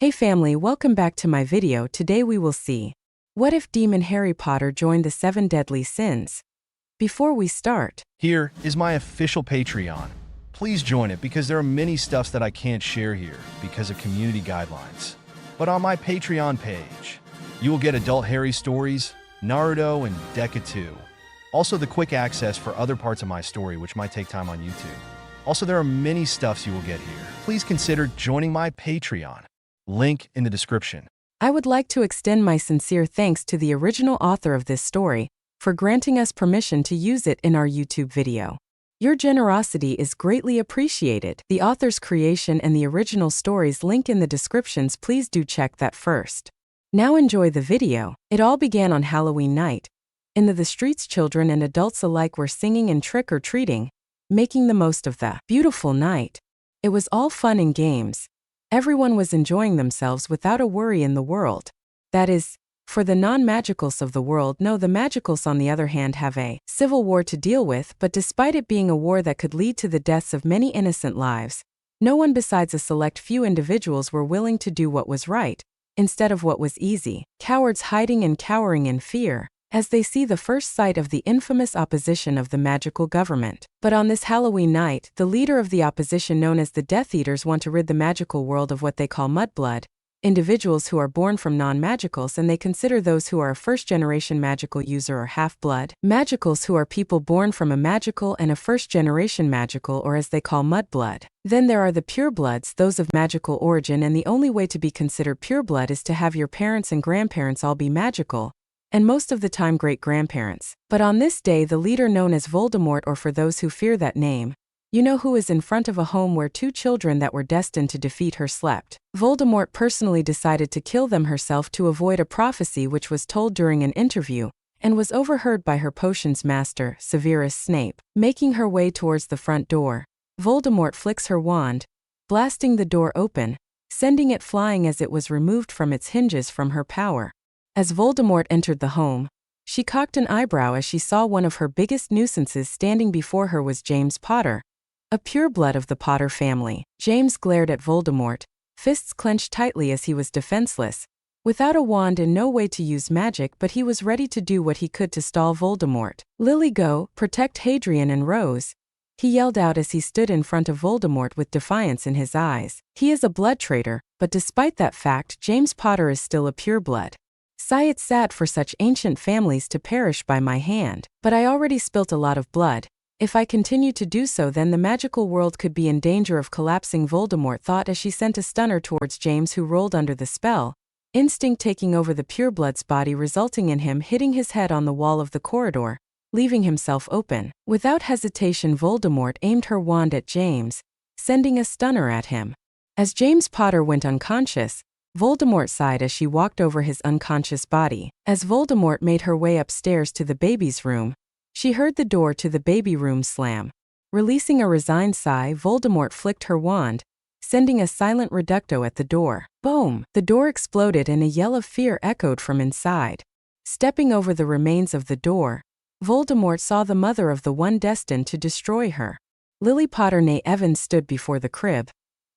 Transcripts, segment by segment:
Hey family, welcome back to my video. Today we will see, what if Demon Harry Potter joined the 7 deadly sins? Before we start, here is my official Patreon. Please join it because there are many stuffs that I can't share here because of community guidelines. But on my Patreon page, you will get adult Harry stories, Naruto, and Deca 2. Also the quick access for other parts of my story which might take time on YouTube. Also there are many stuffs you will get here. Please consider joining my Patreon. Link in the description. I would like to extend my sincere thanks to the original author of this story for granting us permission to use it in our YouTube video. Your generosity is greatly appreciated. The author's creation and the original stories link in the descriptions. Please do check that first. Now enjoy the video. It all began on Halloween night. In the streets, children and adults alike were singing and trick-or-treating, making the most of the beautiful night. It was all fun and games. Everyone was enjoying themselves without a worry in the world. That is, for the non-magicals of the world. No, the magicals on the other hand have a civil war to deal with, but despite it being a war that could lead to the deaths of many innocent lives, no one besides a select few individuals were willing to do what was right, instead of what was easy. Cowards hiding and cowering in fear, as they see the first sight of the infamous opposition of the magical government. But on this Halloween night, the leader of the opposition, known as the Death Eaters, want to rid the magical world of what they call mudblood, individuals who are born from non-magicals, and they consider those who are a first-generation magical user or half-blood. Magicals who are people born from a magical and a first-generation magical, or as they call mudblood. Then there are the purebloods, those of magical origin, and the only way to be considered pureblood is to have your parents and grandparents all be magical, and most of the time great-grandparents. But on this day, the leader known as Voldemort, or for those who fear that name, you know who is in front of a home where 2 children that were destined to defeat her slept. Voldemort personally decided to kill them herself to avoid a prophecy which was told during an interview, and was overheard by her potions master, Severus Snape. Making her way towards the front door, Voldemort flicks her wand, blasting the door open, sending it flying as it was removed from its hinges from her power. As Voldemort entered the home, she cocked an eyebrow as she saw one of her biggest nuisances standing before her was James Potter, a pureblood of the Potter family. James glared at Voldemort, fists clenched tightly as he was defenseless, without a wand and no way to use magic, but he was ready to do what he could to stall Voldemort. "Lily, go, protect Hadrian and Rose," he yelled out as he stood in front of Voldemort with defiance in his eyes. He is a blood traitor, but despite that fact, James Potter is still a pureblood. Sigh, it's sad for such ancient families to perish by my hand, but I already spilt a lot of blood. If I continue to do so, then the magical world could be in danger of collapsing, Voldemort thought as she sent a stunner towards James, who rolled under the spell, instinct taking over the pureblood's body, resulting in him hitting his head on the wall of the corridor, leaving himself open. Without hesitation, Voldemort aimed her wand at James, sending a stunner at him. As James Potter went unconscious, Voldemort sighed as she walked over his unconscious body. As Voldemort made her way upstairs to the baby's room, she heard the door to the baby room slam. Releasing a resigned sigh, Voldemort flicked her wand, sending a silent reducto at the door. Boom! The door exploded and a yell of fear echoed from inside. Stepping over the remains of the door, Voldemort saw the mother of the one destined to destroy her. Lily Potter née Evans stood before the crib,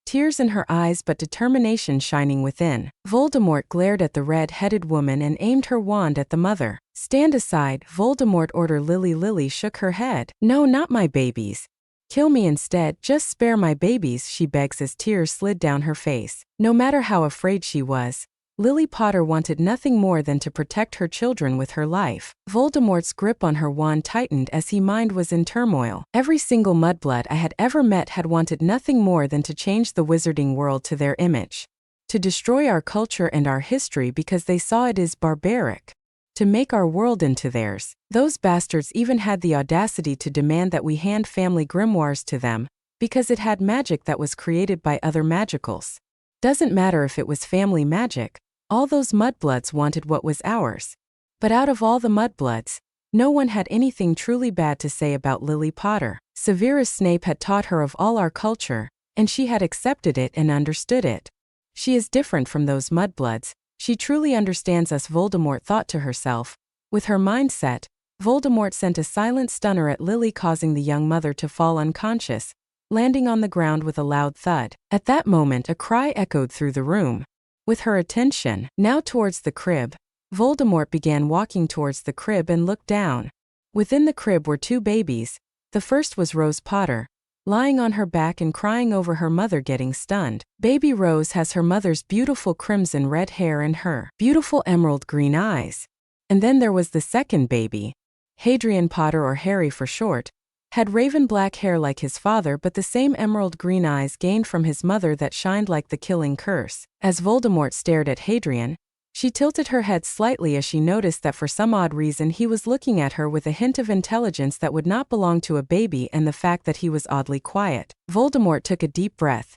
tears in her eyes but determination shining within. Voldemort glared at the red-headed woman and aimed her wand at the mother. "Stand aside," Voldemort ordered. Lily shook her head. "No, not my babies. Kill me instead, just spare my babies," she begs as tears slid down her face. No matter how afraid she was, Lily Potter wanted nothing more than to protect her children with her life. Voldemort's grip on her wand tightened as his mind was in turmoil. Every single mudblood I had ever met had wanted nothing more than to change the wizarding world to their image, to destroy our culture and our history because they saw it as barbaric, to make our world into theirs. Those bastards even had the audacity to demand that we hand family grimoires to them, because it had magic that was created by other magicals. Doesn't matter if it was family magic, all those mudbloods wanted what was ours. But out of all the mudbloods, no one had anything truly bad to say about Lily Potter. Severus Snape had taught her of all our culture, and she had accepted it and understood it. She is different from those mudbloods. She truly understands us, Voldemort thought to herself. With her mindset, Voldemort sent a silent stunner at Lily, causing the young mother to fall unconscious, landing on the ground with a loud thud. At that moment, a cry echoed through the room. with her attention now towards the crib. Voldemort began walking towards the crib and looked down. Within the crib were two babies. The first was Rose Potter, lying on her back and crying over her mother getting stunned. Baby Rose has her mother's beautiful crimson red hair and her beautiful emerald green eyes. And then there was the second baby. Hadrian Potter, or Harry for short, had raven black hair like his father but the same emerald green eyes gained from his mother that shined like the killing curse. As Voldemort stared at Hadrian, she tilted her head slightly as she noticed that for some odd reason he was looking at her with a hint of intelligence that would not belong to a baby, and the fact that he was oddly quiet. Voldemort took a deep breath,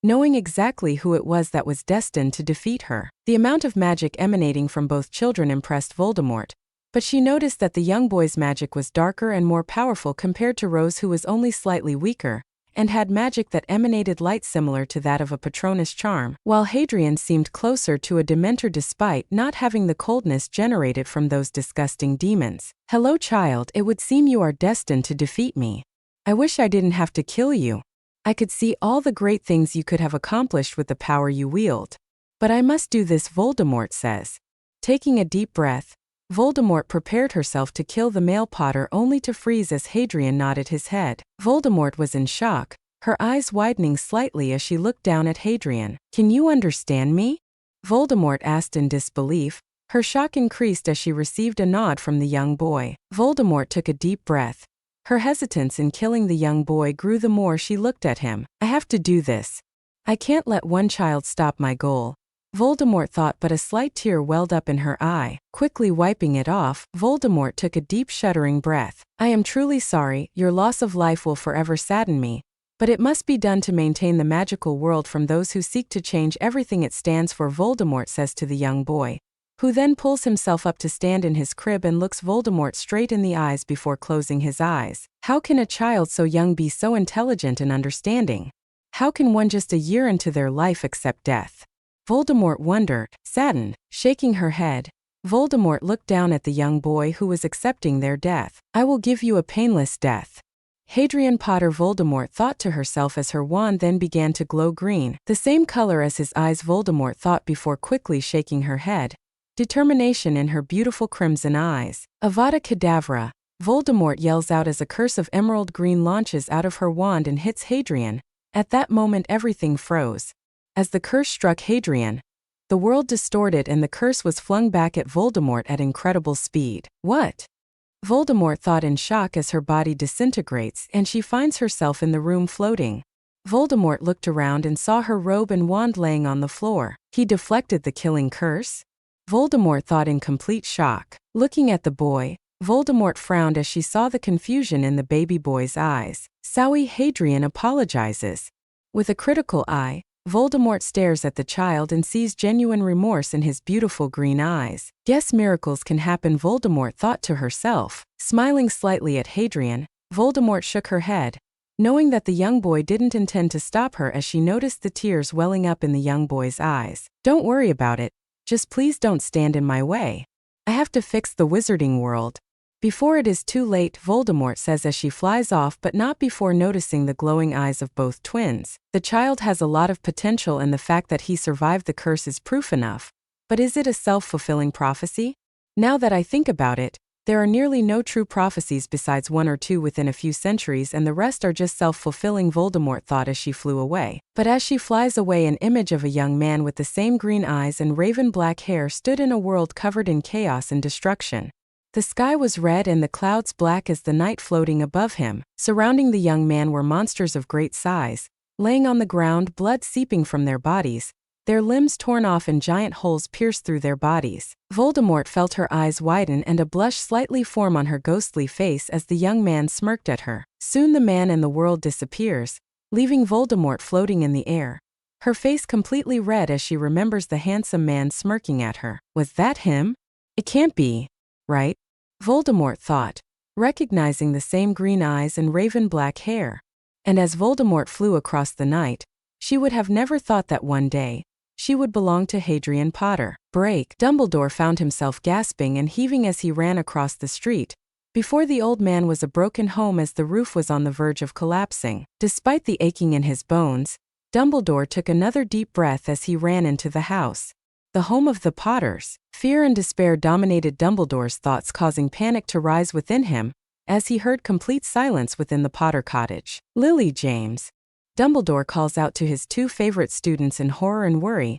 knowing exactly who it was that was destined to defeat her. The amount of magic emanating from both children impressed Voldemort, but she noticed that the young boy's magic was darker and more powerful compared to Rose, who was only slightly weaker and had magic that emanated light similar to that of a Patronus charm, while Hadrian seemed closer to a Dementor despite not having the coldness generated from those disgusting demons. "Hello, child, it would seem you are destined to defeat me. I wish I didn't have to kill you. I could see all the great things you could have accomplished with the power you wield. But I must do this," Voldemort says. Taking a deep breath, Voldemort prepared herself to kill the male Potter, only to freeze as Hadrian nodded his head. Voldemort was in shock, her eyes widening slightly as she looked down at Hadrian. "Can you understand me?" Voldemort asked in disbelief. Her shock increased as she received a nod from the young boy. Voldemort took a deep breath. Her hesitance in killing the young boy grew the more she looked at him. "I have to do this. I can't let one child stop my goal," Voldemort thought, but a slight tear welled up in her eye. Quickly wiping it off, Voldemort took a deep shuddering breath. "I am truly sorry, your loss of life will forever sadden me, but it must be done to maintain the magical world from those who seek to change everything it stands for," Voldemort says to the young boy, who then pulls himself up to stand in his crib and looks Voldemort straight in the eyes before closing his eyes. How can a child so young be so intelligent and understanding? How can one just a year into their life accept death? Voldemort wondered, saddened. Shaking her head, Voldemort looked down at the young boy who was accepting their death. "I will give you a painless death." Hadrian Potter, Voldemort thought to herself as her wand then began to glow green, the same color as his eyes, Voldemort thought before quickly shaking her head. Determination in her beautiful crimson eyes. "Avada Kedavra!" Voldemort yells out as a curse of emerald green launches out of her wand and hits Hadrian. At that moment everything froze. As the curse struck Hadrian, the world distorted and the curse was flung back at Voldemort at incredible speed. "What?" Voldemort thought in shock as her body disintegrates and she finds herself in the room floating. Voldemort looked around and saw her robe and wand laying on the floor. He deflected the killing curse? Voldemort thought in complete shock. Looking at the boy, Voldemort frowned as she saw the confusion in the baby boy's eyes. "Sorry," Hadrian apologizes. With a critical eye, Voldemort stares at the child and sees genuine remorse in his beautiful green eyes. "Guess miracles can happen," Voldemort thought to herself. Smiling slightly at Hadrian, Voldemort shook her head, knowing that the young boy didn't intend to stop her as she noticed the tears welling up in the young boy's eyes. "Don't worry about it. Just please don't stand in my way. I have to fix the wizarding world before it is too late," Voldemort says as she flies off, but not before noticing the glowing eyes of both twins. The child has a lot of potential and the fact that he survived the curse is proof enough. But is it a self-fulfilling prophecy? Now that I think about it, there are nearly no true prophecies besides one or two within a few centuries, and the rest are just self-fulfilling, Voldemort thought as she flew away. But as she flies away, an image of a young man with the same green eyes and raven black hair stood in a world covered in chaos and destruction. The sky was red and the clouds black as the night floating above him. Surrounding the young man were monsters of great size, laying on the ground, blood seeping from their bodies, their limbs torn off and giant holes pierced through their bodies. Voldemort felt her eyes widen and a blush slightly form on her ghostly face as the young man smirked at her. Soon the man and the world disappears, leaving Voldemort floating in the air, her face completely red as she remembers the handsome man smirking at her. Was that him? It can't be, right? Voldemort thought, recognizing the same green eyes and raven black hair. And as Voldemort flew across the night, she would have never thought that one day she would belong to Hadrian Potter. Break! Dumbledore found himself gasping and heaving as he ran across the street. Before the old man was a broken home as the roof was on the verge of collapsing. Despite the aching in his bones, Dumbledore took another deep breath as he ran into the house. The home of the Potters. Fear and despair dominated Dumbledore's thoughts, causing panic to rise within him as he heard complete silence within the Potter cottage. Lily, James. Dumbledore calls out to his two favorite students in horror and worry.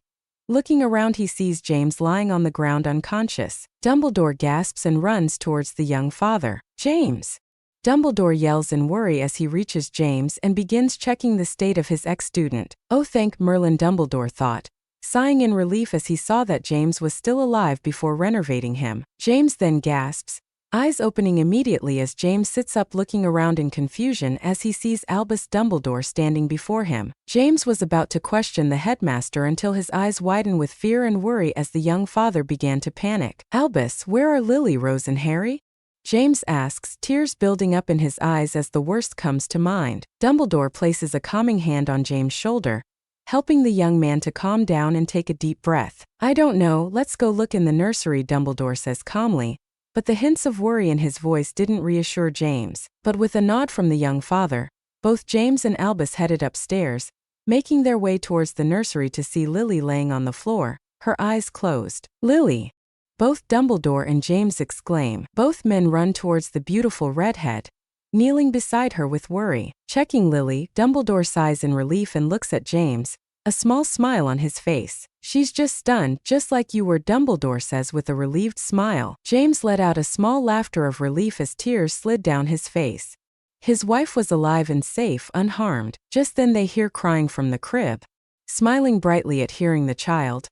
Looking around, he sees James lying on the ground unconscious. Dumbledore gasps and runs towards the young father. James! Dumbledore yells in worry as he reaches James and begins checking the state of his ex-student. Oh, thank Merlin, Dumbledore thought, sighing in relief as he saw that James was still alive before renovating him. James then gasps, eyes opening immediately as James sits up, looking around in confusion as he sees Albus Dumbledore standing before him. James was about to question the headmaster until his eyes widen with fear and worry as the young father began to panic. Albus, where are Lily, Rose and Harry? James asks, tears building up in his eyes as the worst comes to mind. Dumbledore places a calming hand on James' shoulder, helping the young man to calm down and take a deep breath. I don't know, let's go look in the nursery, Dumbledore says calmly. But the hints of worry in his voice didn't reassure James. But with a nod from the young father, both James and Albus headed upstairs, making their way towards the nursery to see Lily laying on the floor, her eyes closed. Lily! Both Dumbledore and James exclaim. Both men run towards the beautiful redhead, kneeling beside her with worry. Checking Lily, Dumbledore sighs in relief and looks at James, a small smile on his face. She's just stunned, just like you were, Dumbledore says with a relieved smile. James let out a small laughter of relief as tears slid down his face. His wife was alive and safe, unharmed. Just then they hear crying from the crib. Smiling brightly at hearing the child,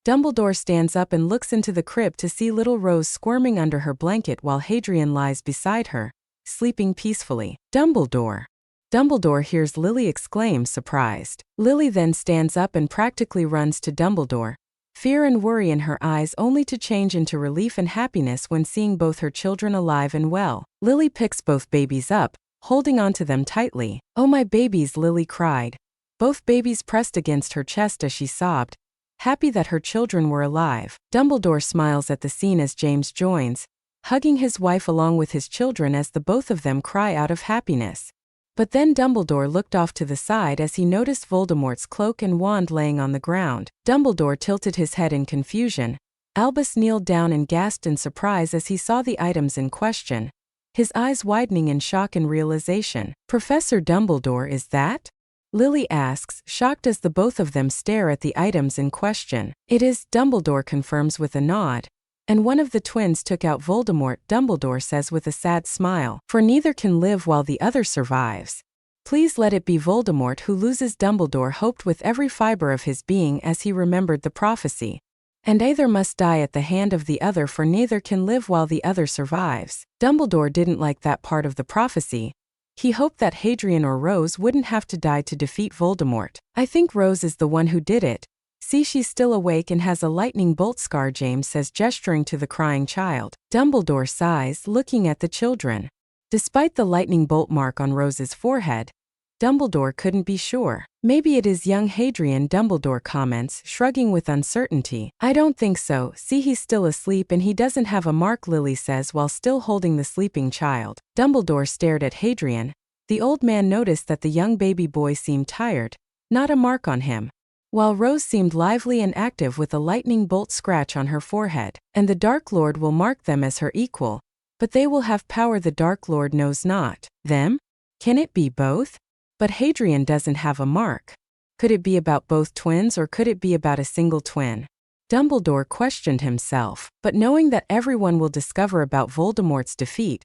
Dumbledore stands up and looks into the crib to see little Rose squirming under her blanket while Hadrian lies beside her, sleeping peacefully. Dumbledore! Dumbledore hears Lily exclaim, surprised. Lily then stands up and practically runs to Dumbledore, fear and worry in her eyes only to change into relief and happiness when seeing both her children alive and well. Lily picks both babies up, holding onto them tightly. Oh, my babies, Lily cried. Both babies pressed against her chest as she sobbed, happy that her children were alive. Dumbledore smiles at the scene as James joins, hugging his wife along with his children as the both of them cry out of happiness. But then Dumbledore looked off to the side as he noticed Voldemort's cloak and wand laying on the ground. Dumbledore tilted his head in confusion. Albus kneeled down and gasped in surprise as he saw the items in question, his eyes widening in shock and realization. Professor Dumbledore, is that? Lily asks, shocked as the both of them stare at the items in question. It is, Dumbledore confirms with a nod. And one of the twins took out Voldemort, Dumbledore says with a sad smile, for neither can live while the other survives. Please let it be Voldemort who loses, Dumbledore hoped with every fiber of his being as he remembered the prophecy. And either must die at the hand of the other, for neither can live while the other survives. Dumbledore didn't like that part of the prophecy. He hoped that Hadrian or Rose wouldn't have to die to defeat Voldemort. I think Rose is the one who did it. See, she's still awake and has a lightning bolt scar, James says, gesturing to the crying child. Dumbledore sighs, looking at the children. Despite the lightning bolt mark on Rose's forehead, Dumbledore couldn't be sure. Maybe it is young Hadrian, Dumbledore comments, shrugging with uncertainty. I don't think so. See, he's still asleep and he doesn't have a mark, Lily says while still holding the sleeping child. Dumbledore stared at Hadrian. The old man noticed that the young baby boy seemed tired, not a mark on him, while Rose seemed lively and active with a lightning bolt scratch on her forehead. And the Dark Lord will mark them as her equal, but they will have power the Dark Lord knows not. Them? Can it be both? But Hadrian doesn't have a mark. Could it be about both twins or could it be about a single twin? Dumbledore questioned himself, but knowing that everyone will discover about Voldemort's defeat,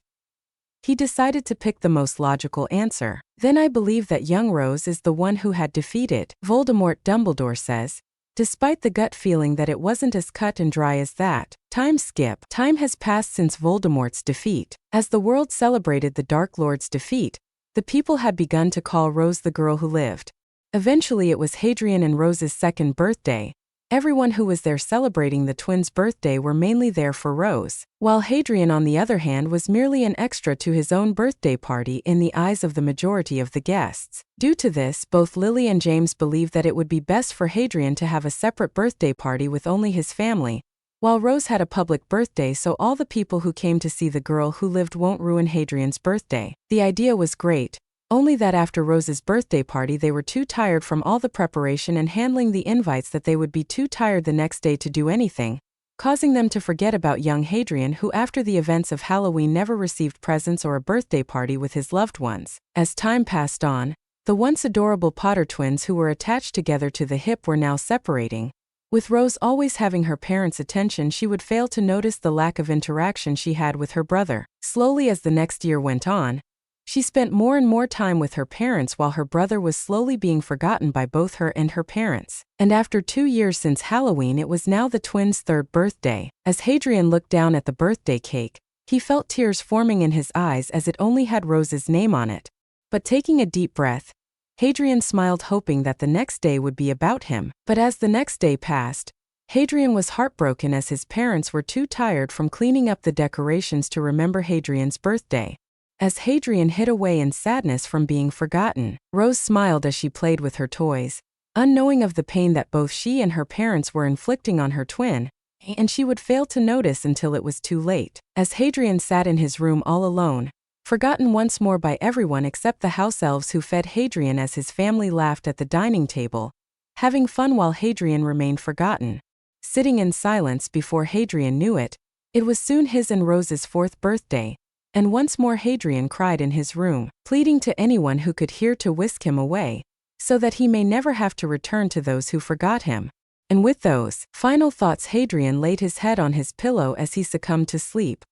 he decided to pick the most logical answer. Then I believe that young Rose is the one who had defeated Voldemort, Dumbledore says, despite the gut feeling that it wasn't as cut and dry as that. Time skip. Time has passed since Voldemort's defeat. As the world celebrated the Dark Lord's defeat, the people had begun to call Rose the girl who lived. Eventually it was Hadrian and Rose's second birthday. Everyone who was there celebrating the twins' birthday were mainly there for Rose, while Hadrian on the other hand was merely an extra to his own birthday party in the eyes of the majority of the guests. Due to this, both Lily and James believed that it would be best for Hadrian to have a separate birthday party with only his family, while Rose had a public birthday so all the people who came to see the girl who lived won't ruin Hadrian's birthday. The idea was great, Only that after Rose's birthday party they were too tired from all the preparation and handling the invites that they would be too tired the next day to do anything, causing them to forget about young Hadrian, who after the events of Halloween never received presents or a birthday party with his loved ones. As time passed on, the once adorable Potter twins who were attached together to the hip were now separating. With Rose always having her parents' attention, she would fail to notice the lack of interaction she had with her brother. Slowly, as the next year went on, she spent more and more time with her parents while her brother was slowly being forgotten by both her and her parents. And after 2 years since Halloween, it was now the twins' third birthday. As Hadrian looked down at the birthday cake, he felt tears forming in his eyes as it only had Rose's name on it. But taking a deep breath, Hadrian smiled, hoping that the next day would be about him. But as the next day passed, Hadrian was heartbroken as his parents were too tired from cleaning up the decorations to remember Hadrian's birthday. As Hadrian hid away in sadness from being forgotten, Rose smiled as she played with her toys, unknowing of the pain that both she and her parents were inflicting on her twin, and she would fail to notice until it was too late. As Hadrian sat in his room all alone, forgotten once more by everyone except the house elves who fed Hadrian as his family laughed at the dining table, having fun while Hadrian remained forgotten. Sitting in silence before Hadrian knew it, it was soon his and Rose's 4th birthday, and once more Hadrian cried in his room, pleading to anyone who could hear to whisk him away, so that he may never have to return to those who forgot him. And with those final thoughts, Hadrian laid his head on his pillow as he succumbed to sleep.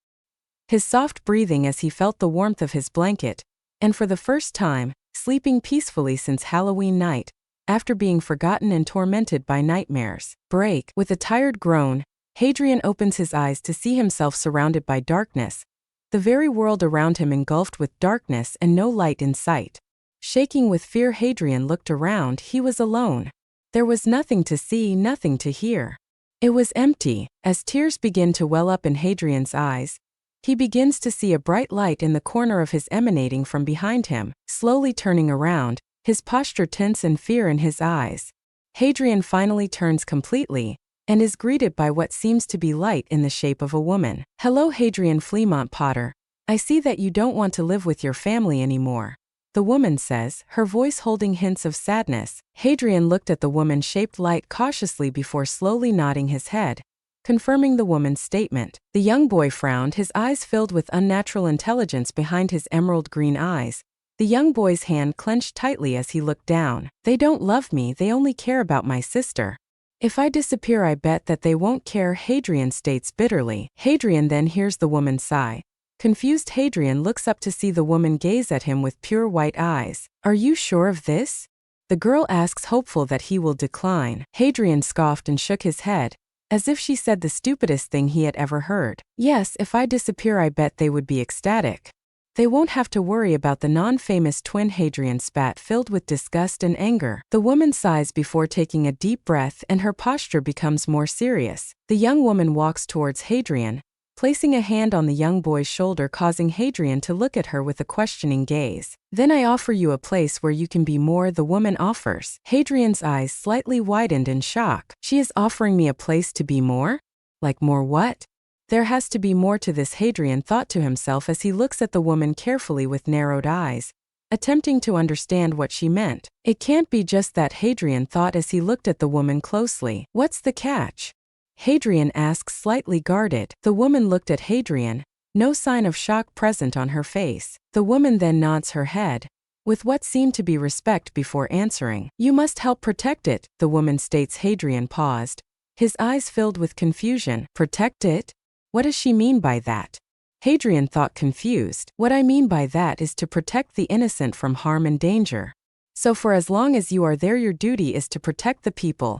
His soft breathing as he felt the warmth of his blanket, and for the first time, sleeping peacefully since Halloween night, after being forgotten and tormented by nightmares. Break. With a tired groan, Hadrian opens his eyes to see himself surrounded by darkness, the very world around him engulfed with darkness and no light in sight. Shaking with fear, Hadrian looked around. He was alone. There was nothing to see, nothing to hear. It was empty. As tears begin to well up in Hadrian's eyes, he begins to see a bright light in the corner of his emanating from behind him. Slowly turning around, his posture tense and fear in his eyes, Hadrian finally turns completely, and is greeted by what seems to be light in the shape of a woman. "Hello, Hadrian Fleamont Potter. I see that you don't want to live with your family anymore," the woman says, her voice holding hints of sadness. Hadrian looked at the woman-shaped light cautiously before slowly nodding his head, confirming the woman's statement. The young boy frowned, his eyes filled with unnatural intelligence behind his emerald green eyes. The young boy's hand clenched tightly as he looked down. "They don't love me, they only care about my sister. If I disappear, I bet that they won't care," Hadrian states bitterly. Hadrian then hears the woman sigh. Confused, Hadrian looks up to see the woman gaze at him with pure white eyes. "Are you sure of this?" the girl asks, hopeful that he will decline. Hadrian scoffed and shook his head, as if she said the stupidest thing he had ever heard. "Yes, if I disappear, I bet they would be ecstatic. They won't have to worry about the non-famous twin." Hadrian spat, filled with disgust and anger. The woman sighs before taking a deep breath, and her posture becomes more serious. The young woman walks towards Hadrian, placing a hand on the young boy's shoulder, causing Hadrian to look at her with a questioning gaze. "Then I offer you a place where you can be more," the woman offers. Hadrian's eyes slightly widened in shock. She is offering me a place to be more? Like more what? There has to be more to this, Hadrian thought to himself as he looks at the woman carefully with narrowed eyes, attempting to understand what she meant. It can't be just that, Hadrian thought as he looked at the woman closely. "What's the catch?" Hadrian asks, slightly guarded. The woman looked at Hadrian, no sign of shock present on her face. The woman then nods her head, with what seemed to be respect, before answering. "You must help protect it," the woman states. Hadrian paused, his eyes filled with confusion. "Protect it? What does she mean by that?" Hadrian thought, confused. "What I mean by that is to protect the innocent from harm and danger. So for as long as you are there, your duty is to protect the people."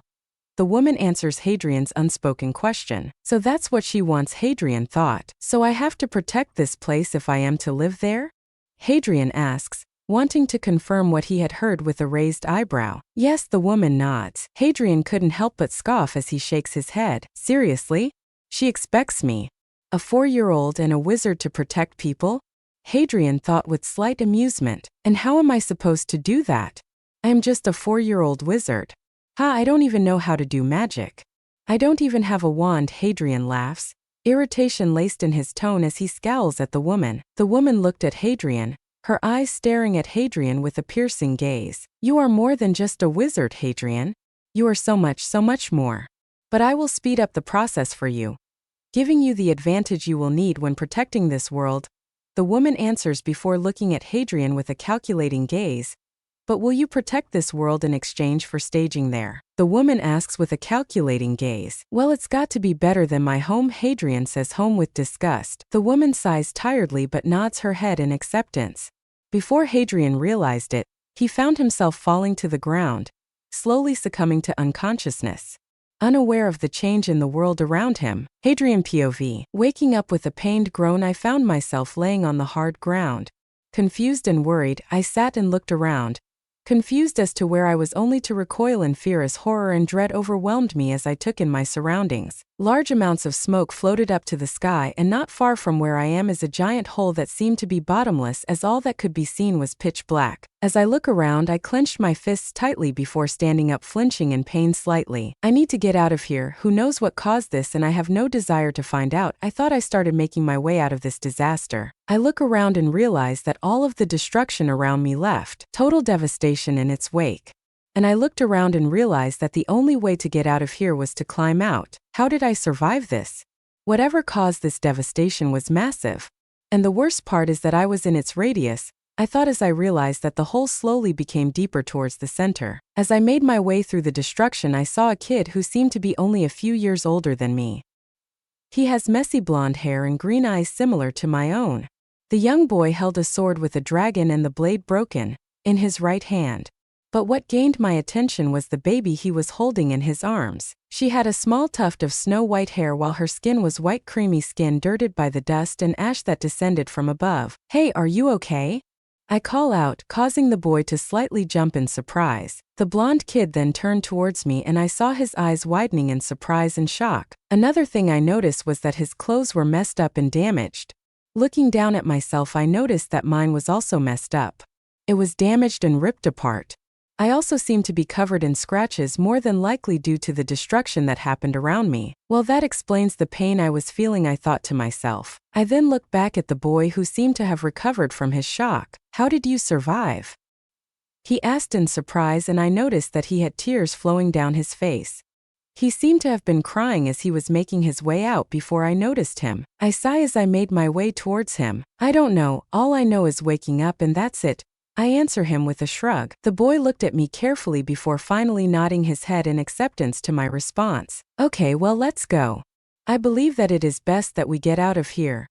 The woman answers Hadrian's unspoken question. So that's what she wants, Hadrian thought. "So I have to protect this place if I am to live there?" Hadrian asks, wanting to confirm what he had heard with a raised eyebrow. "Yes," the woman nods. Hadrian couldn't help but scoff as he shakes his head. "Seriously? She expects me, a 4-year-old and a wizard, to protect people?" Hadrian thought with slight amusement. "And how am I supposed to do that? I am just a 4-year-old wizard. I don't even know how to do magic. I don't even have a wand." Hadrian laughs, irritation laced in his tone as he scowls at the woman. The woman looked at Hadrian, her eyes staring at Hadrian with a piercing gaze. "You are more than just a wizard, Hadrian. You are so much more. But I will speed up the process for you, giving you the advantage you will need when protecting this world," the woman answers before looking at Hadrian with a calculating gaze. "But will you protect this world in exchange for staging there?" the woman asks with a calculating gaze. "Well, it's got to be better than my home," Hadrian says, home with disgust. The woman sighs tiredly but nods her head in acceptance. Before Hadrian realized it, he found himself falling to the ground, slowly succumbing to unconsciousness. Unaware of the change in the world around him, Hadrian POV. Waking up with a pained groan, I found myself laying on the hard ground. Confused and worried, I sat and looked around, confused as to where I was, only to recoil in fear as horror and dread overwhelmed me as I took in my surroundings. Large amounts of smoke floated up to the sky, and not far from where I am is a giant hole that seemed to be bottomless, as all that could be seen was pitch black. As I look around, I clenched my fists tightly before standing up, flinching in pain slightly. "I need to get out of here. Who knows what caused this, and I have no desire to find out." I thought I started making my way out of this disaster. I look around and realize that all of the destruction around me left total devastation in its wake. And I looked around and realized that the only way to get out of here was to climb out. How did I survive this? Whatever caused this devastation was massive. And the worst part is that I was in its radius, I thought, as I realized that the hole slowly became deeper towards the center. As I made my way through the destruction, I saw a kid who seemed to be only a few years older than me. He has messy blonde hair and green eyes similar to my own. The young boy held a sword with a dragon and the blade broken in his right hand. But what gained my attention was the baby he was holding in his arms. She had a small tuft of snow-white hair while her skin was white, creamy skin dirted by the dust and ash that descended from above. "Hey, are you okay?" I call out, causing the boy to slightly jump in surprise. The blonde kid then turned towards me and I saw his eyes widening in surprise and shock. Another thing I noticed was that his clothes were messed up and damaged. Looking down at myself, I noticed that mine was also messed up. It was damaged and ripped apart. I also seemed to be covered in scratches, more than likely due to the destruction that happened around me. "Well, that explains the pain I was feeling," I thought to myself. I then looked back at the boy, who seemed to have recovered from his shock. "How did you survive?" he asked in surprise, and I noticed that he had tears flowing down his face. He seemed to have been crying as he was making his way out before I noticed him. I sigh as I made my way towards him. "I don't know, all I know is waking up and that's it," I answer him with a shrug. The boy looked at me carefully before finally nodding his head in acceptance to my response. "Okay, well, let's go. I believe that it is best that we get out of here,"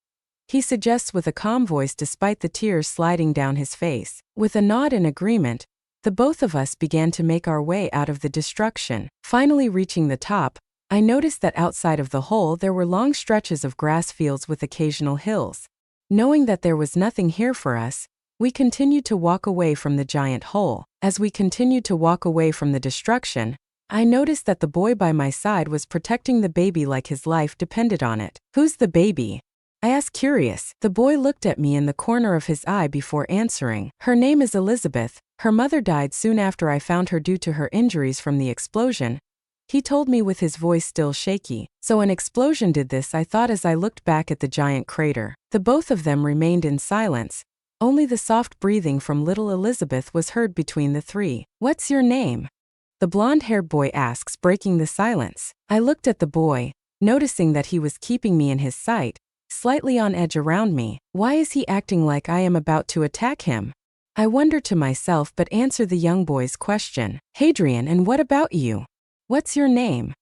he suggests with a calm voice despite the tears sliding down his face. With a nod in agreement, the both of us began to make our way out of the destruction. Finally reaching the top, I noticed that outside of the hole there were long stretches of grass fields with occasional hills. Knowing that there was nothing here for us, we continued to walk away from the giant hole. As we continued to walk away from the destruction, I noticed that the boy by my side was protecting the baby like his life depended on it. "Who's the baby?" I asked, curious. The boy looked at me in the corner of his eye before answering. "Her name is Elizabeth. Her mother died soon after I found her due to her injuries from the explosion," he told me with his voice still shaky. "So an explosion did this," I thought as I looked back at the giant crater. The both of them remained in silence. Only the soft breathing from little Elizabeth was heard between the three. "What's your name?" the blonde-haired boy asks, breaking the silence. I looked at the boy, noticing that he was keeping me in his sight, slightly on edge around me. Why is he acting like I am about to attack him? I wonder to myself but answer the young boy's question. "Hadrian, and what about you? What's your name?"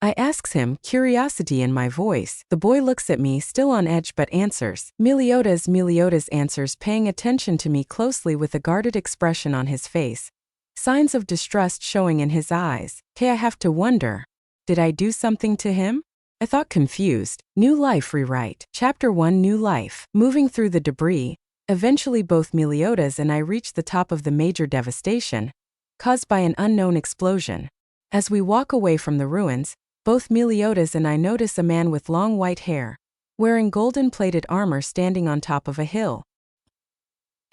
I asks him, curiosity in my voice. The boy looks at me, still on edge, but answers. "Meliodas." Meliodas answers, paying attention to me closely with a guarded expression on his face, signs of distrust showing in his eyes. I have to wonder, did I do something to him? I thought, confused. New Life Rewrite. Chapter 1, New Life. Moving through the debris, eventually both Meliodas and I reached the top of the major devastation caused by an unknown explosion. As we walk away from the ruins, both Meliodas and I notice a man with long white hair, wearing golden-plated armor, standing on top of a hill.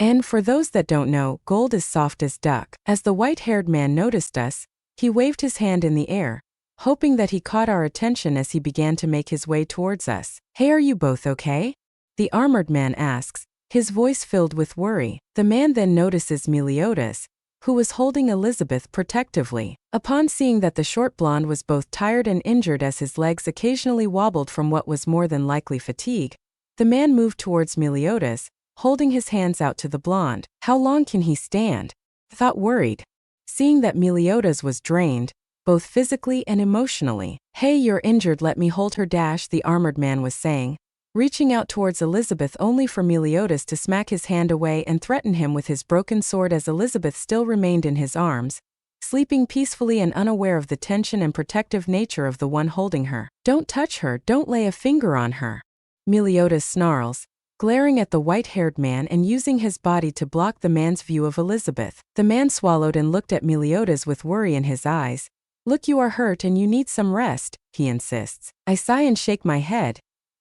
And for those that don't know, gold is soft as duck. As the white-haired man noticed us, he waved his hand in the air, hoping that he caught our attention as he began to make his way towards us. "Hey, are you both okay?" the armored man asks, his voice filled with worry. The man then notices Meliodas, who was holding Elizabeth protectively. Upon seeing that the short blonde was both tired and injured as his legs occasionally wobbled from what was more than likely fatigue, the man moved towards Meliodas, holding his hands out to the blonde. How long can he stand? Thought worried. Seeing that Meliodas was drained, both physically and emotionally. Hey, you're injured, let me hold her, the armored man was saying, reaching out towards Elizabeth only for Meliodas to smack his hand away and threaten him with his broken sword as Elizabeth still remained in his arms, sleeping peacefully and unaware of the tension and protective nature of the one holding her. Don't touch her, don't lay a finger on her, Meliodas snarls, glaring at the white-haired man and using his body to block the man's view of Elizabeth. The man swallowed and looked at Meliodas with worry in his eyes. Look, you are hurt and you need some rest, he insists. I sigh and shake my head,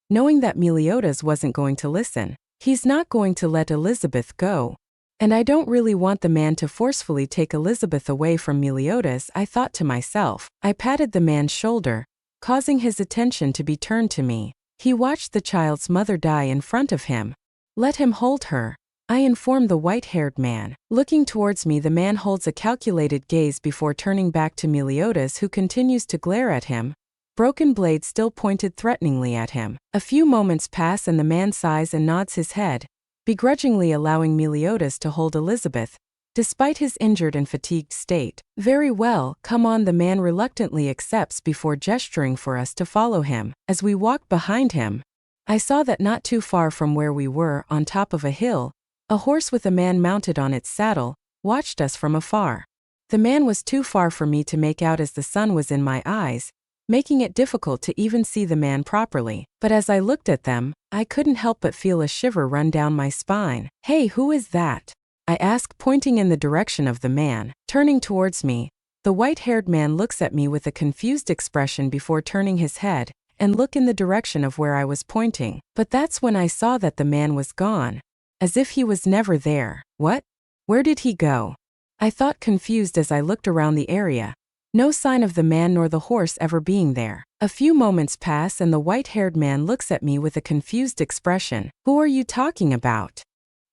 knowing that Meliodas wasn't going to listen. He's not going to let Elizabeth go. And I don't really want the man to forcefully take Elizabeth away from Meliodas, I thought to myself. I patted the man's shoulder, causing his attention to be turned to me. He watched the child's mother die in front of him. Let him hold her, I informed the white-haired man. Looking towards me, the man holds a calculated gaze before turning back to Meliodas, who continues to glare at him, broken blade still pointed threateningly at him. A few moments pass and the man sighs and nods his head, begrudgingly allowing Meliodas to hold Elizabeth, despite his injured and fatigued state. Very well, come on, the man reluctantly accepts before gesturing for us to follow him. As we walked behind him, I saw that not too far from where we were, on top of a hill, a horse with a man mounted on its saddle watched us from afar. The man was too far for me to make out as the sun was in my eyes, making it difficult to even see the man properly. But as I looked at them, I couldn't help but feel a shiver run down my spine. Hey, who is that? I asked, pointing in the direction of the man. Turning towards me, the white-haired man looks at me with a confused expression before turning his head and look in the direction of where I was pointing. But that's when I saw that the man was gone, as if he was never there. What? Where did he go? I thought, confused as I looked around the area. No sign of the man nor the horse ever being there. A few moments pass and the white-haired man looks at me with a confused expression. Who are you talking about?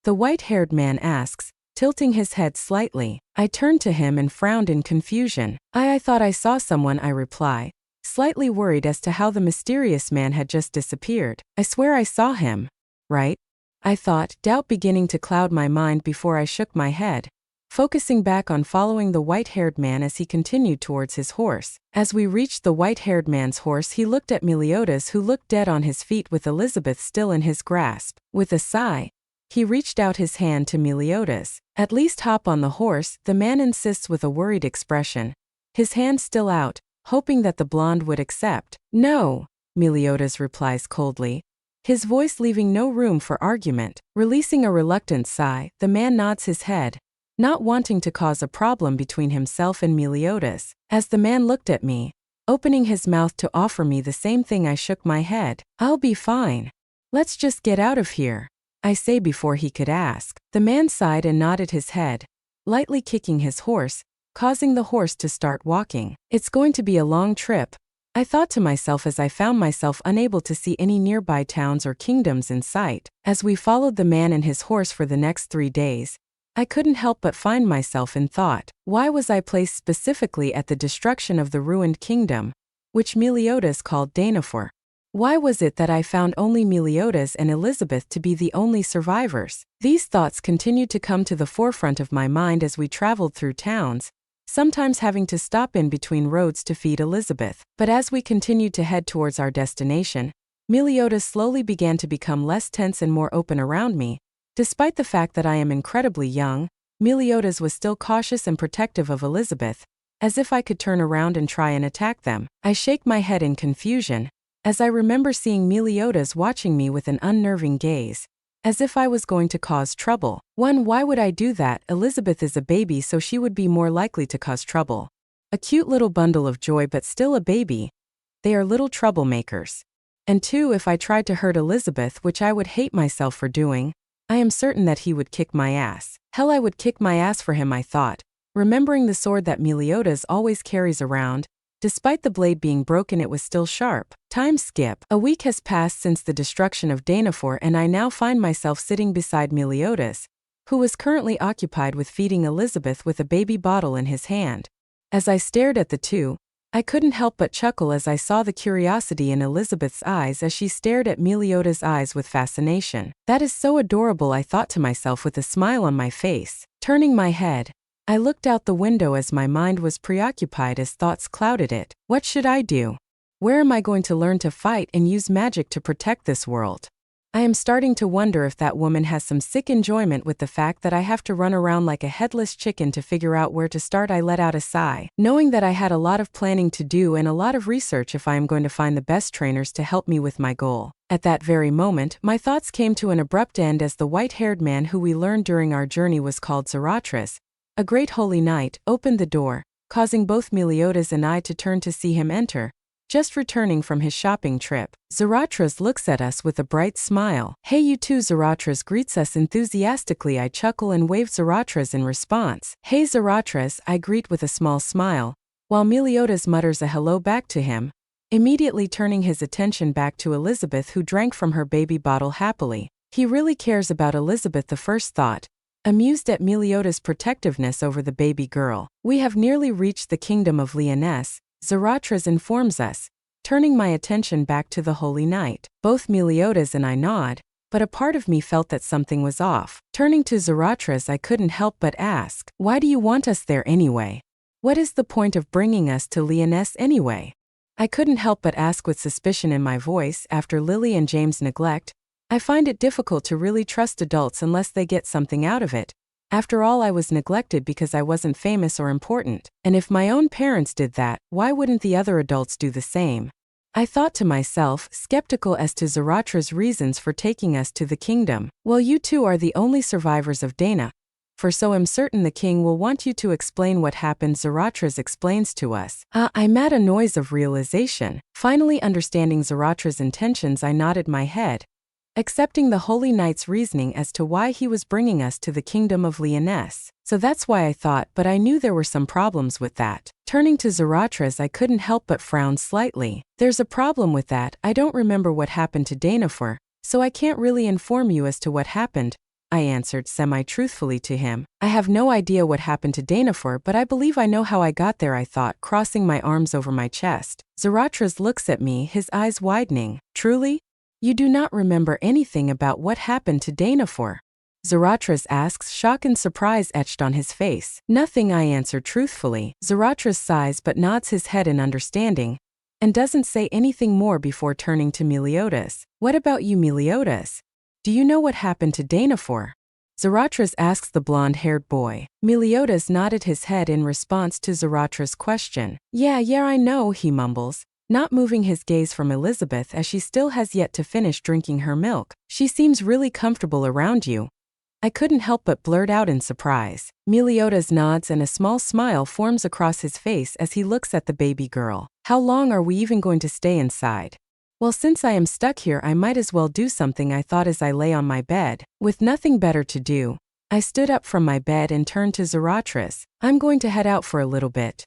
The white-haired man asks, tilting his head slightly. I turned to him and frowned in confusion. I thought I saw someone, I reply, slightly worried as to how the mysterious man had just disappeared. I swear I saw him. Right? I thought, doubt beginning to cloud my mind before I shook my head, focusing back on following the white-haired man as he continued towards his horse. As we reached the white-haired man's horse, he looked at Meliodas, who looked dead on his feet with Elizabeth still in his grasp. With a sigh, he reached out his hand to Meliodas. At least hop on the horse, the man insists with a worried expression, his hand still out, hoping that the blonde would accept. No, Meliodas replies coldly, his voice leaving no room for argument. Releasing a reluctant sigh, the man nods his head, not wanting to cause a problem between himself and Meliodas. As the man looked at me, opening his mouth to offer me the same thing, I shook my head. I'll be fine. Let's just get out of here, I say before he could ask. The man sighed and nodded his head, lightly kicking his horse, causing the horse to start walking. It's going to be a long trip, I thought to myself as I found myself unable to see any nearby towns or kingdoms in sight. As we followed the man and his horse for the next 3 days, I couldn't help but find myself in thought. Why was I placed specifically at the destruction of the ruined kingdom, which Meliodas called Danafor? Why was it that I found only Meliodas and Elizabeth to be the only survivors? These thoughts continued to come to the forefront of my mind as we traveled through towns, sometimes having to stop in between roads to feed Elizabeth. But as we continued to head towards our destination, Meliodas slowly began to become less tense and more open around me. Despite the fact that I am incredibly young, Meliodas was still cautious and protective of Elizabeth, as if I could turn around and try and attack them. I shake my head in confusion, as I remember seeing Meliodas watching me with an unnerving gaze, as if I was going to cause trouble. Why would I do that? Elizabeth is a baby, so she would be more likely to cause trouble. A cute little bundle of joy, but still a baby. They are little troublemakers. And 2, if I tried to hurt Elizabeth, which I would hate myself for doing, I am certain that he would kick my ass. Hell, I would kick my ass for him, I thought, remembering the sword that Meliodas always carries around, Despite the blade being broken, it was still sharp. Time skip. A week has passed since the destruction of Danafor, and I now find myself sitting beside Meliodas, who was currently occupied with feeding Elizabeth with a baby bottle in his hand. As I stared at the two, I couldn't help but chuckle as I saw the curiosity in Elizabeth's eyes as she stared at Meliodas' eyes with fascination. That is so adorable, I thought to myself with a smile on my face. Turning my head, I looked out the window as my mind was preoccupied as thoughts clouded it. What should I do? Where am I going to learn to fight and use magic to protect this world? I am starting to wonder if that woman has some sick enjoyment with the fact that I have to run around like a headless chicken to figure out where to start. I let out a sigh, knowing that I had a lot of planning to do and a lot of research if I am going to find the best trainers to help me with my goal. At that very moment, my thoughts came to an abrupt end as the white-haired man who we learned during our journey was called Zarathus, a great holy knight, opened the door, causing both Meliodas and I to turn to see him enter. Just returning from his shopping trip, Zarathus looks at us with a bright smile. Hey you too, Zarathus greets us enthusiastically. I chuckle and wave Zarathus in response. Hey Zarathus, I greet with a small smile, while Meliodas mutters a hello back to him, immediately turning his attention back to Elizabeth, who drank from her baby bottle happily. He really cares about Elizabeth, the first thought, amused at Meliodas' protectiveness over the baby girl. We have nearly reached the kingdom of Lyonesse, Zarathus informs us, turning my attention back to the holy knight. Both Meliodas and I nod, but a part of me felt that something was off. Turning to Zarathus, I couldn't help but ask, why do you want us there anyway? What is the point of bringing us to Lyonesse anyway? I couldn't help but ask with suspicion in my voice. After Lily and James' neglect, I find it difficult to really trust adults unless they get something out of it. After all, I was neglected because I wasn't famous or important, and if my own parents did that, why wouldn't the other adults do the same? I thought to myself, skeptical as to Zarathus' reasons for taking us to the kingdom. Well, you two are the only survivors of Dana, for so I'm certain the king will want you to explain what happened. Zarathus explains to us. I'm at a noise of realization. Finally understanding Zarathus' intentions, I nodded my head, accepting the holy knight's reasoning as to why he was bringing us to the kingdom of Lyonesse. So that's why I thought, but I knew there were some problems with that. Turning to Zarathus, I couldn't help but frown slightly. There's a problem with that. I don't remember what happened to Danafor, so I can't really inform you as to what happened, I answered semi-truthfully to him. I have no idea what happened to Danafor, but I believe I know how I got there, I thought, crossing my arms over my chest. Zarathus looks at me, his eyes widening. Truly? You do not remember anything about what happened to Danafor? Zarathus asks, shock and surprise etched on his face. Nothing, I answer truthfully. Zarathus sighs but nods his head in understanding, and doesn't say anything more before turning to Meliodas. What about you, Meliodas? Do you know what happened to Danafor? Zarathus asks the blonde-haired boy. Meliodas nodded his head in response to Zarathus' question. Yeah, I know, he mumbles, not moving his gaze from Elizabeth as she still has yet to finish drinking her milk. She seems really comfortable around you. I couldn't help but blurt out in surprise. Meliodas nods and a small smile forms across his face as he looks at the baby girl. How long are we even going to stay inside? Well, since I am stuck here, I might as well do something, I thought as I lay on my bed. With nothing better to do, I stood up from my bed and turned to Zarathus. I'm going to head out for a little bit,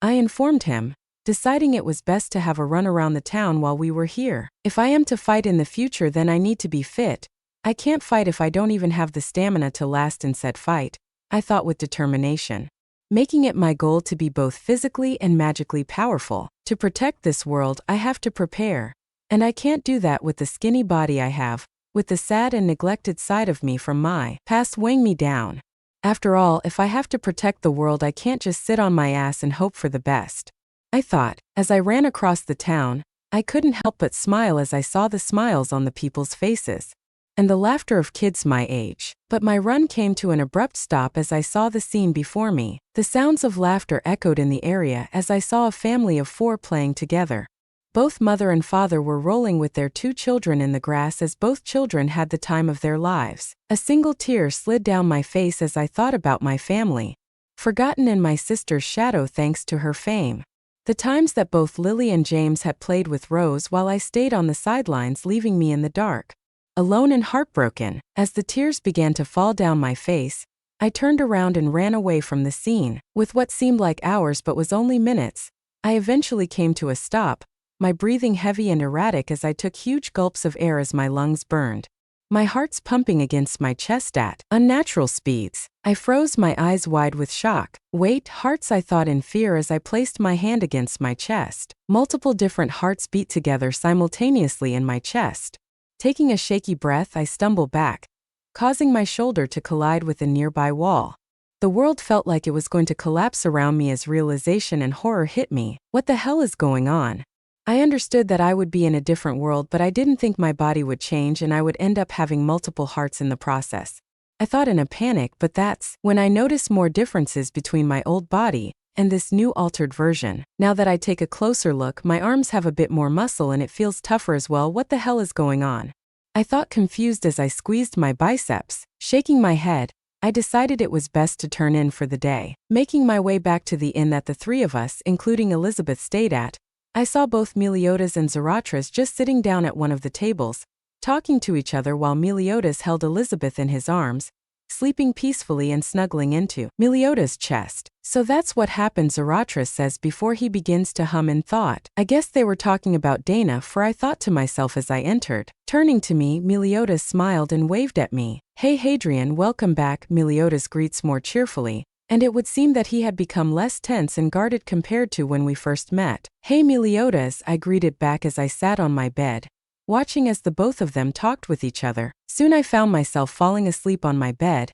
I informed him, deciding it was best to have a run around the town while we were here. If I am to fight in the future, then I need to be fit. I can't fight if I don't even have the stamina to last in said fight, I thought with determination, making it my goal to be both physically and magically powerful. To protect this world, I have to prepare, and I can't do that with the skinny body I have, with the sad and neglected side of me from my past weighing me down. After all, if I have to protect the world, I can't just sit on my ass and hope for the best, I thought. As I ran across the town, I couldn't help but smile as I saw the smiles on the people's faces, and the laughter of kids my age. But my run came to an abrupt stop as I saw the scene before me. The sounds of laughter echoed in the area as I saw a family of 4 playing together. Both mother and father were rolling with their 2 children in the grass as both children had the time of their lives. A single tear slid down my face as I thought about my family, forgotten in my sister's shadow thanks to her fame. The times that both Lily and James had played with Rose while I stayed on the sidelines, leaving me in the dark, alone and heartbroken. As the tears began to fall down my face, I turned around and ran away from the scene. With what seemed like hours but was only minutes, I eventually came to a stop, my breathing heavy and erratic as I took huge gulps of air as my lungs burned. My heart's pumping against my chest at unnatural speeds. I froze, my eyes wide with shock. Wait, hearts, I thought in fear as I placed my hand against my chest. Multiple different hearts beat together simultaneously in my chest. Taking a shaky breath, I stumbled back, causing my shoulder to collide with a nearby wall. The world felt like it was going to collapse around me as realization and horror hit me. What the hell is going on? I understood that I would be in a different world, but I didn't think my body would change and I would end up having multiple hearts in the process. I thought in a panic, but that's when I noticed more differences between my old body and this new altered version. Now that I take a closer look, my arms have a bit more muscle and it feels tougher as well. What the hell is going on? I thought, confused as I squeezed my biceps. Shaking my head, I decided it was best to turn in for the day. Making my way back to the inn that the three of us, including Elizabeth, stayed at, I saw both Meliodas and Zarathustra just sitting down at one of the tables, talking to each other while Meliodas held Elizabeth in his arms, sleeping peacefully and snuggling into Meliodas' chest. So that's what happened, Zarathustra says before he begins to hum in thought. I guess they were talking about Dana, for I thought to myself as I entered. Turning to me, Meliodas smiled and waved at me. Hey Hadrian, welcome back, Meliodas greets more cheerfully, and it would seem that he had become less tense and guarded compared to when we first met. Hey Meliodas, I greeted back as I sat on my bed, watching as the both of them talked with each other. Soon I found myself falling asleep on my bed,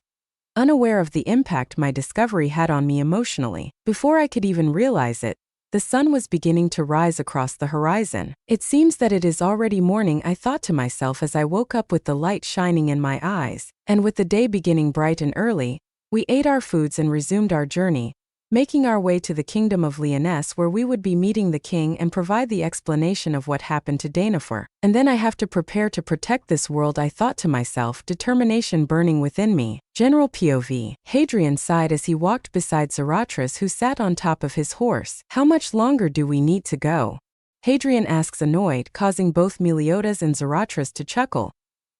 unaware of the impact my discovery had on me emotionally. Before I could even realize it, the sun was beginning to rise across the horizon. It seems that it is already morning, I thought to myself as I woke up with the light shining in my eyes, and with the day beginning bright and early, we ate our foods and resumed our journey, making our way to the kingdom of Lyonesse, where we would be meeting the king and provide the explanation of what happened to Danafor. And then I have to prepare to protect this world, I thought to myself, determination burning within me. General POV. Hadrian sighed as he walked beside Zarathustra, who sat on top of his horse. How much longer do we need to go? Hadrian asks, annoyed, causing both Meliodas and Zarathustra to chuckle,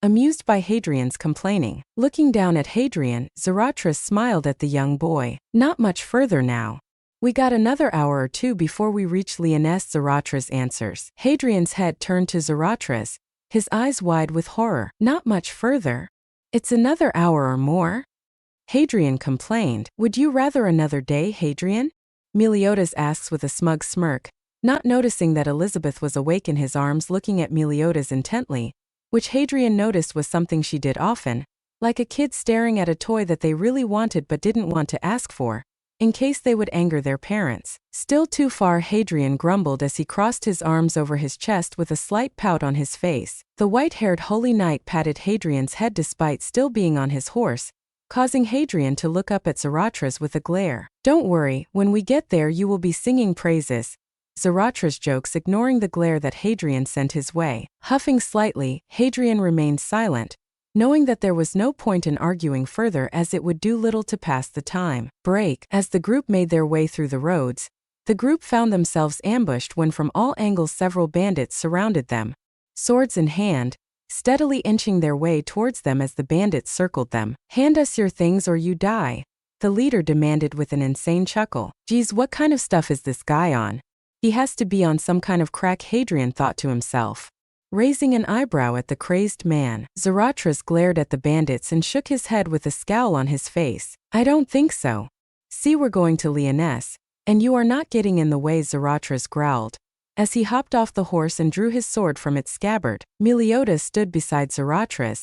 amused by Hadrian's complaining. Looking down at Hadrian, Zarathustra smiled at the young boy. Not much further now. We got another hour or two before we reach Lyonesse, Zarathustra answers. Hadrian's head turned to Zarathustra, his eyes wide with horror. Not much further? It's another hour or more? Hadrian complained. Would you rather another day, Hadrian? Meliodas asks with a smug smirk, not noticing that Elizabeth was awake in his arms looking at Meliodas intently, which Hadrian noticed was something she did often, like a kid staring at a toy that they really wanted but didn't want to ask for, in case they would anger their parents. Still too far, Hadrian grumbled as he crossed his arms over his chest with a slight pout on his face. The white-haired holy knight patted Hadrian's head despite still being on his horse, causing Hadrian to look up at Zarathustra with a glare. Don't worry, when we get there you will be singing praises, Zarathustra jokes, ignoring the glare that Hadrian sent his way. Huffing slightly, Hadrian remained silent, knowing that there was no point in arguing further as it would do little to pass the time. Break. As the group made their way through the roads, the group found themselves ambushed when from all angles several bandits surrounded them, swords in hand, steadily inching their way towards them as the bandits circled them. Hand us your things or you die, the leader demanded with an insane chuckle. Geez, what kind of stuff is this guy on? He has to be on some kind of crack, Hadrian thought to himself, raising an eyebrow at the crazed man. Zarathustra glared at the bandits and shook his head with a scowl on his face. I don't think so. See, we're going to Lyonesse, and you are not getting in the way, Zarathustra growled, as he hopped off the horse and drew his sword from its scabbard. Meliodas stood beside Zarathustra,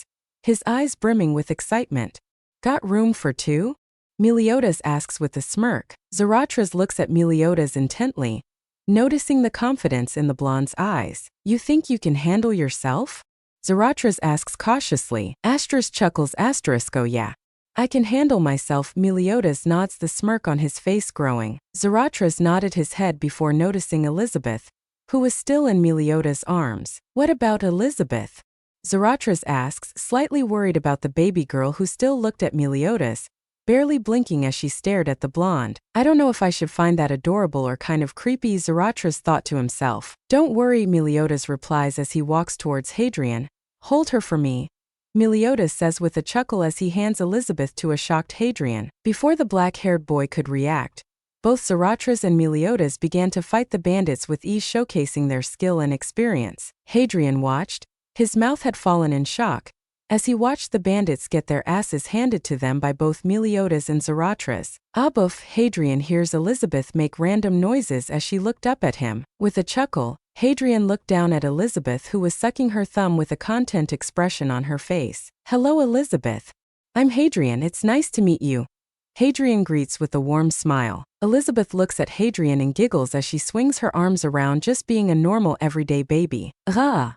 his eyes brimming with excitement. Got room for two? Meliodas asks with a smirk. Zarathustra looks at Meliodas intently, noticing the confidence in the blonde's eyes. You think you can handle yourself? Zarathustra asks cautiously. Asterisk chuckles, asterisk, oh yeah. I can handle myself, Meliodas nods, the smirk on his face growing. Zarathustra nodded his head before noticing Elizabeth, who was still in Meliodas' arms. What about Elizabeth? Zarathustra asks, slightly worried about the baby girl who still looked at Meliodas, barely blinking as she stared at the blonde. I don't know if I should find that adorable or kind of creepy, Zarathustra thought to himself. Don't worry, Meliodas replies as he walks towards Hadrian. Hold her for me, Meliodas says with a chuckle as he hands Elizabeth to a shocked Hadrian. Before the black-haired boy could react, Both Zarathras and Meliodas began to fight the bandits with ease, showcasing their skill and experience. Hadrian watched. His mouth had fallen in shock as he watched the bandits get their asses handed to them by both Meliodas and Zarathras. Above, Hadrian hears Elizabeth make random noises as she looked up at him. With a chuckle, Hadrian looked down at Elizabeth, who was sucking her thumb with a content expression on her face. "Hello, Elizabeth. I'm Hadrian, it's nice to meet you." Hadrian greets with a warm smile. Elizabeth looks at Hadrian and giggles as she swings her arms around, just being a normal everyday baby. "Ah."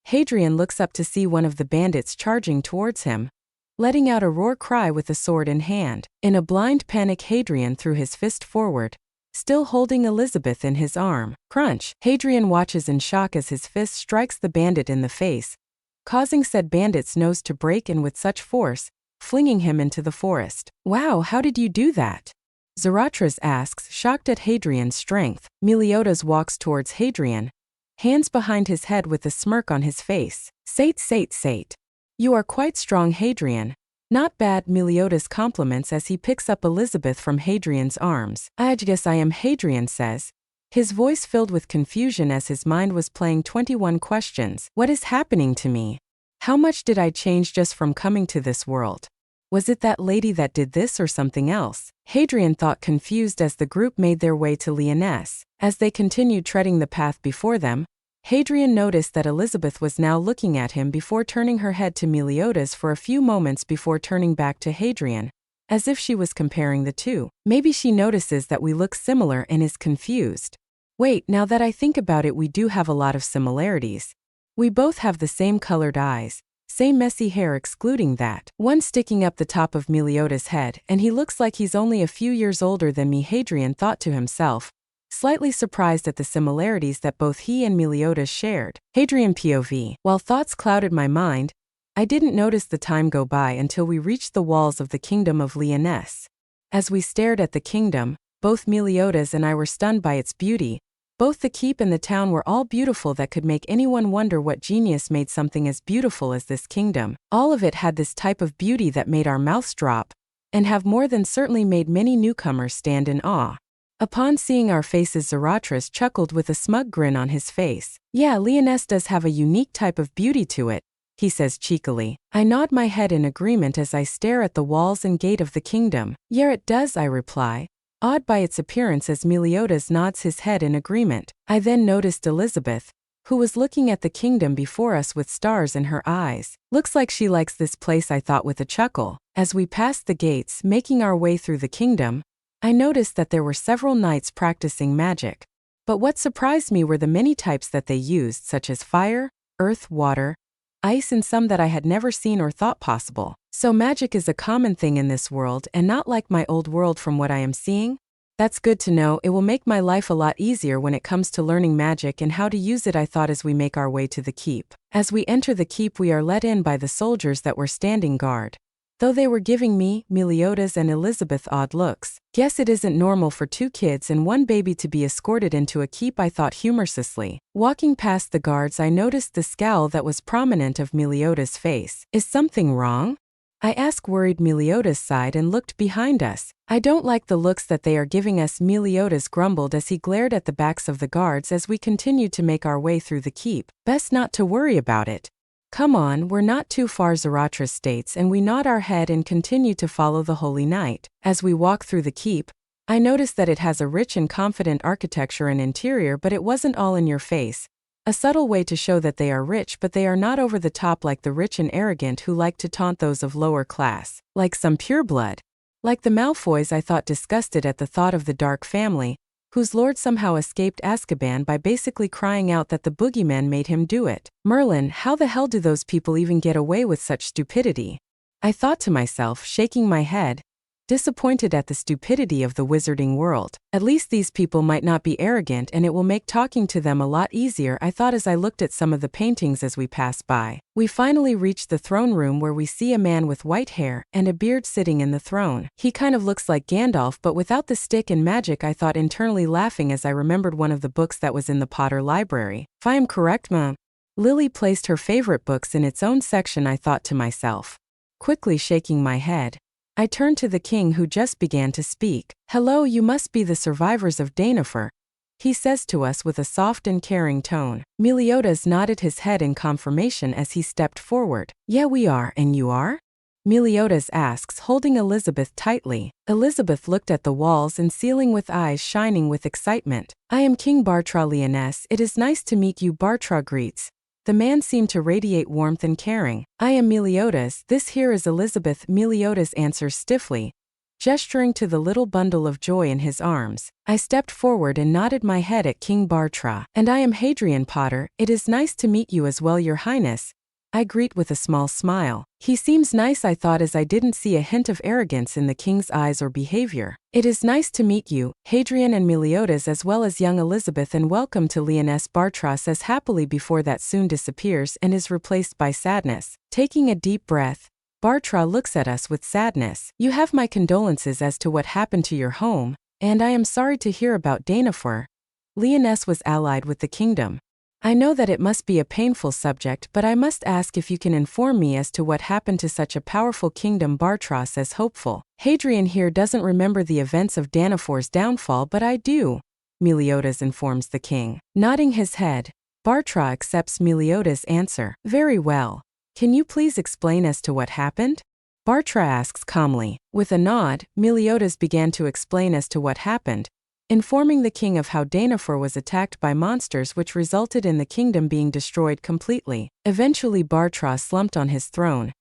Hadrian looks up to see one of the bandits charging towards him, letting out a roar cry with a sword in hand. In a blind panic, Hadrian threw his fist forward, still holding Elizabeth in his arm. Crunch! Hadrian watches in shock as his fist strikes the bandit in the face, causing said bandit's nose to break, and with such force, flinging him into the forest. "Wow, how did you do that?" Zarathras asks, shocked at Hadrian's strength. Meliodas walks towards Hadrian, hands behind his head with a smirk on his face. Sate. You are quite strong, Hadrian." "Not bad," Meliodas compliments as he picks up Elizabeth from Hadrian's arms. "I guess I am," Hadrian says, his voice filled with confusion as his mind was playing 21 questions. What is happening to me? How much did I change just from coming to this world? Was it that lady that did this or something else? Hadrian thought, confused as the group made their way to Lyonesse. As they continued treading the path before them, Hadrian noticed that Elizabeth was now looking at him before turning her head to Meliodas for a few moments before turning back to Hadrian, as if she was comparing the two. Maybe she notices that we look similar and is confused. Wait, now that I think about it, we do have a lot of similarities. We both have the same colored eyes, same messy hair, excluding that one sticking up the top of Meliodas' head, and he looks like he's only a few years older than me, Hadrian thought to himself, slightly surprised at the similarities that both he and Meliodas shared. Hadrian POV. While thoughts clouded my mind, I didn't notice the time go by until we reached the walls of the kingdom of Lyonesse. As we stared at the kingdom, both Meliodas and I were stunned by its beauty. Both the keep and the town were all beautiful, that could make anyone wonder what genius made something as beautiful as this kingdom. All of it had this type of beauty that made our mouths drop, and have more than certainly made many newcomers stand in awe. Upon seeing our faces, Zarathras chuckled with a smug grin on his face. "Yeah, Lyonesse does have a unique type of beauty to it," he says cheekily. I nod my head in agreement as I stare at the walls and gate of the kingdom. "Yeah, it does," I reply, awed by its appearance as Meliodas nods his head in agreement. I then noticed Elizabeth, who was looking at the kingdom before us with stars in her eyes. "Looks like she likes this place," I thought with a chuckle. As we passed the gates, making our way through the kingdom, I noticed that there were several knights practicing magic. But what surprised me were the many types that they used, such as fire, earth, water, ice, and some that I had never seen or thought possible. So magic is a common thing in this world and not like my old world from what I am seeing? That's good to know. It will make my life a lot easier when it comes to learning magic and how to use it, I thought as we make our way to the keep. As we enter the keep, we are let in by the soldiers that were standing guard, though they were giving me, Meliodas, and Elizabeth odd looks. Guess it isn't normal for 2 kids and 1 baby to be escorted into a keep, I thought humorously. Walking past the guards, I noticed the scowl that was prominent of Meliodas' face. "Is something wrong?" I asked. Worried. Meliodas sighed and looked behind us. "I don't like the looks that they are giving us," Meliodas grumbled as he glared at the backs of the guards as we continued to make our way through the keep. "Best not to worry about it. Come on, we're not too far," Zarathras states, and we nod our head and continue to follow the holy knight. As we walk through the keep, I noticed that it has a rich and confident architecture and interior, but it wasn't all in your face. A subtle way to show that they are rich, but they are not over the top like the rich and arrogant who like to taunt those of lower class. Like some pureblood. Like the Malfoys, I thought, disgusted at the thought of the Dark family, whose lord somehow escaped Azkaban by basically crying out that the boogeyman made him do it. Merlin, how the hell do those people even get away with such stupidity? I thought to myself, shaking my head, disappointed at the stupidity of the wizarding world. At least these people might not be arrogant and it will make talking to them a lot easier, I thought as I looked at some of the paintings as we passed by. We finally reached the throne room where we see a man with white hair and a beard sitting in the throne. He kind of looks like Gandalf but without the stick and magic, I thought, internally laughing as I remembered one of the books that was in the Potter library. If I am correct, Lily placed her favorite books in its own section, I thought to myself, quickly shaking my head. I turned to the king who just began to speak. "Hello, you must be the survivors of Danafor," he says to us with a soft and caring tone. Meliodas nodded his head in confirmation as he stepped forward. "Yeah, we are, and you are?" Meliodas asks, holding Elizabeth tightly. Elizabeth looked at the walls and ceiling with eyes shining with excitement. "I am King Bartra Leoness. It is nice to meet you," Bartra greets. The man seemed to radiate warmth and caring. "I am Meliodas. This here is Elizabeth," Meliodas answers stiffly, gesturing to the little bundle of joy in his arms. I stepped forward and nodded my head at King Bartra. "And I am Hadrian Potter. It is nice to meet you as well, Your Highness," I greet with a small smile. He seems nice, I thought, as I didn't see a hint of arrogance in the king's eyes or behavior. "It is nice to meet you, Hadrian and Meliodas, as well as young Elizabeth, and welcome to Leoness," Bartra says happily before that soon disappears and is replaced by sadness. Taking a deep breath, Bartra looks at us with sadness. "You have my condolences as to what happened to your home, and I am sorry to hear about Danafor. Leoness was allied with the kingdom. I know that it must be a painful subject, but I must ask if you can inform me as to what happened to such a powerful kingdom," Bartra says hopeful. "Hadrian here doesn't remember the events of Danafor's downfall, but I do," Meliodas informs the king. Nodding his head, Bartra accepts Meliodas' answer. "Very well. Can you please explain as to what happened?" Bartra asks calmly. With a nod, Meliodas began to explain as to what happened, informing the king of how Danafor was attacked by monsters which resulted in the kingdom being destroyed completely. Eventually Bartra slumped on his throne.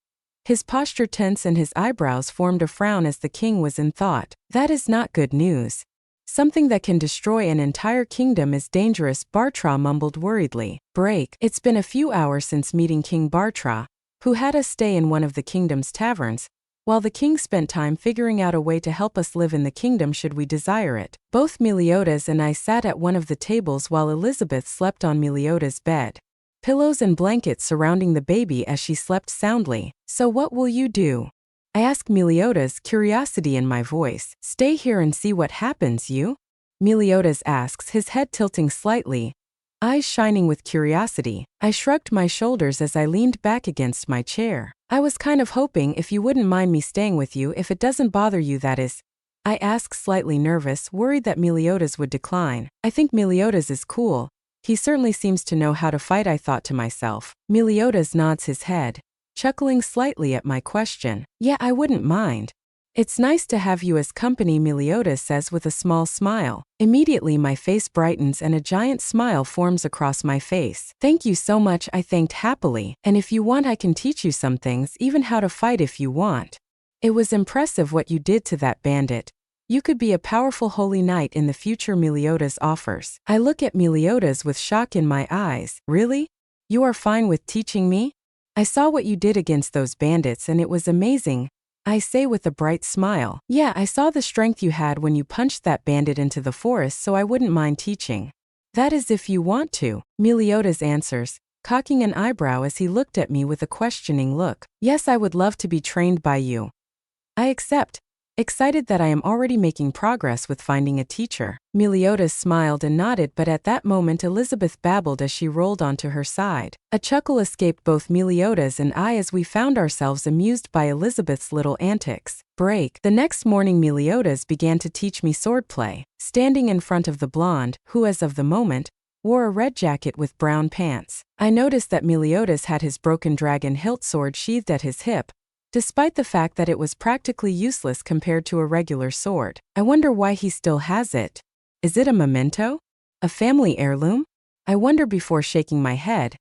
His posture tense and his eyebrows formed a frown as the king was in thought. "That is not good news. Something that can destroy an entire kingdom is dangerous," Bartra mumbled worriedly. Break. It's been a few hours since meeting King Bartra, who had us stay in one of the kingdom's taverns, while the king spent time figuring out a way to help us live in the kingdom should we desire it. Both Meliodas and I sat at one of the tables while Elizabeth slept on Meliodas' bed, pillows and blankets surrounding the baby as she slept soundly. "So what will you do?" I asked Meliodas, curiosity in my voice. "Stay here and see what happens, you?" Meliodas asks, his head tilting slightly, eyes shining with curiosity. I shrugged my shoulders as I leaned back against my chair. "I was kind of hoping if you wouldn't mind me staying with you, if it doesn't bother you, that is," I asked, slightly nervous, worried that Meliodas would decline. "I think Meliodas is cool. He certainly seems to know how to fight," I thought to myself. Meliodas nods his head, chuckling slightly at my question. "Yeah, I wouldn't mind. It's nice to have you as company," Meliodas says with a small smile. Immediately my face brightens and a giant smile forms across my face. "Thank you so much," I thanked happily. "And if you want, I can teach you some things, even how to fight if you want. It was impressive what you did to that bandit. You could be a powerful holy knight in the future," Meliodas offers. I look at Meliodas with shock in my eyes. "Really? You are fine with teaching me? I saw what you did against those bandits and it was amazing," I say with a bright smile. "Yeah, I saw the strength you had when you punched that bandit into the forest, so I wouldn't mind teaching." "That is if you want to," Meliodas answers, cocking an eyebrow as he looked at me with a questioning look. "Yes, I would love to be trained by you." I accept, excited that I am already making progress with finding a teacher. Meliodas smiled and nodded, but at that moment Elizabeth babbled as she rolled onto her side. A chuckle escaped both Meliodas and I as we found ourselves amused by Elizabeth's little antics. Break. The next morning Meliodas began to teach me swordplay, standing in front of the blonde, who as of the moment, wore a red jacket with brown pants. I noticed that Meliodas had his broken dragon hilt sword sheathed at his hip, despite the fact that it was practically useless compared to a regular sword. I wonder why he still has it. Is it a memento? A family heirloom? I wonder before shaking my head,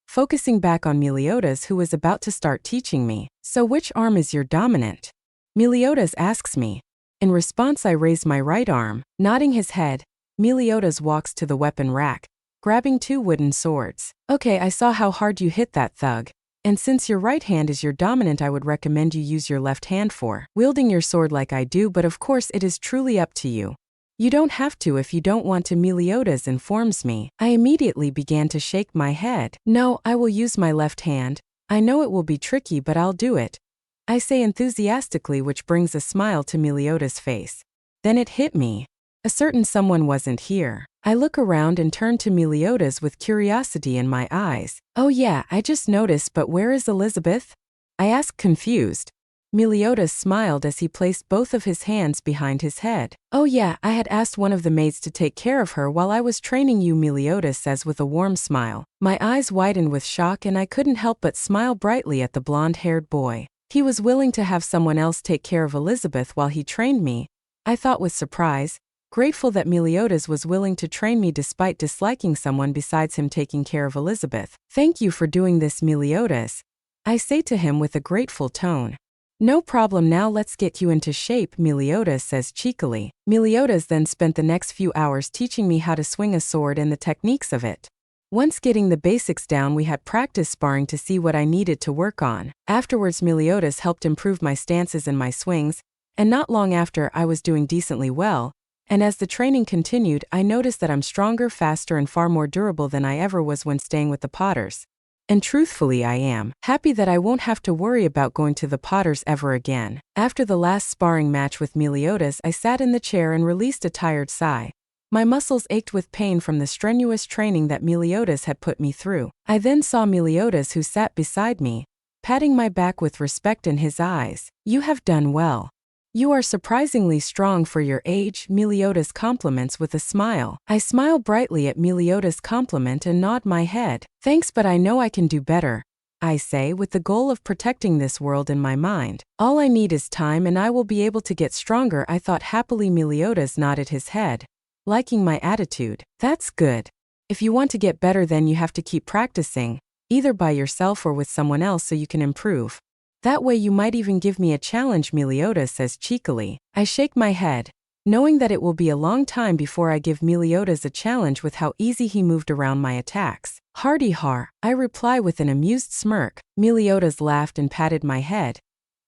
focusing back on Meliodas, who was about to start teaching me. "So which arm is your dominant?" Meliodas asks me. In response I raise my right arm. Nodding his head, Meliodas walks to the weapon rack, grabbing 2 wooden swords. "Okay, I saw how hard you hit that thug. And since your right hand is your dominant, I would recommend you use your left hand for wielding your sword like I do, but of course it is truly up to you. You don't have to if you don't want to," Meliodas informs me. I immediately began to shake my head. "No, I will use my left hand. I know it will be tricky, but I'll do it," I say enthusiastically, which brings a smile to Meliodas' face. Then it hit me. A certain someone wasn't here. I look around and turn to Meliodas with curiosity in my eyes. "Oh yeah, I just noticed, but where is Elizabeth?" I ask, confused. Meliodas smiled as he placed both of his hands behind his head. Oh yeah, I had asked one of the maids to take care of her while I was training you, Meliodas says with a warm smile. My eyes widened with shock and I couldn't help but smile brightly at the blonde-haired boy. He was willing to have someone else take care of Elizabeth while he trained me, I thought with surprise, grateful that Meliodas was willing to train me despite disliking someone besides him taking care of Elizabeth. Thank you for doing this, Meliodas, I say to him with a grateful tone. No problem, now let's get you into shape, Meliodas says cheekily. Meliodas then spent the next few hours teaching me how to swing a sword and the techniques of it. Once getting the basics down, we had practice sparring to see what I needed to work on. Afterwards, Meliodas helped improve my stances and my swings, and not long after I was doing decently well, and as the training continued, I noticed that I'm stronger, faster, and far more durable than I ever was when staying with the Potters. And truthfully, I am happy that I won't have to worry about going to the Potters ever again. After the last sparring match with Meliodas, I sat in the chair and released a tired sigh. My muscles ached with pain from the strenuous training that Meliodas had put me through. I then saw Meliodas, who sat beside me, patting my back with respect in his eyes. You have done well. You are surprisingly strong for your age, Meliodas compliments with a smile. I smile brightly at Meliodas' compliment and nod my head. Thanks, but I know I can do better, I say, with the goal of protecting this world in my mind. All I need is time and I will be able to get stronger, I thought happily. Meliodas nodded his head, liking my attitude. That's good. If you want to get better, then you have to keep practicing, either by yourself or with someone else so you can improve. That way you might even give me a challenge, Meliodas says cheekily. I shake my head, knowing that it will be a long time before I give Meliodas a challenge with how easy he moved around my attacks. Hardy har, I reply with an amused smirk. Meliodas laughed and patted my head,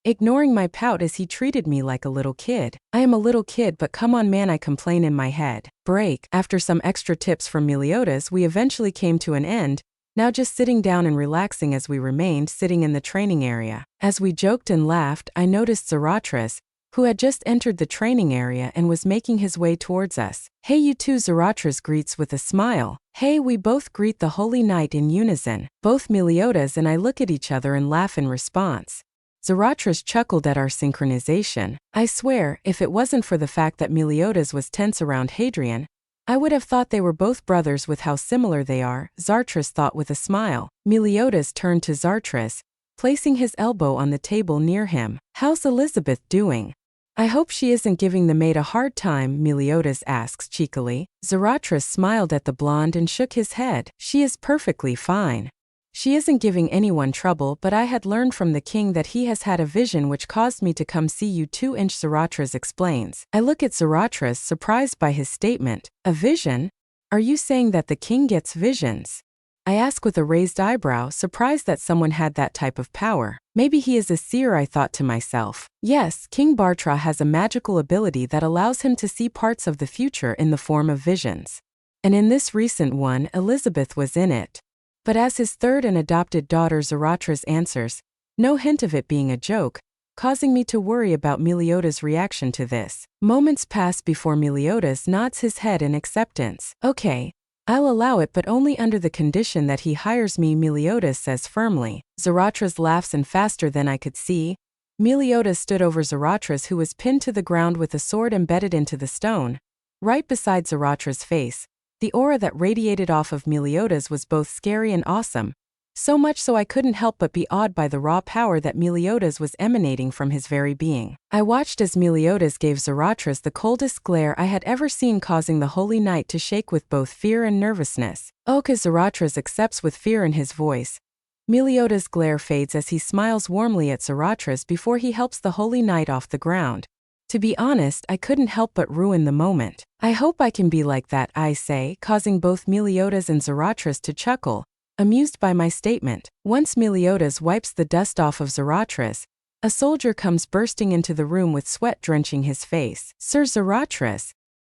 ignoring my pout as he treated me like a little kid. I am a little kid, but come on man, I complain in my head. Break. After some extra tips from Meliodas, we eventually came to an end, now just sitting down and relaxing as we remained sitting in the training area. As we joked and laughed, I noticed Zarathustra, who had just entered the training area and was making his way towards us. Hey you two, Zarathustra greets with a smile. Hey, we both greet the Holy Knight in unison. Both Meliodas and I look at each other and laugh in response. Zarathustra chuckled at our synchronization. I swear, if it wasn't for the fact that Meliodas was tense around Hadrian, I would have thought they were both brothers with how similar they are, Zarathustra thought with a smile. Meliodas turned to Zarathustra, placing his elbow on the table near him. How's Elizabeth doing? I hope she isn't giving the maid a hard time, Meliodas asks cheekily. Zarathustra smiled at the blonde and shook his head. She is perfectly fine. She isn't giving anyone trouble, but I had learned from the king that he has had a vision which caused me to come see you 2-inch, Zarathustra explains. I look at Zarathustra, surprised by his statement. A vision? Are you saying that the king gets visions? I ask with a raised eyebrow, surprised that someone had that type of power. Maybe he is a seer, I thought to myself. Yes, King Bartra has a magical ability that allows him to see parts of the future in the form of visions. And in this recent one, Elizabeth was in it. But as his third and adopted daughter, Zarathustra answers, no hint of it being a joke, causing me to worry about Meliodas' reaction to this. Moments pass before Meliodas nods his head in acceptance. Okay, I'll allow it, but only under the condition that he hires me, Meliodas says firmly. Zarathustra laughs, and faster than I could see, Meliodas stood over Zarathustra, who was pinned to the ground with a sword embedded into the stone, right beside Zarathustra's face. The aura that radiated off of Meliodas was both scary and awesome, so much so I couldn't help but be awed by the raw power that Meliodas was emanating from his very being. I watched as Meliodas gave Zarathustra the coldest glare I had ever seen, causing the Holy Knight to shake with both fear and nervousness. Okay, Zarathustra accepts with fear in his voice. Meliodas' glare fades as he smiles warmly at Zarathustra before he helps the Holy Knight off the ground. To be honest, I couldn't help but ruin the moment. I hope I can be like that, I say, causing both Meliodas and Zarathustra to chuckle, amused by my statement. Once Meliodas wipes the dust off of Zarathustra, a soldier comes bursting into the room with sweat drenching his face. Sir Zarathustra,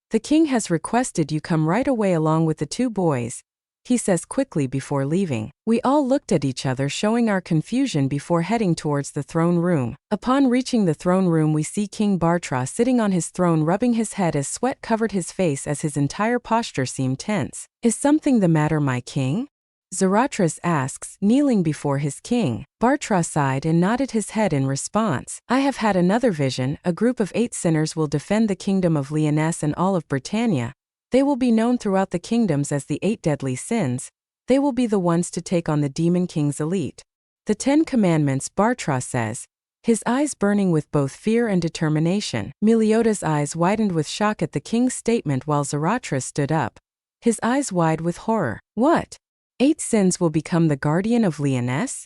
the king has requested you come right away along with the two boys, he says quickly before leaving. We all looked at each other, showing our confusion before heading towards the throne room. Upon reaching the throne room, we see King Bartra sitting on his throne, rubbing his head as sweat covered his face as his entire posture seemed tense. Is something the matter, my king? Zarathustra asks, kneeling before his king. Bartra sighed and nodded his head in response. I have had another vision. A group of 8 sinners will defend the kingdom of Lyonesse and all of Britannia. They will be known throughout the kingdoms as the 8 deadly sins. They will be the ones to take on the Demon King's elite. The 10 Commandments, Bartra says, his eyes burning with both fear and determination. Meliodas' eyes widened with shock at the king's statement while Zarathustra stood up, his eyes wide with horror. What? 8 sins will become the guardian of Lyonesse?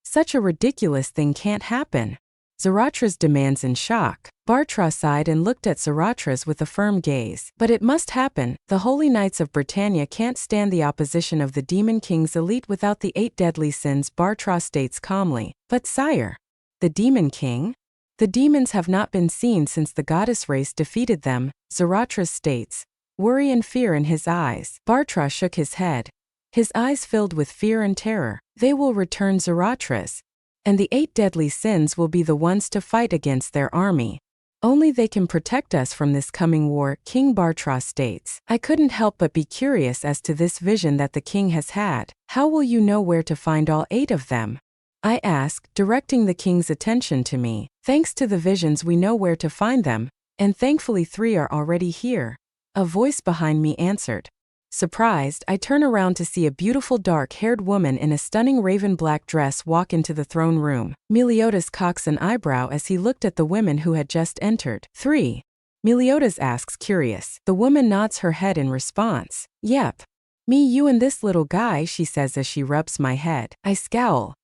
Such a ridiculous thing can't happen. Zarathustra's demands in shock. Bartra sighed and looked at Zarathustra with a firm gaze. But it must happen. The Holy Knights of Britannia can't stand the opposition of the Demon King's elite without the 8 deadly sins, Bartra states calmly. But sire, the Demon King? The demons have not been seen since the goddess race defeated them, Zarathustra states, worry and fear in his eyes. Bartra shook his head, his eyes filled with fear and terror. They will return, Zarathustra, and the 8 deadly sins will be the ones to fight against their army. Only they can protect us from this coming war, King Bartra states. I couldn't help but be curious as to this vision that the king has had. How will you know where to find all 8 of them? I asked, directing the king's attention to me. Thanks to the visions we know where to find them, and thankfully 3 are already here. A voice behind me answered. Surprised, I turn around to see a beautiful dark-haired woman in a stunning raven-black dress walk into the throne room. Meliodas cocks an eyebrow as he looked at the women who had just entered. 3. Meliodas asks, curious. The woman nods her head in response. Yep. Me, you and this little guy, she says as she rubs my head. I scowl,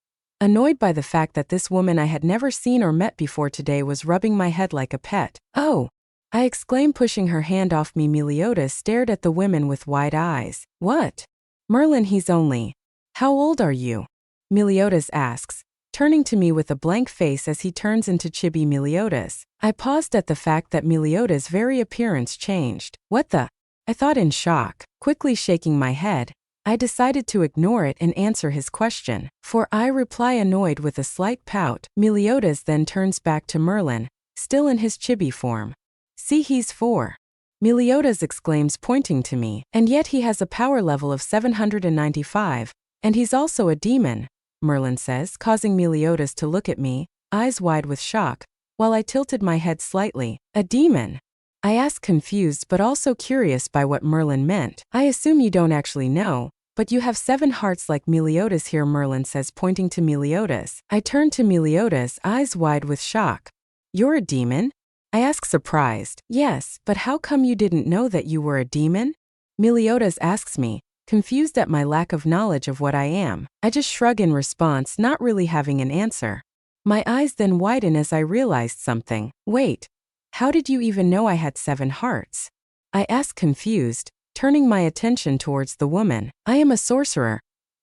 annoyed by the fact that this woman I had never seen or met before today was rubbing my head like a pet. Oh! I exclaim, pushing her hand off me. Meliodas stared at the women with wide eyes. What? Merlin, he's only. How old are you? Meliodas asks, turning to me with a blank face as he turns into chibi Meliodas. I paused at the fact that Meliodas' very appearance changed. What the? I thought in shock. Quickly shaking my head, I decided to ignore it and answer his question. For I reply, annoyed with a slight pout. Meliodas then turns back to Merlin, still in his chibi form. See, he's 4. Meliodas exclaims, pointing to me. And yet he has a power level of 795, and he's also a demon, Merlin says, causing Meliodas to look at me, eyes wide with shock, while I tilted my head slightly. A demon? I asked, confused but also curious by what Merlin meant. I assume you don't actually know, but you have 7 hearts like Meliodas here, Merlin says, pointing to Meliodas. I turned to Meliodas, eyes wide with shock. You're a demon? I asked, surprised. Yes, but how come you didn't know that you were a demon? Meliodas asks me, confused at my lack of knowledge of what I am. I just shrug in response, not really having an answer. My eyes then widen as I realized something. Wait, how did you even know I had 7 hearts? I asked, confused, turning my attention towards the woman. I am a sorcerer.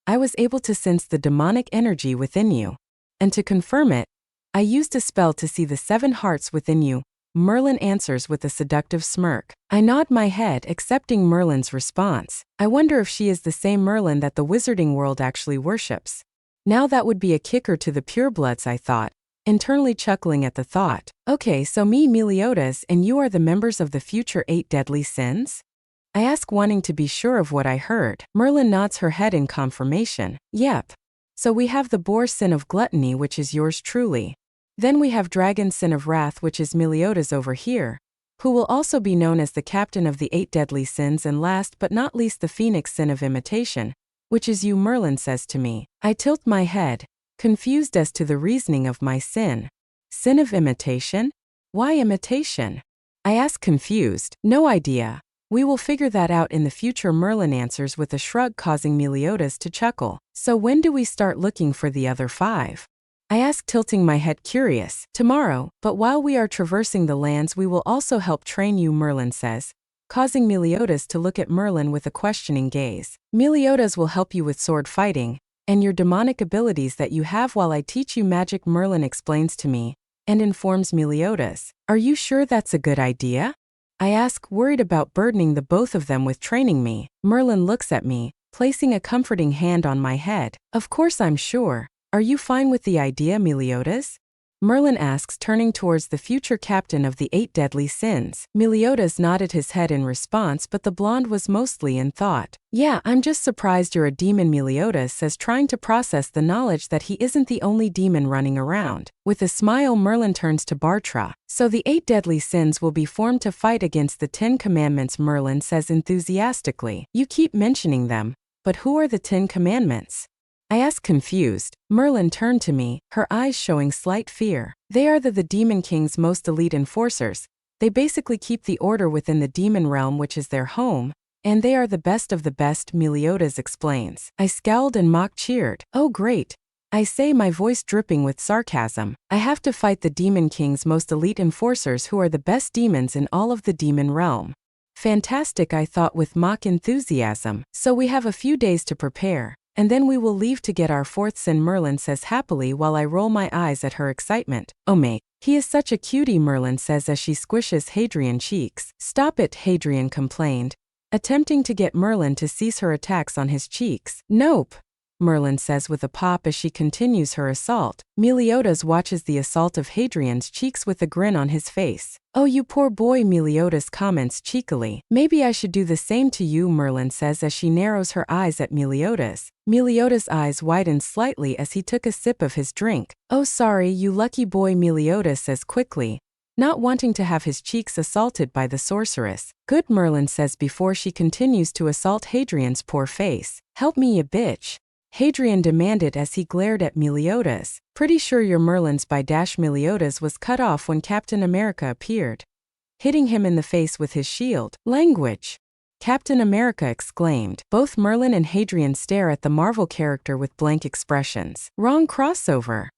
I was able to sense the demonic energy within you. And to confirm it, I used a spell to see the 7 hearts within you, Merlin answers with a seductive smirk. I nod my head, accepting Merlin's response. I wonder if she is the same Merlin that the wizarding world actually worships. Now that would be a kicker to the purebloods, I thought, internally chuckling at the thought. Okay, so me, Meliodas, and you are the members of the future 8 deadly sins? I ask, wanting to be sure of what I heard. Merlin nods her head in confirmation. Yep. So we have the boar sin of gluttony, which is yours truly. Then we have dragon sin of wrath, which is Meliodas over here, who will also be known as the captain of the 8 deadly sins, and last but not least the phoenix sin of imitation, which is you, Merlin says to me. I tilt my head, confused as to the reasoning of my sin. Sin of imitation? Why imitation? I ask, confused. No idea. We will figure that out in the future, Merlin answers with a shrug, causing Meliodas to chuckle. So when do we start looking for the other 5? I ask, tilting my head, curious. Tomorrow, but while we are traversing the lands we will also help train you, Merlin says, causing Meliodas to look at Merlin with a questioning gaze. Meliodas will help you with sword fighting, and your demonic abilities that you have while I teach you magic, Merlin explains to me, and informs Meliodas. Are you sure that's a good idea? I ask, worried about burdening the both of them with training me. Merlin looks at me, placing a comforting hand on my head. Of course I'm sure. Are you fine with the idea, Meliodas? Merlin asks, turning towards the future captain of the 8 deadly sins. Meliodas nodded his head in response, but the blonde was mostly in thought. Yeah, I'm just surprised you're a demon, Meliodas says, trying to process the knowledge that he isn't the only demon running around. With a smile, Merlin turns to Bartra. So the 8 deadly sins will be formed to fight against the 10 commandments, Merlin says enthusiastically. You keep mentioning them, but who are the 10 commandments? I asked, confused. Merlin turned to me, her eyes showing slight fear. They are the Demon King's most elite enforcers. They basically keep the order within the demon realm, which is their home, and they are the best of the best, Meliodas explains. I scowled and mock cheered. Oh great. I say, my voice dripping with sarcasm. I have to fight the Demon King's most elite enforcers, who are the best demons in all of the demon realm. Fantastic, I thought with mock enthusiasm. So we have a few days to prepare, and then we will leave to get our 4th sin, Merlin says happily while I roll my eyes at her excitement. Oh mate, he is such a cutie, Merlin says as she squishes Hadrian's cheeks. Stop it, Hadrian complained, attempting to get Merlin to cease her attacks on his cheeks. Nope, Merlin says with a pop as she continues her assault. Meliodas watches the assault of Hadrian's cheeks with a grin on his face. Oh, you poor boy, Meliodas comments cheekily. Maybe I should do the same to you, Merlin says as she narrows her eyes at Meliodas. Meliodas' eyes widened slightly as he took a sip of his drink. Oh sorry, you lucky boy, Meliodas says quickly, not wanting to have his cheeks assaulted by the sorceress. Good, Merlin says before she continues to assault Hadrian's poor face. Help me, you bitch, Hadrian demanded as he glared at Meliodas. Pretty sure your Merlin's by dash. Meliodas was cut off when Captain America appeared, hitting him in the face with his shield. Language, Captain America exclaimed. Both Merlin and Hadrian stare at the Marvel character with blank expressions. Wrong crossover,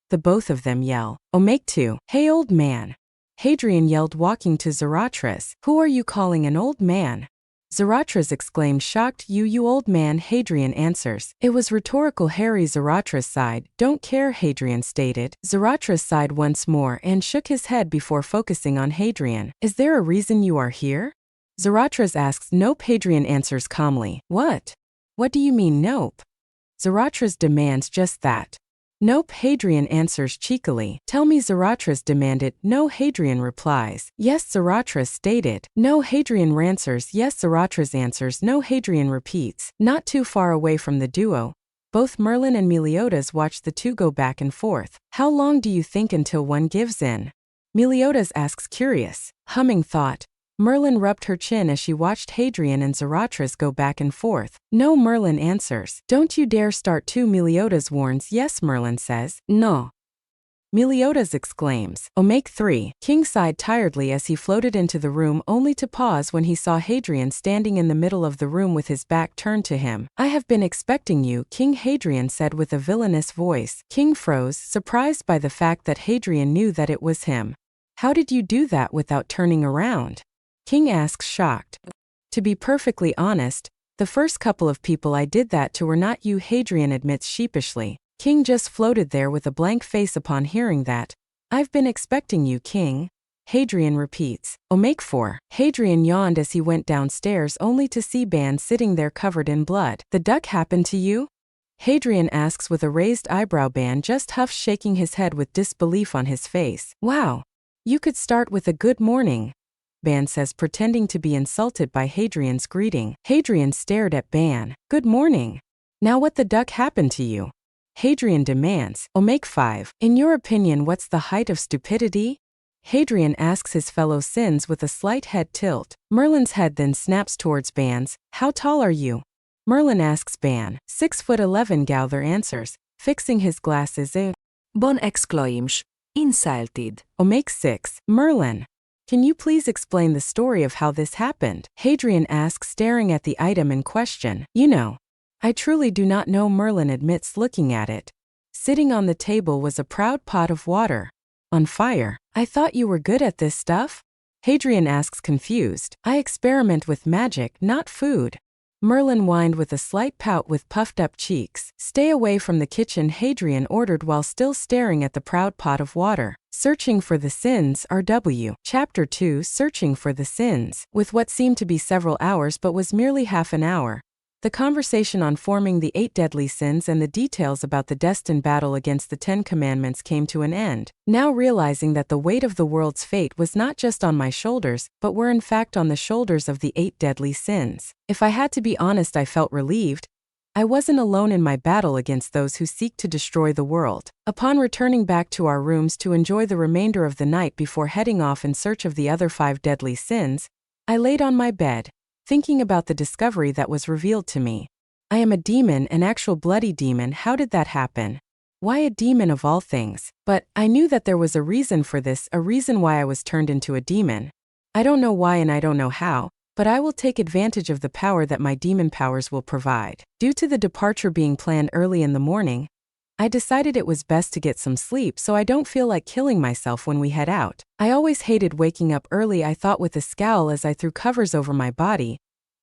the both of them yell. Oh make 2. Hey old man, Hadrian yelled, walking to Zarathustra. Who are you calling an old man? Zarathustra exclaimed, shocked. You old man, Hadrian answers. It was rhetorical. Harry Zarathustra sighed. Don't care, Hadrian stated. Zarathustra sighed once more and shook his head before focusing on Hadrian. Is there a reason you are here? Zarathustra asks. Nope, Hadrian answers calmly. What? What do you mean nope? Zarathustra demands. Just that. Nope, Hadrian answers cheekily. Tell me, Zarathustra demanded. No, Hadrian replies. Yes, Zarathustra stated. No, Hadrian answers. Yes, Zarathustra answers. No, Hadrian repeats. Not too far away from the duo, both Merlin and Meliodas watch the two go back and forth. How long do you think until one gives in? Meliodas asks, curious. Humming thought, Merlin rubbed her chin as she watched Hadrian and Zarathustra go back and forth. No, Merlin answers. Don't you dare start too, Meliodas warns. Yes, Merlin says. No, Meliodas exclaims. Oh make 3. King sighed tiredly as he floated into the room, only to pause when he saw Hadrian standing in the middle of the room with his back turned to him. I have been expecting you, King, Hadrian said with a villainous voice. King froze, surprised by the fact that Hadrian knew that it was him. How did you do that without turning around? King asks, shocked. To be perfectly honest, the first couple of people I did that to were not you, Hadrian admits sheepishly. King just floated there with a blank face upon hearing that. I've been expecting you, King, Hadrian repeats. Oh make 4. Hadrian yawned as he went downstairs only to see Ban sitting there covered in blood. The duck happened to you? Hadrian asks with a raised eyebrow. Ban just huffs, shaking his head with disbelief on his face. Wow. You could start with a good morning, Ban says, pretending to be insulted by Hadrian's greeting. Hadrian stared at Ban. Good morning. Now what the duck happened to you? Hadrian demands. Oh make 5. In your opinion, what's the height of stupidity? Hadrian asks his fellow sins with a slight head tilt. Merlin's head then snaps towards Ban's. How tall are you? Merlin asks Ban. 6'11", Gowther answers, fixing his glasses. Bon exclaims. Insulted. Oh make 6. Merlin, can you please explain the story of how this happened? Hadrian asks, staring at the item in question. You know, I truly do not know, Merlin admits, looking at it. Sitting on the table was a proud pot of water, on fire. I thought you were good at this stuff? Hadrian asks, confused. I experiment with magic, not food. Merlin whined with a slight pout with puffed up cheeks. Stay away from the kitchen, Hadrian ordered while still staring at the proud pot of water. Searching for the Sins, RW. Chapter 2, Searching for the Sins. With what seemed to be several hours but was merely half an hour, The conversation on forming the 8 deadly sins and the details about the destined battle against the 10 commandments came to an end, now realizing that the weight of the world's fate was not just on my shoulders, but were in fact on the shoulders of the 8 deadly sins. If I had to be honest, I felt relieved. I wasn't alone in my battle against those who seek to destroy the world. Upon returning back to our rooms to enjoy the remainder of the night before heading off in search of the other 5 deadly sins, I laid on my bed, thinking about the discovery that was revealed to me. I am a demon, an actual bloody demon. How did that happen? Why a demon of all things? But I knew that there was a reason for this, a reason why I was turned into a demon. I don't know why and I don't know how, but I will take advantage of the power that my demon powers will provide. Due to the departure being planned early in the morning, I decided it was best to get some sleep so I don't feel like killing myself when we head out. I always hated waking up early, I thought with a scowl as I threw covers over my body,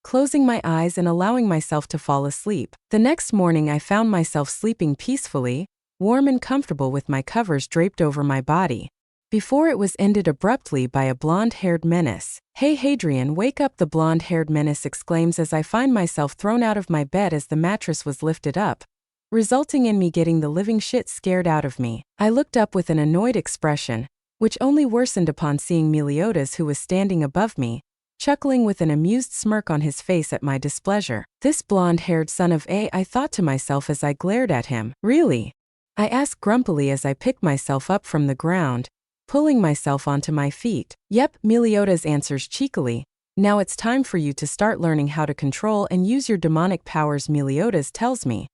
closing my eyes and allowing myself to fall asleep. The next morning I found myself sleeping peacefully, warm and comfortable with my covers draped over my body, before it was ended abruptly by a blonde-haired menace. "Hey Hadrian, wake up," the blonde-haired menace exclaims as I find myself thrown out of my bed as the mattress was lifted up, resulting in me getting the living shit scared out of me. I looked up with an annoyed expression, which only worsened upon seeing Meliodas, who was standing above me, chuckling with an amused smirk on his face at my displeasure. "This blonde-haired son of a," I thought to myself as I glared at him. "Really?" I asked grumpily as I picked myself up from the ground, pulling myself onto my feet. "Yep," Meliodas answers cheekily. "Now it's time for you to start learning how to control and use your demonic powers," Meliodas tells me.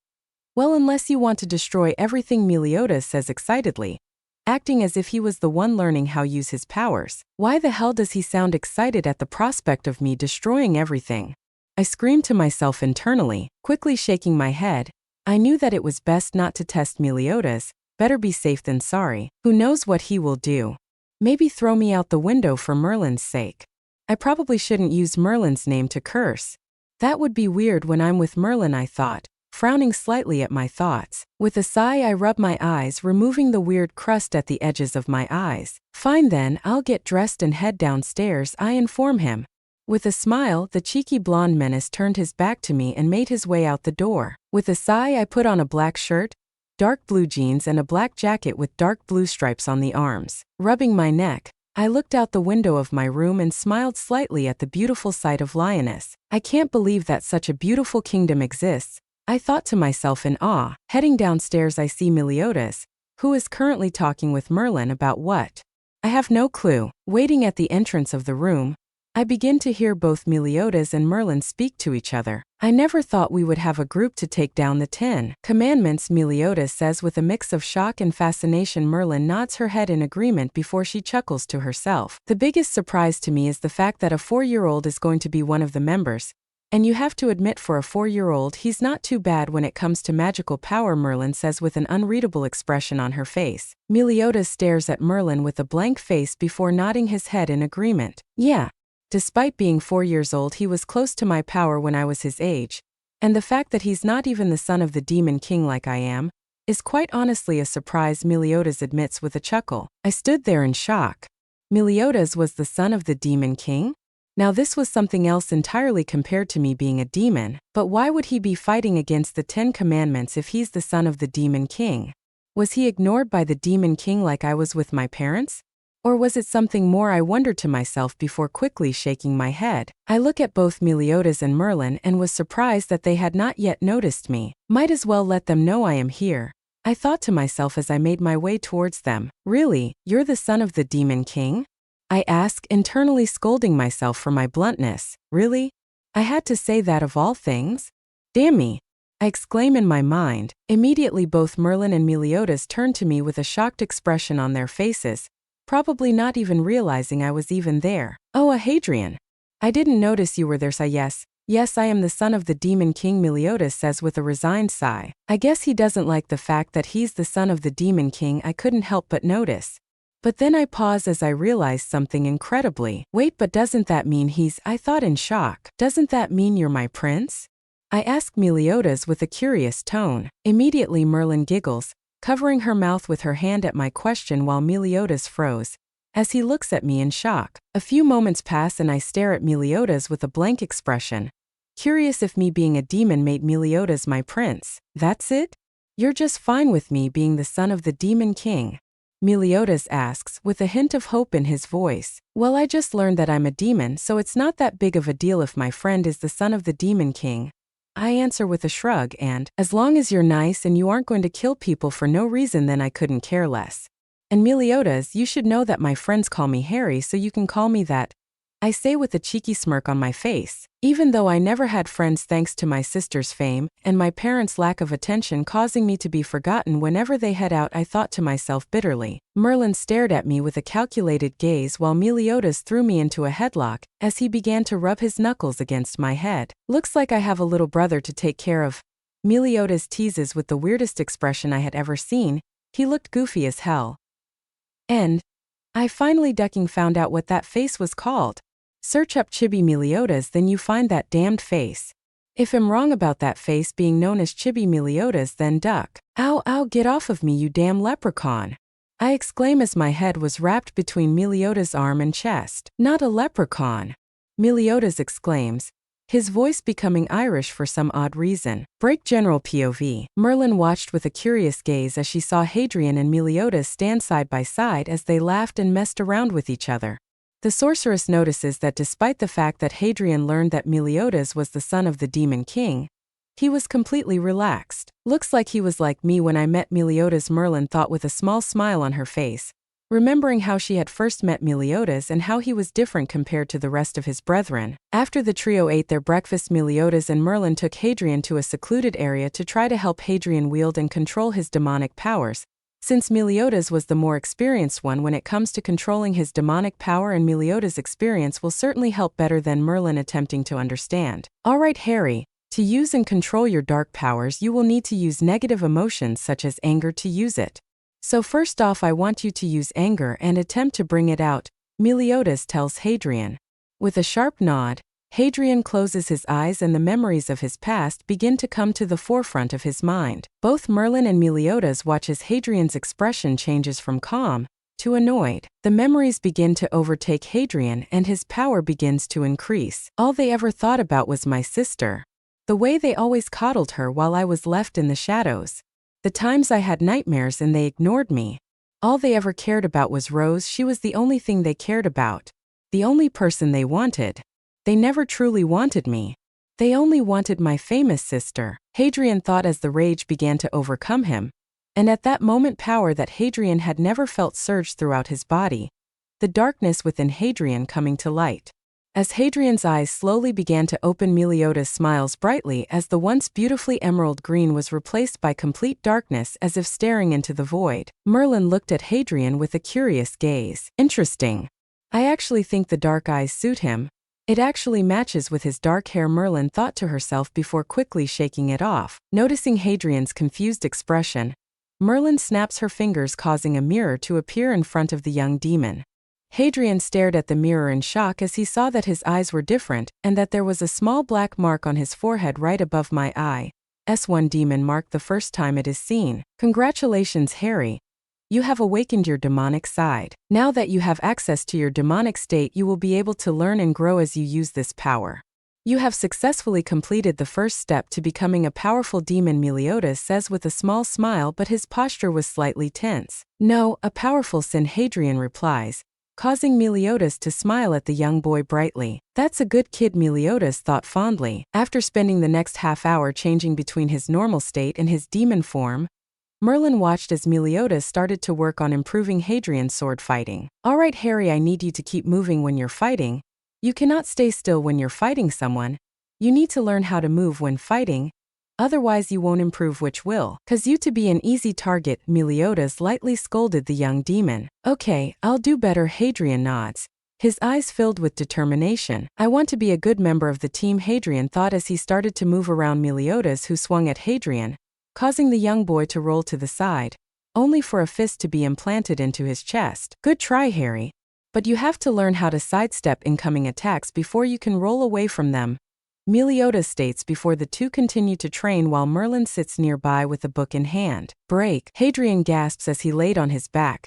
"Well, unless you want to destroy everything," Meliodas says excitedly, acting as if he was the one learning how to use his powers. Why the hell does he sound excited at the prospect of me destroying everything? I screamed to myself internally, quickly shaking my head. I knew that it was best not to test Meliodas. Better be safe than sorry. Who knows what he will do? Maybe throw me out the window for Merlin's sake. I probably shouldn't use Merlin's name to curse. That would be weird when I'm with Merlin, I thought, frowning slightly at my thoughts. With a sigh, I rub my eyes, removing the weird crust at the edges of my eyes. "Fine then, I'll get dressed and head downstairs," I inform him. With a smile, the cheeky blonde menace turned his back to me and made his way out the door. With a sigh, I put on a black shirt, dark blue jeans and a black jacket with dark blue stripes on the arms. Rubbing my neck, I looked out the window of my room and smiled slightly at the beautiful sight of Lioness. I can't believe that such a beautiful kingdom exists, I thought to myself in awe. Heading downstairs, I see Meliodas, who is currently talking with Merlin about what? I have no clue. Waiting at the entrance of the room, I begin to hear both Meliodas and Merlin speak to each other. "I never thought we would have a group to take down the 10 commandments," Meliodas says with a mix of shock and fascination. Merlin nods her head in agreement before she chuckles to herself. "The biggest surprise to me is the fact that a 4-year-old is going to be one of the members. And you have to admit, for a 4-year-old, he's not too bad when it comes to magical power," Merlin says with an unreadable expression on her face. Meliodas stares at Merlin with a blank face before nodding his head in agreement. "Yeah. Despite being 4 years old, he was close to my power when I was his age, and the fact that he's not even the son of the Demon King like I am, is quite honestly a surprise," Meliodas admits with a chuckle. I stood there in shock. Meliodas was the son of the Demon King? Now this was something else entirely compared to me being a demon, but why would he be fighting against the 10 commandments if he's the son of the Demon King? Was he ignored by the Demon King like I was with my parents? Or was it something more? I wondered to myself before quickly shaking my head. I look at both Meliodas and Merlin and was surprised that they had not yet noticed me. Might as well let them know I am here, I thought to myself as I made my way towards them. "Really, you're the son of the Demon King?" I ask, internally scolding myself for my bluntness. "Really? I had to say that of all things? Damn me!" I exclaim in my mind. Immediately both Merlin and Meliodas turned to me with a shocked expression on their faces, probably not even realizing I was even there. "Oh, Hadrian. I didn't notice you were there." Yes, I am the son of the Demon King," Meliodas says with a resigned sigh. I guess he doesn't like the fact that he's the son of the Demon King. I couldn't help but notice. But then I pause as I realize something incredibly. "Wait, but doesn't that mean he's—" I thought in shock. "Doesn't that mean you're my prince?" I ask Meliodas with a curious tone. Immediately Merlin giggles, covering her mouth with her hand at my question while Meliodas froze, as he looks at me in shock. A few moments pass and I stare at Meliodas with a blank expression, Curious if me being a demon made Meliodas my prince. That's it? You're just fine with me being the son of the Demon King? Meliodas asks, with a hint of hope in his voice. Well, I just learned that I'm a demon, so it's not that big of a deal if my friend is the son of the Demon King. I answer with a shrug and, as long as you're nice and you aren't going to kill people for no reason, then I couldn't care less. And Meliodas, you should know that my friends call me Harry, so you can call me that. I say with a cheeky smirk on my face. Even though I never had friends thanks to my sister's fame, and my parents' lack of attention causing me to be forgotten whenever they head out, I thought to myself bitterly. Merlin stared at me with a calculated gaze while Meliodas threw me into a headlock, as he began to rub his knuckles against my head. Looks like I have a little brother to take care of. Meliodas teases with the weirdest expression I had ever seen. He looked goofy as hell. And I finally ducking found out what that face was called. Search up Chibi Meliodas, then you find that damned face. If I'm wrong about that face being known as Chibi Meliodas, then duck. Ow, ow, get off of me, you damn leprechaun. I exclaim as my head was wrapped between Meliodas' arm and chest. Not a leprechaun. Meliodas exclaims, his voice becoming Irish for some odd reason. Break general POV. Merlin watched with a curious gaze as she saw Hadrian and Meliodas stand side by side as they laughed and messed around with each other. The sorceress notices that despite the fact that Hadrian learned that Meliodas was the son of the Demon King, he was completely relaxed. Looks like he was like me when I met Meliodas, Merlin thought with a small smile on her face, remembering how she had first met Meliodas and how he was different compared to the rest of his brethren. After the trio ate their breakfast, Meliodas and Merlin took Hadrian to a secluded area to try to help Hadrian wield and control his demonic powers, since Meliodas was the more experienced one when it comes to controlling his demonic power, and Meliodas' experience will certainly help better than Merlin attempting to understand. Alright Harry, to use and control your dark powers you will need to use negative emotions such as anger to use it. So first off I want you to use anger and attempt to bring it out, Meliodas tells Hadrian. With a sharp nod, Hadrian closes his eyes and the memories of his past begin to come to the forefront of his mind. Both Merlin and Meliodas watch as Hadrian's expression changes from calm to annoyed. The memories begin to overtake Hadrian and his power begins to increase. All they ever thought about was my sister. The way they always coddled her while I was left in the shadows. The times I had nightmares and they ignored me. All they ever cared about was Rose. She was the only thing they cared about. The only person they wanted. They never truly wanted me. They only wanted my famous sister. Hadrian thought as the rage began to overcome him. And at that moment power that Hadrian had never felt surged throughout his body. The darkness within Hadrian coming to light. As Hadrian's eyes slowly began to open, Meliodas smiles brightly as the once beautifully emerald green was replaced by complete darkness as if staring into the void. Merlin looked at Hadrian with a curious gaze. Interesting. I actually think the dark eyes suit him. It actually matches with his dark hair, Merlin thought to herself before quickly shaking it off. Noticing Hadrian's confused expression, Merlin snaps her fingers causing a mirror to appear in front of the young demon. Hadrian stared at the mirror in shock as he saw that his eyes were different and that there was a small black mark on his forehead right above my eye. S1 demon mark, the first time it is seen. Congratulations Harry. You have awakened your demonic side. Now that you have access to your demonic state, you will be able to learn and grow as you use this power. You have successfully completed the first step to becoming a powerful demon, Meliodas says with a small smile, but his posture was slightly tense. No, a powerful sin, Hadrian replies, causing Meliodas to smile at the young boy brightly. That's a good kid, Meliodas thought fondly. After spending the next half hour changing between his normal state and his demon form, Merlin watched as Meliodas started to work on improving Hadrian's sword fighting. Alright Harry, I need you to keep moving when you're fighting. You cannot stay still when you're fighting someone. You need to learn how to move when fighting, otherwise you won't improve, which will cause you to be an easy target, Meliodas lightly scolded the young demon. Okay, I'll do better, Hadrian nods, his eyes filled with determination. I want to be a good member of the team, Hadrian thought as he started to move around Meliodas, who swung at Hadrian, causing the young boy to roll to the side, only for a fist to be implanted into his chest. Good try, Harry. But you have to learn how to sidestep incoming attacks before you can roll away from them, Meliodas states before the two continue to train while Merlin sits nearby with a book in hand. Break, Hadrian gasps as he laid on his back,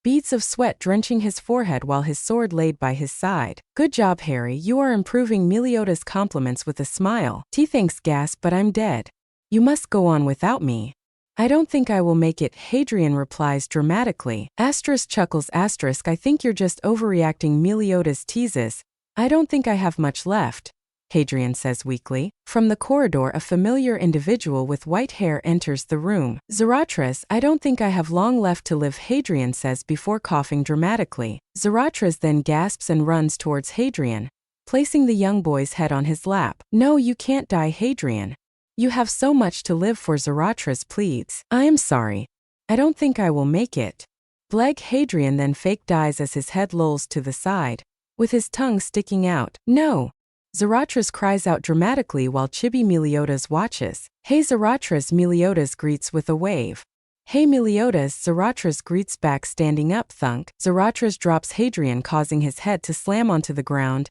beads of sweat drenching his forehead while his sword laid by his side. Good job, Harry, you are improving. Meliodas compliments with a smile. Thanks, gasp, but I'm dead. You must go on without me. I don't think I will make it, Hadrian replies dramatically. Asterisk chuckles asterisk I think you're just overreacting. Meliodas teases. I don't think I have much left, Hadrian says weakly. From the corridor a familiar individual with white hair enters the room. Zarathustra, I don't think I have long left to live, Hadrian says before coughing dramatically. Zarathustra then gasps and runs towards Hadrian, placing the young boy's head on his lap. No, you can't die, Hadrian. You have so much to live for, Zarathustra pleads. I am sorry. I don't think I will make it. Bleg, Hadrian then fake dies as his head lolls to the side, with his tongue sticking out. No. Zarathustra cries out dramatically while Chibi Meliodas watches. Hey Zarathustra, Meliodas greets with a wave. Hey Meliodas, Zarathustra greets back standing up. Thunk. Zarathustra drops Hadrian, causing his head to slam onto the ground.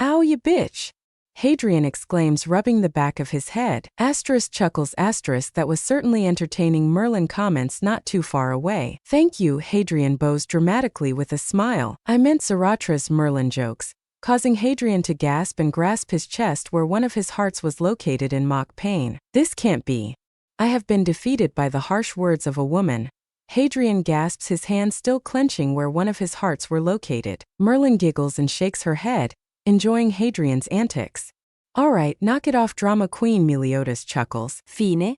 Ow, you bitch! Hadrian exclaims, rubbing the back of his head. Asterisk chuckles asterisk that was certainly entertaining. Merlin comments not too far away. Thank you, Hadrian bows dramatically with a smile. I meant Zarathustra, Merlin jokes, causing Hadrian to gasp and grasp his chest where one of his hearts was located in mock pain. This can't be. I have been defeated by the harsh words of a woman. Hadrian gasps, his hand still clenching where one of his hearts were located. Merlin giggles and shakes her head, enjoying Hadrian's antics. All right, knock it off, drama queen, Meliodas chuckles. Fine.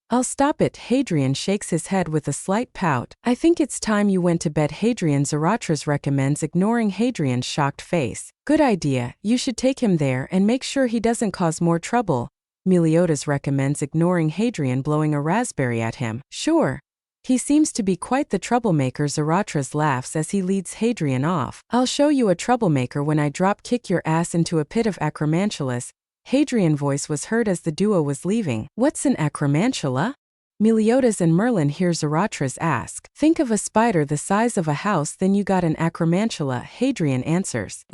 I'll stop it, Hadrian shakes his head with a slight pout. I think it's time you went to bed, Hadrian, Zarathustra recommends, ignoring Hadrian's shocked face. Good idea, you should take him there and make sure he doesn't cause more trouble, Meliodas recommends, ignoring Hadrian blowing a raspberry at him. Sure. He seems to be quite the troublemaker, Zarathustra laughs as he leads Hadrian off. I'll show you a troublemaker when I drop kick your ass into a pit of acromantulas. Hadrian's voice was heard as the duo was leaving. What's an acromantula? Meliodas and Merlin hear Zarathustra ask. Think of a spider the size of a house, then you got an acromantula, Hadrian answers.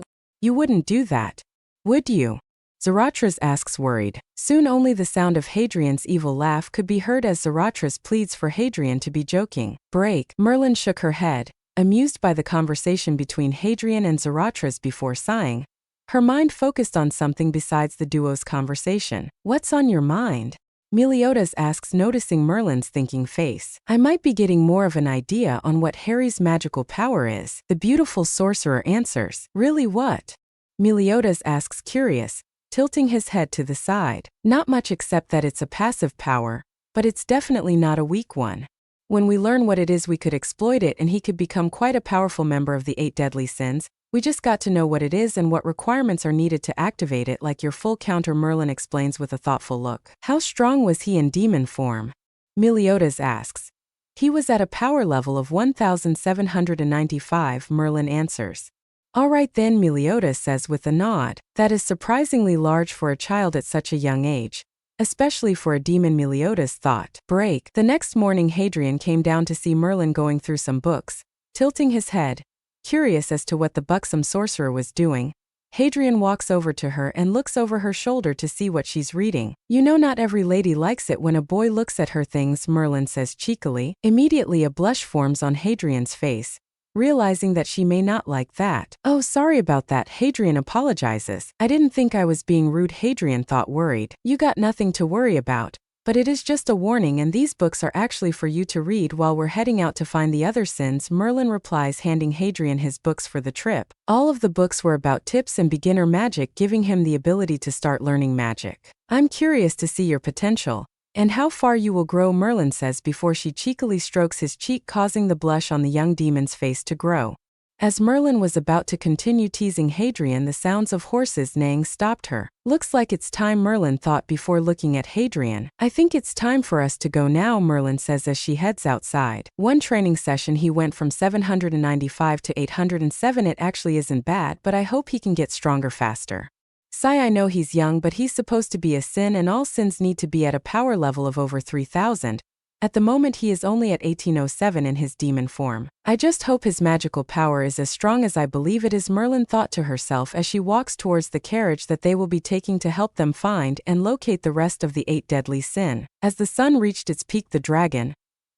You wouldn't do that, would you? Zarathustra asks worried. Soon only the sound of Hadrian's evil laugh could be heard as Zarathustra pleads for Hadrian to be joking. Break. Merlin shook her head, amused by the conversation between Hadrian and Zarathustra before sighing. Her mind focused on something besides the duo's conversation. What's on your mind? Meliodas asks, noticing Merlin's thinking face. I might be getting more of an idea on what Harry's magical power is. The beautiful sorcerer answers. Really, what? Meliodas asks, curious, tilting his head to the side. Not much except that it's a passive power, but it's definitely not a weak one. When we learn what it is we could exploit it and he could become quite a powerful member of the 8 deadly sins. We just got to know what it is and what requirements are needed to activate it, like your full counter, Merlin explains with a thoughtful look. How strong was he in demon form? Meliodas asks. He was at a power level of 1795, Merlin answers. All right then, Meliodas says with a nod. That is surprisingly large for a child at such a young age. Especially for a demon, Meliodas thought. Break. The next morning Hadrian came down to see Merlin going through some books, tilting his head, curious as to what the buxom sorcerer was doing. Hadrian walks over to her and looks over her shoulder to see what she's reading. You know, not every lady likes it when a boy looks at her things, Merlin says cheekily. Immediately a blush forms on Hadrian's face, realizing that she may not like that. Oh, sorry about that, Hadrian apologizes. I didn't think I was being rude, Hadrian thought, worried. You got nothing to worry about. But it is just a warning, and these books are actually for you to read while we're heading out to find the other sins, Merlin replies, handing Hadrian his books for the trip. All of the books were about tips and beginner magic, giving him the ability to start learning magic. I'm curious to see your potential, and how far you will grow, Merlin says before she cheekily strokes his cheek, causing the blush on the young demon's face to grow. As Merlin was about to continue teasing Hadrian, the sounds of horses neighing stopped her. Looks like it's time, Merlin thought before looking at Hadrian. I think it's time for us to go now, Merlin says as she heads outside. One training session he went from 795 to 807. It actually isn't bad, but I hope he can get stronger faster. Sigh, I know he's young, but he's supposed to be a sin and all sins need to be at a power level of over 3000. At the moment he is only at 1807 in his demon form. I just hope his magical power is as strong as I believe it is, Merlin thought to herself as she walks towards the carriage that they will be taking to help them find and locate the rest of the 8 deadly sin. As the sun reached its peak, the dragon,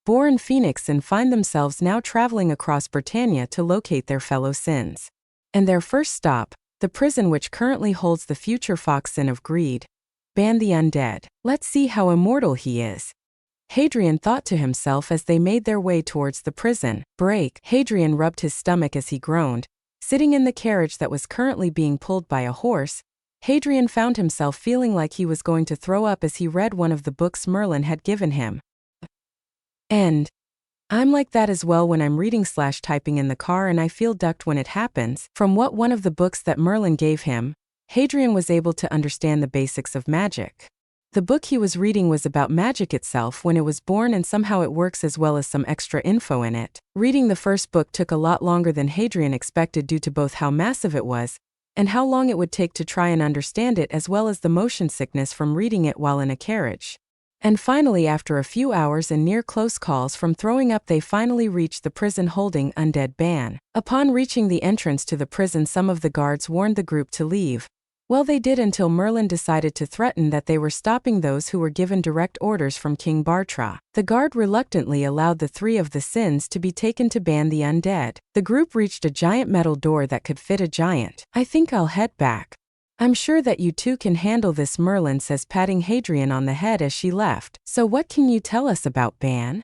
Boar and Phoenix find themselves now traveling across Britannia to locate their fellow sins. And their first stop, the prison which currently holds the future fox sin of greed, Ban the Undead. Let's see how immortal he is, Hadrian thought to himself as they made their way towards the prison. Break. Hadrian rubbed his stomach as he groaned. Sitting in the carriage that was currently being pulled by a horse, Hadrian found himself feeling like he was going to throw up as he read one of the books Merlin had given him. And I'm like that as well when I'm reading/typing in the car, and I feel ducked when it happens. From one of the books that Merlin gave him, Hadrian was able to understand the basics of magic. The book he was reading was about magic itself when it was born, and somehow it works, as well as some extra info in it. Reading the first book took a lot longer than Hadrian expected due to both how massive it was and how long it would take to try and understand it, as well as the motion sickness from reading it while in a carriage. And finally, after a few hours and near close calls from throwing up, they finally reached the prison holding Undead Ban. Upon reaching the entrance to the prison, some of the guards warned the group to leave. Well, they did, until Merlin decided to threaten that they were stopping those who were given direct orders from King Bartra. The guard reluctantly allowed the three of the sins to be taken to ban the undead. The group reached a giant metal door that could fit a giant. I think I'll head back. I'm sure that you two can handle this, Merlin says, patting Hadrian on the head as she left. So what can you tell us about Ban?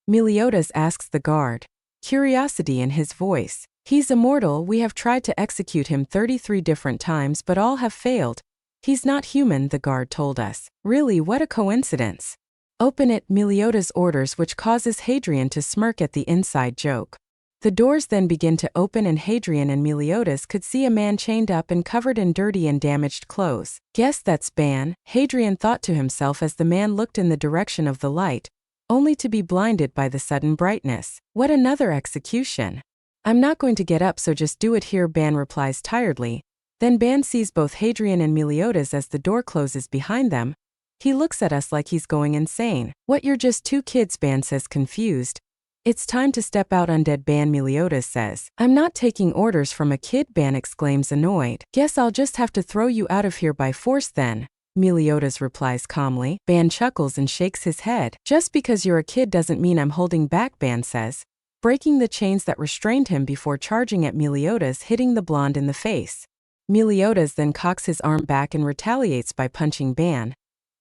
Meliodas asks the guard, curiosity in his voice. He's immortal. We have tried to execute him 33 different times, but all have failed. He's not human, the guard told us. Really, what a coincidence. Open it, Meliodas orders, which causes Hadrian to smirk at the inside joke. The doors then begin to open, and Hadrian and Meliodas could see a man chained up and covered in dirty and damaged clothes. Guess that's Ban, Hadrian thought to himself as the man looked in the direction of the light, only to be blinded by the sudden brightness. What another execution. I'm not going to get up, so just do it here, Ban replies tiredly. Then Ban sees both Hadrian and Meliodas as the door closes behind them. He looks at us like he's going insane. What, you're just two kids, Ban says, confused. It's time to step out, Undead Ban, Meliodas says. I'm not taking orders from a kid, Ban exclaims, annoyed. Guess I'll just have to throw you out of here by force then, Meliodas replies calmly. Ban chuckles and shakes his head. Just because you're a kid doesn't mean I'm holding back, Ban says, breaking the chains that restrained him before charging at Meliodas, hitting the blonde in the face. Meliodas then cocks his arm back and retaliates by punching Ban,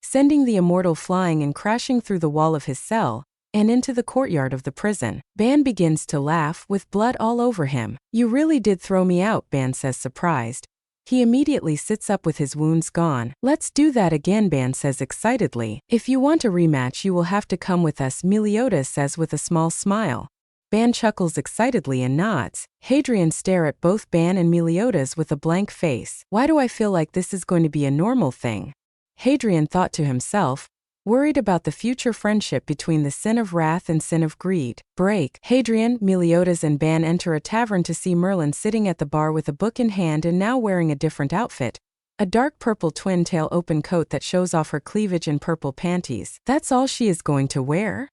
sending the immortal flying and crashing through the wall of his cell and into the courtyard of the prison. Ban begins to laugh, with blood all over him. You really did throw me out, Ban says, surprised. He immediately sits up with his wounds gone. Let's do that again, Ban says excitedly. If you want a rematch, you will have to come with us, Meliodas says with a small smile. Ban chuckles excitedly and nods. Hadrian stares at both Ban and Meliodas with a blank face. Why do I feel like this is going to be a normal thing? Hadrian thought to himself, worried about the future friendship between the sin of wrath and sin of greed. Break. Hadrian, Meliodas and Ban enter a tavern to see Merlin sitting at the bar with a book in hand and now wearing a different outfit. A dark purple twin-tail open coat that shows off her cleavage and purple panties. That's all she is going to wear?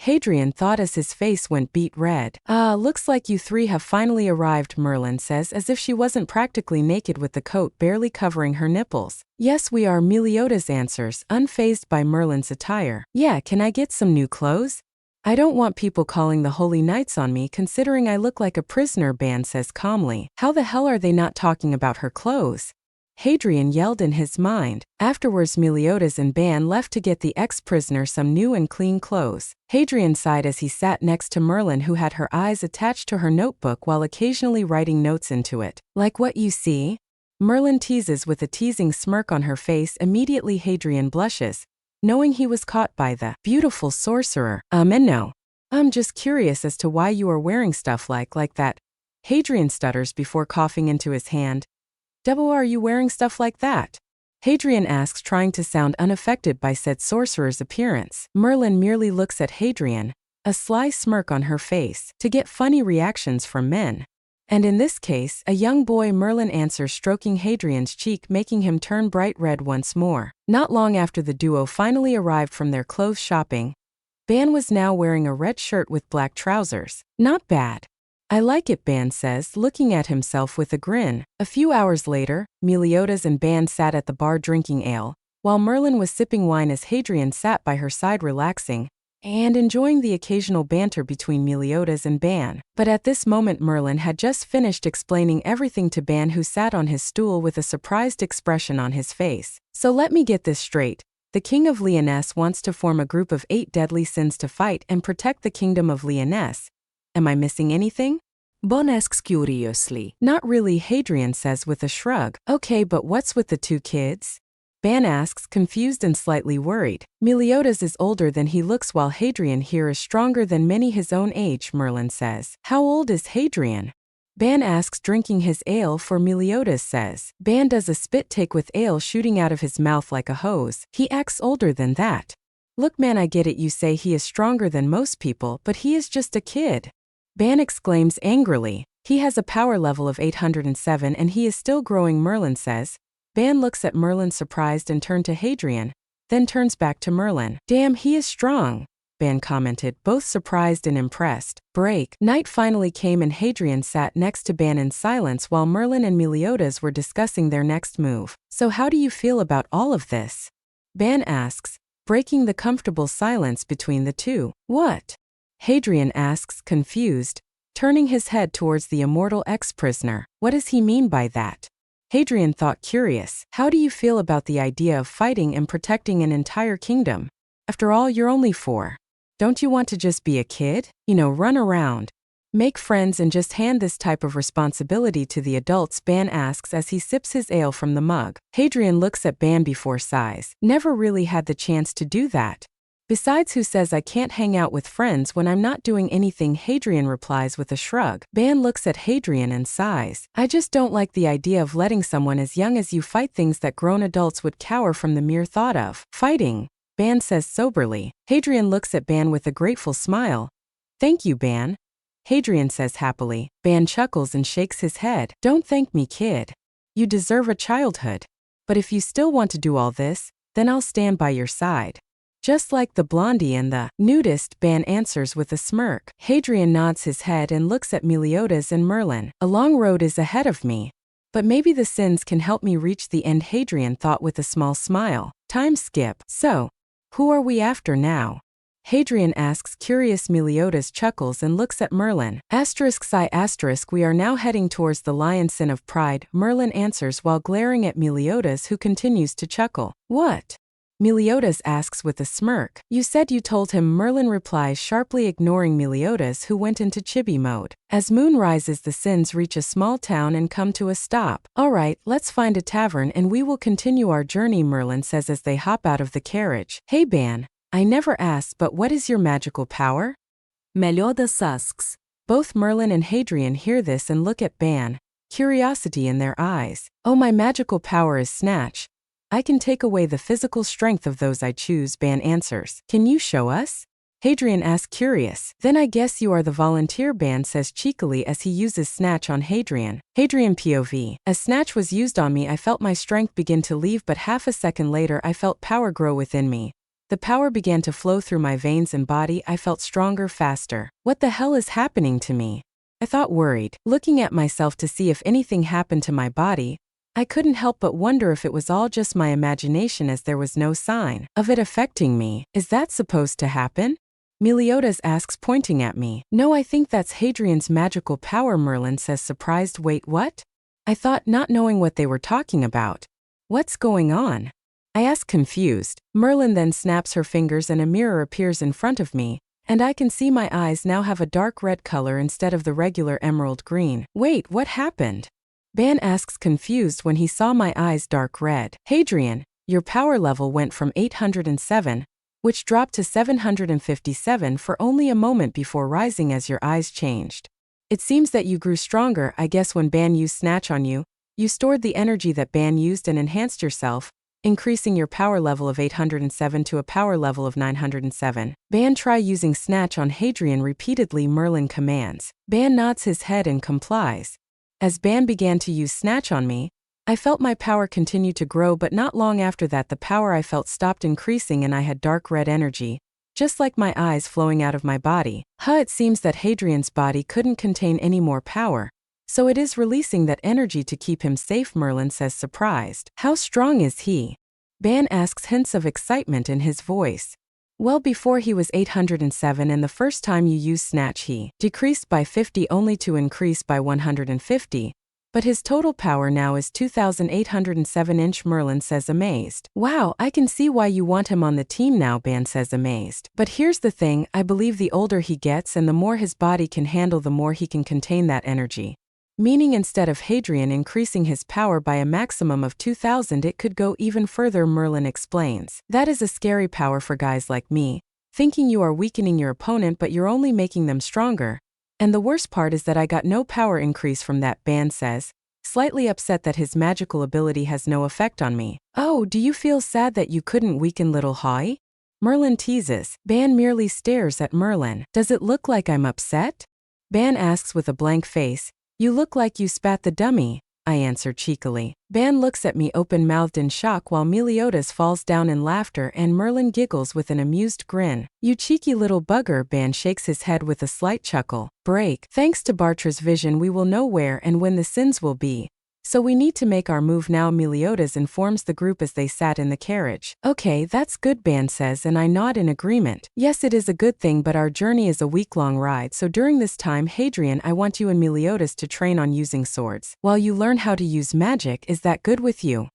Hadrian thought as his face went beet red. Looks like you three have finally arrived, Merlin says, as if she wasn't practically naked with the coat barely covering her nipples. Yes, we are, Meliodas answers, unfazed by Merlin's attire. Yeah, can I get some new clothes? I don't want people calling the holy knights on me, considering I look like a prisoner, Ban says calmly. How the hell are they not talking about her clothes? Hadrian yelled in his mind. Afterwards, Meliodas and Ban left to get the ex-prisoner some new and clean clothes. Hadrian sighed as he sat next to Merlin, who had her eyes attached to her notebook while occasionally writing notes into it. Like what you see? Merlin teases with a teasing smirk on her face. Immediately Hadrian blushes, knowing he was caught by the beautiful sorcerer. And no. I'm just curious as to why you are wearing stuff like that. Hadrian stutters before coughing into his hand. Are you wearing stuff like that? Hadrian asks, trying to sound unaffected by said sorcerer's appearance. Merlin merely looks at Hadrian, a sly smirk on her face, to get funny reactions from men. And in this case, a young boy, Merlin answers, stroking Hadrian's cheek, making him turn bright red once more. Not long after the duo finally arrived from their clothes shopping, Ban was now wearing a red shirt with black trousers. Not bad. I like it, Ban says, looking at himself with a grin. A few hours later, Meliodas and Ban sat at the bar drinking ale, while Merlin was sipping wine as Hadrian sat by her side relaxing. and enjoying the occasional banter between Meliodas and Ban. But at this moment Merlin had just finished explaining everything to Ban, who sat on his stool with a surprised expression on his face. So let me get this straight. The king of Lyonesse wants to form a group of 8 deadly sins to fight and protect the kingdom of Lyonesse. Am I missing anything? Bon asks curiously. Not really, Hadrian says with a shrug. Okay, but what's with the 2 kids? Ban asks, confused and slightly worried. Meliodas is older than he looks, while Hadrian here is stronger than many his own age, Merlin says. How old is Hadrian? Ban asks, drinking his ale, for Meliodas says. Ban does a spit take with ale shooting out of his mouth like a hose. He acts older than that. Look man, I get it, you say he is stronger than most people, but he is just a kid. Ban exclaims angrily. He has a power level of 807 and he is still growing, Merlin says. Ban looks at Merlin surprised and turned to Hadrian, then turns back to Merlin. Damn, he is strong, Ban commented, both surprised and impressed. Break. Night finally came and Hadrian sat next to Ban in silence while Merlin and Meliodas were discussing their next move. So how do you feel about all of this? Ban asks, breaking the comfortable silence between the two. What? Hadrian asks, confused, turning his head towards the immortal ex-prisoner. What does he mean by that? Hadrian thought, curious. How do you feel about the idea of fighting and protecting an entire kingdom? After all, you're only 4. Don't you want to just be a kid? You know, run around, make friends and just hand this type of responsibility to the adults? Ban asks as he sips his ale from the mug. Hadrian looks at Ban before sighs. Never really had the chance to do that. Besides, who says I can't hang out with friends when I'm not doing anything? Hadrian replies with a shrug. Ban looks at Hadrian and sighs. I just don't like the idea of letting someone as young as you fight things that grown adults would cower from the mere thought of. Fighting, Ban says soberly. Hadrian looks at Ban with a grateful smile. Thank you, Ban, Hadrian says happily. Ban chuckles and shakes his head. Don't thank me, kid. You deserve a childhood. But if you still want to do all this, then I'll stand by your side. Just like the blondie and the nudist, Ban answers with a smirk. Hadrian nods his head and looks at Meliodas and Merlin. A long road is ahead of me, but maybe the sins can help me reach the end, Hadrian thought with a small smile. Time skip. So, who are we after now? Hadrian asks, curious. Meliodas chuckles and looks at Merlin. We are now heading towards the lion sin of pride, Merlin answers while glaring at Meliodas, who continues to chuckle. What? Meliodas asks with a smirk. You said you told him, Merlin replies, sharply ignoring Meliodas, who went into chibi mode. As moon rises, the sins reach a small town and come to a stop. All right, let's find a tavern and we will continue our journey, Merlin says as they hop out of the carriage. Hey Ban, I never asked, but what is your magical power? Meliodas asks. Both Merlin and Hadrian hear this and look at Ban, curiosity in their eyes. Oh, my magical power is snatch. I can take away the physical strength of those I choose, Ban answers. Can you show us? Hadrian asks, curious. Then I guess you are the volunteer, Ban says cheekily as he uses snatch on Hadrian. Hadrian POV. As snatch was used on me, I felt my strength begin to leave, but half a second later I felt power grow within me. The power began to flow through my veins and body. I felt stronger, faster. What the hell is happening to me? I thought, worried. Looking at myself to see if anything happened to my body, I couldn't help but wonder if it was all just my imagination, as there was no sign of it affecting me. Is that supposed to happen? Meliodas asks, pointing at me. No, I think that's Hadrian's magical power, Merlin says, surprised. Wait, what? I thought, not knowing what they were talking about. What's going on? I ask, confused. Merlin then snaps her fingers and a mirror appears in front of me, and I can see my eyes now have a dark red color instead of the regular emerald green. Wait, what happened? Ban asks, confused when he saw my eyes dark red. Hadrian, your power level went from 807, which dropped to 757 for only a moment before rising as your eyes changed. It seems that you grew stronger. I guess when Ban used snatch on you, you stored the energy that Ban used and enhanced yourself, increasing your power level of 807 to a power level of 907. Ban, try using snatch on Hadrian repeatedly, Merlin commands. Ban nods his head and complies. As Ban began to use snatch on me, I felt my power continue to grow, but not long after that the power I felt stopped increasing and I had dark red energy, just like my eyes flowing out of my body. It seems that Hadrian's body couldn't contain any more power, so it is releasing that energy to keep him safe, Merlin says, surprised. How strong is he? Ban asks, hints of excitement in his voice. Well, before he was 807 and the first time you used Snatch he decreased by 50 only to increase by 150. But his total power now is 2,807. Merlin says amazed. Wow, I can see why you want him on the team now, Ban says amazed. But here's the thing, I believe the older he gets and the more his body can handle, the more he can contain that energy. Meaning instead of Hadrian increasing his power by a maximum of 2,000, it could go even further, Merlin explains. That is a scary power for guys like me, thinking you are weakening your opponent but you're only making them stronger. And the worst part is that I got no power increase from that, Ban says, slightly upset that his magical ability has no effect on me. Oh, do you feel sad that you couldn't weaken little Hai? Merlin teases. Ban merely stares at Merlin. Does it look like I'm upset? Ban asks with a blank face. You look like you spat the dummy, I answer cheekily. Ban looks at me open-mouthed in shock while Meliodas falls down in laughter and Merlin giggles with an amused grin. You cheeky little bugger, Ban shakes his head with a slight chuckle. Break. Thanks to Bartra's vision we will know where and when the sins will be. So we need to make our move now, Meliodas informs the group as they sat in the carriage. Okay, that's good, Ban says, and I nod in agreement. Yes, it is a good thing, but our journey is a week-long ride, so during this time, Hadrian, I want you and Meliodas to train on using swords, while you learn how to use magic. Is that good with you?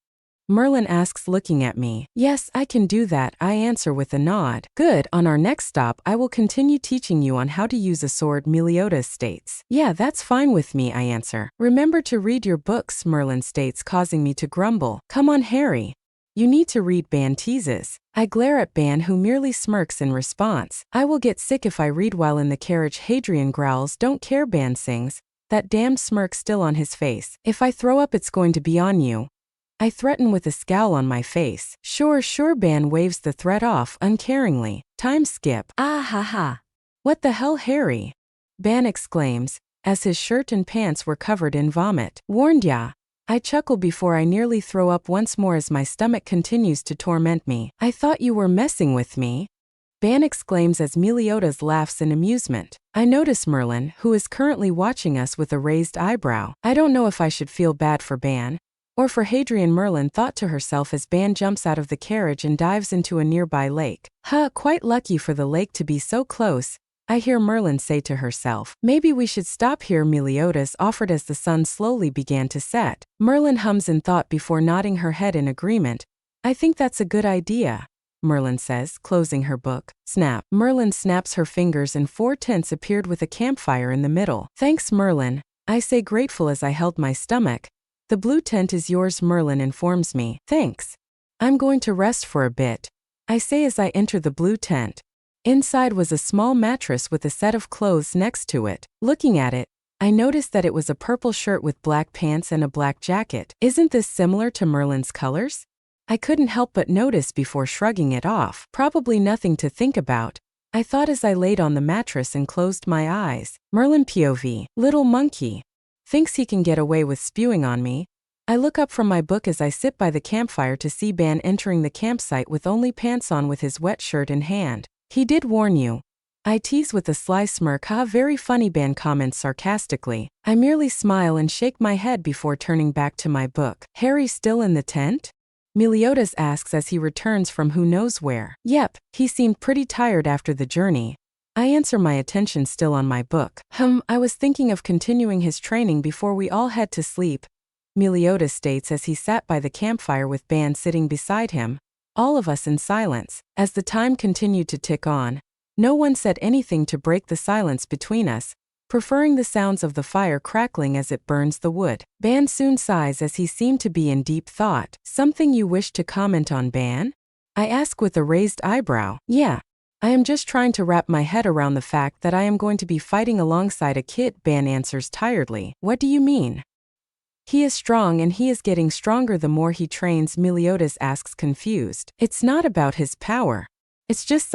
Merlin asks, looking at me. Yes, I can do that, I answer with a nod. Good, on our next stop I will continue teaching you on how to use a sword, Meliodas states. Yeah, that's fine with me, I answer. Remember to read your books, Merlin states, causing me to grumble. Come on, Harry. You need to read, Ban teases. I glare at Ban, who merely smirks in response. I will get sick if I read while in the carriage, Hadrian growls. Don't care, Ban sings, that damned smirk still on his face. If I throw up it's going to be on you, I threaten with a scowl on my face. Sure, Ban waves the threat off uncaringly. Time skip. Ah ha ha. What the hell, Harry? Ban exclaims, as his shirt and pants were covered in vomit. Warned ya. I chuckle before I nearly throw up once more as my stomach continues to torment me. I thought you were messing with me. Ban exclaims as Meliodas laughs in amusement. I notice Merlin, who is currently watching us with a raised eyebrow. I don't know if I should feel bad for Ban or for Hadrian, Merlin thought to herself as Ban jumps out of the carriage and dives into a nearby lake. Huh, quite lucky for the lake to be so close, I hear Merlin say to herself. Maybe we should stop here, Meliodas offered as the sun slowly began to set. Merlin hums in thought before nodding her head in agreement. I think that's a good idea, Merlin says, closing her book. Snap. Merlin snaps her fingers and 4 tents appeared with a campfire in the middle. Thanks, Merlin, I say, grateful as I held my stomach. The blue tent is yours, Merlin informs me. Thanks. I'm going to rest for a bit, I say as I enter the blue tent. Inside was a small mattress with a set of clothes next to it. Looking at it, I noticed that it was a purple shirt with black pants and a black jacket. Isn't this similar to Merlin's colors? I couldn't help but notice before shrugging it off. Probably nothing to think about, I thought as I laid on the mattress and closed my eyes. Merlin POV. Little monkey. Thinks he can get away with spewing on me. I look up from my book as I sit by the campfire to see Ban entering the campsite with only pants on with his wet shirt in hand. He did warn you, I tease with a sly smirk. Ha, very funny, Ban comments sarcastically. I merely smile and shake my head before turning back to my book. Harry still in the tent? Meliodas asks as he returns from who knows where. Yep, he seemed pretty tired after the journey. I answer, my attention still on my book. I was thinking of continuing his training before we all head to sleep, Meliodas states as he sat by the campfire with Ban sitting beside him, all of us in silence. As the time continued to tick on, no one said anything to break the silence between us, preferring the sounds of the fire crackling as it burns the wood. Ban soon sighs as he seemed to be in deep thought. Something you wish to comment on, Ban? I ask with a raised eyebrow. Yeah. I am just trying to wrap my head around the fact that I am going to be fighting alongside a kid, Ban answers tiredly. What do you mean? He is strong and he is getting stronger the more he trains, Meliodas asks confused. It's not about his power. It's just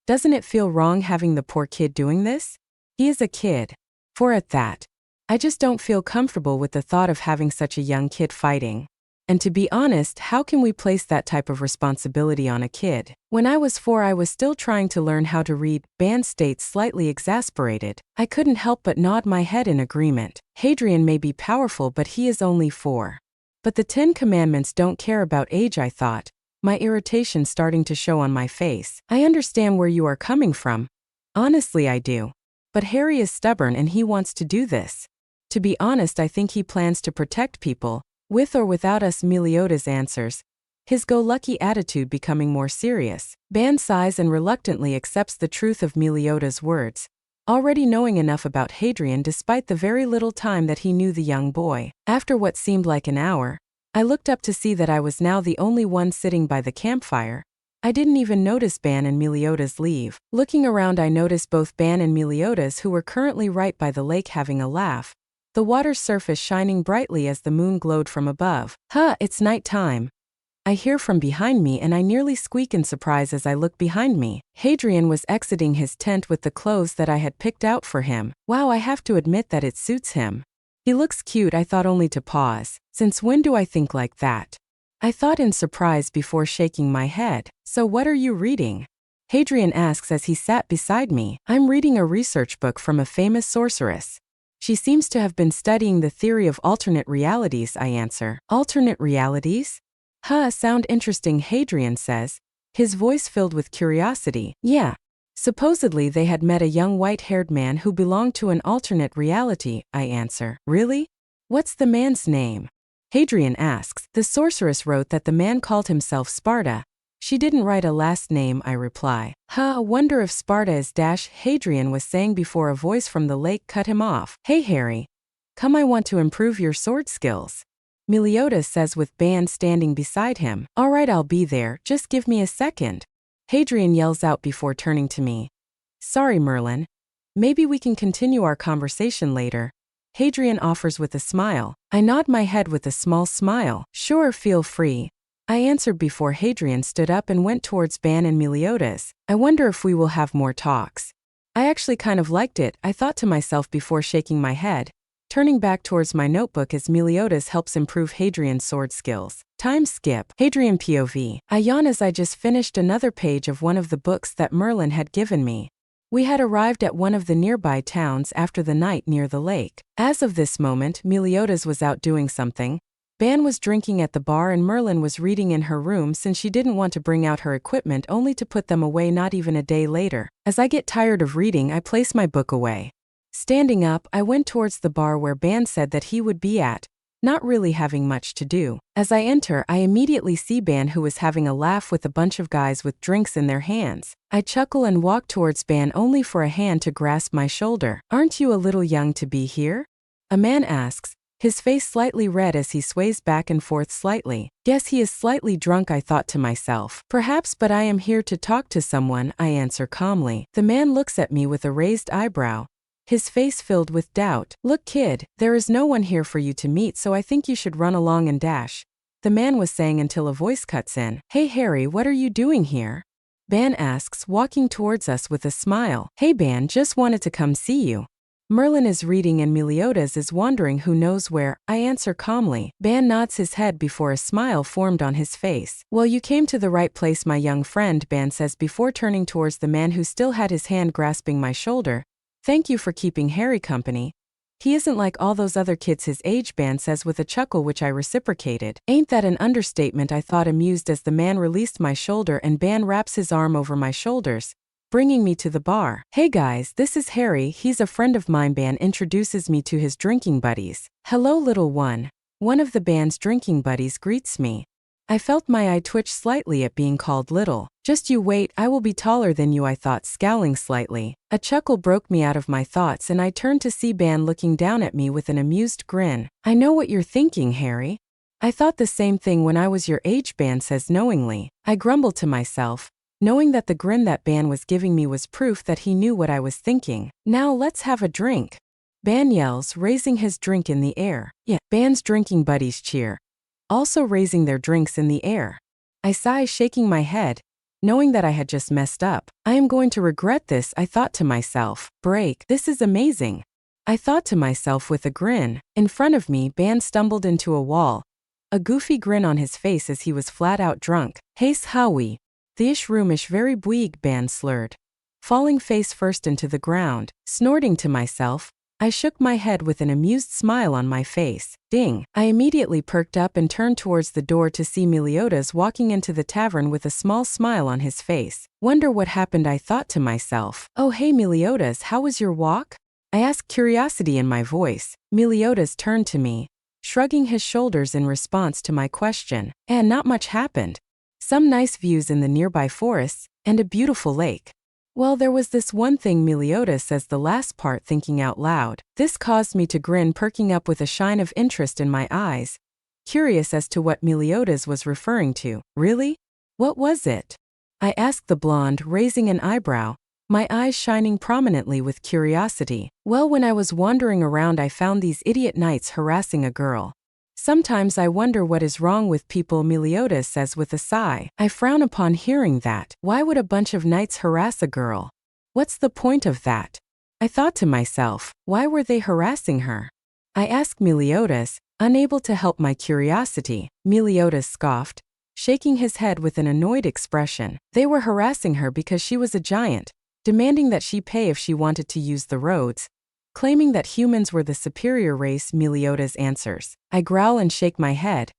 doesn't it feel wrong having the poor kid doing this? He is a kid. For at that, I just don't feel comfortable with the thought of having such a young kid fighting. And to be honest, how can we place that type of responsibility on a kid? When I was 4, I was still trying to learn how to read, Ban states, slightly exasperated. I couldn't help but nod my head in agreement. Hadrian may be powerful, but he is only 4. But the 10 Commandments don't care about age, I thought. my irritation starting to show on my face. I understand where you are coming from. Honestly, I do. But Harry is stubborn and he wants to do this. To be honest, I think he plans to protect people, with or without us. Meliodas answers, his go-lucky attitude becoming more serious. Ban sighs and reluctantly accepts the truth of Meliodas' words, already knowing enough about Hadrian despite the very little time that he knew the young boy. After what seemed like an hour, I looked up to see that I was now the only one sitting by the campfire. I didn't even notice Ban and Meliodas leave. Looking around, I noticed both Ban and Meliodas, who were currently right by the lake, having a laugh, the water's surface shining brightly as the moon glowed from above. It's night time, I hear from behind me, and I nearly squeak in surprise as I look behind me. Hadrian was exiting his tent with the clothes that I had picked out for him. Wow, I have to admit that it suits him. He looks cute. I thought, only to pause. Since when do I think like that? I thought in surprise before shaking my head. So what are you reading? Hadrian asks as he sat beside me. I'm reading a research book from a famous sorceress. She seems to have been studying the theory of alternate realities, I answer. Alternate realities? Sound interesting, Hadrian says, his voice filled with curiosity. Yeah. Supposedly they had met a young white-haired man who belonged to an alternate reality, I answer. Really? What's the man's name? Hadrian asks. The sorceress wrote that the man called himself Sparta. She didn't write a last name, I reply. I wonder if Sparta is Hadrian was saying before a voice from the lake cut him off. Hey Harry. Come, I want to improve your sword skills. Meliodas says with Ban standing beside him. All right, I'll be there, just give me a second. Hadrian yells out before turning to me. Sorry, Merlin. Maybe we can continue our conversation later. Hadrian offers with a smile. I nod my head with a small smile. Sure, feel free. I answered before Hadrian stood up and went towards Ban and Meliodas. I wonder if we will have more talks. I actually kind of liked it, I thought to myself before shaking my head, turning back towards my notebook as Meliodas helps improve Hadrian's sword skills. Time skip. Hadrian POV. I yawn as I just finished another page of one of the books that Merlin had given me. We had arrived at one of the nearby towns after the night near the lake. As of this moment, Meliodas was out doing something. Ban was drinking at the bar and Merlin was reading in her room since she didn't want to bring out her equipment only to put them away not even a day later. As I get tired of reading, I place my book away. Standing up, I went towards the bar where Ban said that he would be at, not really having much to do. As I enter, I immediately see Ban, who is having a laugh with a bunch of guys with drinks in their hands. I chuckle and walk towards Ban only for a hand to grasp my shoulder. Aren't you a little young to be here? A man asks, his face slightly red as he sways back and forth slightly. Guess he is slightly drunk, I thought to myself. Perhaps, but I am here to talk to someone, I answer calmly. The man looks at me with a raised eyebrow, his face filled with doubt. Look, kid, there is no one here for you to meet, so I think you should run along and dash, the man was saying until a voice cuts in. Hey Harry, what are you doing here? Ban asks, walking towards us with a smile. Hey Ban, just wanted to come see you. Merlin is reading and Meliodas is wandering who knows where, I answer calmly. Ban nods his head before a smile formed on his face. Well, you came to the right place, my young friend, Ban says before turning towards the man who still had his hand grasping my shoulder. Thank you for keeping Harry company. He isn't like all those other kids his age, Ban says with a chuckle, which I reciprocated. Ain't that an understatement, I thought, amused as the man released my shoulder and Ban wraps his arm over my shoulders, bringing me to the bar. Hey guys, this is Harry, he's a friend of mine. Ban introduces me to his drinking buddies. Hello little one. One of the band's drinking buddies greets me. I felt my eye twitch slightly at being called little. Just you wait, I will be taller than you, I thought, scowling slightly. A chuckle broke me out of my thoughts and I turned to see Ban looking down at me with an amused grin. I know what you're thinking, Harry. I thought the same thing when I was your age, Ban says knowingly. I grumbled to myself, knowing that the grin that Ban was giving me was proof that he knew what I was thinking. Now let's have a drink, Ban yells, raising his drink in the air. Yeah, Ban's drinking buddies cheer, also raising their drinks in the air. I sigh, shaking my head, knowing that I had just messed up. I am going to regret this, I thought to myself. Break, this is amazing, I thought to myself with a grin. In front of me, Ban stumbled into a wall, a goofy grin on his face as he was flat out drunk. Heis Howie. The ish roomish very boig, Ban slurred, falling face first into the ground. Snorting to myself, I shook my head with an amused smile on my face. Ding! I immediately perked up and turned towards the door to see Meliodas walking into the tavern with a small smile on his face. Wonder what happened, I thought to myself. Oh hey Meliodas, how was your walk? I asked, curiosity in my voice. Meliodas turned to me, shrugging his shoulders in response to my question. And not much happened. Some nice views in the nearby forests, and a beautiful lake. Well, there was this one thing, Meliodas says the last part thinking out loud. This caused me to grin, perking up with a shine of interest in my eyes, curious as to what Meliodas was referring to. Really? What was it? I asked the blonde, raising an eyebrow, my eyes shining prominently with curiosity. Well, when I was wandering around I found these idiot knights harassing a girl. Sometimes I wonder what is wrong with people, Meliodas says with a sigh. I frown upon hearing that. Why would a bunch of knights harass a girl? What's the point of that? I thought to myself, why were they harassing her? I asked Meliodas, unable to help my curiosity. Meliodas scoffed, shaking his head with an annoyed expression. They were harassing her because she was a giant, demanding that she pay if she wanted to use the roads, claiming that humans were the superior race, Meliodas answers. I growl and shake my head,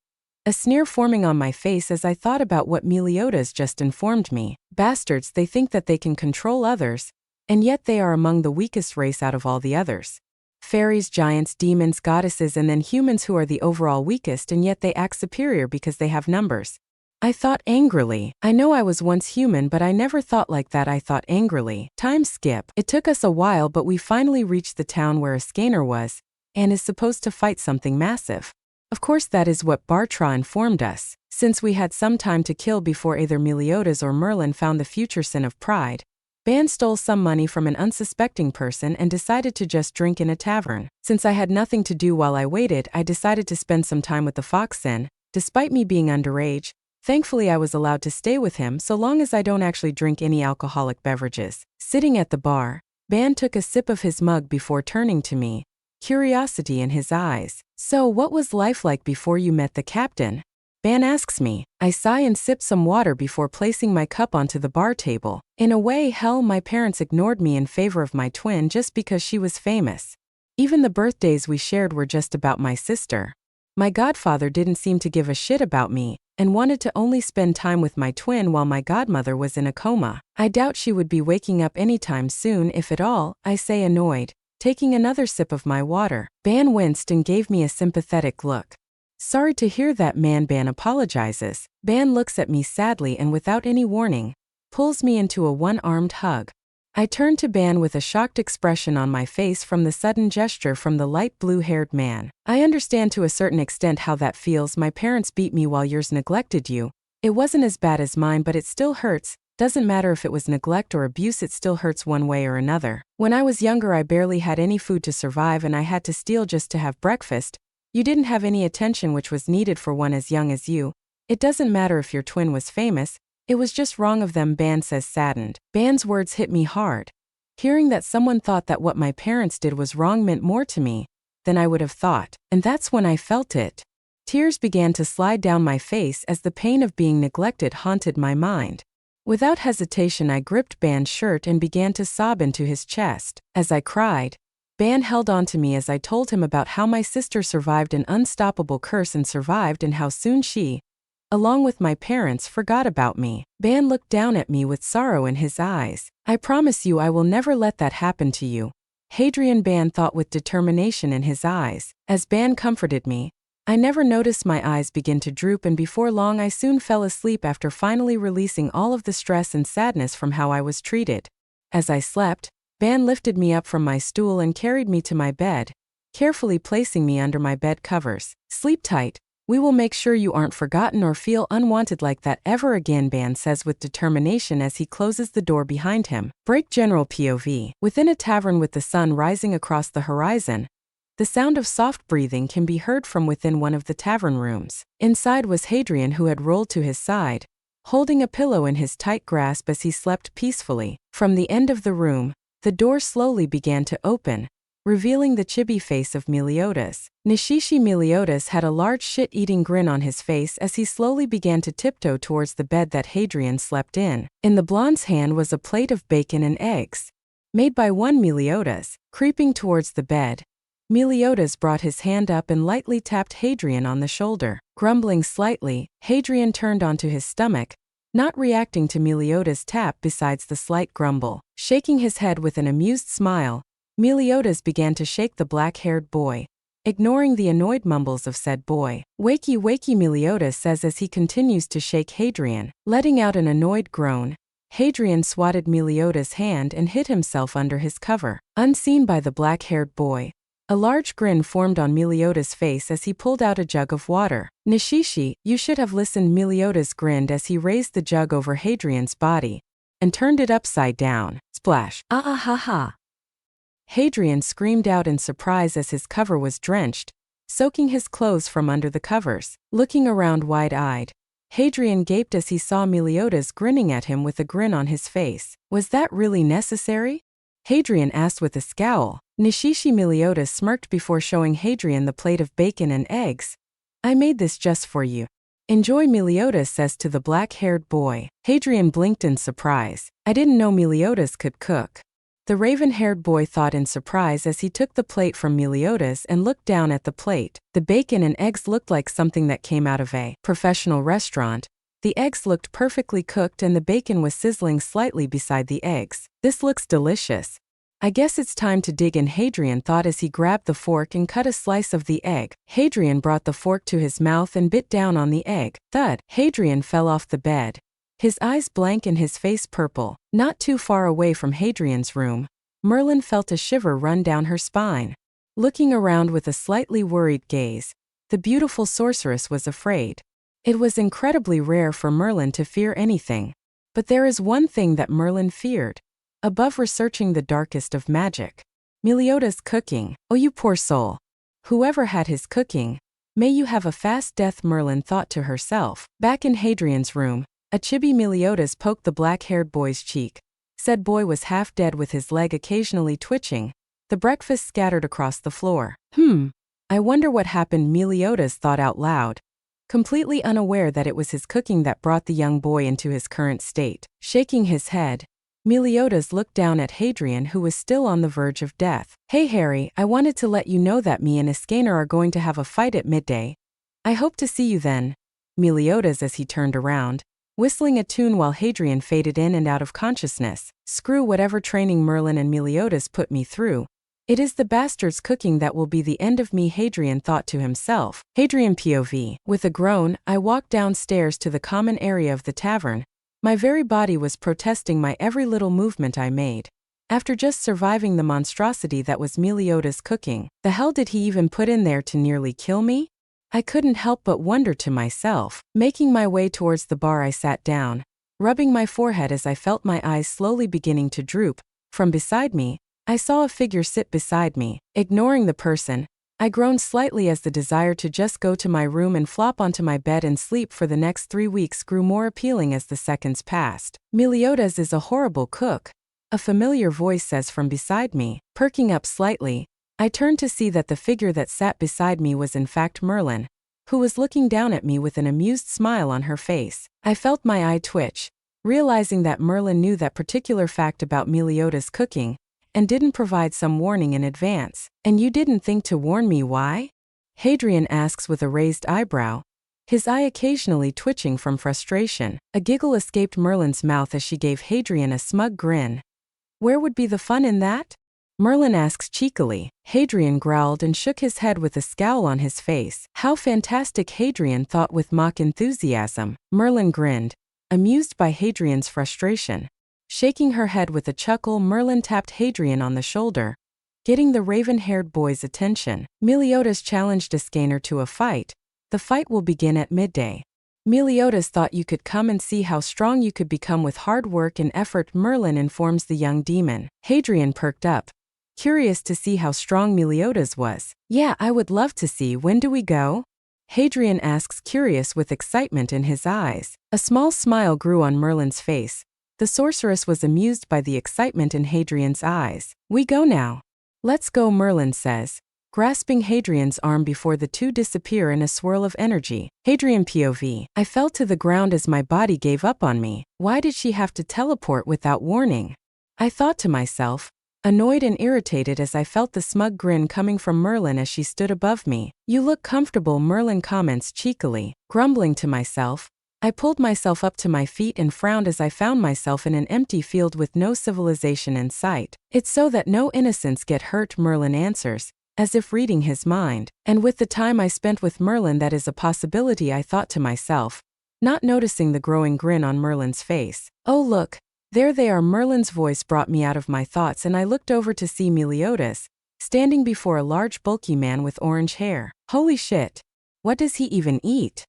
a sneer forming on my face as I thought about what Meliodas just informed me. Bastards, they think that they can control others, and yet they are among the weakest race out of all the others. Fairies, giants, demons, goddesses, and then humans who are the overall weakest, and yet they act superior because they have numbers. I thought angrily. I know I was once human, but I never thought like that. I thought angrily. Time skip. It took us a while, but we finally reached the town where a scanner was, and is supposed to fight something massive. Of course that is what Bartra informed us. Since we had some time to kill before either Meliodas or Merlin found the future sin of pride, Ban stole some money from an unsuspecting person and decided to just drink in a tavern. Since I had nothing to do while I waited, I decided to spend some time with the Foxen. Despite me being underage, thankfully I was allowed to stay with him so long as I don't actually drink any alcoholic beverages. Sitting at the bar, Ban took a sip of his mug before turning to me, curiosity in his eyes. So what was life like before you met the captain? Ban asks me. I sigh and sip some water before placing my cup onto the bar table. In a way, hell, my parents ignored me in favor of my twin just because she was famous. Even the birthdays we shared were just about my sister. My godfather didn't seem to give a shit about me, and wanted to only spend time with my twin while my godmother was in a coma. I doubt she would be waking up anytime soon, if at all, I say, annoyed, taking another sip of my water. Ban winced and gave me a sympathetic look. Sorry to hear that, man. Ban apologizes. Ban looks at me sadly and without any warning, pulls me into a one-armed hug. I turn to Ban with a shocked expression on my face from the sudden gesture from the light blue-haired man. I understand to a certain extent how that feels. My parents beat me while yours neglected you. It wasn't as bad as mine, but it still hurts. Doesn't matter if it was neglect or abuse, it still hurts one way or another. When I was younger, I barely had any food to survive and I had to steal just to have breakfast. You didn't have any attention which was needed for one as young as you. It doesn't matter if your twin was famous. It was just wrong of them, Ban says, saddened. Ban's words hit me hard. Hearing that someone thought that what my parents did was wrong meant more to me than I would have thought, and that's when I felt it. Tears began to slide down my face as the pain of being neglected haunted my mind. Without hesitation, I gripped Ban's shirt and began to sob into his chest. As I cried, Ban held on to me as I told him about how my sister survived an unstoppable curse and survived, and how soon she, along with my parents, forgot about me. Ban looked down at me with sorrow in his eyes. I promise you I will never let that happen to you, Hadrian, Ban thought with determination in his eyes. As Ban comforted me, I never noticed my eyes begin to droop, and before long I soon fell asleep after finally releasing all of the stress and sadness from how I was treated. As I slept, Ban lifted me up from my stool and carried me to my bed, carefully placing me under my bed covers. Sleep tight. We will make sure you aren't forgotten or feel unwanted like that ever again, Ban says with determination as he closes the door behind him. Break. General POV. Within a tavern with the sun rising across the horizon, the sound of soft breathing can be heard from within one of the tavern rooms. Inside was Hadrian, who had rolled to his side, holding a pillow in his tight grasp as he slept peacefully. From the end of the room, the door slowly began to open, revealing the chibi face of Meliodas. Nishishi Meliodas had a large shit-eating grin on his face as he slowly began to tiptoe towards the bed that Hadrian slept in. In the blonde's hand was a plate of bacon and eggs. made by one Meliodas. Creeping towards the bed, Meliodas brought his hand up and lightly tapped Hadrian on the shoulder. Grumbling slightly, Hadrian turned onto his stomach, not reacting to Meliodas' tap besides the slight grumble. Shaking his head with an amused smile, Meliodas began to shake the black-haired boy, ignoring the annoyed mumbles of said boy. "Wakey, wakey," Meliodas says as he continues to shake Hadrian. Letting out an annoyed groan, Hadrian swatted Meliodas' hand and hid himself under his cover. Unseen by the black-haired boy, a large grin formed on Meliodas' face as he pulled out a jug of water. "Nishishi, you should have listened," Meliodas grinned as he raised the jug over Hadrian's body and turned it upside down. Splash! Ah ah ha ha! Hadrian screamed out in surprise as his cover was drenched, soaking his clothes from under the covers. Looking around wide-eyed, Hadrian gaped as he saw Meliodas grinning at him with a grin on his face. "Was that really necessary?" Hadrian asked with a scowl. Nishishi. Meliodas smirked before showing Hadrian the plate of bacon and eggs. "I made this just for you. Enjoy," Meliodas says to the black-haired boy. Hadrian blinked in surprise. "I didn't know Meliodas could cook." The raven-haired boy thought in surprise as he took the plate from Meliodas and looked down at the plate. The bacon and eggs looked like something that came out of a professional restaurant. The eggs looked perfectly cooked and the bacon was sizzling slightly beside the eggs. "This looks delicious. I guess it's time to dig in," Hadrian thought as he grabbed the fork and cut a slice of the egg. Hadrian brought the fork to his mouth and bit down on the egg. Thud! Hadrian fell off the bed, his eyes blank and his face purple. Not too far away from Hadrian's room, Merlin felt a shiver run down her spine. Looking around with a slightly worried gaze, the beautiful sorceress was afraid. It was incredibly rare for Merlin to fear anything. But there is one thing that Merlin feared, above researching the darkest of magic: Meliodas' cooking. "Oh, you poor soul. Whoever had his cooking, may you have a fast death," Merlin thought to herself. Back in Hadrian's room, a chibi Meliodas poked the black-haired boy's cheek. Said boy was half dead with his leg occasionally twitching, the breakfast scattered across the floor. I wonder what happened," Meliodas thought out loud, completely unaware that it was his cooking that brought the young boy into his current state. Shaking his head, Meliodas looked down at Hadrian, who was still on the verge of death. "Hey Harry, I wanted to let you know that me and Iskander are going to have a fight at midday. I hope to see you then." Meliodas as he turned around, whistling a tune while Hadrian faded in and out of consciousness. "Screw whatever training Merlin and Meliodas put me through. It is the bastard's cooking that will be the end of me," Hadrian thought to himself. Hadrian POV. With a groan, I walked downstairs to the common area of the tavern. My very body was protesting my every little movement I made. After just surviving the monstrosity that was Meliodas' cooking, the hell did he even put in there to nearly kill me? I couldn't help but wonder to myself. Making my way towards the bar, I sat down, rubbing my forehead as I felt my eyes slowly beginning to droop. From beside me, I saw a figure sit beside me. Ignoring the person, I groaned slightly as the desire to just go to my room and flop onto my bed and sleep for the next 3 weeks grew more appealing as the seconds passed. "Meliodas is a horrible cook," a familiar voice says from beside me. Perking up slightly, I turned to see that the figure that sat beside me was in fact Merlin, who was looking down at me with an amused smile on her face. I felt my eye twitch, realizing that Merlin knew that particular fact about Meliodas' cooking, and didn't provide some warning in advance. "And you didn't think to warn me, why?" Hadrian asks with a raised eyebrow, his eye occasionally twitching from frustration. A giggle escaped Merlin's mouth as she gave Hadrian a smug grin. "Where would be the fun in that?" Merlin asks cheekily. Hadrian growled and shook his head with a scowl on his face. "How fantastic," Hadrian thought with mock enthusiasm. Merlin grinned, amused by Hadrian's frustration. Shaking her head with a chuckle, Merlin tapped Hadrian on the shoulder, getting the raven-haired boy's attention. "Meliodas challenged Iskander to a fight. The fight will begin at midday. Meliodas thought you could come and see how strong you could become with hard work and effort," Merlin informs the young demon. Hadrian perked up, curious to see how strong Meliodas was. "Yeah, I would love to see. When do we go?" Hadrian asks, curious with excitement in his eyes. A small smile grew on Merlin's face. The sorceress was amused by the excitement in Hadrian's eyes. "We go now." "Let's go," Merlin says, grasping Hadrian's arm before the two disappear in a swirl of energy. Hadrian POV. I fell to the ground as my body gave up on me. Why did she have to teleport without warning? I thought to myself, annoyed and irritated as I felt the smug grin coming from Merlin as she stood above me. "You look comfortable," Merlin comments cheekily. Grumbling to myself, I pulled myself up to my feet and frowned as I found myself in an empty field with no civilization in sight. "It's so that no innocents get hurt," Merlin answers, as if reading his mind. And with the time I spent with Merlin, that is a possibility, I thought to myself, not noticing the growing grin on Merlin's face. "Oh look, there they are." Merlin's voice brought me out of my thoughts and I looked over to see Meliodas, standing before a large bulky man with orange hair. Holy shit! What does he even eat?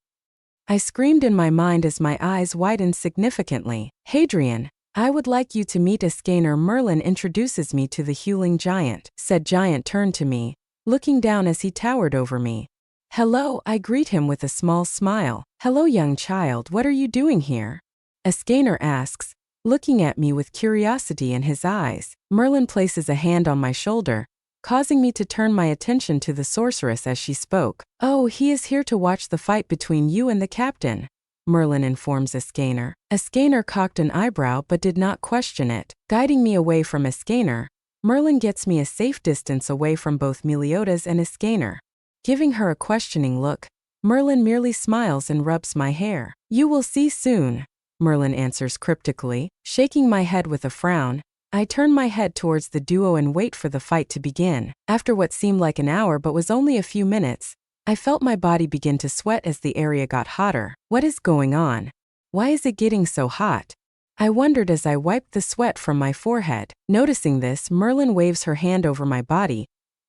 I screamed in my mind as my eyes widened significantly. "Hadrian, I would like you to meet Ascaner." Merlin introduces me to the hewling giant. Said giant turned to me, looking down as he towered over me. "Hello," I greet him with a small smile. "Hello, young child, what are you doing here?" Ascaner asks, looking at me with curiosity in his eyes. Merlin places a hand on my shoulder, causing me to turn my attention to the sorceress as she spoke. "Oh, he is here to watch the fight between you and the captain," Merlin informs Ascaner. Ascaner cocked an eyebrow but did not question it. Guiding me away from Ascaner, Merlin gets me a safe distance away from both Meliodas and Ascaner. Giving her a questioning look, Merlin merely smiles and rubs my hair. "You will see soon," Merlin answers cryptically. Shaking my head with a frown, I turn my head towards the duo and wait for the fight to begin. After what seemed like an hour but was only a few minutes, I felt my body begin to sweat as the area got hotter. What is going on? Why is it getting so hot? I wondered as I wiped the sweat from my forehead. Noticing this, Merlin waves her hand over my body,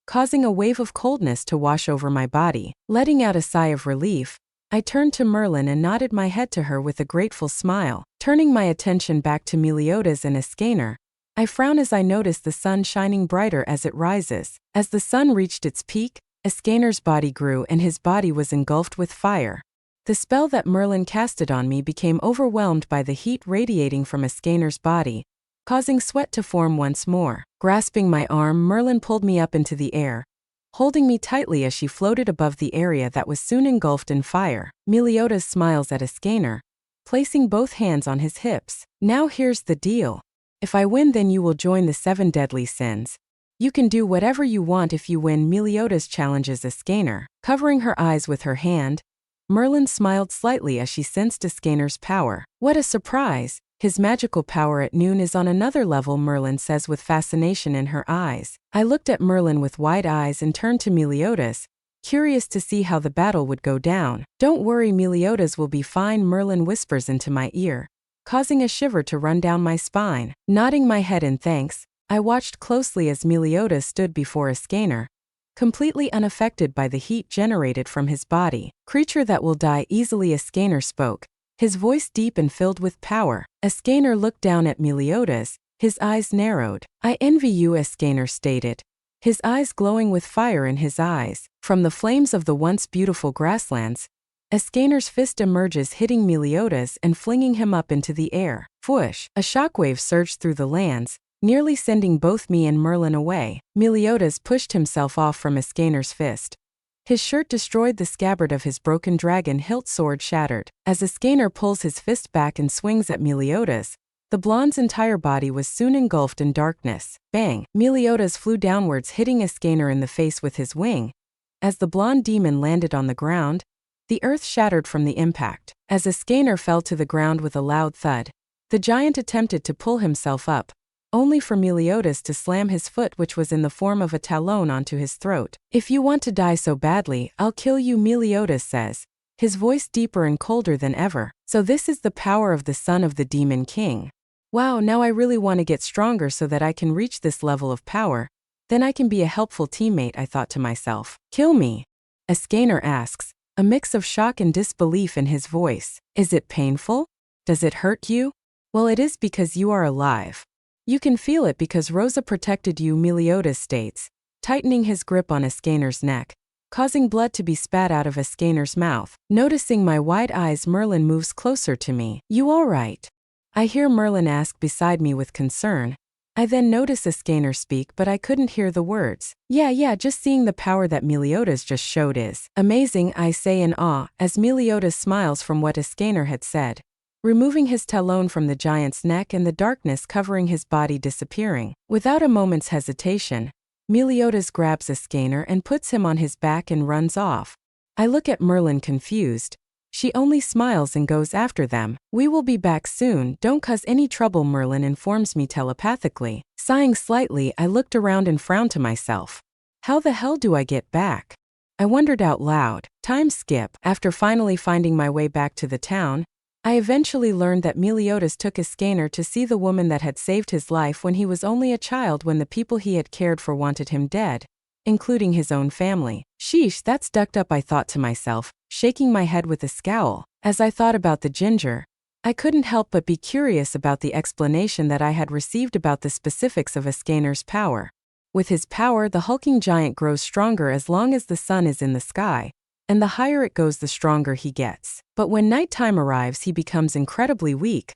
causing a wave of coldness to wash over my body. Letting out a sigh of relief, I turned to Merlin and nodded my head to her with a grateful smile. Turning my attention back to Meliodas and Ascaner, I frown as I notice the sun shining brighter as it rises. As the sun reached its peak, Ascaner's body grew and his body was engulfed with fire. The spell that Merlin casted on me became overwhelmed by the heat radiating from Ascaner's body, causing sweat to form once more. Grasping my arm, Merlin pulled me up into the air, holding me tightly as she floated above the area that was soon engulfed in fire. Meliodas smiles at Ascaner, placing both hands on his hips. "Now here's the deal. If I win, then you will join the 7 deadly sins. You can do whatever you want if you win." Meliodas challenges Ascaner. Covering her eyes with her hand, Merlin smiled slightly as she sensed Ascaner's power. "What a surprise! His magical power at noon is on another level," Merlin says with fascination in her eyes. I looked at Merlin with wide eyes and turned to Meliodas, curious to see how the battle would go down. "Don't worry, Meliodas will be fine," Merlin whispers into my ear, causing a shiver to run down my spine. Nodding my head in thanks, I watched closely as Meliodas stood before Ascaner, completely unaffected by the heat generated from his body. "Creature that will die easily," Ascaner spoke, his voice deep and filled with power. Ascaner looked down at Meliodas, his eyes narrowed. "I envy you," Ascaner stated, his eyes glowing with fire in his eyes. From the flames of the once beautiful grasslands, Ascaner's fist emerges, hitting Meliodas and flinging him up into the air. Whoosh! A shockwave surged through the lands, nearly sending both me and Merlin away. Meliodas pushed himself off from Ascaner's fist. His shirt destroyed, the scabbard of his broken dragon hilt sword shattered. As Ascaner pulls his fist back and swings at Meliodas, the blonde's entire body was soon engulfed in darkness. Bang! Meliodas flew downwards, hitting Ascaner in the face with his wing. As the blonde demon landed on the ground, the earth shattered from the impact. As Ascaner fell to the ground with a loud thud, the giant attempted to pull himself up, only for Meliodas to slam his foot, which was in the form of a talon, onto his throat. "If you want to die so badly, I'll kill you," Meliodas says, his voice deeper and colder than ever. "So this is the power of the son of the Demon King. Wow, now I really want to get stronger so that I can reach this level of power. Then I can be a helpful teammate," I thought to myself. "Kill me?" Ascaner asks, a mix of shock and disbelief in his voice. "Is it painful? Does it hurt you?" "Well, it is because you are alive. You can feel it because Rosa protected you," Meliodas states, tightening his grip on Ascaner's neck, causing blood to be spat out of Ascaner's mouth. Noticing my wide eyes, Merlin moves closer to me. "You all right?" I hear Merlin ask beside me with concern. I then notice Ascaner speak, but I couldn't hear the words. Yeah, just seeing the power that Meliodas just showed is amazing," I say in awe, as Meliodas smiles from what Ascaner had said, removing his talon from the giant's neck and the darkness covering his body disappearing. Without a moment's hesitation, Meliodas grabs Escanor and puts him on his back and runs off. I look at Merlin confused. She only smiles and goes after them. We will be back soon, don't cause any trouble, Merlin informs me telepathically. Sighing slightly, I looked around and frowned to myself. How the hell do I get back? I wondered out loud. Time skip. After finally finding my way back to the town, I eventually learned that Meliodas took Escanor to see the woman that had saved his life when he was only a child, when the people he had cared for wanted him dead, including his own family. Sheesh, that's ducked up, I thought to myself, shaking my head with a scowl. As I thought about the ginger, I couldn't help but be curious about the explanation that I had received about the specifics of Escanor's power. With his power, the hulking giant grows stronger as long as the sun is in the sky, and the higher it goes the stronger he gets. But when nighttime arrives he becomes incredibly weak,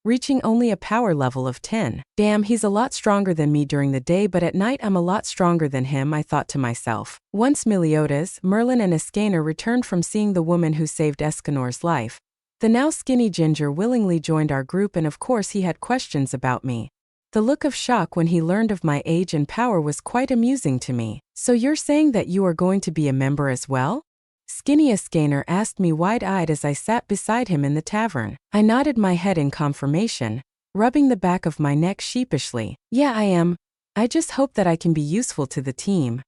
reaching only a power level of 10. Damn, he's a lot stronger than me during the day, but at night I'm a lot stronger than him, I thought to myself. Once Meliodas, Merlin and Escanor returned from seeing the woman who saved Escanor's life, the now skinny ginger willingly joined our group, and of course he had questions about me. The look of shock when he learned of my age and power was quite amusing to me. So you're saying that you are going to be a member as well? Skinny Escanor asked me wide-eyed as I sat beside him in the tavern. I nodded my head in confirmation, rubbing the back of my neck sheepishly. Yeah, I am. I just hope that I can be useful to the team,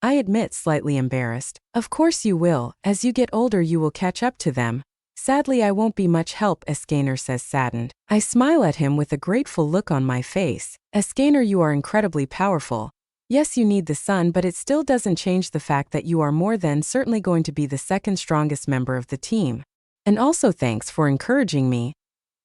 I admit, slightly embarrassed. Of course you will. As you get older you will catch up to them. Sadly I won't be much help, Escanor says, saddened. I smile at him with a grateful look on my face. Escanor, you are incredibly powerful. Yes, you need the sun, but it still doesn't change the fact that you are more than certainly going to be the second strongest member of the team. And also thanks for encouraging me,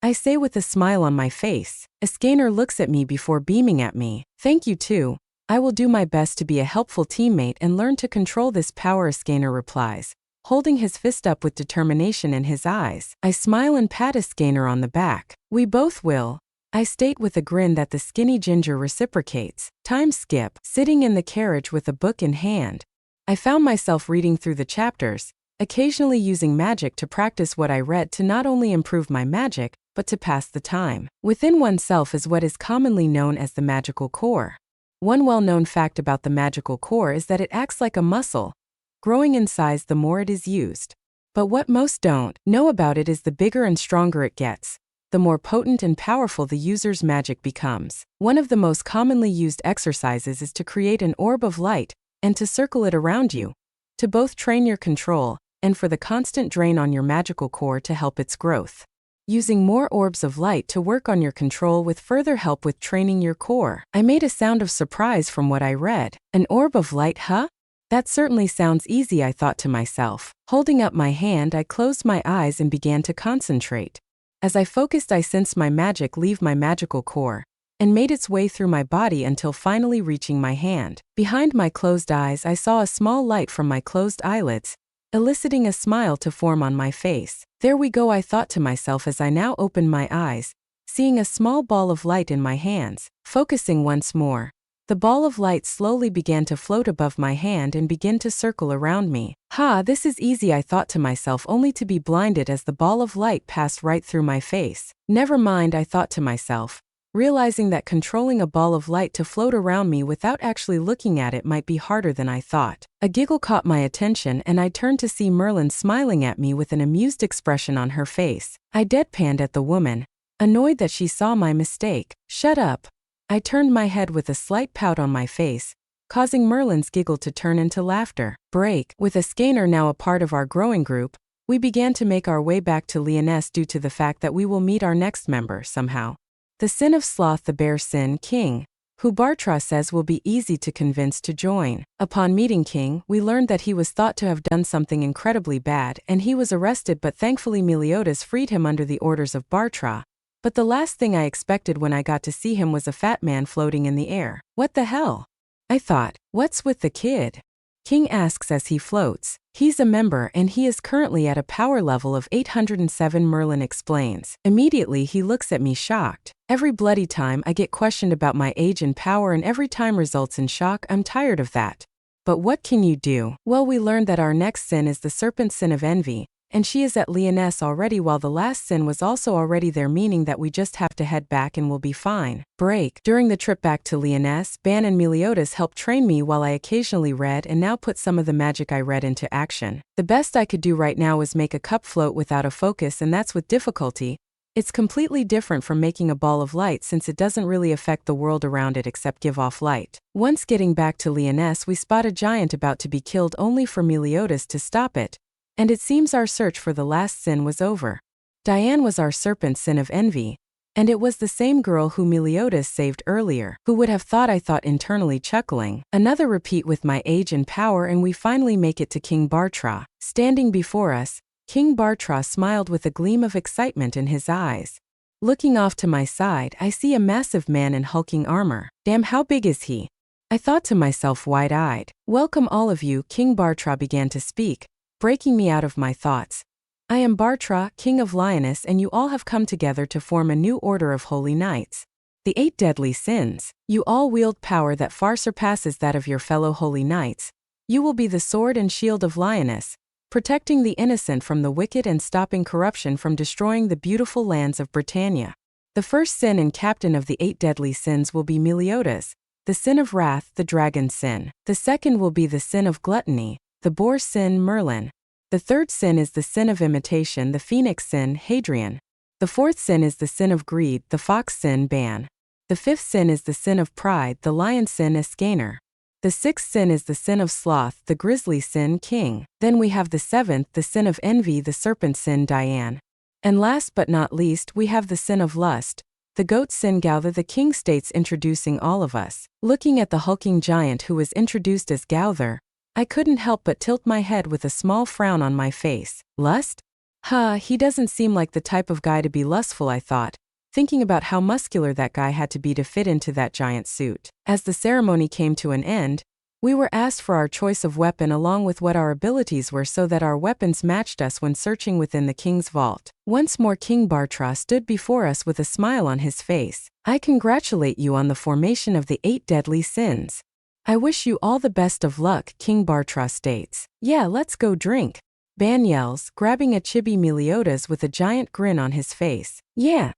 I say with a smile on my face. Escanor looks at me before beaming at me. Thank you too. I will do my best to be a helpful teammate and learn to control this power, Escanor replies, holding his fist up with determination in his eyes. I smile and pat Escanor on the back. We both will, I state with a grin that the skinny ginger reciprocates. Time skip. Sitting in the carriage with a book in hand, I found myself reading through the chapters, occasionally using magic to practice what I read to not only improve my magic, but to pass the time. Within oneself is what is commonly known as the magical core. One well-known fact about the magical core is that it acts like a muscle, growing in size the more it is used. But what most don't know about it is the bigger and stronger it gets, the more potent and powerful the user's magic becomes. One of the most commonly used exercises is to create an orb of light and to circle it around you, to both train your control and for the constant drain on your magical core to help its growth. Using more orbs of light to work on your control with further help with training your core. I made a sound of surprise from what I read. An orb of light, huh? That certainly sounds easy, I thought to myself. Holding up my hand, I closed my eyes and began to concentrate. As I focused, I sensed my magic leave my magical core and made its way through my body until finally reaching my hand. Behind my closed eyes, I saw a small light from my closed eyelids, eliciting a smile to form on my face. There we go, I thought to myself as I now opened my eyes, seeing a small ball of light in my hands. Focusing once more, the ball of light slowly began to float above my hand and begin to circle around me. Ha, this is easy, I thought to myself, only to be blinded as the ball of light passed right through my face. Never mind, I thought to myself, realizing that controlling a ball of light to float around me without actually looking at it might be harder than I thought. A giggle caught my attention and I turned to see Merlin smiling at me with an amused expression on her face. I deadpanned at the woman, annoyed that she saw my mistake. Shut up. I turned my head with a slight pout on my face, causing Merlin's giggle to turn into laughter. Break. With Escanor now a part of our growing group, we began to make our way back to Lyonesse due to the fact that we will meet our next member somehow. The sin of sloth, the bear sin King, who Bartra says will be easy to convince to join. Upon meeting King, we learned that he was thought to have done something incredibly bad and he was arrested, but thankfully Meliodas freed him under the orders of Bartra. But the last thing I expected when I got to see him was a fat man floating in the air. What the hell? I thought, what's with the kid? King asks as he floats. He's a member and he is currently at a power level of 807, Merlin explains. Immediately he looks at me shocked. Every bloody time I get questioned about my age and power and every time results in shock. I'm tired of that. But what can you do? Well, we learned that our next sin is the serpent sin of envy, and she is at Lyonesse already while the last sin was also already there, meaning that we just have to head back and we'll be fine. Break. During the trip back to Lyonesse, Ban and Meliodas helped train me while I occasionally read and now put some of the magic I read into action. The best I could do right now was make a cup float without a focus, and that's with difficulty. It's completely different from making a ball of light since it doesn't really affect the world around it except give off light. Once getting back to Lyonesse, we spot a giant about to be killed, only for Meliodas to stop it. And it seems our search for the last sin was over. Diane was our serpent sin of envy, and it was the same girl who Meliodas saved earlier. Who would have thought, I thought internally, chuckling. Another repeat with my age and power, and we finally make it to King Bartra. Standing before us, King Bartra smiled with a gleam of excitement in his eyes. Looking off to my side, I see a massive man in hulking armor. Damn, how big is he? I thought to myself, wide-eyed. Welcome all of you, King Bartra began to speak, breaking me out of my thoughts. I am Bartra, King of Lyonesse, and you all have come together to form a new order of holy knights. The 8 deadly sins. You all wield power that far surpasses that of your fellow holy knights. You will be the sword and shield of Lyonesse, protecting the innocent from the wicked and stopping corruption from destroying the beautiful lands of Britannia. The first sin and captain of the 8 deadly sins will be Meliodas, the sin of wrath, the dragon sin. The second will be the sin of gluttony, the boar sin, Merlin. The third sin is the sin of imitation, the phoenix sin, Hadrian. The fourth sin is the sin of greed, the fox sin, Ban. The fifth sin is the sin of pride, the lion sin, Escaner. The sixth sin is the sin of sloth, the grizzly sin, King. Then we have the seventh, the sin of envy, the serpent sin, Diane. And last but not least, we have the sin of lust, the goat sin, Gauther. The king states, introducing all of us. Looking at the hulking giant who was introduced as Gauther, I couldn't help but tilt my head with a small frown on my face. Lust? He doesn't seem like the type of guy to be lustful, I thought, thinking about how muscular that guy had to be to fit into that giant suit. As the ceremony came to an end, we were asked for our choice of weapon along with what our abilities were so that our weapons matched us when searching within the king's vault. Once more King Bartra stood before us with a smile on his face. I congratulate you on the formation of the 8 deadly sins. I wish you all the best of luck, King Bartra states. Yeah, let's go drink, Ban yells, grabbing a Chibi Meliodas with a giant grin on his face. Yeah.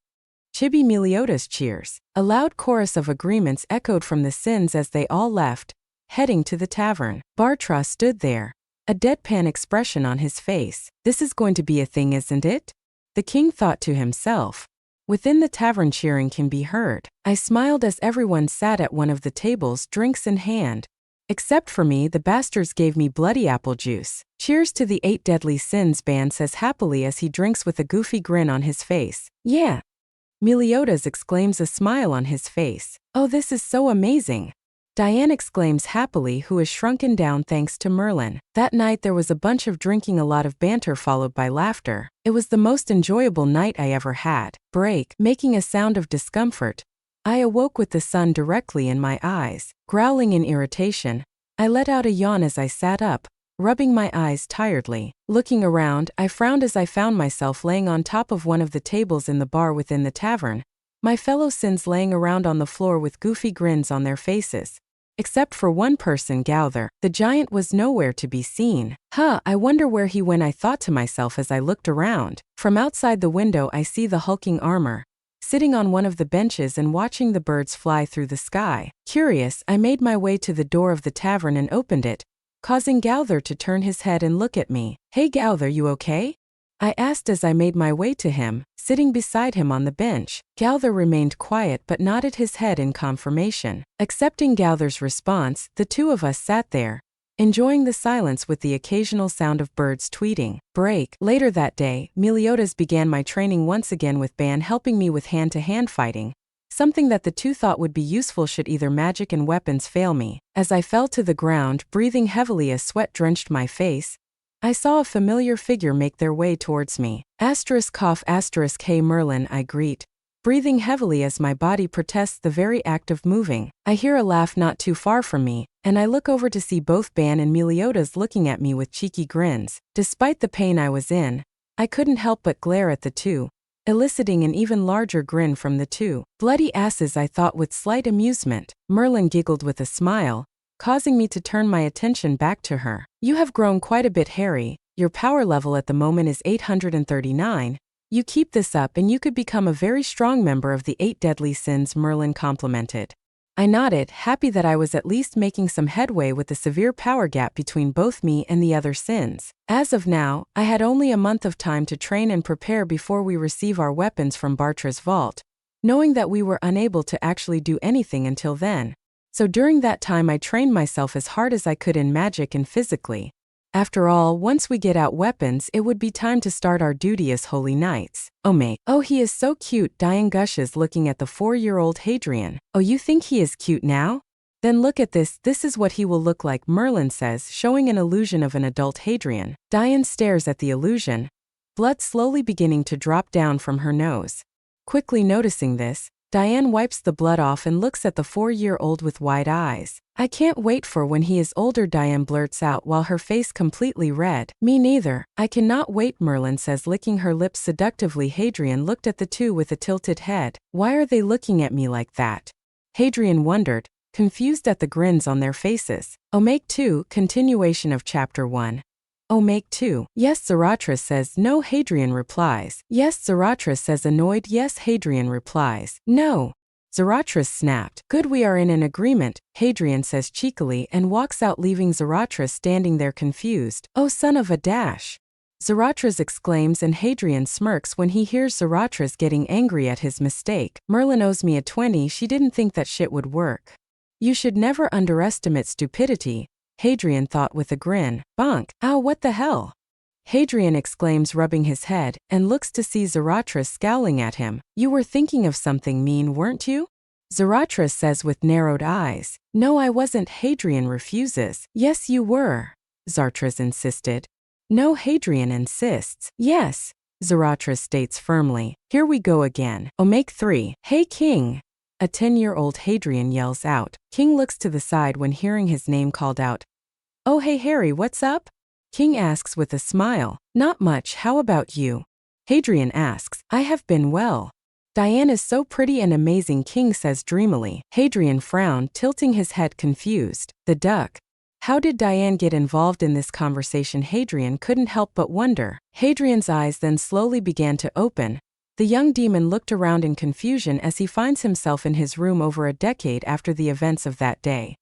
Chibi Meliodas cheers. A loud chorus of agreements echoed from the sins as they all left, heading to the tavern. Bartra stood there, a deadpan expression on his face. This is going to be a thing, isn't it? The king thought to himself. Within the tavern, cheering can be heard. I smiled as everyone sat at one of the tables, drinks in hand. Except for me, the bastards gave me bloody apple juice. Cheers to the 8 deadly sins, Ban says happily as he drinks with a goofy grin on his face. Yeah. Meliodas exclaims, a smile on his face. Oh, this is so amazing. Diane exclaims happily, who is shrunken down thanks to Merlin. That night there was a bunch of drinking, a lot of banter followed by laughter. It was the most enjoyable night I ever had. Break. Making a sound of discomfort, I awoke with the sun directly in my eyes. Growling in irritation, I let out a yawn as I sat up, rubbing my eyes tiredly. Looking around, I frowned as I found myself laying on top of one of the tables in the bar within the tavern, my fellow sins laying around on the floor with goofy grins on their faces. Except for one person, Gauther. The giant was nowhere to be seen. I wonder where he went, I thought to myself as I looked around. From outside the window I see the hulking armor, sitting on one of the benches and watching the birds fly through the sky. Curious, I made my way to the door of the tavern and opened it, causing Gauther to turn his head and look at me. Hey Gauther, you okay? I asked as I made my way to him, sitting beside him on the bench. Gauther remained quiet but nodded his head in confirmation. Accepting Gauther's response, the two of us sat there, enjoying the silence with the occasional sound of birds tweeting. Break. Later that day, Meliodas began my training once again with Ban helping me with hand-to-hand fighting, something that the two thought would be useful should either magic and weapons fail me. As I fell to the ground, breathing heavily as sweat drenched my face, I saw a familiar figure make their way towards me. Hey Merlin, I greet, breathing heavily as my body protests the very act of moving. I hear a laugh not too far from me, and I look over to see both Ban and Meliodas looking at me with cheeky grins. Despite the pain I was in, I couldn't help but glare at the two, eliciting an even larger grin from the two. Bloody asses, I thought with slight amusement. Merlin giggled with a smile, causing me to turn my attention back to her. You have grown quite a bit, Harry. Your power level at the moment is 839. You keep this up and you could become a very strong member of the 8 deadly sins, Merlin complimented. I nodded, happy that I was at least making some headway with the severe power gap between both me and the other sins. As of now, I had only a month of time to train and prepare before we receive our weapons from Bartra's vault, knowing that we were unable to actually do anything until then. So during that time I trained myself as hard as I could in magic and physically. After all, once we get out weapons, it would be time to start our duty as holy knights. Oh mate, oh he is so cute, Diane gushes looking at the 4-year-old Hadrian. Oh, you think he is cute now? Then look at this is what he will look like, Merlin says, showing an illusion of an adult Hadrian. Diane stares at the illusion, blood slowly beginning to drop down from her nose. Quickly noticing this, Diane wipes the blood off and looks at the 4-year-old with wide eyes. I can't wait for when he is older, Diane blurts out while her face completely red. Me neither, I cannot wait, Merlin says, licking her lips seductively. Hadrian looked at the two with a tilted head. Why are they looking at me like that? Hadrian wondered, confused at the grins on their faces. Omake 2, continuation of chapter 1. Omake 2. Yes, Zarathustra says. No, Hadrian replies. Yes, Zarathustra says, annoyed. Yes, Hadrian replies. No. Zarathustra snapped. Good, we are in an agreement, Hadrian says cheekily and walks out, leaving Zarathustra standing there confused. Oh, son of a dash. Zarathustra exclaims, and Hadrian smirks when he hears Zarathustra getting angry at his mistake. Merlin owes me a 20, she didn't think that shit would work. You should never underestimate stupidity, Hadrian thought with a grin. Bonk. Ow, what the hell? Hadrian exclaims, rubbing his head, and looks to see Zarathustra scowling at him. You were thinking of something mean, weren't you? Zarathustra says with narrowed eyes. No, I wasn't, Hadrian refuses. Yes, you were, Zarathustra insisted. No, Hadrian insists. Yes, Zarathustra states firmly. Here we go again. Omake 3. Hey, King! A 10-year-old Hadrian yells out. King looks to the side when hearing his name called out. Oh, hey Harry, what's up? King asks with a smile. Not much, how about you? Hadrian asks. I have been well. Diane is so pretty and amazing, King says dreamily. Hadrian frowned, tilting his head confused. The duck. How did Diane get involved in this conversation? Hadrian couldn't help but wonder. Hadrian's eyes then slowly began to open. The young demon looked around in confusion as he finds himself in his room over a decade after the events of that day.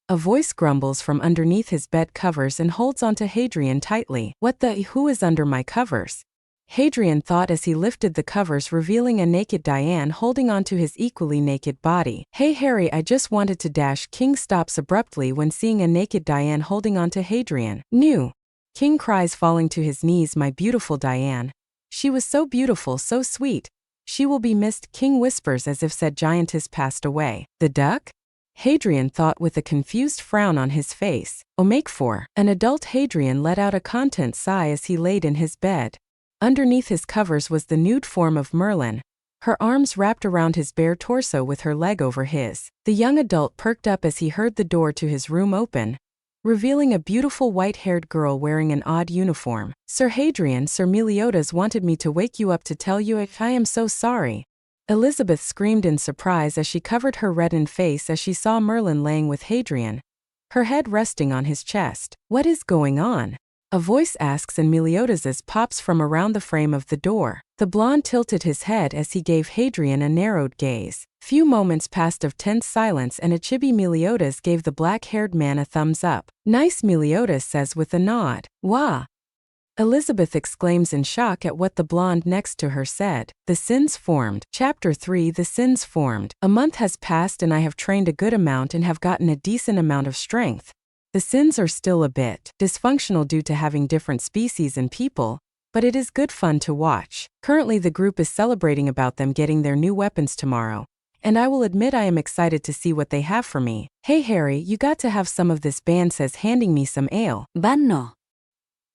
A voice grumbles from underneath his bed covers and holds onto Hadrian tightly. What the, who is under my covers? Hadrian thought as he lifted the covers, revealing a naked Diane holding onto his equally naked body. Hey Harry, I just wanted to dash. King stops abruptly when seeing a naked Diane holding onto Hadrian. New. King cries, falling to his knees. My beautiful Diane. She was so beautiful, so sweet. She will be missed, King whispers as if said giantess passed away. The duck? Hadrian thought with a confused frown on his face. Omake 4. An adult Hadrian let out a content sigh as he laid in his bed. Underneath his covers was the nude form of Merlin, her arms wrapped around his bare torso with her leg over his. The young adult perked up as he heard the door to his room open, revealing a beautiful white-haired girl wearing an odd uniform. Sir Hadrian, Sir Meliodas wanted me to wake you up to tell you I am so sorry. Elizabeth screamed in surprise as she covered her reddened face as she saw Merlin laying with Hadrian, her head resting on his chest. What is going on? A voice asks, and Meliodas's pops from around the frame of the door. The blonde tilted his head as he gave Hadrian a narrowed gaze. Few moments passed of tense silence, and a chibi Meliodas gave the black-haired man a thumbs up. Nice, Meliodas says with a nod. Wah! Elizabeth exclaims in shock at what the blonde next to her said. The sins formed. Chapter 3. The sins formed. A month has passed and I have trained a good amount and have gotten a decent amount of strength. The sins are still a bit dysfunctional due to having different species and people, but it is good fun to watch. Currently the group is celebrating about them getting their new weapons tomorrow, and I will admit I am excited to see what they have for me. Hey Harry, you got to have some of this, band says, handing me some ale. Banno.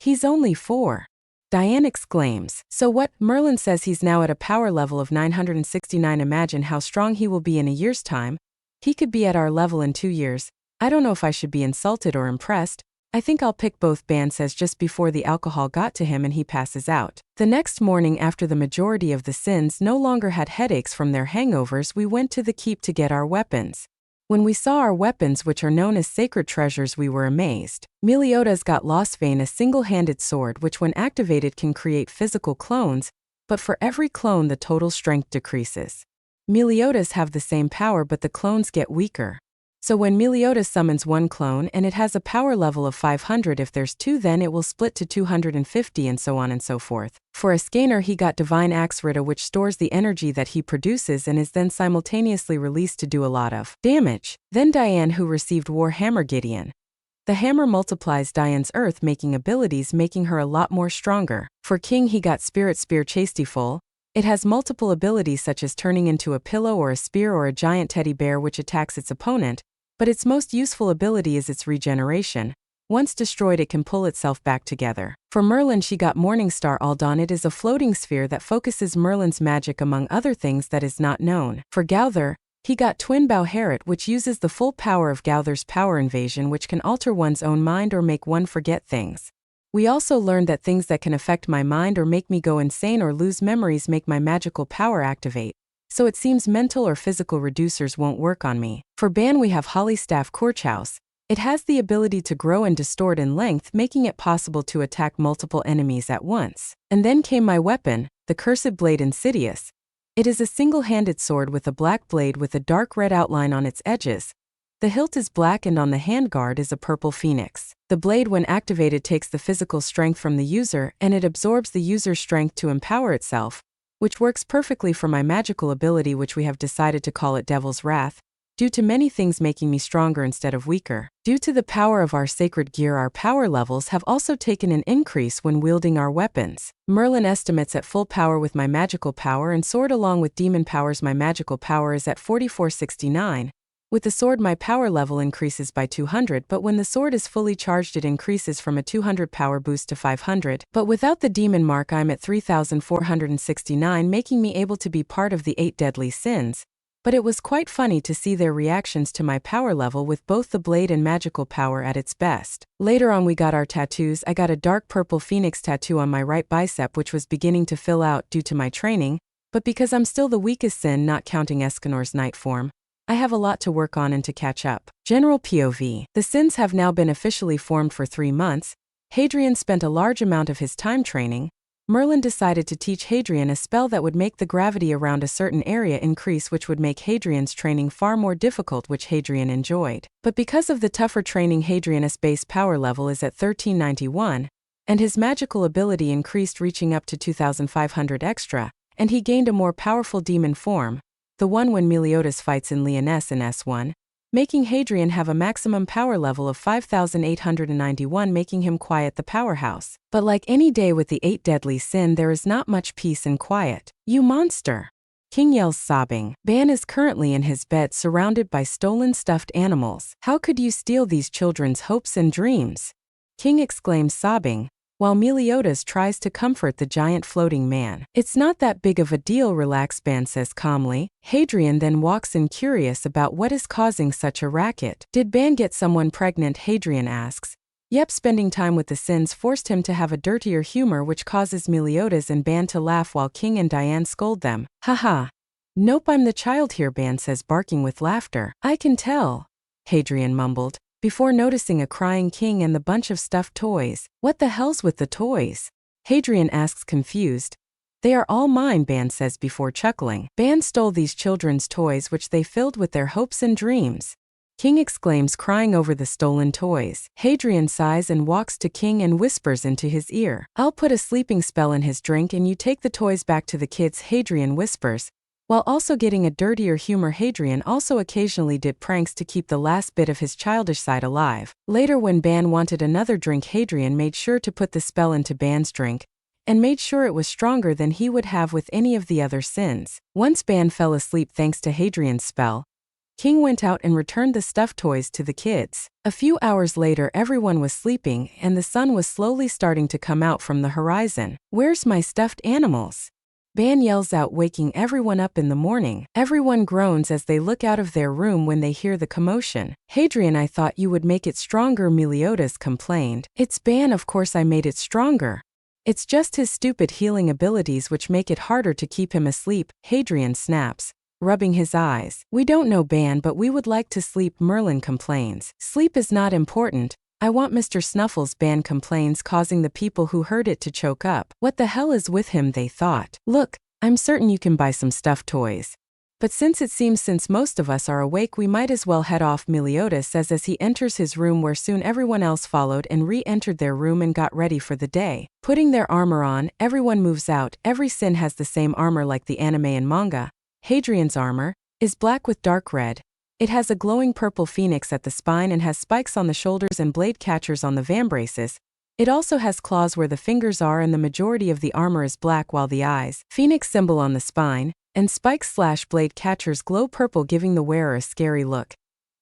He's only 4. Diane exclaims. So what? Merlin says he's now at a power level of 969. Imagine how strong he will be in a year's time. He could be at our level in 2 years. I don't know if I should be insulted or impressed. I think I'll pick both, Ban says just before the alcohol got to him and he passes out. The next morning, after the majority of the sins no longer had headaches from their hangovers, we went to the keep to get our weapons. When we saw our weapons, which are known as sacred treasures, we were amazed. Meliodas got Losvein, a single-handed sword which when activated can create physical clones, but for every clone the total strength decreases. Meliodas have the same power, but the clones get weaker. So when Meliodas summons one clone and it has a power level of 500, if there's two then it will split to 250 and so on and so forth. For Escaner he got Divine Axe Rita, which stores the energy that he produces and is then simultaneously released to do a lot of damage. Then Diane, who received War Hammer Gideon. The hammer multiplies Diane's earth-making abilities, making her a lot more stronger. For King he got Spirit Spear Chastiful. It has multiple abilities such as turning into a pillow or a spear or a giant teddy bear which attacks its opponent, but its most useful ability is its regeneration. Once destroyed it can pull itself back together. For Merlin she got Morningstar Aldawn. It is a floating sphere that focuses Merlin's magic among other things that is not known. For Gauther, he got Twin Bow Harriet, which uses the full power of Gauther's power invasion, which can alter one's own mind or make one forget things. We also learned that things that can affect my mind or make me go insane or lose memories make my magical power activate, so it seems mental or physical reducers won't work on me. For Ban we have Hollystaff Korchaus. It has the ability to grow and distort in length, making it possible to attack multiple enemies at once. And then came my weapon, the Cursed Blade Insidious. It is a single-handed sword with a black blade with a dark red outline on its edges. The hilt is black and on the handguard is a purple phoenix. The blade when activated takes the physical strength from the user and it absorbs the user's strength to empower itself, which works perfectly for my magical ability, which we have decided to call it Devil's Wrath, due to many things making me stronger instead of weaker. Due to the power of our sacred gear, our power levels have also taken an increase when wielding our weapons. Merlin estimates at full power with my magical power and sword along with demon powers my magical power is at 4469. With the sword my power level increases by 200, but when the sword is fully charged it increases from a 200 power boost to 500, but without the demon mark I'm at 3469, making me able to be part of the 8 deadly sins. But it was quite funny to see their reactions to my power level with both the blade and magical power at its best. Later on we got our tattoos. I got a dark purple phoenix tattoo on my right bicep which was beginning to fill out due to my training, but because I'm still the weakest sin not counting Escanor's night form, I have a lot to work on and to catch up. General POV. The sins have now been officially formed for 3 months. Hadrian spent a large amount of his time training. Merlin decided to teach Hadrian a spell that would make the gravity around a certain area increase, which would make Hadrian's training far more difficult, which Hadrian enjoyed. But because of the tougher training, Hadrian's base power level is at 1391, and his magical ability increased, reaching up to 2500 extra, and he gained a more powerful demon form, the one when Meliodas fights in Lyonesse in S1, making Hadrian have a maximum power level of 5891, making him quiet the powerhouse. But like any day with the 8 deadly sin, there is not much peace and quiet. "You monster!" King yells, sobbing. Ban is currently in his bed surrounded by stolen stuffed animals. "How could you steal these children's hopes and dreams?" King exclaims, sobbing, while Meliodas tries to comfort the giant floating man. "It's not that big of a deal, relax," Ban says calmly. Hadrian then walks in, curious about what is causing such a racket. "Did Ban get someone pregnant?" Hadrian asks. Yep, spending time with the sins forced him to have a dirtier humor, which causes Meliodas and Ban to laugh while King and Diane scold them. "Haha. Nope, I'm the child here," Ban says, barking with laughter. "I can tell," Hadrian mumbled, before noticing a crying King and the bunch of stuffed toys. "What the hell's with the toys?" Hadrian asks, confused. "They are all mine," Ban says before chuckling. Ban stole these children's toys which they filled with their hopes and dreams. King exclaims, crying over the stolen toys. Hadrian sighs and walks to King and whispers into his ear, "I'll put a sleeping spell in his drink and you take the toys back to the kids," Hadrian whispers. While also getting a dirtier humor, Hadrian also occasionally did pranks to keep the last bit of his childish side alive. Later, when Ban wanted another drink, Hadrian made sure to put the spell into Ban's drink, and made sure it was stronger than he would have with any of the other sins. Once Ban fell asleep thanks to Hadrian's spell, King went out and returned the stuffed toys to the kids. A few hours later, everyone was sleeping, and the sun was slowly starting to come out from the horizon. "Where's my stuffed animals?" Ban yells out, waking everyone up in the morning. Everyone groans as they look out of their room when they hear the commotion. "Hadrian, I thought you would make it stronger," Meliodas complained. "It's Ban, of course I made it stronger. It's just his stupid healing abilities which make it harder to keep him asleep," Hadrian snaps. rubbing his eyes. We don't know Ban, but we would like to sleep, Merlin complains. Sleep is not important. I want Mr. Snuffles, Ban complains, causing the people who heard it to choke up. What the hell is with him, they thought. Look, I'm certain you can buy some stuffed toys. But since most of us are awake, we might as well head off, Meliodas says as he enters his room, where soon everyone else followed and re-entered their room and got ready for the day. Putting their armor on, everyone moves out. Every sin has the same armor like the anime and manga. Hadrian's armor is black with dark red. It has a glowing purple phoenix at the spine and has spikes on the shoulders and blade catchers on the vambraces. It also has claws where the fingers are, and the majority of the armor is black, while the eyes, phoenix symbol on the spine, and spikes/blade catchers glow purple, giving the wearer a scary look.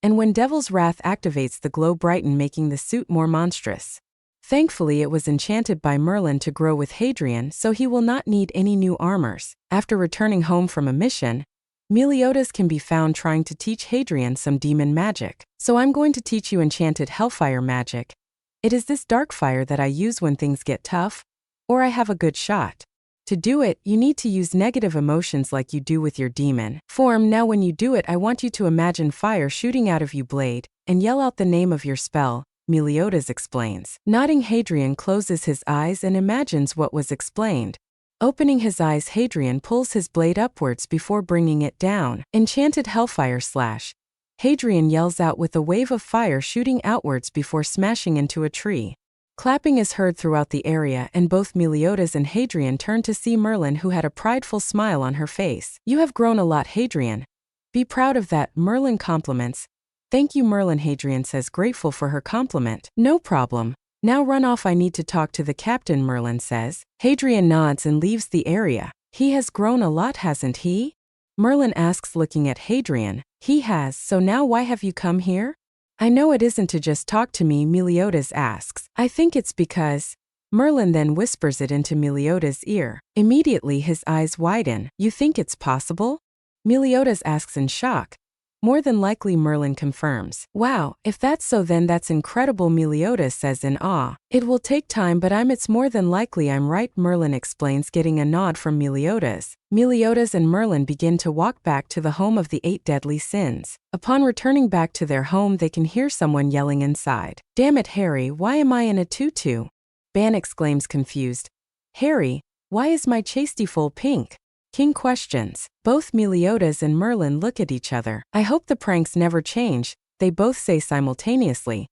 And when Devil's Wrath activates, the glow brighten, making the suit more monstrous. Thankfully, it was enchanted by Merlin to grow with Hadrian, so he will not need any new armors. After returning home from a mission, Meliodas can be found trying to teach Hadrian some demon magic. So I'm going to teach you enchanted hellfire magic. It is this dark fire that I use when things get tough, or I have a good shot. To do it, you need to use negative emotions like you do with your demon form. Now when you do it, I want you to imagine fire shooting out of you, blade, and yell out the name of your spell, Meliodas explains. Nodding, Hadrian closes his eyes and imagines what was explained. Opening his eyes, Hadrian pulls his blade upwards before bringing it down. Enchanted hellfire / Hadrian yells out with a wave of fire shooting outwards before smashing into a tree. Clapping is heard throughout the area, and both Meliodas and Hadrian turn to see Merlin, who had a prideful smile on her face. You have grown a lot, Hadrian. Be proud of that, Merlin compliments. Thank you, Merlin, Hadrian says, grateful for her compliment. No problem. Now run off, I need to talk to the captain, Merlin says. Hadrian nods and leaves the area. He has grown a lot, hasn't he? Merlin asks, looking at Hadrian. He has, so now why have you come here? I know it isn't to just talk to me, Meliodas asks. I think it's because... Merlin then whispers it into Meliodas' ear. Immediately his eyes widen. You think it's possible? Meliodas asks in shock. More than likely, Merlin confirms. Wow, if that's so, then that's incredible, Meliodas says in awe. It will take time, but it's more than likely I'm right, Merlin explains, getting a nod from Meliodas. Meliodas and Merlin begin to walk back to the home of the 8 deadly sins. Upon returning back to their home, they can hear someone yelling inside. Damn it, Harry, why am I in a tutu? Ban exclaims, confused. Harry, why is my chastity full pink? King questions. Both Meliodas and Merlin look at each other. I hope the pranks never change, they both say simultaneously.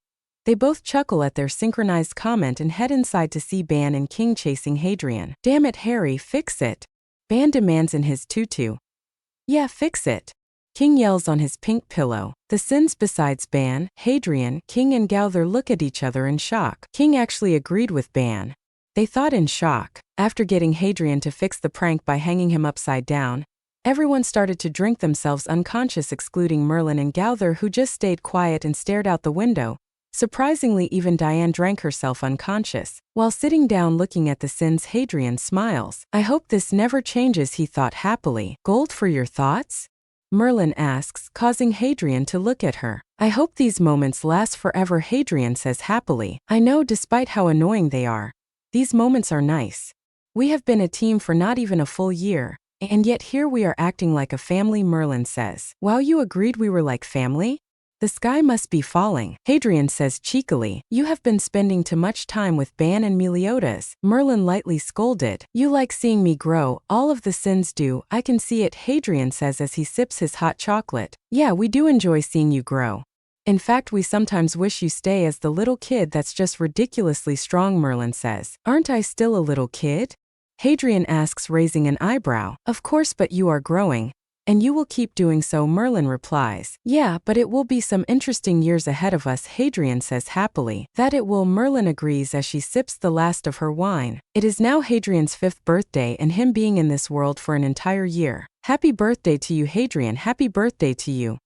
They both chuckle at their synchronized comment and head inside to see Ban and King chasing Hadrian. Damn it, Harry, fix it. Ban demands in his tutu. Yeah, fix it. King yells on his pink pillow. The sins besides Ban, Hadrian, King and Gowther look at each other in shock. King actually agreed with Ban. They thought in shock. After getting Hadrian to fix the prank by hanging him upside down, everyone started to drink themselves unconscious, excluding Merlin and Gowther, who just stayed quiet and stared out the window. Surprisingly, even Diane drank herself unconscious. While sitting down looking at the sins, Hadrian smiles. I hope this never changes, he thought happily. Gold for your thoughts? Merlin asks, causing Hadrian to look at her. I hope these moments last forever, Hadrian says happily. I know, despite how annoying they are, these moments are nice. We have been a team for not even a full year, and yet here we are acting like a family, Merlin says. Wow, you agreed we were like family? The sky must be falling, Hadrian says cheekily. You have been spending too much time with Ban and Meliodas, Merlin lightly scolded. You like seeing me grow, all of the sins do, I can see it, Hadrian says as he sips his hot chocolate. Yeah, we do enjoy seeing you grow. In fact, we sometimes wish you stay as the little kid that's just ridiculously strong, Merlin says. Aren't I still a little kid? Hadrian asks, raising an eyebrow. Of course, but you are growing. And you will keep doing so, Merlin replies. Yeah, but it will be some interesting years ahead of us, Hadrian says happily. That it will, Merlin agrees as she sips the last of her wine. It is now Hadrian's 5th birthday and him being in this world for an entire year. Happy birthday to you, Hadrian, happy birthday to you.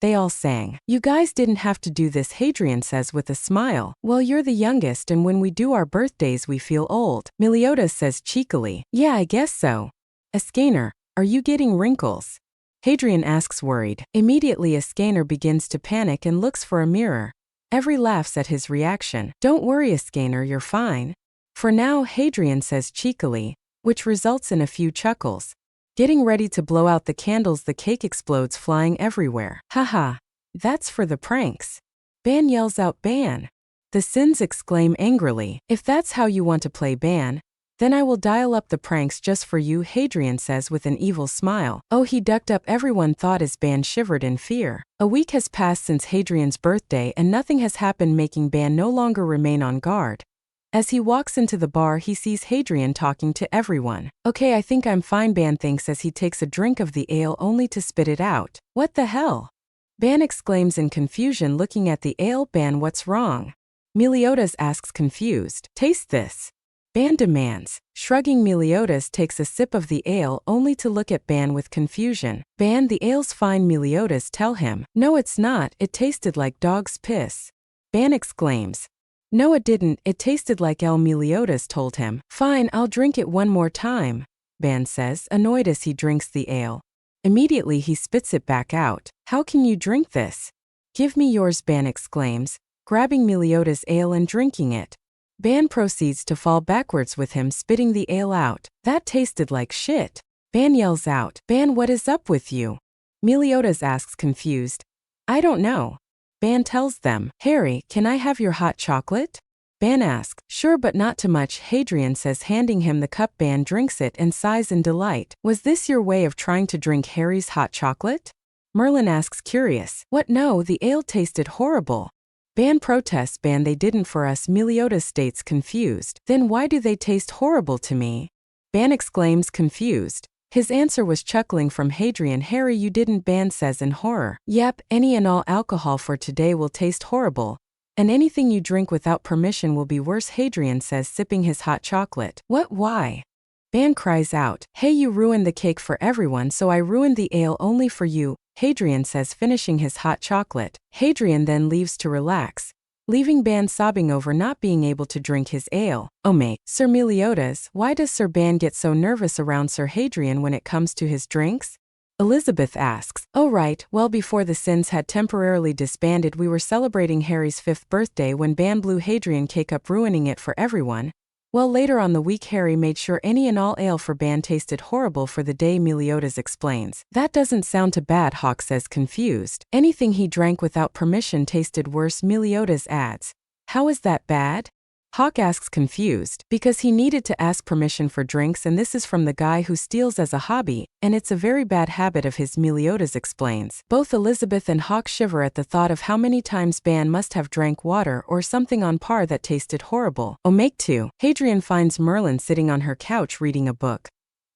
They all sang. You guys didn't have to do this, Hadrian says with a smile. Well, you're the youngest, and when we do our birthdays we feel old, Meliodas says cheekily. Yeah, I guess so. Ascanor, are you getting wrinkles? Hadrian asks, worried. Immediately Ascanor begins to panic and looks for a mirror. Every laughs at his reaction. Don't worry, Ascanor, you're fine. For now, Hadrian says cheekily, which results in a few chuckles. Getting ready to blow out the candles, the cake explodes, flying everywhere. Haha, that's for the pranks. Ban yells out, "Ban!" The Sins exclaim angrily, "If that's how you want to play Ban, then I will dial up the pranks just for you," Hadrian says with an evil smile. Oh, he ducked up. Everyone thought as Ban shivered in fear. A week has passed since Hadrian's birthday and nothing has happened, making Ban no longer remain on guard. As he walks into the bar, he sees Hadrian talking to everyone. "Okay, I think I'm fine," Ban thinks as he takes a drink of the ale only to spit it out. "What the hell?" Ban exclaims in confusion, looking at the ale. "Ban, what's wrong?" Meliodas asks, confused. "Taste this," Ban demands. Shrugging, Meliodas takes a sip of the ale only to look at Ban with confusion. "Ban, the ale's fine," Meliodas tell him. "No, it's not, it tasted like dog's piss," Ban exclaims. "No, it didn't, it tasted like L," Meliodas told him. "Fine, I'll drink it one more time," Ban says, annoyed as he drinks the ale. Immediately he spits it back out. "How can you drink this?" "Give me yours," Ban exclaims, grabbing Meliodas' ale and drinking it. Ban proceeds to fall backwards with him, spitting the ale out. "That tasted like shit." Ban yells out, "Ban, what is up with you?" Meliodas asks, confused. "I don't know." Ban tells them, "Harry, can I have your hot chocolate?" Ban asks, "Sure, but not too much," Hadrian says, handing him the cup. Ban drinks it and sighs in delight. "Was this your way of trying to drink Harry's hot chocolate?" Merlin asks, curious. "What? No, the ale tasted horrible." Ban protests. "Ban, they didn't for us," Meliodas states, confused. "Then why do they taste horrible to me?" Ban exclaims, confused. His answer was chuckling from Hadrian. "Harry, you didn't," Ban says in horror. "Yep, any and all alcohol for today will taste horrible, and anything you drink without permission will be worse," Hadrian says, sipping his hot chocolate. "What? Why?" Ban cries out, "Hey, you ruined the cake for everyone, so I ruined the ale only for you," Hadrian says, finishing his hot chocolate. Hadrian then leaves to relax, leaving Ban sobbing over not being able to drink his ale. "Oh mate, Sir Meliodas, why does Sir Ban get so nervous around Sir Hadrian when it comes to his drinks?" Elizabeth asks. "Oh right, well, before the Sins had temporarily disbanded, we were celebrating Harry's 5th birthday when Ban blew Hadrian cake up, ruining it for everyone. Well, later on the week, Harry made sure any and all ale for Ban tasted horrible for the day," Meliodas explains. "That doesn't sound too bad," Hawk says, confused. "Anything he drank without permission tasted worse," Meliodas adds. "How is that bad?" Hawk asks, confused. "Because he needed to ask permission for drinks, and this is from the guy who steals as a hobby, and it's a very bad habit of his," Meliodas explains. Both Elizabeth and Hawk shiver at the thought of how many times Ban must have drank water or something on par that tasted horrible. Oh, make two. Hadrian finds Merlin sitting on her couch reading a book.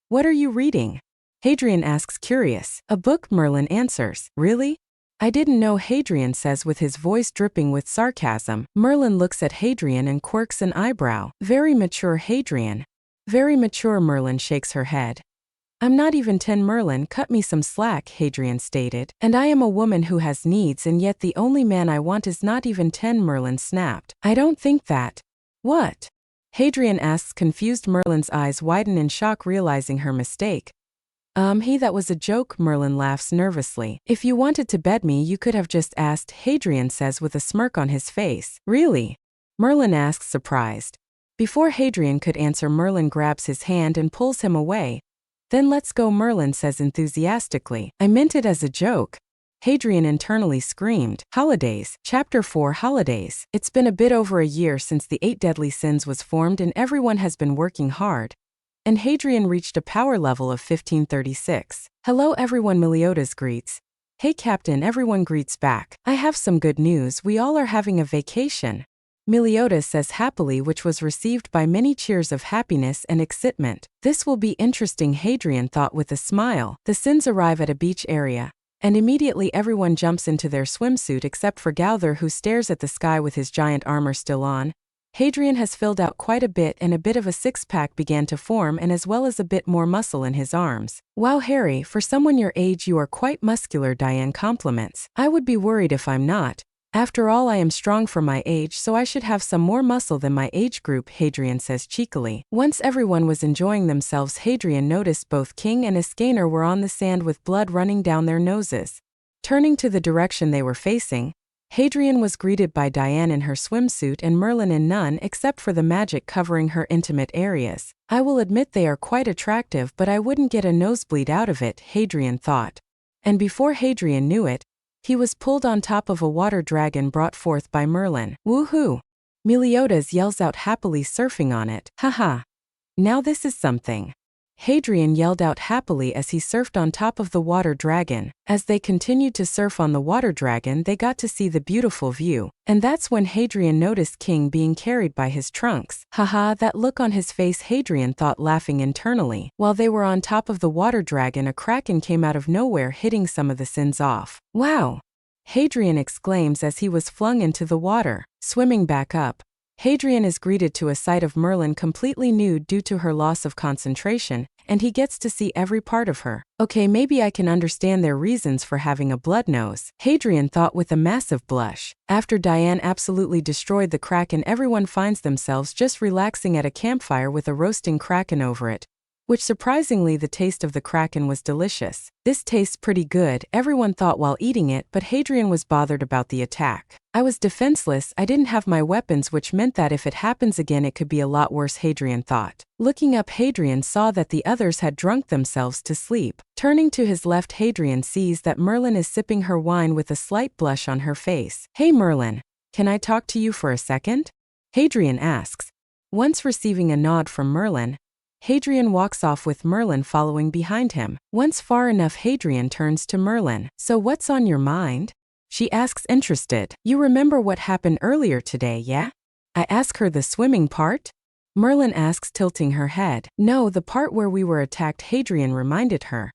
"What are you reading?" Hadrian asks, curious. "A book," Merlin answers. "Really? I didn't know," Hadrian says with his voice dripping with sarcasm. Merlin looks at Hadrian and quirks an eyebrow. "Very mature, Hadrian." "Very mature," Merlin shakes her head. "I'm not even 10, Merlin, cut me some slack," Hadrian stated. "And I am a woman who has needs, and yet the only man I want is not even 10, Merlin snapped. "I don't think that." "What?" Hadrian asks, confused. Merlin's eyes widen in shock, realizing her mistake. That was a joke," Merlin laughs nervously. "If you wanted to bed me, you could have just asked," Hadrian says with a smirk on his face. "Really?" Merlin asks, surprised. Before Hadrian could answer, Merlin grabs his hand and pulls him away. "Then let's go," Merlin says enthusiastically. "I meant it as a joke." Hadrian internally screamed. Holidays. Chapter 4, Holidays. It's been a bit over a year since the 8 Deadly Sins was formed, and everyone has been working hard. And Hadrian reached a power level of 1536. "Hello everyone," Meliodas greets. "Hey Captain," everyone greets back. "I have some good news, we all are having a vacation," Meliodas says happily, which was received by many cheers of happiness and excitement. "This will be interesting," Hadrian thought with a smile. The Sins arrive at a beach area, and immediately everyone jumps into their swimsuit except for Gauther, who stares at the sky with his giant armor still on. Hadrian has filled out quite a bit, and a bit of a six-pack began to form, and as well as a bit more muscle in his arms. "Wow, Harry, for someone your age you are quite muscular," Diane compliments. "I would be worried if I'm not. After all, I am strong for my age, so I should have some more muscle than my age group," Hadrian says cheekily. Once everyone was enjoying themselves, Hadrian noticed both King and Ascanor were on the sand with blood running down their noses. Turning to the direction they were facing, Hadrian was greeted by Diane in her swimsuit and Merlin in none except for the magic covering her intimate areas. I will admit they are quite attractive, but I wouldn't get a nosebleed out of it, Hadrian thought. And before Hadrian knew it, he was pulled on top of a water dragon brought forth by Merlin. Woohoo! Meliodas yells out happily, surfing on it. Haha! Now this is something. Hadrian yelled out happily as he surfed on top of the water dragon. As they continued to surf on the water dragon, they got to see the beautiful view. And that's when Hadrian noticed King being carried by his trunks. Haha, that look on his face, Hadrian thought, laughing internally. While they were on top of the water dragon, a kraken came out of nowhere, hitting some of the sins off. Wow! Hadrian exclaims as he was flung into the water. Swimming back up, Hadrian is greeted to a sight of Merlin completely nude due to her loss of concentration, and he gets to see every part of her. Okay, maybe I can understand their reasons for having a blood nose, Hadrian thought with a massive blush. After Diane absolutely destroyed the kraken, everyone finds themselves just relaxing at a campfire with a roasting kraken over it, which surprisingly the taste of the kraken was delicious. This tastes pretty good, everyone thought while eating it, but Hadrian was bothered about the attack. I was defenseless, I didn't have my weapons, which meant that if it happens again it could be a lot worse, Hadrian thought. Looking up, Hadrian saw that the others had drunk themselves to sleep. Turning to his left, Hadrian sees that Merlin is sipping her wine with a slight blush on her face. Hey Merlin, can I talk to you for a second? Hadrian asks. Once receiving a nod from Merlin, Hadrian walks off with Merlin following behind him. Once far enough, Hadrian turns to Merlin. So what's on your mind? She asks, interested. You remember what happened earlier today, yeah? I ask her, the swimming part? Merlin asks, tilting her head. No, the part where we were attacked, Hadrian reminded her.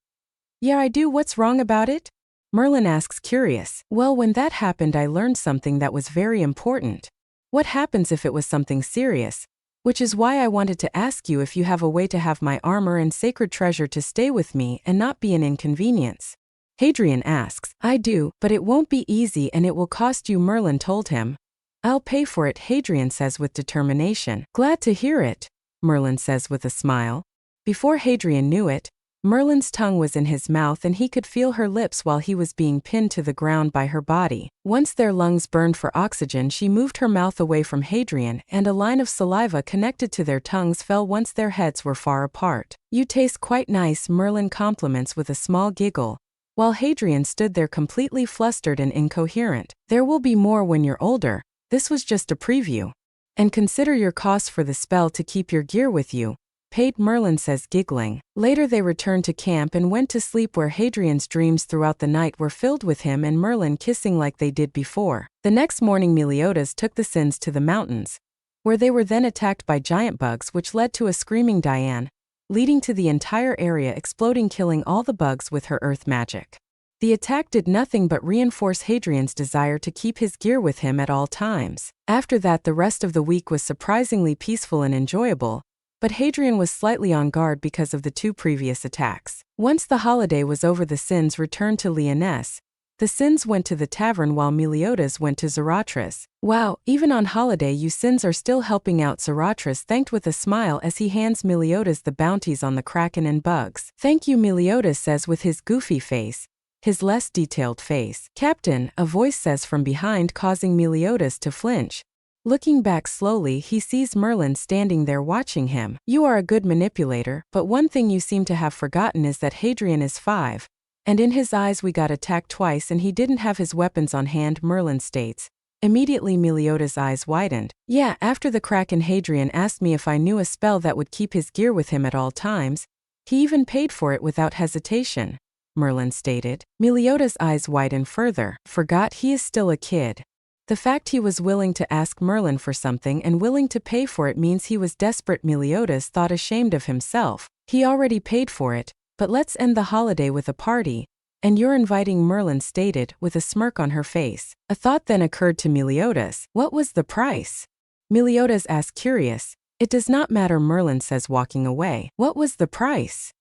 Yeah, I do. What's wrong about it? Merlin asks, curious. Well, when that happened I learned something that was very important. What happens if it was something serious? Which is why I wanted to ask you if you have a way to have my armor and sacred treasure to stay with me and not be an inconvenience. Hadrian asks. I do, but it won't be easy and it will cost you, Merlin told him. I'll pay for it, Hadrian says with determination. Glad to hear it, Merlin says with a smile. Before Hadrian knew it, Merlin's tongue was in his mouth and he could feel her lips while he was being pinned to the ground by her body. Once their lungs burned for oxygen, she moved her mouth away from Hadrian and a line of saliva connected to their tongues fell once their heads were far apart. You taste quite nice, Merlin compliments with a small giggle, while Hadrian stood there completely flustered and incoherent. There will be more when you're older. This was just a preview. And consider your costs for the spell to keep your gear with you. Paid, Merlin says, giggling. Later they returned to camp and went to sleep, where Hadrian's dreams throughout the night were filled with him and Merlin kissing like they did before. The next morning Meliodas took the Sins to the mountains, where they were then attacked by giant bugs, which led to a screaming Diane, leading to the entire area exploding, killing all the bugs with her earth magic. The attack did nothing but reinforce Hadrian's desire to keep his gear with him at all times. After that, the rest of the week was surprisingly peaceful and enjoyable, but Hadrian was slightly on guard because of the two previous attacks. Once the holiday was over, the Sins returned to Lyonesse. The Sins went to the tavern while Meliodas went to Zarathus's. Wow, even on holiday you Sins are still helping out, Zarathus thanked with a smile as he hands Meliodas the bounties on the kraken and bugs. Thank you, Meliodas says with his goofy face, his less detailed face. Captain, a voice says from behind, causing Meliodas to flinch. Looking back slowly, he sees Merlin standing there watching him. You are a good manipulator, but one thing you seem to have forgotten is that Hadrian is 5. And in his eyes we got attacked twice and he didn't have his weapons on hand, Merlin states. Immediately Meliodas' eyes widened. Yeah, after the kraken Hadrian asked me if I knew a spell that would keep his gear with him at all times. He even paid for it without hesitation, Merlin stated. Meliodas' eyes widened further. Forgot he is still a kid. The fact he was willing to ask Merlin for something and willing to pay for it means he was desperate, Meliodas thought, ashamed of himself. He already paid for it, but let's end the holiday with a party. And you're inviting, Merlin stated, with a smirk on her face. A thought then occurred to Meliodas. What was the price? Meliodas asked, curious. It does not matter, Merlin says, walking away. What was the price?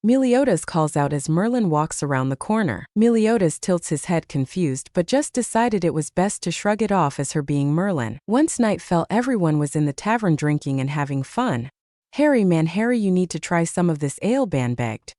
Meliodas calls out as Merlin walks around the corner. Meliodas tilts his head confused but just decided it was best to shrug it off as her being Merlin. Once night fell, everyone was in the tavern drinking and having fun. Harry, man, Harry, you need to try some of this ale, Ban begged.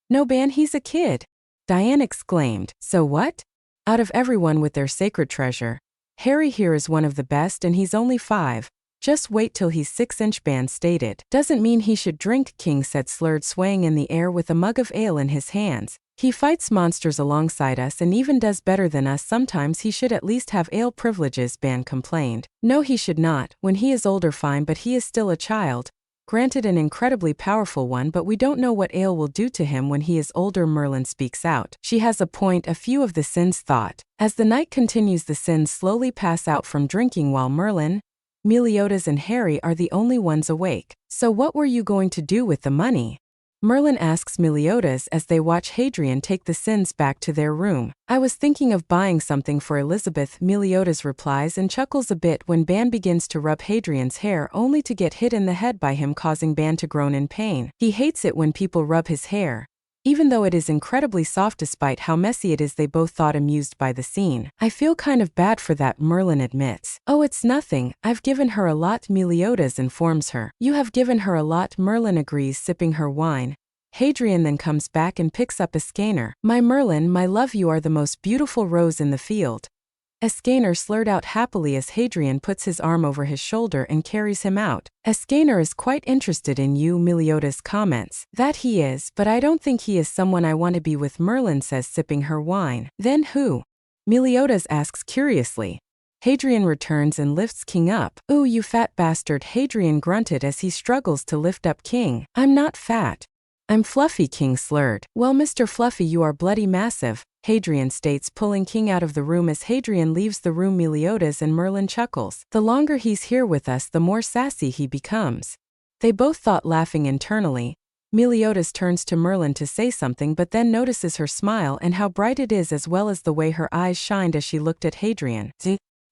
No, Ban, he's a kid, Diane exclaimed. So what? Out of everyone with their sacred treasure, Harry here is one of the best and he's only 5. Just wait till he's 6-inch, Ban stated. Doesn't mean he should drink, King said, slurred, swaying in the air with a mug of ale in his hands. He fights monsters alongside us and even does better than us. Sometimes he should at least have ale privileges, Ban complained. No, he should not. When he is older, fine, but he is still a child. Granted, an incredibly powerful one, but we don't know what ale will do to him when he is older, Merlin speaks out. She has a point, a few of the sins thought. As the night continues, the sins slowly pass out from drinking while Merlin, Meliodas and Harry are the only ones awake. So what were you going to do with the money? Merlin asks Meliodas as they watch Hadrian take the sins back to their room. I was thinking of buying something for Elizabeth, Meliodas replies and chuckles a bit when Ban begins to rub Hadrian's hair, only to get hit in the head by him, causing Ban to groan in pain. He hates it when people rub his hair, even though it is incredibly soft. Despite how messy it is, they both thought, amused by the scene. I feel kind of bad for that, Merlin admits. Oh, it's nothing. I've given her a lot, Meliodas informs her. You have given her a lot, Merlin agrees, sipping her wine. Hadrian then comes back and picks up Escanor. My Merlin, my love, you are the most beautiful rose in the field. Escanor slurred out happily as Hadrian puts his arm over his shoulder and carries him out. Escanor is quite interested in you, Meliodas comments. That he is, but I don't think he is someone I want to be with, Merlin says, sipping her wine. Then who? Meliodas asks curiously. Hadrian returns and lifts King up. Ooh, you fat bastard, Hadrian grunted as he struggles to lift up King. I'm not fat. I'm fluffy, King slurred. Well, Mr. Fluffy, you are bloody massive, Hadrian states, pulling King out of the room. As Hadrian leaves the room, Meliodas and Merlin chuckles. The longer he's here with us, the more sassy he becomes. They both thought, laughing internally. Meliodas turns to Merlin to say something, but then notices her smile and how bright it is, as well as the way her eyes shined as she looked at Hadrian.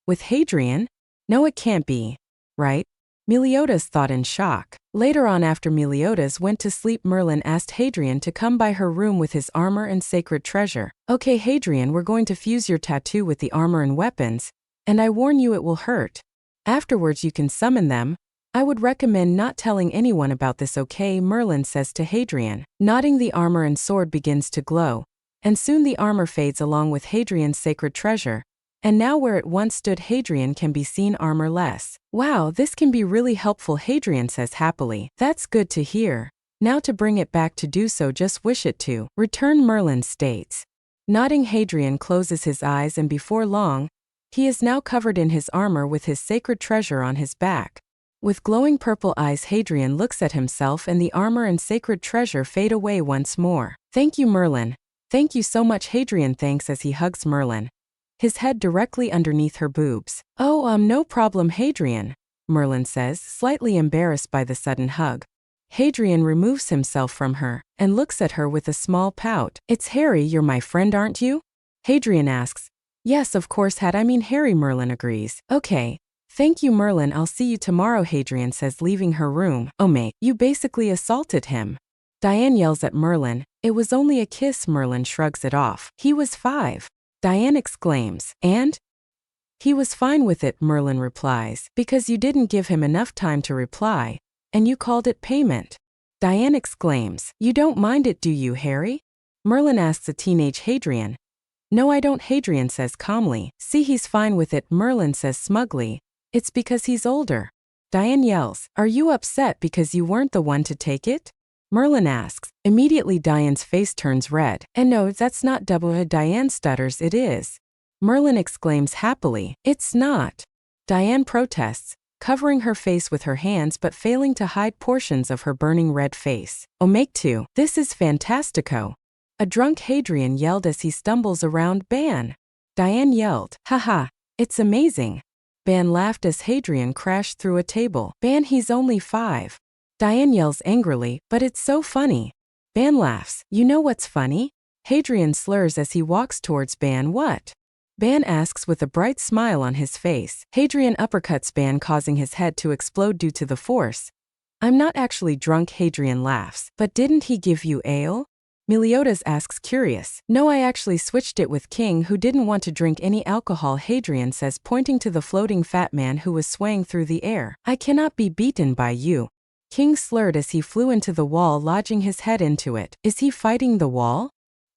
With Hadrian? No, it can't be. Right? Meliodas thought in shock. Later on, after Meliodas went to sleep, Merlin asked Hadrian to come by her room with his armor and sacred treasure. Okay, Hadrian, we're going to fuse your tattoo with the armor and weapons, and I warn you it will hurt. Afterwards you can summon them. I would recommend not telling anyone about this, okay? Merlin says to Hadrian. Nodding, the armor and sword begins to glow, and soon the armor fades along with Hadrian's sacred treasure. And now where it once stood, Hadrian can be seen armorless. Wow, this can be really helpful, Hadrian says happily. That's good to hear. Now to bring it back to do so, just wish it to return, Merlin states. Nodding, Hadrian closes his eyes, and before long, he is now covered in his armor with his sacred treasure on his back. With glowing purple eyes, Hadrian looks at himself, and the armor and sacred treasure fade away once more. Thank you, Merlin. Thank you so much, Hadrian thanks as he hugs Merlin, his head directly underneath her boobs. Oh, no problem, Hadrian, Merlin says, slightly embarrassed by the sudden hug. Hadrian removes himself from her and looks at her with a small pout. It's Harry, you're my friend, aren't you? Hadrian asks. Yes, of course, Harry, Merlin agrees. Okay. Thank you, Merlin, I'll see you tomorrow, Hadrian says, leaving her room. Oh mate, you basically assaulted him. Diane yells at Merlin. It was only a kiss, Merlin shrugs it off. He was 5. Diane exclaims. And? He was fine with it, Merlin replies, because you didn't give him enough time to reply, and you called it payment. Diane exclaims. You don't mind it, do you, Harry? Merlin asks a teenage Hadrian. No, I don't, Hadrian says calmly. See, he's fine with it, Merlin says smugly. It's because he's older. Diane yells. Are you upset because you weren't the one to take it? Merlin asks. Immediately Diane's face turns red. And no, that's not double. Diane stutters. It is. Merlin exclaims happily. It's not. Diane protests, covering her face with her hands but failing to hide portions of her burning red face. Oh, make two. This is fantastico. A drunk Hadrian yelled as he stumbles around Ban. Diane yelled. Haha, it's amazing. Ban laughed as Hadrian crashed through a table. Ban, he's only 5. Diane yells angrily, but it's so funny. Ban laughs. You know what's funny? Hadrian slurs as he walks towards Ban. What? Ban asks with a bright smile on his face. Hadrian uppercuts Ban, causing his head to explode due to the force. I'm not actually drunk, Hadrian laughs. But didn't he give you ale? Meliodas asks, curious. No, I actually switched it with King, who didn't want to drink any alcohol, Hadrian says, pointing to the floating fat man who was swaying through the air. I cannot be beaten by you. King slurred as he flew into the wall, lodging his head into it. Is he fighting the wall?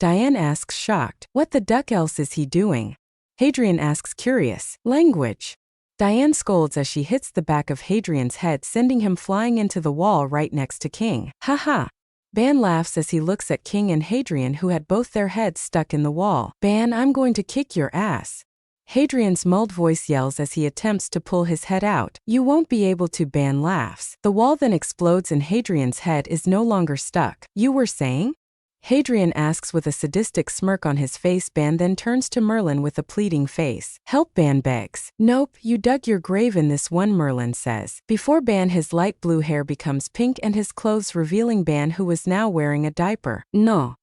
Diane asks shocked. What the duck else is he doing? Hadrian asks curious. Language. Diane scolds as she hits the back of Hadrian's head, sending him flying into the wall right next to King. Haha. Ban laughs as he looks at King and Hadrian, who had both their heads stuck in the wall. Ban, I'm going to kick your ass. Hadrian's mulled voice yells as he attempts to pull his head out. You won't be able to. Ban laughs. The wall then explodes and Hadrian's head is no longer stuck. You were saying? Hadrian asks with a sadistic smirk on his face. Ban then turns to Merlin with a pleading face. Help, Ban begs. Nope, you dug your grave in this one, Merlin says. Before Ban, his light blue hair becomes pink and his clothes revealing Ban, who was now wearing a diaper. No.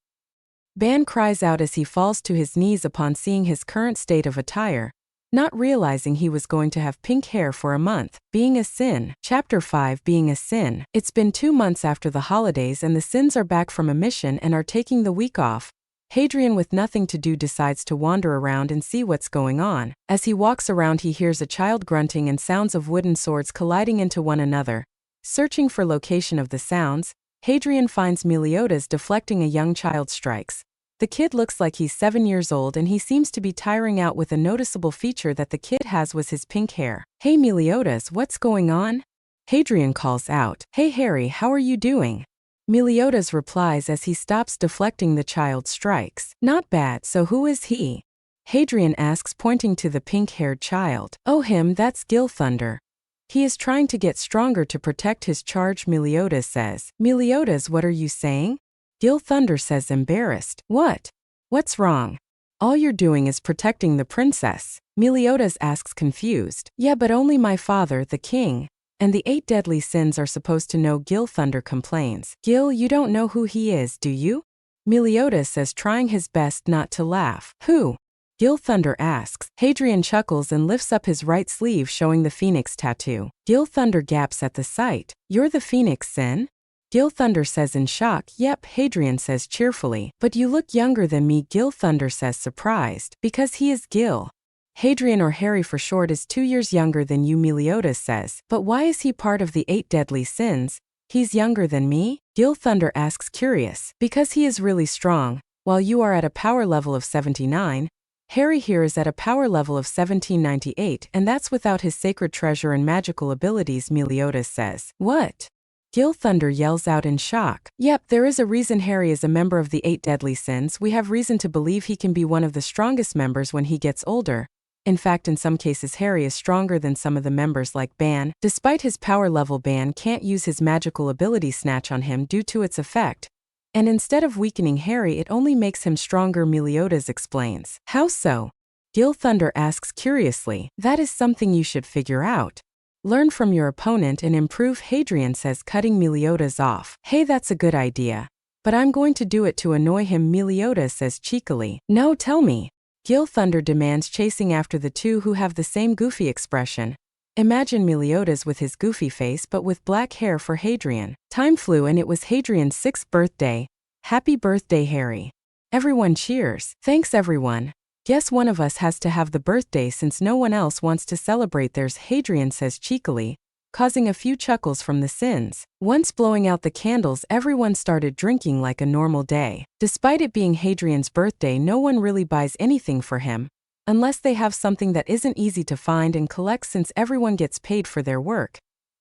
Ban cries out as he falls to his knees upon seeing his current state of attire, not realizing he was going to have pink hair for a month. Being a sin. Chapter 5, Being a Sin. It's been 2 months after the holidays and the Sins are back from a mission and are taking the week off. Hadrian, with nothing to do, decides to wander around and see what's going on. As he walks around, he hears a child grunting and sounds of wooden swords colliding into one another. Searching for location of the sounds, Hadrian finds Meliodas deflecting a young child's strikes. The kid looks like he's 7 years old and he seems to be tiring out, with a noticeable feature that the kid has was his pink hair. Hey Meliodas, what's going on? Hadrian calls out. Hey Harry, how are you doing? Meliodas replies as he stops deflecting the child's strikes. Not bad, so who is he? Hadrian asks, pointing to the pink-haired child. Oh, him, that's Gilthunder. He is trying to get stronger to protect his charge, Meliodas says. Meliodas, what are you saying? Gilthunder says, embarrassed. What? What's wrong? All you're doing is protecting the princess. Meliodas asks, confused. Yeah, but only my father, the king, and the 8 deadly sins are supposed to know. Gilthunder complains. Gil, you don't know who he is, do you? Meliodas says, trying his best not to laugh. Who? Gilthunder asks. Hadrian chuckles and lifts up his right sleeve, showing the phoenix tattoo. Gilthunder gaps at the sight. You're the phoenix, Sin? Gilthunder says in shock. Yep, Hadrian says cheerfully. But you look younger than me, Gilthunder says, surprised. Because he is Gil. Hadrian, or Harry for short, is 2 years younger than you, Meliodas says. But why is he part of the 8 deadly sins? He's younger than me? Gilthunder asks, curious. Because he is really strong. While you are at a power level of 79, Harry here is at a power level of 1798, and that's without his sacred treasure and magical abilities, Meliodas says. What? Gilthunder yells out in shock. Yep, there is a reason Harry is a member of the 8 deadly sins. We have reason to believe he can be one of the strongest members when he gets older. In fact, in some cases Harry is stronger than some of the members, like Ban. Despite his power level, Ban can't use his magical ability Snatch on him due to its effect. And instead of weakening Harry, it only makes him stronger, Meliodas explains. How so? Gilthunder asks curiously. That is something you should figure out. Learn from your opponent and improve, Hadrian says, cutting Meliodas off. Hey, that's a good idea. But I'm going to do it to annoy him, Meliodas says cheekily. No, tell me. Gilthunder demands, chasing after the two who have the same goofy expression. Imagine Meliodas with his goofy face but with black hair for Hadrian. Time flew and it was Hadrian's 6th birthday. Happy birthday, Harry. Everyone cheers. Thanks everyone. Guess one of us has to have the birthday since no one else wants to celebrate theirs, Hadrian says cheekily, causing a few chuckles from the sins. Once blowing out the candles, everyone started drinking like a normal day. Despite it being Hadrian's birthday, no one really buys anything for him, unless they have something that isn't easy to find and collect, since everyone gets paid for their work,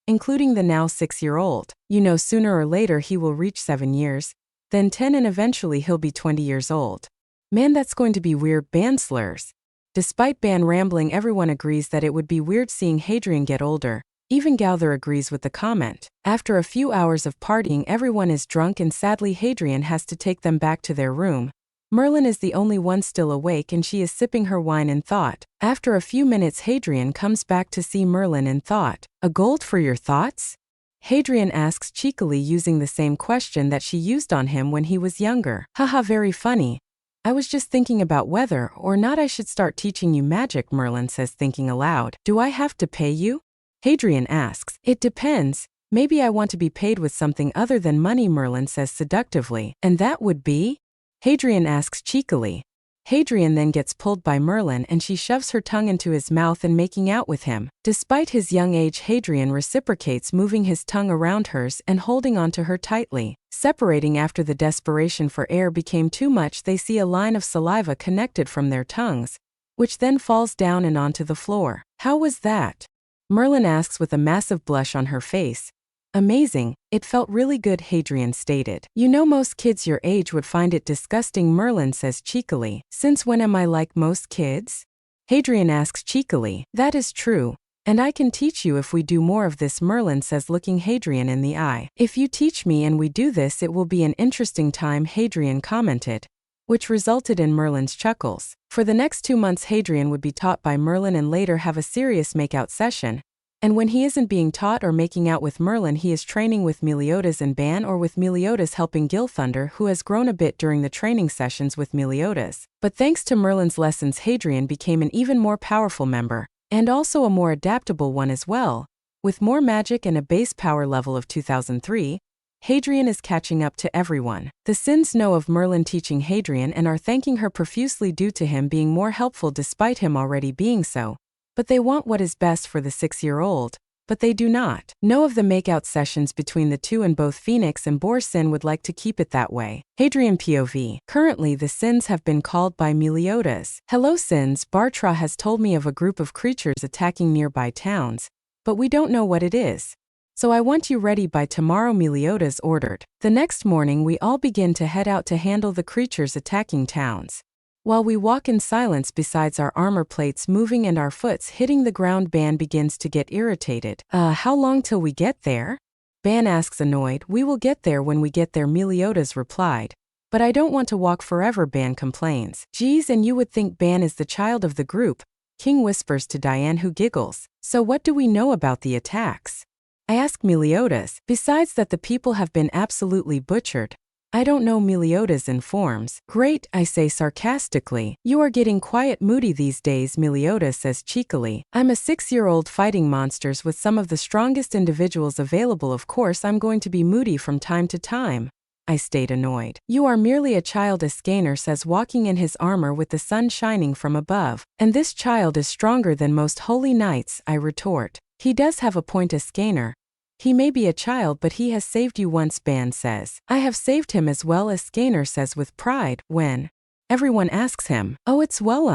including the now 6-year-old. You know, sooner or later he will reach 7 years, then 10, and eventually he'll be 20 years old. Man, that's going to be weird, Ban slurs. Despite Ban rambling, everyone agrees that it would be weird seeing Hadrian get older. Even Gowther agrees with the comment. After a few hours of partying, everyone is drunk and sadly Hadrian has to take them back to their room. Merlin is the only one still awake and she is sipping her wine in thought. After a few minutes, Hadrian comes back to see Merlin in thought. A gold for your thoughts? Hadrian asks cheekily, using the same question that she used on him when he was younger. Haha, very funny. I was just thinking about whether or not I should start teaching you magic, Merlin says, thinking aloud. Do I have to pay you? Hadrian asks. It depends. Maybe I want to be paid with something other than money, Merlin says seductively. And that would be? Hadrian asks cheekily. Hadrian then gets pulled by Merlin and she shoves her tongue into his mouth and making out with him. Despite his young age, Hadrian reciprocates, moving his tongue around hers and holding onto her tightly. Separating after the desperation for air became too much, they see a line of saliva connected from their tongues, which then falls down and onto the floor. How was that? Merlin asks with a massive blush on her face. Amazing, it felt really good, Hadrian stated. You know, most kids your age would find it disgusting, Merlin says cheekily. Since when am I like most kids? Hadrian asks cheekily. That is true. And I can teach you if we do more of this, Merlin says, looking Hadrian in the eye. If you teach me and we do this, it will be an interesting time, Hadrian commented, which resulted in Merlin's chuckles. For the next 2 months, Hadrian would be taught by Merlin and later have a serious makeout session. And when he isn't being taught or making out with Merlin, he is training with Meliodas and Ban, or with Meliodas helping Gilthunder, who has grown a bit during the training sessions with Meliodas. But thanks to Merlin's lessons, Hadrian became an even more powerful member, and also a more adaptable one as well. With more magic and a base power level of 2003, Hadrian is catching up to everyone. The Sins know of Merlin teaching Hadrian and are thanking her profusely due to him being more helpful despite him already being so. But they want what is best for the 6-year-old, but they do not know of the makeout sessions between the two, and both Phoenix and Boar Sin would like to keep it that way. Hadrian POV. Currently the Sins have been called by Meliodas. Hello Sins, Bartra has told me of a group of creatures attacking nearby towns, but we don't know what it is. So I want you ready by tomorrow, Meliodas ordered. The next morning we all begin to head out to handle the creatures attacking towns. While we walk in silence besides our armor plates moving and our foots hitting the ground, Ban begins to get irritated. How long till we get there? Ban asks annoyed. We will get there when we get there, Meliodas replied. But I don't want to walk forever, Ban complains. Geez, and you would think Ban is the child of the group, King whispers to Diane, who giggles. So what do we know about the attacks? I ask Meliodas. Besides that the people have been absolutely butchered. I don't know, Meliodas informs. Great, I say sarcastically. You are getting quiet moody these days, Meliodas says cheekily. I'm a 6-year-old fighting monsters with some of the strongest individuals available. Of course I'm going to be moody from time to time. I state annoyed. You are merely a child, Escaner says, walking in his armor with the sun shining from above. And this child is stronger than most holy knights, I retort. He does have a point, Escaner. He may be a child, but he has saved you once, Ban says. I have saved him as well, Escaner says with pride, when everyone asks him, oh, it's well,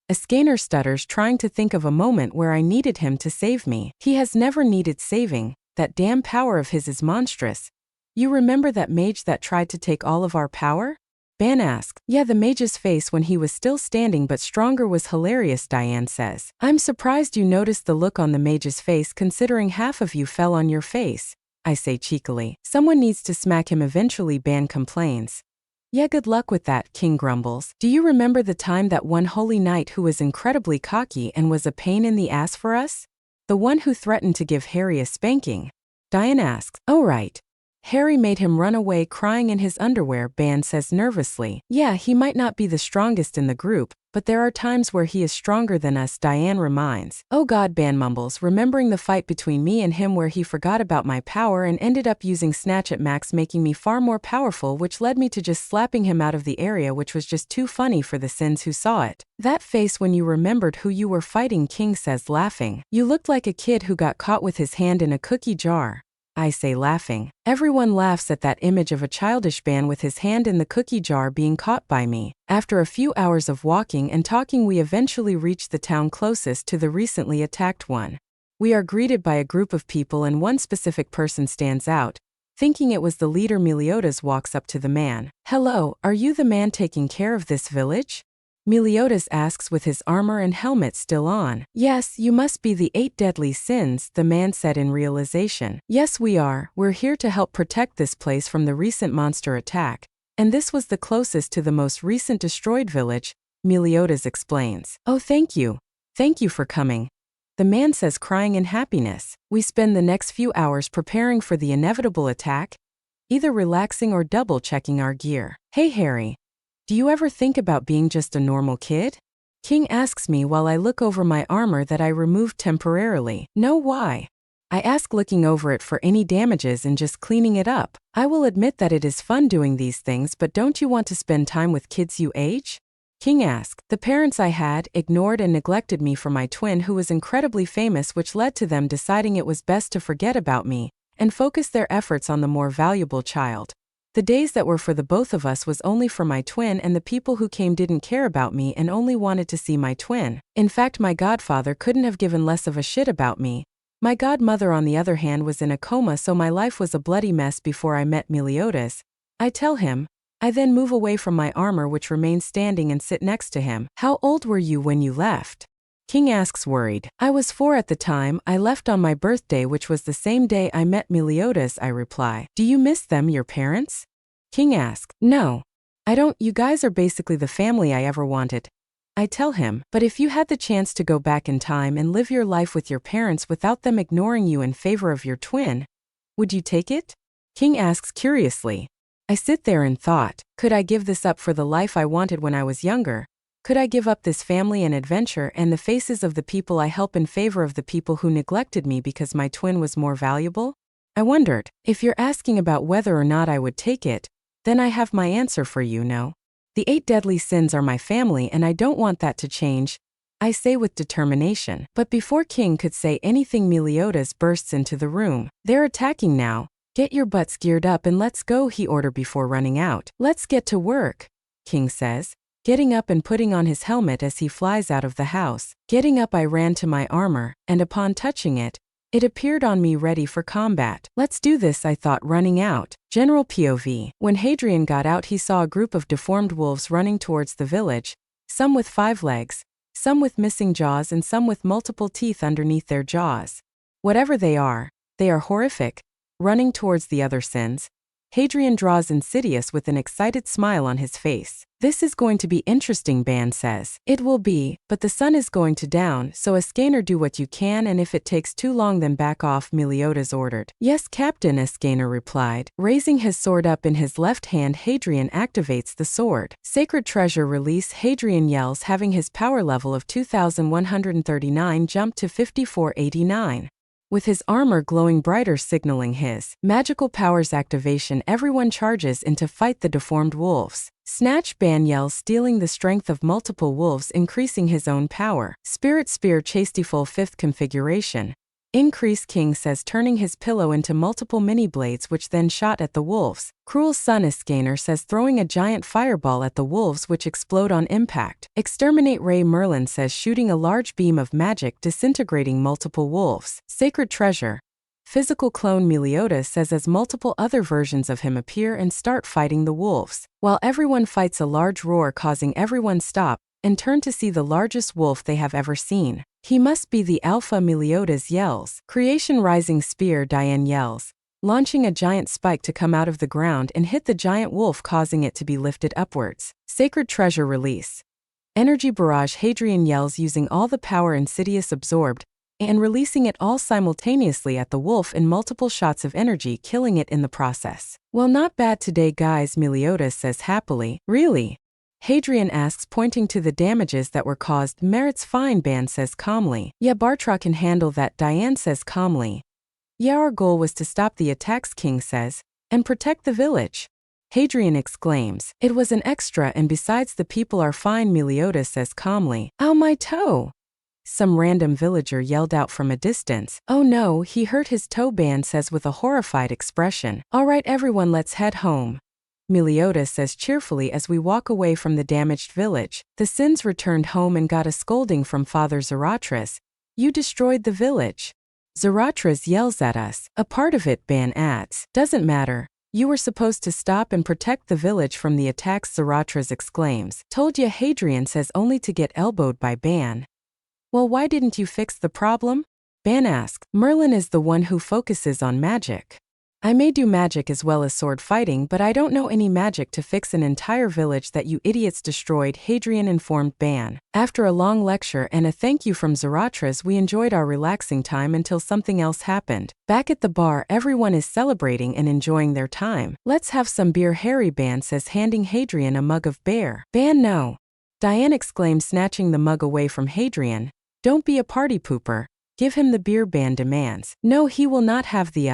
Escaner stutters, trying to think of a moment where I needed him to save me. He has never needed saving. That damn power of his is monstrous. You remember that mage that tried to take all of our power? Ban asks. Yeah, the mage's face when he was still standing but stronger was hilarious, Diane says. I'm surprised you noticed the look on the mage's face considering half of you fell on your face, I say cheekily. Someone needs to smack him eventually, Ban complains. Yeah, good luck with that, King grumbles. Do you remember the time that one holy knight who was incredibly cocky and was a pain in the ass for us? The one who threatened to give Harry a spanking? Diane asks. Oh right. Harry made him run away crying in his underwear, Ban says nervously. Yeah, he might not be the strongest in the group, but there are times where he is stronger than us, Diane reminds. Oh God, Ban mumbles, remembering the fight between me and him where he forgot about my power and ended up using Snatch at max, making me far more powerful, which led me to just slapping him out of the area, which was just too funny for the Sins who saw it. That face when you remembered who you were fighting, King says, laughing. You looked like a kid who got caught with his hand in a cookie jar, I say, laughing. Everyone laughs at that image of a childish Ban with his hand in the cookie jar being caught by me. After a few hours of walking and talking, we eventually reach the town closest to the recently attacked one. We are greeted by a group of people and one specific person stands out. Thinking it was the leader, Meliodas walks up to the man. Hello, are you the man taking care of this village? Meliodas asks with his armor and helmet still on. Yes, you must be the 8 deadly sins, the man said in realization. Yes, we are. We're here to help protect this place from the recent monster attack. And this was the closest to the most recent destroyed village, Meliodas explains. Oh, thank you. Thank you for coming, the man says, crying in happiness. We spend the next few hours preparing for the inevitable attack, either relaxing or double-checking our gear. Hey Harry, do you ever think about being just a normal kid? King asks me while I look over my armor that I removed temporarily. No, why? I ask, looking over it for any damages and just cleaning it up. I will admit that it is fun doing these things, but don't you want to spend time with kids you age? King asked. The parents I had ignored and neglected me for my twin who was incredibly famous, which led to them deciding it was best to forget about me and focus their efforts on the more valuable child. The days that were for the both of us was only for my twin, and the people who came didn't care about me and only wanted to see my twin. In fact, my godfather couldn't have given less of a shit about me. My godmother, on the other hand, was in a coma, so my life was a bloody mess before I met Meliodas. I tell him. I then move away from my armor, which remains standing, and sit next to him. How old were you when you left? King asks, worried. I was 4 at the time. I left on my birthday, which was the same day I met Meliodas, I reply. Do you miss them, your parents? King asks. No. I don't. You guys are basically the family I ever wanted. I tell him. But if you had the chance to go back in time and live your life with your parents without them ignoring you in favor of your twin, would you take it? King asks curiously. I sit there in thought. Could I give this up for the life I wanted when I was younger? Could I give up this family and adventure and the faces of the people I help in favor of the people who neglected me because my twin was more valuable? I wondered. If you're asking about whether or not I would take it, then I have my answer for you. No. The 8 deadly sins are my family, and I don't want that to change, I say with determination. But before King could say anything, Meliodas bursts into the room. They're attacking now. Get your butts geared up and let's go, he ordered before running out. Let's get to work, King says, getting up and putting on his helmet as he flies out of the house. Getting up, I ran to my armor, and upon touching it, it appeared on me ready for combat. Let's do this, I thought, running out. General POV. When Hadrian got out, he saw a group of deformed wolves running towards the village, some with 5 legs, some with missing jaws, and some with multiple teeth underneath their jaws. Whatever they are horrific. Running towards the other sins, Hadrian draws Insidious with an excited smile on his face. This is going to be interesting, Ban says. It will be, but the sun is going to down, so Escaner, do what you can, and if it takes too long then back off, Meliodas ordered. Yes, Captain, Escaner replied. Raising his sword up in his left hand, Hadrian activates the sword. Sacred treasure release, Hadrian yells, having his power level of 2139 jump to 5489. With his armor glowing brighter signaling his magical powers activation, everyone charges in to fight the deformed wolves. Snatch, Ban yells, stealing the strength of multiple wolves, increasing his own power. Spirit Spear, Chasteful 5th configuration. Increase, King says, turning his pillow into multiple mini blades which then shot at the wolves. Cruel Sun, Escaner says, throwing a giant fireball at the wolves which explode on impact. Exterminate, Ray Merlin says, shooting a large beam of magic disintegrating multiple wolves. Sacred treasure. Physical clone, Meliodas says, as multiple other versions of him appear and start fighting the wolves. While everyone fights, a large roar causing everyone stop and turn to see the largest wolf they have ever seen. He must be the Alpha, Meliodas yells. Creation, Rising Spear, Diane yells, launching a giant spike to come out of the ground and hit the giant wolf, causing it to be lifted upwards. Sacred treasure release. Energy barrage, Hadrian yells, using all the power Insidious absorbed and releasing it all simultaneously at the wolf in multiple shots of energy, killing it in the process. Well, not bad today, guys, Meliodas says happily. Really? Hadrian asks, pointing to the damages that were caused. Merit's fine, Ban says calmly. Yeah, Bartra can handle that, Diane says calmly. Yeah, our goal was to stop the attacks, King says, and protect the village. Hadrian exclaims. It was an extra, and besides the people are fine, Meliodas says calmly. Ow, my toe! Some random villager yelled out from a distance. Oh no, he hurt his toe, Ban says with a horrified expression. All right, everyone, let's head home, Meliodas says cheerfully as we walk away from the damaged village. The sins returned home and got a scolding from Father Zarathras. You destroyed the village. Zarathras yells at us. A part of it, Ban adds. Doesn't matter. You were supposed to stop and protect the village from the attacks, Zarathras exclaims. Told ya, Hadrian says, only to get elbowed by Ban. Well, why didn't you fix the problem? Ban asks. Merlin is the one who focuses on magic. I may do magic as well as sword fighting, but I don't know any magic to fix an entire village that you idiots destroyed, Hadrian informed Ban. After a long lecture and a thank you from Zarathras, we enjoyed our relaxing time until something else happened. Back at the bar, everyone is celebrating and enjoying their time. Let's have some beer, Harry, Ban says, handing Hadrian a mug of beer. Ban, no. Diane exclaims, snatching the mug away from Hadrian. Don't be a party pooper. Give him the beer, Ban demands. No, he will not have the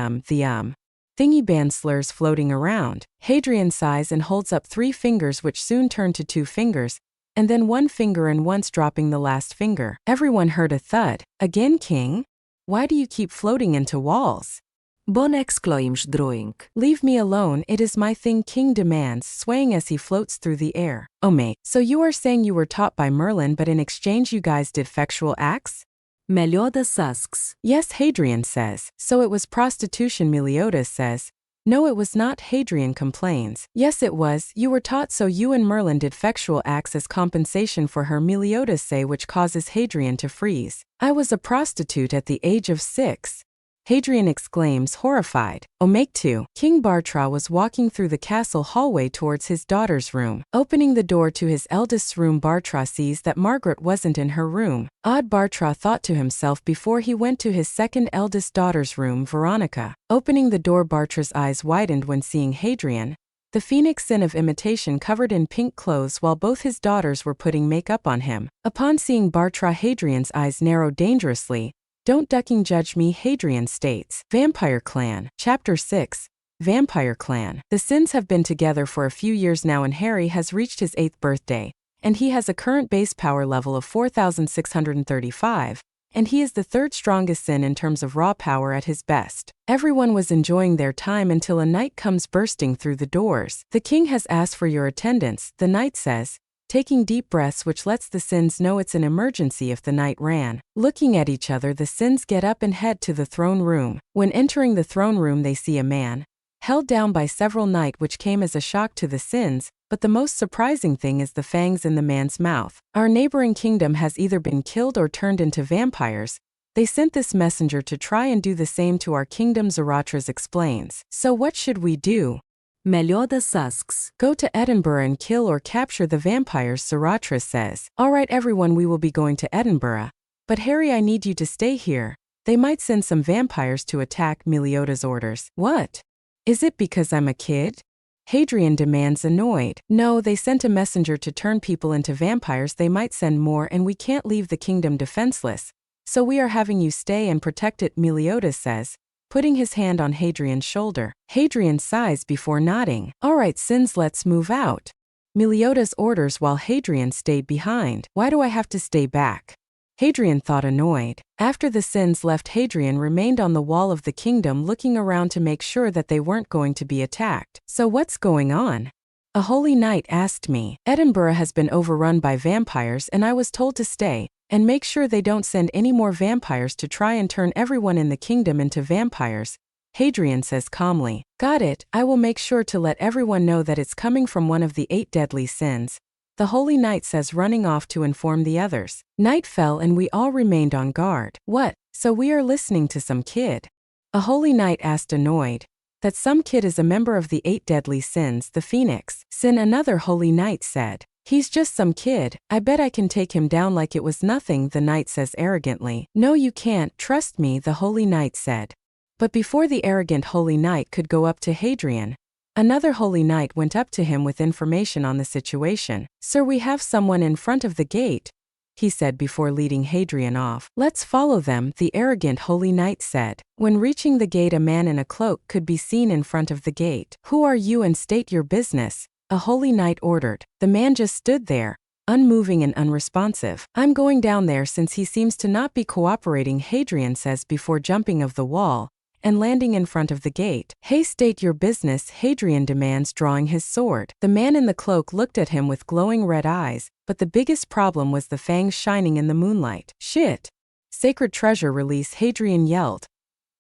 thingy, Ban slurs, floating around. Hadrian sighs and holds up 3 fingers which soon turn to 2 fingers, and then one finger and once dropping the last finger. Everyone heard a thud. Again, king? Why do you keep floating into walls? Bă exclaims drawing. Leave me alone, it is my thing, king demands, swaying as he floats through the air. Oh mate, so you are saying you were taught by Merlin but in exchange you guys did sexual acts? Meliodas asks. Yes, Hadrian says. So it was prostitution, Meliodas says. No, it was not, Hadrian complains. Yes, it was. You were taught, so you and Merlin did sexual acts as compensation for her, Meliodas say, which causes Hadrian to freeze. I was a prostitute at the age of 6. Hadrian exclaims, horrified. Make 2. King Bartra was walking through the castle hallway towards his daughter's room. Opening the door to his eldest's room, Bartra sees that Margaret wasn't in her room. Odd, Bartra thought to himself before he went to his second eldest daughter's room, Veronica. Opening the door, Bartra's eyes widened when seeing Hadrian, the phoenix sin of imitation, covered in pink clothes while both his daughters were putting makeup on him. Upon seeing Bartra, Hadrian's eyes narrowed dangerously. Don't ducking judge me, Hadrian states. Vampire Clan. Chapter 6. Vampire Clan. The Sins have been together for a few years now and Harry has reached his 8th birthday, and he has a current base power level of 4,635, and he is the 3rd strongest Sin in terms of raw power at his best. Everyone was enjoying their time until a knight comes bursting through the doors. The king has asked for your attendance, the knight says, taking deep breaths, which lets the Sins know it's an emergency if the knight ran. Looking at each other, the Sins get up and head to the throne room. When entering the throne room, they see a man held down by several knights, which came as a shock to the Sins, but the most surprising thing is the fangs in the man's mouth. Our neighboring kingdom has either been killed or turned into vampires. They sent this messenger to try and do the same to our kingdom, Zarathustra explains. So what should we do? Meliodas asks. Go to Edinburgh and kill or capture the vampires, Zarathustra says. Alright everyone, we will be going to Edinburgh. But Harry, I need you to stay here. They might send some vampires to attack, Meliodas orders. What? Is it because I'm a kid? Hadrian demands, annoyed. No, they sent a messenger to turn people into vampires. They might send more and we can't leave the kingdom defenseless. So we are having you stay and protect it, Meliodas says, putting his hand on Hadrian's shoulder. Hadrian sighs before nodding. Alright Sins, let's move out. Meliodas orders while Hadrian stayed behind. Why do I have to stay back? Hadrian thought, annoyed. After the Sins left, Hadrian remained on the wall of the kingdom looking around to make sure that they weren't going to be attacked. So what's going on? A holy knight asked me. Edinburgh has been overrun by vampires and I was told to stay and make sure they don't send any more vampires to try and turn everyone in the kingdom into vampires, Hadrian says calmly. Got it, I will make sure to let everyone know that it's coming from one of the 8 deadly sins, the holy knight says, running off to inform the others. Night fell and we all remained on guard. What, so we are listening to some kid? A holy knight asked, annoyed. That some kid is a member of the 8 deadly sins, the phoenix sin, another holy knight said. He's just some kid, I bet I can take him down like it was nothing, the knight says arrogantly. No you can't, trust me, the holy knight said. But before the arrogant holy knight could go up to Hadrian, another holy knight went up to him with information on the situation. Sir, we have someone in front of the gate, he said before leading Hadrian off. Let's follow them, the arrogant holy knight said. When reaching the gate, a man in a cloak could be seen in front of the gate. Who are you and state your business? A holy knight ordered. The man just stood there, unmoving and unresponsive. I'm going down there since he seems to not be cooperating, Hadrian says before jumping off the wall and landing in front of the gate. Hey, state your business, Hadrian demands, drawing his sword. The man in the cloak looked at him with glowing red eyes, but the biggest problem was the fangs shining in the moonlight. Shit! Sacred treasure, release, Hadrian yelled,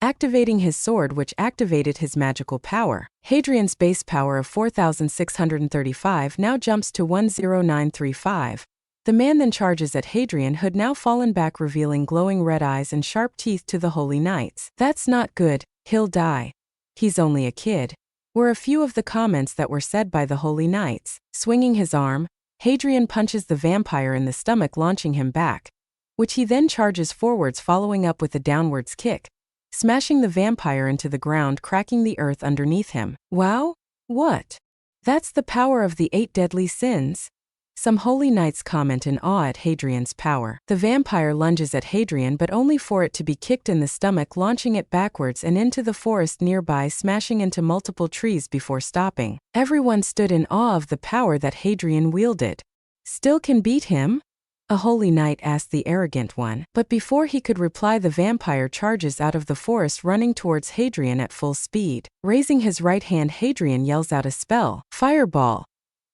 activating his sword, which activated his magical power. Hadrian's base power of 4,635 now jumps to 10935. The man then charges at Hadrian, who'd now fallen back, revealing glowing red eyes and sharp teeth to the holy knights. That's not good, he'll die. He's only a kid, were a few of the comments that were said by the holy knights. Swinging his arm, Hadrian punches the vampire in the stomach, launching him back, which he then charges forwards, following up with a downwards kick, smashing the vampire into the ground, cracking the earth underneath him. Wow? What? That's the power of the 8 deadly sins? Some holy knights comment in awe at Hadrian's power. The vampire lunges at Hadrian, but only for it to be kicked in the stomach, launching it backwards and into the forest nearby, smashing into multiple trees before stopping. Everyone stood in awe of the power that Hadrian wielded. Still can beat him? A holy knight asked the arrogant one. But before he could reply, the vampire charges out of the forest, running towards Hadrian at full speed. Raising his right hand, Hadrian yells out a spell, Fireball.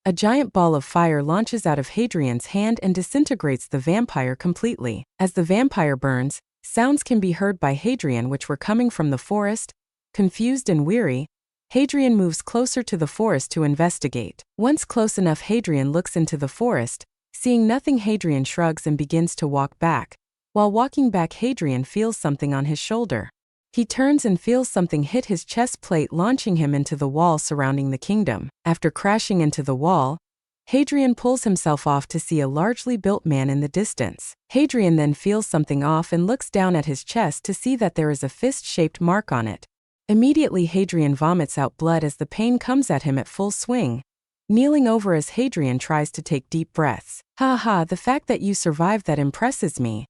A giant ball of fire launches out of Hadrian's hand and disintegrates the vampire completely. As the vampire burns, sounds can be heard by Hadrian which were coming from the forest. Confused and weary, Hadrian moves closer to the forest to investigate. Once close enough, Hadrian looks into the forest. Seeing nothing, Hadrian shrugs and begins to walk back. While walking back, Hadrian feels something on his shoulder. He turns and feels something hit his chest plate, launching him into the wall surrounding the kingdom. After crashing into the wall, Hadrian pulls himself off to see a largely built man in the distance. Hadrian then feels something off and looks down at his chest to see that there is a fist-shaped mark on it. Immediately, Hadrian vomits out blood as the pain comes at him at full swing. Kneeling over as Hadrian tries to take deep breaths. "Ha ha, the fact that you survived that impresses me,"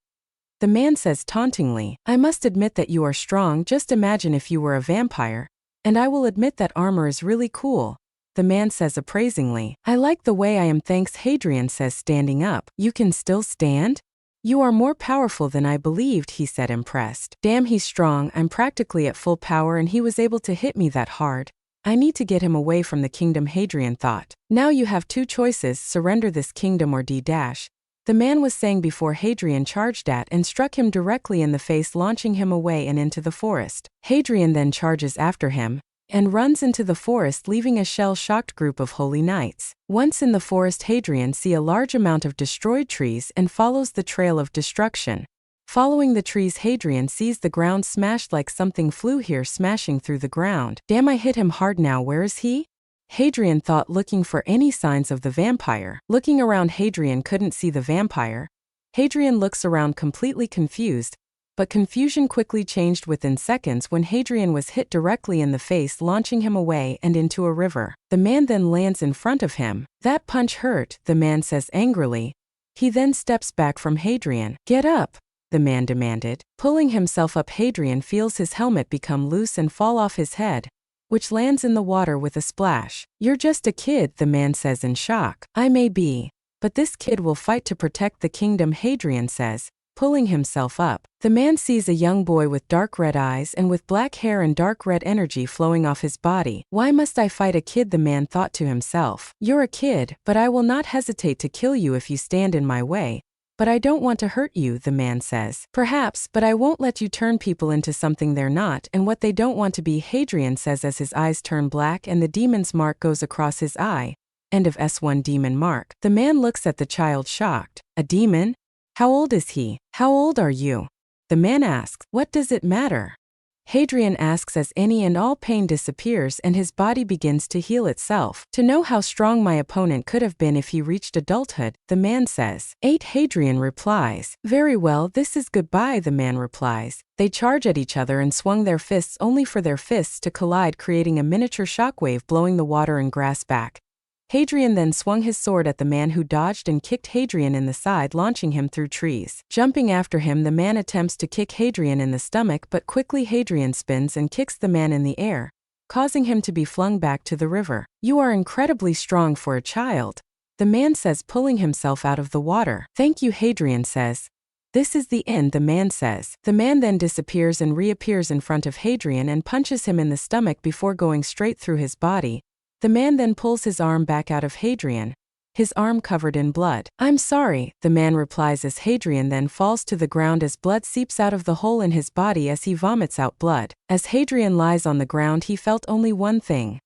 the man says tauntingly. "I must admit that you are strong. Just imagine if you were a vampire. And I will admit that armor is really cool," the man says appraisingly. "I like the way I am, thanks," Hadrian says, standing up. "You can still stand? You are more powerful than I believed," he said, impressed. "Damn, he's strong. I'm practically at full power and he was able to hit me that hard. I need to get him away from the kingdom," Hadrian thought. "Now you have two choices, surrender this kingdom or D-dash," the man was saying before Hadrian charged at and struck him directly in the face, launching him away and into the forest. Hadrian then charges after him and runs into the forest, leaving a shell-shocked group of holy knights. Once in the forest, Hadrian sees a large amount of destroyed trees and follows the trail of destruction. Following the trees, Hadrian sees the ground smashed like something flew here, smashing through the ground. "Damn, I hit him hard. Now where is he?" Hadrian thought, looking for any signs of the vampire. Looking around, Hadrian couldn't see the vampire. Hadrian looks around completely confused, but confusion quickly changed within seconds when Hadrian was hit directly in the face, launching him away and into a river. The man then lands in front of him. "That punch hurt," the man says angrily. He then steps back from Hadrian. "Get up," the man demanded. Pulling himself up, Hadrian feels his helmet become loose and fall off his head, which lands in the water with a splash. "You're just a kid," the man says in shock. "I may be, but this kid will fight to protect the kingdom," Hadrian says, pulling himself up. The man sees a young boy with dark red eyes and with black hair and dark red energy flowing off his body. "Why must I fight a kid?" the man thought to himself. "You're a kid, but I will not hesitate to kill you if you stand in my way. But I don't want to hurt you," the man says. "Perhaps, but I won't let you turn people into something they're not and what they don't want to be," Hadrian says as his eyes turn black and the demon's mark goes across his eye. End of S1 Demon Mark. The man looks at the child shocked. "A demon? How old is he? How old are you?" the man asks. "What does it matter?" Hadrian asks as any and all pain disappears and his body begins to heal itself. "To know how strong my opponent could have been if he reached adulthood," the man says. 8 Hadrian replies. "Very well, this is goodbye," the man replies. They charge at each other and swung their fists, only for their fists to collide, creating a miniature shockwave, blowing the water and grass back. Hadrian then swung his sword at the man, who dodged and kicked Hadrian in the side, launching him through trees. Jumping after him, the man attempts to kick Hadrian in the stomach, but quickly Hadrian spins and kicks the man in the air, causing him to be flung back to the river. "You are incredibly strong for a child," the man says, pulling himself out of the water. "Thank you," Hadrian says. "This is the end," the man says. The man then disappears and reappears in front of Hadrian and punches him in the stomach before going straight through his body. The man then pulls his arm back out of Hadrian, his arm covered in blood. "I'm sorry," the man replies as Hadrian then falls to the ground as blood seeps out of the hole in his body as he vomits out blood. As Hadrian lies on the ground, he felt only one thing: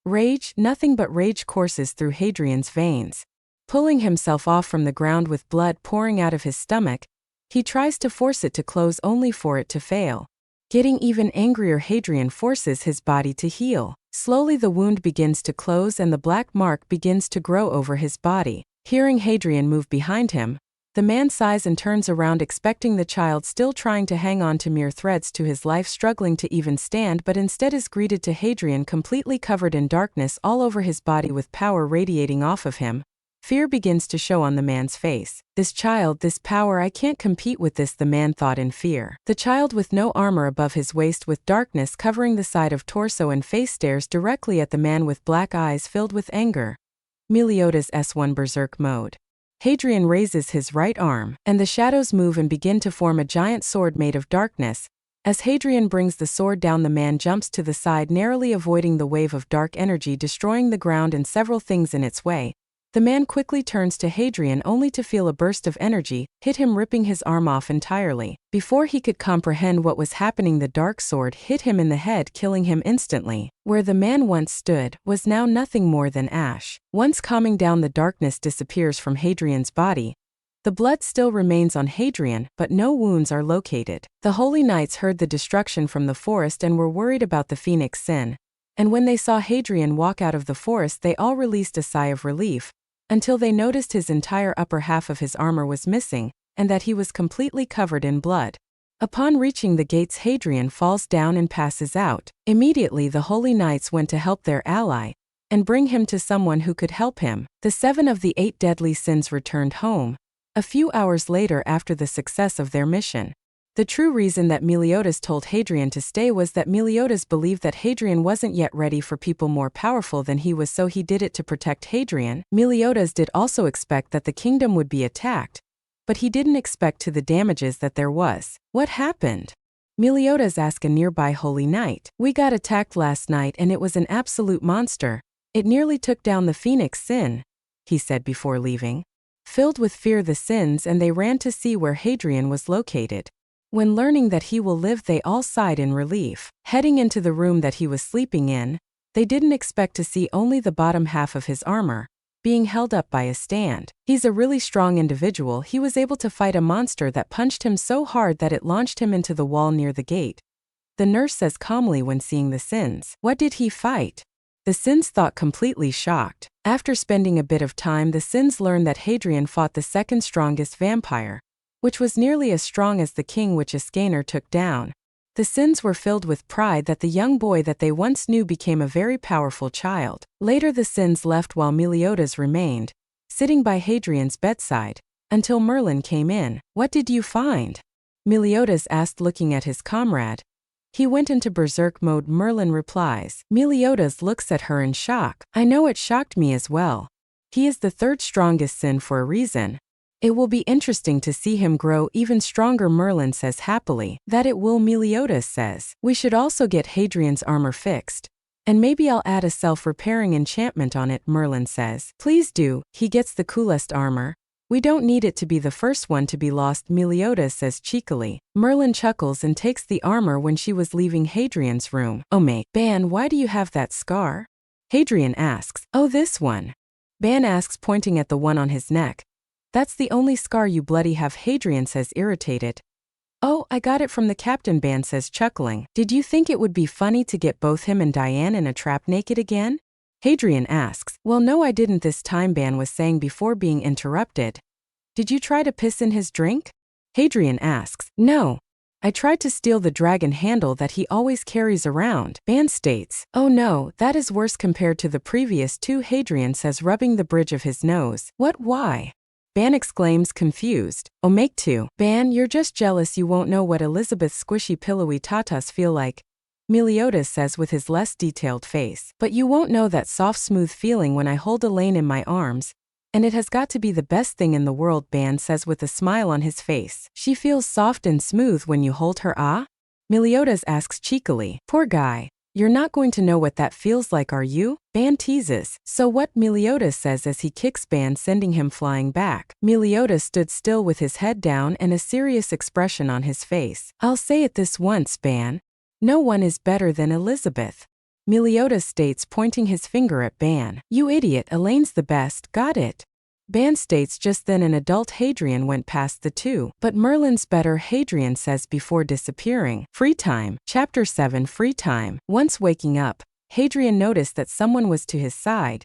rage. Nothing but rage courses through Hadrian's veins. Pulling himself off from the ground with blood pouring out of his stomach, he tries to force it to close, only for it to fail. Getting even angrier, Hadrian forces his body to heal. Slowly the wound begins to close and the black mark begins to grow over his body. Hearing Hadrian move behind him, the man sighs and turns around, expecting the child, still trying to hang on to mere threads to his life, struggling to even stand, but instead is greeted to Hadrian completely covered in darkness all over his body with power radiating off of him. Fear begins to show on the man's face. "This child, this power, I can't compete with this," the man thought in fear. The child, with no armor above his waist, with darkness covering the side of torso and face, stares directly at the man with black eyes filled with anger. Meliodas S1 Berserk Mode. Hadrian raises his right arm, and the shadows move and begin to form a giant sword made of darkness. As Hadrian brings the sword down, the man jumps to the side, narrowly avoiding the wave of dark energy, destroying the ground and several things in its way. The man quickly turns to Hadrian only to feel a burst of energy hit him, ripping his arm off entirely. Before he could comprehend what was happening, the dark sword hit him in the head, killing him instantly. Where the man once stood was now nothing more than ash. Once calming down, the darkness disappears from Hadrian's body. The blood still remains on Hadrian, but no wounds are located. The Holy Knights heard the destruction from the forest and were worried about the Phoenix sin. And when they saw Hadrian walk out of the forest, they all released a sigh of relief, until they noticed his entire upper half of his armor was missing, and that he was completely covered in blood. Upon reaching the gates, Hadrian falls down and passes out. Immediately the Holy Knights went to help their ally, and bring him to someone who could help him. The 7 of the 8 deadly sins returned home, a few hours later after the success of their mission. The true reason that Meliodas told Hadrian to stay was that Meliodas believed that Hadrian wasn't yet ready for people more powerful than he was, so he did it to protect Hadrian. Meliodas did also expect that the kingdom would be attacked, but he didn't expect to the damages that there was. What happened? Meliodas asked a nearby Holy Knight. We got attacked last night and it was an absolute monster. It nearly took down the Phoenix sin, he said before leaving. Filled with fear, the sins and they ran to see where Hadrian was located. When learning that he will live, they all sighed in relief. Heading into the room that he was sleeping in, they didn't expect to see only the bottom half of his armor being held up by a stand. He's a really strong individual. He was able to fight a monster that punched him so hard that it launched him into the wall near the gate. The nurse says calmly when seeing the sins. What did he fight? The sins thought, completely shocked. After spending a bit of time, the sins learned that Hadrian fought the second strongest vampire, which was nearly as strong as the king which Iscanor took down. The sins were filled with pride that the young boy that they once knew became a very powerful child. Later the sins left while Meliodas remained, sitting by Hadrian's bedside, until Merlin came in. What did you find? Meliodas asked, looking at his comrade. He went into berserk mode, Merlin replies. Meliodas looks at her in shock. I know, it shocked me as well. He is the 3rd strongest sin for a reason. It will be interesting to see him grow even stronger, Merlin says happily. That it will, Meliodas says. We should also get Hadrian's armor fixed. And maybe I'll add a self-repairing enchantment on it, Merlin says. Please do, he gets the coolest armor. We don't need it to be the first one to be lost, Meliodas says cheekily. Merlin chuckles and takes the armor when she was leaving Hadrian's room. Oh mate, Ban, why do you have that scar? Hadrian asks. Oh, this one. Ban asks, pointing at the one on his neck. That's the only scar you bloody have, Hadrian says, irritated. Oh, I got it from the captain, Ban says, chuckling. Did you think it would be funny to get both him and Diane in a trap naked again? Hadrian asks. Well, no, I didn't this time, Ban was saying before being interrupted. Did you try to piss in his drink? Hadrian asks. No. I tried to steal the dragon handle that he always carries around, Ban states. Oh no, that is worse compared to the previous 2, Hadrian says, rubbing the bridge of his nose. What, why? Ban exclaims, confused. Oh, make 2. Ban, you're just jealous you won't know what Elizabeth's squishy pillowy tatas feel like, Meliodas says with his less detailed face. But you won't know that soft, smooth feeling when I hold Elaine in my arms, and it has got to be the best thing in the world, Ban says with a smile on his face. She feels soft and smooth when you hold her, ah? Meliodas asks cheekily. Poor guy. You're not going to know what that feels like, are you? Ban teases. So what? Meliodas says as he kicks Ban, sending him flying back. Meliodas stood still with his head down and a serious expression on his face. I'll say it this once, Ban. No one is better than Elizabeth. Meliodas states, pointing his finger at Ban. You idiot, Elaine's the best, got it. Ban states. Just then an adult Hadrian went past the 2. But Merlin's better, Hadrian says before disappearing. Free time. Chapter 7, Free time. Once waking up, Hadrian noticed that someone was to his side.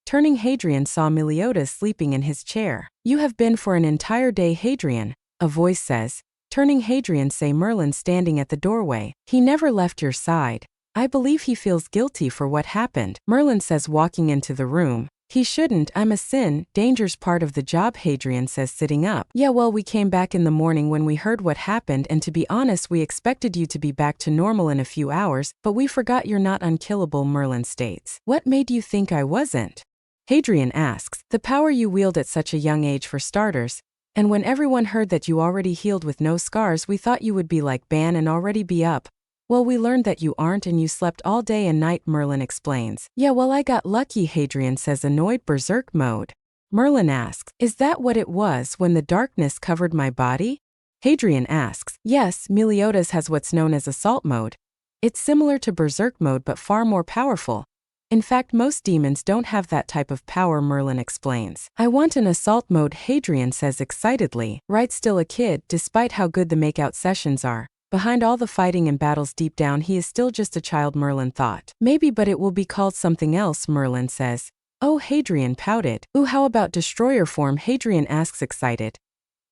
Turning, Hadrian saw Meliodas sleeping in his chair. You have been for an entire day, Hadrian, a voice says. Turning, Hadrian say Merlin standing at the doorway. He never left your side. I believe he feels guilty for what happened, Merlin says, walking into the room. He shouldn't, I'm a sin, danger's part of the job, Hadrian says, sitting up. Yeah, well, we came back in the morning when we heard what happened, and to be honest, we expected you to be back to normal in a few hours, but we forgot you're not unkillable, Merlin states. What made you think I wasn't? Hadrian asks, the power you wield at such a young age for starters, and when everyone heard that you already healed with no scars, we thought you would be like Ban and already be up. Well, we learned that you aren't and you slept all day and night, Merlin explains. Yeah, well, I got lucky, Hadrian says, annoyed. Berserk mode. Merlin asks, is that what it was when the darkness covered my body? Hadrian asks, yes, Meliodas has what's known as assault mode. It's similar to berserk mode but far more powerful. In fact, most demons don't have that type of power, Merlin explains. I want an assault mode, Hadrian says excitedly. Right, still a kid, despite how good the makeout sessions are. Behind all the fighting and battles deep down he is still just a child, Merlin thought. Maybe, but it will be called something else, Merlin says. Oh, Hadrian pouted. Ooh, how about destroyer form? Hadrian asks excited.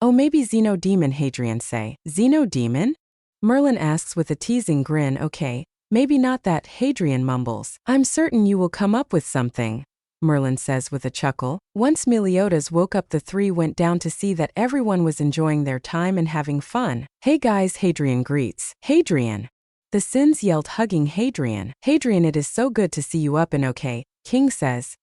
Oh, maybe Xenodemon, Hadrian say. Xenodemon? Merlin asks with a teasing grin. Okay. Maybe not that, Hadrian mumbles. I'm certain you will come up with something, Merlin says with a chuckle. Once Meliodas woke up, the three went down to see that everyone was enjoying their time and having fun. Hey guys, Hadrian greets. Hadrian. The Sins yelled, hugging Hadrian. Hadrian, it is so good to see you up and okay, King says.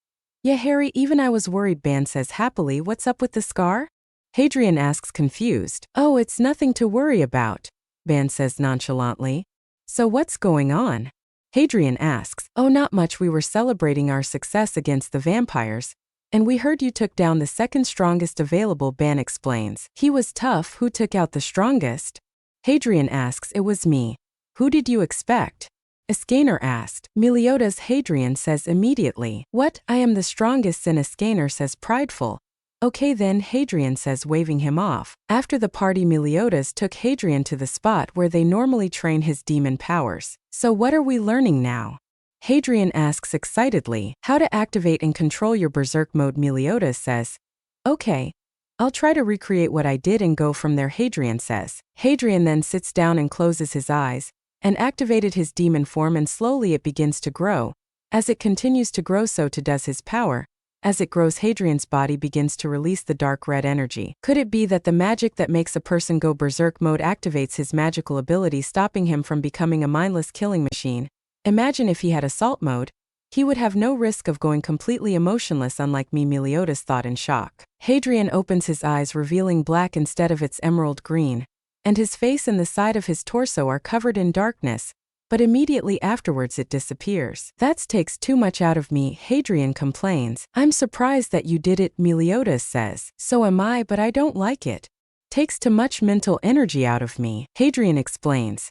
Yeah, Harry, even I was worried, Ban says happily. What's up with the scar? Hadrian asks confused. Oh, it's nothing to worry about, Ban says nonchalantly. So what's going on? Hadrian asks. Oh, not much, we were celebrating our success against the vampires, and we heard you took down the second strongest available, Ban explains. He was tough. Who took out the strongest? Hadrian asks. It was me. Who did you expect? Ascanor asked. Meliodas, Hadrian says immediately. What? I am the strongest, and Ascanor says prideful. Okay then, Hadrian says, waving him off. After the party, Meliodas took Hadrian to the spot where they normally train his demon powers. So what are we learning now? Hadrian asks excitedly. How to activate and control your berserk mode, Meliodas says. Okay. I'll try to recreate what I did and go from there, Hadrian says. Hadrian then sits down and closes his eyes, and activated his demon form, and slowly it begins to grow. As it continues to grow, so too does his power. As it grows, Hadrian's body begins to release the dark red energy. Could it be that the magic that makes a person go berserk mode activates his magical ability, stopping him from becoming a mindless killing machine? Imagine if he had assault mode. He would have no risk of going completely emotionless, unlike me, Meliodas thought in shock. Hadrian opens his eyes, revealing black instead of its emerald green, and his face and the side of his torso are covered in darkness. But immediately afterwards it disappears. That takes too much out of me, Hadrian complains. I'm surprised that you did it, Meliodas says. So am I, but I don't like it. Takes too much mental energy out of me, Hadrian explains.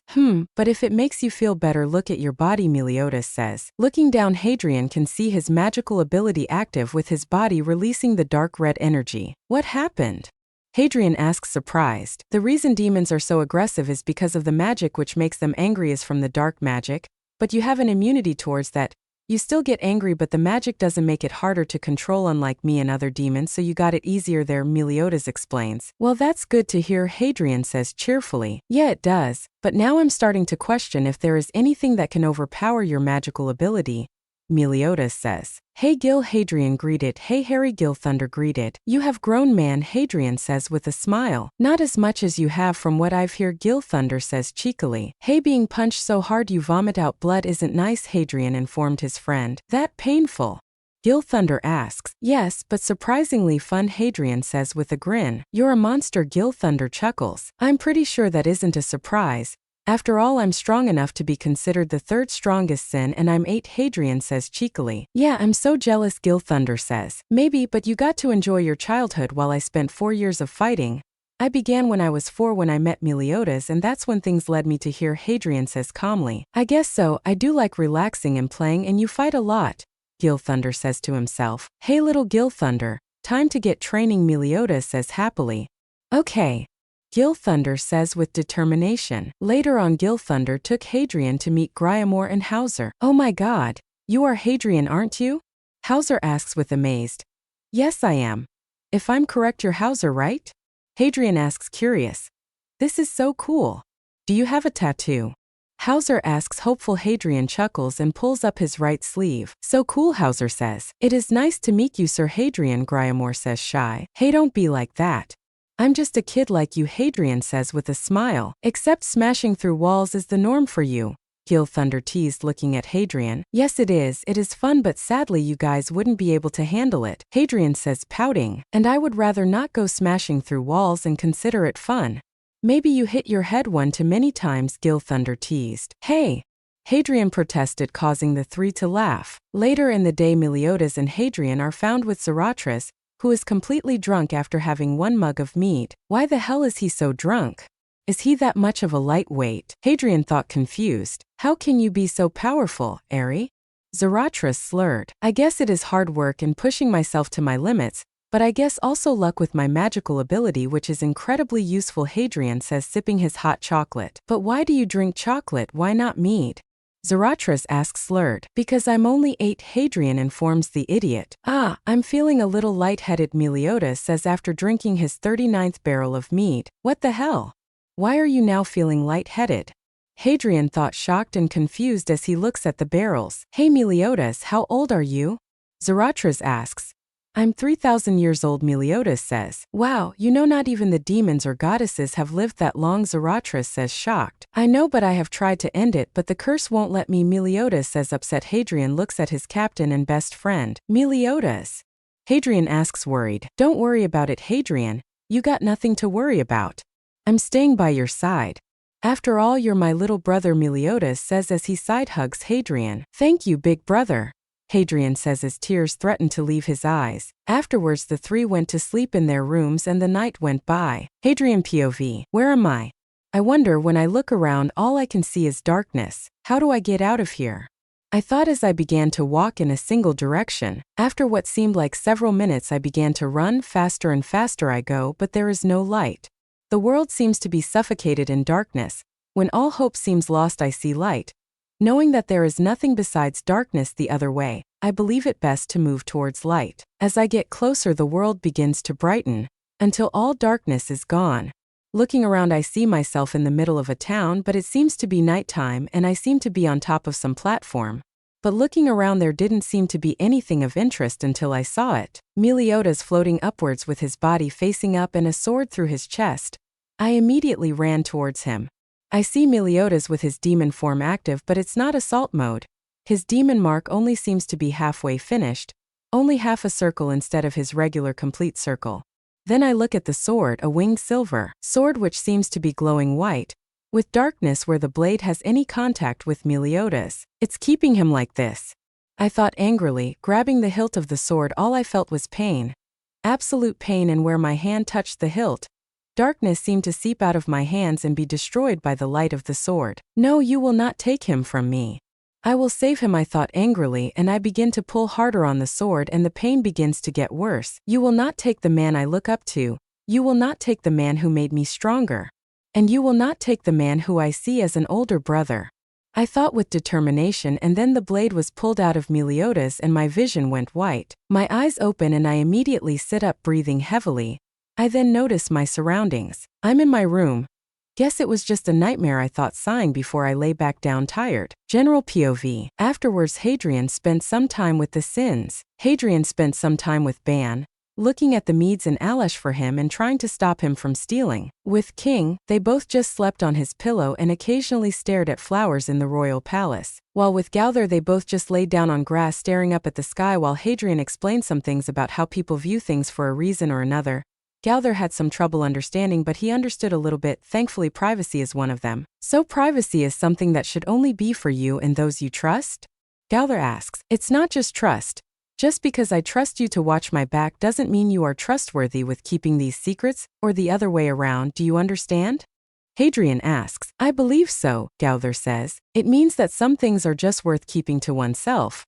But if it makes you feel better, look at your body, Meliodas says. Looking down, Hadrian can see his magical ability active, with his body releasing the dark red energy. What happened? Hadrian asks, surprised. The reason demons are so aggressive is because of the magic which makes them angry is from the dark magic, but you have an immunity towards that. You still get angry, but the magic doesn't make it harder to control, unlike me and other demons, so you got it easier there, Meliodas explains. Well, that's good to hear, Hadrian says cheerfully. Yeah, it does, but now I'm starting to question if there is anything that can overpower your magical ability, Meliodas says. Hey Gil, Hadrian greeted. Hey Harry, Gil Thunder greeted. You have grown, man, Hadrian says with a smile. Not as much as you have from what I've heard, Gil Thunder says cheekily. Hey, being punched so hard you vomit out blood isn't nice, Hadrian informed his friend. That painful? Gil Thunder asks. Yes, but surprisingly fun, Hadrian says with a grin. You're a monster, Gil Thunder chuckles. I'm pretty sure that isn't a surprise. After all, I'm strong enough to be considered the third strongest sin, and I'm 8, Hadrian says cheekily. Yeah, I'm so jealous, Gil Thunder says. Maybe, but you got to enjoy your childhood while I spent 4 years of fighting. I began when I was 4 when I met Meliodas, and that's when things led me to here, Hadrian says calmly. I guess so, I do like relaxing and playing, and you fight a lot, Gil Thunder says to himself. Hey little Gil Thunder, time to get training, Meliodas says happily. Okay, Gil Thunder says with determination. Later on, Gil Thunder took Hadrian to meet Gryamore and Hauser. Oh my god, you are Hadrian, aren't you? Hauser asks with amazed. Yes, I am. If I'm correct, you're Hauser, right? Hadrian asks, curious. This is so cool. Do you have a tattoo? Hauser asks, hopeful. Hadrian chuckles and pulls up his right sleeve. So cool, Hauser says. It is nice to meet you, Sir Hadrian, Gryamore says shy. Hey, don't be like that. I'm just a kid like you, Hadrian says with a smile. Except smashing through walls is the norm for you, Gil Thunder teased, looking at Hadrian. Yes, it is. It is fun, but sadly you guys wouldn't be able to handle it, Hadrian says, pouting. And I would rather not go smashing through walls and consider it fun. Maybe you hit your head one too many times, Gil Thunder teased. Hey! Hadrian protested, causing the three to laugh. Later in the day, Meliodas and Hadrian are found with Zarathustra, who is completely drunk after having one mug of mead. Why the hell is he so drunk? Is he that much of a lightweight? Hadrian thought, confused. How can you be so powerful, Ari? Zarathustra slurred. I guess it is hard work and pushing myself to my limits, but I guess also luck with my magical ability, which is incredibly useful, Hadrian says, sipping his hot chocolate. But why do you drink chocolate? Why not mead? Zarathustra asks, slurred. Because I'm only 8, Hadrian informs the idiot. Ah, I'm feeling a little lightheaded, Meliodas says after drinking his 39th barrel of mead. What the hell? Why are you now feeling lightheaded? Hadrian thought, shocked and confused as he looks at the barrels. Hey Meliodas, how old are you? Zarathustra asks. I'm 3,000 years old, Meliodas says. Wow, you know not even the demons or goddesses have lived that long, Zarathustra says, shocked. I know, but I have tried to end it, but the curse won't let me, Meliodas says, upset. Hadrian looks at his captain and best friend. Meliodas? Hadrian asks, worried. Don't worry about it, Hadrian. You got nothing to worry about. I'm staying by your side. After all, you're my little brother, Meliodas says as he side hugs Hadrian. Thank you, big brother, Hadrian says as tears threatened to leave his eyes. Afterwards, the three went to sleep in their rooms and the night went by. Hadrian POV. Where am I? I wonder, when I look around, all I can see is darkness. How do I get out of here? I thought as I began to walk in a single direction. After what seemed like several minutes, I began to run. Faster and faster I go, but there is no light. The world seems to be suffocated in darkness. When all hope seems lost, I see light. Knowing that there is nothing besides darkness the other way, I believe it best to move towards light. As I get closer, the world begins to brighten, until all darkness is gone. Looking around, I see myself in the middle of a town, but it seems to be nighttime and I seem to be on top of some platform. But looking around, there didn't seem to be anything of interest until I saw it. Meliodas floating upwards with his body facing up and a sword through his chest. I immediately ran towards him. I see Meliodas with his demon form active, but it's not assault mode. His demon mark only seems to be halfway finished, only half a circle instead of his regular complete circle. Then I look at the sword, a winged silver sword which seems to be glowing white, with darkness where the blade has any contact with Meliodas. It's keeping him like this, I thought angrily, grabbing the hilt of the sword. All I felt was pain. Absolute pain, and where my hand touched the hilt, darkness seemed to seep out of my hands and be destroyed by the light of the sword. No, you will not take him from me. I will save him, I thought angrily, and I begin to pull harder on the sword and the pain begins to get worse. You will not take the man I look up to. You will not take the man who made me stronger. And you will not take the man who I see as an older brother, I thought with determination, and then the blade was pulled out of Meliodas and my vision went white. My eyes open and I immediately sit up, breathing heavily. I then notice my surroundings. I'm in my room. Guess it was just a nightmare, I thought, sighing before I lay back down tired. General POV. Afterwards, Hadrian spent some time with the Sins. Hadrian spent some time with Ban, looking at the Medes and Alash for him and trying to stop him from stealing. With King, they both just slept on his pillow and occasionally stared at flowers in the royal palace. While with Gauther, they both just laid down on grass staring up at the sky while Hadrian explained some things about how people view things for a reason or another. Gauther had some trouble understanding, but he understood a little bit. Thankfully, privacy is one of them. So privacy is something that should only be for you and those you trust? Gauther asks. It's not just trust. Just because I trust you to watch my back doesn't mean you are trustworthy with keeping these secrets, or the other way around. Do you understand? Hadrian asks. I believe so, Gauther says. It means that some things are just worth keeping to oneself.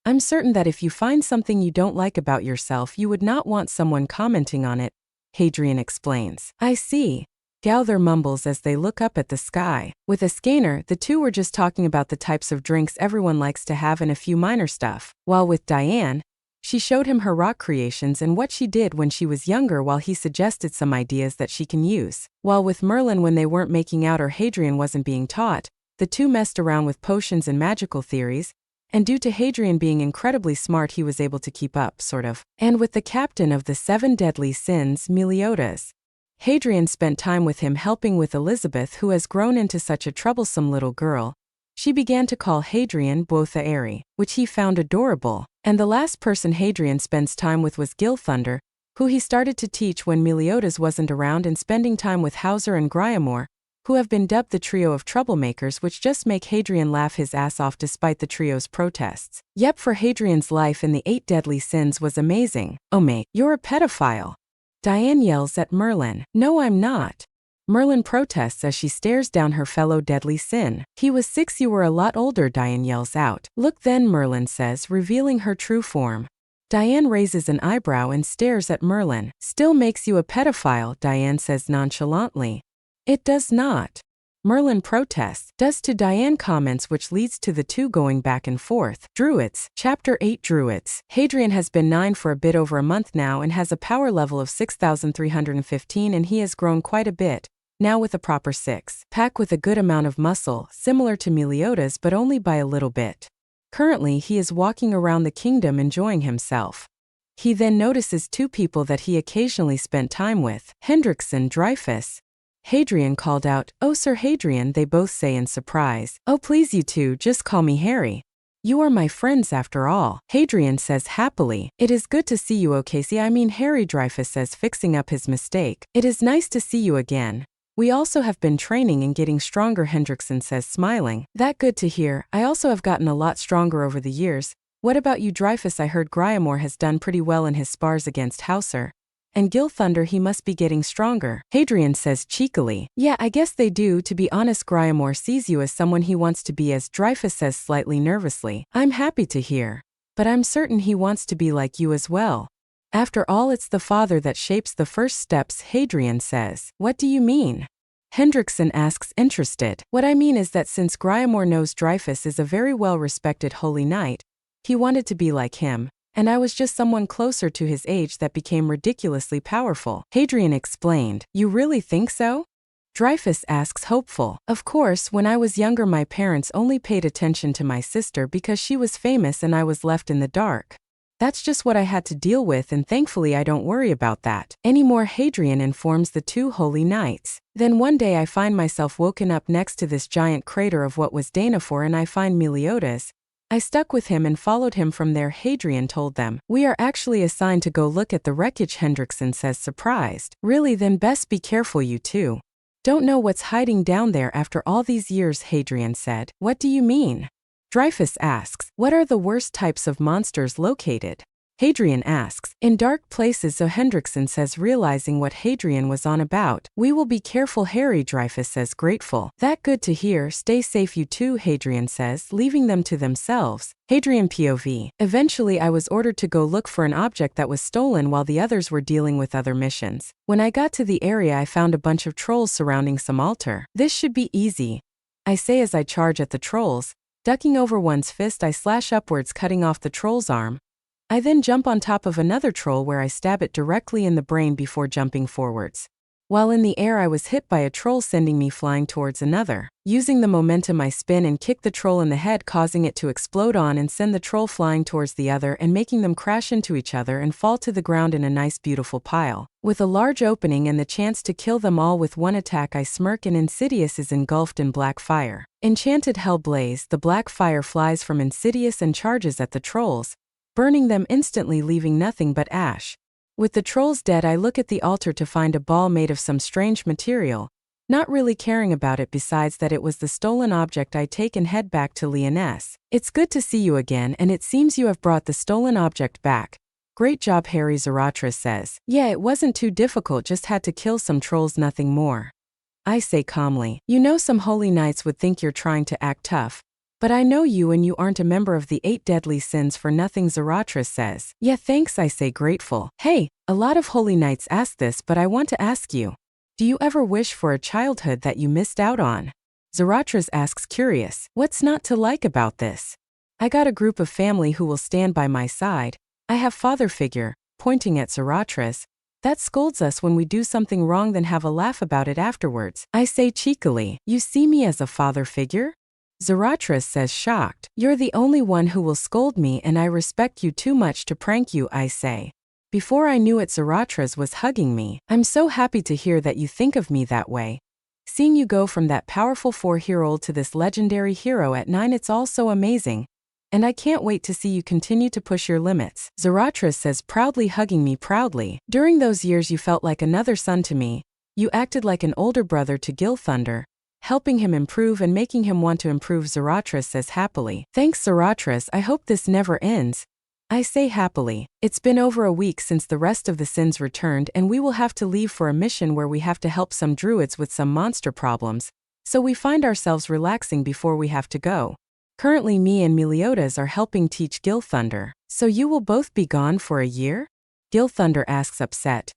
I'm certain that if you find something you don't like about yourself, you would not want someone commenting on it, Hadrian explains. I see, Gauther mumbles as they look up at the sky. With Ascanor, the two were just talking about the types of drinks everyone likes to have and a few minor stuff. While with Diane, she showed him her rock creations and what she did when she was younger while he suggested some ideas that she can use. While with Merlin, when they weren't making out or Hadrian wasn't being taught, the two messed around with potions and magical theories, and due to Hadrian being incredibly smart, he was able to keep up, sort of. And with the captain of the 7 deadly sins, Meliodas, Hadrian spent time with him helping with Elizabeth, who has grown into such a troublesome little girl. She began to call Hadrian Bothari, which he found adorable, and the last person Hadrian spends time with was Gilthunder, who he started to teach when Meliodas wasn't around, and spending time with Hauser and Gryamore, who have been dubbed the trio of troublemakers, which just make Hadrian laugh his ass off despite the trio's protests. Yep, for Hadrian's life in the 8 deadly sins was amazing. Oh mate, you're a pedophile. Diane yells at Merlin. No, I'm not. Merlin protests as she stares down her fellow deadly sin. He was 6, you were a lot older, Diane yells out. Look then, Merlin says, revealing her true form. Diane raises an eyebrow and stares at Merlin. Still makes you a pedophile, Diane says nonchalantly. It does not. Merlin protests, does to Diane comments, which leads to the two going back and forth. Druids. Chapter 8 Druids. Hadrian has been 9 for a bit over a month now and has a power level of 6,315, and he has grown quite a bit, now with a proper 6-pack with a good amount of muscle, similar to Meliodas but only by a little bit. Currently he is walking around the kingdom enjoying himself. He then notices 2 people that he occasionally spent time with, Hendrickson, Dreyfus. Hadrian called out, "Oh Sir Hadrian," they both say in surprise. "Oh please you two, just call me Harry. You are my friends after all," Hadrian says happily. "It is good to see you, O'Casey, I mean Harry," Dreyfus says, fixing up his mistake. "It is nice to see you again. We also have been training and getting stronger," Hendrickson says, smiling. "That good to hear. I also have gotten a lot stronger over the years. What about you, Dreyfus? I heard Gryamore has done pretty well in his spars against Hauser. And Gilthunder, he must be getting stronger," Hadrian says cheekily. "Yeah, I guess they do. To be honest, Gryamore sees you as someone he wants to be, as Dreyfus says slightly nervously. I'm happy to hear. But I'm certain he wants to be like you as well. After all, it's the father that shapes the first steps," Hadrian says. "What do you mean?" Hendrickson asks, interested. "What I mean is that since Gryamore knows Dreyfus is a very well-respected holy knight, he wanted to be like him. And I was just someone closer to his age that became ridiculously powerful," Hadrian explained. "You really think so?" Dreyfus asks, hopeful. "Of course, when I was younger my parents only paid attention to my sister because she was famous and I was left in the dark. That's just what I had to deal with, and thankfully I don't worry about that anymore," Hadrian informs the 2 holy knights. "Then one day I find myself woken up next to this giant crater of what was Danafor, and I find Meliodas. I stuck with him and followed him from there," Hadrian told them. "We are actually assigned to go look at the wreckage," Hendrickson says, surprised. "Really? Then best be careful, you two. Don't know what's hiding down there after all these years," Hadrian said. "What do you mean?" Dreyfus asks. "What are the worst types of monsters located?" Hadrian asks. "In dark places," so Hendrickson says, realizing what Hadrian was on about. "We will be careful, Harry," Dreyfus says, grateful. "That good to hear. Stay safe, you two," Hadrian says, leaving them to themselves. Hadrian POV. "Eventually I was ordered to go look for an object that was stolen while the others were dealing with other missions. When I got to the area I found a bunch of trolls surrounding some altar. This should be easy, I say as I charge at the trolls. Ducking over one's fist I slash upwards, cutting off the troll's arm. I then jump on top of another troll where I stab it directly in the brain before jumping forwards. While in the air I was hit by a troll, sending me flying towards another. Using the momentum I spin and kick the troll in the head, causing it to explode on and send the troll flying towards the other and making them crash into each other and fall to the ground in a nice beautiful pile. With a large opening and the chance to kill them all with one attack, I smirk and Insidious is engulfed in black fire. Enchanted hell blaze, the black fire flies from Insidious and charges at the trolls, burning them instantly, leaving nothing but ash. With the trolls dead I look at the altar to find a ball made of some strange material. Not really caring about it, besides that it was the stolen object, I take and head back to Lyonesse. "It's good to see you again, and it seems you have brought the stolen object back. Great job, Harry," Zarathustra says. "Yeah, it wasn't too difficult, just had to kill some trolls, nothing more," I say calmly. "You know, some holy knights would think you're trying to act tough. But I know you, and you aren't a member of the 8 deadly sins for nothing," Zarathustra says. "Yeah, thanks," I say, grateful. "Hey, a lot of holy knights ask this, but I want to ask you. Do you ever wish for a childhood that you missed out on?" Zarathustra asks, curious. "What's not to like about this? I got a group of family who will stand by my side. I have father figure," pointing at Zarathustra, "that scolds us when we do something wrong, then have a laugh about it afterwards," I say cheekily. "You see me as a father figure?" Zarathustra says, shocked. "You're the only one who will scold me, and I respect you too much to prank you," I say. Before I knew it, Zarathustra was hugging me. "I'm so happy to hear that you think of me that way. Seeing you go from that powerful 4-year-old to this legendary hero at 9, it's all so amazing. And I can't wait to see you continue to push your limits, Zarathustra says, proudly hugging me proudly. During those years you felt like another son to me. You acted like an older brother to Gilthunder, helping him improve and making him want to improve, Zarathustra says happily. Thanks, Zarathustra, I hope this never ends. I say happily. It's been over a week since the rest of the Sins returned, and we will have to leave for a mission where we have to help some druids with some monster problems, so we find ourselves relaxing before we have to go. Currently me and Meliodas are helping teach Gilthunder. So you will both be gone for a year? Gilthunder asks, upset.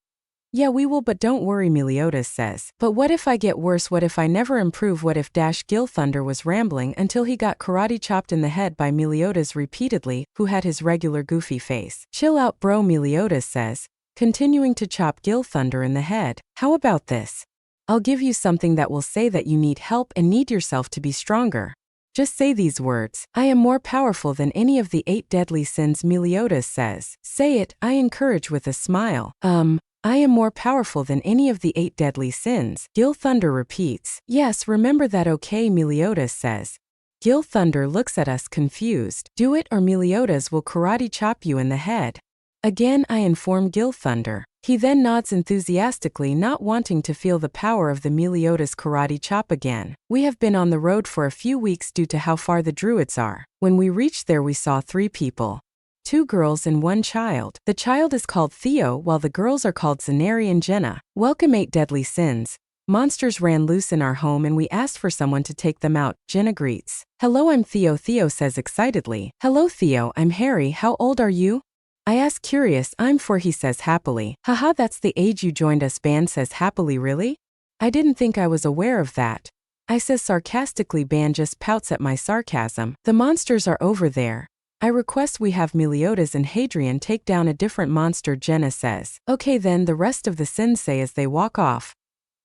Yeah, we will, but don't worry, Meliodas says. But what if I get worse? What if I never improve? What if Gilthunder was rambling until he got karate chopped in the head by Meliodas repeatedly, who had his regular goofy face. Chill out, bro, Meliodas says, continuing to chop Gilthunder in the head. How about this? I'll give you something that will say that you need help and need yourself to be stronger. Just say these words. I am more powerful than any of the 8 deadly sins, Meliodas says. Say it, I encourage with a smile. I am more powerful than any of the 8 deadly sins. Gilthunder repeats. Yes, remember that, okay, Meliodas says. Gilthunder looks at us confused. Do it or Meliodas will karate chop you in the head. Again I inform Gilthunder. He then nods enthusiastically, not wanting to feel the power of the Meliodas karate chop again. We have been on the road for a few weeks due to how far the druids are. When we reached there we saw 3 people. 2 girls and 1 child. The child is called Theo while the girls are called Zaneri and Jenna. Welcome 8 deadly sins. Monsters ran loose in our home and we asked for someone to take them out, Jenna greets. Hello, I'm Theo, Theo says excitedly. Hello Theo, I'm Harry, how old are you? I ask curious. I'm 4, he says happily. Haha, that's the age you joined us, Ban says happily. Really? I didn't think I was aware of that. I says sarcastically. Ban just pouts at my sarcasm. The monsters are over there. I request we have Meliodas and Hadrian take down a different monster, Jenna says. Okay then, the rest of the sins say as they walk off.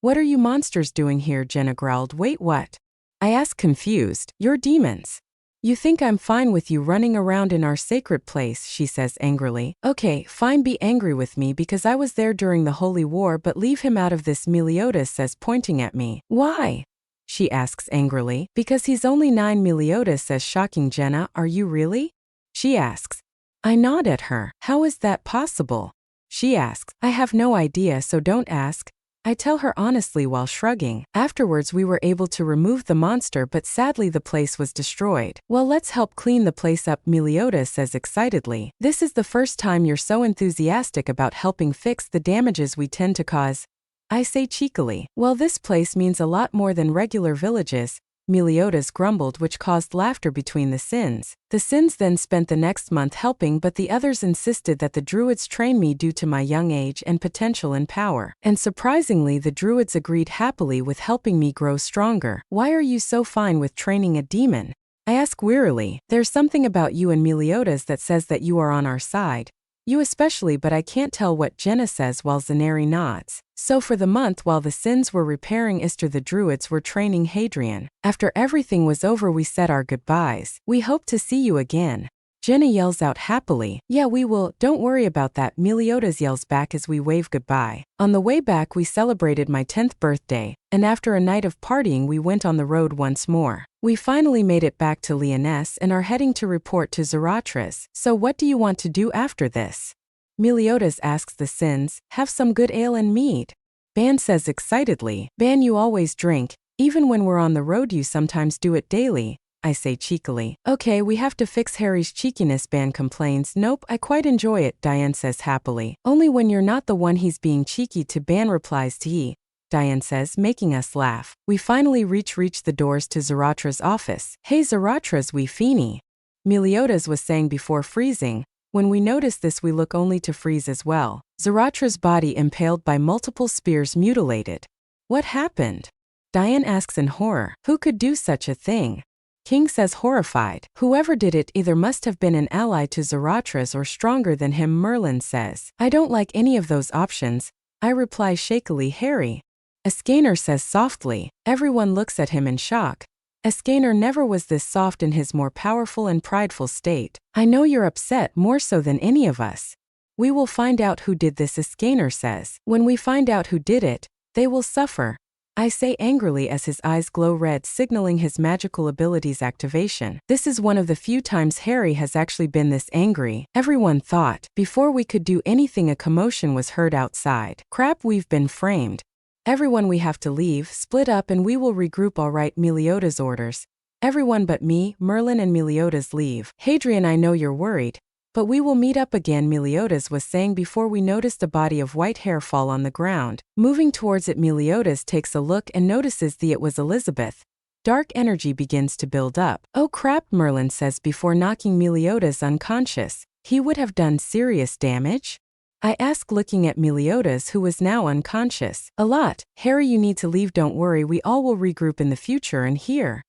What are you monsters doing here? Jenna growled. Wait, what? I ask confused. You're demons. You think I'm fine with you running around in our sacred place, she says angrily. Okay, fine, be angry with me because I was there during the Holy War, but leave him out of this, Meliodas says, pointing at me. Why? She asks angrily. Because he's only 9, Meliodas says, shocking. Jenna, are you really? She asks. I nod at her. How is that possible? She asks. I have no idea, so don't ask. I tell her honestly while shrugging. Afterwards we were able to remove the monster, but sadly the place was destroyed. Well, let's help clean the place up, Meliodas says excitedly. This is the first time you're so enthusiastic about helping fix the damages we tend to cause. I say cheekily. Well, this place means a lot more than regular villages, Meliodas grumbled, which caused laughter between the sins. The sins then spent the next month helping, but the others insisted that the druids train me due to my young age and potential and power. And surprisingly, the druids agreed happily with helping me grow stronger. Why are you so fine with training a demon? I ask wearily. There's something about you and Meliodas that says that you are on our side. You especially, but I can't tell what Jenna says while Zaneri nods. So for the month while the sins were repairing Ister, the druids were training Hadrian. After everything was over we said our goodbyes. We hope to see you again. Jenna yells out happily. Yeah, we will, don't worry about that, Meliodas yells back as we wave goodbye. On the way back we celebrated my 10th birthday, and after a night of partying we went on the road once more. We finally made it back to Lyonesse and are heading to report to Zarathustra. So what do you want to do after this? Meliodas asks the sins. Have some good ale and mead. Ban says excitedly. Ban, you always drink. Even when we're on the road you sometimes do it daily. I say cheekily. Okay, we have to fix Harry's cheekiness, Ban complains. Nope, I quite enjoy it, Diane says happily. Only when you're not the one he's being cheeky to, Ban replies to he. Diane says, making us laugh. We finally reach the doors to Zarathustra's office. Hey Zarathustra, we feeny. Meliodas was saying before freezing. When we notice this we look only to freeze as well. Zarathustra's body impaled by multiple spears, mutilated. What happened? Diane asks in horror. Who could do such a thing? King says horrified. Whoever did it either must have been an ally to Zarathustra or stronger than him, Merlin says. I don't like any of those options. I reply shakily. Harry. Ascanor says softly. Everyone looks at him in shock. Ascanor never was this soft in his more powerful and prideful state. I know you're upset, more so than any of us. We will find out who did this, Ascanor says. When we find out who did it, they will suffer. I say angrily as his eyes glow red, signaling his magical abilities activation. This is one of the few times Harry has actually been this angry. Everyone thought. Before we could do anything, a commotion was heard outside. Crap, we've been framed. Everyone, we have to leave, split up, and we will regroup. All right, Meliodas orders. Everyone but me, Merlin, and Meliodas leave. Hadrian, I know you're worried, but we will meet up again, Meliodas was saying before we noticed a body of white hair fall on the ground. Moving towards it, Meliodas takes a look and notices it was Elizabeth. Dark energy begins to build up. Oh crap, Merlin says before knocking Meliodas unconscious. He would have done serious damage? I ask, looking at Meliodas, who was now unconscious. A lot. Harry, you need to leave. Don't worry, we all will regroup in the future and here,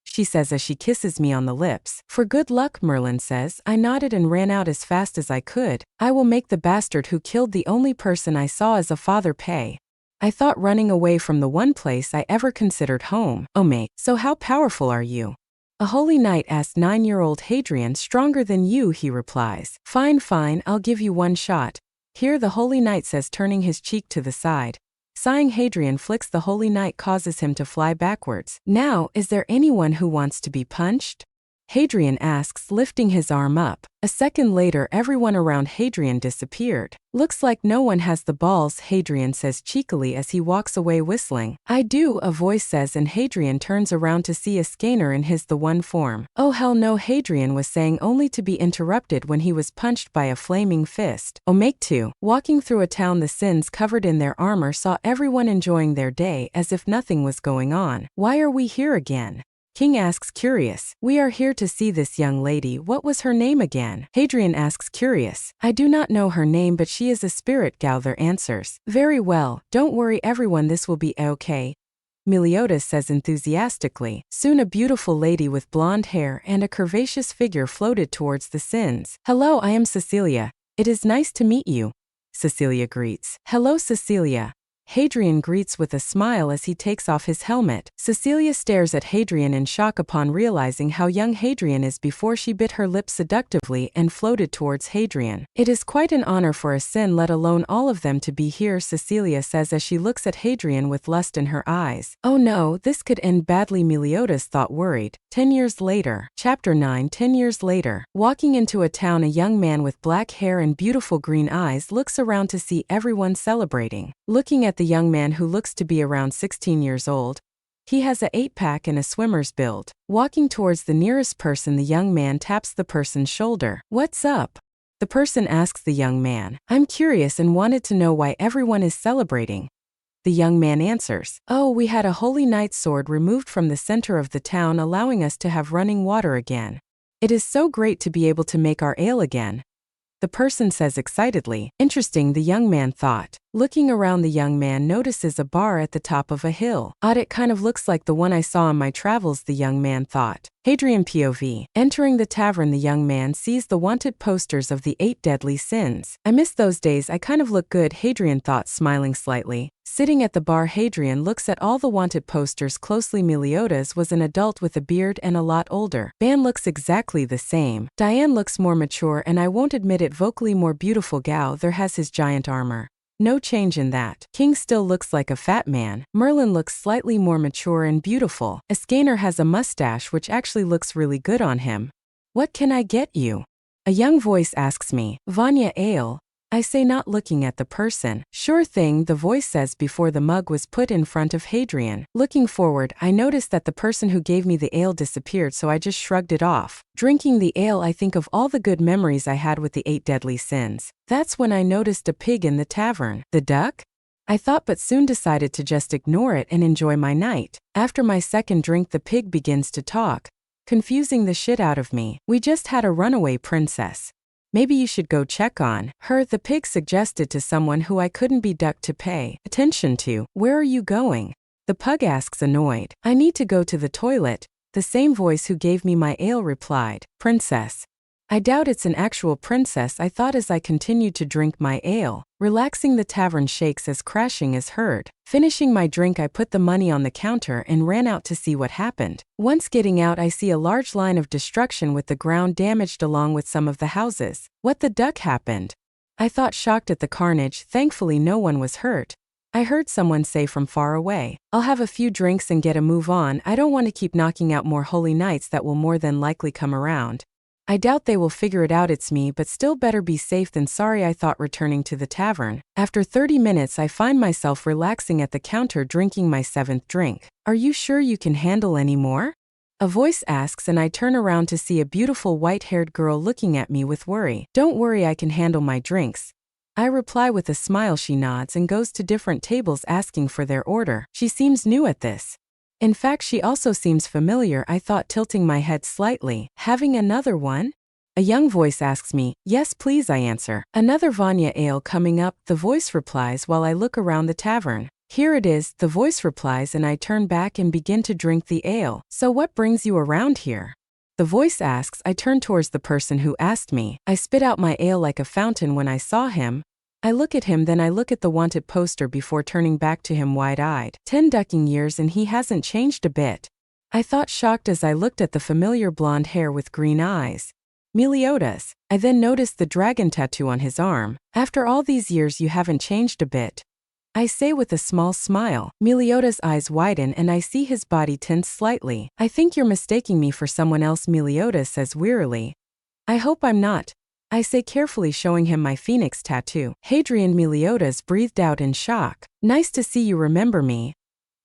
she says as she kisses me on the lips. For good luck, Merlin says. I nodded and ran out as fast as I could. I will make the bastard who killed the only person I saw as a father pay. I thought running away from the one place I ever considered home. Oh mate, so how powerful are you? A holy knight, asked 9-year-old Hadrian. Stronger than you, he replies. Fine, I'll give you one shot. Here, the holy knight says, turning his cheek to the side. Sighing, Hadrian flicks the holy knight, causes him to fly backwards. Now, is there anyone who wants to be punched? Hadrian asks, lifting his arm up. A second later, everyone around Hadrian disappeared. Looks like no one has the balls, Hadrian says cheekily as he walks away whistling. I do, a voice says, and Hadrian turns around to see a scanner in the one form. Oh hell no, Hadrian was saying, only to be interrupted when he was punched by a flaming fist. Oh make two. Walking through a town, the Sins, covered in their armor, saw everyone enjoying their day as if nothing was going on. Why are we here again? King asks, curious. We are here to see this young lady. What was her name again? Hadrian asks, curious. I do not know her name, but she is a spirit, Gowther answers. Very well, don't worry everyone, this will be okay, Meliodas says enthusiastically. Soon a beautiful lady with blonde hair and a curvaceous figure floated towards the Sins. Hello, I am Cecilia. It is nice to meet you, Cecilia greets. Hello, Cecilia. Hadrian greets with a smile as he takes off his helmet. Cecilia stares at Hadrian in shock upon realizing how young Hadrian is before she bit her lip seductively and floated towards Hadrian. It is quite an honor for a Sin, let alone all of them, to be here, Cecilia says as she looks at Hadrian with lust in her eyes. Oh no, this could end badly, Meliodas thought, worried. 10 years later. Chapter 9. 10 years later. Walking into a town, a young man with black hair and beautiful green eyes looks around to see everyone celebrating. Looking at the young man, who looks to be around 16 years old, he has a 8-pack and a swimmer's build. Walking towards the nearest person, the young man taps the person's shoulder. What's up? The person asks the young man. I'm curious and wanted to know why everyone is celebrating. The young man answers, oh, we had a holy knight's sword removed from the center of the town, allowing us to have running water again. It is so great to be able to make our ale again, the person says excitedly. Interesting, the young man thought. Looking around, the young man notices a bar at the top of a hill. Odd, it kind of looks like the one I saw on my travels, the young man thought. Hadrian POV. Entering the tavern, the young man sees the wanted posters of the 8 deadly sins. I miss those days, I kind of look good, Hadrian thought, smiling slightly. Sitting at the bar, Hadrian looks at all the wanted posters closely. Meliodas was an adult with a beard and a lot older. Ban looks exactly the same. Diane looks more mature and I won't admit it, vocally more beautiful. Gowther has his giant armor. No change in that. King still looks like a fat man. Merlin looks slightly more mature and beautiful. Escaner has a mustache which actually looks really good on him. What can I get you? A young voice asks me. Vanya ale. I say, not looking at the person. Sure thing, the voice says before the mug was put in front of Hadrian. Looking forward, I noticed that the person who gave me the ale disappeared, so I just shrugged it off. Drinking the ale, I think of all the good memories I had with the 8 deadly sins. That's when I noticed a pig in the tavern. The duck? I thought, but soon decided to just ignore it and enjoy my night. After my second drink, the pig begins to talk, confusing the shit out of me. We just had a runaway princess. Maybe you should go check on her, the pig suggested to someone who I couldn't be ducked to pay attention to. Where are you going? The pug asks, annoyed. I need to go to the toilet, the same voice who gave me my ale replied. Princess. I doubt it's an actual princess, I thought as I continued to drink my ale. Relaxing, the tavern shakes as crashing is heard. Finishing my drink, I put the money on the counter and ran out to see what happened. Once getting out, I see a large line of destruction with the ground damaged along with some of the houses. What the duck happened? I thought, shocked at the carnage. Thankfully no one was hurt. I heard someone say from far away. I'll have a few drinks and get a move on. I don't want to keep knocking out more holy nights that will more than likely come around. I doubt they will figure it out it's me, but still better be safe than sorry, I thought, returning to the tavern. After 30 minutes I find myself relaxing at the counter drinking my 7th drink. Are you sure you can handle any more? A voice asks and I turn around to see a beautiful white-haired girl looking at me with worry. Don't worry, I can handle my drinks. I reply with a smile. She nods and goes to different tables asking for their order. She seems new at this. In fact, she also seems familiar, I thought, tilting my head slightly. Having another one? A young voice asks me. Yes, please, I answer. Another Vanya ale coming up, the voice replies while I look around the tavern. Here it is, the voice replies, and I turn back and begin to drink the ale. So what brings you around here? The voice asks. I turn towards the person who asked me. I spit out my ale like a fountain when I saw him. I look at him, then I look at the wanted poster before turning back to him wide-eyed. 10 ducking years and he hasn't changed a bit. I thought, shocked as I looked at the familiar blonde hair with green eyes. Meliodas. I then noticed the dragon tattoo on his arm. After all these years you haven't changed a bit. I say with a small smile. Meliodas' eyes widen and I see his body tense slightly. I think you're mistaking me for someone else, Meliodas says wearily. I hope I'm not. I say carefully, showing him my phoenix tattoo. Hadrian. Meliodas breathed out in shock. Nice to see you remember me.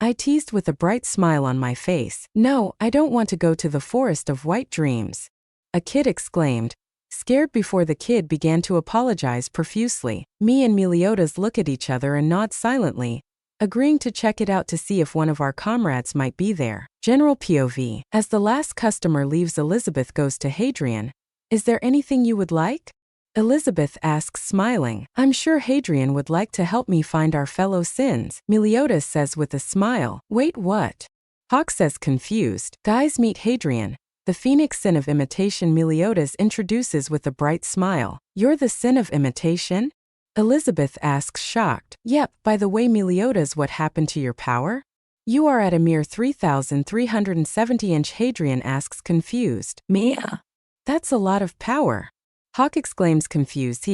I teased with a bright smile on my face. No, I don't want to go to the forest of white dreams. A kid exclaimed. Scared before the kid began to apologize profusely. Me and Meliodas look at each other and nod silently, agreeing to check it out to see if one of our comrades might be there. General POV. As the last customer leaves, Elizabeth goes to Hadrian. Is there anything you would like? Elizabeth asks, smiling. I'm sure Hadrian would like to help me find our fellow sins. Meliodas says with a smile. Wait, what? Hawk says, confused. Guys, meet Hadrian, the phoenix sin of imitation. Meliodas introduces with a bright smile. You're the sin of imitation? Elizabeth asks, shocked. Yep, by the way, Meliodas, what happened to your power? You are at a mere 3,370 Hadrian asks, confused. Mia. That's a lot of power. Hawk exclaims, confused.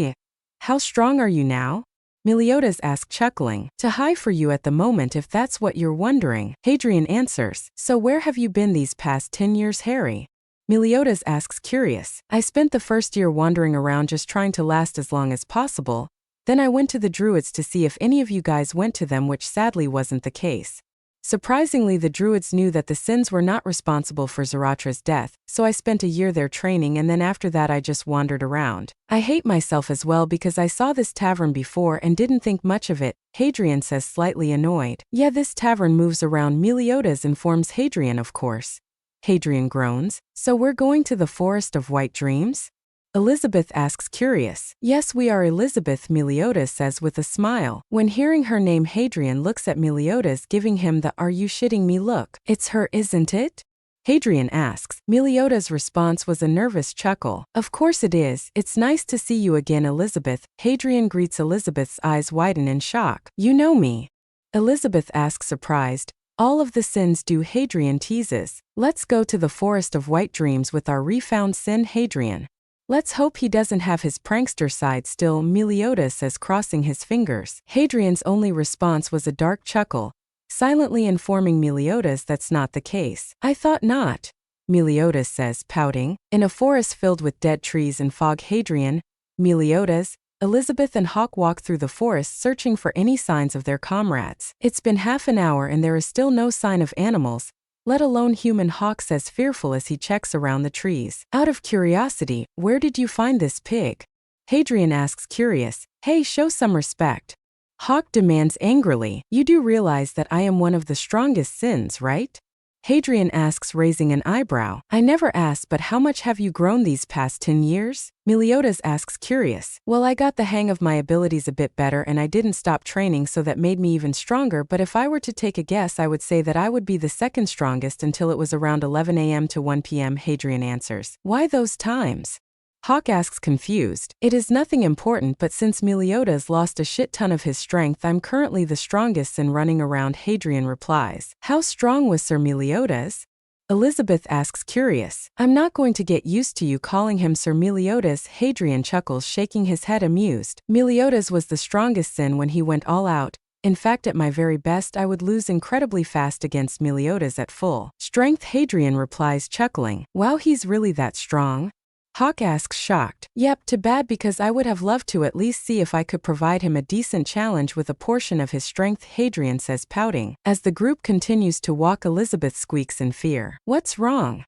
How strong are you now? Meliodas asks, chuckling. Too high for you at the moment, if that's what you're wondering. Hadrian answers. So where have you been these past 10 years, Harry? Meliodas asks, curious. I spent the first year wandering around just trying to last as long as possible. Then I went to the Druids to see if any of you guys went to them, which sadly wasn't the case. Surprisingly, the Druids knew that the sins were not responsible for Zarathus's death, so I spent a year there training, and then after that I just wandered around. I hate myself as well because I saw this tavern before and didn't think much of it, Hadrian says, slightly annoyed. Yeah, this tavern moves around. Meliodas informs Hadrian, of course. Hadrian groans. So we're going to the Forest of White Dreams? Elizabeth asks, curious. Yes, we are, Elizabeth, Meliodas says with a smile. When hearing her name, Hadrian looks at Meliodas, giving him the "Are you shitting me" look. It's her, isn't it? Hadrian asks. Meliodas' response was a nervous chuckle. Of course it is. It's nice to see you again, Elizabeth. Hadrian greets. Elizabeth's eyes widen in shock. You know me? Elizabeth asks, surprised. All of the sins do, Hadrian teases. Let's go to the Forest of White Dreams with our refound sin, Hadrian. Let's hope he doesn't have his prankster side still, Meliodas says, crossing his fingers. Hadrian's only response was a dark chuckle, silently informing Meliodas that's not the case. I thought not, Meliodas says, pouting. In a forest filled with dead trees and fog, Hadrian, Meliodas, Elizabeth and Hawk walk through the forest searching for any signs of their comrades. It's been half an hour and there is still no sign of animals, let alone human, Hawk says, fearful as he checks around the trees. Out of curiosity, where did you find this pig? Hadrian asks, curious. Hey, show some respect. Hawk demands angrily. You do realize that I am one of the strongest sins, right? Hadrian asks, raising an eyebrow. I never asked, but how much have you grown these past 10 years? Meliodas asks, curious. Well, I got the hang of my abilities a bit better and I didn't stop training, so that made me even stronger, but if I were to take a guess, I would say that I would be the second strongest until it was around 11 a.m. to 1 p.m. Hadrian answers. Why those times? Hawk asks, confused. It is nothing important, but since Meliodas lost a shit ton of his strength, I'm currently the strongest in running around, Hadrian replies. How strong was Sir Meliodas? Elizabeth asks, curious. I'm not going to get used to you calling him Sir Meliodas, Hadrian chuckles, shaking his head amused. Meliodas was the strongest sin when he went all out, In fact, at my very best, I would lose incredibly fast against Meliodas at full strength. Hadrian replies, chuckling. Wow, he's really that strong? Hawk asks, shocked. Yep, too bad, because I would have loved to at least see if I could provide him a decent challenge with a portion of his strength, Hadrian says, pouting. As the group continues to walk, Elizabeth squeaks in fear. What's wrong?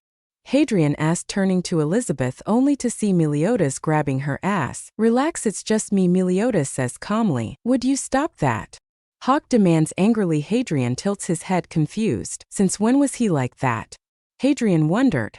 Hadrian asked, turning to Elizabeth only to see Meliodas grabbing her ass. Relax, it's just me, Meliodas says calmly. Would you stop that? Hawk demands angrily. Hadrian tilts his head, confused. Since when was he like that? Hadrian wondered.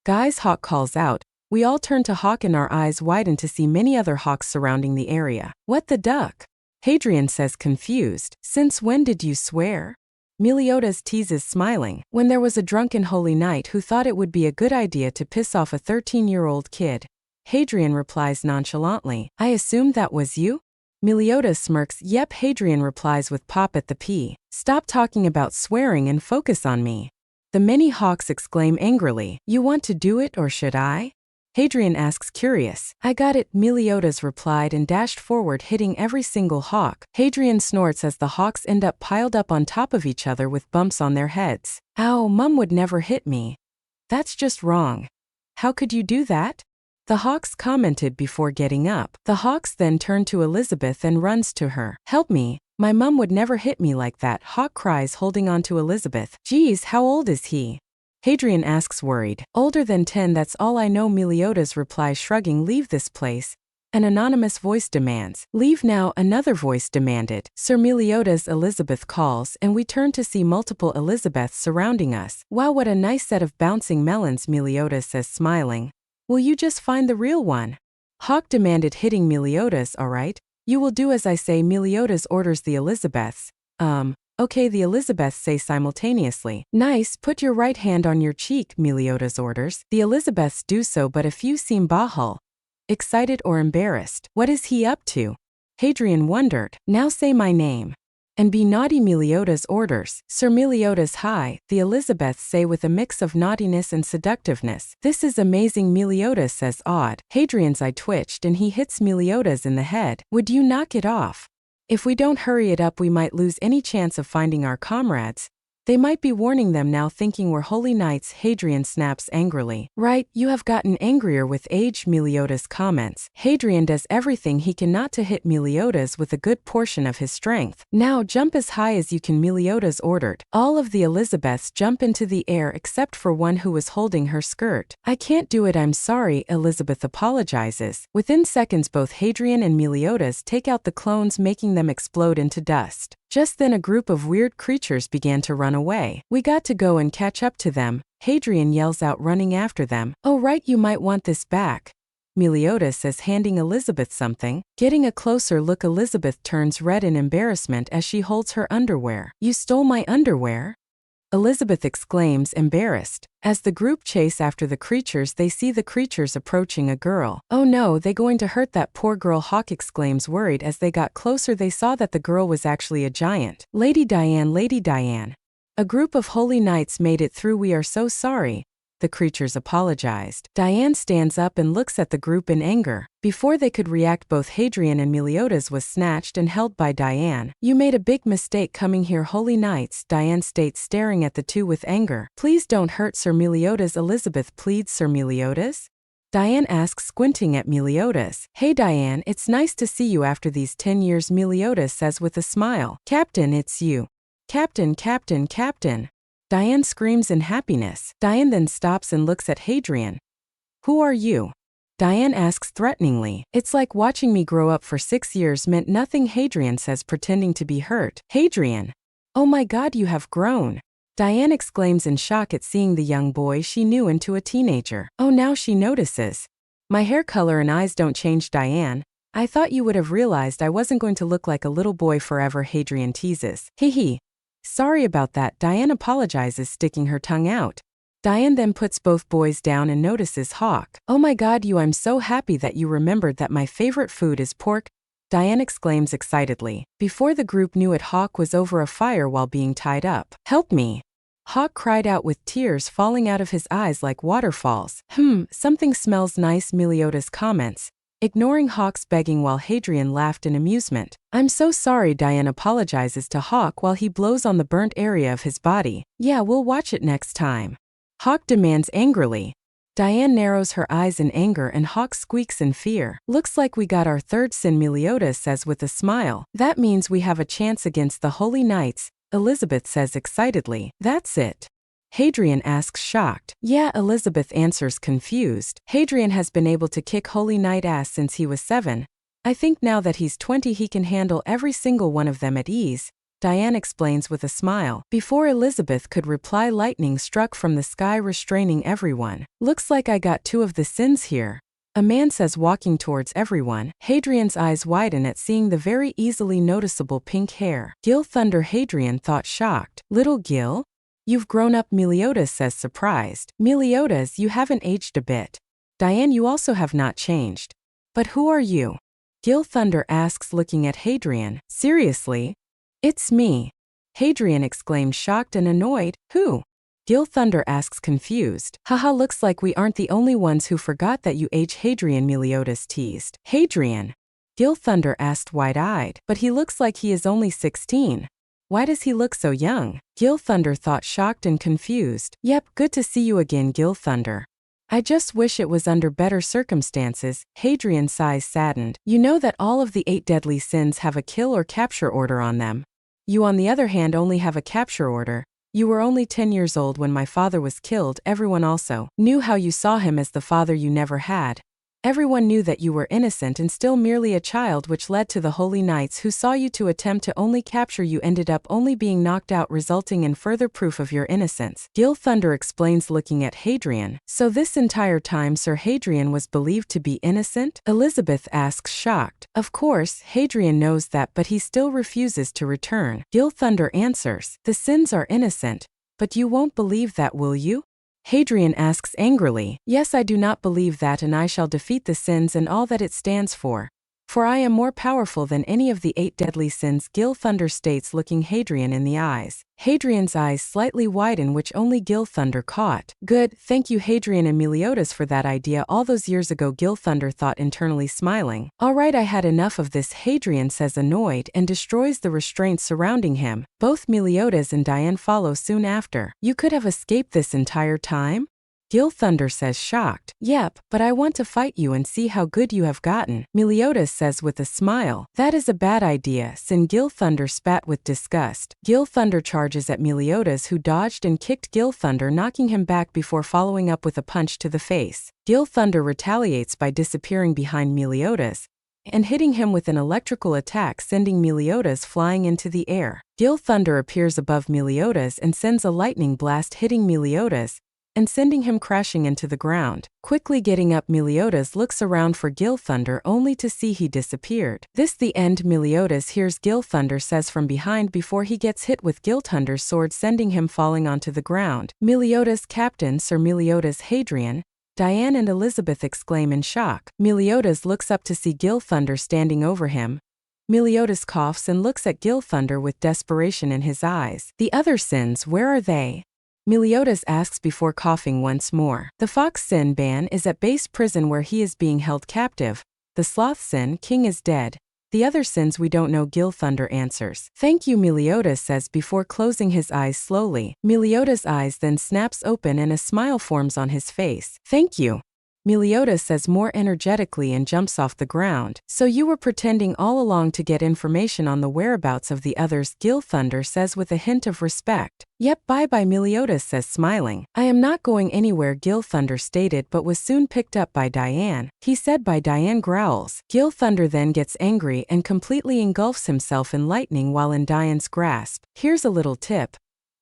Guys, Hawk calls out. We all turn to Hawk and our eyes widen to see many other hawks surrounding the area. What the duck? Hadrian says, confused. Since when did you swear? Meliodas teases, smiling. When there was a drunken holy knight who thought it would be a good idea to piss off a 13-year-old kid. Hadrian replies nonchalantly. I assumed that was you? Meliodas smirks. Yep, Hadrian replies with pop at the P. Stop talking about swearing and focus on me. The many hawks exclaim angrily. You want to do it, or should I? Hadrian asks, curious. I got it, Meliodas replied and dashed forward, hitting every single hawk. Hadrian snorts as the hawks end up piled up on top of each other with bumps on their heads. Ow, Mum would never hit me. That's just wrong. How could you do that? The hawks commented before getting up. The hawks then turned to Elizabeth and runs to her. Help me. My mum would never hit me like that, Hawk cries, holding on to Elizabeth. Geez, how old is he? Hadrian asks, worried. Older than 10, that's all I know, Meliodas replies, shrugging. Leave this place. An anonymous voice demands. Leave now, another voice demanded. Sir Meliodas, Elizabeth calls, and we turn to see multiple Elizabeths surrounding us. Wow, what a nice set of bouncing melons, Meliodas says, smiling. Will you just find the real one? Hawk demanded, hitting Meliodas. All right. You will do as I say, Meliodas orders the Elizabeths. Okay, the Elizabeths say simultaneously. Nice, put your right hand on your cheek, Meliodas orders. The Elizabeths do so, but a few seem bahul, excited or embarrassed. What is he up to? Hadrian wondered. Now say my name. And be naughty, Meliodas orders. Sir Meliodas, hi, the Elizabeths say with a mix of naughtiness and seductiveness. This is amazing, Meliodas says, awed. Hadrian's eye twitched and he hits Meliodas in the head. Would you knock it off? If we don't hurry it up, we might lose any chance of finding our comrades. They might be warning them now, thinking we're holy knights, Hadrian snaps angrily. Right, you have gotten angrier with age, Meliodas comments. Hadrian does everything he can not to hit Meliodas with a good portion of his strength. Now jump as high as you can, Meliodas ordered. All of the Elizabeths jump into the air except for one who was holding her skirt. I can't do it, I'm sorry, Elizabeth apologizes. Within seconds, both Hadrian and Meliodas take out the clones, making them explode into dust. Just then a group of weird creatures began to run away. We got to go and catch up to them, Hadrian yells out, running after them. Oh right, you might want this back, Meliodas says, handing Elizabeth something. Getting a closer look, Elizabeth turns red in embarrassment as she holds her underwear. You stole my underwear? Elizabeth exclaims, embarrassed. As the group chase after the creatures, they see the creatures approaching a girl. Oh no, they going to hurt that poor girl, Hawk exclaims, worried. As they got closer, they saw that the girl was actually a giant. Lady Diane, Lady Diane. A group of holy knights made it through, we are so sorry. The creatures apologized. Diane stands up and looks at the group in anger. Before they could react, both Hadrian and Meliodas was snatched and held by Diane. You made a big mistake coming here, holy knights, Diane states, staring at the two with anger. Please don't hurt Sir Meliodas, Elizabeth pleads. Sir Meliodas? Diane asks, squinting at Meliodas. Hey Diane, it's nice to see you after these 10 years, Meliodas says with a smile. Captain, it's you. Captain, Captain, Captain. Diane screams in happiness. Diane then stops and looks at Hadrian. Who are you? Diane asks threateningly. It's like watching me grow up for 6 years meant nothing, Hadrian says, pretending to be hurt. Hadrian. Oh my God, you have grown. Diane exclaims in shock at seeing the young boy she knew into a teenager. Oh, now she notices. My hair color and eyes don't change, Diane. I thought you would have realized I wasn't going to look like a little boy forever, Hadrian teases. Hee. Sorry about that, Diane apologizes, sticking her tongue out. Diane then puts both boys down and notices Hawk. Oh my God, I'm so happy that you remembered that my favorite food is pork, Diane exclaims excitedly. Before the group knew it, Hawk was over a fire while being tied up. Help me! Hawk cried out with tears falling out of his eyes like waterfalls. Something smells nice, Meliodas comments. ignoring Hawk's begging while Hadrian laughed in amusement. I'm so sorry, Diane apologizes to Hawk while he blows on the burnt area of his body. Yeah, we'll watch it next time. Hawk demands angrily. Diane narrows her eyes in anger and Hawk squeaks in fear. Looks like we got our third sin, Meliodas says with a smile. That means we have a chance against the Holy Knights, Elizabeth says excitedly. That's it. Hadrian asks shocked. Yeah, Elizabeth answers confused. Hadrian has been able to kick Holy Knight ass since he was 7. I think now that he's 20 he can handle every single one of them at ease, Diane explains with a smile. Before Elizabeth could reply, lightning struck from the sky, restraining everyone. Looks like I got 2 of the sins here, a man says, walking towards everyone. Hadrian's eyes widen at seeing the very easily noticeable pink hair. Gil Thunder, Hadrian thought, shocked. Little Gil? You've grown up, Meliodas says, surprised. Meliodas, you haven't aged a bit. Diane, you also have not changed. But who are you? Gil Thunder asks, looking at Hadrian. Seriously? It's me. Hadrian exclaims, shocked and annoyed. Who? Gil Thunder asks, confused. Haha, looks like we aren't the only ones who forgot that you age, Hadrian, Meliodas teased. Hadrian? Gil Thunder asked, wide-eyed. But he looks like he is only 16. Why does he look so young? Gil Thunder thought, shocked and confused. Yep, good to see you again, Gil Thunder. I just wish it was under better circumstances. Hadrian sighs, saddened. You know that all of the 8 deadly sins have a kill or capture order on them. You, on the other hand, only have a capture order. You were only 10 years old when my father was killed. Everyone also knew how you saw him as the father you never had. Everyone knew that you were innocent and still merely a child, which led to the Holy Knights who saw you to attempt to only capture you ended up only being knocked out, resulting in further proof of your innocence. Gil Thunder explains, looking at Hadrian. So this entire time Sir Hadrian was believed to be innocent? Elizabeth asks, shocked. Of course, Hadrian knows that, but he still refuses to return. Gil Thunder answers, the sins are innocent, but you won't believe that, will you? Hadrian asks angrily. Yes, I do not believe that, and I shall defeat the sins and all that it stands for. For I am more powerful than any of the 8 deadly sins, Gil Thunder states, looking Hadrian in the eyes. Hadrian's eyes slightly widen, which only Gil Thunder caught. Good, thank you, Hadrian and Meliodas, for that idea all those years ago, Gil Thunder thought, internally smiling. All right, I had enough of this, Hadrian says, annoyed, and destroys the restraints surrounding him. Both Meliodas and Diane follow soon after. You could have escaped this entire time? Gil Thunder says, shocked. Yep, but I want to fight you and see how good you have gotten. Meliodas says with a smile. That is a bad idea, Sin. Gil Thunder spat with disgust. Gil Thunder charges at Meliodas, who dodged and kicked Gil Thunder, knocking him back before following up with a punch to the face. Gil Thunder retaliates by disappearing behind Meliodas and hitting him with an electrical attack, sending Meliodas flying into the air. Gil Thunder appears above Meliodas and sends a lightning blast, hitting Meliodas and sending him crashing into the ground. Quickly getting up, Meliodas looks around for Gil Thunder only to see he disappeared. This the end, Meliodas hears Gil Thunder says from behind before he gets hit with Gil Thunder's sword, sending him falling onto the ground. Meliodas, Captain Sir Meliodas, Hadrian, Diane and Elizabeth exclaim in shock. Meliodas looks up to see Gil Thunder standing over him. Meliodas coughs and looks at Gil Thunder with desperation in his eyes. The other sins, where are they? Meliodas asks before coughing once more. The Fox Sin Ban is at base prison where he is being held captive. The Sloth Sin King is dead. The other sins we don't know, Gil Thunder answers. Thank you, Meliodas says before closing his eyes slowly. Meliodas' eyes then snaps open and a smile forms on his face. Thank you, Meliodas says more energetically and jumps off the ground. So you were pretending all along to get information on the whereabouts of the others, Gil Thunder says with a hint of respect. Yep, bye-bye, Meliodas says, smiling. I am not going anywhere, Gil Thunder stated, but was soon picked up by Diane. He said by Diane growls. Gil Thunder then gets angry and completely engulfs himself in lightning while in Diane's grasp. Here's a little tip.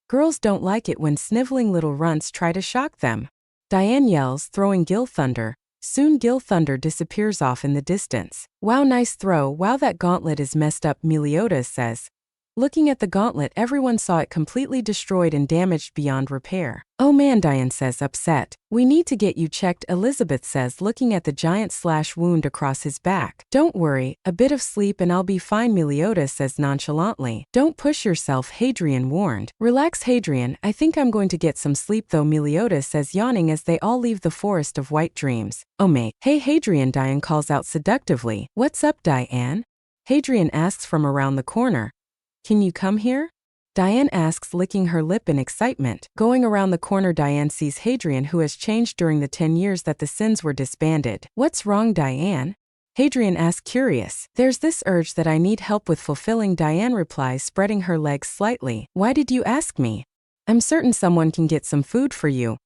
Girls don't like it when sniveling little runts try to shock them. Diane yells, throwing Gil Thunder. Soon Gil Thunder disappears off in the distance. Wow, nice throw. Wow, that gauntlet is messed up, Meliodas says. Looking at the gauntlet, everyone saw it completely destroyed and damaged beyond repair. Oh man, Diane says, upset. We need to get you checked, Elizabeth says, looking at the giant slash wound across his back. Don't worry, a bit of sleep and I'll be fine, Meliodas says nonchalantly. Don't push yourself, Hadrian warned. Relax, Hadrian, I think I'm going to get some sleep though, Meliodas says, yawning as they all leave the forest of white dreams. Oh mate. Hey Hadrian, Diane calls out seductively. What's up, Diane? Hadrian asks from around the corner. Can you come here? Diane asks, licking her lip in excitement. Going around the corner, Diane sees Hadrian, who has changed during the 10 years that the Sins were disbanded. What's wrong, Diane? Hadrian asks, curious. There's this urge that I need help with fulfilling, Diane replies, spreading her legs slightly. Why did you ask me? I'm certain someone can get some food for you.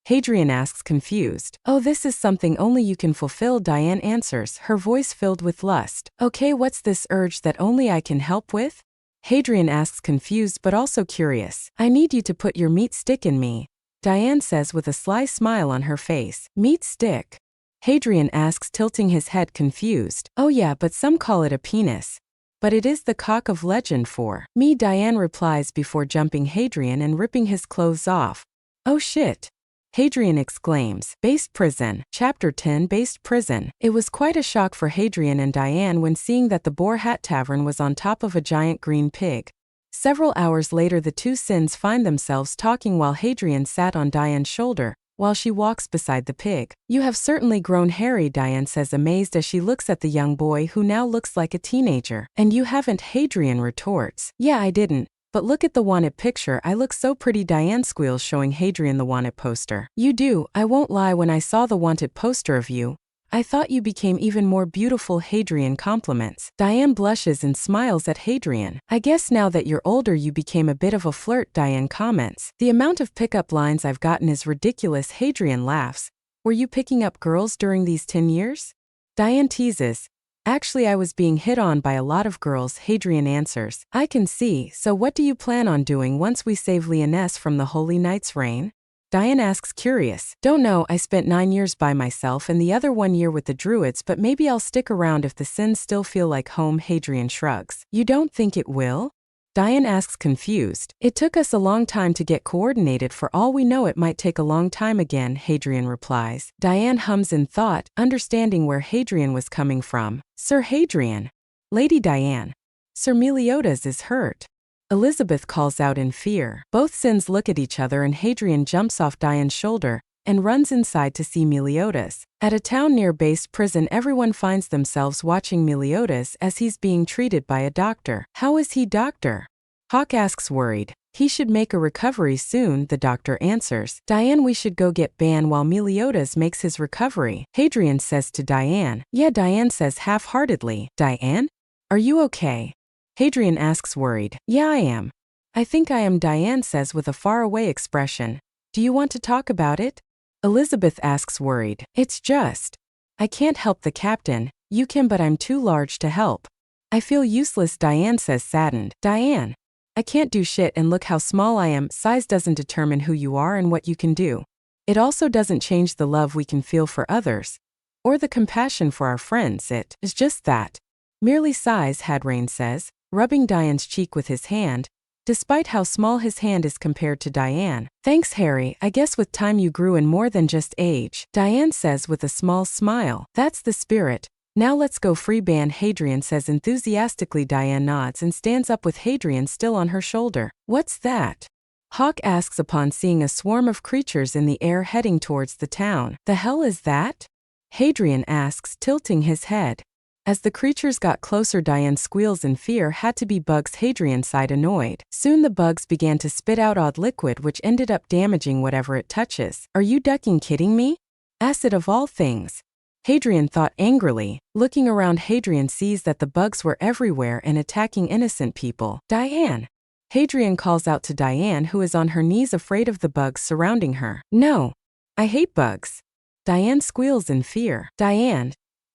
Hadrian asks, confused. Oh, this is something only you can fulfill, Diane answers, her voice filled with lust. Okay, what's this urge that only I can help with? Hadrian asks, confused but also curious. I need you to put your meat stick in me, Diane says with a sly smile on her face. Meat stick? Hadrian asks, tilting his head, confused. Oh yeah, but some call it a penis. But it is the cock of legend for me, Diane replies before jumping Hadrian and ripping his clothes off. Oh shit. Hadrian exclaims. Based Prison. Chapter 10, Based Prison. It was quite a shock for Hadrian and Diane when seeing that the Boar Hat Tavern was on top of a giant green pig. Several hours later, the two Sins find themselves talking while Hadrian sat on Diane's shoulder, while she walks beside the pig. You have certainly grown hairy, Diane says, amazed as she looks at the young boy who now looks like a teenager. And you haven't, Hadrian retorts. Yeah, I didn't. But look at the wanted picture, I look so pretty, Diane squeals, showing Hadrian the wanted poster. You do, I won't lie, when I saw the wanted poster of you, I thought you became even more beautiful, Hadrian compliments. Diane blushes and smiles at Hadrian. I guess now that you're older you became a bit of a flirt, Diane comments. The amount of pickup lines I've gotten is ridiculous, Hadrian laughs. Were you picking up girls during these 10 years? Diane teases. Actually, I was being hit on by a lot of girls, Hadrian answers. I can see, so what do you plan on doing once we save Lyonesse from the Holy Knight's reign? Diane asks, curious. Don't know, I spent 9 years by myself and the other 1 year with the Druids, but maybe I'll stick around if the Sins still feel like home, Hadrian shrugs. You don't think it will? Diane asks, confused. It took us a long time to get coordinated, for all we know it might take a long time again, Hadrian replies. Diane hums in thought, understanding where Hadrian was coming from. Sir Hadrian. Lady Diane. Sir Meliodas is hurt. Elizabeth calls out in fear. Both Sins look at each other and Hadrian jumps off Diane's shoulder and runs inside to see Meliodas. At a town near Based Prison, everyone finds themselves watching Meliodas as he's being treated by a doctor. How is he, doctor? Hawk asks, worried. He should make a recovery soon, the doctor answers. Diane, we should go get Ban while Meliodas makes his recovery, Hadrian says to Diane. Yeah, Diane says half-heartedly. Diane? Are you okay? Hadrian asks, worried. Yeah, I am. I think I am, Diane says with a faraway expression. Do you want to talk about it? Elizabeth asks, worried. It's just. I can't help the captain. You can, but I'm too large to help. I feel useless, Diane says, saddened. Diane. I can't do shit, and look how small I am. Size doesn't determine who you are and what you can do. It also doesn't change the love we can feel for others, or the compassion for our friends. It is just that. Merely size, Hadrian says, rubbing Diane's cheek with his hand, despite how small his hand is compared to Diane. Thanks, Harry, I guess with time you grew in more than just age, Diane says with a small smile. That's the spirit. Now let's go free Ban, Hadrian says enthusiastically. Diane nods and stands up with Hadrian still on her shoulder. What's that? Hawk asks upon seeing a swarm of creatures in the air heading towards the town. The hell is that? Hadrian asks, tilting his head. As the creatures got closer, Diane squeals in fear. Had to be bugs, Hadrian sighed, annoyed. Soon the bugs began to spit out odd liquid which ended up damaging whatever it touches. Are you ducking kidding me? Acid of all things. Hadrian thought angrily. Looking around, Hadrian sees that the bugs were everywhere and attacking innocent people. Diane! Hadrian calls out to Diane, who is on her knees afraid of the bugs surrounding her. No! I hate bugs. Diane squeals in fear. Diane!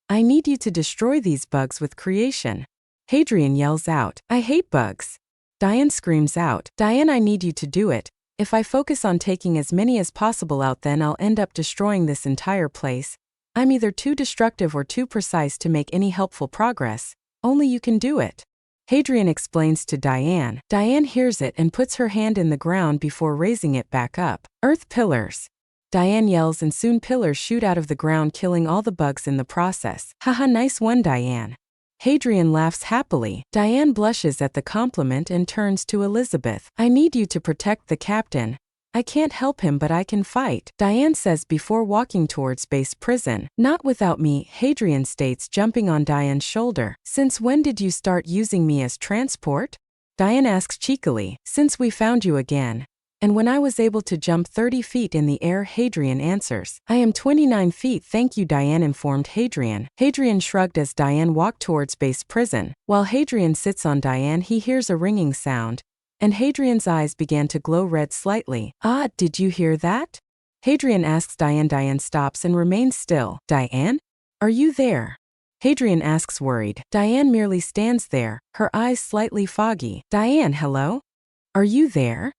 I need you to destroy these bugs with creation. Hadrian yells out. I hate bugs. Diane screams out. Diane, I need you to do it. If I focus on taking as many as possible out, then I'll end up destroying this entire place. I'm either too destructive or too precise to make any helpful progress. Only you can do it. Hadrian explains to Diane. Diane hears it and puts her hand in the ground before raising it back up. Earth pillars. Diane yells and soon pillars shoot out of the ground, killing all the bugs in the process. Haha, nice one, Diane. Hadrian laughs happily. Diane blushes at the compliment and turns to Elizabeth. I need you to protect the captain. I can't help him, but I can fight, Diane says before walking towards base prison. Not without me, Hadrian states, jumping on Diane's shoulder. Since when did you start using me as transport? Diane asks cheekily. Since we found you again. And when I was able to jump 30 feet in the air, Hadrian answers. I am 29 feet, thank you, Diane informed Hadrian. Hadrian shrugged as Diane walked towards base prison. While Hadrian sits on Diane, he hears a ringing sound, and Hadrian's eyes began to glow red slightly. Ah, did you hear that? Hadrian asks Diane. Diane stops and remains still. Diane? Are you there? Hadrian asks, worried. Diane merely stands there, her eyes slightly foggy. Diane, hello? Are you there?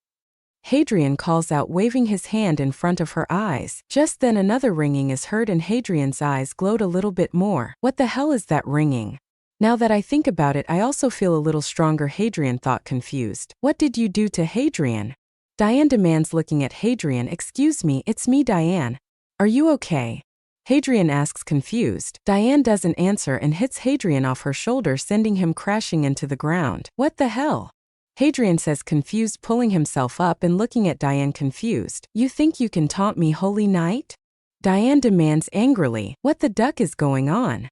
Hadrian calls out, waving his hand in front of her eyes. Just then another ringing is heard and Hadrian's eyes glowed a little bit more. What the hell is that ringing? Now that I think about it, I also feel a little stronger, Hadrian thought, confused. What did you do to Hadrian? Diane demands, looking at Hadrian. Excuse me, it's me, Diane. Are you okay? Hadrian asks, confused. Diane doesn't answer and hits Hadrian off her shoulder, sending him crashing into the ground. What the hell? Hadrian says, confused, pulling himself up and looking at Diane, confused. You think you can taunt me, Holy Knight? Diane demands angrily. What the duck is going on?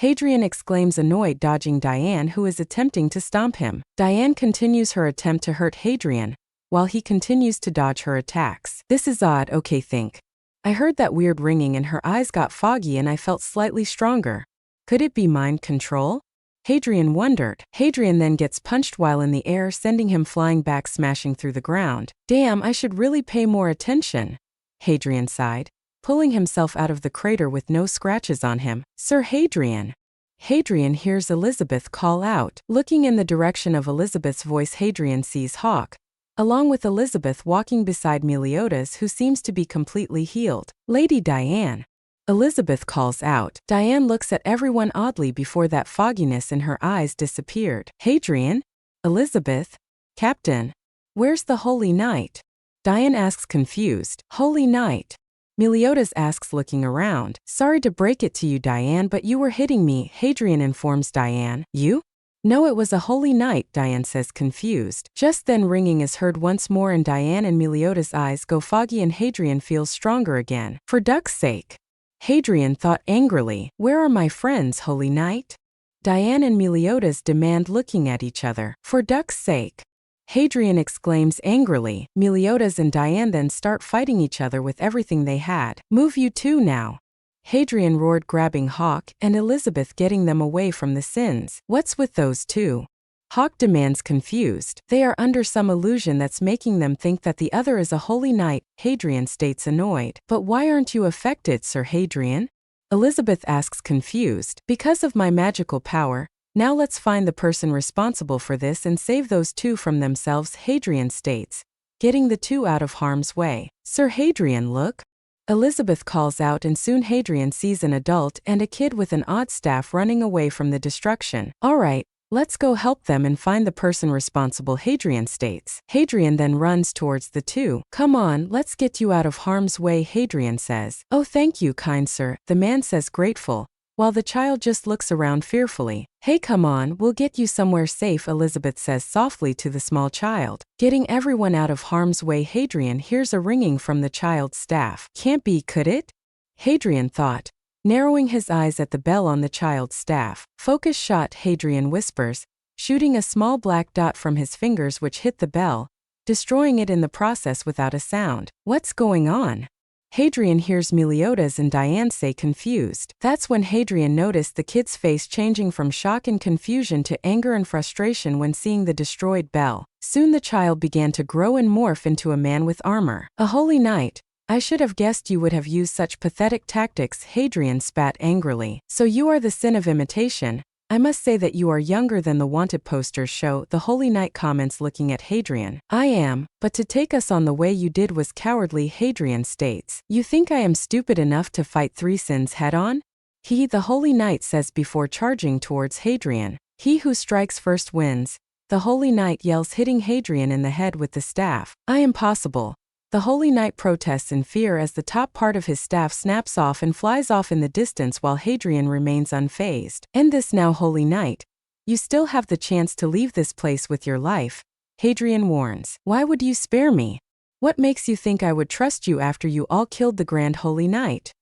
Hadrian exclaims, annoyed, dodging Diane, who is attempting to stomp him. Diane continues her attempt to hurt Hadrian, while he continues to dodge her attacks. This is odd, okay, think. I heard that weird ringing and her eyes got foggy and I felt slightly stronger. Could it be mind control? Hadrian wondered. Hadrian then gets punched while in the air, sending him flying back, smashing through the ground. Damn, I should really pay more attention. Hadrian sighed, pulling himself out of the crater with no scratches on him. Sir Hadrian. Hadrian hears Elizabeth call out. Looking in the direction of Elizabeth's voice, Hadrian sees Hawk, along with Elizabeth walking beside Meliodas, who seems to be completely healed. Lady Diane. Elizabeth calls out. Diane looks at everyone oddly before that fogginess in her eyes disappeared. Hadrian? Elizabeth? Captain? Where's the Holy Knight? Diane asks, confused. Holy Knight? Meliodas asks, looking around. Sorry to break it to you, Diane, but you were hitting me, Hadrian informs Diane. You? No, it was a Holy Knight, Diane says, confused. Just then ringing is heard once more and Diane and Meliodas' eyes go foggy and Hadrian feels stronger again. For duck's sake. Hadrian thought angrily. Where are my friends, Holy Knight? Diane and Meliodas demand, looking at each other. For duck's sake. Hadrian exclaims angrily. Meliodas and Diane then start fighting each other with everything they had. Move, you two now. Hadrian roared, grabbing Hawk and Elizabeth, getting them away from the sins. What's with those two? Hawk demands, confused. They are under some illusion that's making them think that the other is a Holy Knight, Hadrian states, annoyed. But why aren't you affected, Sir Hadrian? Elizabeth asks, confused. Because of my magical power. Now let's find the person responsible for this and save those two from themselves, Hadrian states, getting the two out of harm's way. Sir Hadrian, look. Elizabeth calls out and soon Hadrian sees an adult and a kid with an odd staff running away from the destruction. All right, let's go help them and find the person responsible, Hadrian states. Hadrian then runs towards the two. Come on, let's get you out of harm's way, Hadrian says. Oh, thank you, kind sir, the man says, grateful, while the child just looks around fearfully. Hey, come on, we'll get you somewhere safe, Elizabeth says softly to the small child. Getting everyone out of harm's way, Hadrian hears a ringing from the child's staff. Can't be, could it? Hadrian thought, narrowing his eyes at the bell on the child's staff. Focus shot, Hadrian whispers, shooting a small black dot from his fingers which hit the bell, destroying it in the process without a sound. What's going on? Hadrian hears Meliodas and Diane say, confused. That's when Hadrian noticed the kid's face changing from shock and confusion to anger and frustration when seeing the destroyed bell. Soon the child began to grow and morph into a man with armor. A Holy Knight. I should have guessed you would have used such pathetic tactics, Hadrian spat angrily. So you are the sin of imitation. I must say that you are younger than the wanted posters show, the Holy Knight comments, looking at Hadrian. I am, but to take us on the way you did was cowardly, Hadrian states. You think I am stupid enough to fight three sins head on? The Holy Knight says before charging towards Hadrian. He who strikes first wins. The Holy Knight yells, hitting Hadrian in the head with the staff. I am possible. The Holy Knight protests in fear as the top part of his staff snaps off and flies off in the distance while Hadrian remains unfazed. End this now, Holy Knight. You still have the chance to leave this place with your life. Hadrian warns. Why would you spare me? What makes you think I would trust you after you all killed the Grand Holy Knight?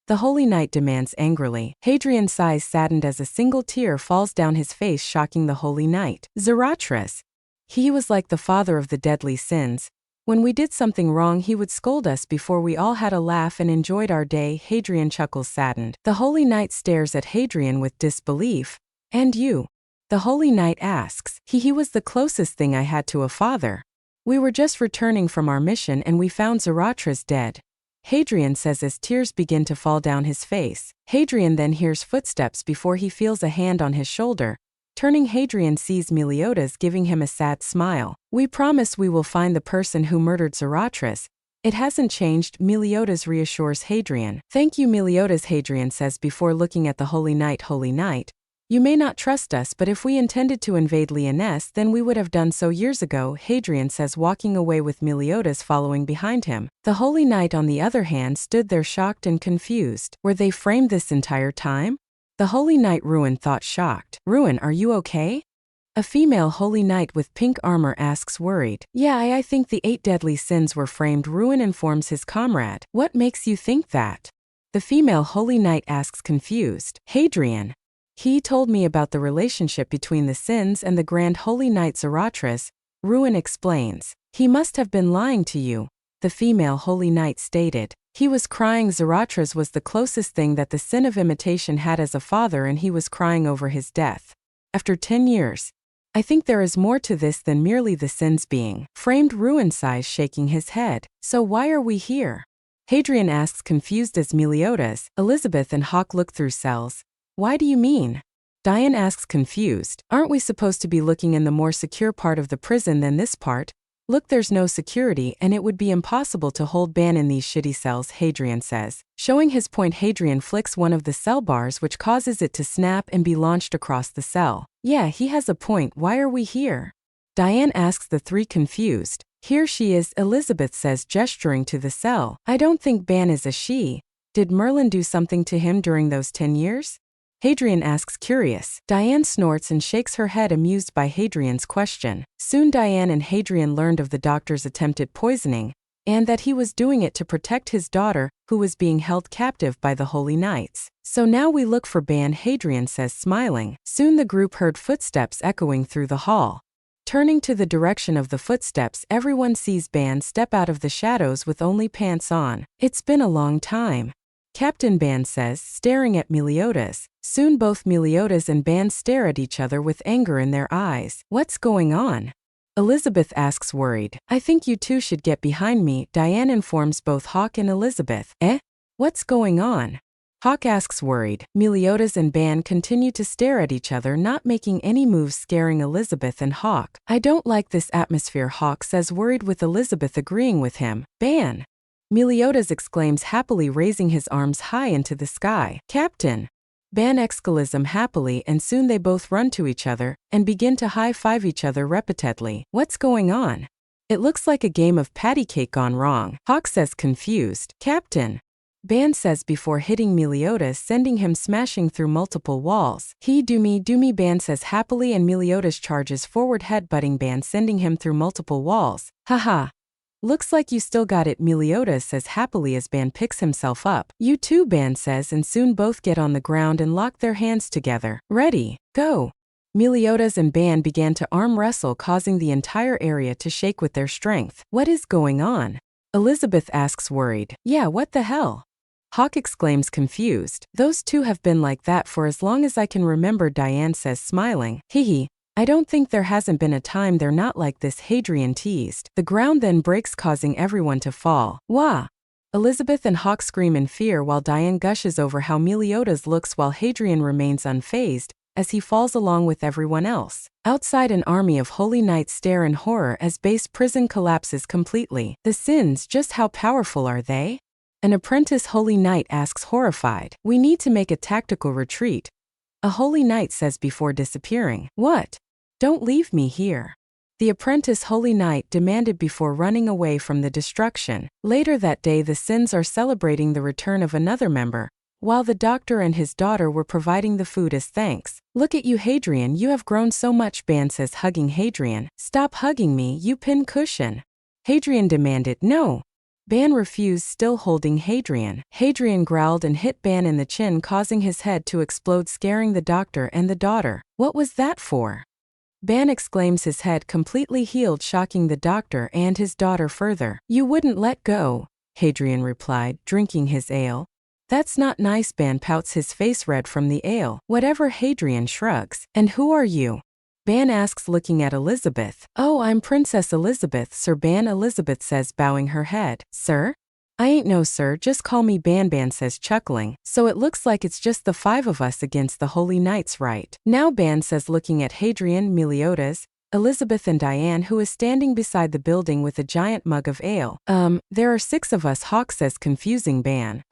The Holy Knight demands angrily. Hadrian sighs, saddened as a single tear falls down his face, shocking the Holy Knight. Zarathustra. He was like the father of the deadly sins. When we did something wrong, he would scold us before we all had a laugh and enjoyed our day. Hadrian chuckles, saddened. The Holy Knight stares at Hadrian with disbelief. And you? The Holy Knight asks. He was the closest thing I had to a father. We were just returning from our mission and we found Zarathustra dead. Hadrian says as tears begin to fall down his face. Hadrian then hears footsteps before he feels a hand on his shoulder. Turning, Hadrian sees Meliodas giving him a sad smile. We promise we will find the person who murdered Zarathustra. It hasn't changed, Meliodas reassures Hadrian. Thank you, Meliodas, Hadrian says before looking at the Holy Knight. Holy Knight, you may not trust us, but if we intended to invade Lyonesse, then we would have done so years ago, Hadrian says, walking away with Meliodas following behind him. The Holy Knight, on the other hand, stood there shocked and confused. Were they framed this entire time? The Holy Knight Ruin thought, shocked. Ruin, are you okay? A female Holy Knight with pink armor asks, worried. Yeah, I think the 8 deadly sins were framed, Ruin informs his comrade. What makes you think that? The female Holy Knight asks, confused. Hadrian. He told me about the relationship between the sins and the Grand Holy Knight Zarathustra. Ruin explains. He must have been lying to you, the female Holy Knight stated. He was crying. Zarathustra was the closest thing that the sin of imitation had as a father, and he was crying over his death. After 10 years. I think there is more to this than merely the sins being framed, Ruin sighs, shaking his head. So why are we here? Hadrian asks, confused as Meliodas, Elizabeth and Hawk look through cells. Why do you mean? Diane asks, confused. Aren't we supposed to be looking in the more secure part of the prison than this part? Look, there's no security and it would be impossible to hold Ban in these shitty cells, Hadrian says. Showing his point, Hadrian flicks one of the cell bars, which causes it to snap and be launched across the cell. Yeah, he has a point. Why are we here? Diane asks the three, confused. Here she is, Elizabeth says, gesturing to the cell. I don't think Ban is a she. Did Merlin do something to him during those 10 years? Hadrian asks, curious. Diane snorts and shakes her head, amused by Hadrian's question. Soon Diane and Hadrian learned of the doctor's attempted poisoning, and that he was doing it to protect his daughter, who was being held captive by the Holy Knights. So now we look for Ban, Hadrian says, smiling. Soon the group heard footsteps echoing through the hall. Turning to the direction of the footsteps, everyone sees Ban step out of the shadows with only pants on. It's been a long time, Captain Ban says, staring at Meliodas. Soon both Meliodas and Ban stare at each other with anger in their eyes. What's going on? Elizabeth asks, worried. I think you two should get behind me, Diane informs both Hawk and Elizabeth. What's going on? Hawk asks, worried. Meliodas and Ban continue to stare at each other, not making any moves, scaring Elizabeth and Hawk. I don't like this atmosphere, Hawk says, worried, with Elizabeth agreeing with him. Ban! Meliodas exclaims happily, raising his arms high into the sky. Captain! Ban exclaims happily, and soon they both run to each other and begin to high-five each other repeatedly. What's going on? It looks like a game of patty cake gone wrong, Hawk says, confused. Captain! Ban says before hitting Meliodas, sending him smashing through multiple walls. Do me, Ban says happily, and Meliodas charges forward, headbutting Ban, sending him through multiple walls. Haha. Looks like you still got it, Meliodas says happily as Ban picks himself up. You too, Ban says, and soon both get on the ground and lock their hands together. Ready, go! Meliodas and Ban began to arm wrestle, causing the entire area to shake with their strength. What is going on? Elizabeth asks, worried. Yeah, what the hell? Hawk exclaims, confused. Those two have been like that for as long as I can remember, Diane says, smiling. Hee. I don't think there hasn't been a time they're not like this, Hadrian teased. The ground then breaks, causing everyone to fall. Wah! Elizabeth and Hawk scream in fear while Diane gushes over how Meliodas looks, while Hadrian remains unfazed as he falls along with everyone else. Outside, an army of Holy Knights stare in horror as base prison collapses completely. The sins, just how powerful are they? An apprentice Holy Knight asks, horrified. We need to make a tactical retreat. a holy knight says before disappearing. What? Don't leave me here. The apprentice holy knight demanded before running away from the destruction. Later that day the Sins are celebrating the return of another member, while the doctor and his daughter were providing the food as thanks. Look at you Hadrian, you have grown so much, Ban says hugging Hadrian. Stop hugging me, you pincushion. Hadrian demanded. No. Ban refused, still holding Hadrian. Hadrian growled and hit Ban in the chin, causing his head to explode, scaring the doctor and the daughter. What was that for? Ban exclaims, his head completely healed, shocking the doctor and his daughter further. You wouldn't let go, Hadrian replied, drinking his ale. That's not nice, Ban pouts, his face red from the ale. Whatever, Hadrian shrugs. And who are you? Ban asks, looking at Elizabeth. Oh, I'm Princess Elizabeth, Sir Ban, Elizabeth says, bowing her head. Sir? I ain't no sir, just call me Ban, Ban says, chuckling. So it looks like it's just the 5 of us against the holy knights, right? Now, Ban says, looking at Hadrian, Meliodas, Elizabeth and Diane, who is standing beside the building with a giant mug of ale. There are 6 of us, Hawk says, confusing Ban.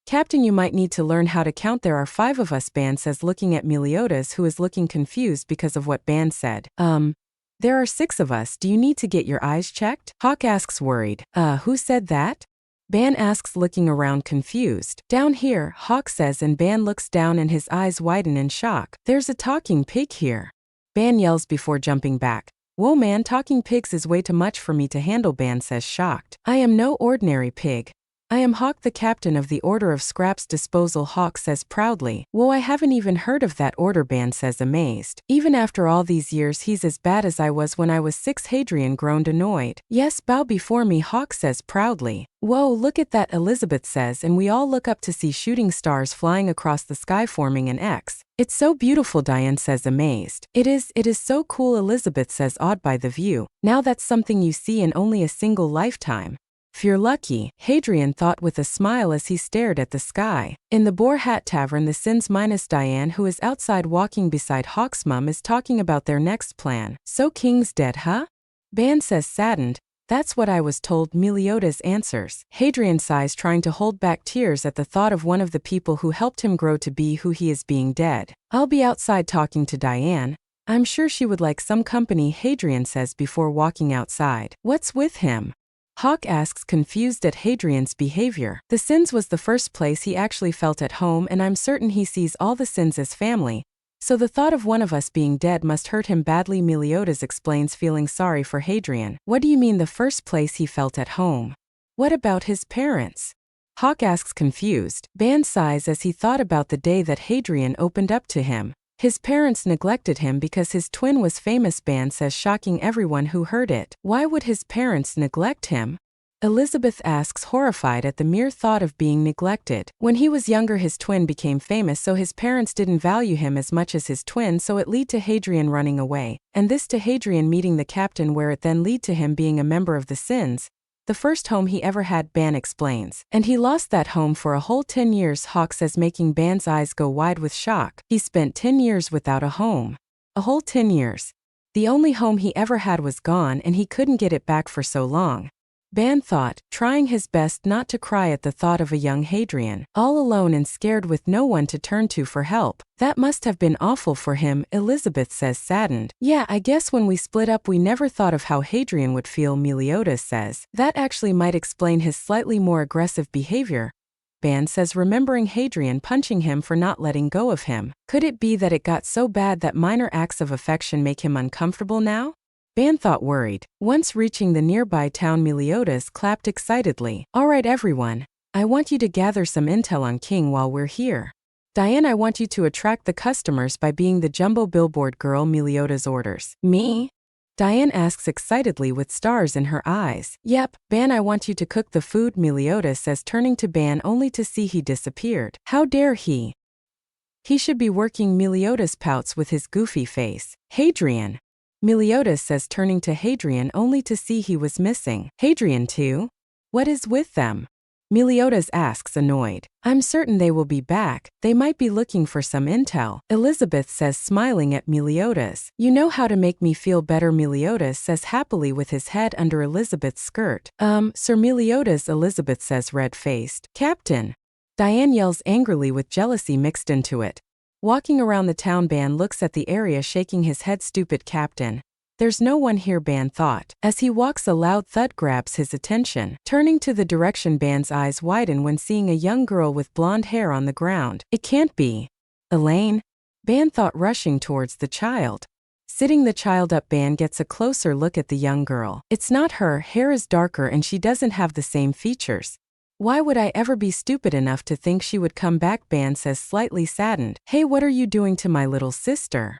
Captain, you might need to learn how to count. There are 5 of us, Ban says, looking at Meliodas, who is looking confused because of what Ban said. There are 6 of us, do you need to get your eyes checked? Hawk asks, worried. Who said that? Ban asks, looking around confused. Down here, Hawk says, and Ban looks down and his eyes widen in shock. There's a talking pig here. Ban yells before jumping back. Whoa man, talking pigs is way too much for me to handle, Ban says, shocked. I am no ordinary pig. I am Hawk, the captain of the Order of Scraps Disposal, Hawk says proudly. Whoa, I haven't even heard of that order, Ban says, amazed. Even after all these years, he's as bad as I was when I was 6, Hadrian groaned, annoyed. Yes, bow before me, Hawk says proudly. Whoa, look at that, Elizabeth says, and we all look up to see shooting stars flying across the sky, forming an X. It's so beautiful, Diane says, amazed. It is so cool, Elizabeth says, awed by the view. Now that's something you see in only a single lifetime. If you're lucky, Hadrian thought with a smile as he stared at the sky. In the Boar Hat Tavern, the Sins minus Diane, who is outside walking beside Hawk's mum, is talking about their next plan. So King's dead, huh? Ban says, saddened. That's what I was told, Meliodas answers. Hadrian sighs, trying to hold back tears at the thought of one of the people who helped him grow to be who he is being dead. I'll be outside talking to Diane. I'm sure she would like some company, Hadrian says before walking outside. What's with him? Hawk asks, confused at Hadrian's behavior. The Sins was the first place he actually felt at home, and I'm certain he sees all the Sins as family. So the thought of one of us being dead must hurt him badly, Meliodas explains, feeling sorry for Hadrian. What do you mean the first place he felt at home? What about his parents? Hawk asks, confused. Ban sighs as he thought about the day that Hadrian opened up to him. His parents neglected him because his twin was famous, Ban says, shocking everyone who heard it. Why would his parents neglect him? Elizabeth asks, horrified at the mere thought of being neglected. When he was younger, his twin became famous, so his parents didn't value him as much as his twin, so it led to Hadrian running away, and this to Hadrian meeting the captain, where it then led to him being a member of the Sins. The first home he ever had, Ban explains. And he lost that home for a whole 10 years, Hawk says, making Ban's eyes go wide with shock. He spent 10 years without a home. A whole 10 years. The only home he ever had was gone, and he couldn't get it back for so long. Ban thought, trying his best not to cry at the thought of a young Hadrian, all alone and scared with no one to turn to for help. That must have been awful for him, Elizabeth says, saddened. Yeah, I guess when we split up we never thought of how Hadrian would feel, Meliodas says. That actually might explain his slightly more aggressive behavior. Ban says, remembering Hadrian punching him for not letting go of him. Could it be that it got so bad that minor acts of affection make him uncomfortable now? Ban thought, worried. Once reaching the nearby town, Meliodas clapped excitedly. All right everyone, I want you to gather some intel on King while we're here. Diane, I want you to attract the customers by being the jumbo billboard girl, Meliodas orders. Me? Diane asks excitedly with stars in her eyes. Yep. Ban, I want you to cook the food, Meliodas says, turning to Ban only to see he disappeared. How dare he? He should be working, Meliodas pouts with his goofy face. Hadrian. Meliodas says, turning to Hadrian only to see he was missing. Hadrian too? What is with them? Meliodas asks, annoyed. I'm certain they will be back. They might be looking for some intel. Elizabeth says, smiling at Meliodas. You know how to make me feel better, Meliodas says happily with his head under Elizabeth's skirt. Sir Meliodas, Elizabeth says, red-faced. Captain. Diane yells angrily with jealousy mixed into it. Walking around the town, Ban looks at the area, shaking his head. Stupid captain. There's no one here, Ban thought. As he walks, a loud thud grabs his attention. Turning to the direction, Ban's eyes widen when seeing a young girl with blonde hair on the ground. It can't be Elaine, Ban thought, rushing towards the child. Sitting the child up, Ban gets a closer look at the young girl. It's not her, hair is darker and she doesn't have the same features. Why would I ever be stupid enough to think she would come back, Ban says, slightly saddened. Hey, what are you doing to my little sister?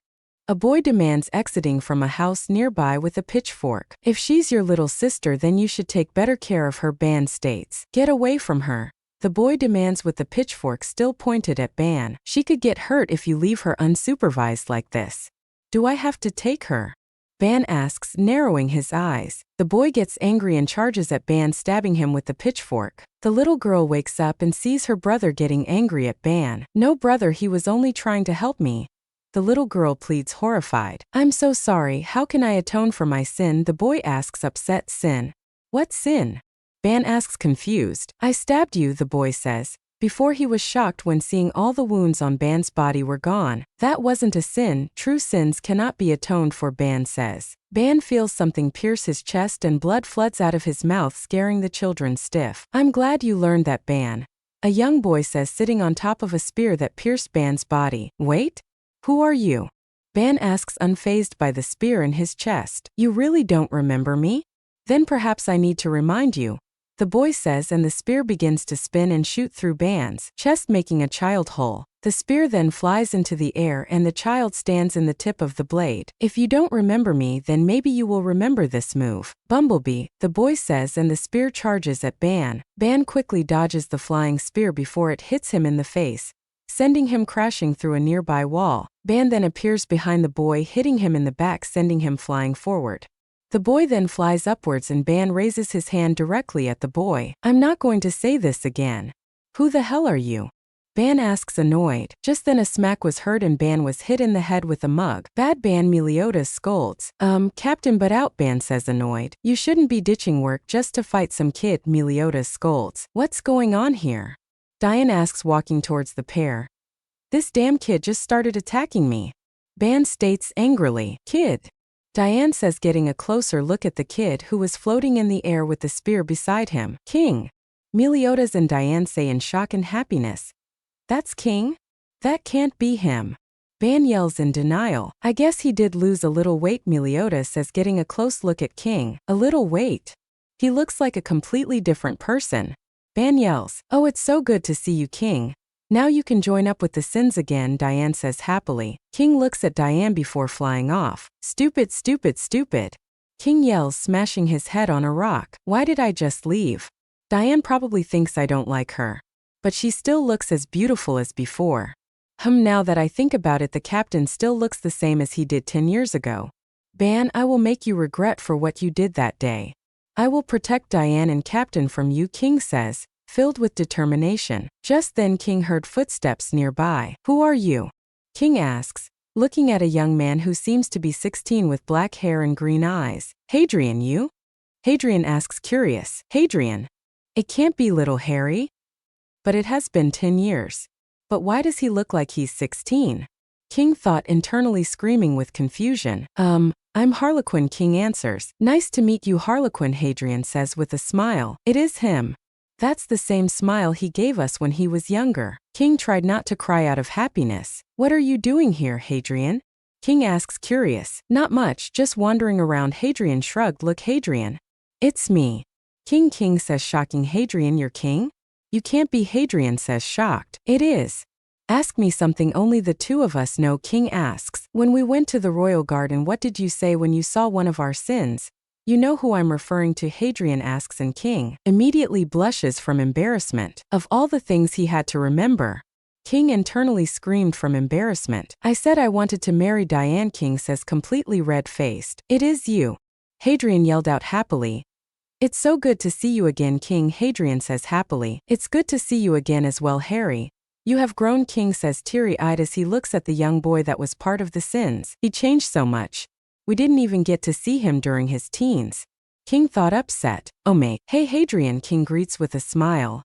A boy demands, exiting from a house nearby with a pitchfork. If she's your little sister, then you should take better care of her, Ban states. Get away from her, the boy demands, with the pitchfork still pointed at Ban. She could get hurt if you leave her unsupervised like this. Do I have to take her? Ban asks, narrowing his eyes. The boy gets angry and charges at Ban, stabbing him with the pitchfork. The little girl wakes up and sees her brother getting angry at Ban. No, brother, he was only trying to help me. The little girl pleads, horrified. I'm so sorry, how can I atone for my sin? The boy asks, upset. Sin? What sin? Ban asks, confused. I stabbed you, the boy says. Before, he was shocked when seeing all the wounds on Ban's body were gone. That wasn't a sin. True sins cannot be atoned for, Ban says. Ban feels something pierce his chest and blood floods out of his mouth, scaring the children stiff. I'm glad you learned that, Ban, a young boy says, sitting on top of a spear that pierced Ban's body. Wait? Who are you? Ban asks, unfazed by the spear in his chest. You really don't remember me? Then perhaps I need to remind you, the boy says, and the spear begins to spin and shoot through Ban's chest, making a child hole. The spear then flies into the air and the child stands in the tip of the blade. If you don't remember me, then maybe you will remember this move. Bumblebee, the boy says, and the spear charges at Ban. Ban quickly dodges the flying spear before it hits him in the face, sending him crashing through a nearby wall. Ban then appears behind the boy, hitting him in the back, sending him flying forward. The boy then flies upwards and Ban raises his hand directly at the boy. I'm not going to say this again. Who the hell are you? Ban asks, annoyed. Just then a smack was heard and Ban was hit in the head with a mug. Bad, Ban, Meliodas scolds. Captain, but out, Ban says, annoyed. You shouldn't be ditching work just to fight some kid, Meliodas scolds. What's going on here? Diane asks, walking towards the pair. This damn kid just started attacking me, Ban states angrily. Kid? Diane says, getting a closer look at the kid who was floating in the air with the spear beside him. King? Meliodas and Diane say in shock and happiness. That's King? That can't be him. Ban yells in denial. I guess he did lose a little weight, Meliodas says, getting a close look at King. A little weight? He looks like a completely different person. Ban yells, oh, it's so good to see you, King. Now you can join up with the sins again, Diane says happily. King looks at Diane before flying off. Stupid, stupid, stupid. King yells, smashing his head on a rock. Why did I just leave? Diane probably thinks I don't like her, but she still looks as beautiful as before. Now that I think about it, the captain still looks the same as he did 10 years ago. Ban, I will make you regret for what you did that day. I will protect Diane and Captain from you, King says, filled with determination. Just then King heard footsteps nearby. Who are you? King asks, looking at a young man who seems to be 16 with black hair and green eyes. Hadrian, you? Hadrian asks, curious. Hadrian? It can't be little Harry. But it has been 10 years. But why does he look like he's 16? King thought, internally screaming with confusion. I'm Harlequin, King answers. Nice to meet you, Harlequin, Hadrian says with a smile. It is him. That's the same smile he gave us when he was younger. King tried not to cry out of happiness. What are you doing here, Hadrian? King asks, curious. Not much, just wandering around. Hadrian shrugged. Look, Hadrian. It's me. King says, shocking. Hadrian, you're King? You can't be, Hadrian says, shocked. It is. Ask me something only the two of us know, King asks. When we went to the royal garden, what did you say when you saw one of our sins? You know who I'm referring to, Hadrian asks, and King immediately blushes from embarrassment. Of all the things he had to remember, King internally screamed from embarrassment. I said I wanted to marry Diane, King says, completely red-faced. It is you. Hadrian yelled out happily. It's so good to see you again, King, Hadrian says happily. It's good to see you again as well, Harry. You have grown, King says, teary-eyed as he looks at the young boy that was part of the sins. He changed so much. We didn't even get to see him during his teens. King thought, upset. Oh mate. Hey Hadrian, King greets with a smile.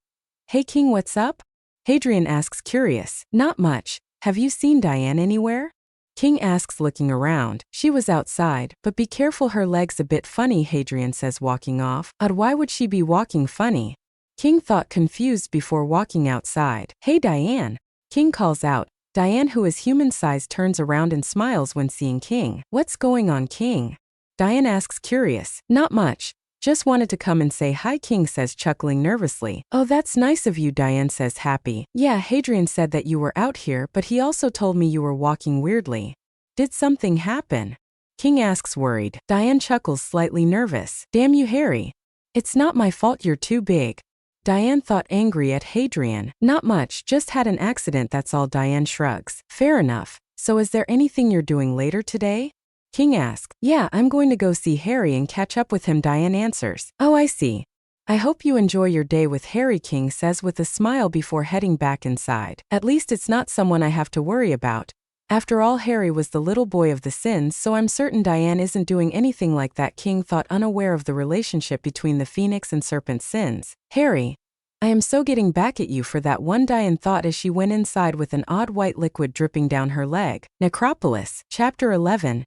Hey King, what's up? Hadrian asks, curious. Not much. Have you seen Diane anywhere? King asks, looking around. She was outside, but be careful, her leg's a bit funny, Hadrian says, walking off. Odd, why would she be walking funny? King thought, confused before walking outside. Hey Diane! King calls out. Diane, who is human-sized, turns around and smiles when seeing King. What's going on, King? Diane asks, curious. Not much. Just wanted to come and say hi, King says, chuckling nervously. Oh, that's nice of you, Diane says, happy. Yeah, Hadrian said that you were out here, but he also told me you were walking weirdly. Did something happen? King asks, worried. Diane chuckles, slightly nervous. Damn you, Harry. It's not my fault, you're too big. Diane thought, angry at Hadrian. Not much, just had an accident, that's all, Diane shrugs. Fair enough. So is there anything you're doing later today? King asks. Yeah, I'm going to go see Harry and catch up with him, Diane answers. Oh, I see. I hope you enjoy your day with Harry, King says with a smile before heading back inside. At least it's not someone I have to worry about. After all, Harry was the little boy of the sins, so I'm certain Diane isn't doing anything like that, King thought, unaware of the relationship between the phoenix and serpent sins. Harry, I am so getting back at you for that one, Diane thought as she went inside with an odd white liquid dripping down her leg. Necropolis, Chapter 11.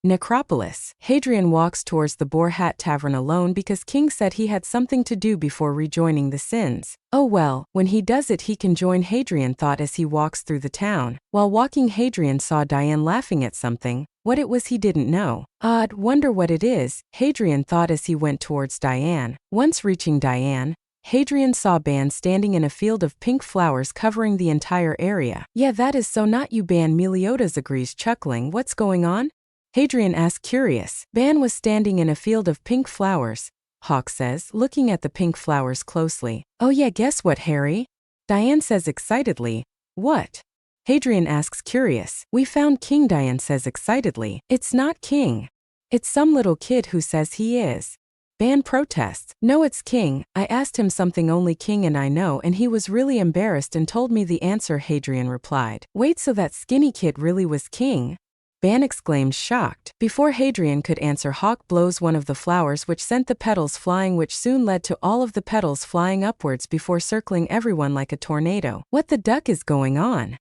Necropolis. Hadrian walks towards the Boar Hat Tavern alone because King said he had something to do before rejoining the sins. Oh well, when he does it he can join, Hadrian thought as he walks through the town. While walking, Hadrian saw Diane laughing at something. What it was he didn't know. Odd, wonder what it is, Hadrian thought as he went towards Diane. Once reaching Diane, Hadrian saw Ban standing in a field of pink flowers covering the entire area. Yeah, that is so not you, Ban, Meliodas agrees, chuckling. What's going on? Hadrian asked, curious. Ban was standing in a field of pink flowers, Hawk says, looking at the pink flowers closely. Oh yeah, guess what, Harry? Diane says excitedly. What? Hadrian asks, curious. We found King, Diane says excitedly. It's not King. It's some little kid who says he is. Ban protests. No, it's King. I asked him something only King and I know, and he was really embarrassed and told me the answer, Hadrian replied. Wait, so that skinny kid really was King? Ban exclaimed, shocked. Before Hadrian could answer, Hawk blows one of the flowers, which sent the petals flying, which soon led to all of the petals flying upwards before circling everyone like a tornado. What the duck is going on?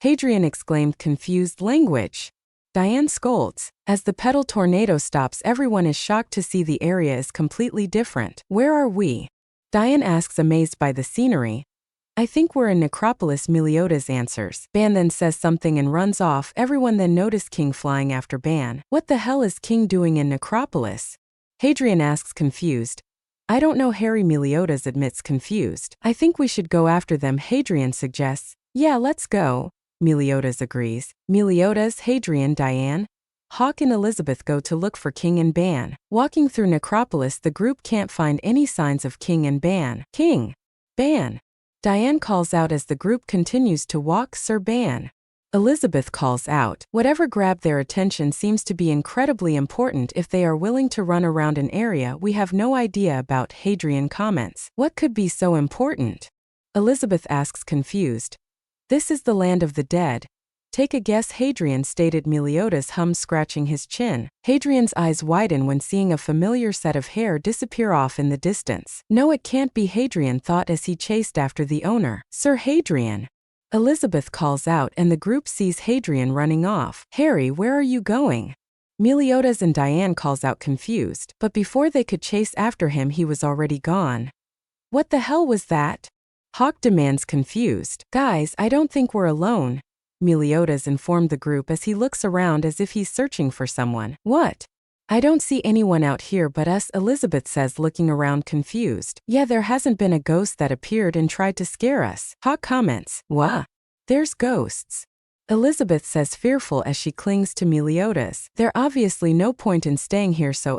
Hadrian exclaimed, confused. Language. Diane scolds. As the petal tornado stops, everyone is shocked to see the area is completely different. Where are we? Diane asks, amazed by the scenery. I think we're in Necropolis, Meliodas answers. Ban then says something and runs off. Everyone then notice King flying after Ban. What the hell is King doing in Necropolis? Hadrian asks, confused. I don't know, Harry, Meliodas admits, confused. I think we should go after them, Hadrian suggests. Yeah, let's go. Meliodas agrees. Meliodas, Hadrian, Diane, Hawk and Elizabeth go to look for King and Ban. Walking through Necropolis, the group can't find any signs of King and Ban. King! Ban! Diane calls out as the group continues to walk. Sir Ban. Elizabeth calls out. Whatever grabbed their attention seems to be incredibly important if they are willing to run around an area we have no idea about, Hadrian comments. What could be so important? Elizabeth asks, confused. This is the land of the dead. Take a guess, Hadrian stated. Meliodas hums, scratching his chin. Hadrian's eyes widen when seeing a familiar set of hair disappear off in the distance. No, it can't be, Hadrian thought as he chased after the owner. Sir Hadrian! Elizabeth calls out and the group sees Hadrian running off. Harry, where are you going? Meliodas and Diane calls out, confused, but before they could chase after him he was already gone. What the hell was that? Hawk demands, confused. Guys, I don't think we're alone, Meliodas informed the group as he looks around as if he's searching for someone. What? I don't see anyone out here but us, Elizabeth says, looking around confused. Yeah, there hasn't been a ghost that appeared and tried to scare us. Hawk comments. What? There's ghosts. Elizabeth says, fearful as she clings to Meliodas. There's obviously no point in staying here, so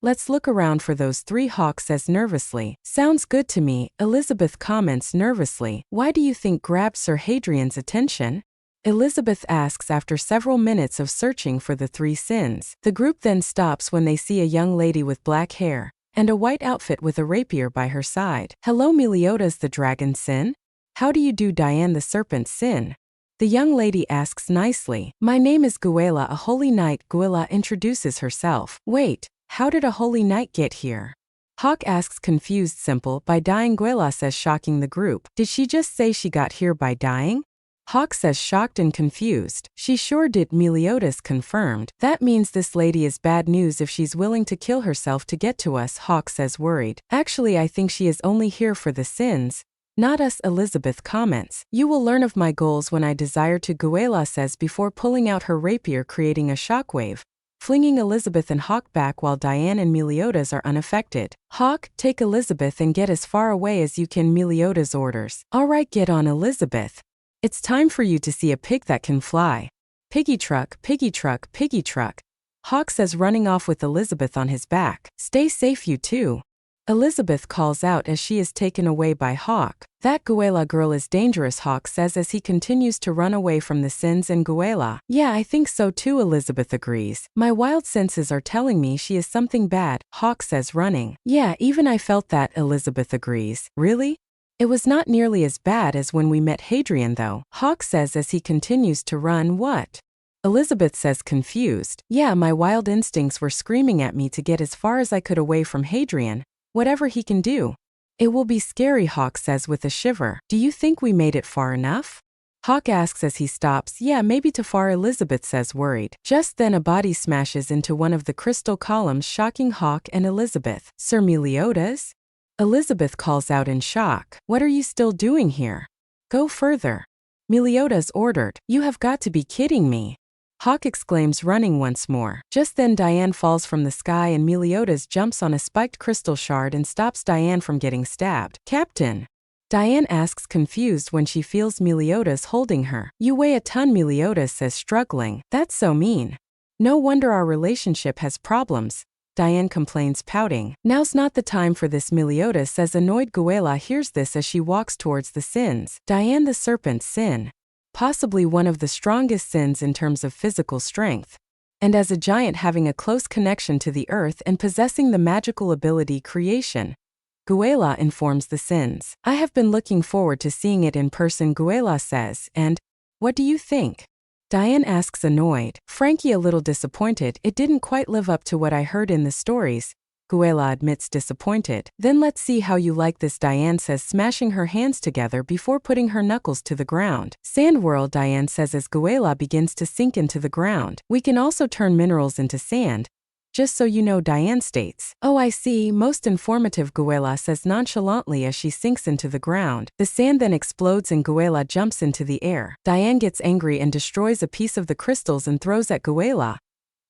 let's look around for those three, Hawk says nervously. Sounds good to me, Elizabeth comments nervously. Why do you think grabbed Sir Hadrian's attention? Elizabeth asks after several minutes of searching for the three sins. The group then stops when they see a young lady with black hair and a white outfit with a rapier by her side. Hello, Meliodas, the dragon sin? How do you do, Diane, the serpent sin? The young lady asks nicely. My name is Guela, a holy knight. Guela introduces herself. Wait, how did a holy knight get here? Hawk asks, confused. Simple, by dying, Guela says, shocking the group. Did she just say she got here by dying? Hawk says shocked and confused. She sure did. Meliodas confirmed. That means this lady is bad news if she's willing to kill herself to get to us, Hawk says worried. Actually, I think she is only here for the sins, not us, Elizabeth comments. You will learn of my goals when I desire to, WBWL says before pulling out her rapier, creating a shockwave, flinging Elizabeth and Hawk back while Diane and Meliodas are unaffected. Hawk, take Elizabeth and get as far away as you can, Meliodas orders. All right, get on, Elizabeth. It's time for you to see a pig that can fly. Piggy truck, piggy truck, piggy truck. Hawk says, running off with Elizabeth on his back. Stay safe, you two. Elizabeth calls out as she is taken away by Hawk. That WBWL girl is dangerous, Hawk says as he continues to run away from the sins and WBWL. Yeah, I think so too, Elizabeth agrees. My wild senses are telling me she is something bad, Hawk says running. Yeah, even I felt that, Elizabeth agrees. Really? It was not nearly as bad as when we met Hadrian though, Hawk says as he continues to run. What? Elizabeth says confused. Yeah, my wild instincts were screaming at me to get as far as I could away from Hadrian. Whatever he can do. It will be scary, Hawk says with a shiver. Do you think we made it far enough? Hawk asks as he stops. Yeah, maybe too far, Elizabeth says worried. Just then a body smashes into one of the crystal columns, shocking Hawk and Elizabeth. Sir Meliodas? Elizabeth calls out in shock. What are you still doing here? Go further. Meliodas ordered. You have got to be kidding me. Hawk exclaims, running once more. Just then Diane falls from the sky and Meliodas jumps on a spiked crystal shard and stops Diane from getting stabbed. Captain! Diane asks, confused when she feels Meliodas holding her. You weigh a ton, Meliodas says, struggling. That's so mean. No wonder our relationship has problems, Diane complains, pouting. Now's not the time for this, Meliodas says. Annoyed WBWL hears this as she walks towards the sins. Diane, the serpent's sin. Possibly one of the strongest sins in terms of physical strength. And as a giant having a close connection to the earth and possessing the magical ability creation, WBWL informs the sins. I have been looking forward to seeing it in person, WBWL says, and what do you think? Diane asks, annoyed. Frankie a little disappointed. It didn't quite live up to what I heard in the stories. WBWL admits, disappointed. Then let's see how you like this, Diane says, smashing her hands together before putting her knuckles to the ground. Sand world, Diane says as WBWL begins to sink into the ground. We can also turn minerals into sand. Just so you know, Diane states. Oh, I see. Most informative, WBWL says nonchalantly as she sinks into the ground. The sand then explodes and WBWL jumps into the air. Diane gets angry and destroys a piece of the crystals and throws at WBWL.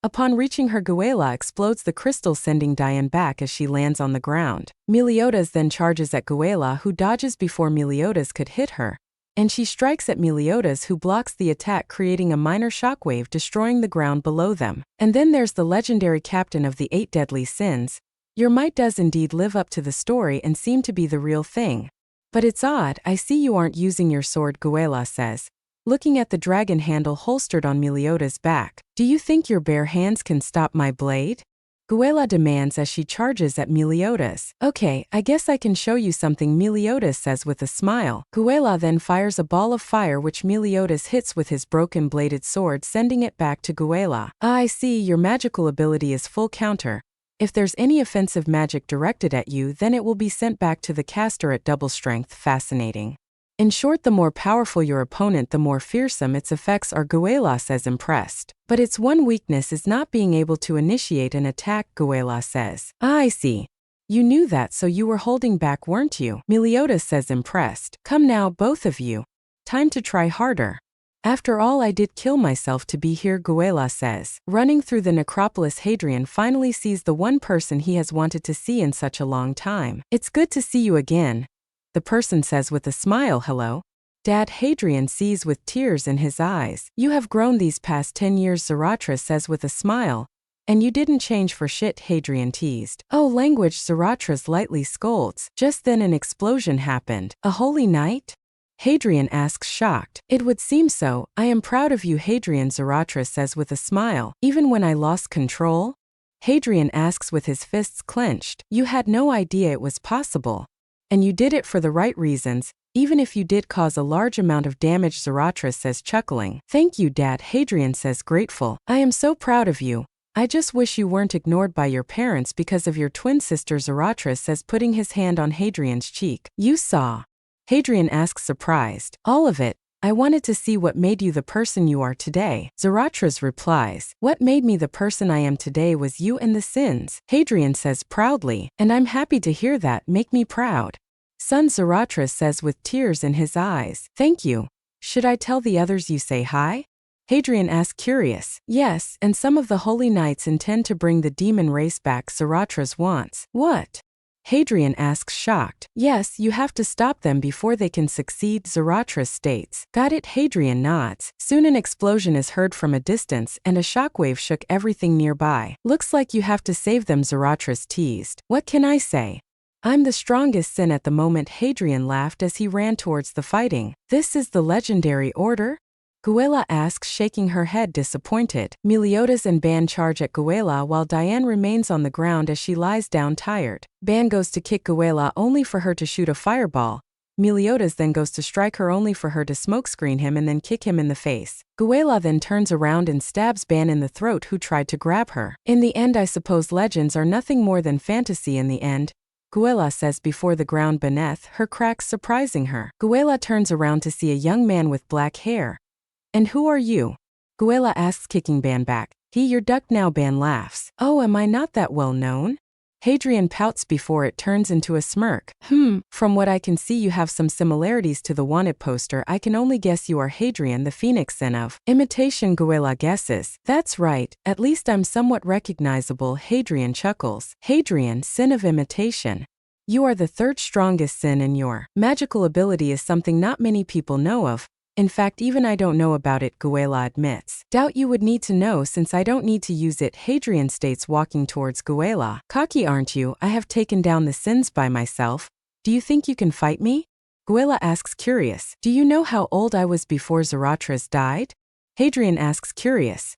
Upon reaching her, WBWL explodes the crystal, sending Diane back as she lands on the ground. Meliodas then charges at WBWL, who dodges before Meliodas could hit her, and she strikes at Meliodas, who blocks the attack, creating a minor shockwave, destroying the ground below them. And then there's the legendary captain of the 8 deadly sins. Your might does indeed live up to the story and seem to be the real thing. But it's odd, I see you aren't using your sword, WBWL says, looking at the dragon handle holstered on Meliodas' back. Do you think your bare hands can stop my blade? WBWL demands as she charges at Meliodas. Okay, I guess I can show you something, Meliodas says with a smile. WBWL then fires a ball of fire which Meliodas hits with his broken bladed sword, sending it back to WBWL. Ah, I see, your magical ability is full counter. If there's any offensive magic directed at you, then it will be sent back to the caster at double strength. Fascinating. In short, the more powerful your opponent, the more fearsome its effects are, WBWL says, impressed. But its one weakness is not being able to initiate an attack, WBWL says. Ah, I see. You knew that, so you were holding back, weren't you? Meliodas says, impressed. Come now, both of you. Time to try harder. After all, I did kill myself to be here, WBWL says. Running through the necropolis, Hadrian finally sees the one person he has wanted to see in such a long time. It's good to see you again. The person says with a smile, hello. Dad, Hadrian sees with tears in his eyes. You have grown these past 10 years, Zarathustra says with a smile. And you didn't change for shit, Hadrian teased. Oh, language, Zarathustra lightly scolds. Just then an explosion happened. A holy night? Hadrian asks, shocked. It would seem so. I am proud of you, Hadrian, Zarathustra says with a smile. Even when I lost control? Hadrian asks with his fists clenched. You had no idea it was possible. And you did it for the right reasons, even if you did cause a large amount of damage, Zarathustra says, chuckling. Thank you, Dad, Hadrian says, grateful. I am so proud of you. I just wish you weren't ignored by your parents because of your twin sister, Zarathustra says, putting his hand on Hadrian's cheek. You saw? Hadrian asks, surprised. All of it. I wanted to see what made you the person you are today. Zarathustra replies, what made me the person I am today was you and the sins. Hadrian says proudly, and I'm happy to hear that, make me proud. Son Zarathustra says with tears in his eyes, thank you. Should I tell the others you say hi? Hadrian asks curious. Yes, and some of the holy knights intend to bring the demon race back Zarathustra wants. What? Hadrian asks shocked. Yes, you have to stop them before they can succeed, Zarathustra states. Got it, Hadrian nods. Soon an explosion is heard from a distance and a shockwave shook everything nearby. Looks like you have to save them, Zarathustra teased. What can I say? I'm the strongest sin at the moment, Hadrian laughed as he ran towards the fighting. This is the legendary order? Guela asks, shaking her head disappointed. Meliodas and Ban charge at Guela while Diane remains on the ground as she lies down tired. Ban goes to kick Guela only for her to shoot a fireball. Meliodas then goes to strike her only for her to smokescreen him and then kick him in the face. Guela then turns around and stabs Ban in the throat who tried to grab her. In the end, I suppose legends are nothing more than fantasy in the end. Guela says before the ground beneath her cracks surprising her. Guela turns around to see a young man with black hair. And who are you? Guela asks, kicking Ban back. You're ducked now, Ban laughs. Oh, am I not that well known? Hadrian pouts before it turns into a smirk. From what I can see you have some similarities to the wanted poster. I can only guess you are Hadrian, the phoenix son of Imitation, Guela guesses. That's right, at least I'm somewhat recognizable, Hadrian chuckles. Hadrian, sin of imitation. You are the third strongest sin and your magical ability is something not many people know of. In fact, even I don't know about it, Guela admits. Doubt you would need to know since I don't need to use it, Hadrian states walking towards Guela. Cocky aren't you? I have taken down the sins by myself. Do you think you can fight me? Guela asks curious. Do you know how old I was before Zarathustra died? Hadrian asks curious.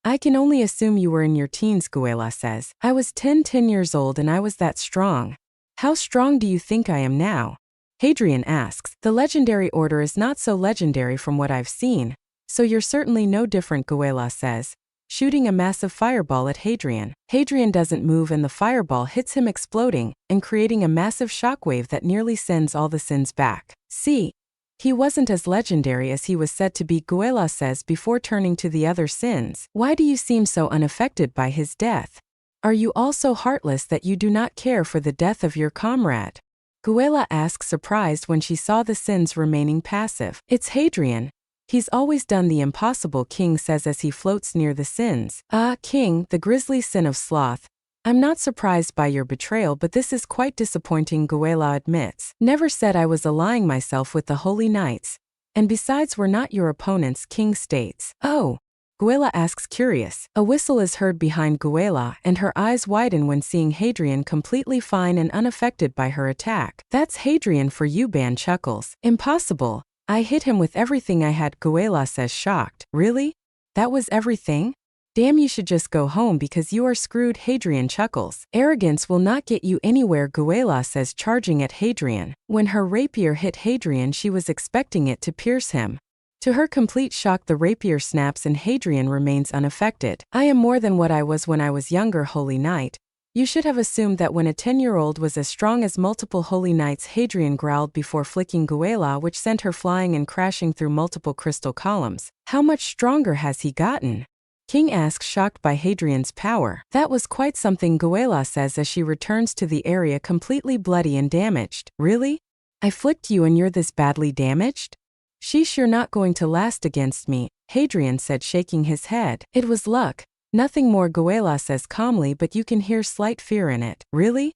I can only assume you were in your teens, Guela says. I was 10 years old and I was that strong. How strong do you think I am now? Hadrian asks, the legendary order is not so legendary from what I've seen, so you're certainly no different, Guela says, shooting a massive fireball at Hadrian. Hadrian doesn't move and the fireball hits him, exploding and creating a massive shockwave that nearly sends all the sins back. See, he wasn't as legendary as he was said to be, Guela says before turning to the other sins. Why do you seem so unaffected by his death? Are you all so heartless that you do not care for the death of your comrade? Guela asks, surprised when she saw the sins remaining passive. It's Hadrian. He's always done the impossible, King says as he floats near the sins. Ah, King, the grisly sin of sloth. I'm not surprised by your betrayal, but this is quite disappointing, Guela admits. Never said I was allying myself with the holy knights. And besides, we're not your opponents, King states. Oh. Guela asks curious. A whistle is heard behind Guela and her eyes widen when seeing Hadrian completely fine and unaffected by her attack. That's Hadrian for you, Ban chuckles. Impossible. I hit him with everything I had, Guela says shocked. Really? That was everything? Damn, you should just go home because you are screwed, Hadrian chuckles. Arrogance will not get you anywhere, Guela says, charging at Hadrian. When her rapier hit Hadrian, she was expecting it to pierce him. To her complete shock, the rapier snaps and Hadrian remains unaffected. I am more than what I was when I was younger, Holy Knight. You should have assumed that when a 10-year-old was as strong as multiple Holy Knights, Hadrian growled before flicking Guela, which sent her flying and crashing through multiple crystal columns. How much stronger has he gotten? King asks, shocked by Hadrian's power. That was quite something, Guela says as she returns to the area completely bloody and damaged. Really? I flicked you and you're this badly damaged? Sheesh, you're not going to last against me, Hadrian said, shaking his head. It was luck. Nothing more, Guela says calmly, but you can hear slight fear in it. Really?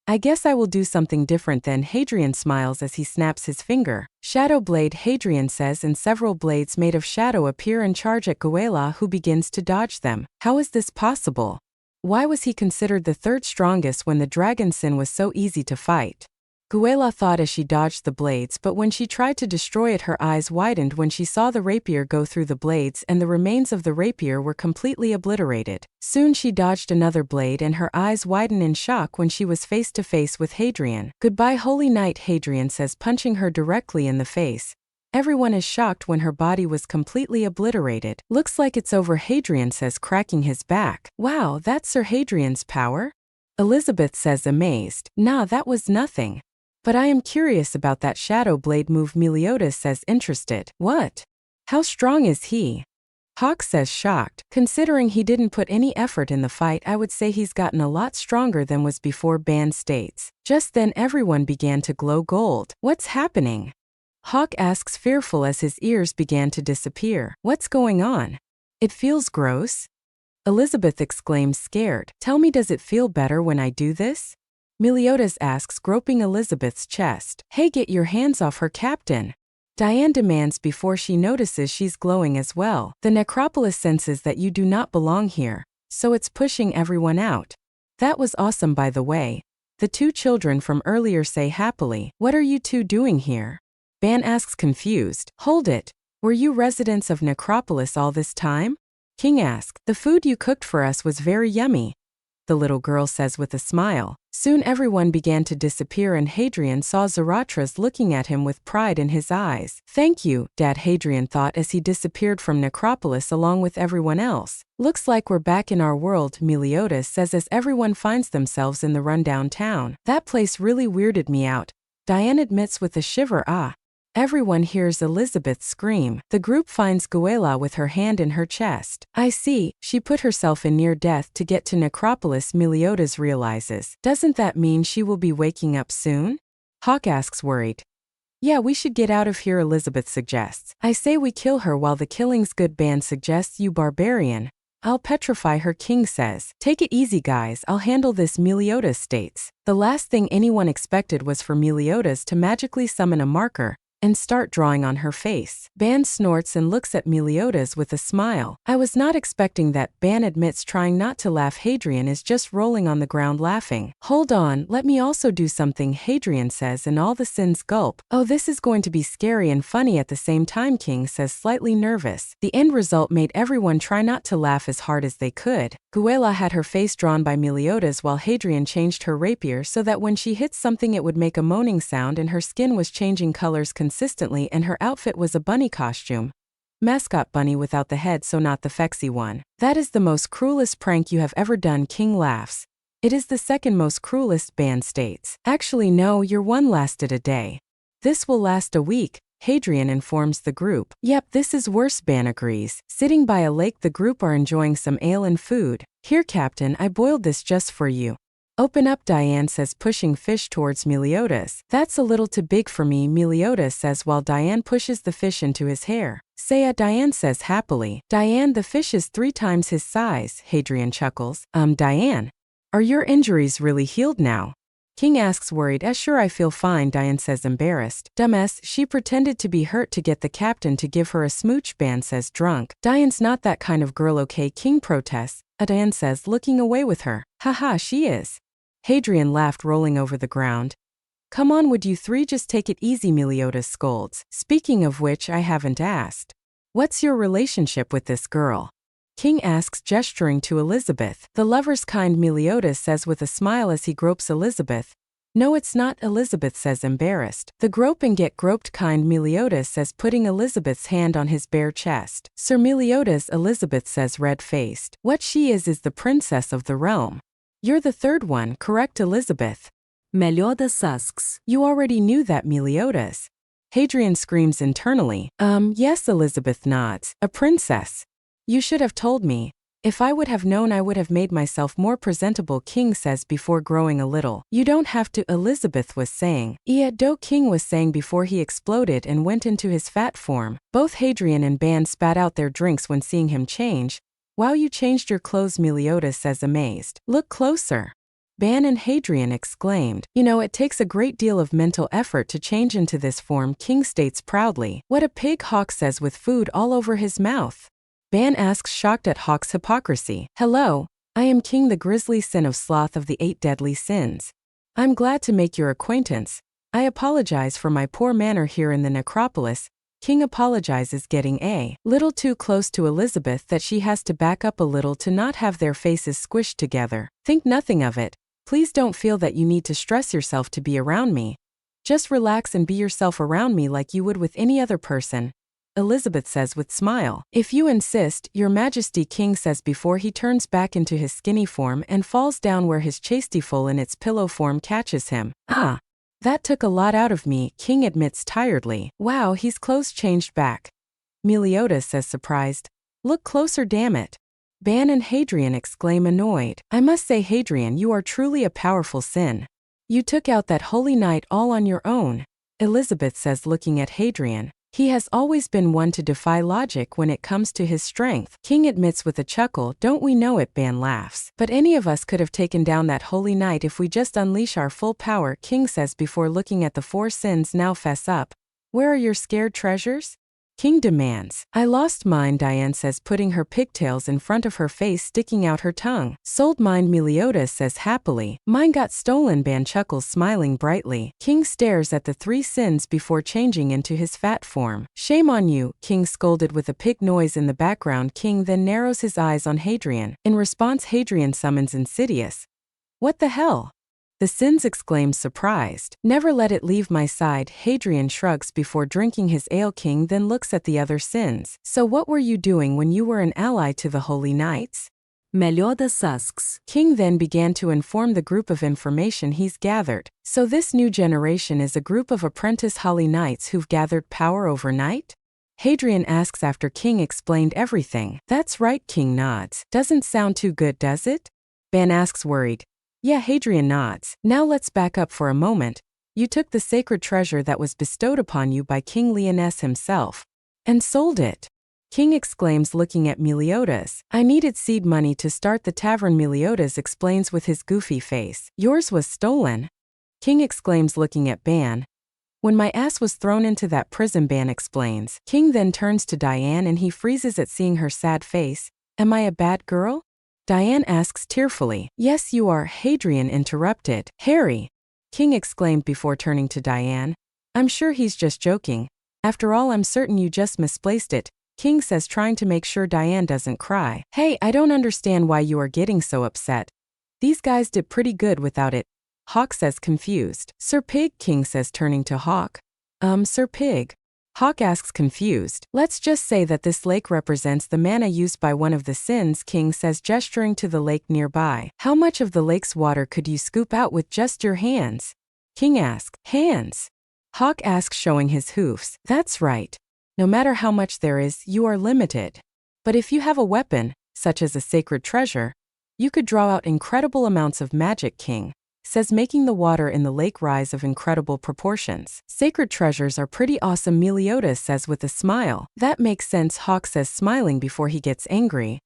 I guess I will do something different then, Hadrian smiles as he snaps his finger. Shadow blade, Hadrian says, and several blades made of shadow appear and charge at Guela, who begins to dodge them. How is this possible? Why was he considered the third strongest when the dragon sin was so easy to fight? Guela thought as she dodged the blades, but when she tried to destroy it, her eyes widened when she saw the rapier go through the blades and the remains of the rapier were completely obliterated. Soon she dodged another blade and her eyes widened in shock when she was face to face with Hadrian. Goodbye, Holy Knight, Hadrian says, punching her directly in the face. Everyone is shocked when her body was completely obliterated. Looks like it's over, Hadrian says, cracking his back. Wow, that's Sir Hadrian's power? Elizabeth says, amazed. Nah, that was nothing. But I am curious about that shadow blade move, Meliodas says, interested. What? How strong is he? Hawk says, shocked. Considering he didn't put any effort in the fight, I would say he's gotten a lot stronger than was before, Ban states. Just then everyone began to glow gold. What's happening? Hawk asks, fearful as his ears began to disappear. What's going on? It feels gross. Elizabeth exclaims, scared. Tell me, does it feel better when I do this? Meliodas asks, groping Elizabeth's chest. Hey, get your hands off her, Captain. Diane demands before she notices she's glowing as well. The necropolis senses that you do not belong here, so it's pushing everyone out. That was awesome, by the way. The two children from earlier say happily. What are you two doing here? Ban asks, confused. Hold it. Were you residents of Necropolis all this time? King asks. The food you cooked for us was very yummy, the little girl says with a smile. Soon everyone began to disappear and Hadrian saw Zarathustra looking at him with pride in his eyes. Thank you, Dad, Hadrian thought as he disappeared from Necropolis along with everyone else. Looks like we're back in our world, Meliodas says as everyone finds themselves in the rundown town. That place really weirded me out, Diane admits with a shiver. Everyone hears Elizabeth scream. The group finds YEA I with her hand in her chest. I see, she put herself in near death to get to Necropolis, Meliodas realizes. Doesn't that mean she will be waking up soon? Hawk asks, worried. Yeah, we should get out of here, Elizabeth suggests. I say we kill her while the killing's good, Ban suggests. You barbarian. I'll petrify her, King says. Take it easy, guys, I'll handle this, Meliodas states. The last thing anyone expected was for Meliodas to magically summon a marker and start drawing on her face. Ban snorts and looks at Meliodas with a smile. I was not expecting that, Ban admits, trying not to laugh. Hadrian is just rolling on the ground laughing. Hold on, let me also do something, Hadrian says, and all the sins gulp. Oh, this is going to be scary and funny at the same time, King says, slightly nervous. The end result made everyone try not to laugh as hard as they could. YEA I had her face drawn by Meliodas while Hadrian changed her rapier so that when she hit something it would make a moaning sound, and her skin was changing colors consistently, and her outfit was a bunny costume. Mascot bunny without the head, so not the fexy one. That is the most cruelest prank you have ever done, King laughs. It is the second most cruelest, Ban states. Actually no, your one lasted a day. This will last a week, Hadrian informs the group. Yep, this is worse, Ban agrees. Sitting by a lake, the group are enjoying some ale and food. Here, Captain, I boiled this just for you. Open up, Diane says, pushing fish towards Meliodas. That's a little too big for me, Meliodas says while Diane pushes the fish into his hair. Say, Diane says happily. Diane, the fish is 3 times his size, Hadrian chuckles. Diane, are your injuries really healed now? King asks, worried. Sure, I feel fine, Diane says, embarrassed. Dumbass, she pretended to be hurt to get the captain to give her a smooch, Ban says, drunk. Diane's not that kind of girl, okay, King protests. Diane says, looking away with her. Haha, she is. Hadrian laughed, rolling over the ground. Come on, would you 3 just take it easy, Meliodas scolds. Speaking of which, I haven't asked. What's your relationship with this girl? King asks, gesturing to Elizabeth. The lover's kind, Meliodas says with a smile as he gropes Elizabeth. No, it's not, Elizabeth says, embarrassed. The grope and get groped kind, Meliodas says, putting Elizabeth's hand on his bare chest. Sir Meliodas, Elizabeth says, red-faced. What she is the princess of the realm. You're the third one, correct, Elizabeth? Meliodas asks. You already knew that, Meliodas. Hadrian screams internally. Yes, Elizabeth nods. A princess. You should have told me. If I would have known, I would have made myself more presentable, King says before growing a little. You don't have to, Elizabeth was saying. King was saying before he exploded and went into his fat form. Both Hadrian and Ban spat out their drinks when seeing him change. Wow, you changed your clothes, Meliodas says, amazed. Look closer. Ban and Hadrian exclaimed. You know, it takes a great deal of mental effort to change into this form, King states proudly. What a pig, Hawk says with food all over his mouth. Ban asks, shocked at Hawk's hypocrisy. Hello, I am King, the grisly sin of sloth of the 8 deadly sins. I'm glad to make your acquaintance. I apologize for my poor manner here in the necropolis. King apologizes, getting a little too close to Elizabeth that she has to back up a little to not have their faces squished together. Think nothing of it. Please don't feel that you need to stress yourself to be around me. Just relax and be yourself around me like you would with any other person, Elizabeth says with smile. If you insist, your majesty, King says before he turns back into his skinny form and falls down where his chastiful in its pillow form catches him. That took a lot out of me, King admits tiredly. Wow, he's clothes changed back. Meliodas says surprised. Look closer, damn it. Ban and Hadrian exclaim annoyed. I must say, Hadrian, you are truly a powerful sin. You took out that holy knight all on your own. Elizabeth says, looking at Hadrian. He has always been one to defy logic when it comes to his strength. King admits with a chuckle, don't we know it? Ban laughs. But any of us could have taken down that holy knight if we just unleash our full power, King says before looking at the 4 sins. Now fess up. Where are your scared treasures? King demands. I lost mine, Diane says, putting her pigtails in front of her face, sticking out her tongue. Sold mine, Meliodas says happily. Mine got stolen, Ban chuckles, smiling brightly. King stares at the 3 sins before changing into his fat form. Shame on you, King scolded with a pig noise in the background. King then narrows his eyes on Hadrian. In response, Hadrian summons Insidious. What the hell? The sins exclaims, surprised. Never let it leave my side, Hadrian shrugs before drinking his ale. King then looks at the other sins. So what were you doing when you were an ally to the Holy Knights? Meliodas asks. King then began to inform the group of information he's gathered. So this new generation is a group of apprentice Holy Knights who've gathered power overnight? Hadrian asks after King explained everything. That's right, King nods. Doesn't sound too good, does it? Ban asks, worried. Yeah, Hadrian nods. Now let's back up for a moment. You took the sacred treasure that was bestowed upon you by King Leones himself. And sold it. King exclaims, looking at Meliodas. I needed seed money to start the tavern, Meliodas explains with his goofy face. Yours was stolen. King exclaims, looking at Ban. When my ass was thrown into that prison, Ban explains. King then turns to Diane and he freezes at seeing her sad face. Am I a bad girl? Diane asks tearfully. Yes, you are, Hadrian interrupted. Harry! King exclaimed before turning to Diane. I'm sure he's just joking. After all, I'm certain you just misplaced it, King says, trying to make sure Diane doesn't cry. Hey, I don't understand why you are getting so upset. These guys did pretty good without it. Hawk says, confused. Sir Pig, King says, turning to Hawk. Sir Pig. Hawk asks, confused. Let's just say that this lake represents the mana used by one of the sins, King says, gesturing to the lake nearby. How much of the lake's water could you scoop out with just your hands? King asks. Hands? Hawk asks, showing his hoofs. That's right. No matter how much there is, you are limited. But if you have a weapon, such as a sacred treasure, you could draw out incredible amounts of magic, King says, making the water in the lake rise of incredible proportions. Sacred treasures are pretty awesome, Meliodas says with a smile. That makes sense, Hawk says, smiling before he gets angry.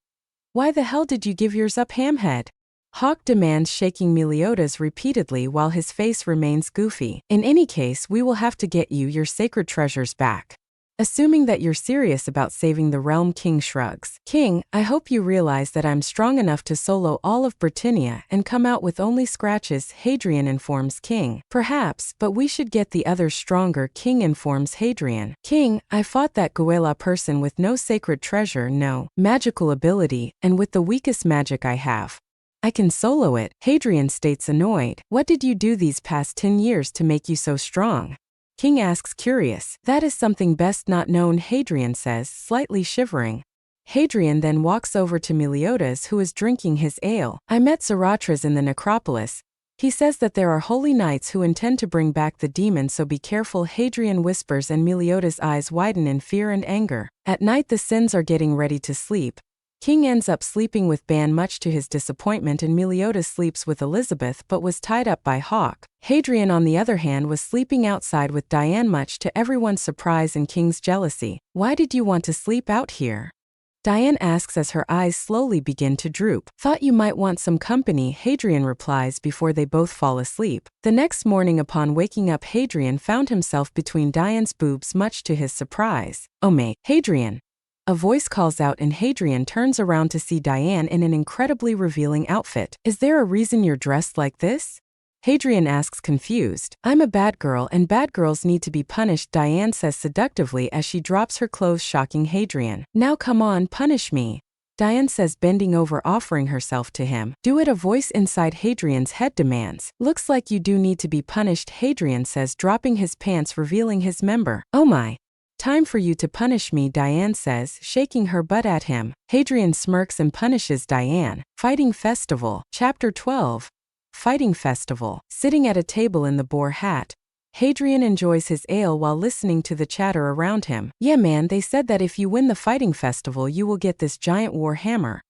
Why the hell did you give yours up, Hamhead? Hawk demands, shaking Meliodas repeatedly while his face remains goofy. In any case, we will have to get you your sacred treasures back. Assuming that you're serious about saving the realm, King shrugs. King, I hope you realize that I'm strong enough to solo all of Britannia and come out with only scratches, Hadrian informs King. Perhaps, but we should get the others stronger, King informs Hadrian. King, I fought that Guela person with no sacred treasure, no magical ability, and with the weakest magic I have. I can solo it, Hadrian states, annoyed. What did you do these past 10 years to make you so strong? King asks, curious. That is something best not known, Hadrian says, slightly shivering. Hadrian then walks over to Meliodas, who is drinking his ale. I met Zaratras in the necropolis. He says that there are holy knights who intend to bring back the demon, so be careful, Hadrian whispers, and Meliodas' eyes widen in fear and anger. At night the sins are getting ready to sleep. King ends up sleeping with Ban much to his disappointment, and Meliodas sleeps with Elizabeth but was tied up by Hawk. Hadrian, on the other hand, was sleeping outside with Diane much to everyone's surprise and King's jealousy. Why did you want to sleep out here? Diane asks as her eyes slowly begin to droop. Thought you might want some company, Hadrian replies before they both fall asleep. The next morning, upon waking up, Hadrian found himself between Diane's boobs much to his surprise. Oh mate, Hadrian! A voice calls out and Hadrian turns around to see Diane in an incredibly revealing outfit. Is there a reason you're dressed like this? Hadrian asks, confused. I'm a bad girl and bad girls need to be punished, Diane says seductively as she drops her clothes, shocking Hadrian. Now come on, punish me, Diane says, bending over, offering herself to him. Do it, a voice inside Hadrian's head demands. Looks like you do need to be punished, Hadrian says, dropping his pants, revealing his member. Oh my. Time for you to punish me, Diane says, shaking her butt at him. Hadrian smirks and punishes Diane. Fighting Festival. Chapter 12. Fighting Festival. Sitting at a table in the Boar Hat, Hadrian enjoys his ale while listening to the chatter around him. Yeah man, they said that if you win the fighting festival you will get this giant war hammer.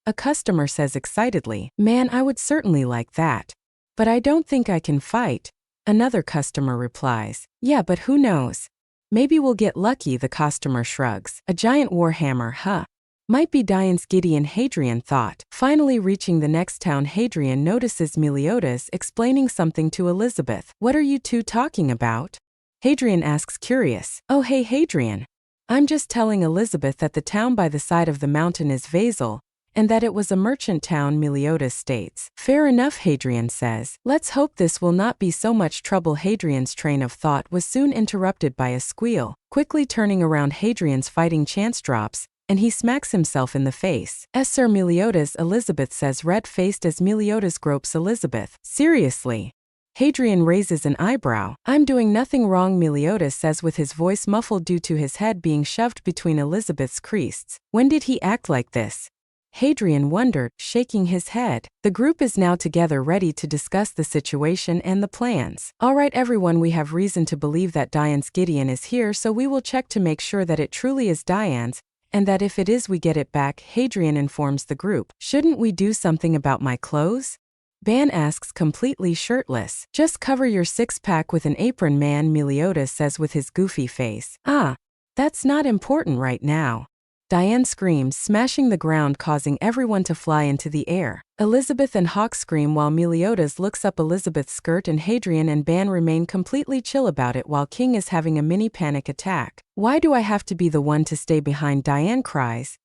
A customer says excitedly, man, I would certainly like that. But I don't think I can fight. Another customer replies, yeah, but who knows? Maybe we'll get lucky, the customer shrugs. A giant war hammer, huh? Might be Diane's Gideon, Hadrian thought. Finally reaching the next town, Hadrian notices Meliodas explaining something to Elizabeth. What are you two talking about? Hadrian asks, curious. Oh hey Hadrian. I'm just telling Elizabeth that the town by the side of the mountain is Vasil, and that it was a merchant town, Meliodas states. Fair enough, Hadrian says. Let's hope this will not be so much trouble. Hadrian's train of thought was soon interrupted by a squeal. Quickly turning around, Hadrian's fighting chance drops, and he smacks himself in the face. Sir Meliodas, Elizabeth says, red-faced as Meliodas gropes Elizabeth. Seriously? Hadrian raises an eyebrow. I'm doing nothing wrong, Meliodas says with his voice muffled due to his head being shoved between Elizabeth's creases. When did he act like this? Hadrian wondered, shaking his head. The group is now together, ready to discuss the situation and the plans. All right everyone, we have reason to believe that Diane's Gideon is here, so we will check to make sure that it truly is Diane's, and that if it is we get it back. Hadrian informs the group. Shouldn't we do something about my clothes? Ban asks, completely shirtless. Just cover your six-pack with an apron, man, Meliodas says with his goofy face. Ah, that's not important right now. Diane screams, smashing the ground, causing everyone to fly into the air. Elizabeth and Hawk scream while Meliodas looks up Elizabeth's skirt, and Hadrian and Ban remain completely chill about it while King is having a mini panic attack. Why do I have to be the one to stay behind? Diane cries.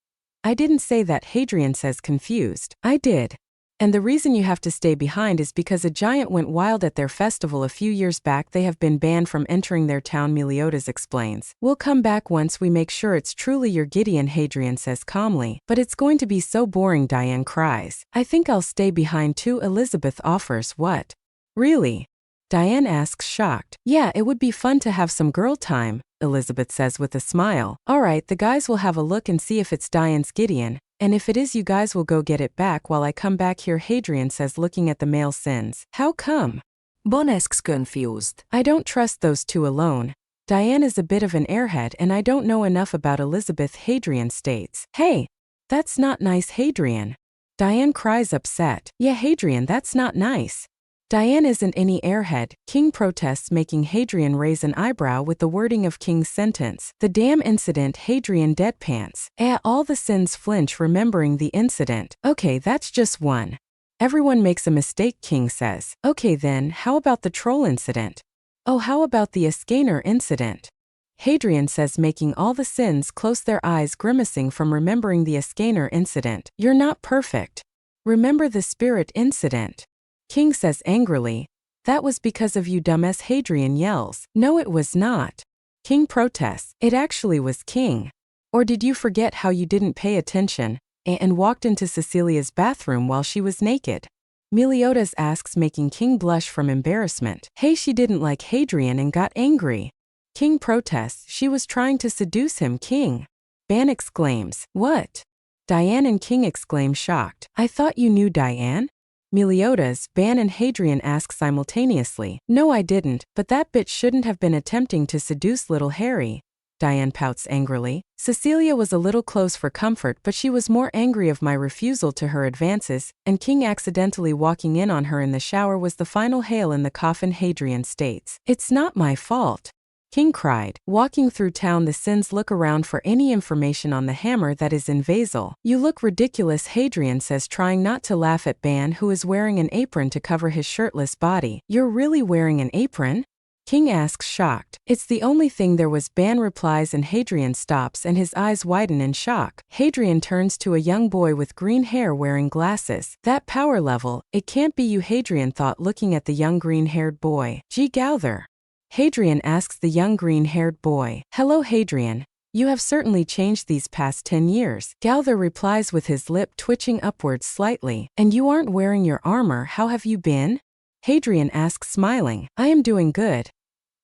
I didn't say that, Hadrian says, confused. I did. And the reason you have to stay behind is because a giant went wild at their festival a few years back. They have been banned from entering their town, Meliodas explains. We'll come back once we make sure it's truly your Gideon, Hadrian says calmly. But it's going to be so boring, Diane cries. I think I'll stay behind too, Elizabeth offers. What? Really? Diane asks, shocked. Yeah, it would be fun to have some girl time, Elizabeth says with a smile. All right, the guys will have a look and see if it's Diane's Gideon. And if it is, you guys will go get it back while I come back here, Hadrian says, looking at the male sins. How come? Bon asks, confused. I don't trust those two alone. Diane is a bit of an airhead and I don't know enough about Elizabeth, Hadrian states. Hey, that's not nice, Hadrian. Diane cries, upset. Yeah, Hadrian, that's not nice. Diane isn't any airhead, King protests, making Hadrian raise an eyebrow with the wording of King's sentence. The damn incident, Hadrian deadpants. All the sins flinch, remembering the incident. Okay, that's just one. Everyone makes a mistake, King says. Okay then, how about the troll incident? Oh, how about the Escaner incident? Hadrian says, making all the sins close their eyes, grimacing from remembering the Escaner incident. You're not perfect. Remember the spirit incident. King says angrily, that was because of you, dumbass. Hadrian yells. No, it was not. King protests. It actually was, King. Or did you forget how you didn't pay attention and walked into Cecilia's bathroom while she was naked? Meliodas asks, making King blush from embarrassment. Hey, she didn't like Hadrian and got angry. King protests. She was trying to seduce him, King. Ban exclaims. What? Diane and King exclaim, shocked. I thought you knew, Diane? Meliodas, Ban and Hadrian ask simultaneously. No, I didn't, but that bitch shouldn't have been attempting to seduce little Harry. Diane pouts angrily. Cecilia was a little close for comfort, but she was more angry of my refusal to her advances, and King accidentally walking in on her in the shower was the final nail in the coffin, Hadrian states. It's not my fault. King cried. Walking through town, the sins look around for any information on the hammer that is in Vasil. You look ridiculous, Hadrian says, trying not to laugh at Ban, who is wearing an apron to cover his shirtless body. You're really wearing an apron? King asks, shocked. It's the only thing there was, Ban replies, and Hadrian stops and his eyes widen in shock. Hadrian turns to a young boy with green hair wearing glasses. That power level, it can't be you, Hadrian thought, looking at the young green-haired boy. Gee, Gowther. Hadrian asks the young green-haired boy. Hello, Hadrian. You have certainly changed these past 10 years. Gowther replies with his lip twitching upwards slightly. And you aren't wearing your armor, how have you been? Hadrian asks, smiling. I am doing good.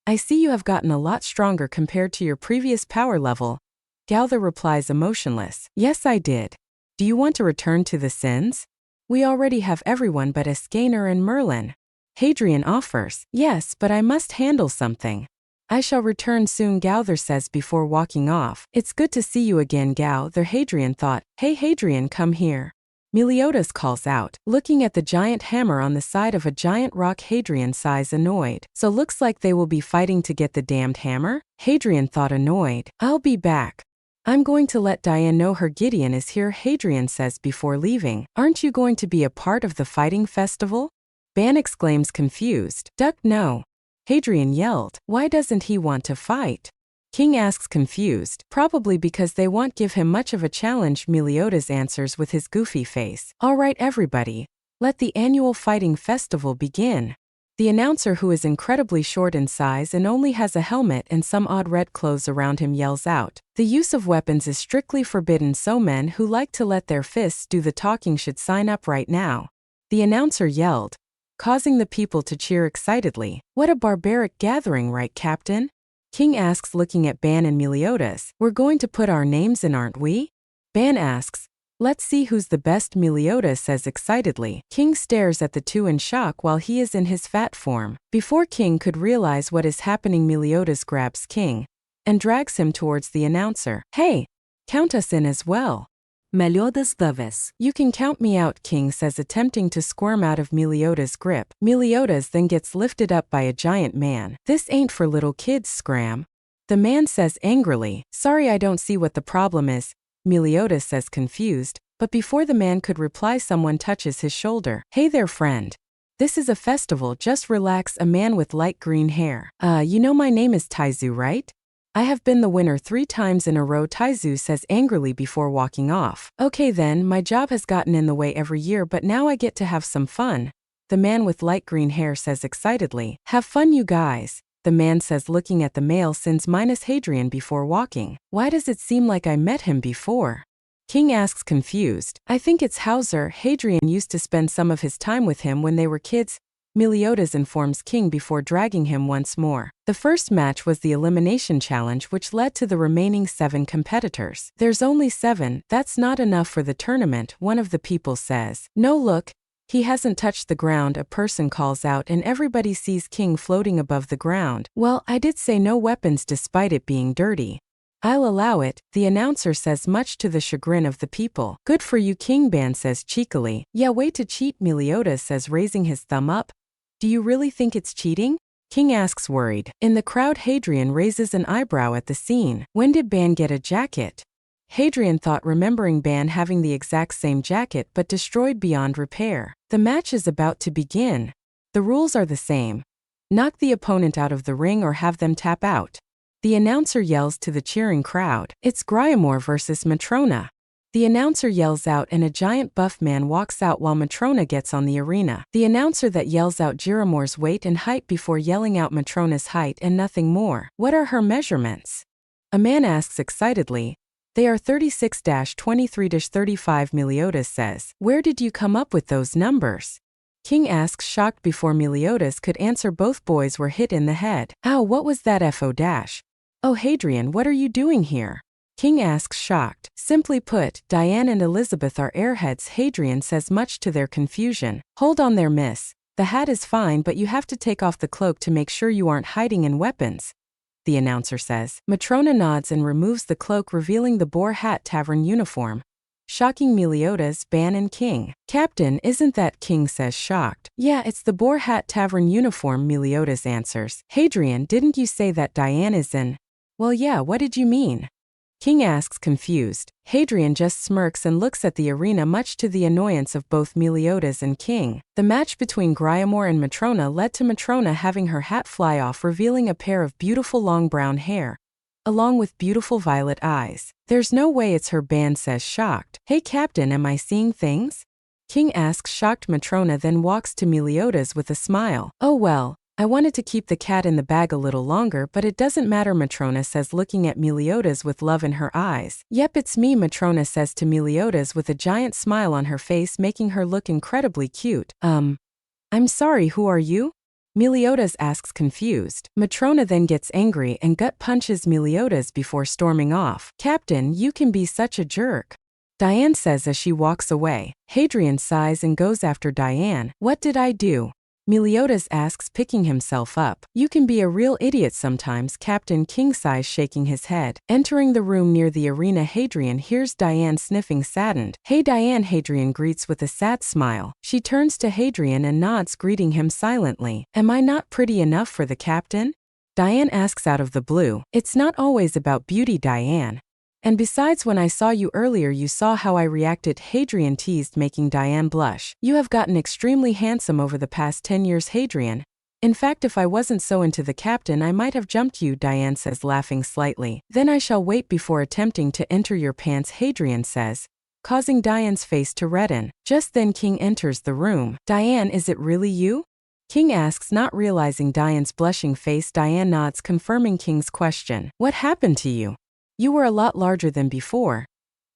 I see you have gotten a lot stronger compared to your previous power level. Gowther replies, emotionless. Yes, I did. Do you want to return to the sins? We already have everyone but Escaner and Merlin. Hadrian offers. Yes, but I must handle something. I shall return soon, Gauther says before walking off. It's good to see you again, Gauther, Hadrian thought. Hey Hadrian, come here. Meliodas calls out, looking at the giant hammer on the side of a giant rock. Hadrian sighs, annoyed. So looks like they will be fighting to get the damned hammer? Hadrian thought, annoyed. I'll be back. I'm going to let Diane know her Gideon is here, Hadrian says before leaving. Aren't you going to be a part of the fighting festival? Ban exclaims, confused. Duck, no. Hadrian yelled. Why doesn't he want to fight? King asks, confused. Probably because they won't give him much of a challenge, Meliodas answers with his goofy face. All right everybody, let the annual fighting festival begin. The announcer, who is incredibly short in size and only has a helmet and some odd red clothes around him, yells out. The use of weapons is strictly forbidden, so men who like to let their fists do the talking should sign up right now. The announcer yelled, causing the people to cheer excitedly. What a barbaric gathering, right, Captain? King asks, looking at Ban and Meliodas. We're going to put our names in, aren't we? Ban asks. Let's see who's the best, Meliodas says excitedly. King stares at the two in shock while he is in his fat form. Before King could realize what is happening, Meliodas grabs King and drags him towards the announcer. Hey, count us in as well. Meliodas Davis. You can count me out, King says, attempting to squirm out of Meliodas' grip. Meliodas then gets lifted up by a giant man. This ain't for little kids, Scram. The man says angrily. Sorry, I don't see what the problem is, Meliodas says, confused, but before the man could reply, someone touches his shoulder. Hey there, friend. This is a festival, just relax. A man with light green hair. You know my name is Taizu, right? I have been the winner 3 times in a row, Taizu says angrily before walking off. Okay then, my job has gotten in the way every year, but now I get to have some fun. The man with light green hair says excitedly. Have fun, you guys. The man says, looking at the male sins minus Hadrian before walking. Why does it seem like I met him before? King asks, confused. I think it's Hauser. Hadrian used to spend some of his time with him when they were kids. Meliodas informs King before dragging him once more. The first match was the elimination challenge, which led to the remaining 7 competitors. There's only 7, that's not enough for the tournament, one of the people says. No, look, he hasn't touched the ground, a person calls out, and everybody sees King floating above the ground. Well, I did say no weapons despite it being dirty. I'll allow it, the announcer says, much to the chagrin of the people. Good for you, King, Ban says cheekily. Yeah, way to cheat, Meliodas says, raising his thumb up. Do you really think it's cheating? King asks, worried. In the crowd, Hadrian raises an eyebrow at the scene. When did Ban get a jacket? Hadrian thought, remembering Ban having the exact same jacket but destroyed beyond repair. The match is about to begin. The rules are the same. Knock the opponent out of the ring or have them tap out. The announcer yells to the cheering crowd. It's Gryamore versus Matrona. The announcer yells out and a giant buff man walks out while Matrona gets on the arena. The announcer that yells out Giramore's weight and height before yelling out Matrona's height and nothing more. What are her measurements? A man asks excitedly. They are 36-23-35, Meliodas says. Where did you come up with those numbers? King asks, shocked before Meliodas could answer. Both boys were hit in the head. Ow, what was that FO dash? Oh, Hadrian, what are you doing here? King asks, shocked. Simply put, Diane and Elizabeth are airheads, Hadrian says, much to their confusion. Hold on there, miss. The hat is fine, but you have to take off the cloak to make sure you aren't hiding in weapons, the announcer says. Matrona nods and removes the cloak, revealing the Boar Hat Tavern uniform, shocking Meliodas, Ban, and King. Captain, isn't that? King says, shocked. Yeah, it's the Boar Hat Tavern uniform, Meliodas answers. Hadrian, didn't you say that Diane is in? Well, yeah, what did you mean? King asks, confused. Hadrian just smirks and looks at the arena, much to the annoyance of both Meliodas and King. The match between Gryamore and Matrona led to Matrona having her hat fly off, revealing a pair of beautiful long brown hair, along with beautiful violet eyes. There's no way it's her, Ban says, shocked. Hey Captain, am I seeing things? King asks, shocked. Matrona then walks to Meliodas with a smile. Oh well, I wanted to keep the cat in the bag a little longer, but it doesn't matter, Matrona says, looking at Meliodas with love in her eyes. Yep, it's me, Matrona says to Meliodas with a giant smile on her face, making her look incredibly cute. I'm sorry, who are you? Meliodas asks, confused. Matrona then gets angry and gut punches Meliodas before storming off. Captain, you can be such a jerk, Diane says as she walks away. Hadrian sighs and goes after Diane. What did I do? Meliodas asks, picking himself up. You can be a real idiot sometimes, Captain King sighs, shaking his head. Entering the room near the arena, Hadrian hears Diane sniffing, saddened. Hey Diane, Hadrian greets with a sad smile. She turns to Hadrian and nods, greeting him silently. Am I not pretty enough for the captain? Diane asks out of the blue. It's not always about beauty, Diane. And besides, when I saw you earlier you saw how I reacted, Hadrian teased, making Diane blush. You have gotten extremely handsome over the past 10 years, Hadrian. In fact, if I wasn't so into the captain I might have jumped you, Diane says, laughing slightly. Then I shall wait before attempting to enter your pants, Hadrian says, causing Diane's face to redden. Just then King enters the room. Diane, is it really you? King asks, not realizing Diane's blushing face. Diane nods, confirming King's question. What happened to you? You were a lot larger than before.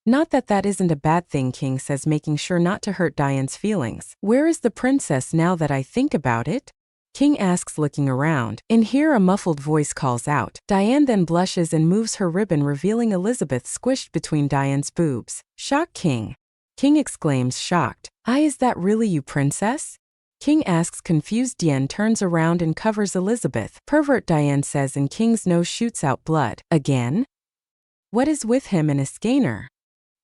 Not that that isn't a bad thing, King says, making sure not to hurt Diane's feelings. Where is the princess now that I think about it? King asks, looking around. In here, a muffled voice calls out. Diane then blushes and moves her ribbon, revealing Elizabeth squished between Diane's boobs. Shock, King. King exclaims, shocked. Is that really you, princess? King asks, confused. Diane turns around and covers Elizabeth. Pervert, Diane says, and King's nose shoots out blood. Again? What is with him and a scanner?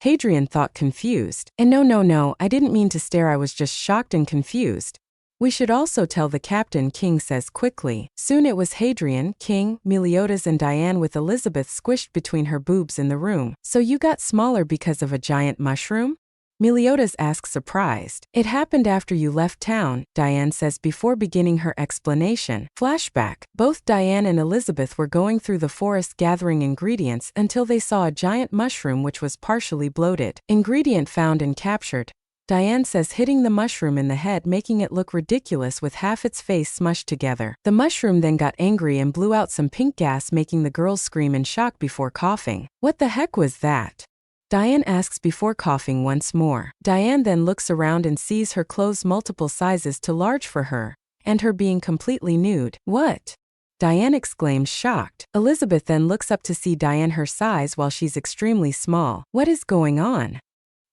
Hadrian thought, confused. And no, I didn't mean to stare, I was just shocked and confused. We should also tell the captain, King says quickly. Soon it was Hadrian, King, Meliodas and Diane with Elizabeth squished between her boobs in the room. So you got smaller because of a giant mushroom? Meliodas asks, surprised. It happened after you left town, Diane says before beginning her explanation. Flashback. Both Diane and Elizabeth were going through the forest gathering ingredients until they saw a giant mushroom which was partially bloated. Ingredient found and captured. Diane says, hitting the mushroom in the head, making it look ridiculous with half its face smushed together. The mushroom then got angry and blew out some pink gas, making the girls scream in shock before coughing. What the heck was that? Diane asks before coughing once more. Diane then looks around and sees her clothes multiple sizes too large for her, and her being completely nude. What? Diane exclaims, shocked. Elizabeth then looks up to see Diane her size while she's extremely small. What is going on?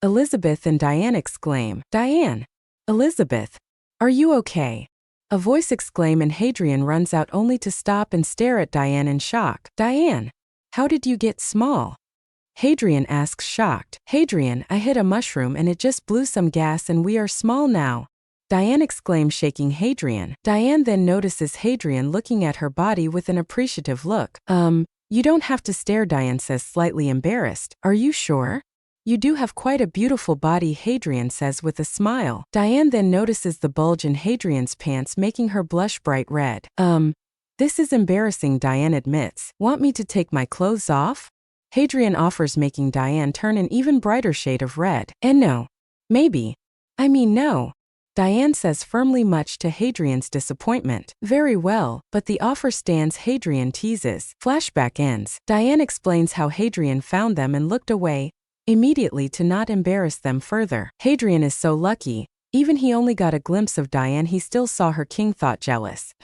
Elizabeth and Diane exclaim. Diane! Elizabeth! Are you okay? A voice exclaims and Hadrian runs out only to stop and stare at Diane in shock. Diane! How did you get small? Hadrian asks, shocked. Hadrian, I hit a mushroom and it just blew some gas and we are small now. Diane exclaims, shaking Hadrian. Diane then notices Hadrian looking at her body with an appreciative look. You don't have to stare, Diane says, slightly embarrassed. Are you sure? You do have quite a beautiful body, Hadrian says with a smile. Diane then notices the bulge in Hadrian's pants, making her blush bright red. This is embarrassing, Diane admits. Want me to take my clothes off? Hadrian offers, making Diane turn an even brighter shade of red. And no. Maybe. I mean no. Diane says firmly, much to Hadrian's disappointment. Very well, but the offer stands, Hadrian teases. Flashback ends. Diane explains how Hadrian found them and looked away immediately to not embarrass them further. Hadrian is so lucky. Even he only got a glimpse of Diane, he still saw her. King thought, jealous.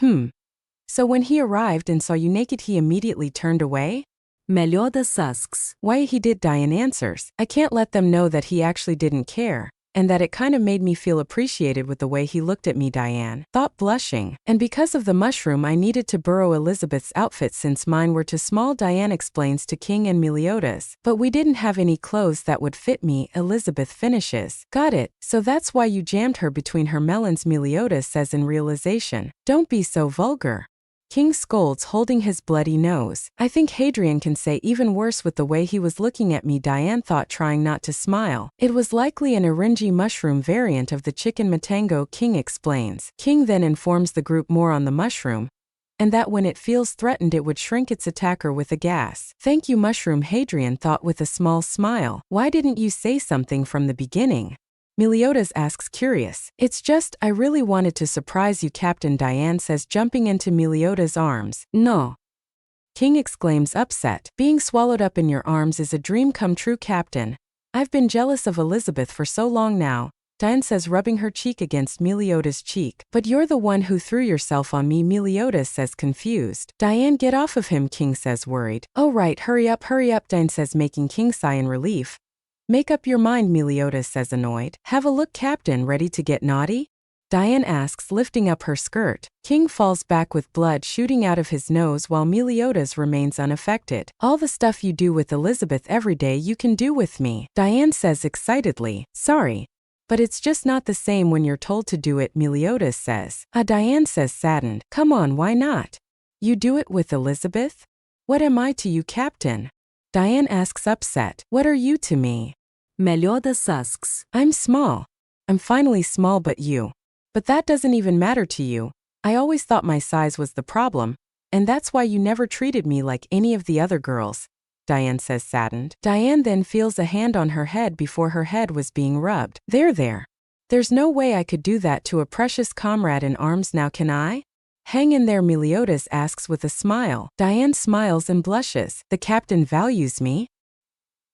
So when he arrived and saw you naked he immediately turned away? Meliodas asks. Why he did, Diane answers. I can't let them know that he actually didn't care, and that it kind of made me feel appreciated with the way he looked at me, Diane thought, blushing. And because of the mushroom I needed to borrow Elizabeth's outfit since mine were too small, Diane explains to King and Meliodas. But we didn't have any clothes that would fit me, Elizabeth finishes. Got it, so that's why you jammed her between her melons, Meliodas says in realization. Don't be so vulgar. King scolds, holding his bloody nose. I think Hadrian can say even worse with the way he was looking at me, Diane thought, trying not to smile. It was likely an orangy mushroom variant of the chicken matango, King explains. King then informs the group more on the mushroom, and that when it feels threatened it would shrink its attacker with a gas. Thank you, mushroom, Hadrian thought with a small smile. Why didn't you say something from the beginning? Meliodas asks, curious. It's just, I really wanted to surprise you, Captain, Diane says, jumping into Meliodas' arms. No. King exclaims, upset. Being swallowed up in your arms is a dream come true, Captain. I've been jealous of Elizabeth for so long now, Diane says, rubbing her cheek against Meliodas' cheek. But you're the one who threw yourself on me, Meliodas says, confused. Diane, get off of him, King says, worried. Oh right, hurry up, Diane says, making King sigh in relief. Make up your mind, Meliodas says, annoyed. Have a look, Captain, ready to get naughty? Diane asks, lifting up her skirt. King falls back with blood shooting out of his nose while Meliodas remains unaffected. All the stuff you do with Elizabeth every day you can do with me, Diane says excitedly. Sorry, but it's just not the same when you're told to do it, Meliodas says. Diane says saddened. Come on, why not? You do it with Elizabeth? What am I to you, Captain? Diane asks upset. What are you to me? Meliodas asks. I'm small. I'm finally small, but you. But that doesn't even matter to you. I always thought my size was the problem, and that's why you never treated me like any of the other girls, Diane says saddened. Diane then feels a hand on her head before her head was being rubbed. There. There's no way I could do that to a precious comrade in arms now, can I? Hang in there, Meliodas asks with a smile. Diane smiles and blushes. The captain values me?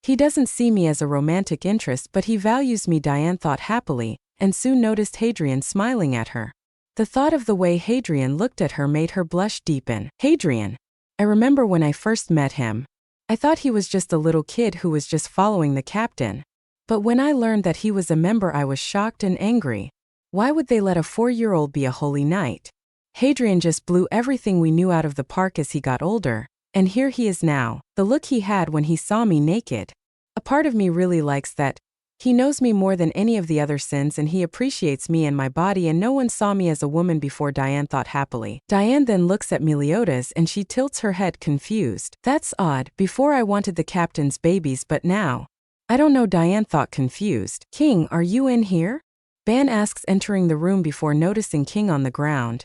He doesn't see me as a romantic interest, but he values me, Diane thought happily, and soon noticed Hadrian smiling at her. The thought of the way Hadrian looked at her made her blush deepen. Hadrian. I remember when I first met him. I thought he was just a little kid who was just following the captain. But when I learned that he was a member, I was shocked and angry. Why would they let a 4-year-old be a holy knight? Hadrian just blew everything we knew out of the park as he got older, and here he is now. The look he had when he saw me naked. A part of me really likes that. He knows me more than any of the other sins, and he appreciates me and my body, and no one saw me as a woman before, Diane thought happily. Diane then looks at Meliodas and she tilts her head confused. That's odd. Before I wanted the captain's babies, but now. I don't know, Diane thought confused. King, are you in here? Ban asks, entering the room before noticing King on the ground.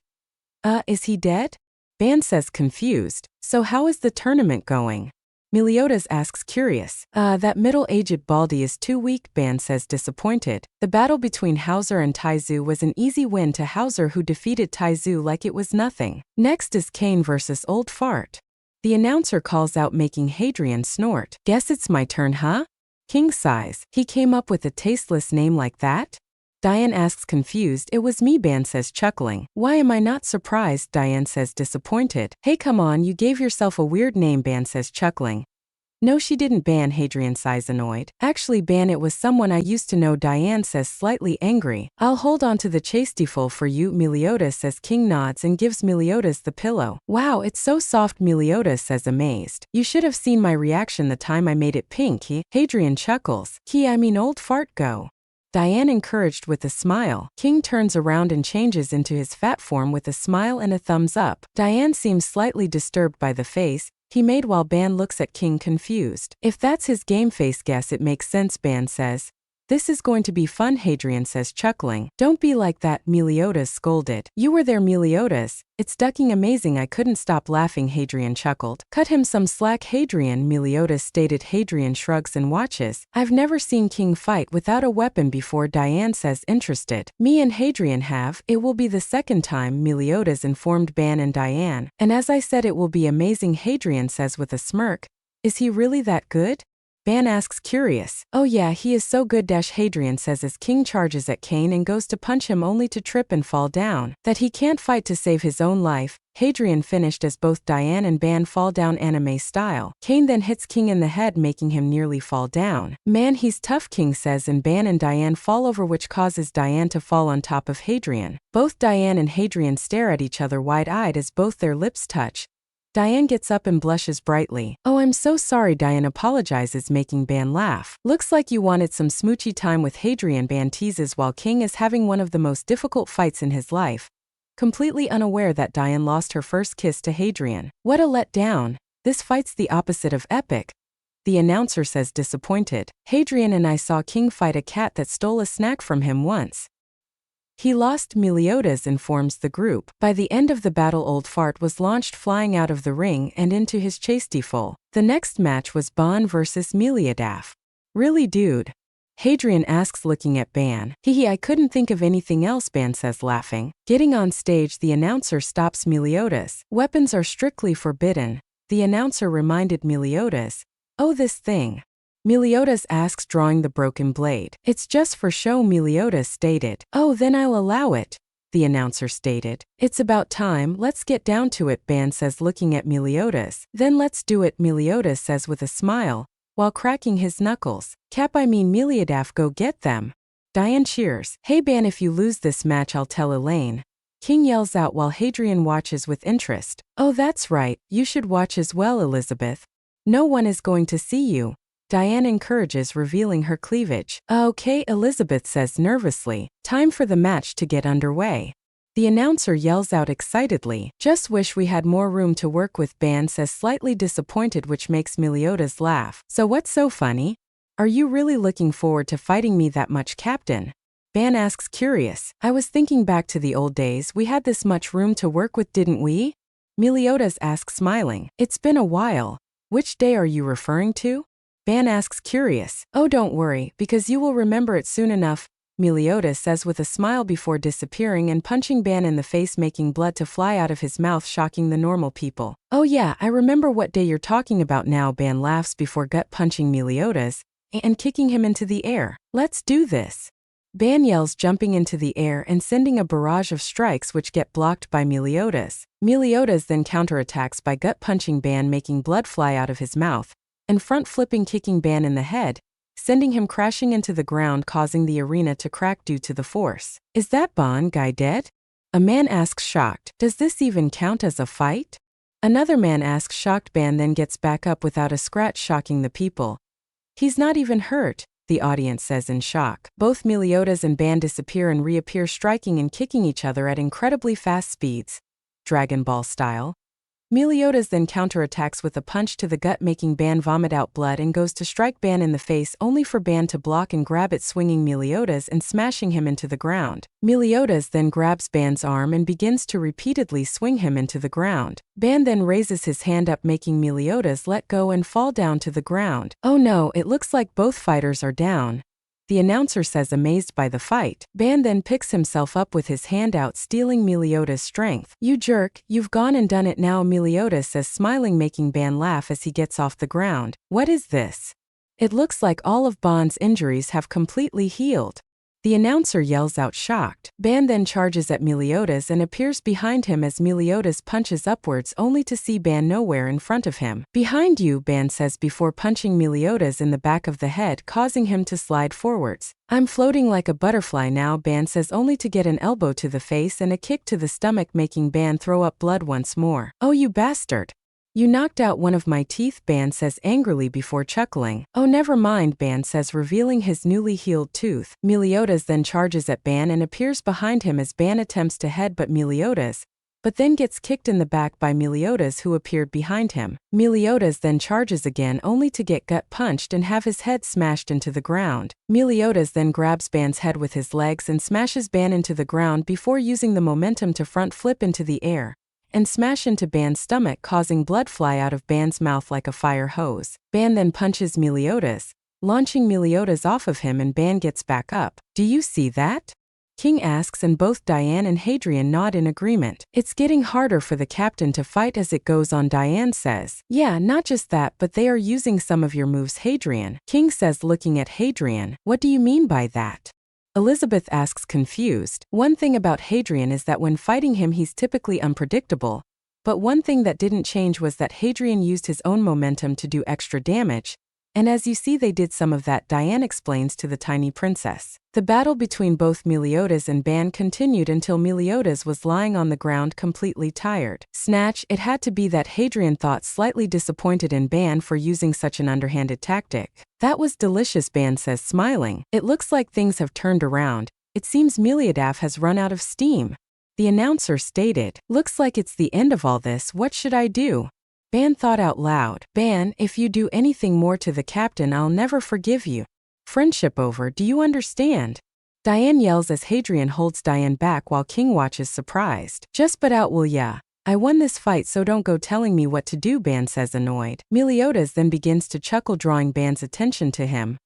Is he dead? Ban says confused. So how is the tournament going? Meliodas asks curious. That middle-aged baldy is too weak, Ban says disappointed. The battle between Hauser and Taizu was an easy win to Hauser, who defeated Taizu like it was nothing. Next is Kane versus Old Fart. The announcer calls out, making Hadrian snort. Guess it's my turn, huh? King sighs. He came up with a tasteless name like that? Diane asks confused. It was me, Ban says chuckling. Why am I not surprised? Diane says disappointed. Hey, come on, you gave yourself a weird name, Ban says chuckling. No, she didn't, Ban. Hadrian sighs annoyed. Actually, Ban, it was someone I used to know, Diane says slightly angry. I'll hold on to the chastiful for you, Meliodas says. King nods and gives Meliodas the pillow. Wow, it's so soft, Meliodas says amazed. You should have seen my reaction the time I made it pink. Hadrian chuckles. Old Fart go. Diane encouraged with a smile. King turns around and changes into his fat form with a smile and a thumbs up. Diane seems slightly disturbed by the face he made while Ban looks at King confused. If that's his game face, guess it makes sense, Ban says. This is going to be fun, Hadrian says chuckling. Don't be like that, Meliodas scolded. You were there, Meliodas. It's ducking amazing. I couldn't stop laughing, Hadrian chuckled. Cut him some slack, Hadrian, Meliodas stated. Hadrian shrugs and watches. I've never seen King fight without a weapon before, Diane says interested. Me and Hadrian have. It will be the second time, Meliodas informed Ban and Diane. And as I said, it will be amazing, Hadrian says with a smirk. Is he really that good? Ban asks curious. Oh yeah, he is so good, Hadrian says as King charges at Kane and goes to punch him only to trip and fall down. That he can't fight to save his own life, Hadrian finished as both Diane and Ban fall down anime style. Kane then hits King in the head, making him nearly fall down. Man, he's tough, King says, and Ban and Diane fall over, which causes Diane to fall on top of Hadrian. Both Diane and Hadrian stare at each other wide-eyed as both their lips touch. Diane gets up and blushes brightly. Oh, I'm so sorry, Diane apologizes, making Ban laugh. Looks like you wanted some smoochy time with Hadrian, Ban teases while King is having one of the most difficult fights in his life, completely unaware that Diane lost her first kiss to Hadrian. What a letdown. This fight's the opposite of epic, the announcer says disappointed. Hadrian and I saw King fight a cat that stole a snack from him once. He lost, Meliodas informs the group. By the end of the battle, Old Fart was launched flying out of the ring and into his chastiful. The next match was Ban versus Meliodas. Really, dude? Hadrian asks, looking at Ban. I couldn't think of anything else, Ban says laughing. Getting on stage, the announcer stops Meliodas. Weapons are strictly forbidden, the announcer reminded Meliodas. Oh, this thing. Meliodas asks, drawing the broken blade. It's just for show, Meliodas stated. Oh, then I'll allow it, the announcer stated. It's about time, let's get down to it, Ban says, looking at Meliodas. Then let's do it, Meliodas says with a smile, while cracking his knuckles. Meliodas, go get them. Diane cheers. Hey Ban, if you lose this match I'll tell Elaine. King yells out while Hadrian watches with interest. Oh, that's right, you should watch as well, Elizabeth. No one is going to see you. Diane encourages, revealing her cleavage. Okay, Elizabeth says nervously. Time for the match to get underway. The announcer yells out excitedly. Just wish we had more room to work with, Ban says, slightly disappointed, which makes Meliodas laugh. So what's so funny? Are you really looking forward to fighting me that much, Captain? Ban asks, curious. I was thinking back to the old days. We had this much room to work with, didn't we? Meliodas asks, smiling. It's been a while. Which day are you referring to? Ban asks, curious. Oh, don't worry, because you will remember it soon enough, Meliodas says with a smile before disappearing and punching Ban in the face, making blood to fly out of his mouth, shocking the normal people. Oh yeah, I remember what day you're talking about now, Ban laughs before gut-punching Meliodas and kicking him into the air. Let's do this. Ban yells, jumping into the air and sending a barrage of strikes which get blocked by Meliodas. Meliodas then counterattacks by gut-punching Ban, making blood fly out of his mouth, and front-flipping, kicking Ban in the head, sending him crashing into the ground, causing the arena to crack due to the force. Is that Ban guy dead? A man asks, shocked. Does this even count as a fight? Another man asks, shocked. Ban then gets back up without a scratch, shocking the people. He's not even hurt, the audience says in shock. Both Meliodas and Ban disappear and reappear, striking and kicking each other at incredibly fast speeds, Dragon Ball style. Meliodas then counterattacks with a punch to the gut, making Ban vomit out blood, and goes to strike Ban in the face, only for Ban to block and grab it, swinging Meliodas and smashing him into the ground. Meliodas then grabs Ban's arm and begins to repeatedly swing him into the ground. Ban then raises his hand up, making Meliodas let go and fall down to the ground. Oh no, it looks like both fighters are down, the announcer says, amazed by the fight. Ban then picks himself up with his hand out, stealing Meliodas' strength. You jerk, you've gone and done it now, Meliodas says, smiling, making Ban laugh as he gets off the ground. What is this? It looks like all of Ban's injuries have completely healed. The announcer yells out, shocked. Ban then charges at Meliodas and appears behind him as Meliodas punches upwards, only to see Ban nowhere in front of him. Behind you, Ban says before punching Meliodas in the back of the head, causing him to slide forwards. I'm floating like a butterfly now, Ban says, only to get an elbow to the face and a kick to the stomach, making Ban throw up blood once more. Oh, you bastard. You knocked out one of my teeth, Ban says angrily before chuckling. Oh, never mind, Ban says, revealing his newly healed tooth. Meliodas then charges at Ban and appears behind him as Ban attempts to headbutt Meliodas, but then gets kicked in the back by Meliodas, who appeared behind him. Meliodas then charges again, only to get gut punched and have his head smashed into the ground. Meliodas then grabs Ban's head with his legs and smashes Ban into the ground before using the momentum to front flip into the air and smash into Ban's stomach, causing blood fly out of Ban's mouth like a fire hose. Ban then punches Meliodas, launching Meliodas off of him, and Ban gets back up. Do you see that? King asks, and both Diane and Hadrian nod in agreement. It's getting harder for the captain to fight as it goes on, Diane says. Yeah, not just that, but they are using some of your moves, Hadrian. King says, looking at Hadrian. What do you mean by that? Elizabeth asks, confused. One thing about Hadrian is that when fighting him he's typically unpredictable, but one thing that didn't change was that Hadrian used his own momentum to do extra damage, and as you see they did some of that, Diane explains to the tiny princess. The battle between both Meliodas and Ban continued until Meliodas was lying on the ground completely tired. Snatch, it had to be that, Hadrian thought, slightly disappointed in Ban for using such an underhanded tactic. That was delicious, Ban says, smiling. It looks like things have turned around. It seems Meliodas has run out of steam. The announcer stated. Looks like it's the end of all this. What should I do? Ban thought out loud. Ban, if you do anything more to the captain, I'll never forgive you. Friendship over, do you understand? Diane yells as Hadrian holds Diane back while King watches surprised. Just but out, will ya? I won this fight, so don't go telling me what to do, Ban says, annoyed. Meliodas then begins to chuckle, drawing Ban's attention to him.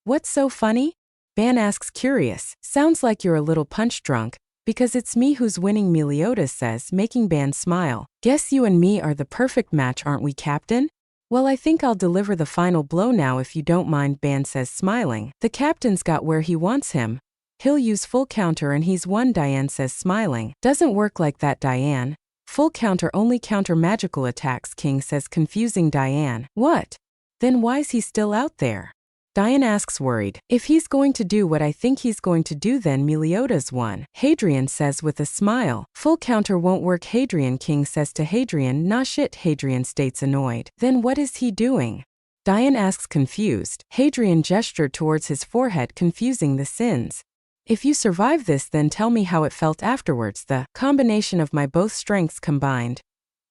What's so funny? Ban asks, curious. Sounds like you're a little punch drunk. Because it's me who's winning, Meliodas says, making Ban smile. Guess you and me are the perfect match, aren't we, Captain? Well, I think I'll deliver the final blow now if you don't mind, Ban says, smiling. The captain's got where he wants him. He'll use full counter and he's won, Diane says, smiling. Doesn't work like that, Diane. Full counter only counter magical attacks, King says, confusing Diane. What? Then why's he still out there? Diane asks worried. If he's going to do what I think he's going to do, then Meliodas won. Hadrian says with a smile. Full counter won't work, Hadrian. King says to Hadrian. Nah shit, Hadrian states annoyed. Then what is he doing? Diane asks confused. Hadrian gestured towards his forehead, confusing the sins. If you survive this, then tell me how it felt afterwards. The combination of my both strengths combined.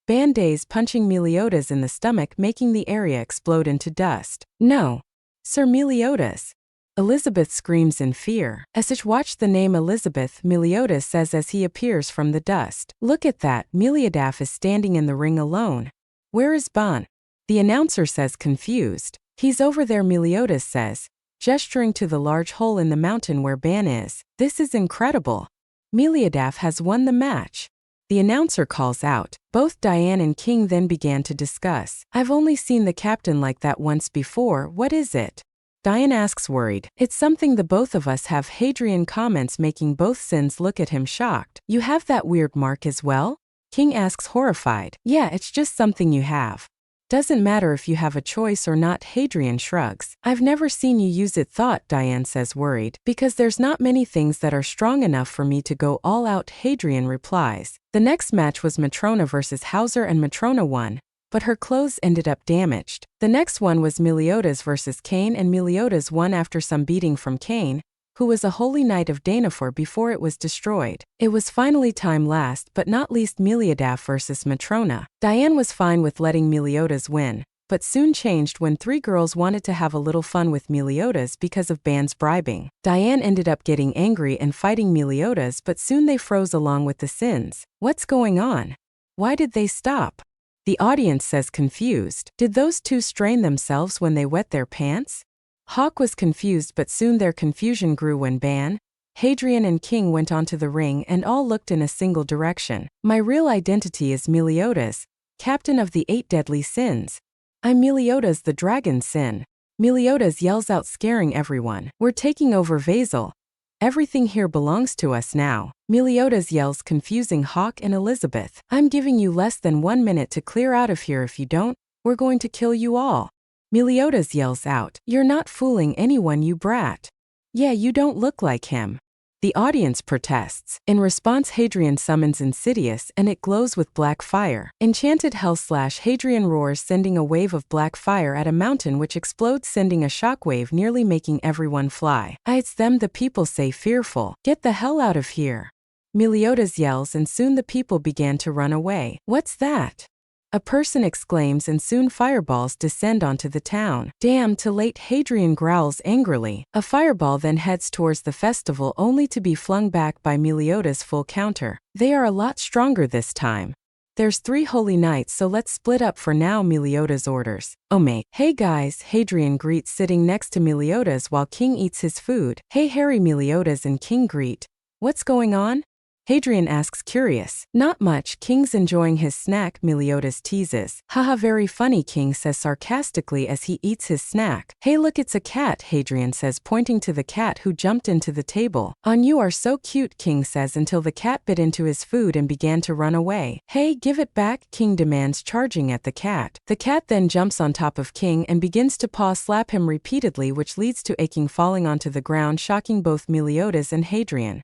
Band-Aids punching Meliodas in the stomach, making the area explode into dust. No. Sir Meliodas. Elizabeth screams in fear. As she watched the name Elizabeth, Meliodas says as he appears from the dust. Look at that, Meliodas is standing in the ring alone. Where is Ban? The announcer says confused. He's over there, Meliodas says, gesturing to the large hole in the mountain where Ban is. This is incredible. Meliodas has won the match. The announcer calls out. Both Diane and King then began to discuss. I've only seen the captain like that once before. What is it? Diane asks worried. It's something the both of us have. Hadrian comments, making both sins look at him shocked. You have that weird mark as well? King asks horrified. Yeah, it's just something you have. Doesn't matter if you have a choice or not, Hadrian shrugs. I've never seen you use it, thought Diane says worried. Because there's not many things that are strong enough for me to go all out, Hadrian replies. The next match was Matrona versus Hauser, and Matrona won, but her clothes ended up damaged. The next one was Meliodas versus Cain, and Meliodas won after some beating from Cain, who was a holy knight of Danafor before it was destroyed. It was finally time, last but not least, Meliodas versus Matrona. Diane was fine with letting Meliodas win, but soon changed when three girls wanted to have a little fun with Meliodas because of Ban's bribing. Diane ended up getting angry and fighting Meliodas, but soon they froze along with the sins. What's going on? Why did they stop? The audience says confused. Did those two strain themselves when they wet their pants? Hawk was confused, but soon their confusion grew when Ban, Hadrian and King went onto the ring and all looked in a single direction. My real identity is Meliodas, captain of the 8 deadly sins. I'm Meliodas, the dragon sin. Meliodas yells out, scaring everyone. We're taking over Vasil. Everything here belongs to us now. Meliodas yells, confusing Hawk and Elizabeth. I'm giving you less than 1 minute to clear out of here. If you don't, we're going to kill you all. Meliodas yells out, you're not fooling anyone, you brat. Yeah, you don't look like him. The audience protests. In response, Hadrian summons Insidious, and it glows with black fire. Enchanted Hell / Hadrian roars, sending a wave of black fire at a mountain which explodes, sending a shockwave, nearly making everyone fly. It's them, the people say, fearful. Get the hell out of here. Meliodas yells, and soon the people began to run away. What's that? A person exclaims, and soon fireballs descend onto the town. Damn, too late, Hadrian growls angrily. A fireball then heads towards the festival, only to be flung back by Meliodas' full counter. They are a lot stronger this time. There's 3 holy knights, so let's split up for now, Meliodas orders. Oh mate. Hey guys, Hadrian greets, sitting next to Meliodas while King eats his food. Hey Harry, Meliodas and King greet. What's going on? Hadrian asks, curious. Not much, King's enjoying his snack, Meliodas teases. Haha, very funny, King says sarcastically as he eats his snack. Hey look, it's a cat, Hadrian says, pointing to the cat who jumped into the table. On, you are so cute, King says, until the cat bit into his food and began to run away. Hey, give it back, King demands, charging at the cat. The cat then jumps on top of King and begins to paw slap him repeatedly, which leads to King falling onto the ground, shocking both Meliodas and Hadrian.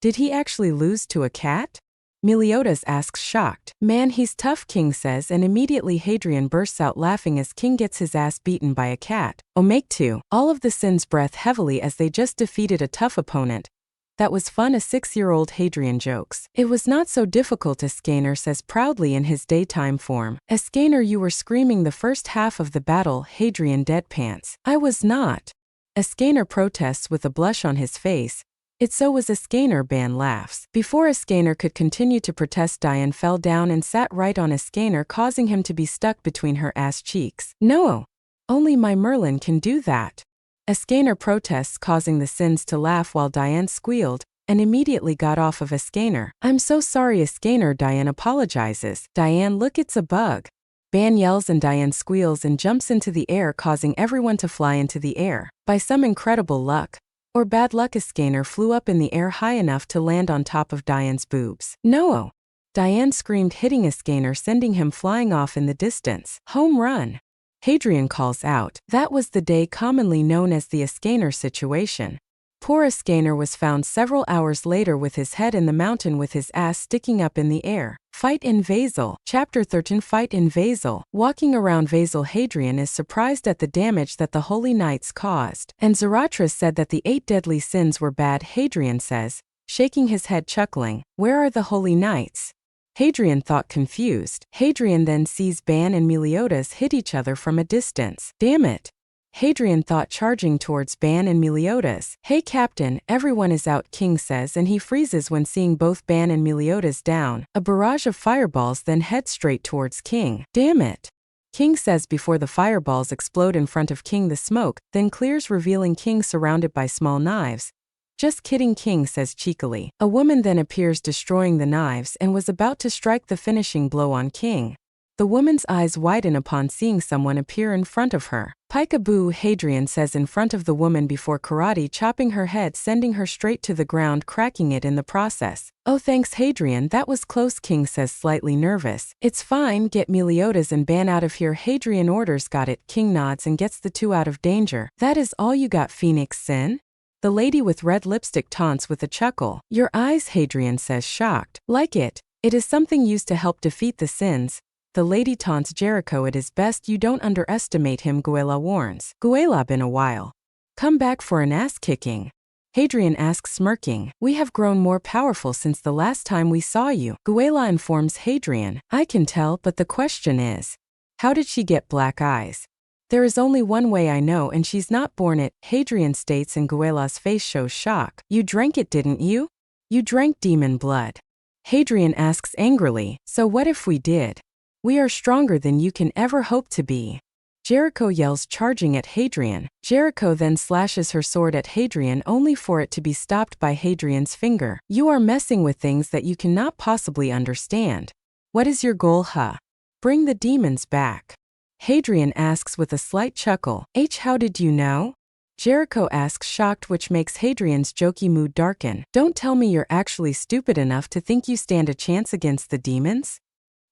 Did he actually lose to a cat? Meliodas asks, shocked. Man, he's tough, King says, and immediately Hadrian bursts out laughing as King gets his ass beaten by a cat. Oh, make 2. All of the sins breath heavily as they just defeated a tough opponent. That was fun, a 6-year-old Hadrian jokes. It was not so difficult, Escaner says proudly in his daytime form. Escaner, you were screaming the first half of the battle, Hadrian deadpants. I was not. Escaner protests with a blush on his face. So was Escaner, Ban laughs. Before Escaner could continue to protest, Diane fell down and sat right on Escaner, causing him to be stuck between her ass cheeks. No! Only my Merlin can do that. Escaner protests, causing the sins to laugh while Diane squealed, and immediately got off of Escaner. I'm so sorry, Escaner, Diane apologizes. Diane, look, it's a bug. Ban yells and Diane squeals and jumps into the air, causing everyone to fly into the air. By some incredible luck, or bad luck, Escaner flew up in the air high enough to land on top of Diane's boobs. No! Diane screamed, hitting Escaner, sending him flying off in the distance. Home run! Hadrian calls out. That was the day commonly known as the Ascanor situation. Poor Ascanor was found several hours later with his head in the mountain with his ass sticking up in the air. Fight in Vasil. Chapter 13 Fight in Vasil. Walking around Vasil, Hadrian is surprised at the damage that the Holy Knights caused. And Zarathustra said that the 8 deadly sins were bad. Hadrian says, shaking his head chuckling, "Where are the Holy Knights?" Hadrian thought confused. Hadrian then sees Ban and Meliodas hit each other from a distance. Damn it! Hadrian thought charging towards Ban and Meliodas. "Hey Captain, everyone is out," King says, and he freezes when seeing both Ban and Meliodas down. A barrage of fireballs then heads straight towards King. "Damn it!" King says before the fireballs explode in front of King. The smoke then clears, revealing King surrounded by small knives. "Just kidding," King says cheekily. A woman then appears destroying the knives and was about to strike the finishing blow on King. The woman's eyes widen upon seeing someone appear in front of her. "Peekaboo," Hadrian says in front of the woman before karate chopping her head, sending her straight to the ground, cracking it in the process. "Oh thanks Hadrian, that was close," King says slightly nervous. "It's fine, get Meliodas and Ban out of here," Hadrian orders. "Got it." King nods and gets the two out of danger. "That is all you got, Phoenix Sin?" The lady with red lipstick taunts with a chuckle. "Your eyes," Hadrian says, shocked. "Like it. It is something used to help defeat the sins." The lady taunts Jericho. "It is best you don't underestimate him," Guela warns. "Guela, been a while. Come back for an ass-kicking?" Hadrian asks, smirking. "We have grown more powerful since the last time we saw you," Guela informs Hadrian. "I can tell, but the question is, how did she get black eyes?" "There is only one way I know, and she's not born it," Hadrian states, and Guela's face shows shock. "You drank it, didn't you? You drank demon blood." Hadrian asks angrily, "So what if we did? We are stronger than you can ever hope to be." Jericho yells, charging at Hadrian. Jericho then slashes her sword at Hadrian, only for it to be stopped by Hadrian's finger. "You are messing with things that you cannot possibly understand. What is your goal, huh? Bring the demons back." Hadrian asks with a slight chuckle, "How did you know?" Jericho asks, shocked, which makes Hadrian's jokey mood darken. "Don't tell me you're actually stupid enough to think you stand a chance against the demons?"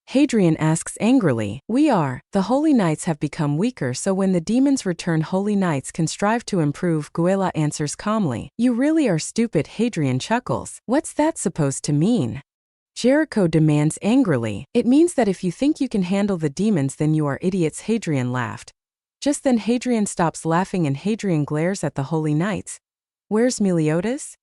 Hadrian asks angrily, "We are. The Holy Knights have become weaker, so when the demons return, Holy Knights can strive to improve," Guela answers calmly. "You really are stupid," Hadrian chuckles. "What's that supposed to mean?" Jericho demands angrily. "It means that if you think you can handle the demons, then you are idiots," Hadrian laughed. Just then Hadrian stops laughing and Hadrian glares at the Holy Knights. "Where's Meliodas?"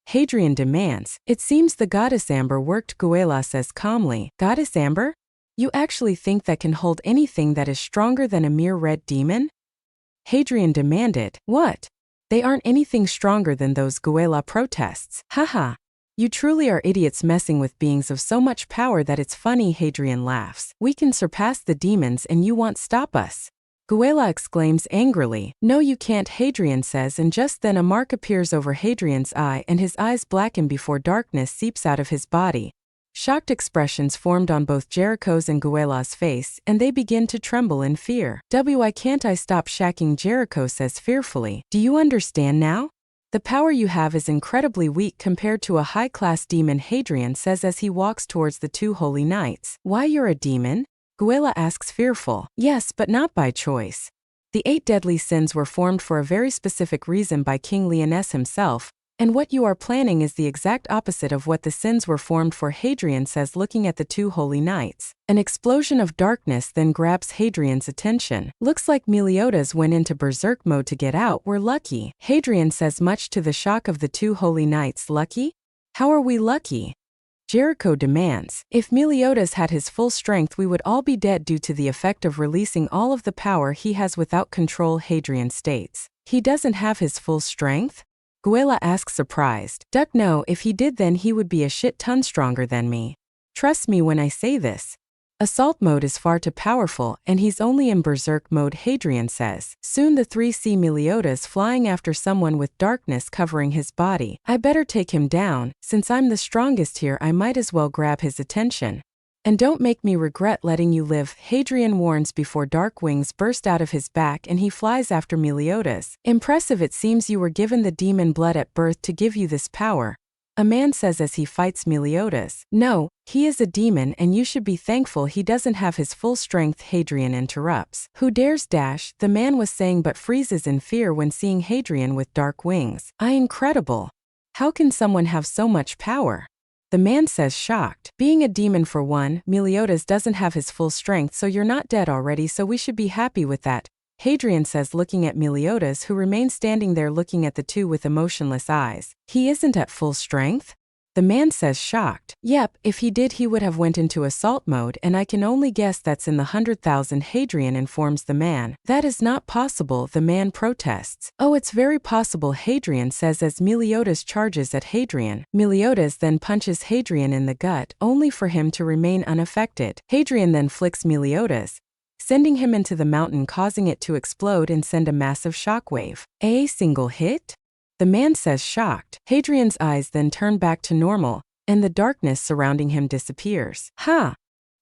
Hadrian demands. "It seems the goddess Amber worked," Guela says calmly. "Goddess Amber? You actually think that can hold anything that is stronger than a mere red demon?" Hadrian demanded. "What? They aren't anything stronger than those," Guela protests. "Haha. You truly are idiots messing with beings of so much power that it's funny," Hadrian laughs. "We can surpass the demons and you won't stop us." Guela exclaims angrily. "No you can't," Hadrian says, and just then a mark appears over Hadrian's eye and his eyes blacken before darkness seeps out of his body. Shocked expressions formed on both Jericho's and Guela's face, and they begin to tremble in fear. "Why can't I stop shacking?" Jericho says fearfully. "Do you understand now? The power you have is incredibly weak compared to a high-class demon," Hadrian says as he walks towards the two Holy Knights. "Why, you're a demon?" Guela asks fearful. "Yes, but not by choice. The 8 deadly sins were formed for a very specific reason by King Leones himself, and what you are planning is the exact opposite of what the sins were formed for," Hadrian says, looking at the two Holy Knights. An explosion of darkness then grabs Hadrian's attention. "Looks like Meliodas went into berserk mode to get out. We're lucky," Hadrian says, much to the shock of the two Holy Knights. "Lucky? How are we lucky?" Jericho demands. "If Meliodas had his full strength, we would all be dead due to the effect of releasing all of the power he has without control," Hadrian states. "He doesn't have his full strength?" Guela asks, surprised. "Duck, no, if he did then he would be a shit ton stronger than me. Trust me when I say this. Assault mode is far too powerful, and he's only in berserk mode," Hadrian says. Soon the three see Meliodas flying after someone with darkness covering his body. "I better take him down. Since I'm the strongest here, I might as well grab his attention. And don't make me regret letting you live," Hadrian warns before dark wings burst out of his back and he flies after Meliodas. "Impressive. It seems you were given the demon blood at birth to give you this power. A man says as he fights Meliodas. No, he is a demon and you should be thankful he doesn't have his full strength. Hadrian interrupts. Who dares dash, the man was saying, but freezes in fear when seeing Hadrian with dark wings. Incredible. How can someone have so much power? The man says, shocked. Being a demon for one, Meliodas doesn't have his full strength, so you're not dead already, so we should be happy with that. Hadrian says, looking at Meliodas, who remains standing there looking at the two with emotionless eyes. He isn't at full strength? The man says, shocked. Yep, if he did he would have went into assault mode, and I can only guess that's in the 100,000. Hadrian informs the man. That is not possible, the man protests. Oh, it's very possible, Hadrian says as Meliodas charges at Hadrian. Meliodas then punches Hadrian in the gut, only for him to remain unaffected. Hadrian then flicks Meliodas, sending him into the mountain, causing it to explode and send a massive shockwave. A single hit? The man says, shocked. Hadrian's eyes then turn back to normal, and the darkness surrounding him disappears. Ha!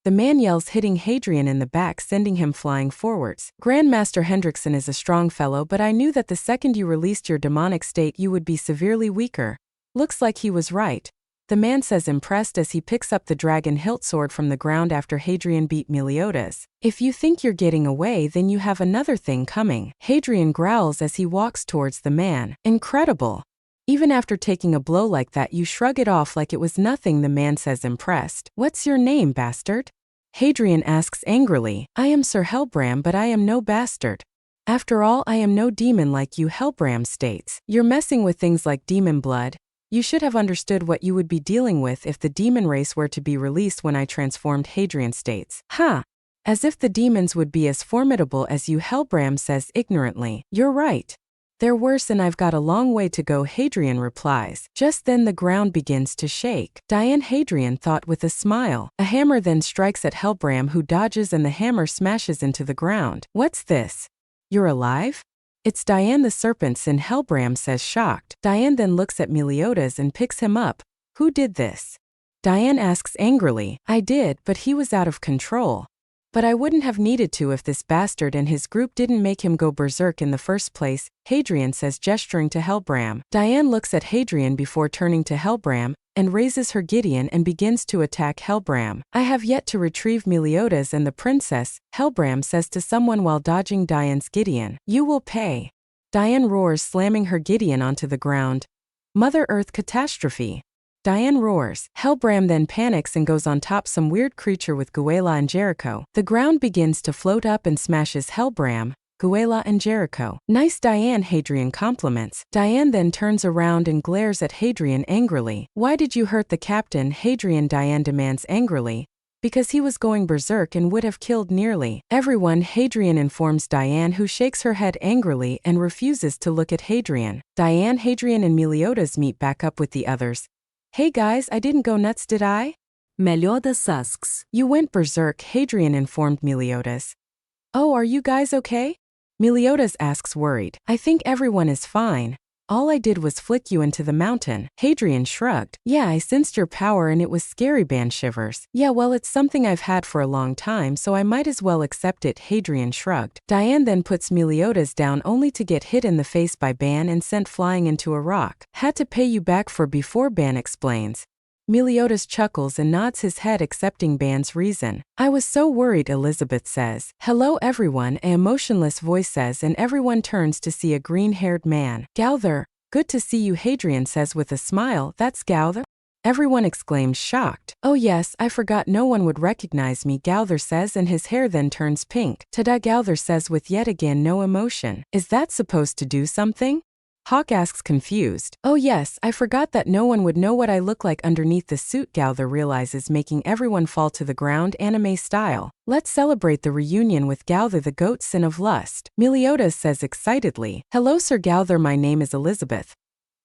The man yells, hitting Hadrian in the back, sending him flying forwards. Grandmaster Hendrickson is a strong fellow, but I knew that the second you released your demonic state you would be severely weaker. Looks like he was right. The man says, impressed as he picks up the dragon hilt sword from the ground after Hadrian beat Meliodas. If you think you're getting away, then you have another thing coming. Hadrian growls as he walks towards the man. Incredible. Even after taking a blow like that you shrug it off like it was nothing, the man says, impressed. What's your name, bastard? Hadrian asks angrily. I am Sir Helbram, but I am no bastard. After all, I am no demon like you, Helbram states. You're messing with things like demon blood. You should have understood what you would be dealing with if the demon race were to be released when I transformed, Hadrian states. Ha! As if the demons would be as formidable as you, Helbram says ignorantly. You're right. They're worse and I've got a long way to go, Hadrian replies. Just then the ground begins to shake. Diane, Hadrian thought with a smile. A hammer then strikes at Helbram, who dodges and the hammer smashes into the ground. What's this? You're alive? It's Diane the serpent, Sin, Helbram says, shocked. Diane then looks at Meliodas and picks him up. Who did this? Diane asks angrily. I did, but he was out of control. But I wouldn't have needed to if this bastard and his group didn't make him go berserk in the first place, Hadrian says, gesturing to Helbram. Diane looks at Hadrian before turning to Helbram, and raises her Gideon and begins to attack Helbram. I have yet to retrieve Meliodas and the princess, Helbram says to someone while dodging Diane's Gideon. You will pay. Diane roars, slamming her Gideon onto the ground. Mother Earth catastrophe. Diane roars. Helbram then panics and goes on top some weird creature with Guela and Jericho. The ground begins to float up and smashes Helbram, Guela and Jericho. Nice, Diane, Hadrian compliments. Diane then turns around and glares at Hadrian angrily. Why did you hurt the captain, Hadrian? Diane demands angrily. Because he was going berserk and would have killed nearly everyone, Hadrian informs Diane, who shakes her head angrily and refuses to look at Hadrian. Diane, Hadrian and Meliodas meet back up with the others. Hey guys, I didn't go nuts, did I? Meliodas asks. You went berserk, Hadrian informed Meliodas. Oh, are you guys okay? Meliodas asks, worried. I think everyone is fine. All I did was flick you into the mountain. Hadrian shrugged. Yeah, I sensed your power and it was scary, Ban shivers. Yeah, well, it's something I've had for a long time, so I might as well accept it, Hadrian shrugged. Diane then puts Meliodas down only to get hit in the face by Ban and sent flying into a rock. Had to pay you back for before, Ban explains. Meliodas chuckles and nods his head, accepting Ban's reason. I was so worried, Elizabeth says. Hello everyone, a emotionless voice says, and everyone turns to see a green-haired man. Gowther, good to see you, Hadrian says with a smile. That's Gowther? Everyone exclaims, shocked. Oh yes, I forgot no one would recognize me, Gowther says, and his hair then turns pink. Tada, Gowther says with yet again no emotion. Is that supposed to do something? Hawk asks, confused. Oh yes, I forgot that no one would know what I look like underneath the suit, Gowther realizes, making everyone fall to the ground anime style. Let's celebrate the reunion with Gowther, the goat, sin of lust. Meliodas says excitedly. Hello Sir Gowther, my name is Elizabeth.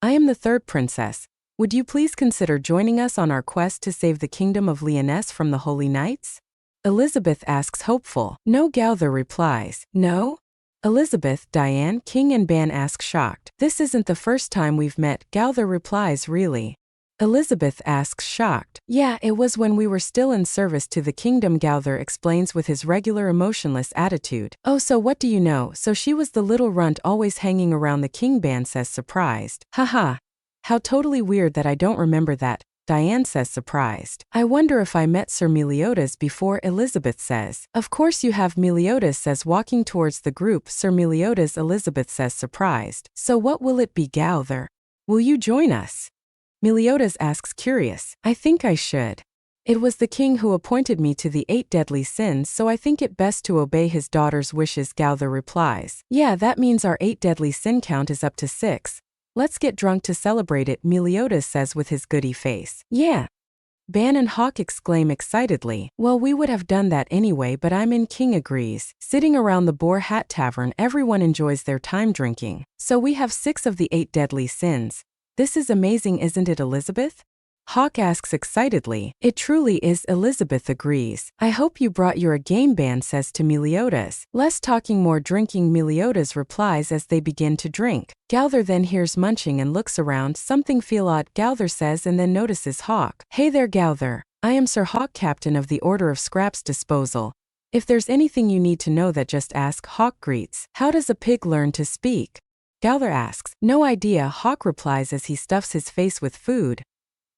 I am the third princess. Would you please consider joining us on our quest to save the kingdom of Lyonesse from the Holy Knights? Elizabeth asks, hopeful. No, Gowther replies. No? Elizabeth, Diane, King and Ban ask, shocked. This isn't the first time we've met, Gowther replies, really? Elizabeth asks, shocked. Yeah, it was when we were still in service to the kingdom, Gowther explains with his regular emotionless attitude. Oh, so what do you know? So she was the little runt always hanging around the king, Ban says, surprised. Haha. How totally weird that I don't remember that, Diane says surprised. I wonder if I met Sir Meliodas before, Elizabeth says. Of course you have, Meliodas says walking towards the group. Sir Meliodas, Elizabeth says surprised. So what will it be, Gowther? Will you join us? Meliodas asks curious. I think I should. It was the king who appointed me to the 8 deadly sins, so I think it best to obey his daughter's wishes, Gowther replies. Yeah, that means our 8 deadly sin count is up to 6. Let's get drunk to celebrate it, Meliodas says with his goody face. Yeah. Ban and Hawk exclaim excitedly. Well, we would have done that anyway, but I'm in, King agrees. Sitting around the Boar Hat Tavern, everyone enjoys their time drinking. So we have 6 of the 8 deadly sins. This is amazing, isn't it, Elizabeth? Hawk asks excitedly. It truly is, Elizabeth agrees. I hope you brought your game, Ban says to Meliodas. Less talking, more drinking, Meliodas replies as they begin to drink. Gowther then hears munching and looks around. Something feel odd, Gowther says, and then notices Hawk. Hey there, Gowther. I am Sir Hawk, captain of the Order of Scraps Disposal. If there's anything you need to know, that just ask, Hawk greets. How does a pig learn to speak? Gowther asks. No idea, Hawk replies as he stuffs his face with food.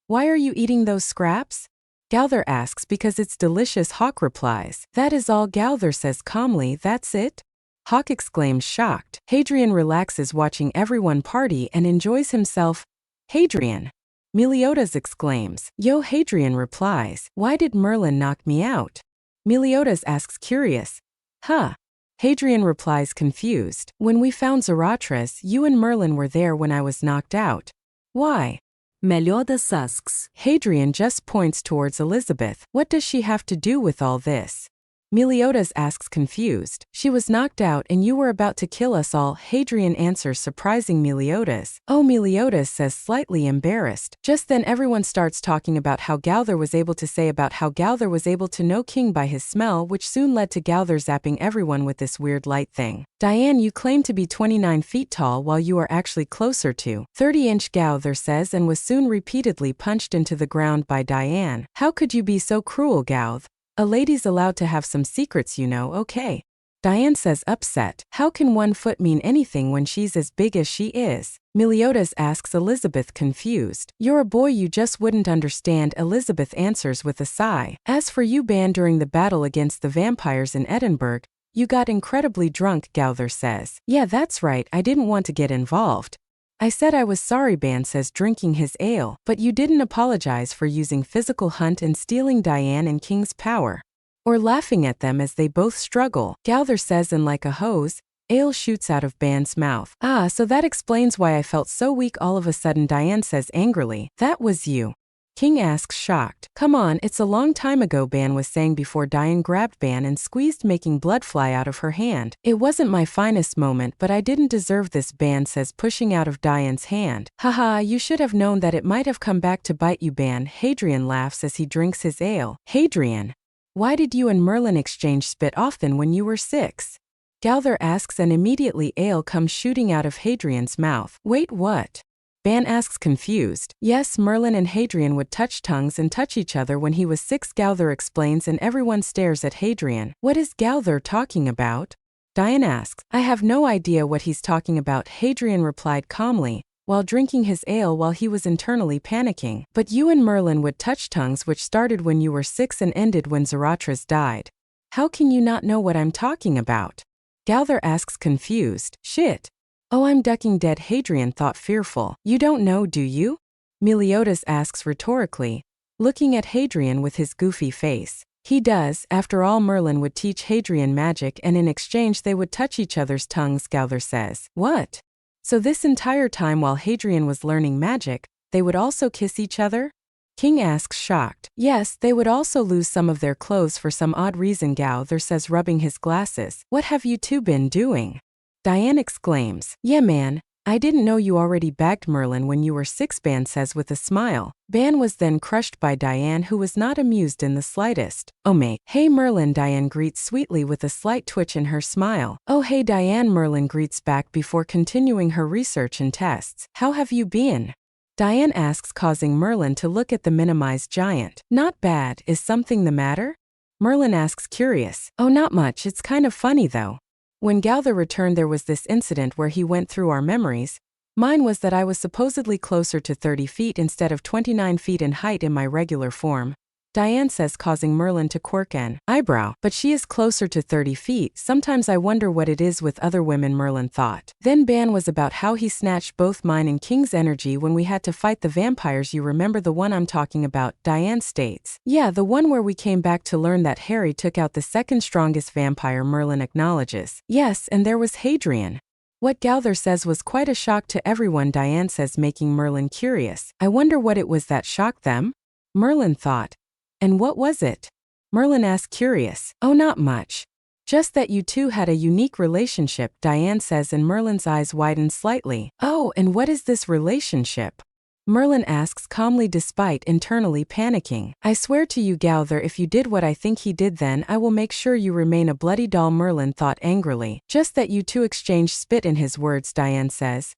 Why are you eating those scraps? Gowther asks. Because it's delicious, Hawk replies. That is all, Gowther says calmly. That's it? Hawk exclaims shocked. Hadrian relaxes watching everyone party and enjoys himself. Hadrian! Meliodas exclaims. Yo, Hadrian replies. Why did Merlin knock me out? Meliodas asks curious. Huh? Hadrian replies confused. When we found Zarathustra, you and Merlin were there when I was knocked out. Why? Meliodas asks. Hadrian just points towards Elizabeth. What does she have to do with all this? Meliodas asks confused. She was knocked out and you were about to kill us all, Hadrian answers, surprising Meliodas. Oh, Meliodas says, slightly embarrassed. Just then everyone starts talking about how Gowther was able to know King by his smell, which soon led to Gowther zapping everyone with this weird light thing. Diane, you claim to be 29 feet tall while you are actually closer to 30-inch, Gowther says, and was soon repeatedly punched into the ground by Diane. How could you be so cruel, Gowth? A lady's allowed to have some secrets, you know, okay? Diane says upset. How can 1 foot mean anything when she's as big as she is? Meliodas asks Elizabeth confused. You're a boy, you just wouldn't understand, Elizabeth answers with a sigh. As for you, Ban, during the battle against the vampires in Edinburgh, you got incredibly drunk, Gowther says. Yeah, that's right, I didn't want to get involved. I said I was sorry, Ban says, drinking his ale, but you didn't apologize for using physical hunt and stealing Diane and King's power. Or laughing at them as they both struggle, Gowther says, and like a hose, ale shoots out of Ban's mouth. Ah, so that explains why I felt so weak all of a sudden, Diane says angrily. That was you. King asks shocked. Come on, it's a long time ago, Ban was saying before Diane grabbed Ban and squeezed, making blood fly out of her hand. It wasn't my finest moment, but I didn't deserve this, Ban says, pushing out of Diane's hand. Haha, you should have known that it might have come back to bite you, Ban. Hadrian laughs as he drinks his ale. Hadrian, why did you and Merlin exchange spit often when you were 6? Gowther asks, and immediately ale comes shooting out of Hadrian's mouth. Wait, what? Ban asks confused. Yes, Merlin and Hadrian would touch tongues and touch each other when he was 6, Gowther explains, and everyone stares at Hadrian. What is Gowther talking about? Diane asks. I have no idea what he's talking about, Hadrian replied calmly, while drinking his ale while he was internally panicking. But you and Merlin would touch tongues, which started when you were 6 and ended when Zarathustra died. How can you not know what I'm talking about? Gowther asks confused. Shit. Oh, I'm ducking dead, Hadrian thought fearful. You don't know, do you? Meliodas asks rhetorically, looking at Hadrian with his goofy face. He does. After all, Merlin would teach Hadrian magic and in exchange they would touch each other's tongues, Gowther says. What? So this entire time while Hadrian was learning magic, they would also kiss each other? King asks shocked. Yes, they would also lose some of their clothes for some odd reason, Gowther says, rubbing his glasses. What have you two been doing? Diane exclaims. Yeah, man, I didn't know you already bagged Merlin when you were 6, Ban says with a smile. Ban was then crushed by Diane, who was not amused in the slightest. Oh mate. Hey Merlin, Diane greets sweetly with a slight twitch in her smile. Oh hey Diane, Merlin greets back before continuing her research and tests. How have you been? Diane asks, causing Merlin to look at the minimized giant. Not bad, is something the matter? Merlin asks curious. Oh not much, it's kind of funny though. When Gowther returned there was this incident where he went through our memories. Mine was that I was supposedly closer to 30 feet instead of 29 feet in height in my regular form, Diane says, causing Merlin to quirk an eyebrow. But she is closer to 30 feet. Sometimes I wonder what it is with other women, Merlin thought. Then Ban was about how he snatched both mine and King's energy when we had to fight the vampires. You remember the one I'm talking about, Diane states. Yeah, the one where we came back to learn that Harry took out the second strongest vampire, Merlin acknowledges. Yes, and there was Hadrian. What Gowther says was quite a shock to everyone, Diane says, making Merlin curious. I wonder what it was that shocked them? Merlin thought. And what was it? Merlin asked, curious. Oh, not much. Just that you two had a unique relationship, Diane says, and Merlin's eyes widen slightly. Oh, and what is this relationship? Merlin asks calmly despite internally panicking. I swear to you, Gowther, if you did what I think he did, then I will make sure you remain a bloody doll, Merlin thought angrily. Just that you two exchanged spit in his words, Diane says.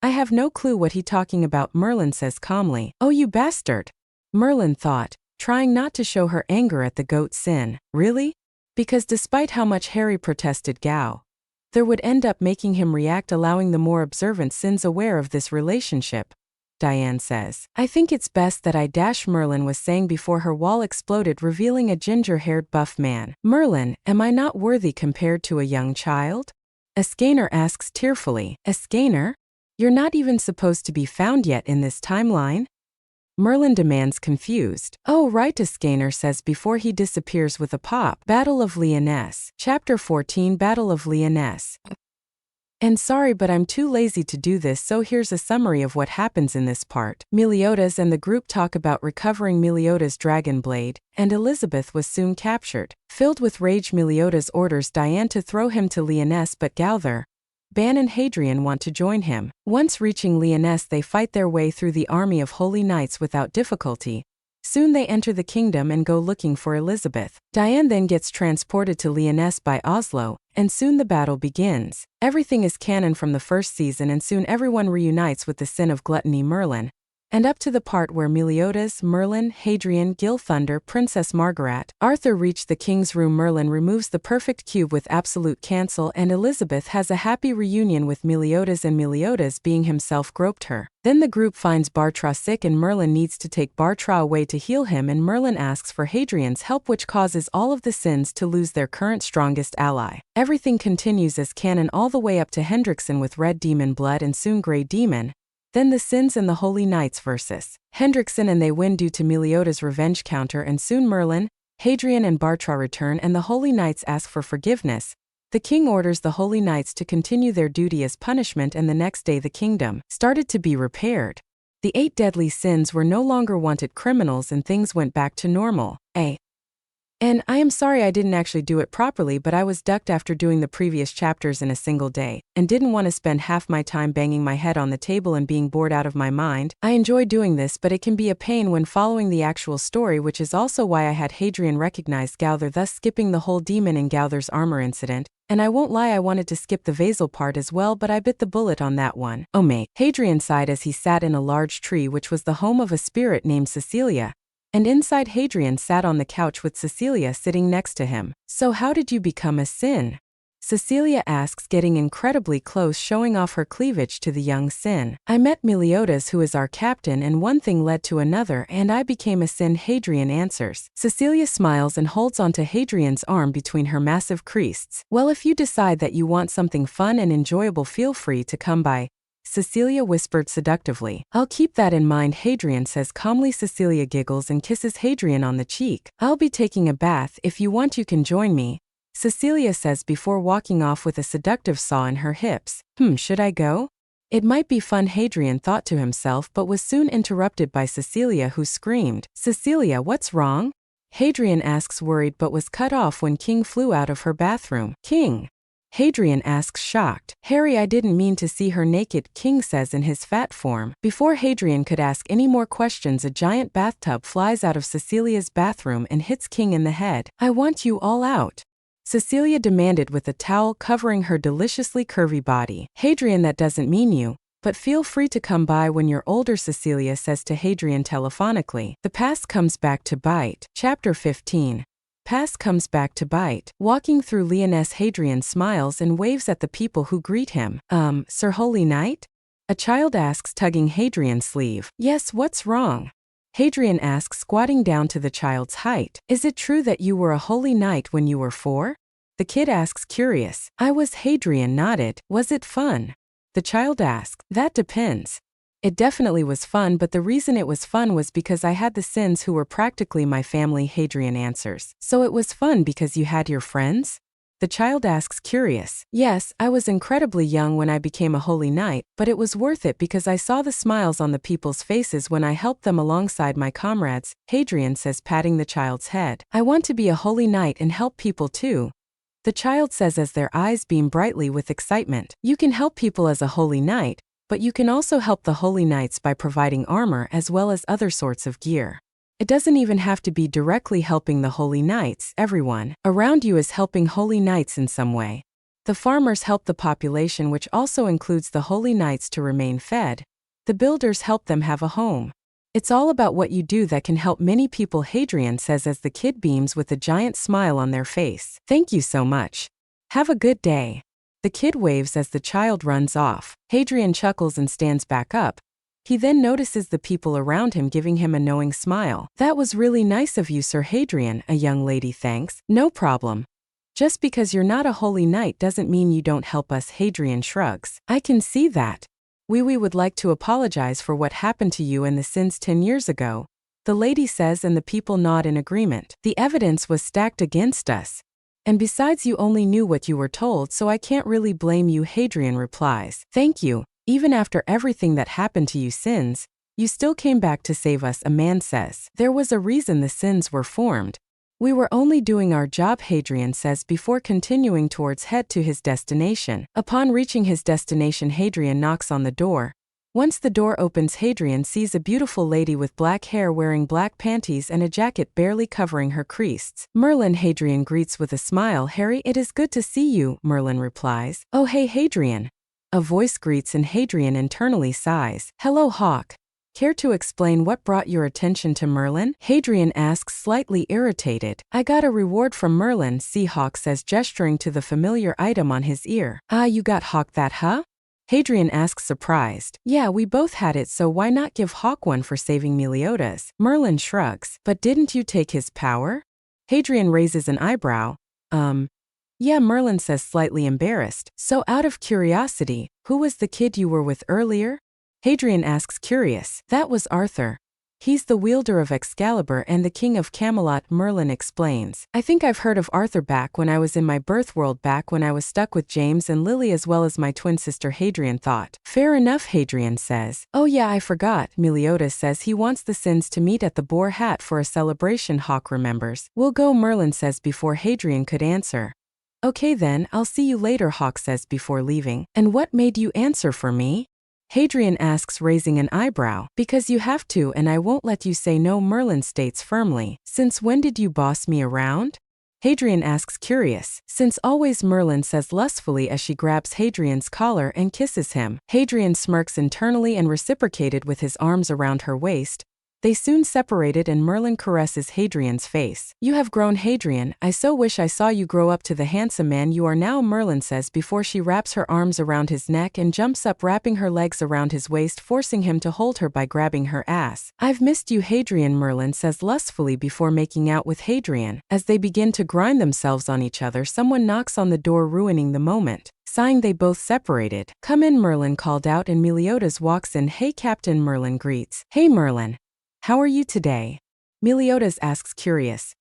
I have no clue what he talking about, Merlin says calmly. Oh, you bastard. Merlin thought, trying not to show her anger at the goat's sin. Really? Because despite how much Harry protested there would end up making him react, allowing the more observant sins aware of this relationship. Diane says. I think it's best that I dash, Merlin was saying before her wall exploded, revealing a ginger-haired buff man. Merlin, am I not worthy compared to a young child? Escaner asks tearfully. Escaner? You're not even supposed to be found yet in this timeline? Merlin demands, confused. Oh right, Escaner says before he disappears with a pop. Battle of Lyonesse. Chapter 14, Battle of Lyonesse. And sorry, but I'm too lazy to do this, so here's a summary of what happens in this part. Meliodas and the group talk about recovering Meliodas' dragon blade, and Elizabeth was soon captured. Filled with rage, Meliodas orders Diane to throw him to Lyonesse, but Gowther, Ban and Hadrian want to join him. Once reaching Lyonesse, they fight their way through the army of holy knights without difficulty. Soon they enter the kingdom and go looking for Elizabeth. Diane then gets transported to Lyonesse by Oslo, and soon the battle begins. Everything is canon from the first season, and soon everyone reunites with the sin of gluttony, Merlin. And up to the part where Meliodas, Merlin, Hadrian, Gilthunder, Princess Margaret, Arthur reach the king's room, Merlin removes the perfect cube with absolute cancel, and Elizabeth has a happy reunion with Meliodas, and Meliodas being himself groped her. Then the group finds Bartra sick, and Merlin needs to take Bartra away to heal him, and Merlin asks for Hadrian's help, which causes all of the sins to lose their current strongest ally. Everything continues as canon all the way up to Hendrickson with red demon blood and soon gray demon. Then the Sins and the Holy Knights versus Hendrickson, and they win due to Meliodas' revenge counter, and soon Merlin, Hadrian and Bartra return, and the Holy Knights ask for forgiveness. The king orders the Holy Knights to continue their duty as punishment, and the next day the kingdom started to be repaired. The 8 deadly sins were no longer wanted criminals, and things went back to normal. And I am sorry I didn't actually do it properly, but I was ducked after doing the previous chapters in a single day, and didn't want to spend half my time banging my head on the table and being bored out of my mind. I enjoy doing this, but it can be a pain when following the actual story, which is also why I had Hadrian recognize Gowther, thus skipping the whole demon in Gowther's armor incident. And I won't lie, I wanted to skip the Vasil part as well, but I bit the bullet on that one. Oh mate. Hadrian sighed as he sat in a large tree which was the home of a spirit named Cecilia. And inside, Hadrian sat on the couch with Cecilia sitting next to him. So how did you become a sin? Cecilia asks, getting incredibly close, showing off her cleavage to the young sin. I met Meliodas, who is our captain, and one thing led to another, and I became a sin, Hadrian answers. Cecilia smiles and holds onto Hadrian's arm between her massive creasts. Well, if you decide that you want something fun and enjoyable, feel free to come by, Cecilia whispered seductively. I'll keep that in mind, Hadrian says calmly. Cecilia giggles and kisses Hadrian on the cheek. I'll be taking a bath. If you want, you can join me, Cecilia says before walking off with a seductive saw in her hips. Should I go? It might be fun, Hadrian thought to himself, but was soon interrupted by Cecilia, who screamed. Cecilia, what's wrong? Hadrian asks, worried, but was cut off when King flew out of her bathroom. King? Hadrian asks, shocked. Harry, I didn't mean to see her naked, King says in his fat form. Before Hadrian could ask any more questions, a giant bathtub flies out of Cecilia's bathroom and hits King in the head. I want you all out, Cecilia demanded with a towel covering her deliciously curvy body. Hadrian, that doesn't mean you, but feel free to come by when you're older, Cecilia says to Hadrian telephonically. The past comes back to bite. Chapter 15. Past comes back to bite. Walking through Lyonesse, Hadrian smiles and waves at the people who greet him. Sir Holy Knight? A child asks, tugging Hadrian's sleeve. Yes, what's wrong? Hadrian asks, squatting down to the child's height. Is it true that you were a holy knight when you were 4? The kid asks, curious. I was. Hadrian nodded. Was it fun? The child asked. That depends. It definitely was fun, but the reason it was fun was because I had the sins who were practically my family, Hadrian answers. So it was fun because you had your friends? The child asks, curious. Yes, I was incredibly young when I became a holy knight, but it was worth it because I saw the smiles on the people's faces when I helped them alongside my comrades, Hadrian says, patting the child's head. I want to be a holy knight and help people too. The child says as their eyes beam brightly with excitement. You can help people as a holy knight, but you can also help the holy knights by providing armor as well as other sorts of gear. It doesn't even have to be directly helping the holy knights. Everyone around you is helping holy knights in some way. The farmers help the population, which also includes the holy knights, to remain fed. The builders help them have a home. It's all about what you do that can help many people, Hadrian says as the kid beams with a giant smile on their face. Thank you so much. Have a good day. The kid waves as the child runs off. Hadrian chuckles and stands back up. He then notices the people around him giving him a knowing smile. That was really nice of you, Sir Hadrian, a young lady thanks. No problem. Just because you're not a holy knight doesn't mean you don't help us, Hadrian shrugs. I can see that. We would like to apologize for what happened to you and the sins 10 years ago, the lady says, and the people nod in agreement. The evidence was stacked against us. And besides, you only knew what you were told, so I can't really blame you, Hadrian replies. Thank you. Even after everything that happened to you sins, you still came back to save us, a man says. There was a reason the sins were formed. We were only doing our job, Hadrian says, before continuing towards head to his destination. Upon reaching his destination, Hadrian knocks on the door. Once the door opens, Hadrian sees a beautiful lady with black hair wearing black panties and a jacket barely covering her creases. Merlin, Hadrian greets with a smile. Harry, it is good to see you, Merlin replies. Oh hey Hadrian. A voice greets and Hadrian internally sighs. Hello Hawk. Care to explain what brought your attention to Merlin? Hadrian asks, slightly irritated. I got a reward from Merlin, Hawk says, gesturing to the familiar item on his ear. Ah, you got Hawk that, huh? Hadrian asks, surprised. Yeah, we both had it, so why not give Hawk one for saving Meliodas? Merlin shrugs. But didn't you take his power? Hadrian raises an eyebrow. Yeah, Merlin says, slightly embarrassed. So out of curiosity, who was the kid you were with earlier? Hadrian asks, curious. That was Arthur. He's the wielder of Excalibur and the king of Camelot, Merlin explains. I think I've heard of Arthur back when I was in my birth world, back when I was stuck with James and Lily as well as my twin sister, Hadrian thought. Fair enough, Hadrian says. Oh yeah, I forgot. Meliodas says he wants the sins to meet at the Boar Hat for a celebration, Hawk remembers. We'll go, Merlin says before Hadrian could answer. Okay then, I'll see you later, Hawk says before leaving. And what made you answer for me? Hadrian asks, raising an eyebrow. Because you have to, and I won't let you say no, Merlin states firmly. Since when did you boss me around? Hadrian asks, curious. Since always, Merlin says lustfully as she grabs Hadrian's collar and kisses him. Hadrian smirks internally and reciprocated with his arms around her waist. They soon separated and Merlin caresses Hadrian's face. You have grown, Hadrian. I so wish I saw you grow up to the handsome man you are now, Merlin says before she wraps her arms around his neck and jumps up, wrapping her legs around his waist, forcing him to hold her by grabbing her ass. I've missed you, Hadrian, Merlin says lustfully before making out with Hadrian. As they begin to grind themselves on each other, someone knocks on the door, ruining the moment. Sighing, they both separated. Come in, Merlin called out, and Meliodas walks in. Hey Captain, Merlin greets. Hey Merlin. How are you today? Meliodas asks, curious.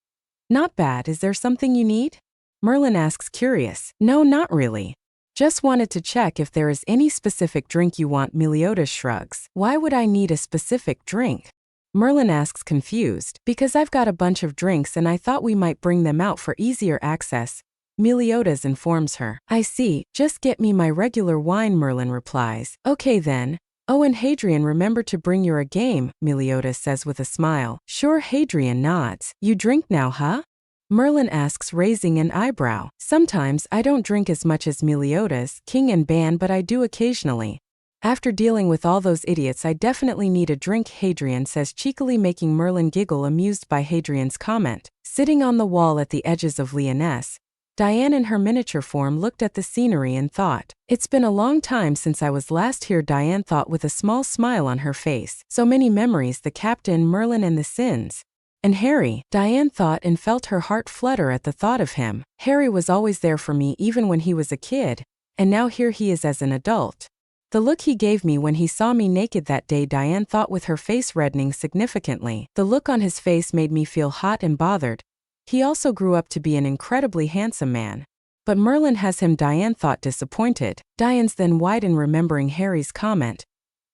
Not bad. Is there something you need? Merlin asks, curious. No, not really. Just wanted to check if there is any specific drink you want. Meliodas shrugs. Why would I need a specific drink? Merlin asks, confused. Because I've got a bunch of drinks and I thought we might bring them out for easier access. Meliodas informs her. I see. Just get me my regular wine, Merlin replies. Okay then. Oh, and Hadrian, remember to bring your A game, Meliodas says with a smile. Sure, Hadrian nods. You drink now, huh? Merlin asks, raising an eyebrow. Sometimes I don't drink as much as Meliodas, king and ban, but I do occasionally. After dealing with all those idiots, I definitely need a drink, Hadrian says cheekily, making Merlin giggle, amused by Hadrian's comment. Sitting on the wall at the edges of Lyonesse, Diane in her miniature form looked at the scenery and thought, "It's been a long time since I was last here," Diane thought with a small smile on her face. So many memories, the captain, Merlin and the sins. And Harry, Diane thought and felt her heart flutter at the thought of him. Harry was always there for me even when he was a kid, and now here he is as an adult. The look he gave me when he saw me naked that day, Diane thought with her face reddening significantly. The look on his face made me feel hot and bothered. He also grew up to be an incredibly handsome man. But Merlin has him, Diane thought, disappointed. Diane's then widened, remembering Harry's comment.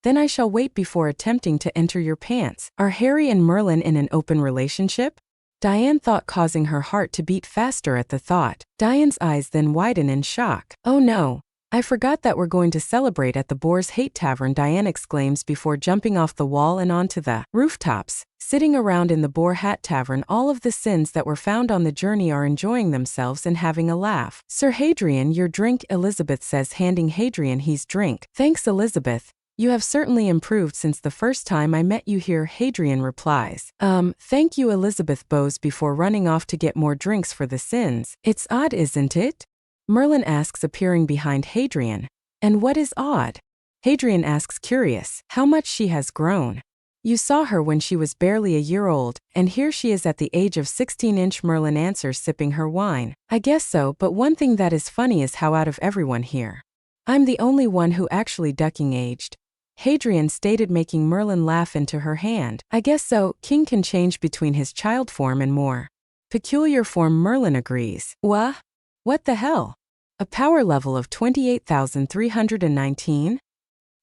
"Then I shall wait before attempting to enter your pants." Are Harry and Merlin in an open relationship? Diane thought, causing her heart to beat faster at the thought. Diane's eyes then widen in shock. "Oh no. I forgot that we're going to celebrate at the Boar's Hate Tavern," Diane exclaims before jumping off the wall and onto the rooftops. Sitting around in the Boar Hat Tavern, all of the sins that were found on the journey are enjoying themselves and having a laugh. "Sir Hadrian, your drink," Elizabeth says, handing Hadrian his drink. "Thanks, Elizabeth. You have certainly improved since the first time I met you here," Hadrian replies. Thank you," Elizabeth bows before running off to get more drinks for the sins. "It's odd, isn't it?" Merlin asks, appearing behind Hadrian. "And what is odd?" Hadrian asks, curious. "How much she has grown. You saw her when she was barely a year old, and here she is at the age of 16". Merlin answers, sipping her wine. "I guess so, but one thing that is funny is how out of everyone here, I'm the only one who actually ducking aged," Hadrian stated, making Merlin laugh into her hand. "I guess so, king can change between his child form and more peculiar form." Merlin agrees. What the hell? A power level of 28,319?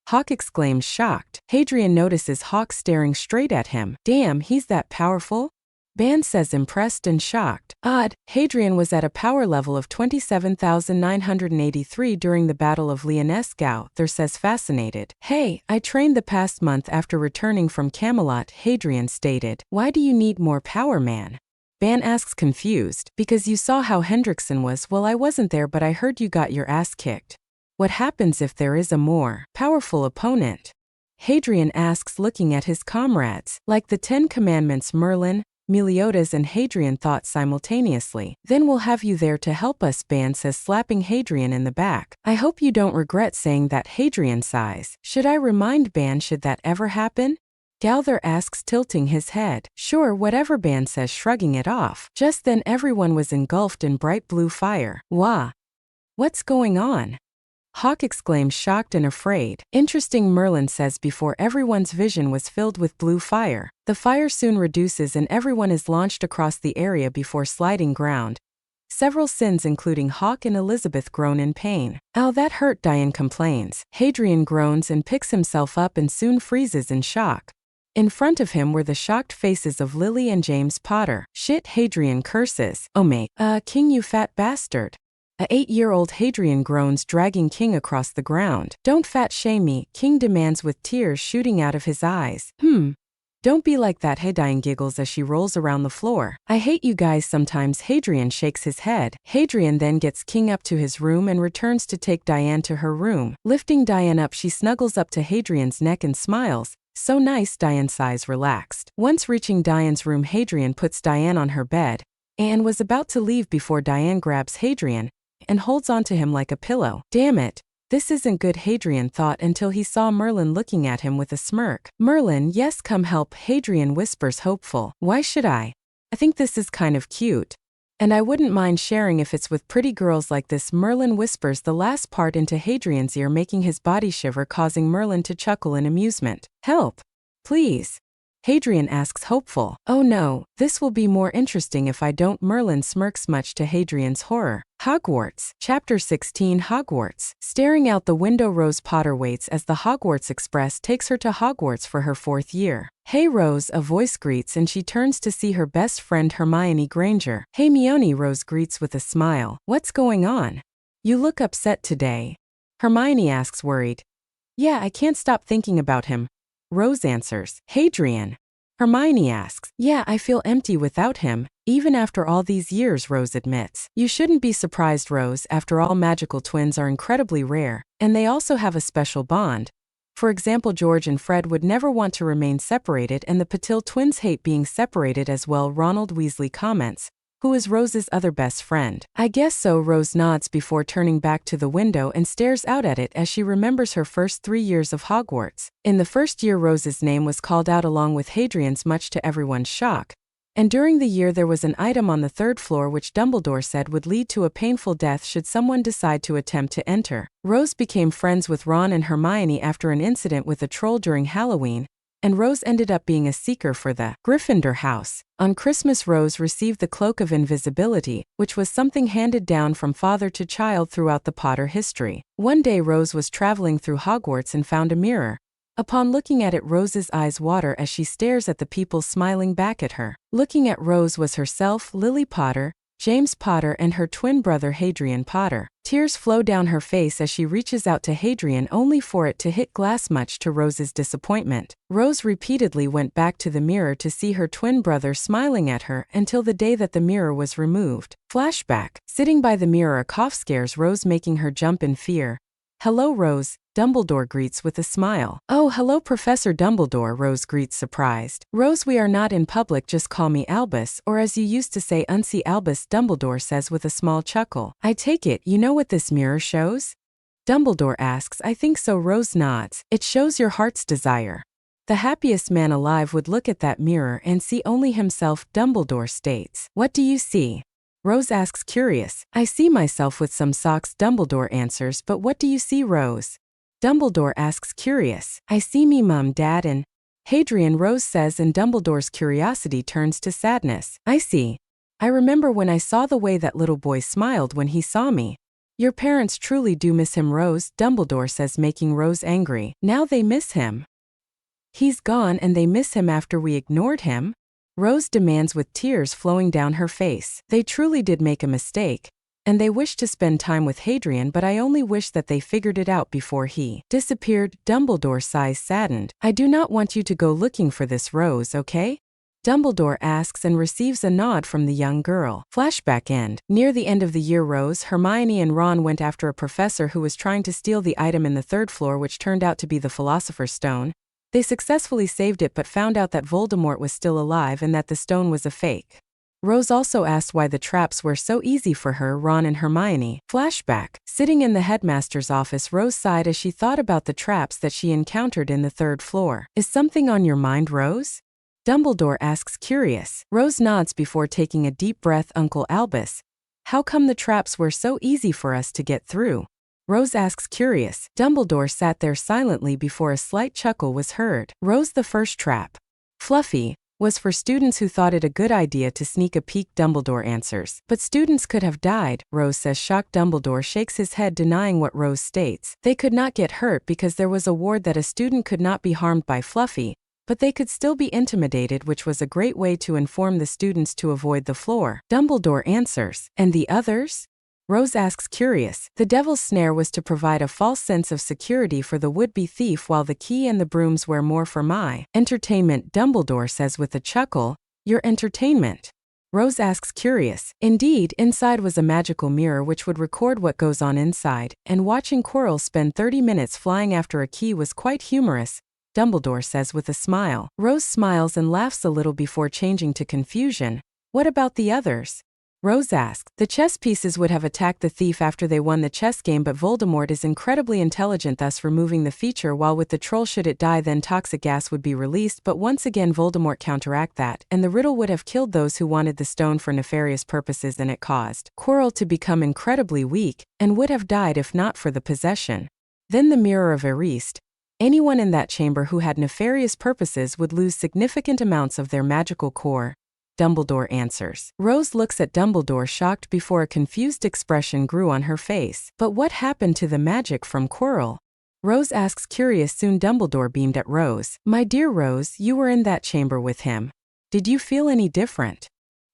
Hawk exclaims, shocked. Hadrian notices Hawk staring straight at him. "Damn, he's that powerful?" Ban says, impressed and shocked. "Odd, Hadrian was at a power level of 27,983 during the Battle of Leonesgau," Thur says, fascinated. "Hey, I trained the past month after returning from Camelot," Hadrian stated. "Why do you need more power, man?" Ban asks, confused. "Because you saw how Hendrickson was." "Well, I wasn't there, but I heard you got your ass kicked." "What happens if there is a more powerful opponent?" Hadrian asks, looking at his comrades. "Like the 10 Commandments," Merlin, Meliodas and Hadrian thought simultaneously. "Then we'll have you there to help us," Ban says, slapping Hadrian in the back. "I hope you don't regret saying that," Hadrian sighs. "Should I remind Ban should that ever happen?" Galther asks, tilting his head. "Sure, whatever," Ban says, shrugging it off. Just then everyone was engulfed in bright blue fire. "Wah! What's going on?" Hawk exclaims, shocked and afraid. "Interesting," Merlin says before everyone's vision was filled with blue fire. The fire soon reduces and everyone is launched across the area before sliding ground. Several sins, including Hawk and Elizabeth, groan in pain. "Ow, that hurt," Diane complains. Hadrian groans and picks himself up and soon freezes in shock. In front of him were the shocked faces of Lily and James Potter. "Shit," Hadrian curses. "Oh mate, King, you fat bastard." A 8-year-old Hadrian groans, dragging King across the ground. "Don't fat shame me," King demands with tears shooting out of his eyes. Don't be like that," Diane giggles as she rolls around the floor. "I hate you guys sometimes." Hadrian shakes his head. Hadrian then gets King up to his room and returns to take Diane to her room. Lifting Diane up, she snuggles up to Hadrian's neck and smiles. "So nice," Diane sighs, relaxed. Once reaching Diane's room, Hadrian puts Diane on her bed and was about to leave before Diane grabs Hadrian and holds onto him like a pillow. "Damn it. This isn't good," Hadrian thought until he saw Merlin looking at him with a smirk. "Merlin, yes, come help," Hadrian whispers, hopeful. "Why should I? I think this is kind of cute. And I wouldn't mind sharing if it's with pretty girls like this." Merlin whispers the last part into Hadrian's ear, making his body shiver, causing Merlin to chuckle in amusement. "Help. Please." Hadrian asks, hopeful. "Oh no, this will be more interesting if I don't." Merlin smirks, much to Hadrian's horror. Hogwarts. Chapter 16, Hogwarts. Staring out the window, Rose Potter waits as the Hogwarts Express takes her to Hogwarts for her 4th year. "Hey Rose," a voice greets, and she turns to see her best friend Hermione Granger. "Hey Mione," Rose greets with a smile. "What's going on? You look upset today." Hermione asks, worried. "Yeah, I can't stop thinking about him," Rose answers. "Hadrian?" Hermione asks. "Yeah, I feel empty without him, even after all these years," Rose admits. "You shouldn't be surprised, Rose. After all, magical twins are incredibly rare, and they also have a special bond. For example, George and Fred would never want to remain separated, and the Patil twins hate being separated as well," Ronald Weasley comments, Who is Rose's other best friend? I guess so. Rose nods before turning back to the window and stares out at it as she remembers her first 3 years of Hogwarts. In the first year, Rose's name was called out along with Hadrian's, much to everyone's shock. And during the year there was an item on the 3rd floor which Dumbledore said would lead to a painful death should someone decide to attempt to enter. Rose became friends with Ron and Hermione after an incident with a troll during Halloween, and Rose ended up being a seeker for the Gryffindor house. On Christmas, Rose received the Cloak of Invisibility, which was something handed down from father to child throughout the Potter history. One day Rose was traveling through Hogwarts and found a mirror. Upon looking at it, Rose's eyes water as she stares at the people smiling back at her. Looking at Rose was herself, Lily Potter, James Potter, and her twin brother Hadrian Potter. Tears flow down her face as she reaches out to Hadrian only for it to hit glass, much to Rose's disappointment. Rose repeatedly went back to the mirror to see her twin brother smiling at her until the day that the mirror was removed. Flashback. Sitting by the mirror, a cough scares Rose, making her jump in fear. "Hello, Rose," Dumbledore greets with a smile. "Oh, hello, Professor Dumbledore," Rose greets, surprised. "Rose, we are not in public, just call me Albus, or as you used to say, Uncy Albus," Dumbledore says with a small chuckle. "I take it you know what this mirror shows?" Dumbledore asks. "I think so," Rose nods. "It shows your heart's desire." "The happiest man alive would look at that mirror and see only himself," Dumbledore states. "What do you see?" Rose asks, curious. "I see myself with some socks," Dumbledore answers. "But what do you see, Rose?" Dumbledore asks, curious. "I see me mum, dad, and Hadrian," Rose says, and Dumbledore's curiosity turns to sadness. "I see. I remember when I saw the way that little boy smiled when he saw me." "Your parents truly do miss him, Rose," Dumbledore says, making Rose angry. "Now they miss him. He's gone and they miss him after we ignored him?" Rose demands with tears flowing down her face. "They truly did make a mistake. And they wish to spend time with Hadrian, but I only wish that they figured it out before he disappeared." Dumbledore sighs, saddened. "I do not want you to go looking for this, Rose, okay?" Dumbledore asks and receives a nod from the young girl. Flashback end. Near the end of the year, Rose, Hermione, and Ron went after a professor who was trying to steal the item in the 3rd floor, which turned out to be the Philosopher's Stone. They successfully saved it but found out that Voldemort was still alive and that the stone was a fake. Rose also asked why the traps were so easy for her, Ron, and Hermione. Flashback. Sitting in the headmaster's office, Rose sighed as she thought about the traps that she encountered in the 3rd floor. "Is something on your mind, Rose?" Dumbledore asks, curious. Rose nods before taking a deep breath. "Uncle Albus, how come the traps were so easy for us to get through?" Rose asks, curious. Dumbledore sat there silently before a slight chuckle was heard. "Rose, the first trap, Fluffy, was for students who thought it a good idea to sneak a peek," Dumbledore answers. "But students could have died," Rose says, shocked. Dumbledore shakes his head, denying what Rose states. "They could not get hurt because there was a ward that a student could not be harmed by Fluffy, but they could still be intimidated, which was a great way to inform the students to avoid the floor." Dumbledore answers. "And the others?" Rose asks, curious. "The devil's snare was to provide a false sense of security for the would-be thief, while the key and the brooms were more for my entertainment," Dumbledore says with a chuckle. "Your entertainment?" Rose asks, curious. "Indeed, inside was a magical mirror which would record what goes on inside, and watching Quirrell spend 30 minutes flying after a key was quite humorous," Dumbledore says with a smile. Rose smiles and laughs a little before changing to confusion. "What about the others?" Rose asks. "The chess pieces would have attacked the thief after they won the chess game, but Voldemort is incredibly intelligent, thus removing the feature, while with the troll, should it die, then toxic gas would be released, but once again Voldemort counteract that, and the riddle would have killed those who wanted the stone for nefarious purposes, and it caused Quirrell to become incredibly weak, and would have died if not for the possession. Then the Mirror of Erist. Anyone in that chamber who had nefarious purposes would lose significant amounts of their magical core," Dumbledore answers. Rose looks at Dumbledore, shocked before a confused expression grew on her face. "But what happened to the magic from Quirrell?" Rose asks, curious. Soon Dumbledore beamed at Rose. "My dear Rose, you were in that chamber with him. Did you feel any different?"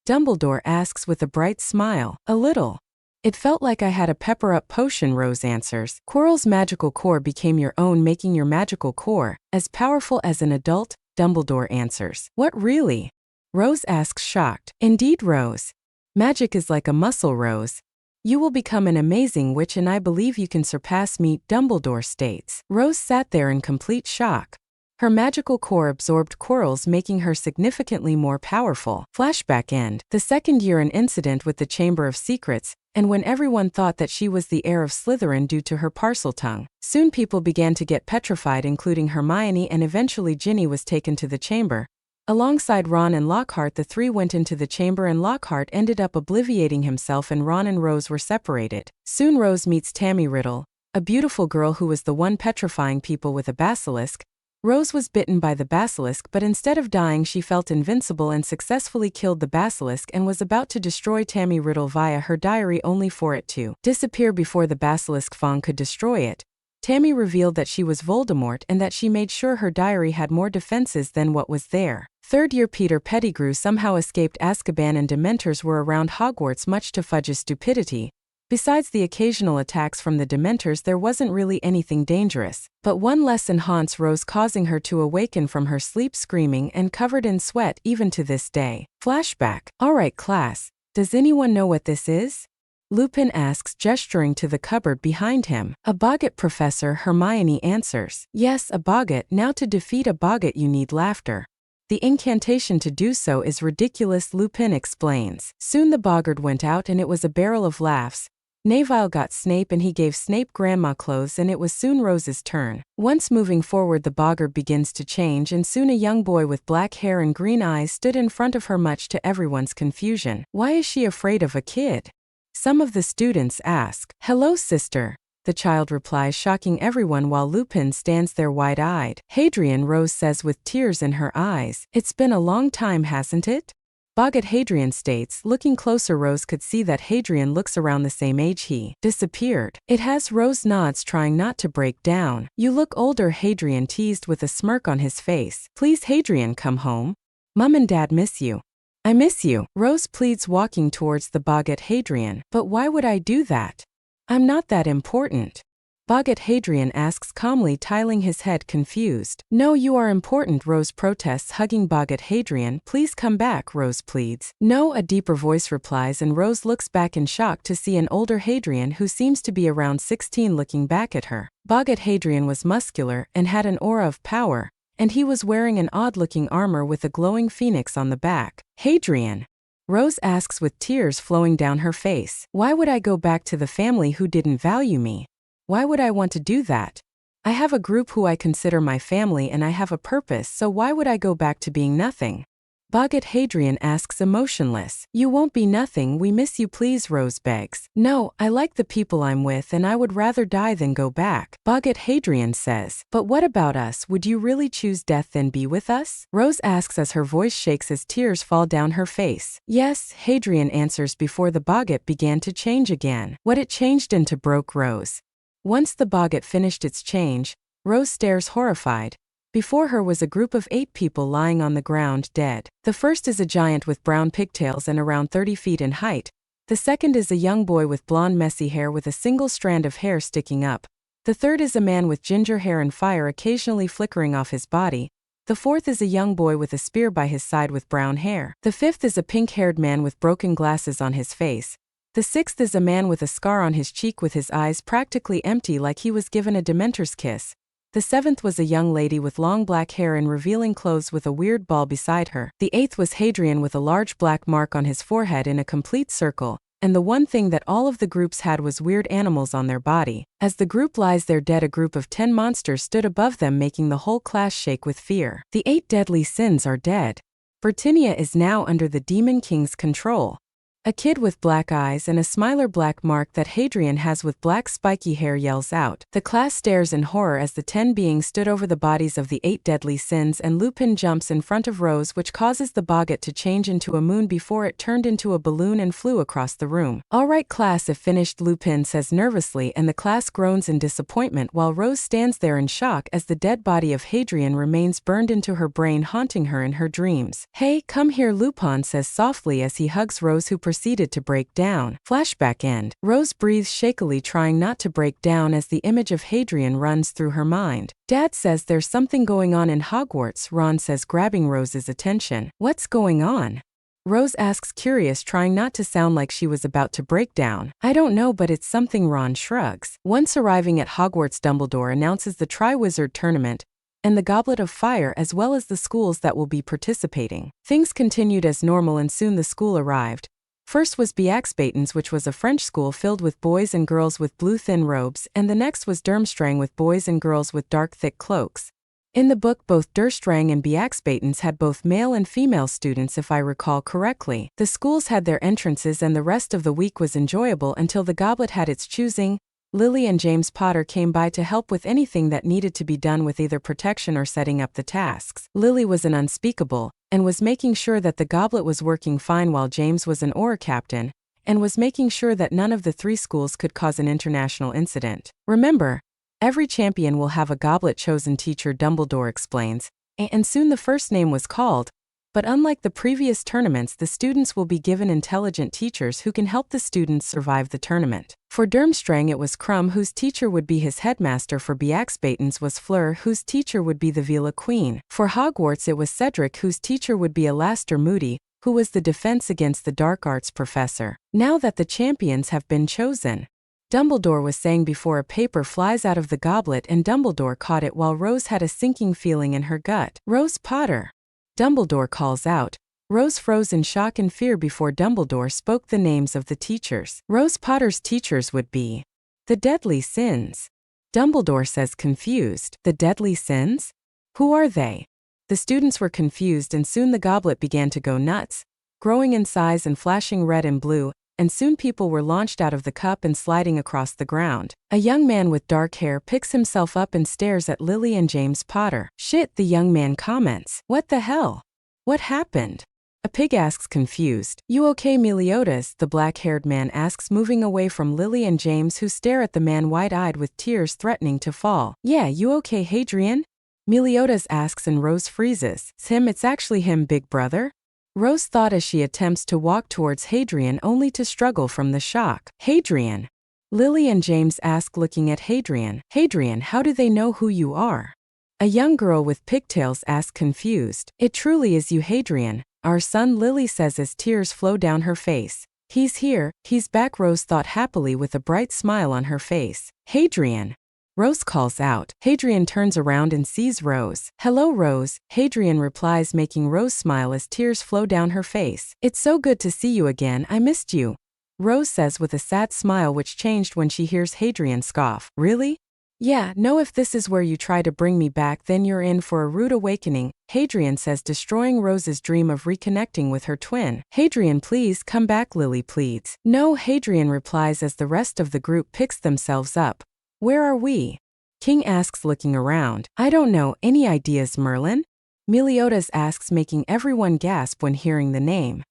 Dumbledore asks with a bright smile. "A little. It felt like I had a pepper-up potion," Rose answers. "Quirrell's magical core became your own, making your magical core as powerful as an adult," Dumbledore answers. "What, really?" Rose asks, shocked. "Indeed, Rose. Magic is like a muscle, Rose. You will become an amazing witch, and I believe you can surpass me," Dumbledore states. Rose sat there in complete shock. Her magical core absorbed corals, making her significantly more powerful. Flashback end. The second year, an incident with the Chamber of Secrets, and when everyone thought that she was the heir of Slytherin due to her Parseltongue. Soon people began to get petrified, including Hermione, and eventually Ginny was taken to the chamber. Alongside Ron and Lockhart, the three went into the chamber and Lockhart ended up obliviating himself, and Ron and Rose were separated. Soon Rose meets Tammy Riddle, a beautiful girl who was the one petrifying people with a basilisk. Rose was bitten by the basilisk, but instead of dying she felt invincible and successfully killed the basilisk and was about to destroy Tammy Riddle via her diary, only for it to disappear before the basilisk fang could destroy it. Tammy revealed that she was Voldemort and that she made sure her diary had more defenses than what was there. Third year, Peter Pettigrew somehow escaped Azkaban and Dementors were around Hogwarts, much to Fudge's stupidity. Besides the occasional attacks from the Dementors, there wasn't really anything dangerous. But one lesson haunts Rose, causing her to awaken from her sleep screaming and covered in sweat even to this day. Flashback. Alright class, does anyone know what this is? Lupin asks, gesturing to the cupboard behind him. A boggart, Professor, Hermione answers. Yes, a boggart. Now to defeat a boggart you need laughter. The incantation to do so is ridiculous, Lupin explains. Soon the boggart went out and it was a barrel of laughs. Neville got Snape and he gave Snape grandma clothes, and it was soon Rose's turn. Once moving forward, the boggart begins to change, and soon a young boy with black hair and green eyes stood in front of her, much to everyone's confusion. Why is she afraid of a kid? Some of the students ask. Hello, sister, the child replies, shocking everyone while Lupin stands there wide-eyed. Hadrian, Rose says with tears in her eyes. It's been a long time, hasn't it? Boggart, Hadrian states. Looking closer, Rose could see that Hadrian looks around the same age. He disappeared. It has. Rose nods, trying not to break down. You look older, Hadrian teased with a smirk on his face. Please, Hadrian, come home. Mum and Dad miss you. I miss you, Rose pleads, walking towards the boggart. Hadrian. But why would I do that? I'm not that important. Boggart, Hadrian asks calmly, tilting his head, confused. No, you are important, Rose protests, hugging Boggart. Hadrian, please come back, Rose pleads. No, a deeper voice replies, and Rose looks back in shock to see an older Hadrian who seems to be around 16 looking back at her. Boggart Hadrian was muscular and had an aura of power, and he was wearing an odd-looking armor with a glowing phoenix on the back. Hadrian, Rose asks with tears flowing down her face. Why would I go back to the family who didn't value me? Why would I want to do that? I have a group who I consider my family and I have a purpose, so why would I go back to being nothing? Boggart Hadrian asks, emotionless. You won't be nothing, we miss you please, Rose begs. No, I like the people I'm with and I would rather die than go back, Boggart Hadrian says. But what about us? Would you really choose death than be with us? Rose asks as her voice shakes as tears fall down her face. Yes, Hadrian answers before the boggart began to change again. What it changed into broke Rose. Once the boggart finished its change, Rose stares horrified. Before her was a group of 8 people lying on the ground, dead. The first is a giant with brown pigtails and around 30 feet in height. The second is a young boy with blonde messy hair with a single strand of hair sticking up. The third is a man with ginger hair and fire occasionally flickering off his body. The fourth is a young boy with a spear by his side with brown hair. The fifth is a pink-haired man with broken glasses on his face. The sixth is a man with a scar on his cheek with his eyes practically empty, like he was given a Dementor's kiss. The seventh was a young lady with long black hair and revealing clothes with a weird ball beside her. The eighth was Hadrian with a large black mark on his forehead in a complete circle. And the one thing that all of the groups had was weird animals on their body. As the group lies there dead, a group of 10 monsters stood above them, making the whole class shake with fear. The 8 deadly sins are dead. Britannia is now under the Demon King's control. A kid with black eyes and a smiler black mark that Hadrian has with black spiky hair yells out. The class stares in horror as the 10 beings stood over the bodies of the 8 deadly sins, and Lupin jumps in front of Rose, which causes the boggart to change into a moon before it turned into a balloon and flew across the room. All right class, if finished, Lupin says nervously, and the class groans in disappointment while Rose stands there in shock as the dead body of Hadrian remains burned into her brain, haunting her in her dreams. Hey, come here, Lupin says softly as he hugs Rose, who proceeded to break down. Flashback end. Rose breathes shakily, trying not to break down as the image of Hadrian runs through her mind. Dad says there's something going on in Hogwarts, Ron says, grabbing Rose's attention. What's going on? Rose asks, curious, trying not to sound like she was about to break down. I don't know, but it's something, Ron shrugs. Once arriving at Hogwarts, Dumbledore announces the Triwizard Tournament. and the Goblet of Fire, as well as the schools that will be participating. Things continued as normal and soon the school arrived. First was YEA I, which was a French school filled with boys and girls with blue thin robes, and the next was Durmstrang with boys and girls with dark thick cloaks. In the book, both Durmstrang and YEA had both male and female students, if I recall correctly. The schools had their entrances and the rest of the week was enjoyable until the goblet had its choosing. Lily and James Potter came by to help with anything that needed to be done with either protection or setting up the tasks. Lily was an unspeakable, and was making sure that the goblet was working fine, while James was an oar captain, and was making sure that none of the three schools could cause an international incident. Remember, every champion will have a goblet-chosen teacher, Dumbledore explains, and soon the first name was called. But unlike the previous tournaments, the students will be given intelligent teachers who can help the students survive the tournament. For Durmstrang it was Krum, whose teacher would be his headmaster. For YEA was Fleur, whose teacher would be the Vila Queen. For Hogwarts it was Cedric, whose teacher would be Alastor Moody, who was the defense against the dark arts professor. Now that the champions have been chosen, Dumbledore was saying before a paper flies out of the goblet, and Dumbledore caught it while Rose had a sinking feeling in her gut. Rose Potter, Dumbledore calls out. Rose froze in shock and fear before Dumbledore spoke the names of the teachers. Rose Potter's teachers would be the Deadly Sins. Dumbledore says, confused. The Deadly Sins? Who are they? The students were confused, and soon the goblet began to go nuts, growing in size and flashing red and blue, and soon people were launched out of the cup and sliding across the ground. A young man with dark hair picks himself up and stares at Lily and James Potter. Shit, the young man comments. What the hell? What happened? A pig asks, confused. You okay, Meliodas? The black-haired man asks, moving away from Lily and James, who stare at the man wide-eyed with tears threatening to fall. Yeah, you okay, Hadrian? Meliodas asks, and Rose freezes. It's him, it's actually him, big brother? Rose thought as she attempts to walk towards Hadrian, only to struggle from the shock. Hadrian? Lily and James ask, looking at Hadrian. Hadrian, how do they know who you are? A young girl with pigtails asks, confused. It truly is you, Hadrian, our son, Lily says as tears flow down her face. He's here, he's back, Rose thought happily with a bright smile on her face. Hadrian! Rose calls out. Hadrian turns around and sees Rose. Hello, Rose, Hadrian replies, making Rose smile as tears flow down her face. It's so good to see you again, I missed you, Rose says with a sad smile which changed when she hears Hadrian scoff. Really? Yeah, no, if this is where you try to bring me back, then you're in for a rude awakening, Hadrian says, destroying Rose's dream of reconnecting with her twin. Hadrian, please come back, Lily pleads. No, Hadrian replies as the rest of the group picks themselves up. Where are we? King asks, looking around. I don't know, any ideas, Merlin? Meliodas asks, making everyone gasp when hearing the name.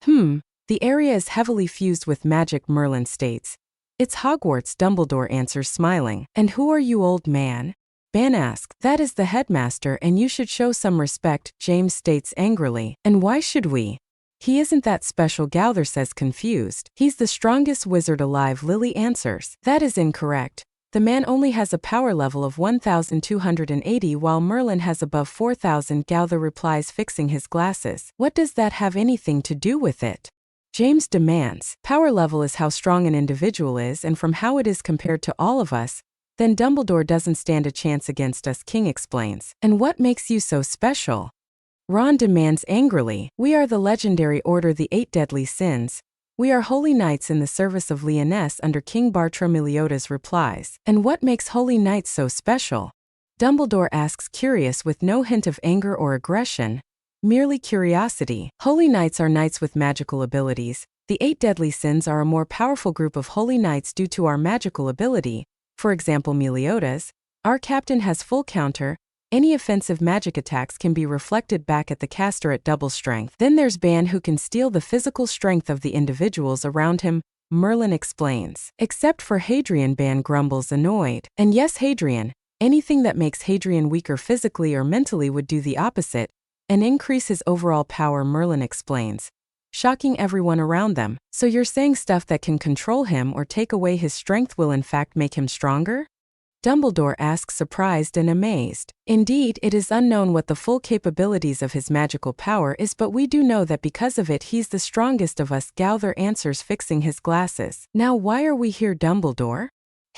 The area is heavily fused with magic, Merlin states. It's Hogwarts, Dumbledore answers, smiling. And who are you, old man? Ban asks. That is the headmaster, and you should show some respect, James states angrily. And why should we? He isn't that special, Gowther says, confused. He's the strongest wizard alive, Lily answers. That is incorrect. The man only has a power level of 1,280 while Merlin has above 4,000, Gowther replies, fixing his glasses. What does that have anything to do with it? James demands. Power level is how strong an individual is, and from how it is compared to all of us, then Dumbledore doesn't stand a chance against us, King explains. And what makes you so special? Ron demands angrily. We are the legendary order, the 8 Deadly Sins. We are holy knights in the service of Lyonesse under King Bartro, Meliodas replies. And what makes holy knights so special? Dumbledore asks, curious with no hint of anger or aggression, merely curiosity. Holy knights are knights with magical abilities. The 8 Deadly Sins are a more powerful group of holy knights due to our magical ability. For example, Meliodas, our captain, has full counter. Any offensive magic attacks can be reflected back at the caster at double strength. Then there's Ban, who can steal the physical strength of the individuals around him, Merlin explains. Except for Hadrian, Ban grumbles, annoyed. And yes, Hadrian, anything that makes Hadrian weaker physically or mentally would do the opposite, and increase his overall power, Merlin explains, shocking everyone around them. So you're saying stuff that can control him or take away his strength will in fact make him stronger? Dumbledore asks, surprised and amazed. Indeed, it is unknown what the full capabilities of his magical power is, but we do know that because of it he's the strongest of us, Gowther answers, fixing his glasses. Now why are we here, Dumbledore?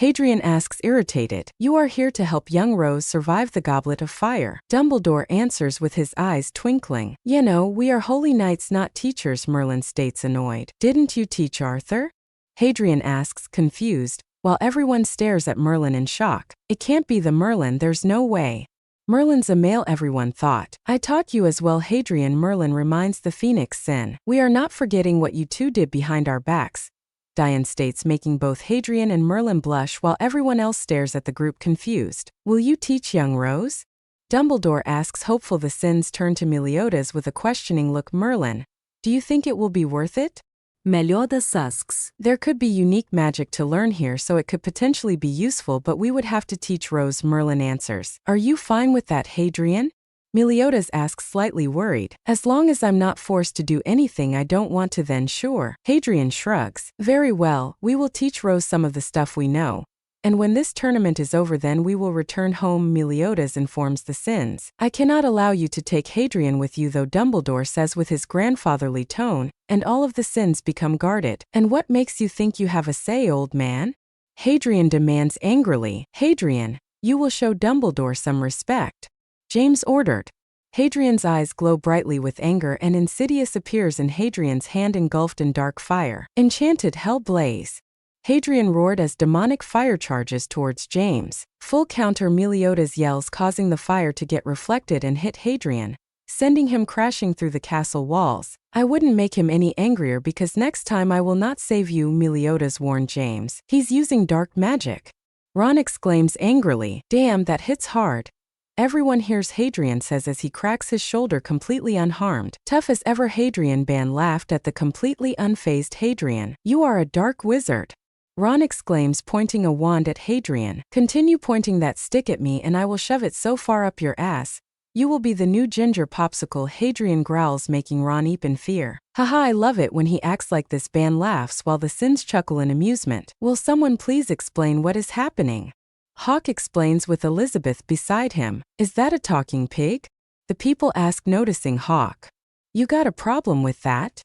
Hadrian asks irritated. You are here to help young Rose survive the goblet of fire. Dumbledore answers with his eyes twinkling. You know, we are holy knights, not teachers, Merlin states annoyed. Didn't you teach Arthur? Hadrian asks, confused, while everyone stares at Merlin in shock. It can't be the Merlin, there's no way. Merlin's a male, everyone thought. I taught you as well, Hadrian. Merlin reminds the Phoenix Sin. We are not forgetting what you two did behind our backs, Diane states, making both Hadrian and Merlin blush while everyone else stares at the group confused. Will you teach young Rose? Dumbledore asks, hopeful. The Sins turn to Meliodas with a questioning look. Merlin, do you think it will be worth it? Meliodas asks. There could be unique magic to learn here, so it could potentially be useful, but we would have to teach Rose. Merlin answers. Are you fine with that, Hadrian? Meliodas asks, slightly worried. As long as I'm not forced to do anything I don't want to, then sure. Hadrian shrugs. Very well, we will teach Rose some of the stuff we know. And when this tournament is over, then we will return home. Meliodas informs the Sins. I cannot allow you to take Hadrian with you, though, Dumbledore says with his grandfatherly tone, and all of the Sins become guarded. And what makes you think you have a say, old man? Hadrian demands angrily. Hadrian, you will show Dumbledore some respect. James ordered. Hadrian's eyes glow brightly with anger, and Insidious appears in Hadrian's hand engulfed in dark fire. Enchanted hell blaze. Hadrian roared as demonic fire charges towards James. Full counter, Meliodas yells, causing the fire to get reflected and hit Hadrian, sending him crashing through the castle walls. I wouldn't make him any angrier, because next time I will not save you, Meliodas warned James. He's using dark magic. Ron exclaims angrily. Damn, that hits hard. Everyone hears, Hadrian says as he cracks his shoulder completely unharmed. Tough as ever, Hadrian. Ban laughed at the completely unfazed Hadrian. You are a dark wizard. Ron exclaims, pointing a wand at Hadrian. Continue pointing that stick at me and I will shove it so far up your ass, you will be the new ginger popsicle, Hadrian growls, making Ron eep in fear. Haha, I love it when he acts like this. Ban laughs while the Sins chuckle in amusement. Will someone please explain what is happening? Hawk explains with Elizabeth beside him. Is that a talking pig? The people ask, noticing Hawk. You got a problem with that?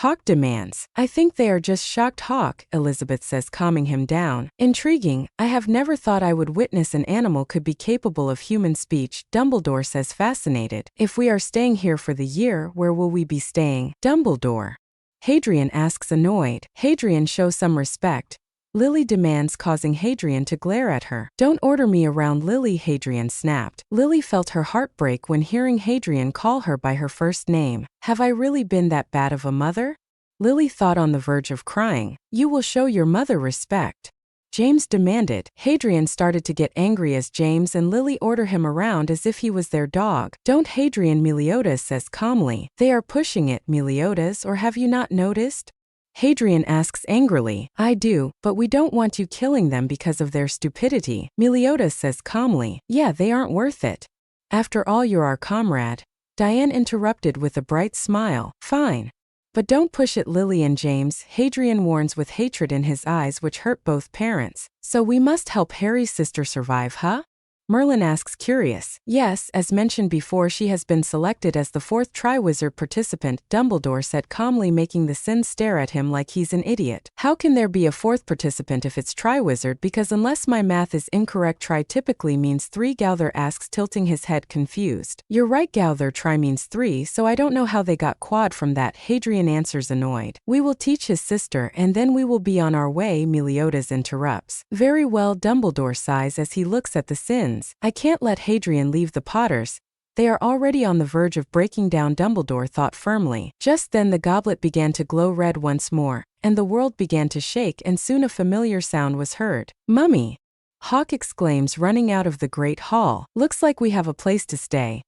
Hawk demands. I think they are just shocked, Hawk, Elizabeth says, calming him down. Intriguing, I have never thought I would witness an animal could be capable of human speech, Dumbledore says, fascinated. If we are staying here for the year, where will we be staying, Dumbledore? Hadrian asks, annoyed. Hadrian, show some respect. Lily demands, causing Hadrian to glare at her. Don't order me around, Lily, Hadrian snapped. Lily felt her heart break when hearing Hadrian call her by her first name. Have I really been that bad of a mother? Lily thought, on the verge of crying. You will show your mother respect, James demanded. Hadrian started to get angry as James and Lily order him around as if he was their dog. Don't, Hadrian, Meliodas says calmly. They are pushing it, Meliodas, or have you not noticed? Hadrian asks angrily. I do, but we don't want you killing them because of their stupidity, Meliodas says calmly. Yeah, they aren't worth it. After all, you're our comrade. Diane interrupted with a bright smile. Fine. But don't push it, Lily and James, Hadrian warns with hatred in his eyes which hurt both parents. So we must help Harry's sister survive, huh? Merlin asks, curious. Yes, as mentioned before, she has been selected as the fourth Triwizard participant, Dumbledore said calmly, making the Sins stare at him like he's an idiot. How can there be a fourth participant if it's Triwizard? Because unless my math is incorrect, Tri typically means 3, Gowther asks, tilting his head confused. You're right, Gowther, Tri means 3, so I don't know how they got quad from that, Hadrian answers annoyed. We will teach his sister and then we will be on our way, Meliodas interrupts. Very well, Dumbledore sighs as he looks at the Sins. I can't let Hadrian leave the Potters. They are already on the verge of breaking down, Dumbledore thought firmly. Just then the goblet began to glow red once more, and the world began to shake, and soon a familiar sound was heard. Mummy! Hawk exclaims, running out of the great hall. Looks like we have a place to stay.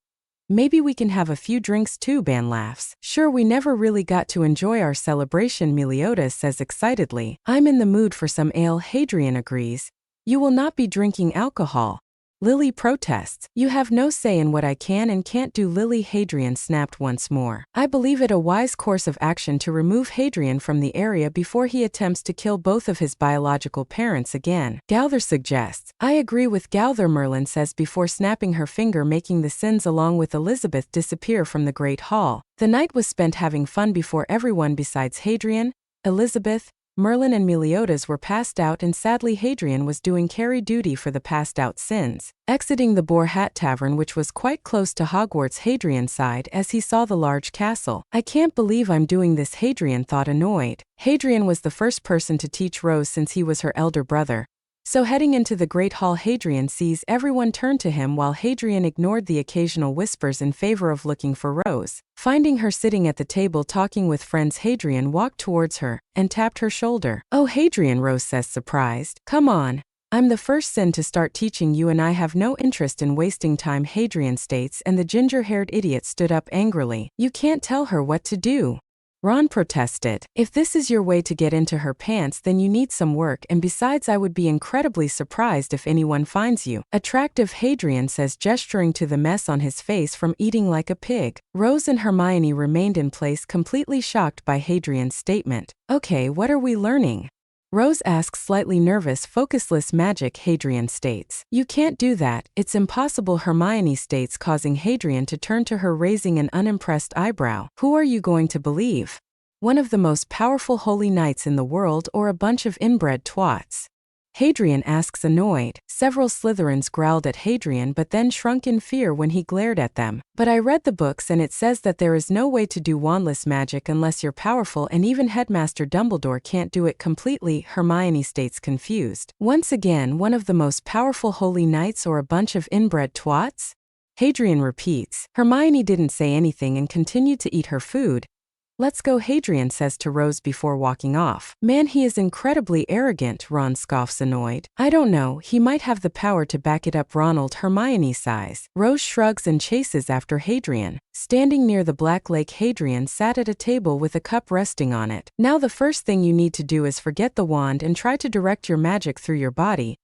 Maybe we can have a few drinks too, Ban laughs. Sure, we never really got to enjoy our celebration, Meliodas says excitedly. I'm in the mood for some ale, Hadrian agrees. You will not be drinking alcohol. Lily protests. You have no say in what I can and can't do, Lily, Hadrian snapped once more. I believe it a wise course of action to remove Hadrian from the area before he attempts to kill both of his biological parents again, Gowther suggests. I agree with Gowther, Merlin says before snapping her finger, making the Sins along with Elizabeth disappear from the Great Hall. The night was spent having fun before everyone besides Hadrian, Elizabeth, Merlin and Meliodas were passed out and sadly Hadrian was doing carry duty for the passed out sins. Exiting the Boar Hat Tavern, which was quite close to Hogwarts, Hadrian sighed as he saw the large castle. I can't believe I'm doing this, Hadrian thought, annoyed. Hadrian was the first person to teach Rose since he was her elder brother. So heading into the Great Hall, Hadrian sees everyone turn to him while Hadrian ignored the occasional whispers in favor of looking for Rose. Finding her sitting at the table talking with friends, Hadrian walked towards her and tapped her shoulder. "Oh, Hadrian," Rose says, surprised. "Come on. I'm the first sin to start teaching you and I have no interest in wasting time," Hadrian states, and the ginger-haired idiot stood up angrily. "You can't tell her what to do," Ron protested. "If this is your way to get into her pants, then you need some work, and besides I would be incredibly surprised if anyone finds you." "Attractive," Hadrian says, gesturing to the mess on his face from eating like a pig. Rose and Hermione remained in place, completely shocked by Hadrian's statement. "Okay, what are we learning?" Rose asks, slightly nervous. "Focusless magic," Hadrian states. "You can't do that, it's impossible," Hermione states, causing Hadrian to turn to her, raising an unimpressed eyebrow. "Who are you going to believe? One of the most powerful holy knights in the world or a bunch of inbred twats?" Hadrian asks, annoyed. Several Slytherins growled at Hadrian but then shrunk in fear when he glared at them. "But I read the books and it says that there is no way to do wandless magic unless you're powerful, and even Headmaster Dumbledore can't do it completely," Hermione states, confused. "Once again, one of the most powerful holy knights or a bunch of inbred twats?" Hadrian repeats. Hermione didn't say anything and continued to eat her food. "Let's go," Hadrian says to Rose before walking off. "Man, he is incredibly arrogant," Ron scoffs, annoyed. "I don't know, he might have the power to back it up, Ronald," Hermione sighs. Rose shrugs and chases after Hadrian. Standing near the Black Lake, Hadrian sat at a table with a cup resting on it. "Now the first thing you need to do is forget the wand and try to direct your magic through your body,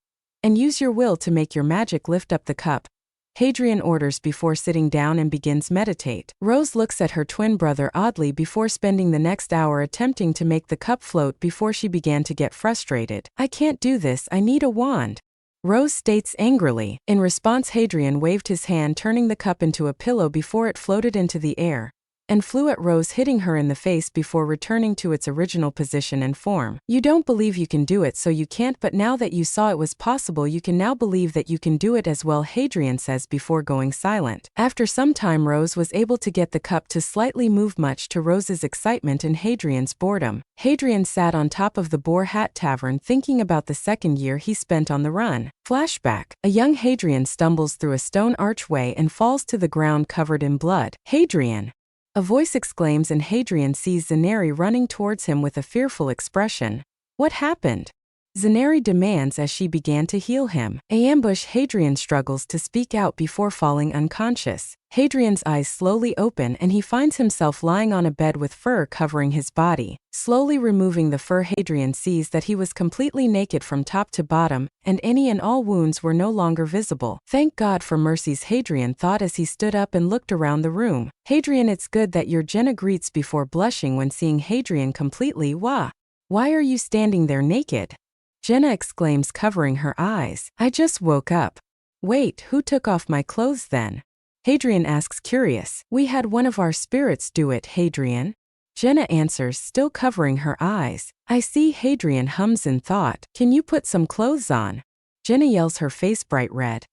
and use your will to make your magic lift up the cup," Hadrian orders before sitting down and begins meditate. Rose looks at her twin brother oddly before spending the next hour attempting to make the cup float before she began to get frustrated. "I can't do this, I need a wand," Rose states angrily. In response, Hadrian waved his hand, turning the cup into a pillow before it floated into the air and flew at Rose, hitting her in the face before returning to its original position and form. "You don't believe you can do it, so you can't, but now that you saw it was possible, you can now believe that you can do it as well," Hadrian says before going silent. After some time, Rose was able to get the cup to slightly move, much to Rose's excitement and Hadrian's boredom. Hadrian sat on top of the Boar Hat Tavern thinking about the second year he spent on the run. Flashback. A young Hadrian stumbles through a stone archway and falls to the ground covered in blood. "Hadrian!" a voice exclaims, and Hadrian sees Zaneri running towards him with a fearful expression. "What happened?" Zaneri demands as she began to heal him. "A ambush," Hadrian struggles to speak out before falling unconscious. Hadrian's eyes slowly open and he finds himself lying on a bed with fur covering his body. Slowly removing the fur, Hadrian sees that he was completely naked from top to bottom, and any and all wounds were no longer visible. "Thank God for mercies," Hadrian thought as he stood up and looked around the room. "Hadrian, it's good that you're," Jenna greets before blushing when seeing Hadrian completely. Why are you standing there naked?" Jenna exclaims, covering her eyes. "I just woke up." "Wait, who took off my clothes then?" Hadrian asks, curious. "We had one of our spirits do it, Hadrian." Jenna answers, still covering her eyes. "I see," Hadrian hums in thought. "Can you put some clothes on?" Jenna yells, her face bright red.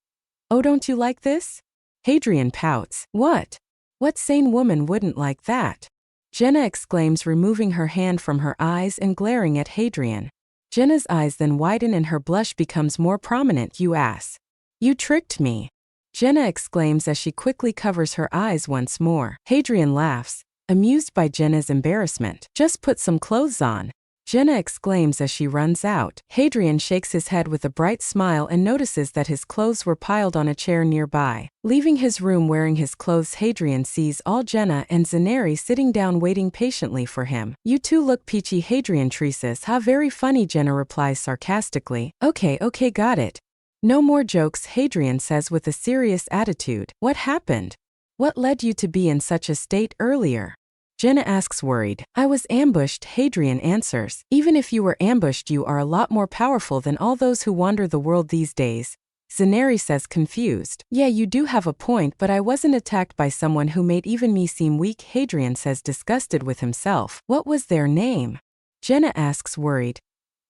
"Oh, don't you like this?" Hadrian pouts. What sane woman wouldn't like that?" Jenna exclaims, removing her hand from her eyes and glaring at Hadrian. Jenna's eyes then widen and her blush becomes more prominent. "You ass. You tricked me," Jenna exclaims as she quickly covers her eyes once more. Hadrian laughs, amused by Jenna's embarrassment. "Just put some clothes on," Jenna exclaims as she runs out. Hadrian shakes his head with a bright smile and notices that his clothes were piled on a chair nearby. Leaving his room wearing his clothes, Hadrian sees all Jenna and Zaneri sitting down waiting patiently for him. "You two look peachy," Hadrian treases. "Ha, very funny," Jenna replies sarcastically. Okay, got it. "No more jokes," Hadrian says with a serious attitude. "What happened? What led you to be in such a state earlier?" Jenna asks, worried. "I was ambushed," Hadrian answers. "Even if you were ambushed, you are a lot more powerful than all those who wander the world these days," Zaneri says, confused. "Yeah, you do have a point, but I wasn't attacked by someone who made even me seem weak," Hadrian says, disgusted with himself. "What was their name?" Jenna asks worried.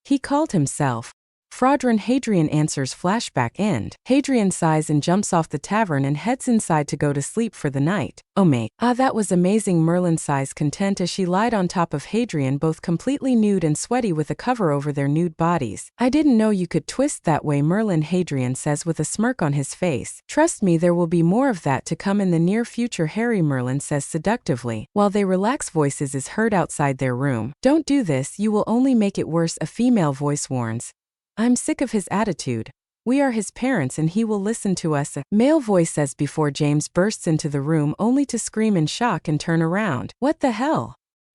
He called himself. Fraudron. Hadrian answers flashback end. Hadrian sighs and jumps off the tavern and heads inside to go to sleep for the night. Oh mate, that was amazing. Merlin sighs content as she lied on top of Hadrian, both completely nude and sweaty with a cover over their nude bodies. I didn't know you could twist that way, Merlin. Hadrian says with a smirk on his face. Trust me, there will be more of that to come in the near future, Harry, Merlin says seductively. While they relax, voices is heard outside their room. Don't do this, you will only make it worse, a female voice warns. I'm sick of his attitude. We are his parents and he will listen to us, a male voice says before James bursts into the room only to scream in shock and turn around. What the hell?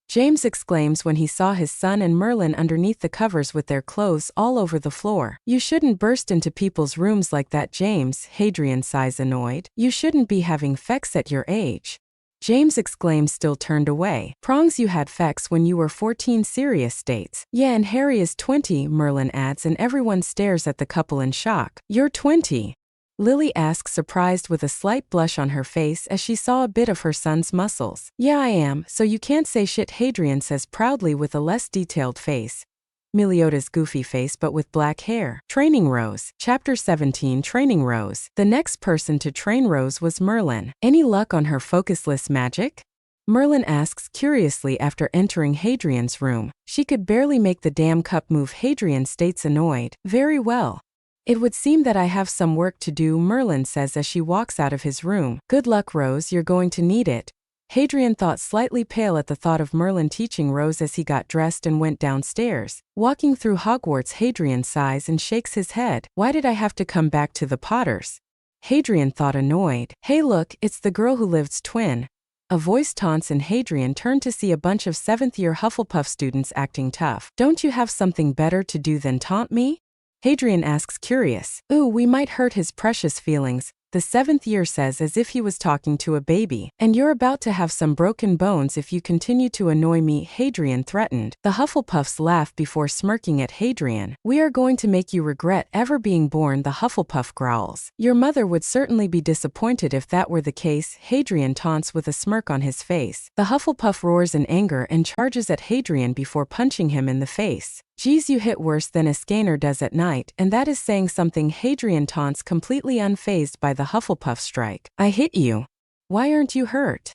James exclaims when he saw his son and Merlin underneath the covers with their clothes all over the floor. You shouldn't burst into people's rooms like that, James. Hadrian sighs annoyed. You shouldn't be having sex at your age. James exclaims, still turned away. Prongs, you had sex when you were 14, Sirius states. Yeah, and Harry is 20, Merlin adds, and everyone stares at the couple in shock. You're 20? Lily asks, surprised with a slight blush on her face as she saw a bit of her son's muscles. Yeah, I am, so you can't say shit, Hadrian says proudly with a less detailed face. Melioda's goofy face but with black hair. Training Rose. Chapter 17. Training Rose. The next person to train Rose was Merlin. Any luck on her focusless magic? Merlin asks curiously after entering Hadrian's room. She could barely make the damn cup move, Hadrian states annoyed. Very well. It would seem that I have some work to do, Merlin says as she walks out of his room. Good luck, Rose, you're going to need it. Hadrian thought, slightly pale at the thought of Merlin teaching Rose as he got dressed and went downstairs. Walking through Hogwarts, Hadrian sighs and shakes his head. Why did I have to come back to the Potters? Hadrian thought, annoyed. Hey look, it's the girl who lives twin. A voice taunts and Hadrian turned to see a bunch of 7th-year Hufflepuff students acting tough. Don't you have something better to do than taunt me? Hadrian asks, curious. Ooh, we might hurt his precious feelings, the 7th year says as if he was talking to a baby. And you're about to have some broken bones if you continue to annoy me, Hadrian threatened. The Hufflepuffs laugh before smirking at Hadrian. We are going to make you regret ever being born, the Hufflepuff growls. Your mother would certainly be disappointed if that were the case, Hadrian taunts with a smirk on his face. The Hufflepuff roars in anger and charges at Hadrian before punching him in the face. Geez, you hit worse than a scanner does at night, and that is saying something, Hadrian taunts, completely unfazed by the Hufflepuff strike. I hit you. Why aren't you hurt?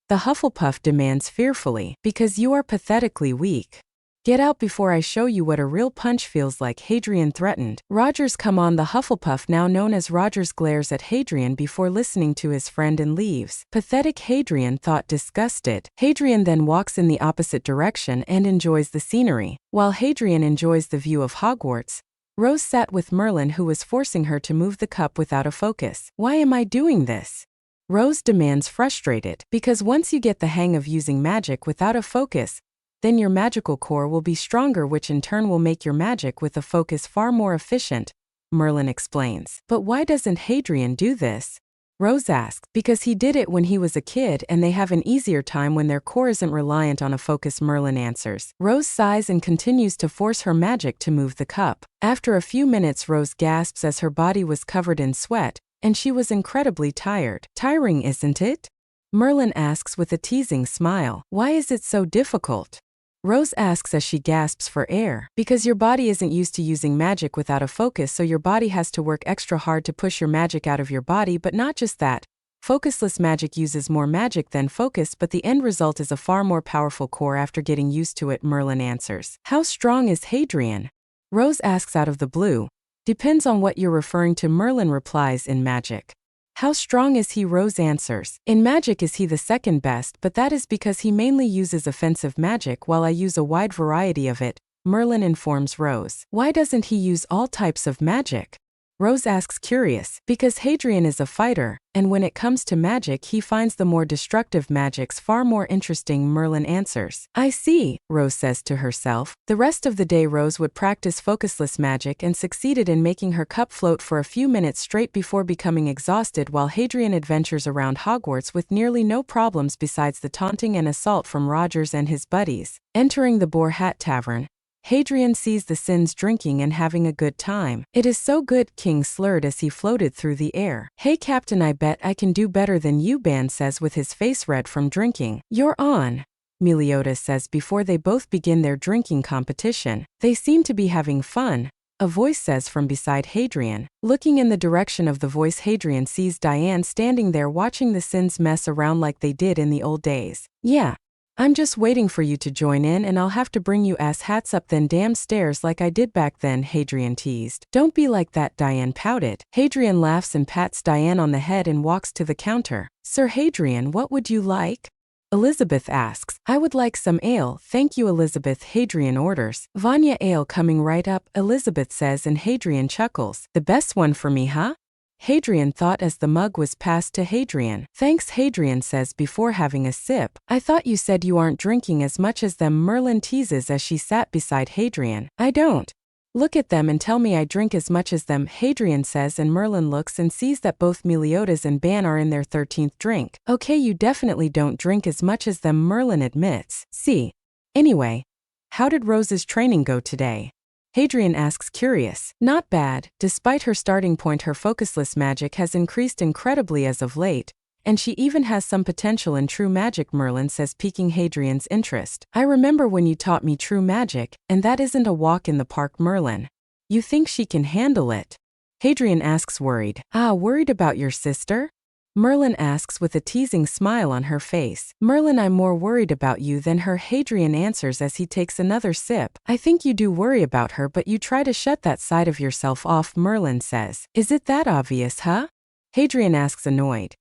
The Hufflepuff demands fearfully. Because you are pathetically weak. Get out before I show you what a real punch feels like, Hadrian threatened. Rogers, come on, the Hufflepuff now known as Rogers glares at Hadrian before listening to his friend and leaves. Pathetic, Hadrian thought, disgusted. Hadrian then walks in the opposite direction and enjoys the scenery. While Hadrian enjoys the view of Hogwarts, Rose sat with Merlin, who was forcing her to move the cup without a focus. Why am I doing this? Rose demands, frustrated. Because once you get the hang of using magic without a focus, then your magical core will be stronger, which in turn will make your magic with a focus far more efficient, Merlin explains. But why doesn't Hadrian do this? Rose asks. Because he did it when he was a kid and they have an easier time when their core isn't reliant on a focus, Merlin answers. Rose sighs and continues to force her magic to move the cup. After a few minutes, Rose gasps as her body was covered in sweat, and she was incredibly tired. Tiring, isn't it? Merlin asks with a teasing smile. Why is it so difficult? Rose asks as she gasps for air. Because your body isn't used to using magic without a focus, so your body has to work extra hard to push your magic out of your body. But not just that. Focusless magic uses more magic than focus, but the end result is a far more powerful core after getting used to it, Merlin answers. How strong is Hadrian? Rose asks out of the blue. Depends on what you're referring to, Merlin replies. In magic. How strong is he? Rose answers. In magic is he the second best, but that is because he mainly uses offensive magic while I use a wide variety of it, Merlin informs Rose. Why doesn't he use all types of magic? Rose asks, curious. Because Hadrian is a fighter, and when it comes to magic he finds the more destructive magics far more interesting, Merlin answers. I see, Rose says to herself. The rest of the day Rose would practice focusless magic and succeeded in making her cup float for a few minutes straight before becoming exhausted, while Hadrian adventures around Hogwarts with nearly no problems besides the taunting and assault from Rogers and his buddies. Entering the Boar Hat Tavern, Hadrian sees the Sins drinking and having a good time. It is so good, King slurred as he floated through the air. Hey Captain, I bet I can do better than you, Ban says with his face red from drinking. You're on. Meliodas says before they both begin their drinking competition. They seem to be having fun, a voice says from beside Hadrian. Looking in the direction of the voice, Hadrian sees Diane standing there watching the Sins mess around like they did in the old days. Yeah. I'm just waiting for you to join in and I'll have to bring you ass hats up them damn stairs like I did back then, Hadrian teased. Don't be like that, Diane pouted. Hadrian laughs and pats Diane on the head and walks to the counter. Sir Hadrian, what would you like? Elizabeth asks. I would like some ale, thank you, Elizabeth, Hadrian orders. Vanya ale coming right up, Elizabeth says, and Hadrian chuckles. The best one for me, huh? Hadrian thought as the mug was passed to Hadrian. Thanks, Hadrian says before having a sip. I thought you said you aren't drinking as much as them, Merlin teases as she sat beside Hadrian. I don't. Look at them and tell me I drink as much as them, Hadrian says, and Merlin looks and sees that both Meliodas and Ban are in their 13th drink. Okay, you definitely don't drink as much as them, Merlin admits. See. Anyway, how did Rose's training go today? Hadrian asks, curious. Not bad. Despite her starting point, her focusless magic has increased incredibly as of late, and she even has some potential in true magic, Merlin says, piquing Hadrian's interest. I remember when you taught me true magic, and that isn't a walk in the park, Merlin. You think she can handle it? Hadrian asks, worried. Worried about your sister? Merlin asks with a teasing smile on her face. Merlin, I'm more worried about you than her, Hadrian answers as he takes another sip. I think you do worry about her, but you try to shut that side of yourself off, Merlin says. Is it that obvious, huh? Hadrian asks, annoyed.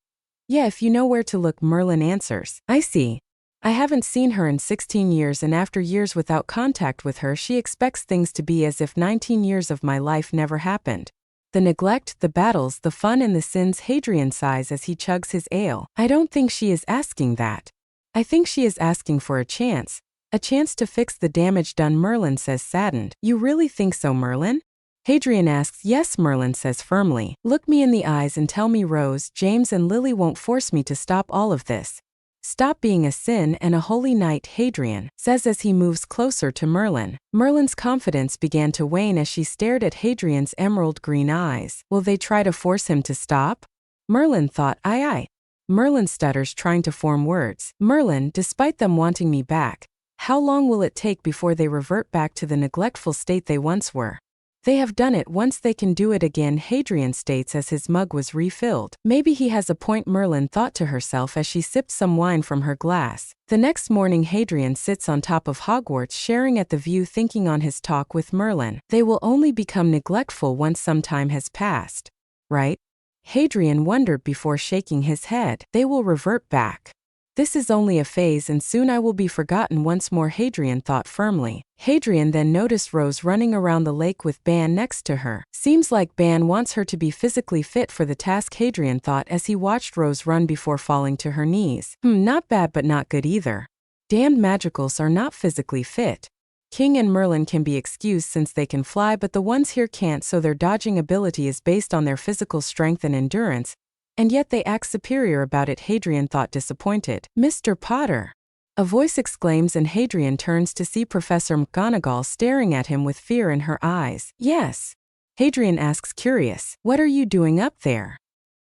Yeah, if you know where to look, Merlin answers. I see. I haven't seen her in 16 years, and after years without contact with her, she expects things to be as if 19 years of my life never happened. The neglect, the battles, the fun and the sins, Hadrian sighs as he chugs his ale. I don't think she is asking that. I think she is asking for a chance to fix the damage done, Merlin says, saddened. You really think so, Merlin? Hadrian asks. Yes, Merlin says firmly. Look me in the eyes and tell me Rose, James and Lily won't force me to stop all of this. Stop being a sin and a holy knight, Hadrian says as he moves closer to Merlin. Merlin's confidence began to wane as she stared at Hadrian's emerald green eyes. Will they try to force him to stop? Merlin thought. Aye. Merlin stutters, trying to form words. Merlin, despite them wanting me back, how long will it take before they revert back to the neglectful state they once were? They have done it once, they can do it again, Hadrian states as his mug was refilled. Maybe he has a point, Merlin thought to herself as she sipped some wine from her glass. The next morning, Hadrian sits on top of Hogwarts, staring at the view, thinking on his talk with Merlin. They will only become neglectful once some time has passed. Right? Hadrian wondered before shaking his head. They will revert back. This is only a phase and soon I will be forgotten once more, Hadrian thought firmly. Hadrian then noticed Rose running around the lake with Ban next to her. Seems like Ban wants her to be physically fit for the task, Hadrian thought as he watched Rose run before falling to her knees. Not bad but not good either. Damned magicals are not physically fit. King and Merlin can be excused since they can fly, but the ones here can't, so their dodging ability is based on their physical strength and endurance. And yet they act superior about it, Hadrian thought, disappointed. Mr. Potter! A voice exclaims and Hadrian turns to see Professor McGonagall staring at him with fear in her eyes. Yes. Hadrian asks, curious. What are you doing up there?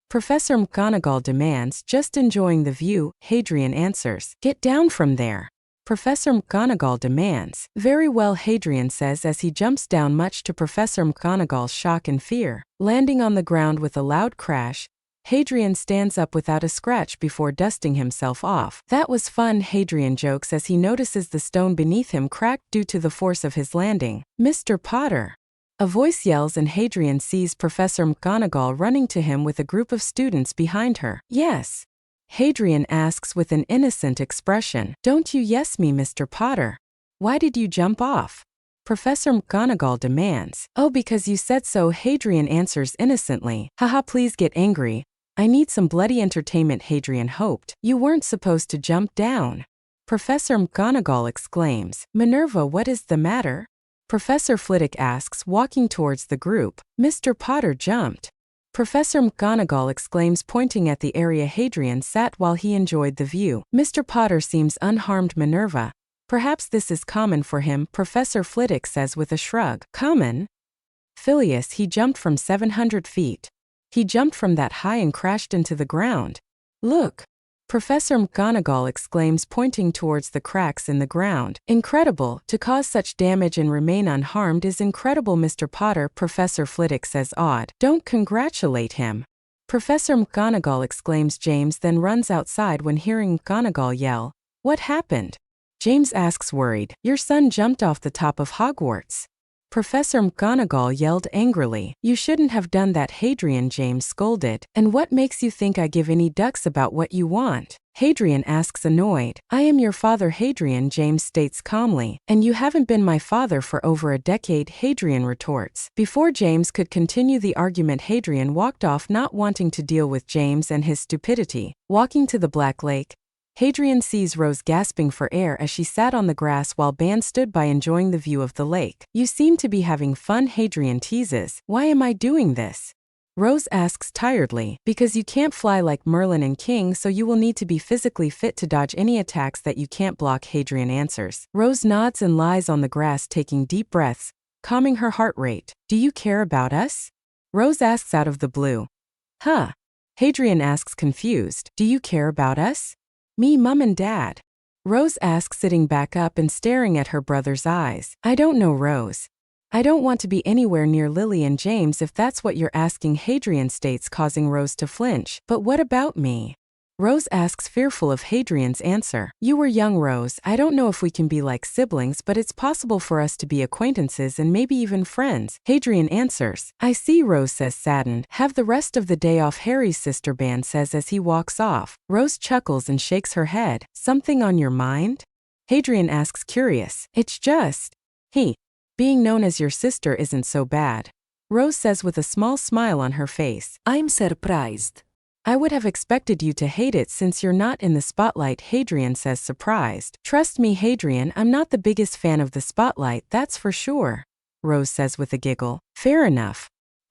Professor McGonagall demands. Just enjoying the view, Hadrian answers. Get down from there. Professor McGonagall demands. Very well, Hadrian says as he jumps down, much to Professor McGonagall's shock and fear. Landing on the ground with a loud crash, Hadrian stands up without a scratch before dusting himself off. That was fun, Hadrian jokes as he notices the stone beneath him cracked due to the force of his landing. Mr. Potter! A voice yells and Hadrian sees Professor McGonagall running to him with a group of students behind her. Yes. Hadrian asks with an innocent expression. Don't you yes me, Mr. Potter. Why did you jump off? Professor McGonagall demands. Oh, because you said so, Hadrian answers innocently. Haha, please get angry. I need some bloody entertainment, Hadrian hoped. You weren't supposed to jump down. Professor McGonagall exclaims. Minerva, what is the matter? Professor Flitwick asks, walking towards the group. Mr. Potter jumped. Professor McGonagall exclaims, pointing at the area Hadrian sat while he enjoyed the view. Mr. Potter seems unharmed, Minerva. Perhaps this is common for him, Professor Flitwick says with a shrug. Common? Phileas, he jumped from 700 feet. He jumped from that high and crashed into the ground. Look. Professor McGonagall exclaims, pointing towards the cracks in the ground. Incredible, to cause such damage and remain unharmed is incredible, Mr. Potter, Professor Flitwick says, awed. Don't congratulate him. Professor McGonagall exclaims. James then runs outside when hearing McGonagall yell, "What happened?" James asks, worried. "Your son jumped off the top of Hogwarts." Professor McGonagall yelled angrily. "You shouldn't have done that, Hadrian," James scolded. "And what makes you think I give any ducks about what you want?" Hadrian asks, annoyed. "I am your father, Hadrian," James states calmly. "And you haven't been my father for over a decade," Hadrian retorts. Before James could continue the argument, Hadrian walked off, not wanting to deal with James and his stupidity. Walking to the Black Lake, Hadrian sees Rose gasping for air as she sat on the grass while Ben stood by enjoying the view of the lake. "You seem to be having fun," Hadrian teases. "Why am I doing this?" Rose asks tiredly. "Because you can't fly like Merlin and King, so you will need to be physically fit to dodge any attacks that you can't block," Hadrian answers. Rose nods and lies on the grass, taking deep breaths, calming her heart rate. "Do you care about us?" Rose asks out of the blue. "Huh?" Hadrian asks, confused. "Do you care about us?" "Me, Mum and Dad." Rose asks, sitting back up and staring at her brother's eyes. "I don't know, Rose. I don't want to be anywhere near Lily and James if that's what you're asking," Hadrian states, causing Rose to flinch. "But what about me?" Rose asks, fearful of Hadrian's answer. "You were young, Rose. I don't know if we can be like siblings, but it's possible for us to be acquaintances and maybe even friends," Hadrian answers. "I see," Rose says, saddened. "Have the rest of the day off," Harry's sister Ben says as he walks off. Rose chuckles and shakes her head. "Something on your mind?" Hadrian asks, curious. "It's just, being known as your sister isn't so bad," Rose says with a small smile on her face. I'm surprised. "I would have expected you to hate it since you're not in the spotlight," Hadrian says, surprised. "Trust me, Hadrian, I'm not the biggest fan of the spotlight, that's for sure," Rose says with a giggle. "Fair enough.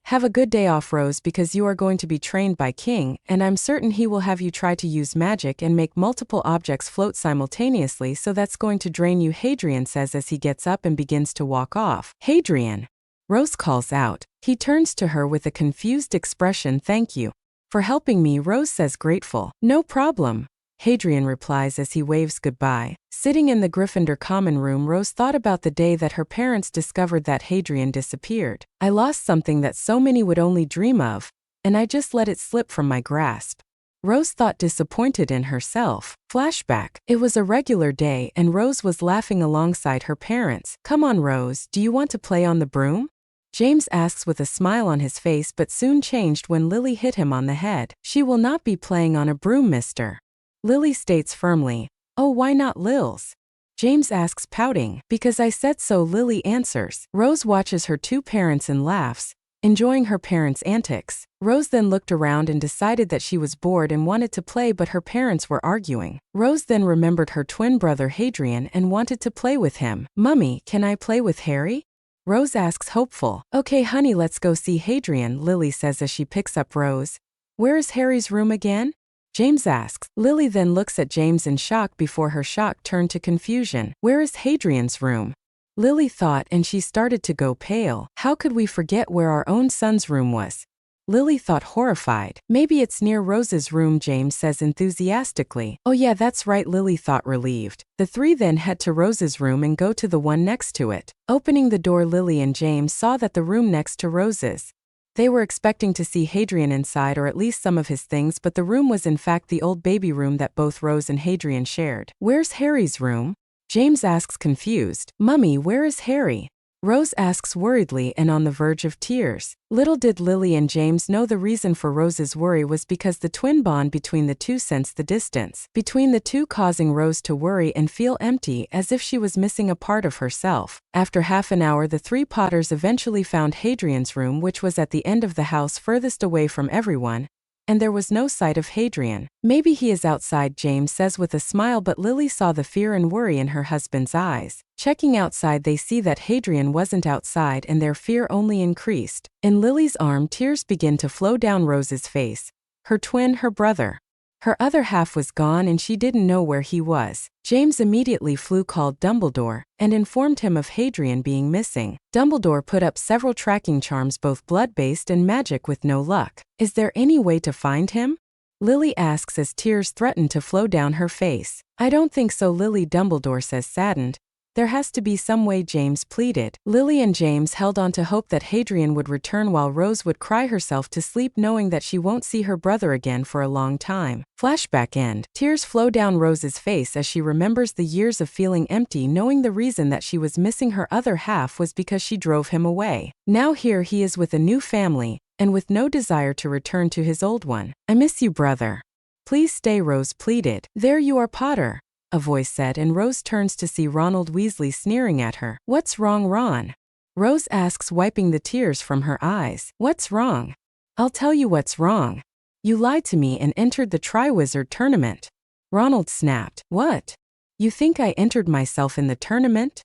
Have a good day off, Rose, because you are going to be trained by King, and I'm certain he will have you try to use magic and make multiple objects float simultaneously, so that's going to drain you," Hadrian says as he gets up and begins to walk off. "Hadrian!" Rose calls out. He turns to her with a confused expression. "Thank you for helping me," Rose says, grateful. "No problem," Hadrian replies as he waves goodbye. Sitting in the Gryffindor common room, Rose thought about the day that her parents discovered that Hadrian disappeared. "I lost something that so many would only dream of, and I just let it slip from my grasp." Rose thought, disappointed in herself. Flashback. It was a regular day and Rose was laughing alongside her parents. "Come on, Rose, do you want to play on the broom?" James asks with a smile on his face, but soon changed when Lily hit him on the head. "She will not be playing on a broom, mister," Lily states firmly. "Oh, why not Lils?" James asks, pouting. "Because I said so," Lily answers. Rose watches her two parents and laughs, enjoying her parents' antics. Rose then looked around and decided that she was bored and wanted to play, but her parents were arguing. Rose then remembered her twin brother Hadrian and wanted to play with him. "Mummy, can I play with Harry?" Rose asks, hopeful. "Okay, honey, let's go see Hadrian," Lily says as she picks up Rose. "Where is Harry's room again?" James asks. Lily then looks at James in shock before her shock turned to confusion. "Where is Hadrian's room?" Lily thought, and she started to go pale. How could we forget where our own son's room was? Lily thought, horrified. "Maybe it's near Rose's room," James says enthusiastically. "Oh yeah, that's right," Lily thought, relieved. The three then head to Rose's room and go to the one next to it. Opening the door, Lily and James saw that the room next to Rose's. They were expecting to see Hadrian inside, or at least some of his things, but the room was in fact the old baby room that both Rose and Hadrian shared. "Where's Harry's room?" James asks, confused. "Mummy, where is Harry?" Rose asks worriedly and on the verge of tears. Little did Lily and James know the reason for Rose's worry was because the twin bond between the two sensed the distance between the two, causing Rose to worry and feel empty, as if she was missing a part of herself. After half an hour, the three Potters eventually found Hadrian's room, which was at the end of the house furthest away from everyone, and there was no sight of Hadrian. "Maybe he is outside," James says with a smile, but Lily saw the fear and worry in her husband's eyes. Checking outside, they see that Hadrian wasn't outside, and their fear only increased. In Lily's arm, tears begin to flow down Rose's face. Her twin, her brother. Her other half was gone and she didn't know where he was. James immediately called Dumbledore and informed him of Hadrian being missing. Dumbledore put up several tracking charms, both blood-based and magic, with no luck. "Is there any way to find him?" Lily asks as tears threaten to flow down her face. I don't think so, Lily, Dumbledore says, saddened. There has to be some way, James pleaded. Lily and James held on to hope that Hadrian would return while Rose would cry herself to sleep knowing that she won't see her brother again for a long time. Flashback end. Tears flow down Rose's face as she remembers the years of feeling empty, knowing the reason that she was missing her other half was because she drove him away. Now here he is with a new family, and with no desire to return to his old one. I miss you, brother. Please stay, Rose pleaded. There you are, Potter, a voice said, and Rose turns to see Ronald Weasley sneering at her. What's wrong, Ron? Rose asks, wiping the tears from her eyes. What's wrong? I'll tell you what's wrong. You lied to me and entered the Triwizard Tournament. Ronald snapped. What? You think I entered myself in the tournament?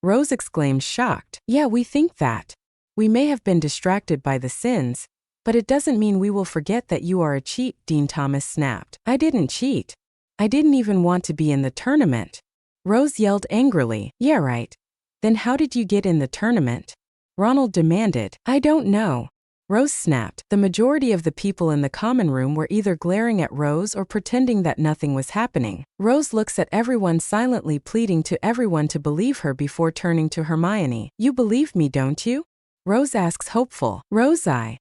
Rose exclaimed, shocked. Yeah, we think that. We may have been distracted by the sins, but it doesn't mean we will forget that you are a cheat, Dean Thomas snapped. I didn't cheat. I didn't even want to be in the tournament. Rose yelled angrily. Yeah, right. Then how did you get in the tournament? Ronald demanded. I don't know. Rose snapped. The majority of the people in the common room were either glaring at Rose or pretending that nothing was happening. Rose looks at everyone silently, pleading to everyone to believe her before turning to Hermione. You believe me, don't you? Rose asks, hopeful. Rose, I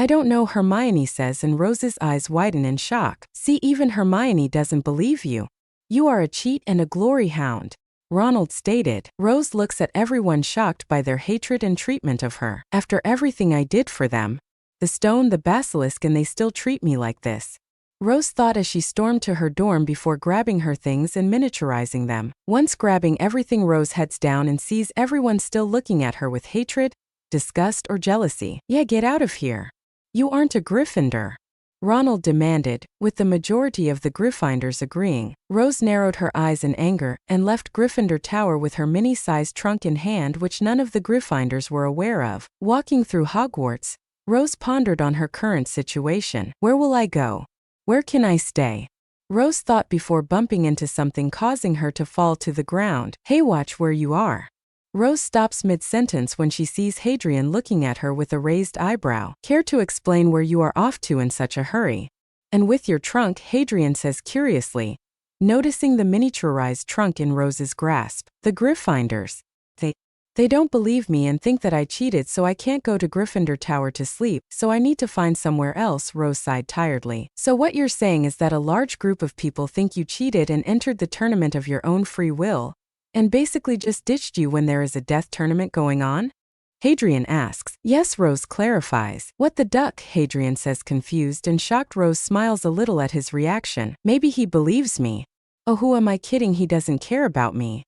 don't know, Hermione says, and Rose's eyes widen in shock. See, even Hermione doesn't believe you. You are a cheat and a glory hound, Ronald stated. Rose looks at everyone, shocked by their hatred and treatment of her. After everything I did for them, the stone, the basilisk, and they still treat me like this. Rose thought as she stormed to her dorm before grabbing her things and miniaturizing them. Once grabbing everything, Rose heads down and sees everyone still looking at her with hatred, disgust, or jealousy. Yeah, get out of here. You aren't a Gryffindor, Ronald demanded, with the majority of the Gryffindors agreeing. Rose narrowed her eyes in anger and left Gryffindor Tower with her mini-sized trunk in hand, which none of the Gryffindors were aware of. Walking through Hogwarts, Rose pondered on her current situation. Where will I go? Where can I stay? Rose thought before bumping into something, causing her to fall to the ground. Hey, watch where you are. Rose stops mid-sentence when she sees Hadrian looking at her with a raised eyebrow. Care to explain where you are off to in such a hurry? And with your trunk, Hadrian says curiously, noticing the miniaturized trunk in Rose's grasp. The Gryffindors. They don't believe me and think that I cheated, so I can't go to Gryffindor Tower to sleep, so I need to find somewhere else, Rose sighed tiredly. So what you're saying is that a large group of people think you cheated and entered the tournament of your own free will, and basically just ditched you when there is a death tournament going on? Hadrian asks. Yes, Rose clarifies. What the duck? Hadrian says, confused and shocked. Rose smiles a little at his reaction. Maybe he believes me. Oh, who am I kidding? He doesn't care about me.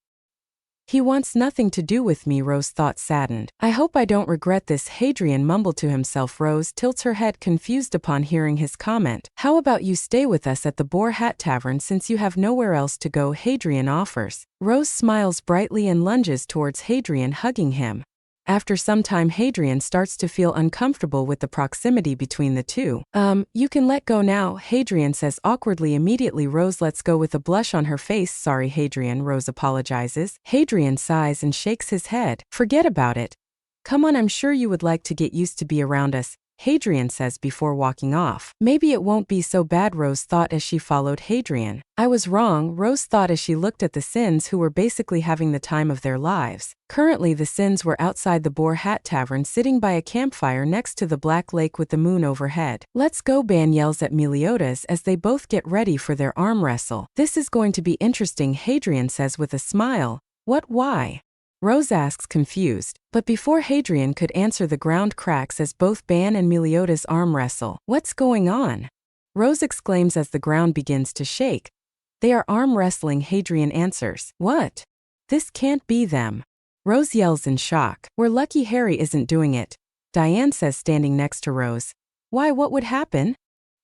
He wants nothing to do with me, Rose thought, saddened. I hope I don't regret this, Hadrian mumbled to himself. Rose tilts her head, confused upon hearing his comment. How about you stay with us at the Boar Hat Tavern since you have nowhere else to go? Hadrian offers. Rose smiles brightly and lunges towards Hadrian, hugging him. After some time, Hadrian starts to feel uncomfortable with the proximity between the two. You can let go now, Hadrian says awkwardly. Immediately, Rose lets go with a blush on her face. Sorry, Hadrian, Rose apologizes. Hadrian sighs and shakes his head. Forget about it. Come on, I'm sure you would like to get used to be around us, Hadrian says before walking off. Maybe it won't be so bad, Rose thought as she followed Hadrian. I was wrong, Rose thought as she looked at the Sins, who were basically having the time of their lives. Currently, the Sins were outside the Boar Hat Tavern, sitting by a campfire next to the Black Lake with the moon overhead. Let's go, Ban yells at Meliodas as they both get ready for their arm wrestle. This is going to be interesting, Hadrian says with a smile. What, why? Rose asks, confused. But before Hadrian could answer, the ground cracks as both Ban and Meliodas arm wrestle. What's going on? Rose exclaims as the ground begins to shake. They are arm wrestling, Hadrian answers. What? This can't be them. Rose yells in shock. We're lucky Harry isn't doing it, Diane says, standing next to Rose. Why, what would happen?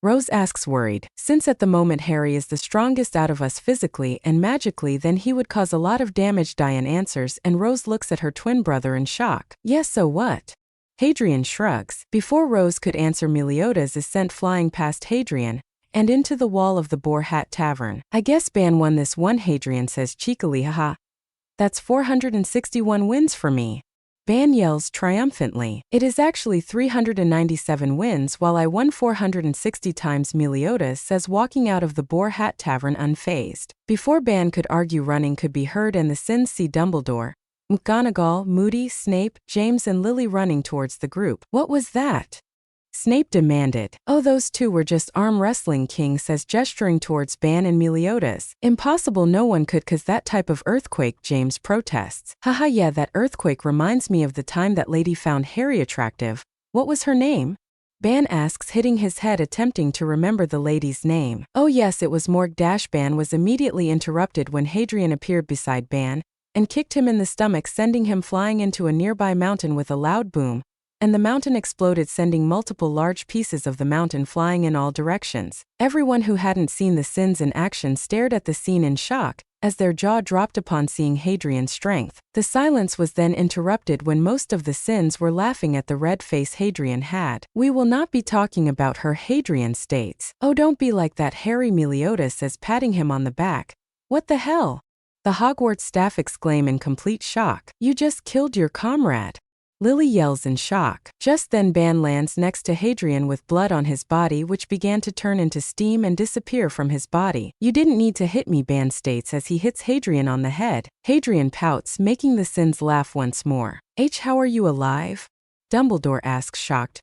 Rose asks, worried. Since at the moment Harry is the strongest out of us physically and magically, then he would cause a lot of damage, Diane answers, and Rose looks at her twin brother in shock. Yes, so what? Hadrian shrugs. Before Rose could answer, Meliodas is sent flying past Hadrian and into the wall of the Boar Hat Tavern. I guess Ban won this one, Hadrian says cheekily, haha. That's 461 wins for me. Ban yells triumphantly. It is actually 397 wins while I won 460 times. Meliodas says, walking out of the Boar Hat Tavern unfazed. Before Ban could argue, running could be heard and the Sins see Dumbledore, McGonagall, Moody, Snape, James and Lily running towards the group. What was that? Snape demanded. Oh, those two were just arm wrestling, King says, gesturing towards Ban and Meliodas. Impossible, no one could cause that type of earthquake, James protests. Haha, yeah, that earthquake reminds me of the time that lady found Harry attractive. What was her name? Ban asks, hitting his head attempting to remember the lady's name. Oh yes, it was Morg. Ban was immediately interrupted when Hadrian appeared beside Ban and kicked him in the stomach, sending him flying into a nearby mountain with a loud boom, and the mountain exploded, sending multiple large pieces of the mountain flying in all directions. Everyone who hadn't seen the Sins in action stared at the scene in shock, as their jaw dropped upon seeing Hadrian's strength. The silence was then interrupted when most of the Sins were laughing at the red face Hadrian had. We will not be talking about her, Hadrian states. Oh, don't be like that, Harry, Meliodas says, patting him on the back. What the hell? The Hogwarts staff exclaim in complete shock. You just killed your comrade. Lily yells in shock. Just then Ban lands next to Hadrian with blood on his body, which began to turn into steam and disappear from his body. You didn't need to hit me, Ban states as he hits Hadrian on the head. Hadrian pouts, making the Sins laugh once more. How are you alive? Dumbledore asks, shocked.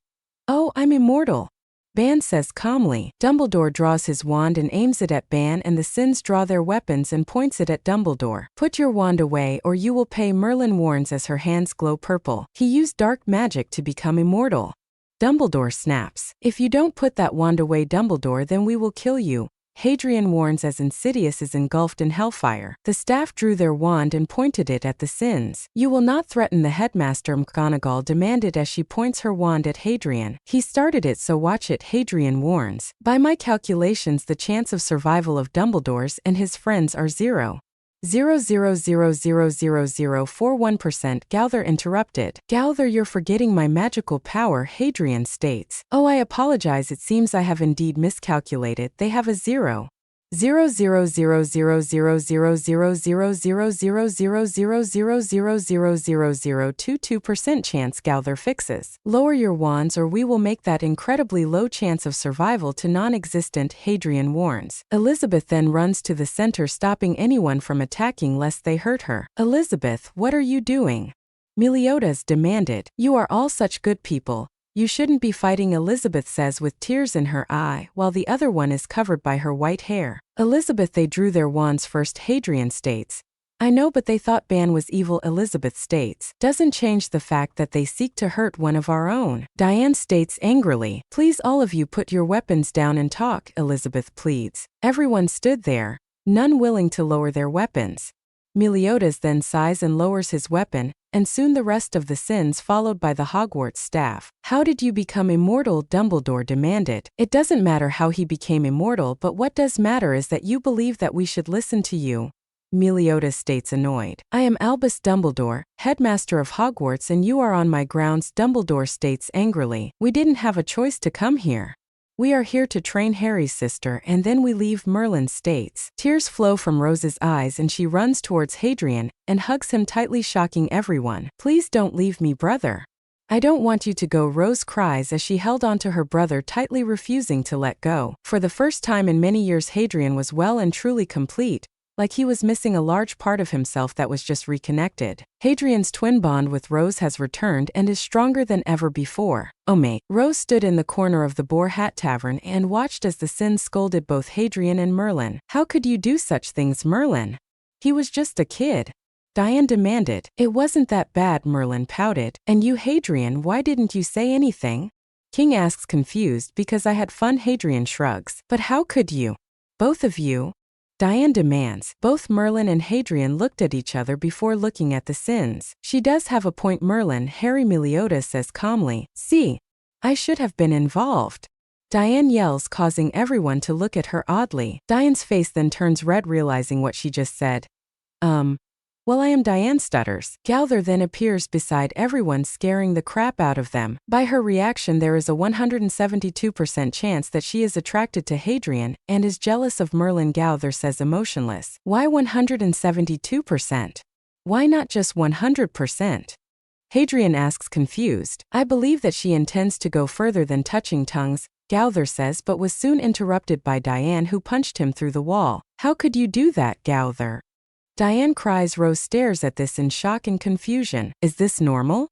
Oh, I'm immortal. Ban says calmly. Dumbledore draws his wand and aims it at Ban, and the Sins draw their weapons and points it at Dumbledore. Put your wand away or you will pay, Merlin warns as her hands glow purple. He used dark magic to become immortal. Dumbledore snaps. If you don't put that wand away, Dumbledore, then we will kill you, Hadrian warns as Insidious is engulfed in hellfire. The staff drew their wand and pointed it at the Sins. You will not threaten the headmaster, McGonagall demanded as she points her wand at Hadrian. He started it, so watch it, Hadrian warns. By my calculations, the chance of survival of Dumbledore's and his friends are 0.0000041%. Gowther interrupted. Gowther, you're forgetting my magical power, Hadrian states. Oh, I apologize, it seems I have indeed miscalculated. They have a 0.000000000000000000022% chance, Gowther fixes. Lower your wands or we will make that incredibly low chance of survival to non-existent, Hadrian warns. Elizabeth then runs to the center, stopping anyone from attacking lest they hurt her. Elizabeth, what are you doing? Meliodas demanded. You are all such good people. You shouldn't be fighting, Elizabeth says with tears in her eye, while the other one is covered by her white hair. Elizabeth, they drew their wands first, Hadrian states. I know, but they thought Ban was evil, Elizabeth states. Doesn't change the fact that they seek to hurt one of our own. Diane states angrily. Please all of you put your weapons down and talk, Elizabeth pleads. Everyone stood there, none willing to lower their weapons. Meliodas then sighs and lowers his weapon, and soon the rest of the Sins followed by the Hogwarts staff. How did you become immortal? Dumbledore demanded. It doesn't matter how he became immortal, but what does matter is that you believe that we should listen to you. Meliodas states, annoyed. I am Albus Dumbledore, headmaster of Hogwarts, and you are on my grounds, Dumbledore states angrily. We didn't have a choice to come here. We are here to train Harry's sister and then we leave, Merlin states. Tears flow from Rose's eyes and she runs towards Hadrian and hugs him tightly, shocking everyone. Please don't leave me, brother. I don't want you to go, Rose cries as she held onto her brother tightly, refusing to let go. For the first time in many years, Hadrian was well and truly complete, like he was missing a large part of himself that was just reconnected. Hadrian's twin bond with Rose has returned and is stronger than ever before. Oh mate. Rose stood in the corner of the Boar Hat Tavern and watched as the Sins scolded both Hadrian and Merlin. How could you do such things, Merlin? He was just a kid. Diane demanded. It wasn't that bad, Merlin pouted. And you, Hadrian, why didn't you say anything? King asks, confused. Because I had fun, Hadrian shrugs. But how could you? Both of you? Diane demands. Both Merlin and Hadrian looked at each other before looking at the Sins. She does have a point, Merlin, Harry, Meliodas says calmly. See, I should have been involved. Diane yells, causing everyone to look at her oddly. Diane's face then turns red, realizing what she just said. Well, I am Diane, stutters. Gowther then appears beside everyone, scaring the crap out of them. By her reaction, there is a 172% chance that she is attracted to Hadrian and is jealous of Merlin, Gowther says, emotionless. Why 172%? Why not just 100%? Hadrian asks confused. I believe that she intends to go further than touching tongues, Gowther says, but was soon interrupted by Diane, who punched him through the wall. How could you do that, Gowther? Diane cries. Rose stares at this in shock and confusion. Is this normal?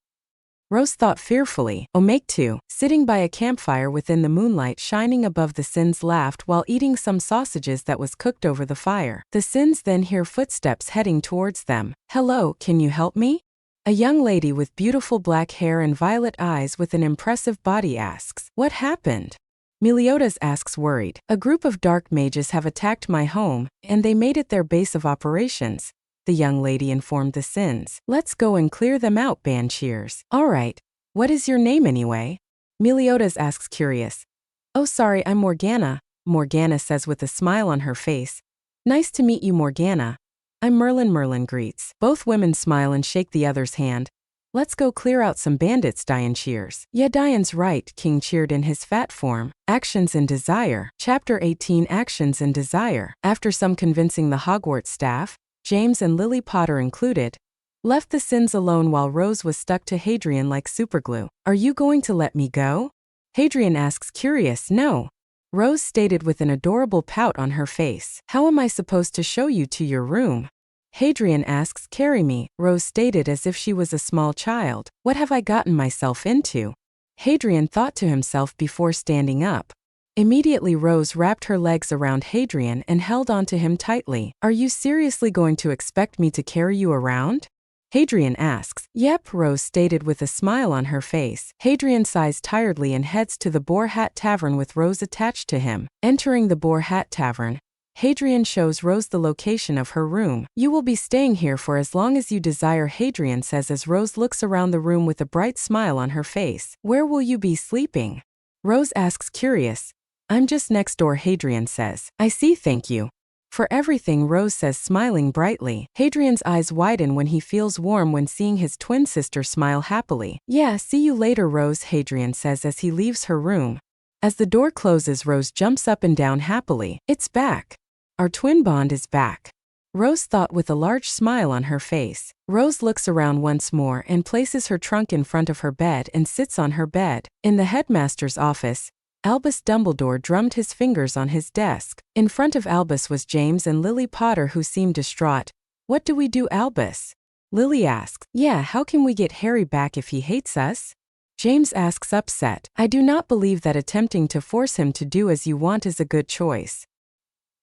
Rose thought fearfully. Oh, make two. Sitting by a campfire within the moonlight shining above, the Sins laughed while eating some sausages that was cooked over the fire. The Sins then hear footsteps heading towards them. Hello, can you help me? A young lady with beautiful black hair and violet eyes with an impressive body asks. What happened? Meliodas asks, worried. A group of dark mages have attacked my home, and they made it their base of operations, the young lady informed the Sins. Let's go and clear them out, band cheers. All right. What is your name anyway? Meliodas asks, curious. Oh, sorry, I'm Morgana, Morgana says with a smile on her face. Nice to meet you, Morgana. I'm Merlin, Merlin greets. Both women smile and shake the other's hand. Let's go clear out some bandits, Diane cheers. Yeah, Diane's right, King cheered in his fat form. Actions and Desire. Chapter 18, Actions and Desire. After some convincing, the Hogwarts staff, James and Lily Potter included, left the Sins alone while Rose was stuck to Hadrian like superglue. Are you going to let me go? Hadrian asks, curious. No. Rose stated with an adorable pout on her face. How am I supposed to show you to your room? Hadrian asks, carry me, Rose stated as if she was a small child. What have I gotten myself into? Hadrian thought to himself before standing up. Immediately Rose wrapped her legs around Hadrian and held onto him tightly. Are you seriously going to expect me to carry you around? Hadrian asks. Yep, Rose stated with a smile on her face. Hadrian sighs tiredly and heads to the Boar Hat Tavern with Rose attached to him. Entering the Boar Hat Tavern, Hadrian shows Rose the location of her room. You will be staying here for as long as you desire, Hadrian says as Rose looks around the room with a bright smile on her face. Where will you be sleeping? Rose asks, curious. I'm just next door, Hadrian says. I see, thank you for everything, Rose says, smiling brightly. Hadrian's eyes widen when he feels warm when seeing his twin sister smile happily. Yeah, see you later, Rose, Hadrian says as he leaves her room. As the door closes, Rose jumps up and down happily. It's back. Our twin bond is back, Rose thought with a large smile on her face. Rose looks around once more and places her trunk in front of her bed and sits on her bed. In the headmaster's office, Albus Dumbledore drummed his fingers on his desk. In front of Albus was James and Lily Potter, who seemed distraught. What do we do, Albus? Lily asks. Yeah, how can we get Harry back if he hates us? James asks, upset. I do not believe that attempting to force him to do as you want is a good choice.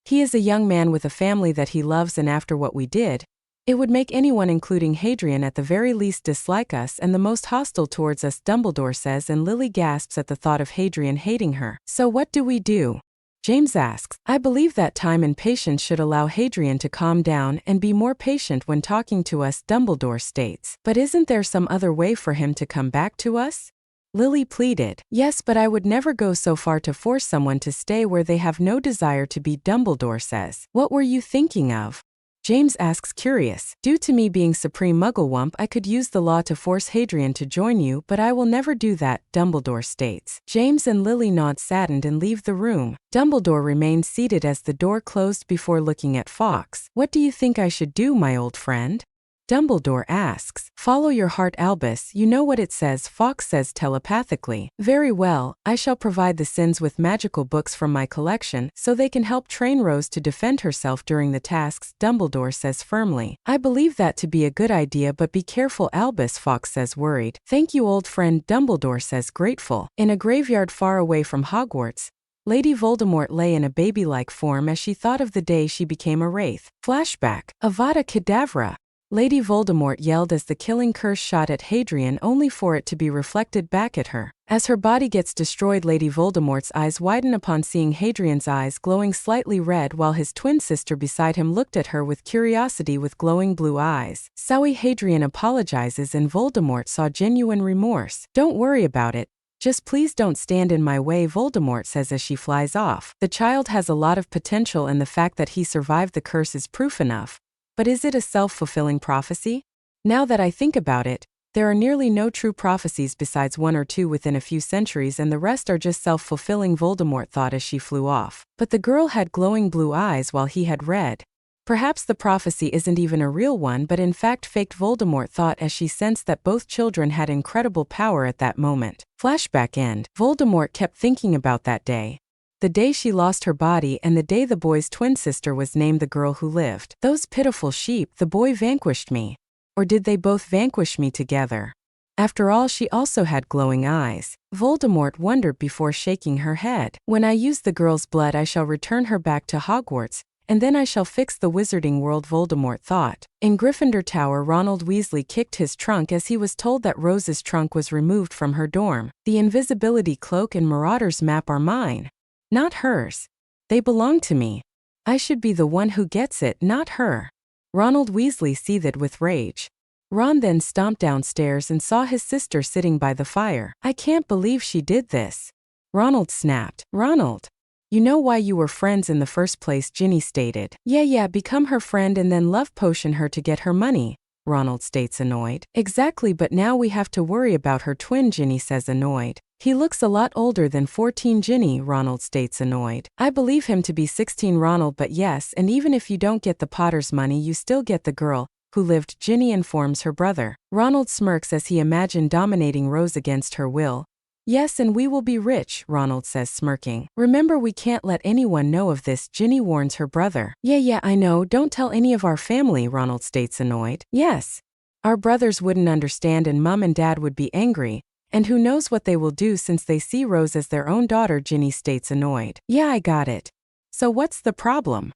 He is a young man with a family that he loves, and after what we did, it would make anyone, including Hadrian, at the very least dislike us and the most hostile towards us, Dumbledore says, and Lily gasps at the thought of Hadrian hating her. So what do we do? James asks. I believe that time and patience should allow Hadrian to calm down and be more patient when talking to us, Dumbledore states. But isn't there some other way for him to come back to us? Lily pleaded. Yes, but I would never go so far to force someone to stay where they have no desire to be, Dumbledore says. What were you thinking of? James asks, curious. Due to me being Supreme Mugglewump, I could use the law to force Hadrian to join you, but I will never do that, Dumbledore states. James and Lily nod saddened and leave the room. Dumbledore remains seated as the door closed before looking at Fawkes. What do you think I should do, my old friend? Dumbledore asks. Follow your heart, Albus, you know what it says, Fawkes says telepathically. Very well, I shall provide the Sins with magical books from my collection so they can help train Rose to defend herself during the tasks, Dumbledore says firmly. I believe that to be a good idea, but be careful, Albus, Fawkes says worried. Thank you, old friend, Dumbledore says grateful. In a graveyard far away from Hogwarts, Lady Voldemort lay in a baby-like form as she thought of the day she became a wraith. Flashback. Avada Kedavra. Lady Voldemort yelled as the killing curse shot at Hadrian, only for it to be reflected back at her. As her body gets destroyed, Lady Voldemort's eyes widen upon seeing Hadrian's eyes glowing slightly red, while his twin sister beside him looked at her with curiosity with glowing blue eyes. Sorry, Hadrian apologizes, and Voldemort saw genuine remorse. Don't worry about it. Just please don't stand in my way, Voldemort says as she flies off. The child has a lot of potential, and the fact that he survived the curse is proof enough. But is it a self-fulfilling prophecy? Now that I think about it, there are nearly no true prophecies besides one or two within a few centuries, and the rest are just self-fulfilling, Voldemort thought as she flew off. But the girl had glowing blue eyes while he had red. Perhaps the prophecy isn't even a real one but in fact faked, Voldemort thought as she sensed that both children had incredible power at that moment. Flashback end. Voldemort kept thinking about that day. The day she lost her body and the day the boy's twin sister was named the girl who lived. Those pitiful sheep, the boy vanquished me. Or did they both vanquish me together? After all, she also had glowing eyes. Voldemort wondered before shaking her head. When I use the girl's blood I shall return her back to Hogwarts, and then I shall fix the wizarding world, Voldemort thought. In Gryffindor Tower, Ronald Weasley kicked his trunk as he was told that Rose's trunk was removed from her dorm. The invisibility cloak and Marauder's map are mine. Not hers. They belong to me. I should be the one who gets it, not her. Ronald Weasley seethed with rage. Ron then stomped downstairs and saw his sister sitting by the fire. I can't believe she did this. Ronald snapped. Ronald. You know why you were friends in the first place, Ginny stated. Yeah, become her friend and then love potion her to get her money, Ronald states annoyed. Exactly, but now we have to worry about her twin, Ginny says annoyed. He looks a lot older than 14, Ginny, Ronald states annoyed. I believe him to be 16, Ronald, but yes, and even if you don't get the Potter's money you still get the girl who lived, Ginny informs her brother. Ronald smirks as he imagined dominating Rose against her will. Yes, and we will be rich, Ronald says smirking. Remember, we can't let anyone know of this, Ginny warns her brother. Yeah, I know, don't tell any of our family, Ronald states annoyed. Yes. Our brothers wouldn't understand and Mum and Dad would be angry, and who knows what they will do since they see Rose as their own daughter, Ginny states annoyed. Yeah, I got it. So what's the problem?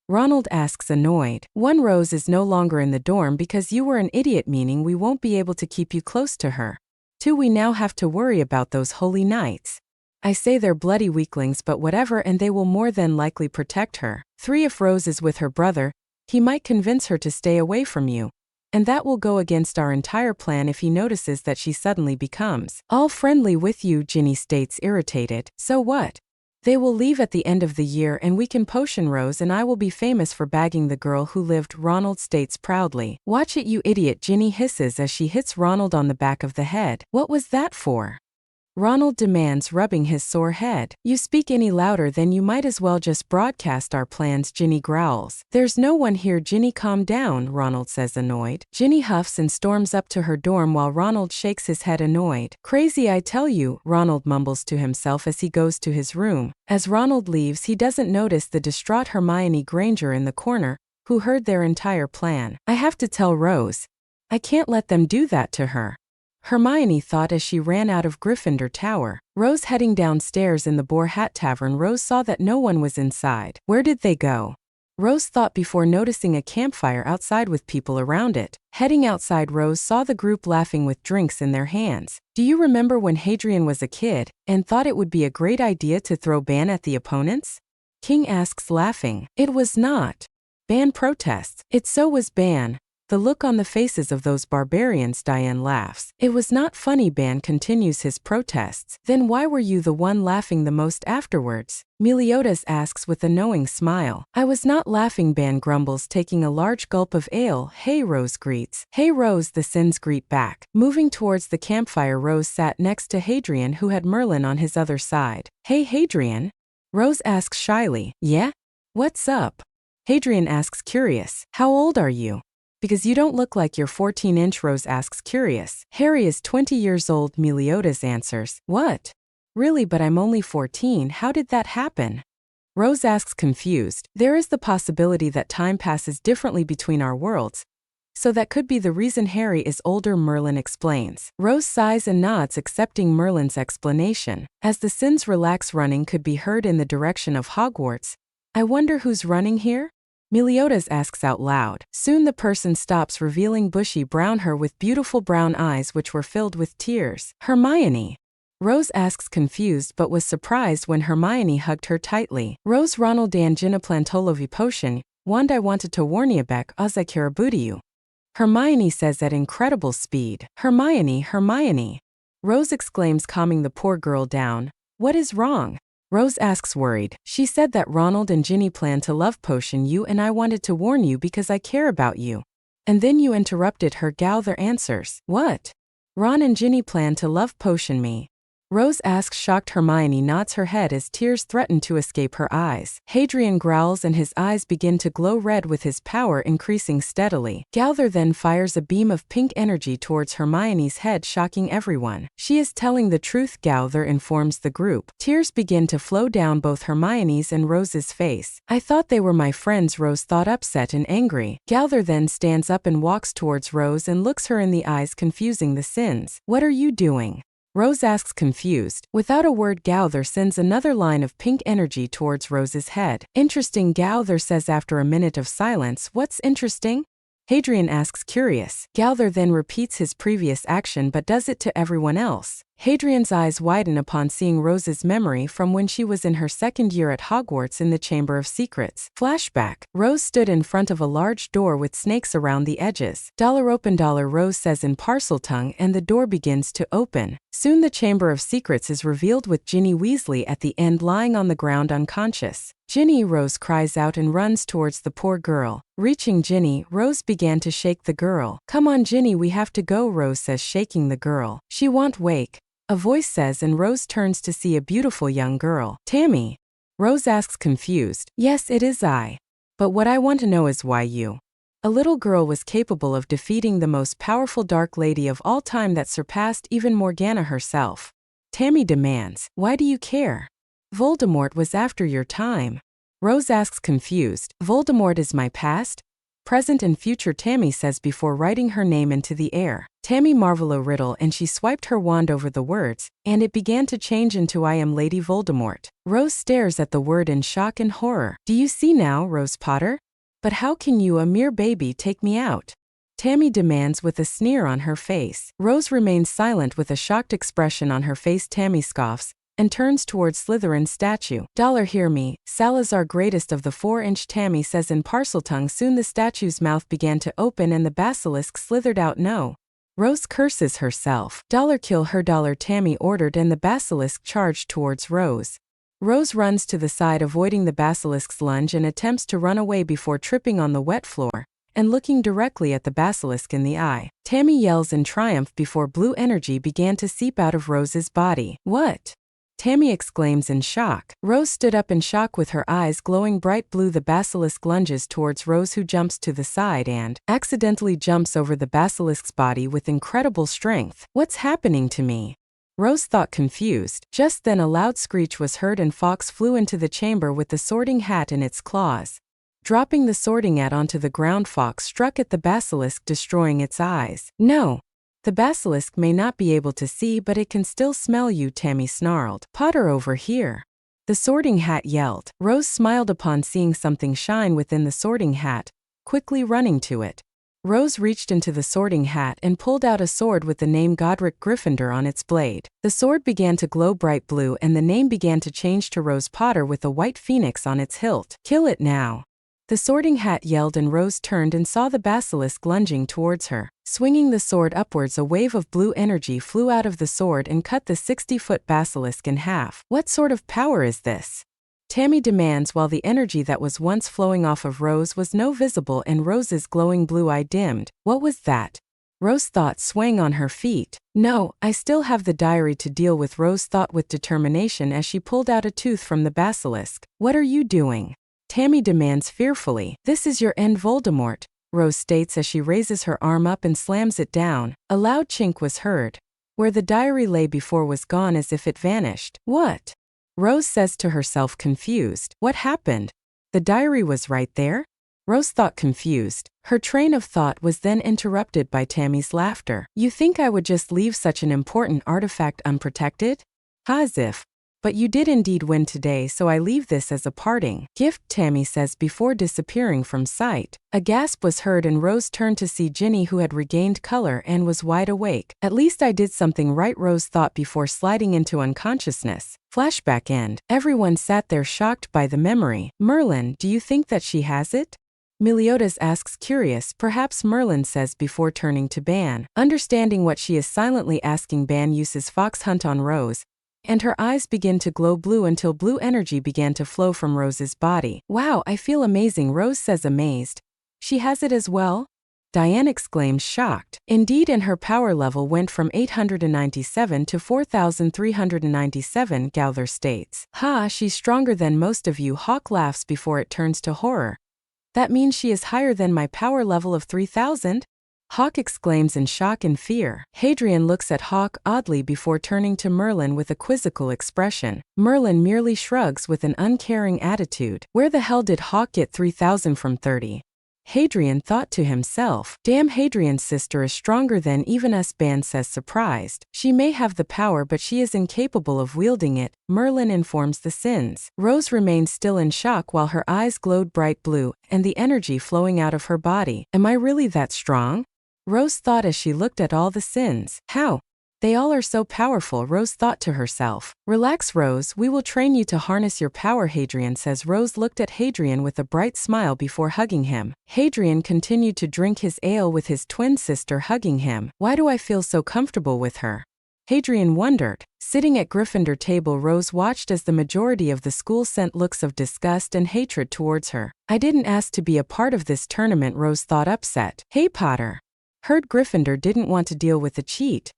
Ronald asks annoyed. 1. Rose is no longer in the dorm because you were an idiot, meaning we won't be able to keep you close to her. 2. We now have to worry about those holy knights. I say they're bloody weaklings, but whatever, and they will more than likely protect her. 3. If Rose is with her brother, he might convince her to stay away from you. And that will go against our entire plan if he notices that she suddenly becomes all friendly with you, Ginny states irritated. So what? They will leave at the end of the year and we can potion Rose and I will be famous for bagging the girl who lived, Ronald states proudly. Watch it, you idiot, Ginny hisses as she hits Ronald on the back of the head. What was that for? Ronald demands, rubbing his sore head. You speak any louder then you might as well just broadcast our plans, Ginny growls. There's no one here, Ginny, calm down, Ronald says annoyed. Ginny huffs and storms up to her dorm while Ronald shakes his head annoyed. Crazy, I tell you, Ronald mumbles to himself as he goes to his room. As Ronald leaves, he doesn't notice the distraught Hermione Granger in the corner, who heard their entire plan. I have to tell Rose. I can't let them do that to her, Hermione thought as she ran out of Gryffindor Tower. Rose heading downstairs in the Boar Hat Tavern, Rose saw that no one was inside. Where did they go? Rose thought before noticing a campfire outside with people around it. Heading outside, Rose saw the group laughing with drinks in their hands. Do you remember when Hadrian was a kid and thought it would be a great idea to throw ban at the opponents? King asks, laughing. It was not. Ban protests. It so was Ban. The look on the faces of those barbarians, Diane laughs. It was not funny, Ban continues his protests. Then why were you the one laughing the most afterwards? Meliodas asks with a knowing smile. I was not laughing, Ban grumbles, taking a large gulp of ale. Hey, Rose greets. Hey, Rose, the Sins greet back. Moving towards the campfire, Rose sat next to Hadrian, who had Merlin on his other side. Hey, Hadrian? Rose asks shyly. Yeah? What's up? Hadrian asks, curious. How old are you? Because you don't look like you're 14-inch, Rose asks, curious. Harry is 20 years old, Meliodas answers. What? Really, but I'm only 14, how did that happen? Rose asks, confused. There is the possibility that time passes differently between our worlds, so that could be the reason Harry is older, Merlin explains. Rose sighs and nods, accepting Merlin's explanation. As the Sins relax, running could be heard in the direction of Hogwarts. I wonder who's running here? Meliodas asks out loud. Soon the person stops, revealing bushy brown hair with beautiful brown eyes which were filled with tears. Hermione. Rose asks, confused, but was surprised when Hermione hugged her tightly. Rose, Ronald dan Gina Plantolovi potion, wand I wanted to warn you back, as I you. Hermione says at incredible speed. Hermione. Rose exclaims, calming the poor girl down. What is wrong? Rose asks, worried. She said that Ronald and Ginny plan to love potion you and I wanted to warn you because I care about you. And then you interrupted her, Gowther answers. What? Ron and Ginny plan to love potion me. Rose asks. Shocked Hermione nods her head as tears threaten to escape her eyes. Hadrian growls and his eyes begin to glow red with his power increasing steadily. Gowther then fires a beam of pink energy towards Hermione's head, shocking everyone. She is telling the truth, Gowther informs the group. Tears begin to flow down both Hermione's and Rose's face. I thought they were my friends, Rose thought, upset and angry. Gowther then stands up and walks towards Rose and looks her in the eyes, confusing the sins. What are you doing? Rose asks, confused. Without a word, Gowther sends another line of pink energy towards Rose's head. Interesting, Gowther says after a minute of silence. What's interesting? Hadrian asks, curious. Gowther then repeats his previous action but does it to everyone else. Hadrian's eyes widen upon seeing Rose's memory from when she was in her second year at Hogwarts in the Chamber of Secrets. Flashback. Rose stood in front of a large door with snakes around the edges. Open, Rose says in Parseltongue, and the door begins to open. Soon the Chamber of Secrets is revealed with Ginny Weasley at the end lying on the ground unconscious. Ginny, Rose cries out and runs towards the poor girl. Reaching Ginny, Rose began to shake the girl. Come on, Ginny, we have to go, Rose says, shaking the girl. She won't wake. A voice says, and Rose turns to see a beautiful young girl. Tammy? Rose asks, confused. Yes, it is I. But what I want to know is why you. A little girl was capable of defeating the most powerful dark lady of all time that surpassed even Morgana herself. Tammy demands, why do you care? Voldemort was after your time. Rose asks, confused. Voldemort is my past, present and future, Tammy says before writing her name into the air. Tammy marveled a riddle and she swiped her wand over the words, and it began to change into I am Lady Voldemort. Rose stares at the word in shock and horror. Do you see now, Rose Potter? But how can you, a mere baby, take me out? Tammy demands with a sneer on her face. Rose remains silent with a shocked expression on her face. Tammy scoffs and turns towards Slytherin's statue. Hear me, Salazar, greatest of the 4-inch, Tammy says in Parseltongue. Soon the statue's mouth began to open and the basilisk slithered out. No. Rose curses herself. Kill her, Tammy ordered, and the basilisk charged towards Rose. Rose runs to the side, avoiding the basilisk's lunge, and attempts to run away before tripping on the wet floor and looking directly at the basilisk in the eye. Tammy yells in triumph before blue energy began to seep out of Rose's body. What? Tammy exclaims in shock. Rose stood up in shock with her eyes glowing bright blue. The basilisk lunges towards Rose, who jumps to the side and accidentally jumps over the basilisk's body with incredible strength. What's happening to me? Rose thought, confused. Just then a loud screech was heard and Fawkes flew into the chamber with the Sorting Hat in its claws. Dropping the Sorting Hat onto the ground, Fawkes struck at the basilisk, destroying its eyes. No. The basilisk may not be able to see, but it can still smell you, Tammy snarled. Potter, over here. The Sorting Hat yelled. Rose smiled upon seeing something shine within the Sorting Hat, quickly running to it. Rose reached into the Sorting Hat and pulled out a sword with the name Godric Gryffindor on its blade. The sword began to glow bright blue and the name began to change to Rose Potter with a white phoenix on its hilt. Kill it now. The Sorting Hat yelled, and Rose turned and saw the basilisk lunging towards her. Swinging the sword upwards, a wave of blue energy flew out of the sword and cut the 60-foot basilisk in half. What sort of power is this? Tammy demands, while the energy that was once flowing off of Rose was no visible and Rose's glowing blue eye dimmed. What was that? Rose thought, swaying on her feet. No, I still have the diary to deal with, Rose thought with determination as she pulled out a tooth from the basilisk. What are you doing? Tammy demands fearfully. This is your end, Voldemort, Rose states as she raises her arm up and slams it down. A loud chink was heard. Where the diary lay before was gone, as if it vanished. What? Rose says to herself, confused. What happened? The diary was right there? Rose thought, confused. Her train of thought was then interrupted by Tammy's laughter. You think I would just leave such an important artifact unprotected? As if. But you did indeed win today, so I leave this as a parting gift, Tammy says before disappearing from sight. A gasp was heard and Rose turned to see Ginny, who had regained color and was wide awake. At least I did something right, Rose thought before sliding into unconsciousness. Flashback end. Everyone sat there shocked by the memory. Merlin, do you think that she has it? Meliodas asks, curious. Perhaps, Merlin says before turning to Ban. Understanding what she is silently asking, Ban uses Fox Hunt on Rose, and her eyes begin to glow blue until blue energy began to flow from Rose's body. Wow, I feel amazing, Rose says, amazed. She has it as well? Diane exclaimed, shocked. Indeed, and her power level went from 897 to 4,397, Gowther states. Ha, she's stronger than most of you, Hawk laughs before it turns to horror. That means she is higher than my power level of 3,000? Hawk exclaims in shock and fear. Hadrian looks at Hawk oddly before turning to Merlin with a quizzical expression. Merlin merely shrugs with an uncaring attitude. Where the hell did Hawk get 3,000 from 30? Hadrian thought to himself. Damn, Hadrian's sister is stronger than even us, Ban says, surprised. She may have the power, but she is incapable of wielding it, Merlin informs the Sins. Rose remained still in shock while her eyes glowed bright blue, and the energy flowing out of her body. Am I really that strong? Rose thought as she looked at all the Sins. How? They all are so powerful, Rose thought to herself. Relax, Rose, we will train you to harness your power, Hadrian says. Rose looked at Hadrian with a bright smile before hugging him. Hadrian continued to drink his ale with his twin sister hugging him. Why do I feel so comfortable with her? Hadrian wondered. Sitting at Gryffindor table, Rose watched as the majority of the school sent looks of disgust and hatred towards her. I didn't ask to be a part of this tournament, Rose thought, upset. Hey, Potter. Heard Gryffindor didn't want to deal with the cheat.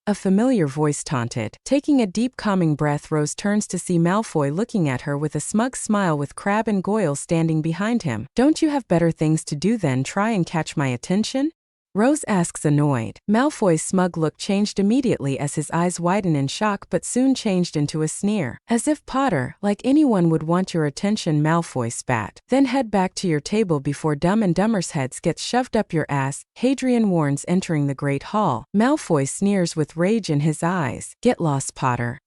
A familiar voice taunted. Taking a deep calming breath, Rose turns to see Malfoy looking at her with a smug smile with Crabbe and Goyle standing behind him. Don't you have better things to do than try and catch my attention? Rose asks, annoyed. Malfoy's smug look changed immediately as his eyes widened in shock but soon changed into a sneer. As if Potter, like anyone, would want your attention, Malfoy spat. Then head back to your table before Dumb and Dumber's heads get shoved up your ass, Hadrian warns, entering the Great Hall. Malfoy sneers with rage in his eyes. Get lost, Potter.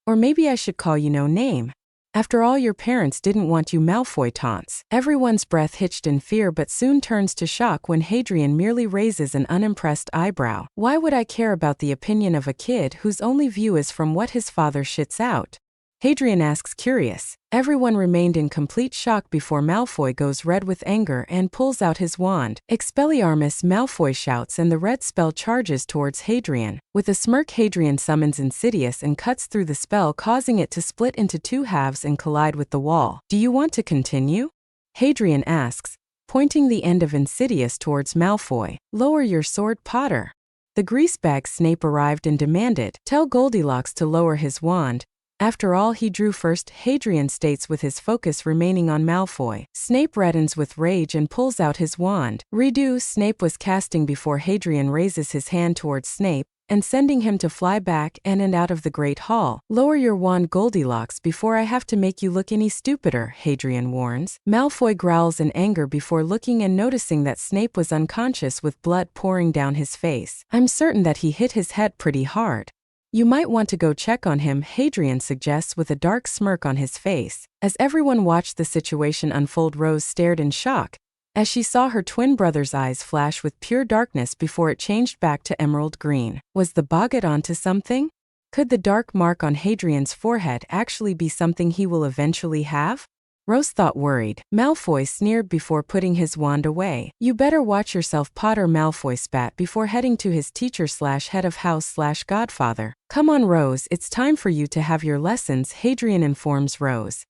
Or maybe I should call you no name. After all, your parents didn't want you, Malfoy taunts. Everyone's breath hitched in fear but soon turns to shock when Hadrian merely raises an unimpressed eyebrow. Why would I care about the opinion of a kid whose only view is from what his father shits out? Hadrian asks, curious. Everyone remained in complete shock before Malfoy goes red with anger and pulls out his wand. Expelliarmus, Malfoy shouts, and the red spell charges towards Hadrian. With a smirk, Hadrian summons Insidious and cuts through the spell, causing it to split into two halves and collide with the wall. Do you want to continue? Hadrian asks, pointing the end of Insidious towards Malfoy. Lower your sword, Potter. The greasebag Snape arrived and demanded, tell Goldilocks to lower his wand. After all, he drew first, Hadrian states with his focus remaining on Malfoy. Snape reddens with rage and pulls out his wand. Redo, Snape was casting before Hadrian raises his hand towards Snape, and sending him to fly back and out of the Great Hall. Lower your wand, Goldilocks, before I have to make you look any stupider, Hadrian warns. Malfoy growls in anger before looking and noticing that Snape was unconscious with blood pouring down his face. I'm certain that he hit his head pretty hard. You might want to go check on him, Hadrian suggests with a dark smirk on his face. As everyone watched the situation unfold, Rose stared in shock as she saw her twin brother's eyes flash with pure darkness before it changed back to emerald green. Was the boggart onto something? Could the dark mark on Hadrian's forehead actually be something he will eventually have? Rose thought, worried. Malfoy sneered before putting his wand away. You better watch yourself, Potter, Malfoy spat before heading to his teacher/head of house/godfather. Come on, Rose, it's time for you to have your lessons, Hadrian informs Rose.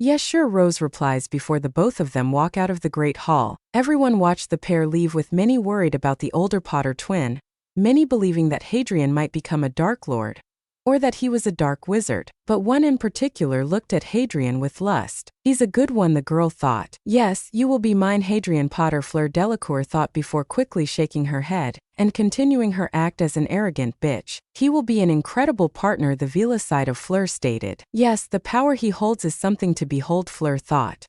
Yeah, sure, Rose replies before the both of them walk out of the Great Hall. Everyone watched the pair leave, with many worried about the older Potter twin, many believing that Hadrian might become a Dark Lord, or that he was a dark wizard, but one in particular looked at Hadrian with lust. He's a good one, the girl thought. Yes, you will be mine, Hadrian, Potter Fleur Delacour thought before quickly shaking her head and continuing her act as an arrogant bitch. He will be an incredible partner, the Vila side of Fleur stated. Yes, the power he holds is something to behold, Fleur thought.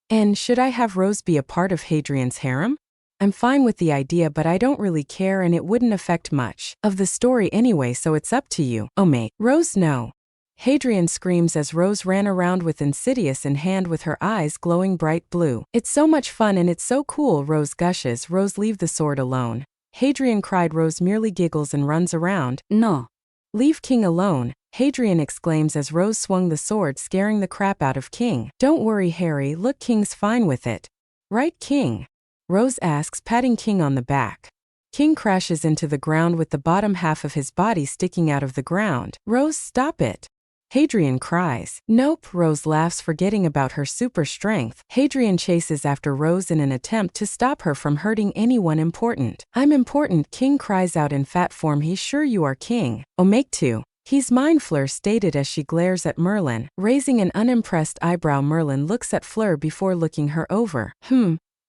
And should I have Rose be a part of Hadrian's harem? I'm fine with the idea, but I don't really care, and it wouldn't affect much of the story anyway, so it's up to you. Oh mate. Rose, no. Hadrian screams as Rose ran around with Insidious in hand with her eyes glowing bright blue. It's so much fun and it's so cool, Rose gushes. Rose, leave the sword alone. Hadrian cried. Rose merely giggles and runs around. No. Leave King alone, Hadrian exclaims as Rose swung the sword, scaring the crap out of King. Don't worry, Harry, look, King's fine with it. Right, King? Rose asks, patting King on the back. King crashes into the ground with the bottom half of his body sticking out of the ground. Rose, stop it. Hadrian cries. Nope, Rose laughs, forgetting about her super strength. Hadrian chases after Rose in an attempt to stop her from hurting anyone important. I'm important, King cries out in fat form. He's sure you are king. Oh, make two. He's mine, Fleur stated as she glares at Merlin. Raising an unimpressed eyebrow, Merlin looks at Fleur before looking her over.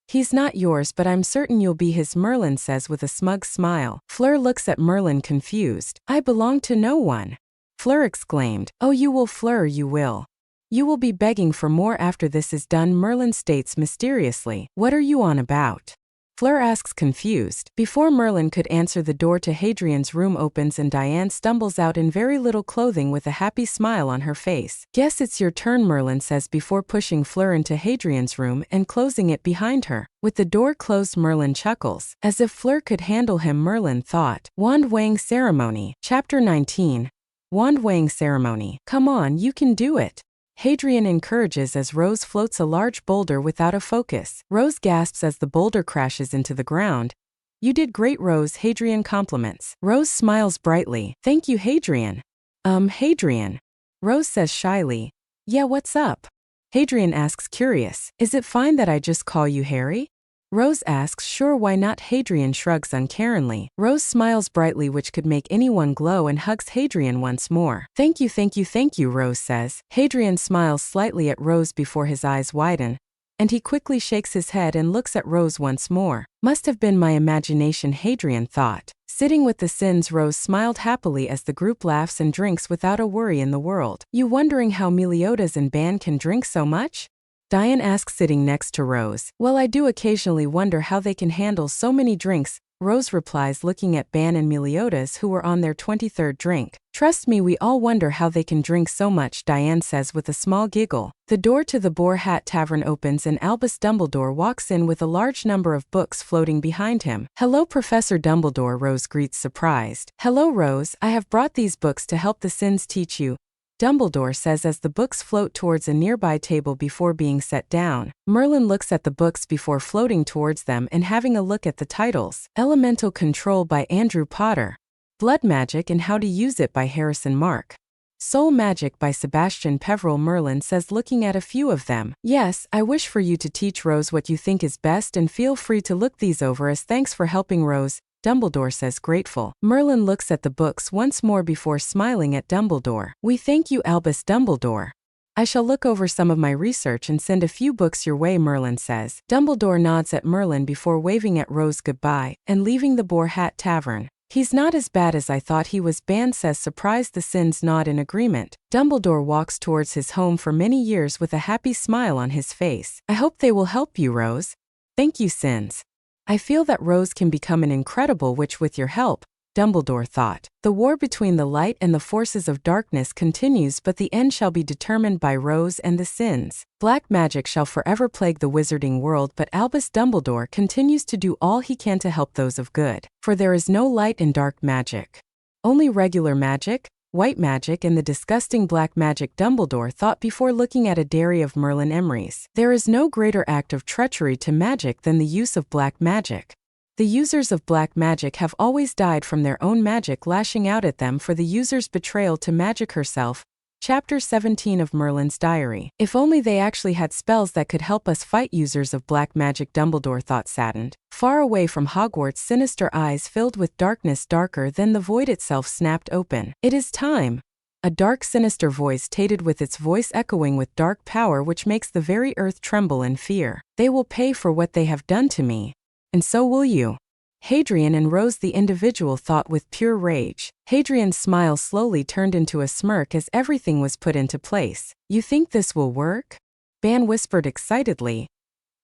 He's not yours, but I'm certain you'll be his, Merlin says with a smug smile. Fleur looks at Merlin confused. I belong to no one. Fleur exclaimed. Oh, you will, Fleur, you will. You will be begging for more after this is done, Merlin states mysteriously. What are you on about? Fleur asks, confused. Before Merlin could answer, the door to Hadrian's room opens and Diane stumbles out in very little clothing with a happy smile on her face. Guess it's your turn, Merlin says before pushing Fleur into Hadrian's room and closing it behind her. With the door closed, Merlin chuckles. As if Fleur could handle him, Merlin thought. Wand weighing ceremony. Chapter 19. Wand weighing ceremony. Come on, you can do it. Hadrian encourages as Rose floats a large boulder without a focus. Rose gasps as the boulder crashes into the ground. You did great, Rose, Hadrian compliments. Rose smiles brightly. Thank you, Hadrian. Hadrian. Rose says shyly. Yeah, what's up? Hadrian asks, curious. Is it fine that I just call you Harry? Rose asks, sure, why not? Hadrian shrugs uncaringly. Rose smiles brightly, which could make anyone glow, and hugs Hadrian once more. Thank you, thank you, thank you, Rose says. Hadrian smiles slightly at Rose before his eyes widen, and he quickly shakes his head and looks at Rose once more. Must have been my imagination, Hadrian thought. Sitting with the Sins, Rose smiled happily as the group laughs and drinks without a worry in the world. You wondering how Meliodas and Ban can drink so much? Diane asks, sitting next to Rose. Well, I do occasionally wonder how they can handle so many drinks, Rose replies, looking at Ban and Meliodas, who were on their 23rd drink. Trust me, we all wonder how they can drink so much, Diane says with a small giggle. The door to the Boar Hat Tavern opens and Albus Dumbledore walks in with a large number of books floating behind him. Hello, Professor Dumbledore, Rose greets, surprised. Hello, Rose, I have brought these books to help the Sins teach you, Dumbledore says as the books float towards a nearby table before being set down. Merlin looks at the books before floating towards them and having a look at the titles. Elemental Control by Andrew Potter. Blood Magic and How to Use It by Harrison Mark. Soul Magic by Sebastian Peveril, Merlin says, looking at a few of them. Yes, I wish for you to teach Rose what you think is best, and feel free to look these over as thanks for helping Rose, Dumbledore says, grateful. Merlin looks at the books once more before smiling at Dumbledore. We thank you, Albus Dumbledore. I shall look over some of my research and send a few books your way, Merlin says. Dumbledore nods at Merlin before waving at Rose goodbye and leaving the Boar Hat Tavern. He's not as bad as I thought he was, Ban says, surprised. The Sins nod in agreement. Dumbledore walks towards his home for many years with a happy smile on his face. I hope they will help you, Rose. Thank you, Sins. I feel that Rose can become an incredible witch with your help, Dumbledore thought. The war between the light and the forces of darkness continues, but the end shall be determined by Rose and the Sins. Black magic shall forever plague the wizarding world, but Albus Dumbledore continues to do all he can to help those of good. For there is no light in dark magic. Only regular magic, white magic, and the disgusting black magic, Dumbledore thought before looking at a diary of Merlin Emery's. There is no greater act of treachery to magic than the use of black magic. The users of black magic have always died from their own magic lashing out at them for the user's betrayal to magic herself. Chapter 17 of Merlin's Diary. If only they actually had spells that could help us fight users of black magic, Dumbledore thought, saddened. Far away from Hogwarts, sinister eyes filled with darkness darker than the void itself snapped open. It is time. A dark, sinister voice stated, with its voice echoing with dark power which makes the very earth tremble in fear. They will pay for what they have done to me. And so will you. Hadrian and Rose, the individual, thought with pure rage. Hadrian's smile slowly turned into a smirk as everything was put into place. You think this will work? Ban whispered excitedly.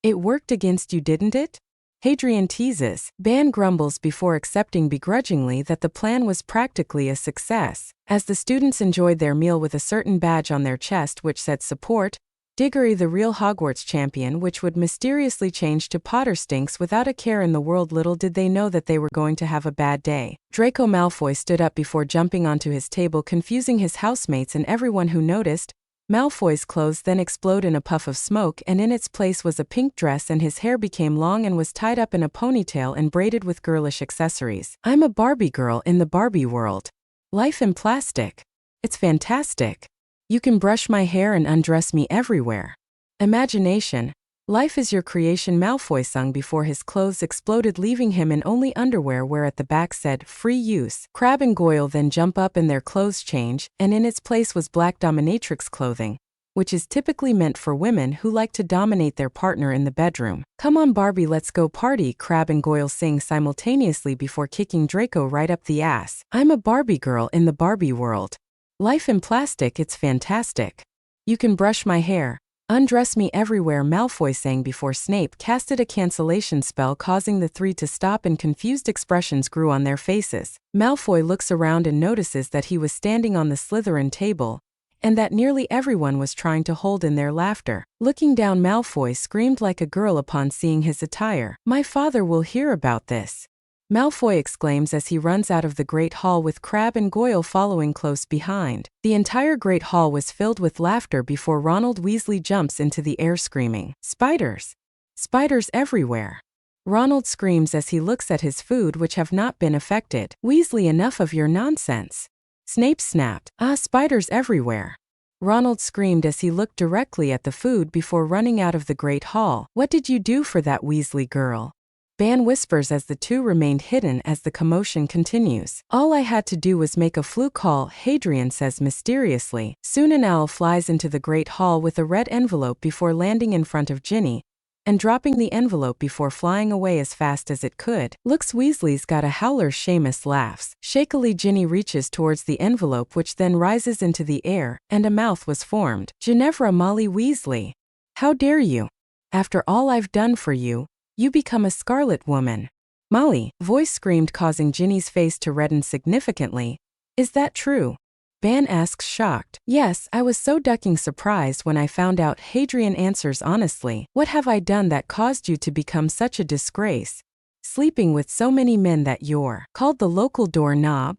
It worked against you, didn't it? Hadrian teases. Ban grumbles before accepting begrudgingly that the plan was practically a success. As the students enjoyed their meal with a certain badge on their chest which said support, Diggory the real Hogwarts champion, which would mysteriously change to Potter Stinks without a care in the world, little did they know that they were going to have a bad day. Draco Malfoy stood up before jumping onto his table, confusing his housemates and everyone who noticed. Malfoy's clothes then explode in a puff of smoke, and in its place was a pink dress, and his hair became long and was tied up in a ponytail and braided with girlish accessories. I'm a Barbie girl in the Barbie world. Life in plastic. It's fantastic. You can brush my hair and undress me everywhere. Imagination. Life is your creation, Malfoy sung before his clothes exploded, leaving him in only underwear where at the back said, free use. Crabbe and Goyle then jump up and their clothes change, and in its place was black dominatrix clothing, which is typically meant for women who like to dominate their partner in the bedroom. Come on Barbie, let's go party, Crabbe and Goyle sing simultaneously before kicking Draco right up the ass. I'm a Barbie girl in the Barbie world. Life in plastic, it's fantastic. You can brush my hair. Undress me everywhere, Malfoy sang before Snape casted a cancellation spell, causing the three to stop, and confused expressions grew on their faces. Malfoy looks around and notices that he was standing on the Slytherin table, and that nearly everyone was trying to hold in their laughter. Looking down, Malfoy screamed like a girl upon seeing his attire. My father will hear about this, Malfoy exclaims as he runs out of the Great Hall with Crabbe and Goyle following close behind. The entire Great Hall was filled with laughter before Ronald Weasley jumps into the air screaming, Spiders! Spiders everywhere! Ronald screams as he looks at his food, which have not been affected. Weasley, enough of your nonsense! Snape snapped, spiders everywhere! Ronald screamed as he looked directly at the food before running out of the Great Hall. What did you do for that Weasley girl? Ban whispers as the two remained hidden as the commotion continues. All I had to do was make a fluke call, Hadrian says mysteriously. Soon an owl flies into the Great Hall with a red envelope before landing in front of Ginny, and dropping the envelope before flying away as fast as it could. Looks Weasley's got a howler, Seamus laughs. Shakily Ginny reaches towards the envelope, which then rises into the air, and a mouth was formed. Ginevra Molly Weasley. How dare you? After all I've done for you, you become a Scarlet Woman. Molly, voice screamed, causing Ginny's face to redden significantly. Is that true? Ban asks, shocked. Yes, I was so ducking surprised when I found out. Hadrian answers honestly. What have I done that caused you to become such a disgrace? Sleeping with so many men that you're called the local doorknob?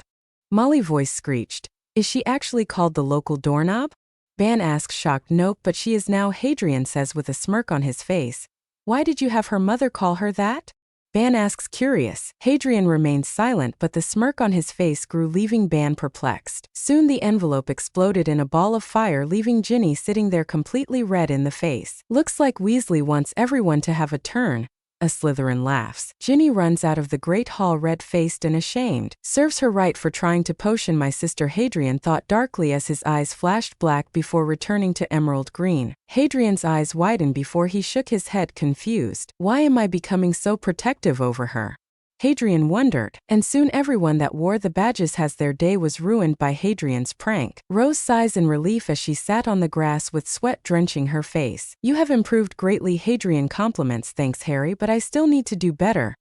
Molly voice screeched. Is she actually called the local doorknob? Ban asks, shocked. Nope, but she is now, Hadrian says with a smirk on his face. Why did you have her mother call her that? Ban asks, curious. Hadrian remains silent, but the smirk on his face grew, leaving Ban perplexed. Soon the envelope exploded in a ball of fire, leaving Ginny sitting there completely red in the face. Looks like Weasley wants everyone to have a turn. A Slytherin laughs. Ginny runs out of the Great Hall red-faced and ashamed. Serves her right for trying to potion my sister, Hadrian thought darkly as his eyes flashed black before returning to emerald green. Hadrian's eyes widened before he shook his head, confused. Why am I becoming so protective over her? Hadrian wondered, and soon everyone that wore the badges has their day was ruined by Hadrian's prank. Rose sighs in relief as she sat on the grass with sweat drenching her face. You have improved greatly, Hadrian compliments. Thanks, Harry, but I still need to do better.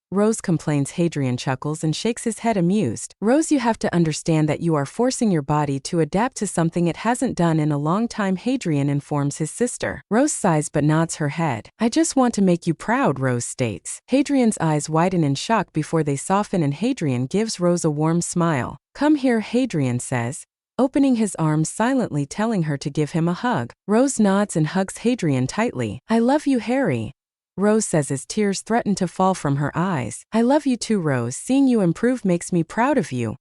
Rose complains. Hadrian chuckles and shakes his head amused. Rose, you have to understand that you are forcing your body to adapt to something it hasn't done in a long time, Hadrian informs his sister. Rose sighs but nods her head. I just want to make you proud, Rose states. Hadrian's eyes widen in shock before they soften, and Hadrian gives Rose a warm smile. Come here, Hadrian says, opening his arms silently, telling her to give him a hug. Rose nods and hugs Hadrian tightly. I love you, Harry, Rose says as tears threaten to fall from her eyes. I love you too, Rose. Seeing you improve makes me proud of you,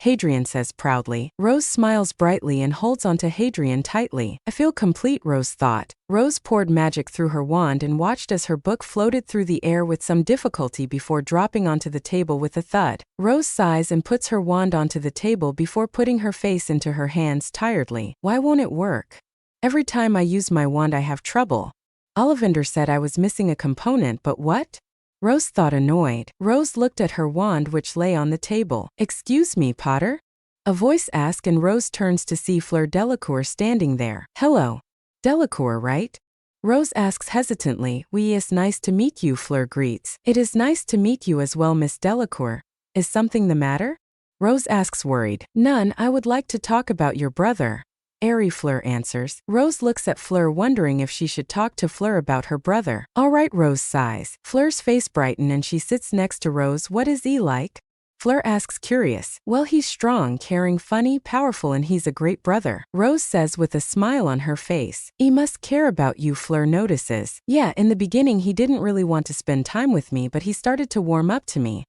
Hadrian says proudly. Rose smiles brightly and holds onto Hadrian tightly. I feel complete, Rose thought. Rose poured magic through her wand and watched as her book floated through the air with some difficulty before dropping onto the table with a thud. Rose sighs and puts her wand onto the table before putting her face into her hands tiredly. Why won't it work? Every time I use my wand I have trouble. Ollivander said I was missing a component, but what? Rose thought, annoyed. Rose looked at her wand, which lay on the table. Excuse me, Potter? A voice asked, and Rose turns to see Fleur Delacour standing there. Hello. Delacour, right? Rose asks hesitantly. It's nice to meet you, Fleur greets. It is nice to meet you as well, Miss Delacour. Is something the matter? Rose asks, worried. None, I would like to talk about your brother. Airy, Fleur answers. Rose looks at Fleur, wondering if she should talk to Fleur about her brother. All right, Rose sighs. Fleur's face brightens and she sits next to Rose. What is he like? Fleur asks, curious. Well, he's strong, caring, funny, powerful, and he's a great brother, Rose says with a smile on her face. He must care about you, Fleur notices. Yeah, in the beginning he didn't really want to spend time with me, but he started to warm up to me.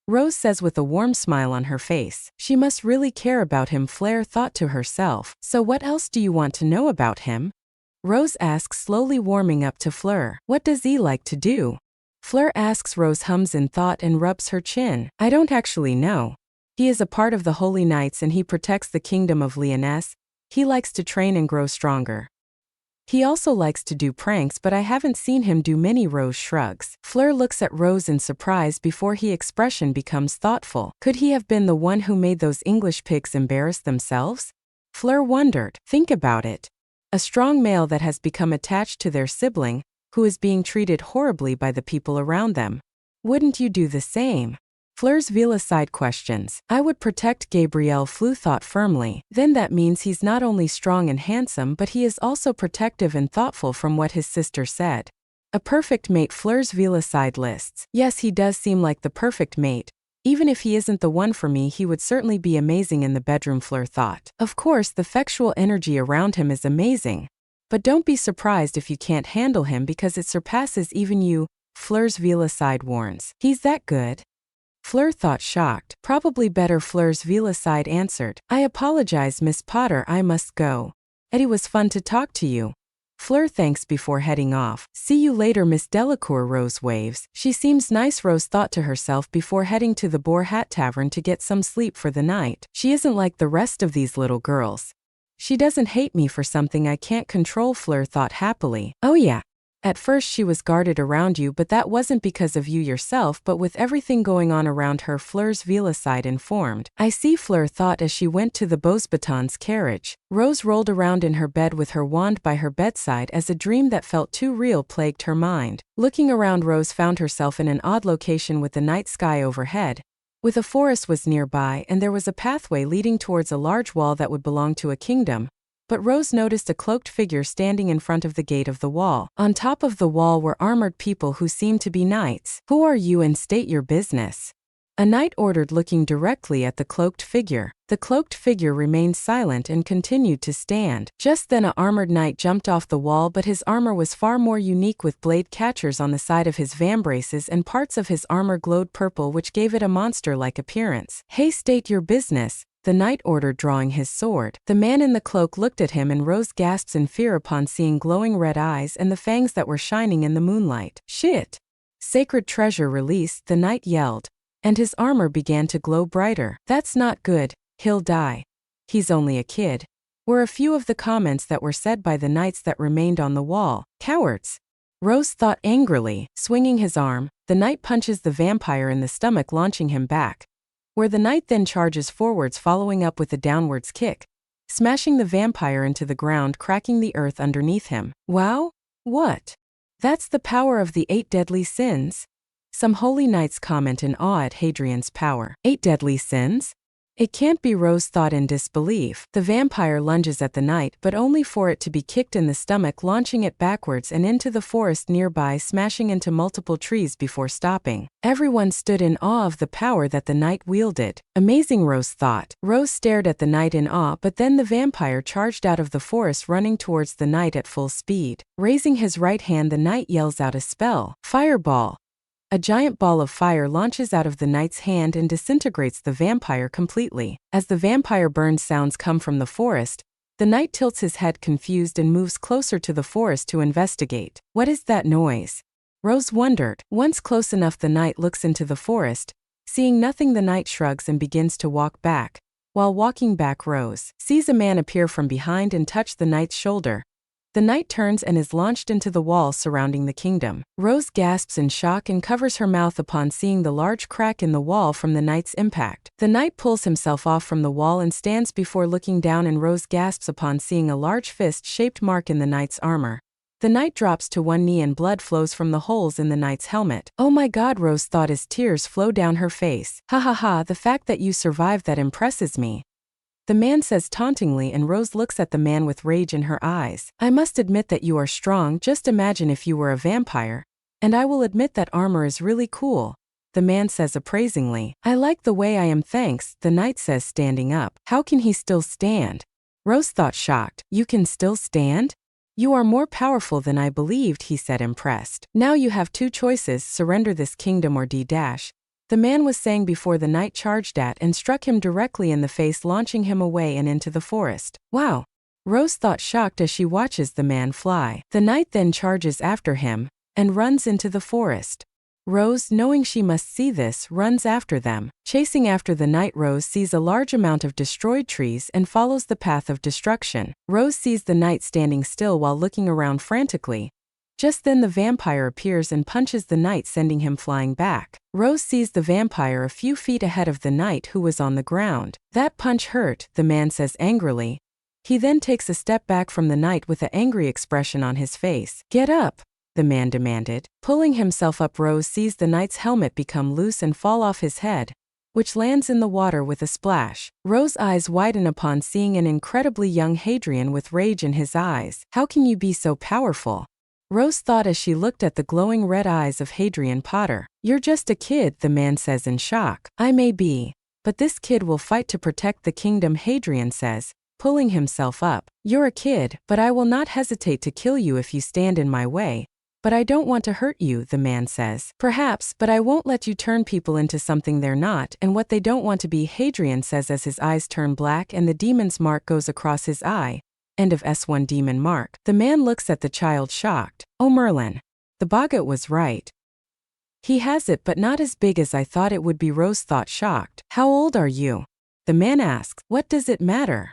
Rose says with a warm smile on her face. She must really care about him, Fleur thought to herself. So what else do you want to know about him? Rose asks, slowly warming up to Fleur. What does he like to do? Fleur asks. Rose hums in thought and rubs her chin. I don't actually know. He is a part of the Holy Knights and he protects the kingdom of Lyonesse. He likes to train and grow stronger. He also likes to do pranks, but I haven't seen him do many. Rose shrugs. Fleur looks at Rose in surprise before his expression becomes thoughtful. Could he have been the one who made those English pigs embarrass themselves? Fleur wondered. Think about it. A strong male that has become attached to their sibling, who is being treated horribly by the people around them. Wouldn't you do the same? Fleur's Vila side questions. I would protect Gabriel, Fleur thought firmly. Then that means he's not only strong and handsome, but he is also protective and thoughtful, from what his sister said. A perfect mate, Fleur's Vila side lists. Yes, he does seem like the perfect mate. Even if he isn't the one for me, he would certainly be amazing in the bedroom, Fleur thought. Of course, the sexual energy around him is amazing. But don't be surprised if you can't handle him, because it surpasses even you, Fleur's Vila side warns. He's that good? Fleur thought, shocked. Probably better, Fleur's Vila side answered. I apologize, Miss Potter, I must go. It was fun to talk to you. Fleur thanks before heading off. See you later, Miss Delacour, Rose waves. She seems nice, Rose thought to herself before heading to the Boar Hat Tavern to get some sleep for the night. She isn't like the rest of these little girls. She doesn't hate me for something I can't control, Fleur thought happily. Oh yeah. At first she was guarded around you, but that wasn't because of you yourself, but with everything going on around her, Fleur's Vila side informed. I see, Fleur thought as she went to the Beauxbatons carriage. Rose rolled around in her bed with her wand by her bedside as a dream that felt too real plagued her mind. Looking around, Rose found herself in an odd location with the night sky overhead. With a forest was nearby and there was a pathway leading towards a large wall that would belong to a kingdom. But Rose noticed a cloaked figure standing in front of the gate of the wall. On top of the wall were armored people who seemed to be knights. Who are you, and state your business? A knight ordered, looking directly at the cloaked figure. The cloaked figure remained silent and continued to stand. Just then, an armored knight jumped off the wall, but his armor was far more unique, with blade catchers on the side of his vambraces and parts of his armor glowed purple, which gave it a monster-like appearance. Hey, state your business, the knight ordered, drawing his sword. The man in the cloak looked at him and Rose gasps in fear upon seeing glowing red eyes and the fangs that were shining in the moonlight. Shit! Sacred treasure released, the knight yelled. And his armor began to glow brighter. That's not good, he'll die. He's only a kid, were a few of the comments that were said by the knights that remained on the wall. Cowards! Rose thought angrily. Swinging his arm, the knight punches the vampire in the stomach, launching him back, where the knight then charges forwards, following up with a downwards kick, smashing the vampire into the ground, cracking the earth underneath him. Wow? What? That's the power of the 8 deadly sins? Some holy knights comment in awe at Hadrian's power. 8 deadly sins? It can't be, Rose thought in disbelief. The vampire lunges at the knight, but only for it to be kicked in the stomach, launching it backwards and into the forest nearby, smashing into multiple trees before stopping. Everyone stood in awe of the power that the knight wielded. Amazing, Rose thought. Rose stared at the knight in awe, but then the vampire charged out of the forest, running towards the knight at full speed. Raising his right hand, the knight yells out a spell. Fireball! A giant ball of fire launches out of the knight's hand and disintegrates the vampire completely. As the vampire burns, sounds come from the forest. The knight tilts his head confused and moves closer to the forest to investigate. What is that noise? Rose wondered. Once close enough, the knight looks into the forest. Seeing nothing, the knight shrugs and begins to walk back. While walking back, Rose sees a man appear from behind and touch the knight's shoulder. The knight turns and is launched into the wall surrounding the kingdom. Rose gasps in shock and covers her mouth upon seeing the large crack in the wall from the knight's impact. The knight pulls himself off from the wall and stands before looking down, and Rose gasps upon seeing a large fist-shaped mark in the knight's armor. The knight drops to one knee and blood flows from the holes in the knight's helmet. Oh my God, Rose thought as tears flow down her face. Ha ha ha, the fact that you survived that impresses me, the man says tauntingly, and Rose looks at the man with rage in her eyes. I must admit that you are strong. Just imagine if you were a vampire. And I will admit that armor is really cool, the man says appraisingly. I like the way I am, thanks, the knight says, standing up. How can he still stand? Rose thought, shocked. You can still stand? You are more powerful than I believed, he said, impressed. Now you have 2 choices, surrender this kingdom or D-. the man was saying before the knight charged at and struck him directly in the face, launching him away and into the forest. Wow! Rose thought, shocked as she watches the man fly. The knight then charges after him and runs into the forest. Rose, knowing she must see this, runs after them. Chasing after the knight, Rose sees a large amount of destroyed trees and follows the path of destruction. Rose sees the knight standing still while looking around frantically. Just then the vampire appears and punches the knight, sending him flying back. Rose sees the vampire a few feet ahead of the knight, who was on the ground. That punch hurt, the man says angrily. He then takes a step back from the knight with an angry expression on his face. Get up, the man demanded. Pulling himself up, Rose sees the knight's helmet become loose and fall off his head, which lands in the water with a splash. Rose's eyes widen upon seeing an incredibly young Hadrian with rage in his eyes. How can you be so powerful? Rose thought as she looked at the glowing red eyes of Hadrian Potter. You're just a kid, the man says in shock. I may be, but this kid will fight to protect the kingdom, Hadrian says, pulling himself up. You're a kid, but I will not hesitate to kill you if you stand in my way. But I don't want to hurt you, the man says. Perhaps, but I won't let you turn people into something they're not and what they don't want to be, Hadrian says as his eyes turn black and the demon's mark goes across his eye. End of S1 demon mark. The man looks at the child shocked. Oh Merlin. The boggart was right. He has it, but not as big as I thought it would be, Rose thought, shocked. How old are you? The man asks. What does it matter?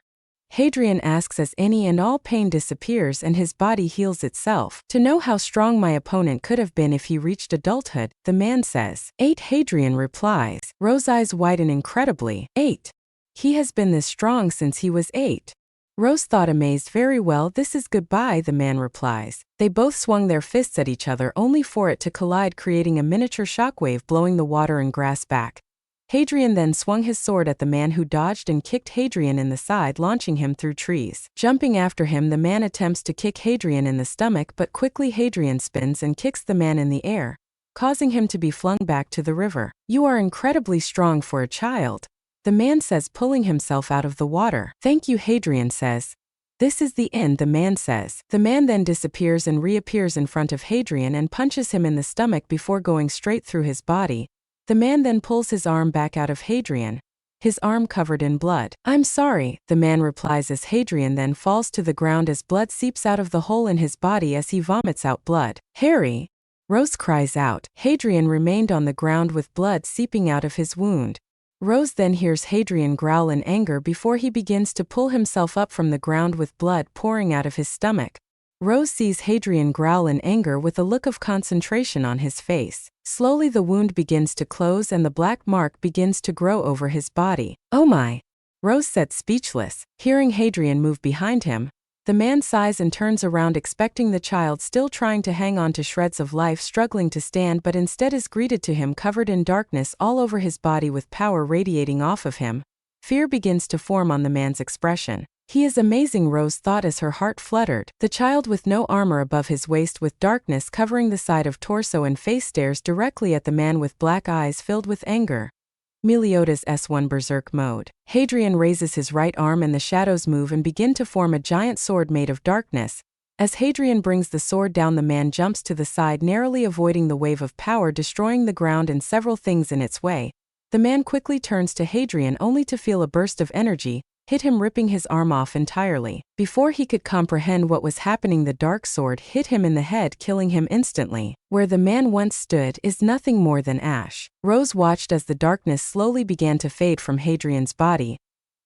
Hadrian asks as any and all pain disappears and his body heals itself. To know how strong my opponent could have been if he reached adulthood, the man says. 8, Hadrian replies. Rose's eyes widen incredibly. 8. He has been this strong since he was 8. Rose thought, amazed. Very well, this is goodbye, the man replies. They both swung their fists at each other, only for it to collide, creating a miniature shockwave blowing the water and grass back. Hadrian then swung his sword at the man, who dodged and kicked Hadrian in the side, launching him through trees. Jumping after him, the man attempts to kick Hadrian in the stomach, but quickly Hadrian spins and kicks the man in the air, causing him to be flung back to the river. You are incredibly strong for a child, the man says, pulling himself out of the water. Thank you, Hadrian says. This is the end, the man says. The man then disappears and reappears in front of Hadrian and punches him in the stomach before going straight through his body. The man then pulls his arm back out of Hadrian, his arm covered in blood. I'm sorry, the man replies as Hadrian then falls to the ground as blood seeps out of the hole in his body as he vomits out blood. Harry! Rose cries out. Hadrian remained on the ground with blood seeping out of his wound. Rose then hears Hadrian growl in anger before he begins to pull himself up from the ground with blood pouring out of his stomach. Rose sees Hadrian growl in anger with a look of concentration on his face. Slowly the wound begins to close and the black mark begins to grow over his body. Oh my! Rose said, speechless. Hearing Hadrian move behind him, the man sighs and turns around, expecting the child, still trying to hang on to shreds of life, struggling to stand, but instead is greeted to him covered in darkness all over his body with power radiating off of him. Fear begins to form on the man's expression. He is amazing, Rose thought as her heart fluttered. The child with no armor above his waist, with darkness covering the side of torso and face, stares directly at the man with black eyes filled with anger. Meliodas S1 Berserk mode. Hadrian raises his right arm and the shadows move and begin to form a giant sword made of darkness. As Hadrian brings the sword down, the man jumps to the side, narrowly avoiding the wave of power, destroying the ground and several things in its way. The man quickly turns to Hadrian only to feel a burst of energy hit him, ripping his arm off entirely. Before he could comprehend what was happening, the dark sword hit him in the head, killing him instantly. Where the man once stood is nothing more than ash. Rose watched as the darkness slowly began to fade from Hadrian's body,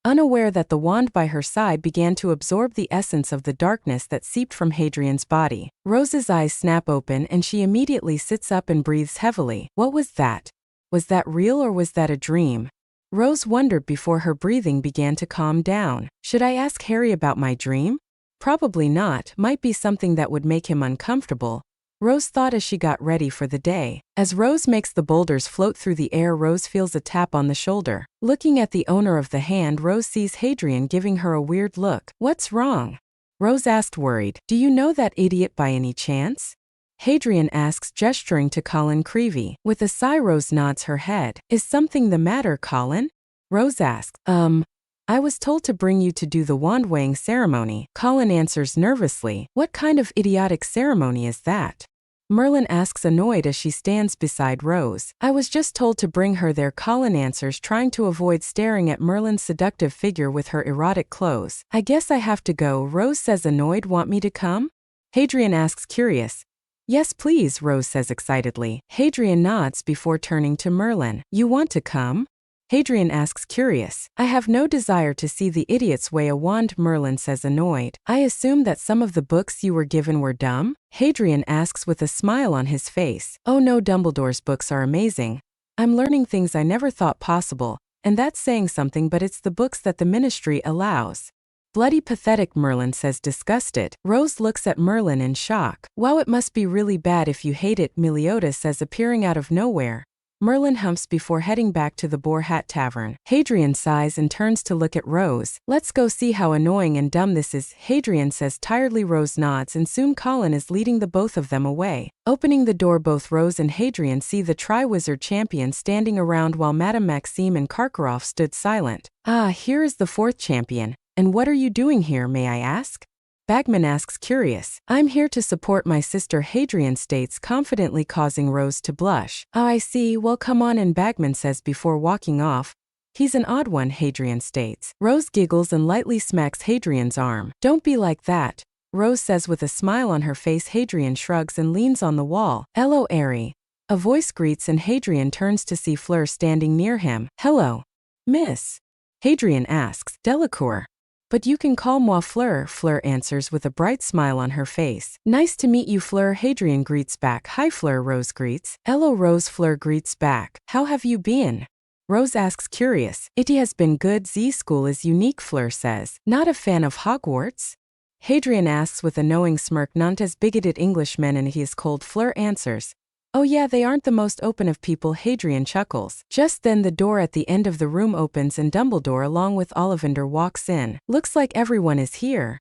unaware that the wand by her side began to absorb the essence of the darkness that seeped from Hadrian's body. Rose's eyes snap open and she immediately sits up and breathes heavily. What was that? Was that real or was that a dream? Rose wondered before her breathing began to calm down. Should I ask Harry about my dream? Probably not, might be something that would make him uncomfortable, Rose thought as she got ready for the day. As Rose makes the boulders float through the air, Rose feels a tap on the shoulder. Looking at the owner of the hand, Rose sees Hadrian giving her a weird look. What's wrong? Rose asked, worried. Do you know that idiot by any chance? Hadrian asks, gesturing to Colin Creevy. With a sigh, Rose nods her head. Is something the matter, Colin? Rose asks. I was told to bring you to do the wand weighing ceremony. Colin answers nervously. What kind of idiotic ceremony is that? Merlin asks annoyed as she stands beside Rose. I was just told to bring her there, Colin answers, trying to avoid staring at Merlin's seductive figure with her erotic clothes. I guess I have to go, Rose says annoyed. Want me to come? Hadrian asks curious. Yes please, Rose says excitedly. Hadrian nods before turning to Merlin. You want to come? Hadrian asks curious. I have no desire to see the idiots weigh a wand, Merlin says annoyed. I assume that some of the books you were given were dumb? Hadrian asks with a smile on his face. Oh no, Dumbledore's books are amazing. I'm learning things I never thought possible, and that's saying something, but it's the books that the ministry allows. Bloody pathetic, Merlin says disgusted. Rose looks at Merlin in shock. Wow, it must be really bad if you hate it, Meliodas says, appearing out of nowhere. Merlin humps before heading back to the Boar Hat Tavern. Hadrian sighs and turns to look at Rose. Let's go see how annoying and dumb this is, Hadrian says tiredly. Rose nods, and soon Colin is leading the both of them away. Opening the door, both Rose and Hadrian see the Triwizard champion standing around while Madame Maxime and Karkaroff stood silent. Ah, here is the fourth champion. And what are you doing here, may I ask? Bagman asks curious. I'm here to support my sister, Hadrian states confidently, causing Rose to blush. Oh, I see, well come on in, Bagman says before walking off. He's an odd one, Hadrian states. Rose giggles and lightly smacks Hadrian's arm. Don't be like that, Rose says with a smile on her face. Hadrian shrugs and leans on the wall. Hello, Airy. A voice greets and Hadrian turns to see Fleur standing near him. Hello, miss. Hadrian asks. Delacour. But you can call moi Fleur, Fleur answers with a bright smile on her face. Nice to meet you, Fleur, Hadrian greets back. Hi, Fleur, Rose greets. Hello, Rose, Fleur greets back. How have you been? Rose asks curious. It has been good. Z school is unique, Fleur says. Not a fan of Hogwarts? Hadrian asks with a knowing smirk. Not as bigoted Englishmen, and he is cold, Fleur answers. Oh yeah, they aren't the most open of people, Hadrian chuckles. Just then the door at the end of the room opens and Dumbledore along with Ollivander walks in. Looks like everyone is here.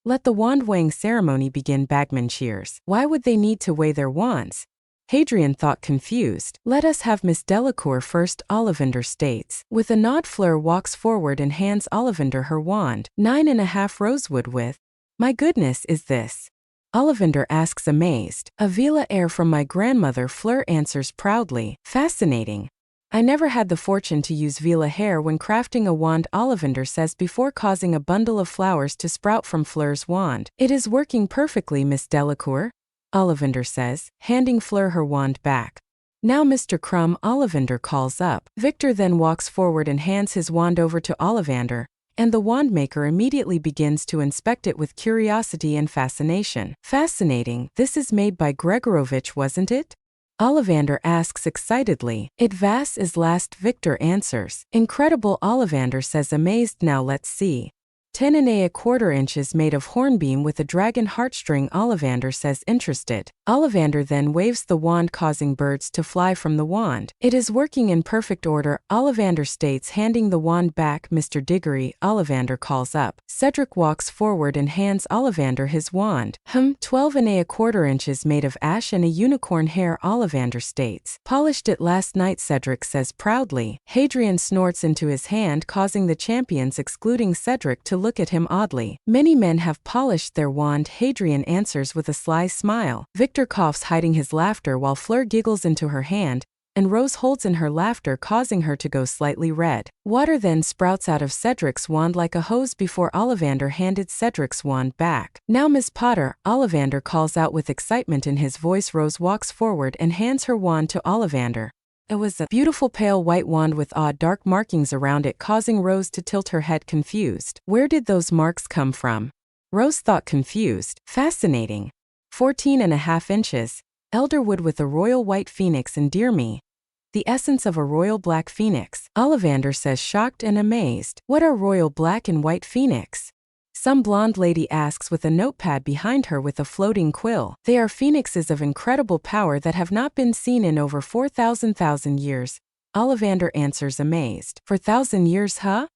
Let the wand weighing ceremony begin, Bagman cheers. Why would they need to weigh their wands? Hadrian thought confused. Let us have Miss Delacour first, Ollivander states. With a nod, Fleur walks forward and hands Ollivander her wand. 9.5 rosewood with. My goodness, is this? Ollivander asks amazed. A Vila heir from my grandmother, Fleur answers proudly. Fascinating. I never had the fortune to use Vila hair when crafting a wand, Ollivander says before causing a bundle of flowers to sprout from Fleur's wand. It is working perfectly, Miss Delacour, Ollivander says, handing Fleur her wand back. Now Mr. Crumb, Ollivander calls up. Victor then walks forward and hands his wand over to Ollivander, and the wandmaker immediately begins to inspect it with curiosity and fascination. Fascinating, this is made by Gregorovitch, wasn't it? Ollivander asks excitedly. It vas is last, Victor answers. Incredible, Ollivander says amazed. Now let's see. 10.25 inches made of hornbeam with a dragon heartstring, Ollivander says interested. Ollivander then waves the wand, causing birds to fly from the wand. It is working in perfect order, Ollivander states, handing the wand back. Mr. Diggory, Ollivander calls up. Cedric walks forward and hands Ollivander his wand. 12.25 inches made of ash and a unicorn hair, Ollivander states. Polished it last night, Cedric says proudly. Hadrian snorts into his hand, causing the champions, excluding Cedric, to look at him oddly. Many men have polished their wand, Hadrian answers with a sly smile. Victor coughs, hiding his laughter, while Fleur giggles into her hand, and Rose holds in her laughter, causing her to go slightly red. Water then sprouts out of Cedric's wand like a hose before Ollivander handed Cedric's wand back. Now Miss Potter, Ollivander calls out with excitement in his voice. Rose walks forward and hands her wand to Ollivander. It was a beautiful pale white wand with odd dark markings around it, causing Rose to tilt her head confused. Where did those marks come from? Rose thought confused. Fascinating. 14.5 inches. Elderwood with a royal white phoenix, and dear me, the essence of a royal black phoenix. Ollivander says shocked and amazed. What are royal black and white phoenix? Some blonde lady asks with a notepad behind her with a floating quill. They are phoenixes of incredible power that have not been seen in over 4,000 years. Ollivander answers amazed. 4,000 years, huh?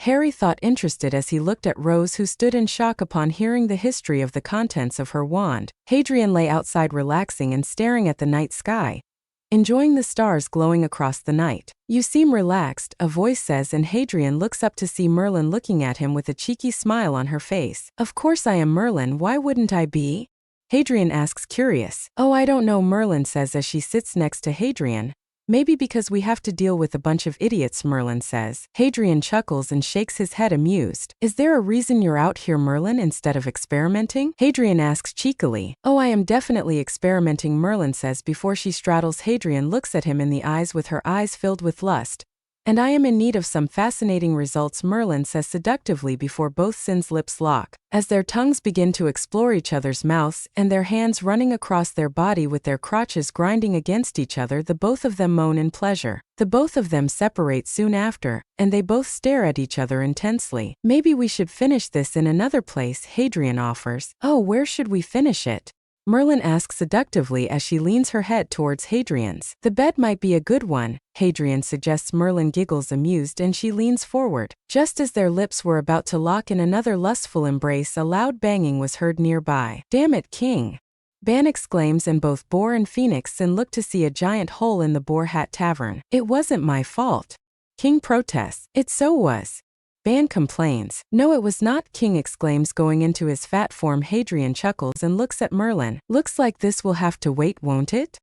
Harry thought interested as he looked at Rose, who stood in shock upon hearing the history of the contents of her wand. Hadrian lay outside relaxing and staring at the night sky, enjoying the stars glowing across the night. You seem relaxed, a voice says, and Hadrian looks up to see Merlin looking at him with a cheeky smile on her face. Of course I am, Merlin, why wouldn't I be? Hadrian asks curious. Oh, I don't know, Merlin says as she sits next to Hadrian. Maybe because we have to deal with a bunch of idiots, Merlin says. Hadrian chuckles and shakes his head amused. Is there a reason you're out here, Merlin, instead of experimenting? Hadrian asks cheekily. Oh, I am definitely experimenting, Merlin says before she straddles Hadrian, looks at him in the eyes with her eyes filled with lust. And I am in need of some fascinating results, Merlin says seductively before both Sin's lips lock. As their tongues begin to explore each other's mouths and their hands running across their body with their crotches grinding against each other, the both of them moan in pleasure. The both of them separate soon after, and they both stare at each other intensely. Maybe we should finish this in another place, Hadrian offers. Oh, where should we finish it? Merlin asks seductively as she leans her head towards Hadrian's. The bed might be a good one, Hadrian suggests. Merlin giggles amused and she leans forward. Just as their lips were about to lock in another lustful embrace, a loud banging was heard nearby. Damn it, King! Ban exclaims, and both Boar and Phoenix Sin look to see a giant hole in the Boar Hat Tavern. It wasn't my fault. King protests. It so was. Ban complains. No, it was not, King exclaims, going into his fat form. Hadrian chuckles and looks at Merlin. Looks like this will have to wait, won't it?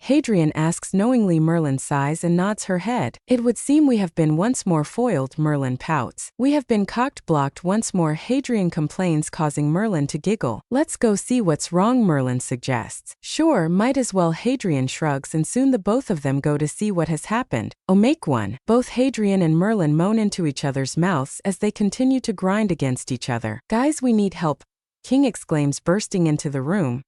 Hadrian asks knowingly. Merlin sighs and nods her head. It would seem we have been once more foiled, Merlin pouts. We have been cocked-blocked once more, Hadrian complains, causing Merlin to giggle. Let's go see what's wrong, Merlin suggests. Sure, might as well, Hadrian shrugs, and soon the both of them go to see what has happened. Oh, make one. Both Hadrian and Merlin moan into each other's mouths as they continue to grind against each other. Guys, we need help, King exclaims, bursting into the room.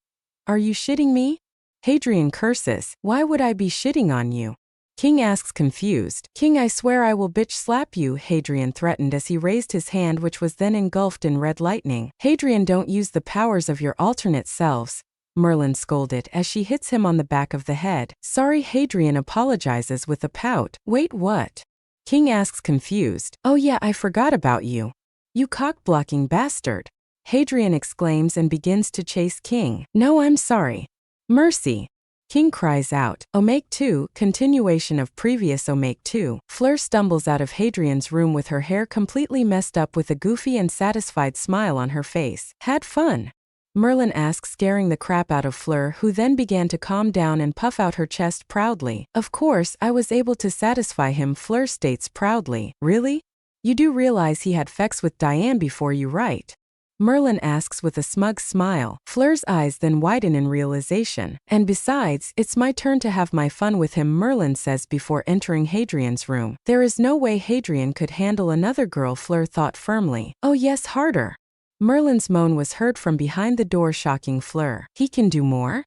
Are you shitting me? Hadrian curses. Why would I be shitting on you? King asks confused. King, I swear I will bitch slap you, Hadrian threatened as he raised his hand, which was then engulfed in red lightning. Hadrian, don't use the powers of your alternate selves, Merlin scolded as she hits him on the back of the head. Sorry, Hadrian apologizes with a pout. Wait, what? King asks confused. Oh yeah, I forgot about you. You cock-blocking bastard. Hadrian exclaims and begins to chase King. No, I'm sorry. Mercy! King cries out. Omake 2, continuation of previous Omake 2. Fleur stumbles out of Hadrian's room with her hair completely messed up with a goofy and satisfied smile on her face. Had fun? Merlin asks, scaring the crap out of Fleur, who then began to calm down and puff out her chest proudly. Of course, I was able to satisfy him, Fleur states proudly. Really? You do realize he had sex with Diane before you, right? Merlin asks with a smug smile. Fleur's eyes then widen in realization. And besides, it's my turn to have my fun with him, Merlin says before entering Hadrian's room. There is no way Hadrian could handle another girl, Fleur thought firmly. Oh yes, harder. Merlin's moan was heard from behind the door, shocking Fleur. He can do more?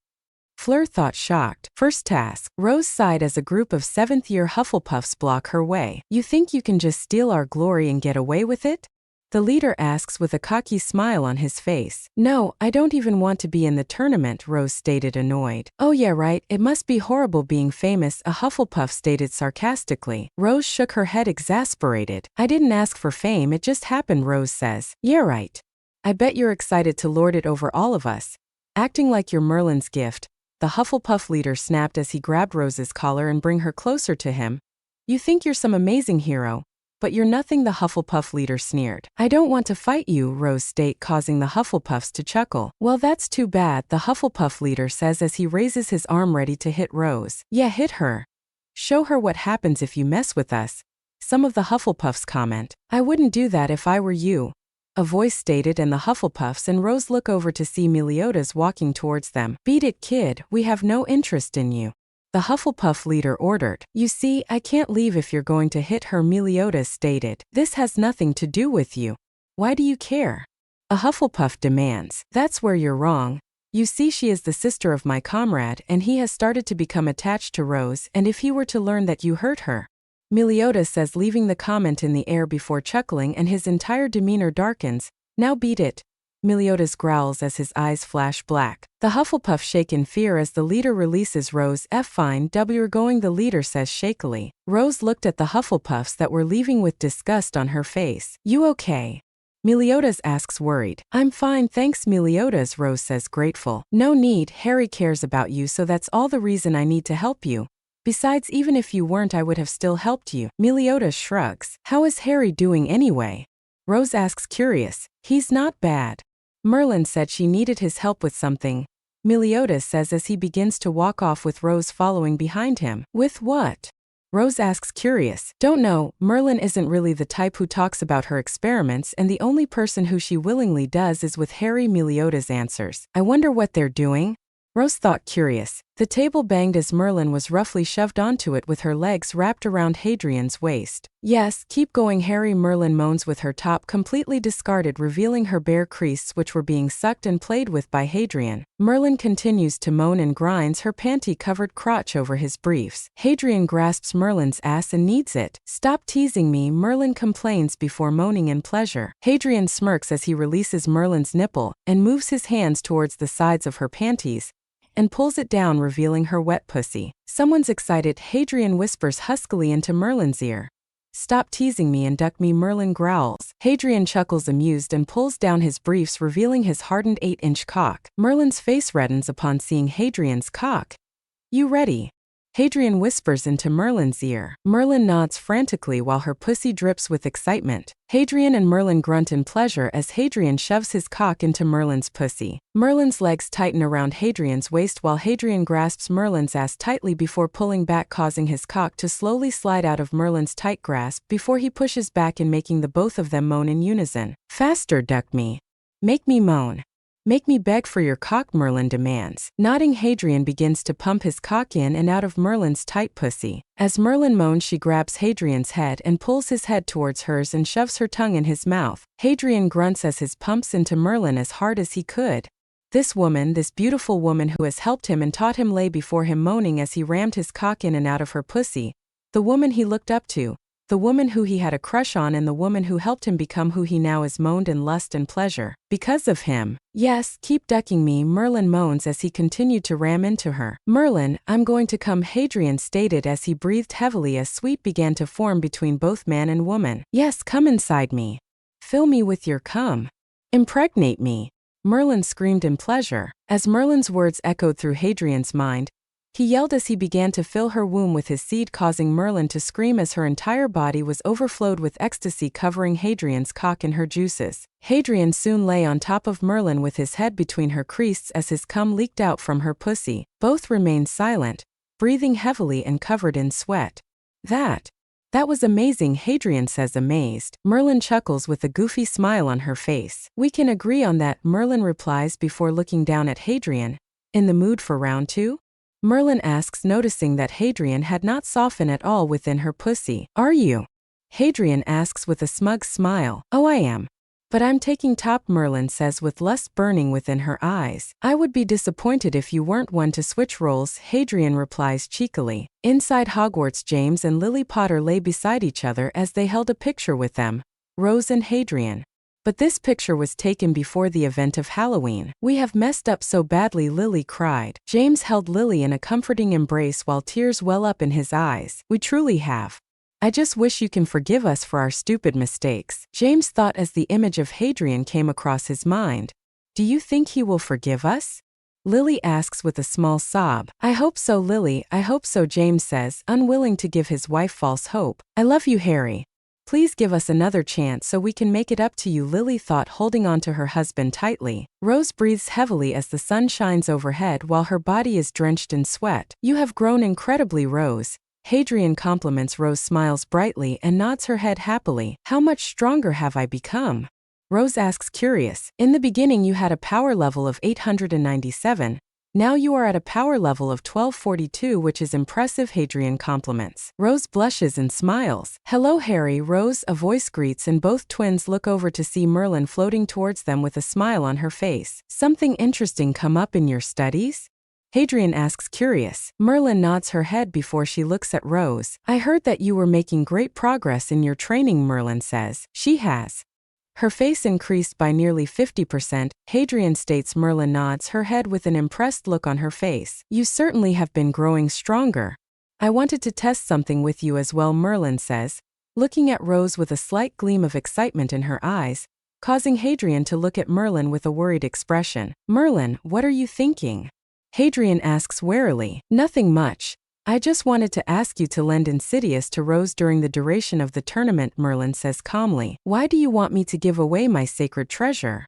Fleur thought, shocked. First task. Rose sighed as a group of 7th-year Hufflepuffs block her way. You think you can just steal our glory and get away with it? The leader asks with a cocky smile on his face. No, I don't even want to be in the tournament, Rose stated, annoyed. Oh yeah, right, it must be horrible being famous, a Hufflepuff stated sarcastically. Rose shook her head, exasperated. I didn't ask for fame, it just happened, Rose says. Yeah, right. I bet you're excited to lord it over all of us. Acting like you're Merlin's gift, the Hufflepuff leader snapped as he grabbed Rose's collar and bring her closer to him. You think you're some amazing hero, but you're nothing, the Hufflepuff leader sneered. I don't want to fight you, Rose stated, causing the Hufflepuffs to chuckle. Well, that's too bad, the Hufflepuff leader says as he raises his arm ready to hit Rose. Yeah, hit her. Show her what happens if you mess with us, some of the Hufflepuffs comment. I wouldn't do that if I were you, a voice stated, and the Hufflepuffs and Rose look over to see Meliodas walking towards them. Beat it, kid, we have no interest in you, the Hufflepuff leader ordered. You see, I can't leave if you're going to hit her, Meliodas stated. This has nothing to do with you. Why do you care? A Hufflepuff demands. That's where you're wrong. You see, she is the sister of my comrade, and he has started to become attached to Rose, and if he were to learn that you hurt her, Meliodas says, leaving the comment in the air before chuckling, and his entire demeanor darkens. Now beat it, Meliodas growls as his eyes flash black. The Hufflepuff shake in fear as the leader releases Rose. Fine, we're going, the leader says shakily. Rose looked at the Hufflepuffs that were leaving with disgust on her face. You okay? Meliodas asks, worried. I'm fine, thanks, Meliodas, Rose says, grateful. No need, Harry cares about you, so that's all the reason I need to help you. Besides, even if you weren't, I would have still helped you. Meliodas shrugs. How is Harry doing anyway? Rose asks, curious. He's not bad. Merlin said she needed his help with something, Meliodas says as he begins to walk off with Rose following behind him. With what? Rose asks curious. Don't know, Merlin isn't really the type who talks about her experiments, and the only person who she willingly does is with Harry. Meliodas answers. I wonder what they're doing? Rose thought curious. The table banged as Merlin was roughly shoved onto it with her legs wrapped around Hadrian's waist. Yes, keep going, Harry. Merlin moans with her top completely discarded, revealing her bare creases which were being sucked and played with by Hadrian. Merlin continues to moan and grinds her panty-covered crotch over his briefs. Hadrian grasps Merlin's ass and kneads it. Stop teasing me, Merlin complains before moaning in pleasure. Hadrian smirks as he releases Merlin's nipple and moves his hands towards the sides of her panties and pulls it down, revealing her wet pussy. Someone's excited, Hadrian whispers huskily into Merlin's ear. Stop teasing me and duck me, Merlin growls. Hadrian chuckles amused and pulls down his briefs, revealing his hardened 8-inch cock. Merlin's face reddens upon seeing Hadrian's cock. You ready? Hadrian whispers into Merlin's ear. Merlin nods frantically while her pussy drips with excitement. Hadrian and Merlin grunt in pleasure as Hadrian shoves his cock into Merlin's pussy. Merlin's legs tighten around Hadrian's waist while Hadrian grasps Merlin's ass tightly before pulling back, causing his cock to slowly slide out of Merlin's tight grasp before he pushes back and making the both of them moan in unison. Faster, duck me. Make me moan. Make me beg for your cock, Merlin demands. Nodding, Hadrian begins to pump his cock in and out of Merlin's tight pussy. As Merlin moans, she grabs Hadrian's head and pulls his head towards hers and shoves her tongue in his mouth. Hadrian grunts as his pumps into Merlin as hard as he could. This woman, this beautiful woman who has helped him and taught him, lay before him moaning as he rammed his cock in and out of her pussy. The woman he looked up to. The woman who he had a crush on, and the woman who helped him become who he now is, moaned in lust and pleasure. Because of him. Yes, keep ducking me, Merlin moans as he continued to ram into her. Merlin, I'm going to come, Hadrian stated as he breathed heavily as sweat began to form between both man and woman. Yes, come inside me. Fill me with your cum. Impregnate me. Merlin screamed in pleasure. As Merlin's words echoed through Hadrian's mind, he yelled as he began to fill her womb with his seed, causing Merlin to scream as her entire body was overflowed with ecstasy, covering Hadrian's cock in her juices. Hadrian soon lay on top of Merlin with his head between her creases as his cum leaked out from her pussy. Both remained silent, breathing heavily and covered in sweat. That was amazing, Hadrian says, amazed. Merlin chuckles with a goofy smile on her face. We can agree on that, Merlin replies before looking down at Hadrian. In the mood for round 2? Merlin asks, noticing that Hadrian had not softened at all within her pussy. Are you? Hadrian asks with a smug smile. Oh, I am. But I'm taking top, Merlin says with lust burning within her eyes. I would be disappointed if you weren't one to switch roles, Hadrian replies cheekily. Inside Hogwarts, James and Lily Potter lay beside each other as they held a picture with them, Rose and Hadrian. But this picture was taken before the event of Halloween. We have messed up so badly, Lily cried. James held Lily in a comforting embrace while tears well up in his eyes. We truly have. I just wish you can forgive us for our stupid mistakes, James thought as the image of Hadrian came across his mind. Do you think he will forgive us? Lily asks with a small sob. I hope so, Lily, I hope so, James says, unwilling to give his wife false hope. I love you, Harry. Please give us another chance so we can make it up to you, Lily thought, holding on to her husband tightly. Rose breathes heavily as the sun shines overhead while her body is drenched in sweat. You have grown incredibly, Rose. Hadrian compliments Rose, smiles brightly and nods her head happily. How much stronger have I become? Rose asks curious. In the beginning you had a power level of 897. Now you are at a power level of 1242, which is impressive, Hadrian compliments. Rose blushes and smiles. Hello, Harry, Rose, a voice greets, and both twins look over to see Merlin floating towards them with a smile on her face. Something interesting come up in your studies? Hadrian asks curious. Merlin nods her head before she looks at Rose. I heard that you were making great progress in your training, Merlin says. She has. Her face increased by nearly 50%, Hadrian states. Merlin nods her head with an impressed look on her face. You certainly have been growing stronger. I wanted to test something with you as well, Merlin says, looking at Rose with a slight gleam of excitement in her eyes, causing Hadrian to look at Merlin with a worried expression. Merlin, what are you thinking? Hadrian asks warily. Nothing much. I just wanted to ask you to lend Insidious to Rose during the duration of the tournament, Merlin says calmly. Why do you want me to give away my sacred treasure?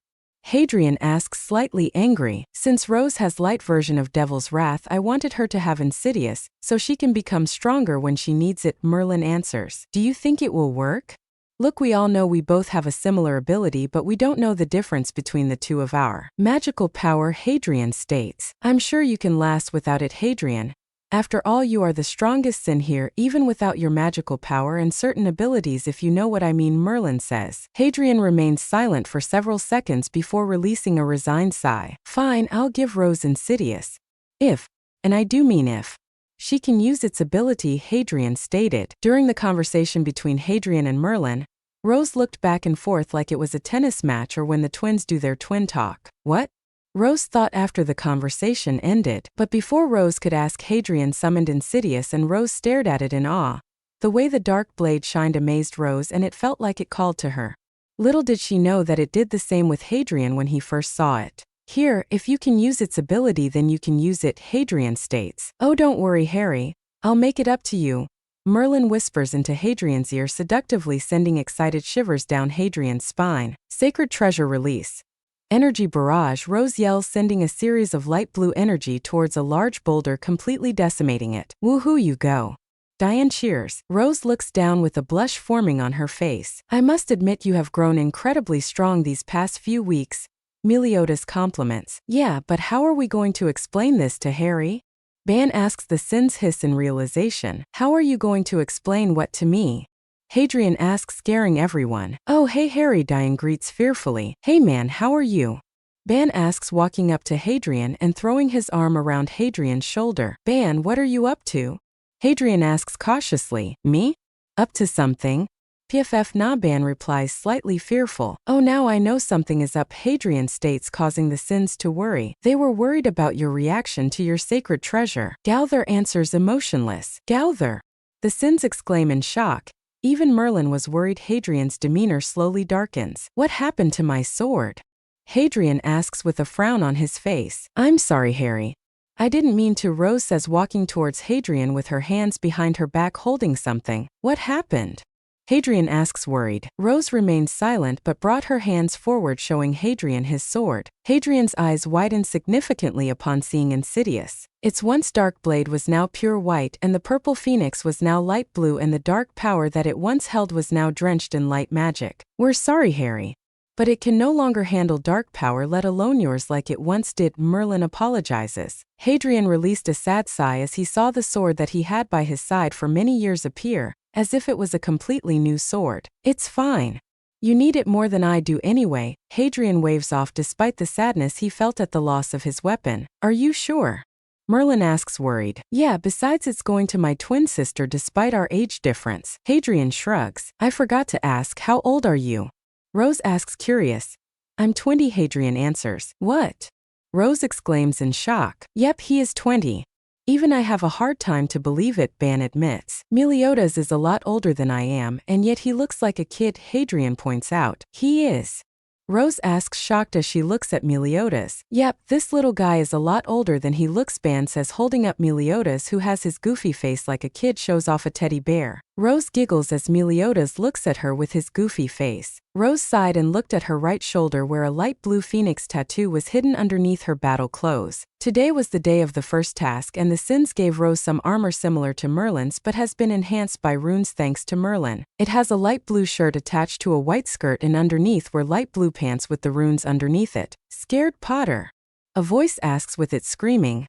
Hadrian asks, slightly angry. Since Rose has light version of Devil's Wrath, I wanted her to have Insidious, so she can become stronger when she needs it. Merlin answers. Do you think it will work? Look, we all know we both have a similar ability, but we don't know the difference between the two of our magical power. Hadrian states. I'm sure you can last without it, Hadrian. After all, you are the strongest in here, even without your magical power and certain abilities, if you know what I mean, Merlin says. Hadrian remains silent for several seconds before releasing a resigned sigh. Fine, I'll give Rose Insidious. If, and I do mean if, she can use its ability, Hadrian stated. During the conversation between Hadrian and Merlin, Rose looked back and forth like it was a tennis match or when the twins do their twin talk. What? Rose thought after the conversation ended, but before Rose could ask, Hadrian summoned Insidious and Rose stared at it in awe. The way the dark blade shined amazed Rose, and it felt like it called to her. Little did she know that it did the same with Hadrian when he first saw it. Here, if you can use its ability, then you can use it, Hadrian states. Oh, don't worry, Harry. I'll make it up to you. Merlin whispers into Hadrian's ear, seductively sending excited shivers down Hadrian's spine. Sacred treasure release. Energy barrage, Rose yells, sending a series of light blue energy towards a large boulder, completely decimating it. Woohoo, you go. Diane cheers. Rose looks down with a blush forming on her face. I must admit you have grown incredibly strong these past few weeks. Meliodas compliments. Yeah, but how are we going to explain this to Harry? Ban asks. The Sins hiss in realization. How are you going to explain what to me? Hadrian asks, scaring everyone. Oh, hey Harry, Diane greets fearfully. Hey man, how are you? Ban asks, walking up to Hadrian and throwing his arm around Hadrian's shoulder. Ban, what are you up to? Hadrian asks cautiously. Me? Up to something? PFF nah, Ban replies, slightly fearful. Oh, now I know something is up, Hadrian states, causing the Sins to worry. They were worried about your reaction to your sacred treasure. Gowther answers, emotionless. Gowther! The Sins exclaim in shock. Even Merlin was worried. Hadrian's demeanor slowly darkens. What happened to my sword? Hadrian asks with a frown on his face. I'm sorry, Harry. I didn't mean to, Rose says, walking towards Hadrian with her hands behind her back holding something. What happened? Hadrian asks, worried. Rose remained silent but brought her hands forward, showing Hadrian his sword. Hadrian's eyes widened significantly upon seeing Insidious. Its once dark blade was now pure white, and the purple phoenix was now light blue, and the dark power that it once held was now drenched in light magic. We're sorry, Harry. But it can no longer handle dark power, let alone yours, like it once did, Merlin apologizes. Hadrian released a sad sigh as he saw the sword that he had by his side for many years appear, as if it was a completely new sword. It's fine. You need it more than I do anyway. Hadrian waves off despite the sadness he felt at the loss of his weapon. Are you sure? Merlin asks, worried. Yeah, besides it's going to my twin sister despite our age difference. Hadrian shrugs. I forgot to ask, how old are you? Rose asks, curious. I'm 20, Hadrian answers. What? Rose exclaims in shock. Yep, he is 20. Even I have a hard time to believe it, Ban admits. Meliodas is a lot older than I am, and yet he looks like a kid, Hadrian points out. He is. Rose asks, shocked as she looks at Meliodas. Yep, this little guy is a lot older than he looks, Ban says, holding up Meliodas, who has his goofy face like a kid shows off a teddy bear. Rose giggles as Meliodas looks at her with his goofy face. Rose sighed and looked at her right shoulder where a light blue phoenix tattoo was hidden underneath her battle clothes. Today was the day of the first task, and the Sins gave Rose some armor similar to Merlin's but has been enhanced by runes thanks to Merlin. It has a light blue shirt attached to a white skirt, and underneath were light blue pants with the runes underneath it. Scared Potter? A voice asks with it screaming.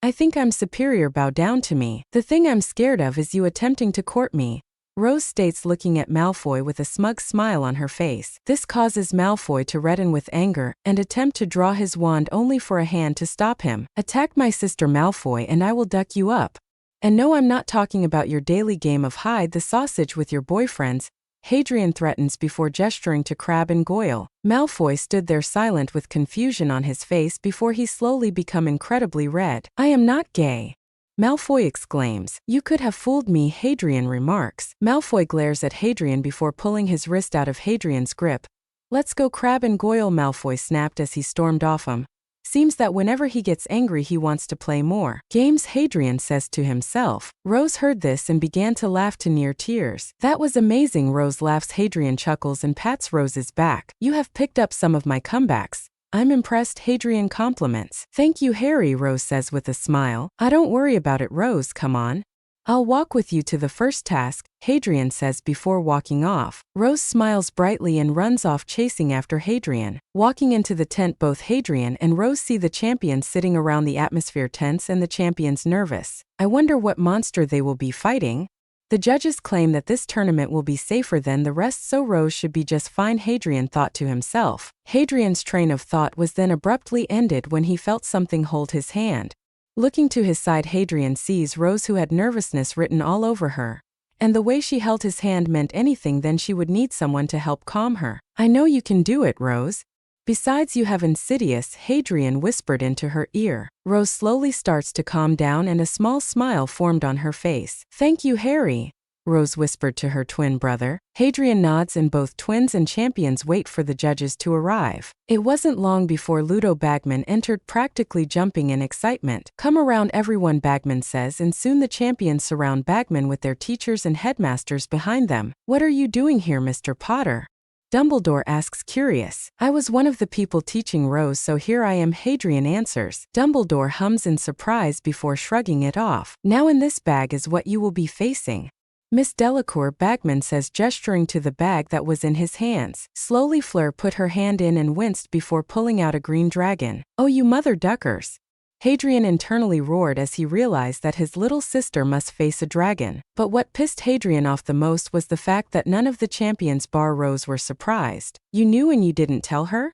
I think I'm superior, bow down to me. The thing I'm scared of is you attempting to court me. Rose states, looking at Malfoy with a smug smile on her face. This causes Malfoy to redden with anger and attempt to draw his wand, only for a hand to stop him. Attack my sister, Malfoy, and I will duck you up. And no, I'm not talking about your daily game of hide the sausage with your boyfriends. Hadrian threatens before gesturing to Crabbe and Goyle. Malfoy stood there silent with confusion on his face before he slowly became incredibly red. I am not gay. Malfoy exclaims. You could have fooled me, Hadrian remarks. Malfoy glares at Hadrian before pulling his wrist out of Hadrian's grip. Let's go, Crabbe and Goyle, Malfoy snapped as he stormed off him. Seems that whenever he gets angry he wants to play more games, Hadrian says to himself. Rose heard this and began to laugh to near tears. That was amazing, Rose laughs. Hadrian chuckles and pats Rose's back. You have picked up some of my comebacks. I'm impressed, Hadrian compliments. Thank you, Harry, Rose says with a smile. I don't worry about it, Rose, come on. I'll walk with you to the first task, Hadrian says before walking off. Rose smiles brightly and runs off chasing after Hadrian. Walking into the tent, both Hadrian and Rose see the champions sitting around the atmosphere tense and the champions nervous. I wonder what monster they will be fighting. The judges claim that this tournament will be safer than the rest, so Rose should be just fine, Hadrian thought to himself. Hadrian's train of thought was then abruptly ended when he felt something hold his hand. Looking to his side, Hadrian sees Rose, who had nervousness written all over her. And the way she held his hand meant anything, then she would need someone to help calm her. I know you can do it, Rose. Besides, you have insidious, Hadrian whispered into her ear. Rose slowly starts to calm down and a small smile formed on her face. Thank you, Harry, Rose whispered to her twin brother. Hadrian nods and both twins and champions wait for the judges to arrive. It wasn't long before Ludo Bagman entered, practically jumping in excitement. Come around everyone, Bagman says, and soon the champions surround Bagman with their teachers and headmasters behind them. What are you doing here, Mr. Potter? Dumbledore asks, curious. I was one of the people teaching Rose, so here I am, Hadrian answers. Dumbledore hums in surprise before shrugging it off. Now in this bag is what you will be facing. Miss Delacour, Bagman says, gesturing to the bag that was in his hands. Slowly Fleur put her hand in and winced before pulling out a green dragon. Oh, you mother duckers! Hadrian internally roared as he realized that his little sister must face a dragon. But what pissed Hadrian off the most was the fact that none of the champions bar Rose were surprised. You knew and you didn't tell her?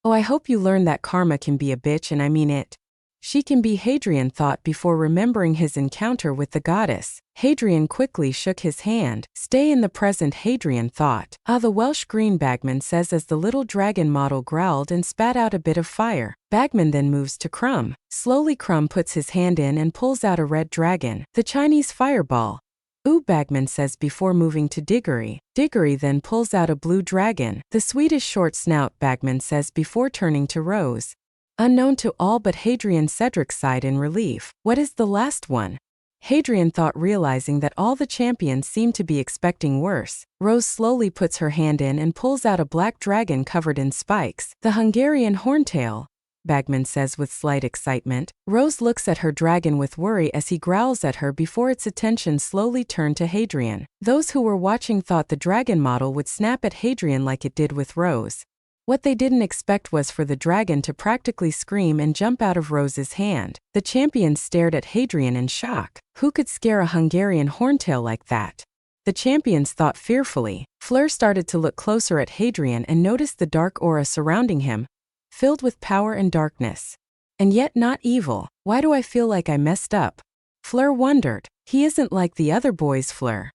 Oh, I hope you learned that karma can be a bitch, and I mean it. She can be, Hadrian thought before remembering his encounter with the goddess. Hadrian quickly shook his hand. Stay in the present, Hadrian thought. Ah, the Welsh green, Bagman says as the little dragon model growled and spat out a bit of fire. Bagman then moves to Crumb. Slowly Crumb puts his hand in and pulls out a red dragon. The Chinese fireball. Ooh, Bagman says before moving to Diggory. Diggory then pulls out a blue dragon. The Swedish short snout, Bagman says before turning to Rose. Unknown to all but Hadrian, Cedric sighed in relief. What is the last one? Hadrian thought, realizing that all the champions seemed to be expecting worse. Rose slowly puts her hand in and pulls out a black dragon covered in spikes. The Hungarian horntail, Bagman says with slight excitement. Rose looks at her dragon with worry as he growls at her before its attention slowly turned to Hadrian. Those who were watching thought the dragon model would snap at Hadrian like it did with Rose. What they didn't expect was for the dragon to practically scream and jump out of Rose's hand. The champions stared at Hadrian in shock. Who could scare a Hungarian horntail like that? The champions thought fearfully. Fleur started to look closer at Hadrian and noticed the dark aura surrounding him, filled with power and darkness. And yet not evil. Why do I feel like I messed up? Fleur wondered. He isn't like the other boys, Fleur.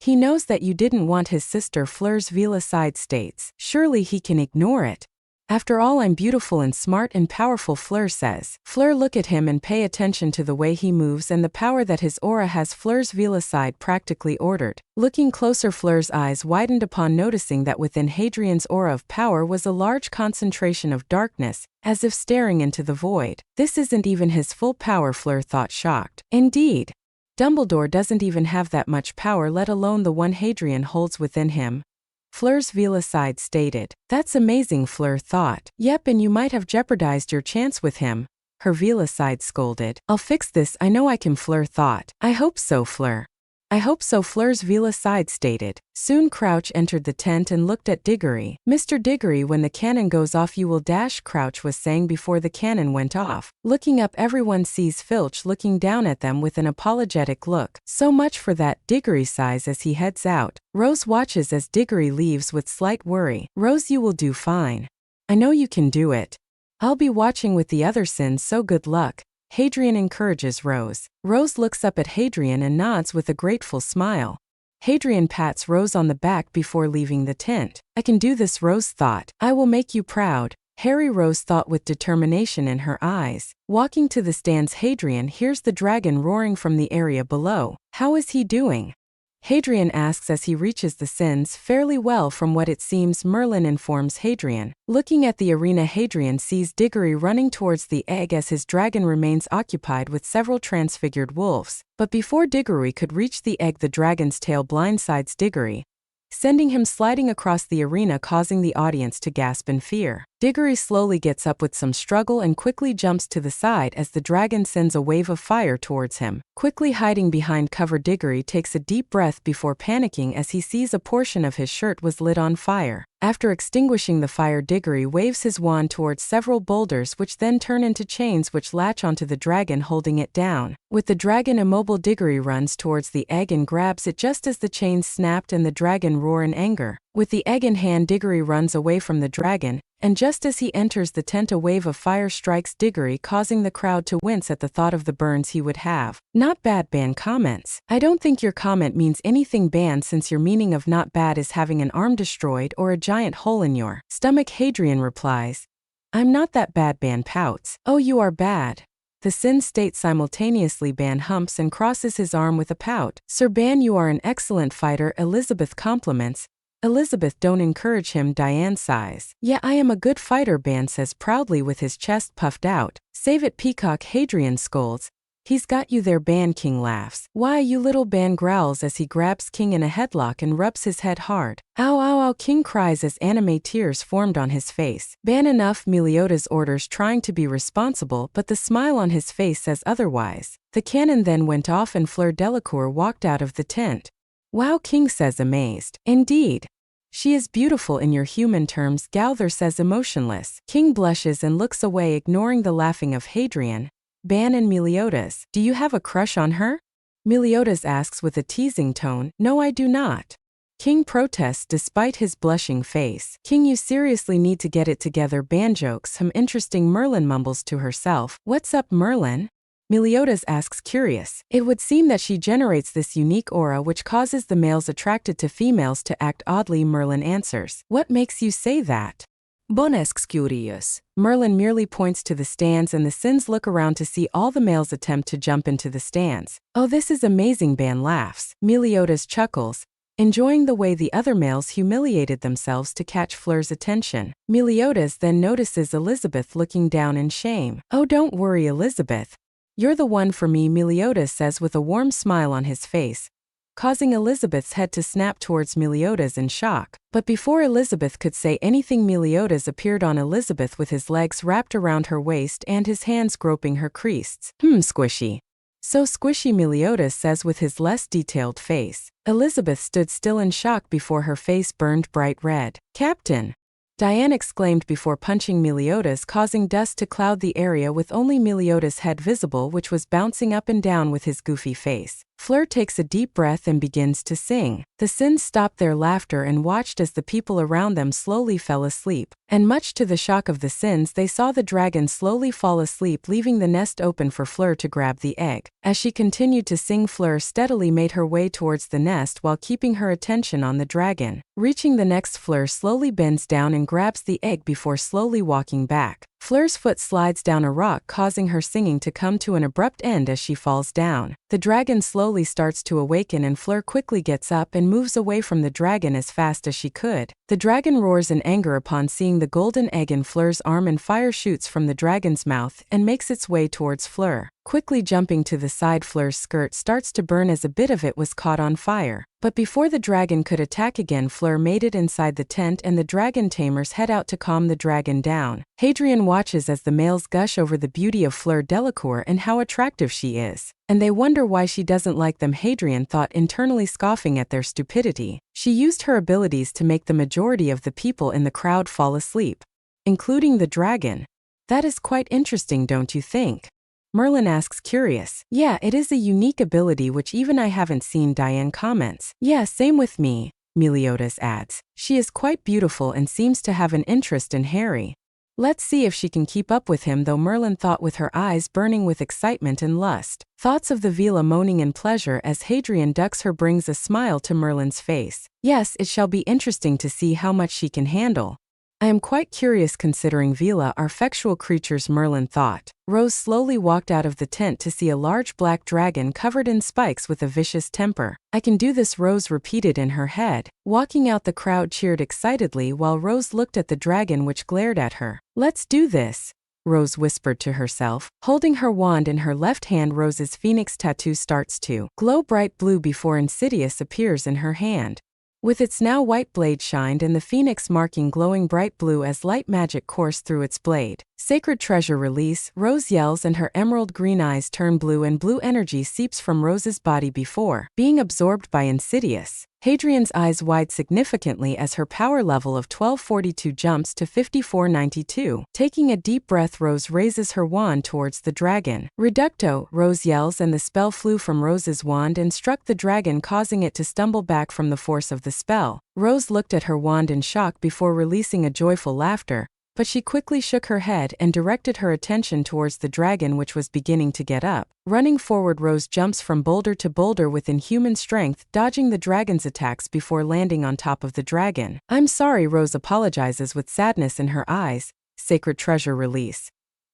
He knows that you didn't want his sister, Fleur's Vila side states. Surely he can ignore it. After all, I'm beautiful and smart and powerful, Fleur says. Fleur look at him and pay attention to the way he moves and the power that his aura has. Fleur's Vila side practically ordered. Looking closer, Fleur's eyes widened upon noticing that within Hadrian's aura of power was a large concentration of darkness, as if staring into the void. This isn't even his full power, Fleur thought, shocked. Indeed. Dumbledore doesn't even have that much power, let alone the one Hadrian holds within him. Fleur's Vila side stated. That's amazing, Fleur thought. Yep, and you might have jeopardized your chance with him. Her Vila side scolded. I'll fix this, I know I can, Fleur thought. I hope so, Fleur. I hope so, Fleur's Vila side stated. Soon Crouch entered the tent and looked at Diggory. Mr. Diggory, when the cannon goes off you will dash, Crouch was saying before the cannon went off. Looking up, everyone sees Filch looking down at them with an apologetic look. So much for that, Diggory sighs as he heads out. Rose watches as Diggory leaves with slight worry. Rose, you will do fine. I know you can do it. I'll be watching with the other sins, so good luck. Hadrian encourages Rose. Rose looks up at Hadrian and nods with a grateful smile. Hadrian pats Rose on the back before leaving the tent. I can do this, Rose thought. I will make you proud. Harry, Rose thought with determination in her eyes. Walking to the stands, Hadrian hears the dragon roaring from the area below. How is he doing? Hadrian asks as he reaches the sins. Fairly well from what it seems, Merlin informs Hadrian. Looking at the arena, Hadrian sees Diggory running towards the egg as his dragon remains occupied with several transfigured wolves. But before Diggory could reach the egg, the dragon's tail blindsides Diggory, sending him sliding across the arena, causing the audience to gasp in fear. Diggory slowly gets up with some struggle and quickly jumps to the side as the dragon sends a wave of fire towards him. Quickly hiding behind cover, Diggory takes a deep breath before panicking as he sees a portion of his shirt was lit on fire. After extinguishing the fire, Diggory waves his wand towards several boulders which then turn into chains which latch onto the dragon, holding it down. With the dragon immobile, Diggory runs towards the egg and grabs it just as the chains snapped and the dragon roars in anger. With the egg in hand, Diggory runs away from the dragon, and just as he enters the tent, a wave of fire strikes Diggory, causing the crowd to wince at the thought of the burns he would have. Not bad, Ban comments. I don't think your comment means anything, Ban, since your meaning of not bad is having an arm destroyed or a giant hole in your stomach. Hadrian replies, I'm not that bad, Ban pouts. Oh, you are bad. The Sin states simultaneously. Ban humps and crosses his arm with a pout. Sir Ban, you are an excellent fighter. Elizabeth compliments. Elizabeth, don't encourage him, Diane sighs. Yeah, I am a good fighter, Ban says proudly with his chest puffed out. Save it, Peacock, Hadrian scolds. He's got you there, Ban. King laughs. Why, you little, Ban growls as he grabs King in a headlock and rubs his head hard. Ow, ow, ow, King cries as anime tears formed on his face. Ban, enough, Meliodas orders, trying to be responsible, but the smile on his face says otherwise. The cannon then went off and Fleur Delacour walked out of the tent. Wow, King says amazed. Indeed. She is beautiful in your human terms, Gowther says emotionless. King blushes and looks away, ignoring the laughing of Hadrian, Ban and Meliodas. Do you have a crush on her? Meliodas asks with a teasing tone. No, I do not. King protests despite his blushing face. King, you seriously need to get it together, Ban jokes. Interesting, Merlin mumbles to herself. What's up, Merlin? Meliodas asks, curious. It would seem that she generates this unique aura which causes the males attracted to females to act oddly. Merlin answers. What makes you say that? Bon asks, curious. Merlin merely points to the stands and the Sins look around to see all the males attempt to jump into the stands. Oh, this is amazing, Ban laughs. Meliodas chuckles, enjoying the way the other males humiliated themselves to catch Fleur's attention. Meliodas then notices Elizabeth looking down in shame. Oh, don't worry, Elizabeth. You're the one for me, Meliodas says with a warm smile on his face, causing Elizabeth's head to snap towards Meliodas in shock. But before Elizabeth could say anything, Meliodas appeared on Elizabeth with his legs wrapped around her waist and his hands groping her creases. Squishy. So squishy, Meliodas says with his less detailed face. Elizabeth stood still in shock before her face burned bright red. Captain! Diane exclaimed before punching Meliodas, causing dust to cloud the area with only Meliodas' head visible, which was bouncing up and down with his goofy face. Fleur takes a deep breath and begins to sing. The Sins stopped their laughter and watched as the people around them slowly fell asleep. And much to the shock of the Sins, they saw the dragon slowly fall asleep, leaving the nest open for Fleur to grab the egg. As she continued to sing, Fleur steadily made her way towards the nest while keeping her attention on the dragon. Reaching the next, Fleur slowly bends down and grabs the egg before slowly walking back. Fleur's foot slides down a rock, causing her singing to come to an abrupt end as she falls down. The dragon slowly starts to awaken and Fleur quickly gets up and moves away from the dragon as fast as she could. The dragon roars in anger upon seeing the golden egg in Fleur's arm, and fire shoots from the dragon's mouth and makes its way towards Fleur. Quickly jumping to the side, Fleur's skirt starts to burn as a bit of it was caught on fire. But before the dragon could attack again, Fleur made it inside the tent and the dragon tamers head out to calm the dragon down. Hadrian watches as the males gush over the beauty of Fleur Delacour and how attractive she is. And they wonder why she doesn't like them. Hadrian thought, internally scoffing at their stupidity. She used her abilities to make the majority of the people in the crowd fall asleep, including the dragon. That is quite interesting, don't you think? Merlin asks, curious. Yeah, it is a unique ability which even I haven't seen, Diane comments. Yeah, same with me, Meliodas adds. She is quite beautiful and seems to have an interest in Harry. Let's see if she can keep up with him, though, Merlin thought with her eyes burning with excitement and lust. Thoughts of the Vila moaning in pleasure as Hadrian ducks her brings a smile to Merlin's face. Yes, it shall be interesting to see how much she can handle. I am quite curious, considering Vila are factual creatures, Merlin thought. Rose slowly walked out of the tent to see a large black dragon covered in spikes with a vicious temper. I can do this, Rose repeated in her head. Walking out, the crowd cheered excitedly while Rose looked at the dragon which glared at her. Let's do this, Rose whispered to herself. Holding her wand in her left hand, Rose's phoenix tattoo starts to glow bright blue before Insidious appears in her hand. With its now white blade shined and the phoenix marking glowing bright blue as light magic coursed through its blade. Sacred treasure release, Rose yells and her emerald green eyes turn blue and blue energy seeps from Rose's body before being absorbed by Insidious. Hadrian's eyes wide significantly as her power level of 1242 jumps to 5492. Taking a deep breath, Rose raises her wand towards the dragon. Reducto, Rose yells and the spell flew from Rose's wand and struck the dragon, causing it to stumble back from the force of the spell. Rose looked at her wand in shock before releasing a joyful laughter, but she quickly shook her head and directed her attention towards the dragon, which was beginning to get up. Running forward, Rose jumps from boulder to boulder with inhuman strength, dodging the dragon's attacks before landing on top of the dragon. I'm sorry, Rose apologizes with sadness in her eyes. Sacred treasure release.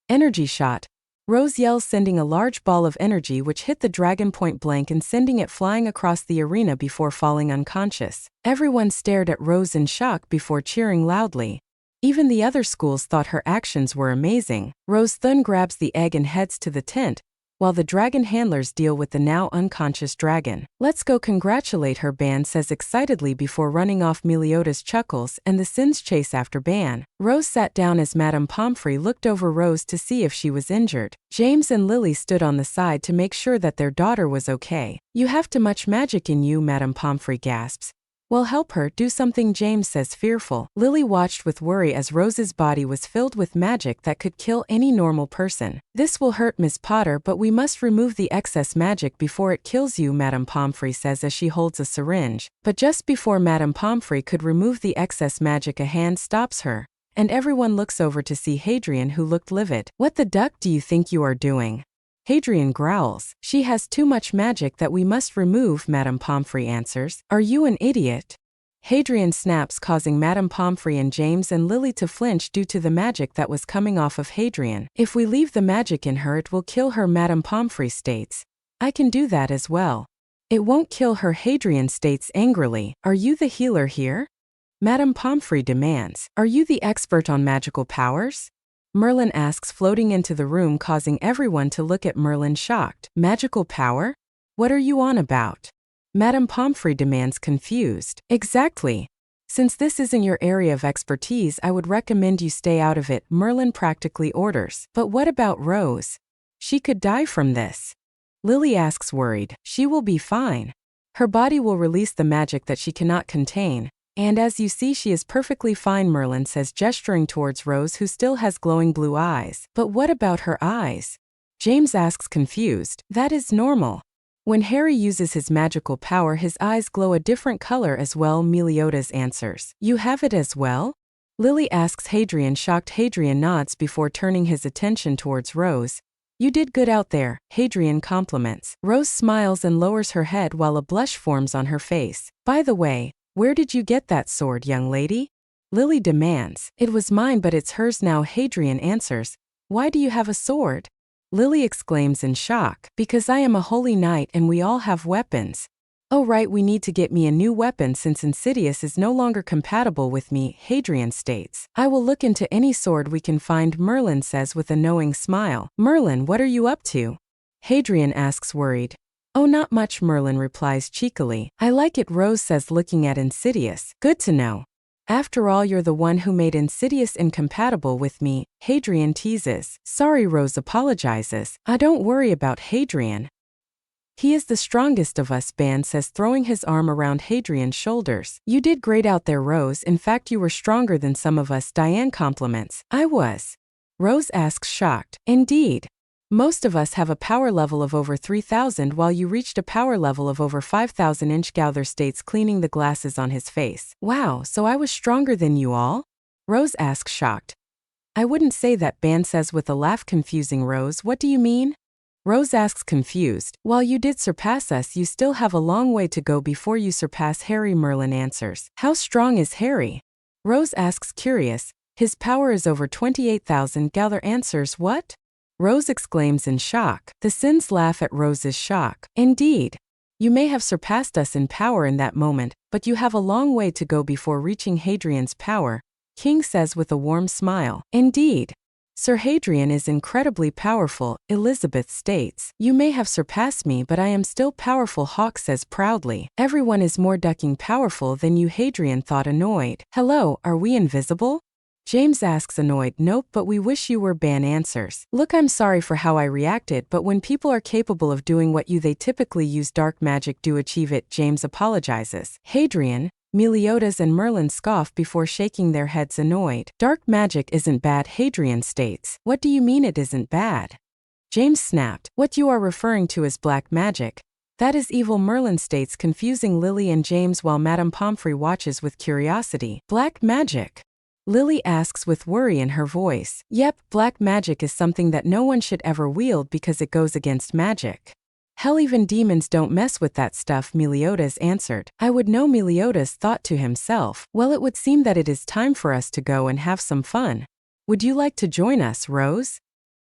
Energy shot. Rose yells, sending a large ball of energy which hit the dragon point blank and sending it flying across the arena before falling unconscious. Everyone stared at Rose in shock before cheering loudly. Even the other schools thought her actions were amazing. Rose Thun grabs the egg and heads to the tent, while the dragon handlers deal with the now unconscious dragon. Let's go congratulate her, Ban says excitedly before running off. Meliodas chuckles and the Sins chase after Ban. Rose sat down as Madame Pomfrey looked over Rose to see if she was injured. James and Lily stood on the side to make sure that their daughter was okay. You have too much magic in you, Madame Pomfrey gasps. Well, help her, do something, James says fearful. Lily watched with worry as Rose's body was filled with magic that could kill any normal person. This will hurt, Miss Potter, but we must remove the excess magic before it kills you, Madame Pomfrey says as she holds a syringe. But just before Madame Pomfrey could remove the excess magic, a hand stops her, and everyone looks over to see Hadrian, who looked livid. What the duck do you think you are doing? Hadrian growls. She has too much magic that we must remove, Madame Pomfrey answers. Are you an idiot? Hadrian snaps, causing Madame Pomfrey and James and Lily to flinch due to the magic that was coming off of Hadrian. If we leave the magic in her, it will kill her, Madame Pomfrey states. I can do that as well. It won't kill her, Hadrian states angrily. Are you the healer here? Madame Pomfrey demands. Are you the expert on magical powers? Merlin asks, floating into the room, causing everyone to look at Merlin shocked. Magical power? What are you on about? Madame Pomfrey demands, confused. Exactly. Since this isn't your area of expertise, I would recommend you stay out of it, Merlin practically orders. But what about Rose? She could die from this. Lily asks, worried. She will be fine. Her body will release the magic that she cannot contain. And as you see, she is perfectly fine, Merlin says, gesturing towards Rose, who still has glowing blue eyes. But what about her eyes? James asks, confused. That is normal. When Harry uses his magical power, his eyes glow a different color as well, Meliodas answers. You have it as well? Lily asks Hadrian, shocked. Hadrian nods before turning his attention towards Rose. You did good out there, Hadrian compliments. Rose smiles and lowers her head while a blush forms on her face. By the way, where did you get that sword, young lady? Lily demands. It was mine, but it's hers now, Hadrian answers. Why do you have a sword? Lily exclaims in shock. Because I am a holy knight and we all have weapons. Oh right, we need to get me a new weapon since Insidious is no longer compatible with me, Hadrian states. I will look into any sword we can find, Merlin says with a knowing smile. Merlin, what are you up to? Hadrian asks, worried. Oh, not much, Merlin replies cheekily. I like it, Rose says, looking at Insidious. Good to know. After all, you're the one who made Insidious incompatible with me, Hadrian teases. Sorry, Rose apologizes. Don't worry about Hadrian. He is the strongest of us, Ban says, throwing his arm around Hadrian's shoulders. You did great out there, Rose. In fact, you were stronger than some of us, Diane compliments. I was. Rose asks, shocked. Indeed. Most of us have a power level of over 3,000 while you reached a power level of over 5,000, Gowther states, cleaning the glasses on his face. Wow, so I was stronger than you all? Rose asks, shocked. I wouldn't say that, Ban says with a laugh, confusing Rose. What do you mean? Rose asks, confused. While you did surpass us, you still have a long way to go before you surpass Harry, Merlin answers. How strong is Harry? Rose asks, curious. His power is over 28,000, Gowther answers. What? Rose exclaims in shock. The Sins laugh at Rose's shock. Indeed. You may have surpassed us in power in that moment, but you have a long way to go before reaching Hadrian's power, King says with a warm smile. Indeed. Sir Hadrian is incredibly powerful, Elizabeth states. You may have surpassed me, but I am still powerful, Hawke says proudly. Everyone is more ducking powerful than you, Hadrian thought, annoyed. Hello, are we invisible? James asks annoyed. Nope, but we wish you were. Ban answers. Look, I'm sorry for how I reacted, but when people are capable of doing what they typically use dark magic to achieve it, James apologizes. Hadrian, Meliodas and Merlin scoff before shaking their heads annoyed. Dark magic isn't bad, Hadrian states. What do you mean it isn't bad? James snapped. What you are referring to is black magic. That is evil, Merlin states, confusing Lily and James while Madame Pomfrey watches with curiosity. Black magic? Lily asks with worry in her voice. Yep, black magic is something that no one should ever wield because it goes against magic. Hell, even demons don't mess with that stuff, Meliodas answered. I would know, Meliodas thought to himself. Well, it would seem that it is time for us to go and have some fun. Would you like to join us, Rose?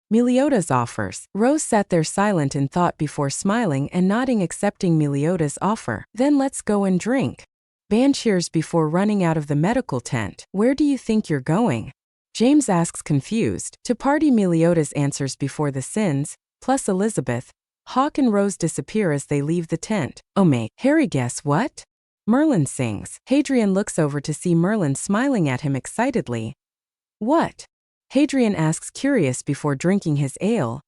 Meliodas offers. Rose sat there silent in thought before smiling and nodding, accepting Meliodas' offer. Then let's go and drink. Ban cheers before running out of the medical tent. Where do you think you're going? James asks confused. To party, Meliodas answers before the sins, plus Elizabeth, Hawke and Rose disappear as they leave the tent. Oh mate, Harry, guess what? Merlin sings. Hadrian looks over to see Merlin smiling at him excitedly. What? Hadrian asks curious before drinking his ale.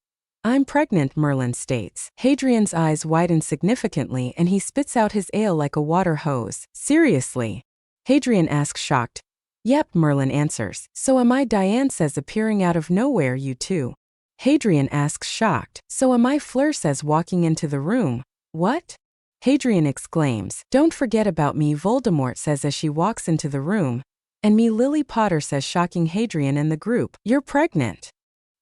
I'm pregnant, Merlin states. Hadrian's eyes widen significantly and he spits out his ale like a water hose. Seriously? Hadrian asks shocked. Yep, Merlin answers. So am I, Diane says, appearing out of nowhere. You too? Hadrian asks shocked. So am I, Fleur says, walking into the room. What? Hadrian exclaims. Don't forget about me, Voldemort says as she walks into the room. And me, Lily Potter says, shocking Hadrian and the group. You're pregnant?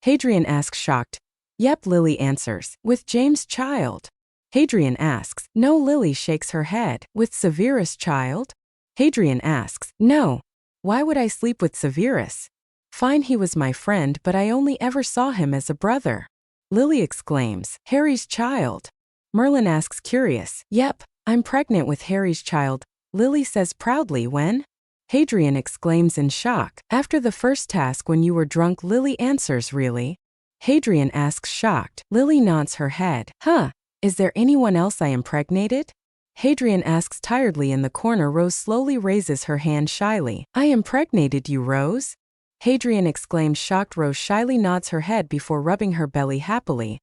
Hadrian asks shocked. Yep, Lily answers. With James' child? Hadrian asks. No, Lily shakes her head. With Severus' child? Hadrian asks. No. Why would I sleep with Severus? Fine, he was my friend, but I only ever saw him as a brother. Lily exclaims. Harry's child? Merlin asks curious. Yep, I'm pregnant with Harry's child, Lily says proudly. When? Hadrian exclaims in shock. After the first task when you were drunk, Lily answers. Really? Hadrian asks shocked. Lily nods her head. Huh, is there anyone else I impregnated? Hadrian asks tiredly in the corner. Rose slowly raises her hand shyly. I impregnated you, Rose? Hadrian exclaims shocked. Rose shyly nods her head before rubbing her belly happily.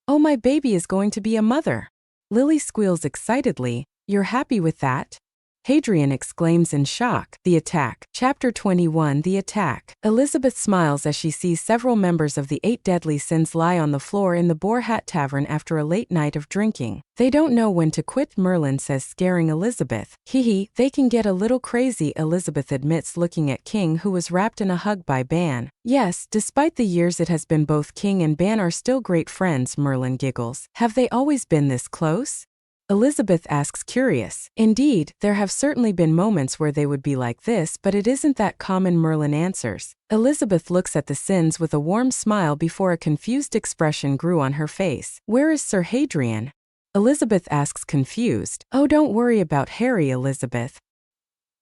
Oh, my baby is going to be a mother. Lily squeals excitedly. You're happy with that? Hadrian exclaims in shock. The attack. Chapter 21. The attack. Elizabeth smiles as she sees several members of the 8 deadly sins lie on the floor in the Boar Hat Tavern after a late night of drinking. They don't know when to quit, Merlin says, scaring Elizabeth. Hee, they can get a little crazy, Elizabeth admits, looking at King, who was wrapped in a hug by Ban. Yes, despite the years it has been, both King and Ban are still great friends, Merlin giggles. Have they always been this close? Elizabeth asks curious. Indeed, there have certainly been moments where they would be like this, but it isn't that common, Merlin answers. Elizabeth looks at the sins with a warm smile before a confused expression grew on her face. Where is Sir Hadrian? Elizabeth asks confused. Oh, don't worry about Harry, Elizabeth.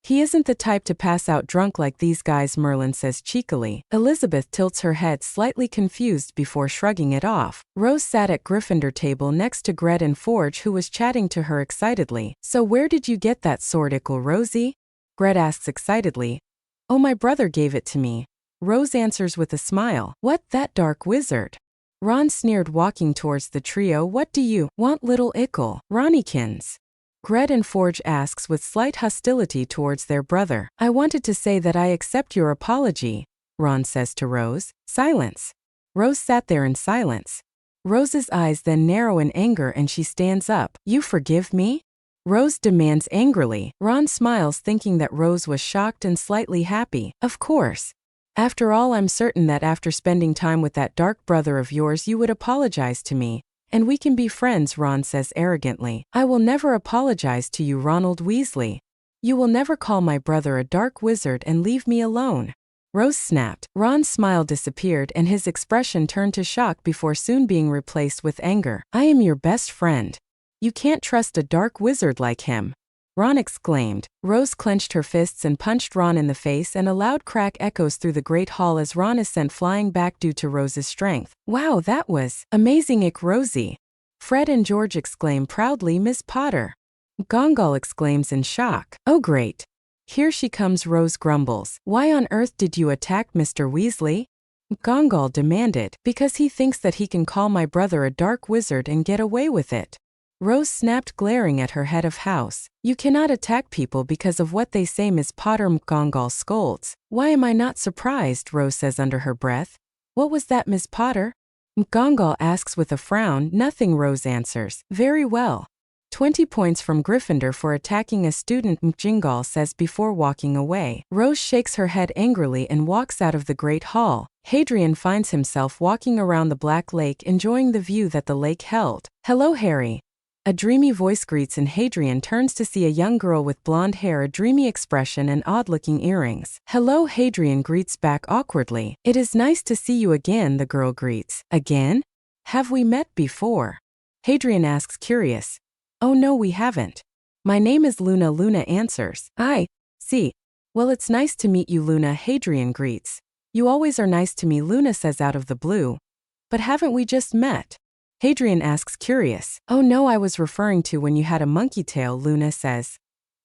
He isn't the type to pass out drunk like these guys, Merlin says cheekily. Elizabeth tilts her head, slightly confused before shrugging it off. Rose sat at Gryffindor table next to Gret and Forge, who was chatting to her excitedly. So where did you get that sword, Ickle, Rosie? Gret asks excitedly. Oh, my brother gave it to me. Rose answers with a smile. What, that dark wizard? Ron sneered, walking towards the trio. What do you want, little Ickle? Ronnykins. Gret and Forge asks with slight hostility towards their brother. I wanted to say that I accept your apology, Ron says to Rose. Silence. Rose sat there in silence. Rose's eyes then narrow in anger and she stands up. You forgive me? Rose demands angrily. Ron smiles, thinking that Rose was shocked and slightly happy. Of course. After all, I'm certain that after spending time with that dark brother of yours you would apologize to me. And we can be friends, Ron says arrogantly. I will never apologize to you, Ronald Weasley. You will never call my brother a dark wizard and leave me alone. Rose snapped. Ron's smile disappeared and his expression turned to shock before soon being replaced with anger. I am your best friend. You can't trust a dark wizard like him. Ron exclaimed. Rose clenched her fists and punched Ron in the face, and a loud crack echoes through the great hall as Ron is sent flying back due to Rose's strength. Wow, that was amazing, Rosie. Fred and George exclaim proudly. Miss Potter. McGonagall exclaims in shock. Oh great. Here she comes. Rose grumbles. Why on earth did you attack Mr. Weasley? McGonagall demanded. Because he thinks that he can call my brother a dark wizard and get away with it. Rose snapped, glaring at her head of house. You cannot attack people because of what they say, Miss Potter. McGonagall scolds. Why am I not surprised? Rose says under her breath. What was that, Miss Potter? McGonagall asks with a frown. Nothing, Rose answers. Very well. 20 points from Gryffindor for attacking a student, McGonagall says before walking away. Rose shakes her head angrily and walks out of the great hall. Hadrian finds himself walking around the Black Lake, enjoying the view that the lake held. Hello, Harry. A dreamy voice greets, and Hadrian turns to see a young girl with blonde hair, a dreamy expression, and odd-looking earrings. Hello, Hadrian greets back awkwardly. It is nice to see you again, the girl greets. Again? Have we met before? Hadrian asks, curious. Oh no, we haven't. My name is Luna, Luna answers. I see. Well, it's nice to meet you, Luna, Hadrian greets. You always are nice to me, Luna says out of the blue. But haven't we just met? Hadrian asks, curious. Oh no, I was referring to when you had a monkey tail, Luna says.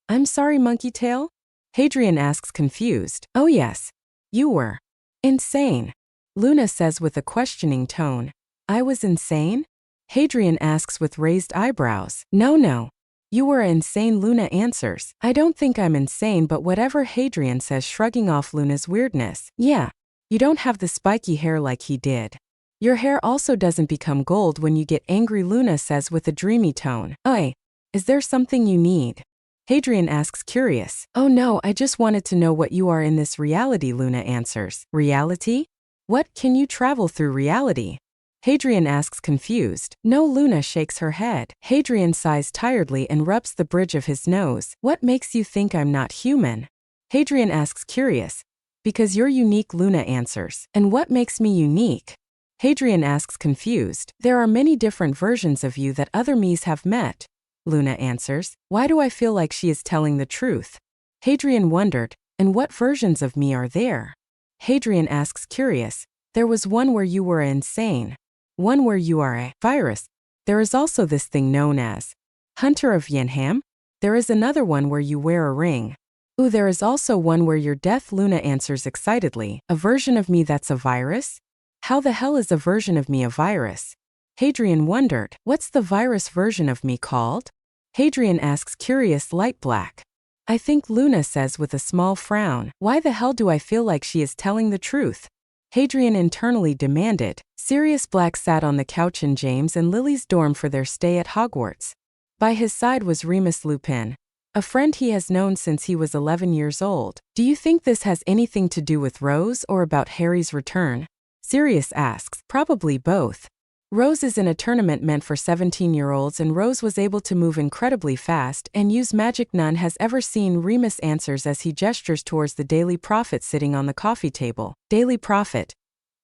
I'm sorry, monkey tail? Hadrian asks, confused. Oh yes. You were insane, Luna says with a questioning tone. I was insane? Hadrian asks with raised eyebrows. No. You were insane, Luna answers. I don't think I'm insane, but whatever, Hadrian says, shrugging off Luna's weirdness. Yeah. You don't have the spiky hair like he did. Your hair also doesn't become gold when you get angry, Luna says with a dreamy tone. Oi, is there something you need? Hadrian asks, curious. Oh no, I just wanted to know what you are in this reality, Luna answers. Reality? What, can you travel through reality? Hadrian asks, confused. No, Luna shakes her head. Hadrian sighs tiredly and rubs the bridge of his nose. What makes you think I'm not human? Hadrian asks, curious. Because you're unique, Luna answers. And what makes me unique? Hadrian asks, confused. There are many different versions of you that other me's have met. Luna answers. Why do I feel like she is telling the truth? Hadrian wondered. And what versions of me are there? Hadrian asks, curious. There was one where you were insane. One where you are a virus. There is also this thing known as Hunter of Yenham. There is another one where you wear a ring. Ooh, there is also one where you're death, Luna answers excitedly. A version of me that's a virus? How the hell is a version of me a virus? Hadrian wondered. What's the virus version of me called? Hadrian asks, curious, light black. I think, Luna says with a small frown. Why the hell do I feel like she is telling the truth? Hadrian internally demanded. Sirius Black sat on the couch in James and Lily's dorm for their stay at Hogwarts. By his side was Remus Lupin, a friend he has known since he was 11 years old. Do you think this has anything to do with Rose or about Harry's return? Sirius asks. Probably both. Rose is in a tournament meant for 17-year-olds, and Rose was able to move incredibly fast and use magic none has ever seen, Remus answers as he gestures towards the Daily Prophet sitting on the coffee table. Daily Prophet.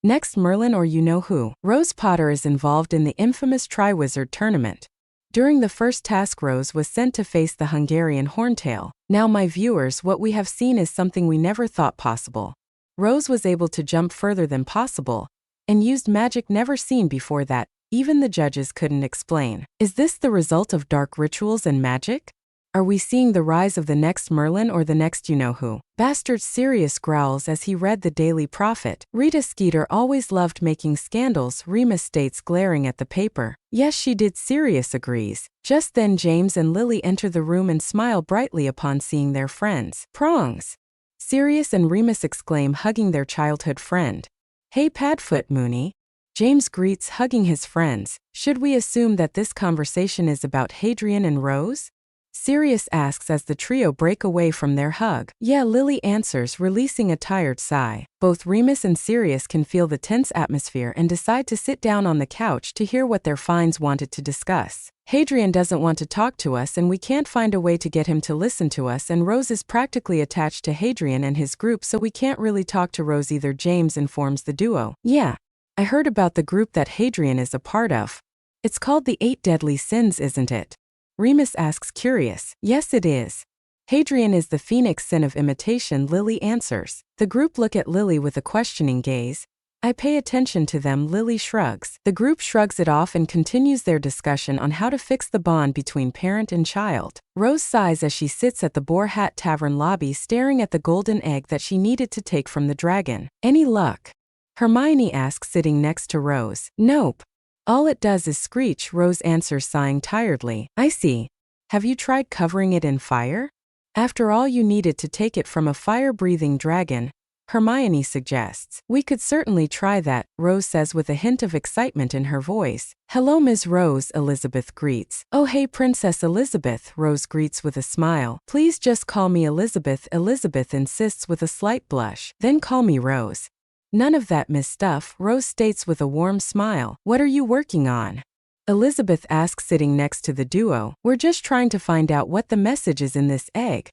Next Merlin or you know who. Rose Potter is involved in the infamous Triwizard Tournament. During the first task, Rose was sent to face the Hungarian Horntail. Now, my viewers, what we have seen is something we never thought possible. Rose was able to jump further than possible, and used magic never seen before that even the judges couldn't explain. Is this the result of dark rituals and magic? Are we seeing the rise of the next Merlin or the next you-know-who? Bastard, Sirius growls as he read the Daily Prophet. Rita Skeeter always loved making scandals, Remus states, glaring at the paper. Yes, she did, Sirius agrees. Just then James and Lily enter the room and smile brightly upon seeing their friends. Prongs! Sirius and Remus exclaim, hugging their childhood friend. Hey Padfoot Mooney. James greets, hugging his friends. Should we assume that this conversation is about Hadrian and Rose? Sirius asks as the trio break away from their hug. Yeah, Lily answers, releasing a tired sigh. Both Remus and Sirius can feel the tense atmosphere and decide to sit down on the couch to hear what their finds wanted to discuss. Hadrian doesn't want to talk to us and we can't find a way to get him to listen to us, and Rose is practically attached to Hadrian and his group, so we can't really talk to Rose either, James informs the duo. Yeah, I heard about the group that Hadrian is a part of. It's called the 8 Deadly Sins, isn't it? Remus asks curious. Yes, it is. Hadrian is the phoenix sin of imitation, Lily answers. The group look at Lily with a questioning gaze. I pay attention to them, Lily shrugs. The group shrugs it off and continues their discussion on how to fix the bond between parent and child. Rose sighs as she sits at the Boar Hat Tavern lobby staring at the golden egg that she needed to take from the dragon. Any luck? Hermione asks, sitting next to Rose. Nope. All it does is screech, Rose answers, sighing tiredly. I see. Have you tried covering it in fire? After all, you needed to take it from a fire-breathing dragon, Hermione suggests. We could certainly try that, Rose says with a hint of excitement in her voice. Hello, Ms. Rose, Elizabeth greets. Oh hey, Princess Elizabeth, Rose greets with a smile. Please just call me Elizabeth, Elizabeth insists with a slight blush. Then call me Rose. None of that, Miss Stuff, Rose states with a warm smile. What are you working on? Elizabeth asks, sitting next to the duo. We're just trying to find out what the message is in this egg,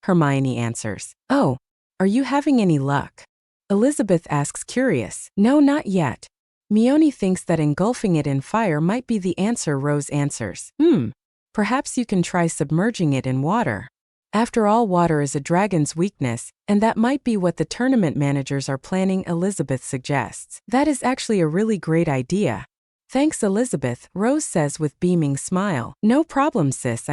Hermione answers. Oh. Are you having any luck? Elizabeth asks, curious. No, not yet. Mione thinks that engulfing it in fire might be the answer, Rose answers. Perhaps you can try submerging it in water. After all, water is a dragon's weakness, and that might be what the tournament managers are planning, Elizabeth suggests. That is actually a really great idea. Thanks, Elizabeth, Rose says with beaming smile. No problem, sis,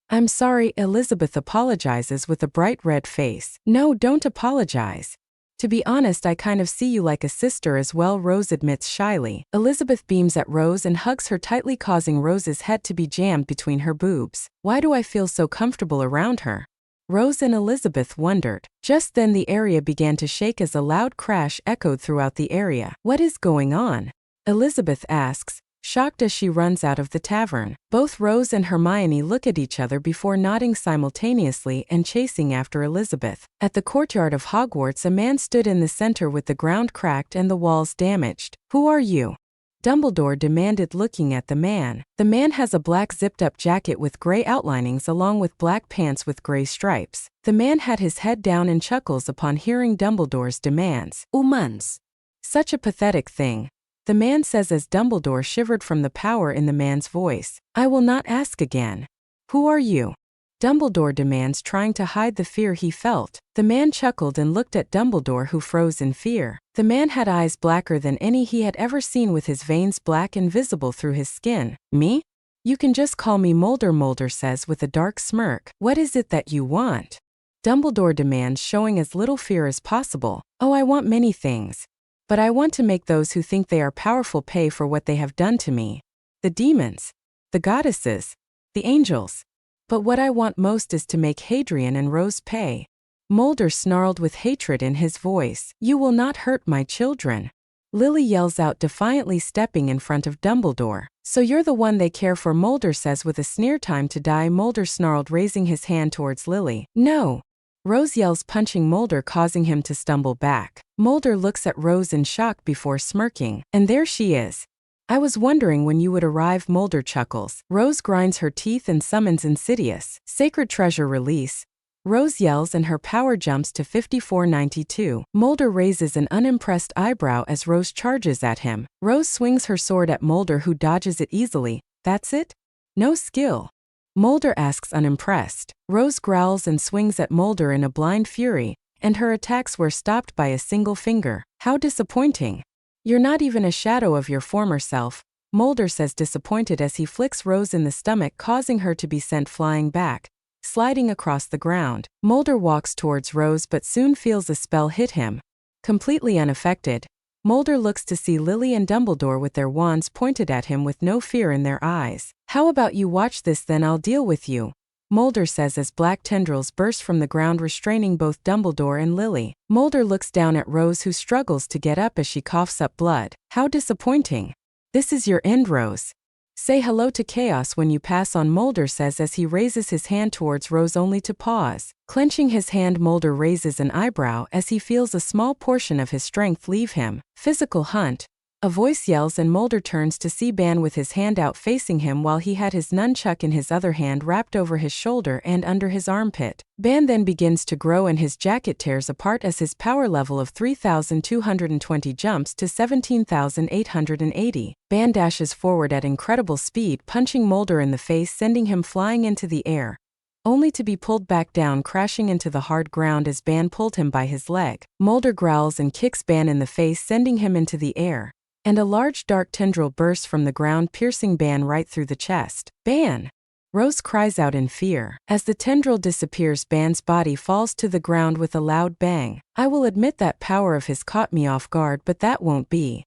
I'm sorry, Elizabeth apologizes with a bright red face. No, don't apologize. To be honest, I kind of see you like a sister as well, Rose admits shyly. Elizabeth beams at Rose and hugs her tightly, causing Rose's head to be jammed between her boobs. Why do I feel so comfortable around her? Rose and Elizabeth wondered. Just then the area began to shake as a loud crash echoed throughout the area. What is going on? Elizabeth asks, shocked as she runs out of the tavern. Both Rose and Hermione look at each other before nodding simultaneously and chasing after Elizabeth. At the courtyard of Hogwarts, a man stood in the center with the ground cracked and the walls damaged. Who are you? Dumbledore demanded, looking at the man. The man has a black zipped-up jacket with gray outlinings along with black pants with gray stripes. The man had his head down and chuckles upon hearing Dumbledore's demands. Humans. Such a pathetic thing, the man says as Dumbledore shivered from the power in the man's voice. I will not ask again. Who are you? Dumbledore demands, trying to hide the fear he felt. The man chuckled and looked at Dumbledore, who froze in fear. The man had eyes blacker than any he had ever seen, with his veins black and visible through his skin. Me? You can just call me Mulder, Mulder says with a dark smirk. What is it that you want? Dumbledore demands, showing as little fear as possible. Oh, I want many things. But I want to make those who think they are powerful pay for what they have done to me. The demons, the goddesses, the angels. But what I want most is to make Hadrian and Rose pay. Mulder snarled with hatred in his voice. You will not hurt my children. Lily yells out defiantly, stepping in front of Dumbledore. So you're the one they care for, Mulder says with a sneer. Time to die, Mulder snarled, raising his hand towards Lily. No. Rose yells, punching Mulder, causing him to stumble back. Mulder looks at Rose in shock before smirking. And there she is. I was wondering when you would arrive, Mulder chuckles. Rose grinds her teeth and summons Insidious. Sacred treasure release. Rose yells and her power jumps to 5492. Mulder raises an unimpressed eyebrow as Rose charges at him. Rose swings her sword at Mulder, who dodges it easily. That's it? No skill. Mulder asks, unimpressed. Rose growls and swings at Mulder in a blind fury, and her attacks were stopped by a single finger. How disappointing. You're not even a shadow of your former self, Mulder says, disappointed as he flicks Rose in the stomach, causing her to be sent flying back, sliding across the ground. Mulder walks towards Rose but soon feels a spell hit him. Completely unaffected, Mulder looks to see Lily and Dumbledore with their wands pointed at him with no fear in their eyes. How about you watch this, then I'll deal with you, Mulder says as black tendrils burst from the ground, restraining both Dumbledore and Lily. Mulder looks down at Rose, who struggles to get up as she coughs up blood. How disappointing. This is your end, Rose. Say hello to chaos when you pass on, Mulder says as he raises his hand towards Rose, only to pause. Clenching his hand, Mulder raises an eyebrow as he feels a small portion of his strength leave him. Physical hunt. A voice yells and Mulder turns to see Ban with his hand out facing him while he had his nunchuck in his other hand wrapped over his shoulder and under his armpit. Ban then begins to grow and his jacket tears apart as his power level of 3,220 jumps to 17,880. Ban dashes forward at incredible speed, punching Mulder in the face, sending him flying into the air, only to be pulled back down, crashing into the hard ground as Ban pulled him by his leg. Mulder growls and kicks Ban in the face, sending him into the air, and a large dark tendril bursts from the ground, piercing Ban right through the chest. Ban! Rose cries out in fear. As the tendril disappears, Ban's body falls to the ground with a loud bang. I will admit that power of his caught me off guard, but that won't be.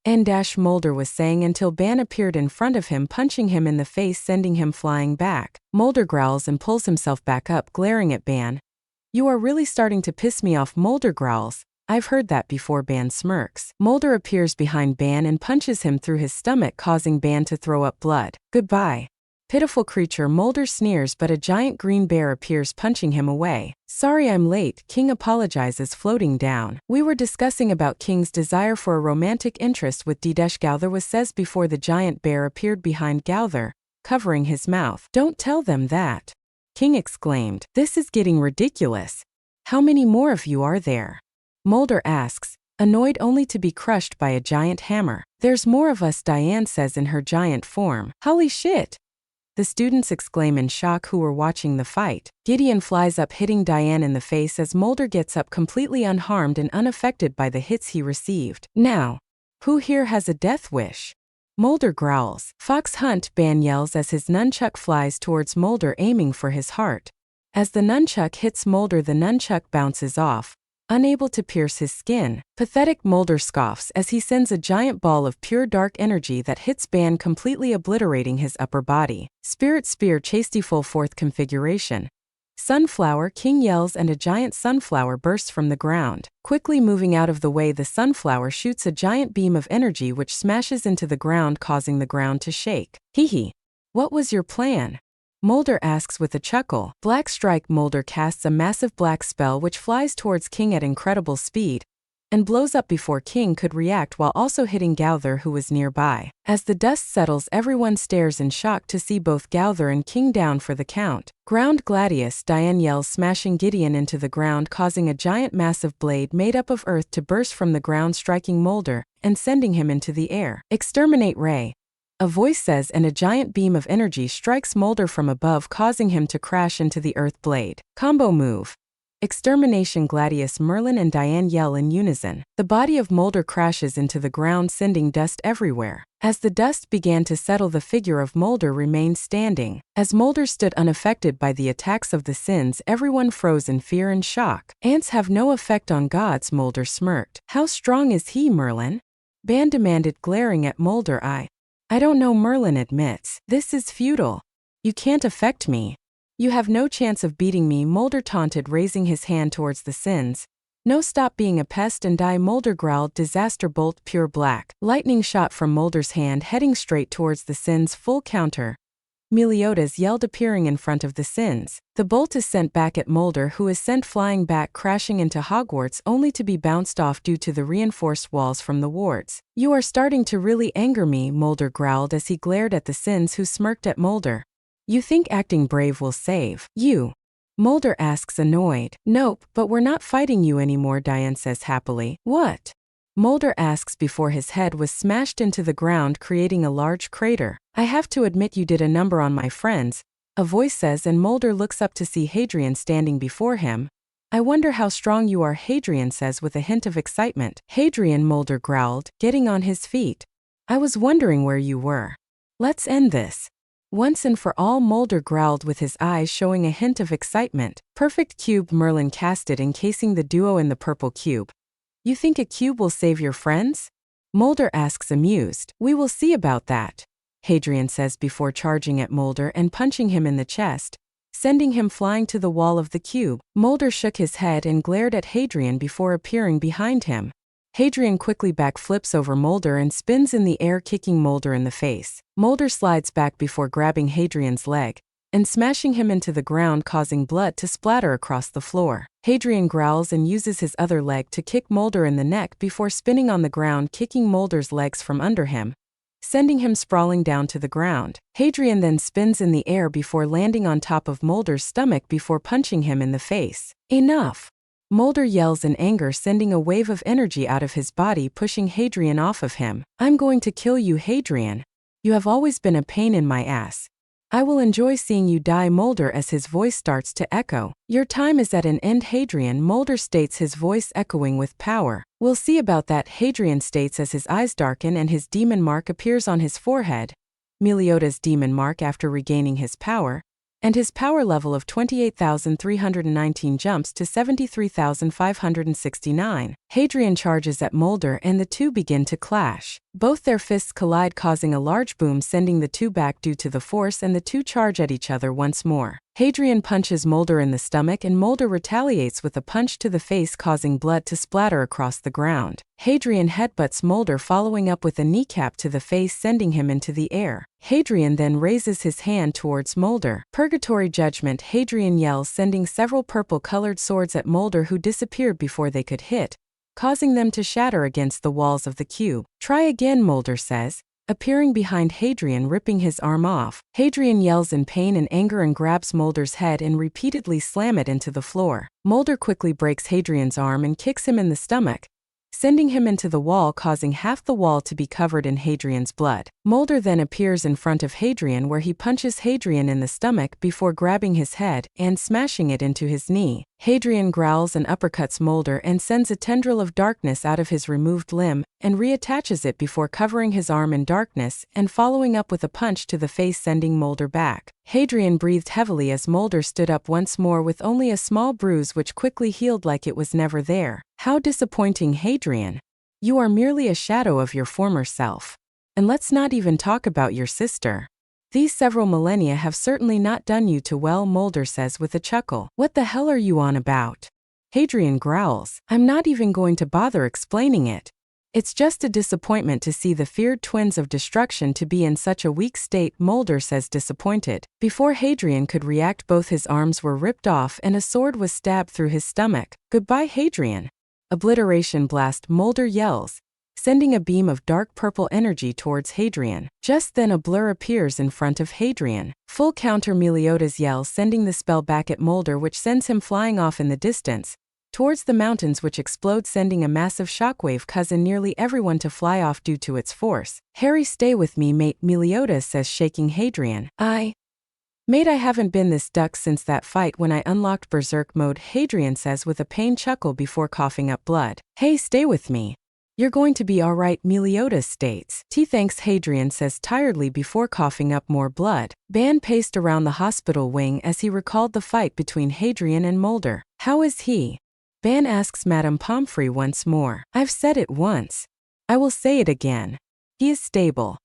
Mulder was saying until Ban appeared in front of him, punching him in the face, sending him flying back. Mulder growls and pulls himself back up, glaring at Ban. You are really starting to piss me off, Mulder growls. I've heard that before, Ban smirks. Mulder appears behind Ban and punches him through his stomach, causing Ban to throw up blood. Goodbye, pitiful creature, Mulder sneers, but a giant green bear appears, punching him away. Sorry I'm late, King apologizes, floating down. We were discussing about King's desire for a romantic interest with Gowther was says before the giant bear appeared behind Gowther, covering his mouth. Don't tell them that, King exclaimed. This is getting ridiculous. How many more of you are there? Mulder asks, annoyed only to be crushed by a giant hammer. There's more of us, Diane says in her giant form. Holy shit! The students exclaim in shock who were watching the fight. Gideon flies up, hitting Diane in the face as Mulder gets up completely unharmed and unaffected by the hits he received. Now, who here has a death wish? Mulder growls. Fox Hunt, Ban yells as his nunchuck flies towards Mulder, aiming for his heart. As the nunchuck hits Mulder, the nunchuck bounces off, unable to pierce his skin. Pathetic, Mulder scoffs as he sends a giant ball of pure dark energy that hits Ban, completely obliterating his upper body. Spirit Spear, Chasty full fourth configuration. Sunflower, King yells and a giant sunflower bursts from the ground. Quickly moving out of the way, the sunflower shoots a giant beam of energy which smashes into the ground, causing the ground to shake. Hee. What was your plan? Mulder asks with a chuckle. Black Strike, Mulder casts a massive black spell which flies towards King at incredible speed and blows up before King could react, while also hitting Gowther, who was nearby. As the dust settles, everyone stares in shock to see both Gowther and King down for the count. Ground Gladius, Diane yells, smashing Gideon into the ground, causing a giant massive blade made up of earth to burst from the ground, striking Mulder and sending him into the air. Exterminate Ray, a voice says, and a giant beam of energy strikes Mulder from above, causing him to crash into the earth blade. Combo move. Extermination, Gladius, Merlin and Diane yell in unison. The body of Mulder crashes into the ground, sending dust everywhere. As the dust began to settle, the figure of Mulder remained standing. As Mulder stood unaffected by the attacks of the sins, everyone froze in fear and shock. Ants have no effect on gods, Mulder smirked. How strong is he, Merlin? Ban demanded, glaring at Mulder. I don't know, Merlin admits. This is futile. You can't affect me. You have no chance of beating me, Mulder taunted, raising his hand towards the sins. No, stop being a pest and die, Mulder growled. Disaster bolt, pure black lightning shot from Mulder's hand, heading straight towards the sins. Full counter, Meliodas yelled, appearing in front of the sins. The bolt is sent back at Mulder, who is sent flying back, crashing into Hogwarts, only to be bounced off due to the reinforced walls from the wards. You are starting to really anger me, Mulder growled as he glared at the sins, who smirked at Mulder. You think acting brave will save you? Mulder asks, annoyed. Nope, but we're not fighting you anymore, Diane says happily. What? Mulder asks before his head was smashed into the ground, creating a large crater. I have to admit you did a number on my friends, a voice says, and Mulder looks up to see Hadrian standing before him. I wonder how strong you are, Hadrian says with a hint of excitement. Hadrian, Mulder growled, getting on his feet. I was wondering where you were. Let's end this once and for all, Mulder growled with his eyes showing a hint of excitement. Perfect cube, Merlin casted, encasing the duo in the purple cube. You think a cube will save your friends? Mulder asks, amused. We will see about that, Hadrian says before charging at Mulder and punching him in the chest, sending him flying to the wall of the cube. Mulder shook his head and glared at Hadrian before appearing behind him. Hadrian quickly backflips over Mulder and spins in the air, kicking Mulder in the face. Mulder slides back before grabbing Hadrian's leg, and smashing him into the ground, causing blood to splatter across the floor. Hadrian growls and uses his other leg to kick Mulder in the neck before spinning on the ground, kicking Mulder's legs from under him, sending him sprawling down to the ground. Hadrian then spins in the air before landing on top of Mulder's stomach before punching him in the face. Enough! Mulder yells in anger, sending a wave of energy out of his body, pushing Hadrian off of him. I'm going to kill you, Hadrian. You have always been a pain in my ass. I will enjoy seeing you die, Mulder, as his voice starts to echo. Your time is at an end, Hadrian, Mulder states, his voice echoing with power. We'll see about that, Hadrian states as his eyes darken and his demon mark appears on his forehead. Meliodas' demon mark after regaining his power, and his power level of 28,319 jumps to 73,569. Hadrian charges at Mulder and the two begin to clash. Both their fists collide, causing a large boom, sending the two back due to the force, and the two charge at each other once more. Hadrian punches Mulder in the stomach and Mulder retaliates with a punch to the face, causing blood to splatter across the ground. Hadrian headbutts Mulder, following up with a kneecap to the face, sending him into the air. Hadrian then raises his hand towards Mulder. Purgatory judgment, Hadrian yells, sending several purple-colored swords at Mulder, who disappeared before they could hit, causing them to shatter against the walls of the cube. Try again, Mulder says, appearing behind Hadrian, ripping his arm off. Hadrian yells in pain and anger and grabs Mulder's head and repeatedly slams it into the floor. Mulder quickly breaks Hadrian's arm and kicks him in the stomach, sending him into the wall, causing half the wall to be covered in Hadrian's blood. Mulder then appears in front of Hadrian, where he punches Hadrian in the stomach before grabbing his head and smashing it into his knee. Hadrian growls and uppercuts Mulder and sends a tendril of darkness out of his removed limb and reattaches it before covering his arm in darkness and following up with a punch to the face, sending Mulder back. Hadrian breathed heavily as Mulder stood up once more with only a small bruise, which quickly healed like it was never there. How disappointing, Hadrian. You are merely a shadow of your former self. And let's not even talk about your sister. These several millennia have certainly not done you too well, Mulder says with a chuckle. What the hell are you on about? Hadrian growls. I'm not even going to bother explaining it. It's just a disappointment to see the feared twins of destruction to be in such a weak state, Mulder says, disappointed. Before Hadrian could react, both his arms were ripped off and a sword was stabbed through his stomach. Goodbye, Hadrian. Obliteration blast, Mulder yells, sending a beam of dark purple energy towards Hadrian. Just then a blur appears in front of Hadrian. Full counter, Meliodas yells, sending the spell back at Mulder, which sends him flying off in the distance towards the mountains, which explode, sending a massive shockwave, causing nearly everyone to fly off due to its force. Harry, stay with me, mate, Meliodas says, shaking Hadrian. Mate, I haven't been this duck since that fight when I unlocked Berserk mode, Hadrian says with a pained chuckle before coughing up blood. Hey, stay with me. You're going to be alright, Meliodas states. Thanks, Hadrian says tiredly before coughing up more blood. Ban paced around the hospital wing as he recalled the fight between Hadrian and Mulder. How is he? Ban asks Madame Pomfrey once more. I've said it once. I will say it again. He is stable.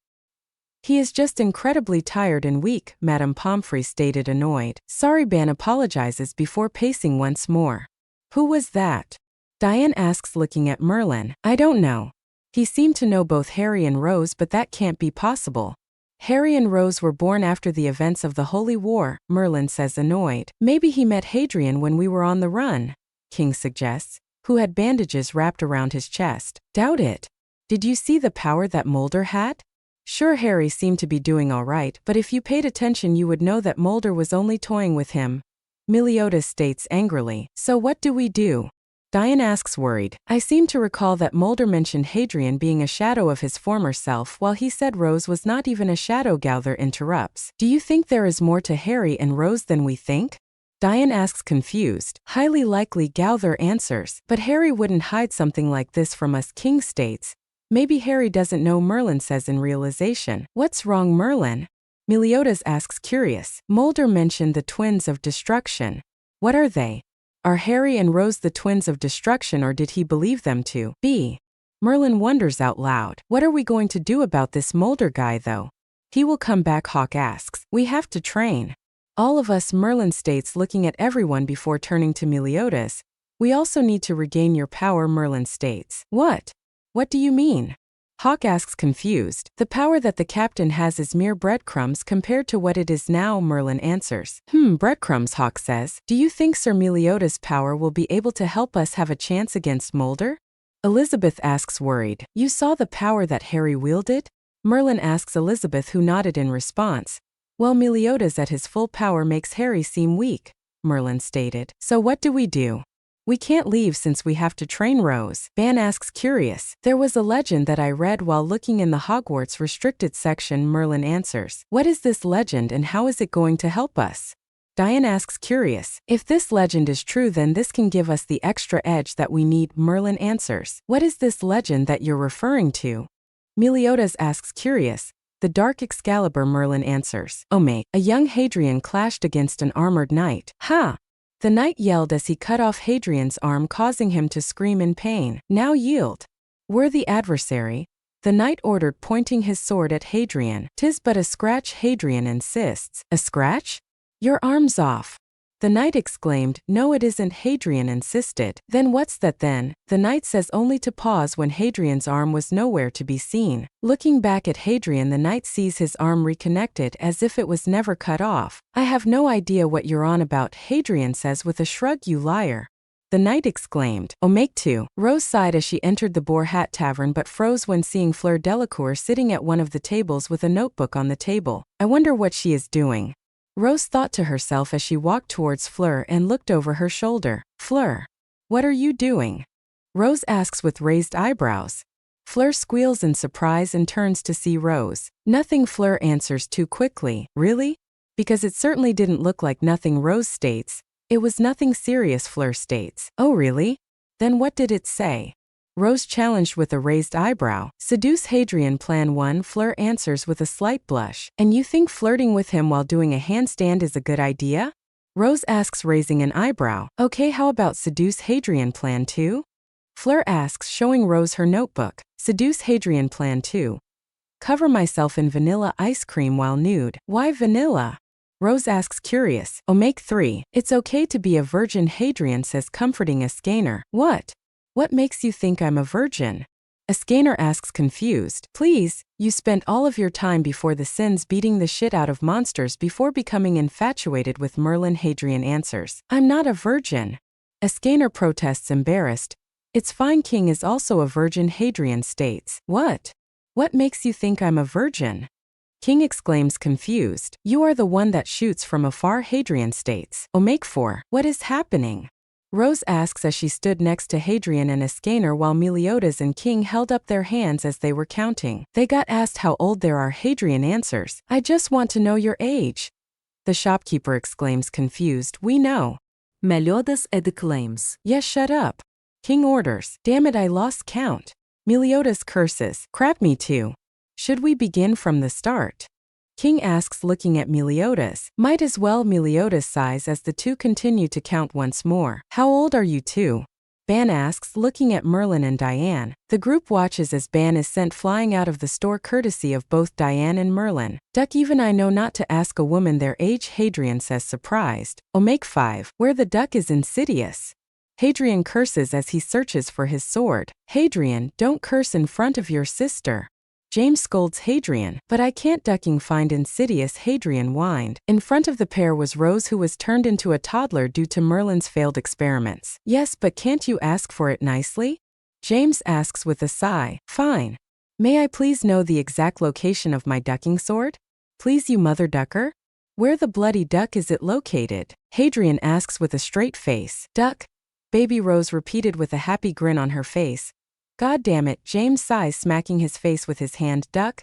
He is just incredibly tired and weak, Madame Pomfrey stated, annoyed. Sorry, Ban apologizes before pacing once more. Who was that? Diane asks, looking at Merlin. I don't know. He seemed to know both Harry and Rose, but that can't be possible. Harry and Rose were born after the events of the Holy War, Merlin says, annoyed. Maybe he met Hadrian when we were on the run, King suggests, who had bandages wrapped around his chest. Doubt it. Did you see the power that Mulder had? Sure, Harry seemed to be doing all right, but if you paid attention you would know that Mulder was only toying with him, Meliodas states angrily. So what do we do? Diane asks, worried. I seem to recall that Mulder mentioned Hadrian being a shadow of his former self, while he said Rose was not even a shadow. Gowther interrupts. Do you think there is more to Harry and Rose than we think? Diane asks, confused. Highly likely, Gowther answers. But Harry wouldn't hide something like this from us, King states. Maybe Harry doesn't know, Merlin says in realization. What's wrong, Merlin? Meliodas asks, curious. Mulder mentioned the twins of destruction. What are they? Are Harry and Rose the twins of destruction, or did he believe them to be? Merlin wonders out loud. What are we going to do about this Mulder guy, though? He will come back, Hawk asks. We have to train. All of us, Merlin states, looking at everyone before turning to Meliodas. We also need to regain your power, Merlin states. What? What do you mean? Hawk asks confused. The power that the captain has is mere breadcrumbs compared to what it is now, Merlin answers. Breadcrumbs, Hawk says. Do you think Sir Meliodas' power will be able to help us have a chance against Mulder? Elizabeth asks worried. You saw the power that Harry wielded? Merlin asks Elizabeth, who nodded in response. Well, Meliodas at his full power makes Harry seem weak, Merlin stated. So what do? We can't leave since we have to train Rose. Ban asks curious. There was a legend that I read while looking in the Hogwarts restricted section, Merlin answers. What is this legend and how is it going to help us? Diane asks curious. If this legend is true, then this can give us the extra edge that we need, Merlin answers. What is this legend that you're referring to? Meliodas asks curious. The Dark Excalibur, Merlin answers. Oh mate, a young Hadrian clashed against an armored knight. Ha! The knight yelled as he cut off Hadrian's arm, causing him to scream in pain. Now yield. Worthy adversary, the knight ordered, pointing his sword at Hadrian. 'Tis but a scratch, Hadrian insists. A scratch? Your arm's off. The knight exclaimed. No, it isn't, Hadrian insisted. Then what's that then? The knight says, only to pause when Hadrian's arm was nowhere to be seen. Looking back at Hadrian, the knight sees his arm reconnected as if it was never cut off. I have no idea what you're on about, Hadrian says with a shrug, you liar. The knight exclaimed. Oh, make two. Rose sighed as she entered the Boar Hat Tavern but froze when seeing Fleur Delacour sitting at one of the tables with a notebook on the table. I wonder what she is doing. Rose thought to herself as she walked towards Fleur and looked over her shoulder. Fleur, what are you doing? Rose asks with raised eyebrows. Fleur squeals in surprise and turns to see Rose. Nothing, Fleur answers too quickly. Really? Because it certainly didn't look like nothing, Rose states. It was nothing serious, Fleur states. Oh really? Then what did it say? Rose challenged with a raised eyebrow. Seduce Hadrian, plan 1, Fleur answers with a slight blush. And you think flirting with him while doing a handstand is a good idea? Rose asks, raising an eyebrow. Okay, how about seduce Hadrian, plan 2? Fleur asks, showing Rose her notebook. Seduce Hadrian, plan 2. Cover myself in vanilla ice cream while nude. Why vanilla? Rose asks curious. Oh, make 3. It's okay to be a virgin, Hadrian says, comforting Ascanor. What? What makes you think I'm a virgin? Ascanor asks confused. Please, you spent all of your time before the sins beating the shit out of monsters before becoming infatuated with Merlin, Hadrian answers. I'm not a virgin. Ascanor protests, embarrassed. It's fine, King is also a virgin, Hadrian states. What? What makes you think I'm a virgin? King exclaims confused. You are the one that shoots from afar, Hadrian states. Oh, make 4. What is happening? Rose asks as she stood next to Hadrian and Ascanor while Meliodas and King held up their hands as they were counting. They got asked how old they are, Hadrian answers. I just want to know your age. The shopkeeper exclaims confused. We know. Meliodas exclaims. Yes, shut up. King orders. Damn it, I lost count. Meliodas curses. Crap, me too. Should we begin from the start? King asks, looking at Meliodas. Might as well, Meliodas sighs as the two continue to count once more. How old are you two? Ban asks, looking at Merlin and Diane. The group watches as Ban is sent flying out of the store courtesy of both Diane and Merlin. Duck, even I know not to ask a woman their age, Hadrian says, surprised. Oh, make 5. Where the duck is insidious. Hadrian curses as he searches for his sword. Hadrian, don't curse in front of your sister. James scolds Hadrian. But I can't, ducking find insidious, Hadrian whined. In front of the pair was Rose, who was turned into a toddler due to Merlin's failed experiments. Yes, but can't you ask for it nicely? James asks with a sigh. Fine. May I please know the exact location of my ducking sword? Please, you mother ducker? Where the bloody duck is it located? Hadrian asks with a straight face. Duck. Baby Rose repeated with a happy grin on her face. God damn it, James sighs, smacking his face with his hand. Duck?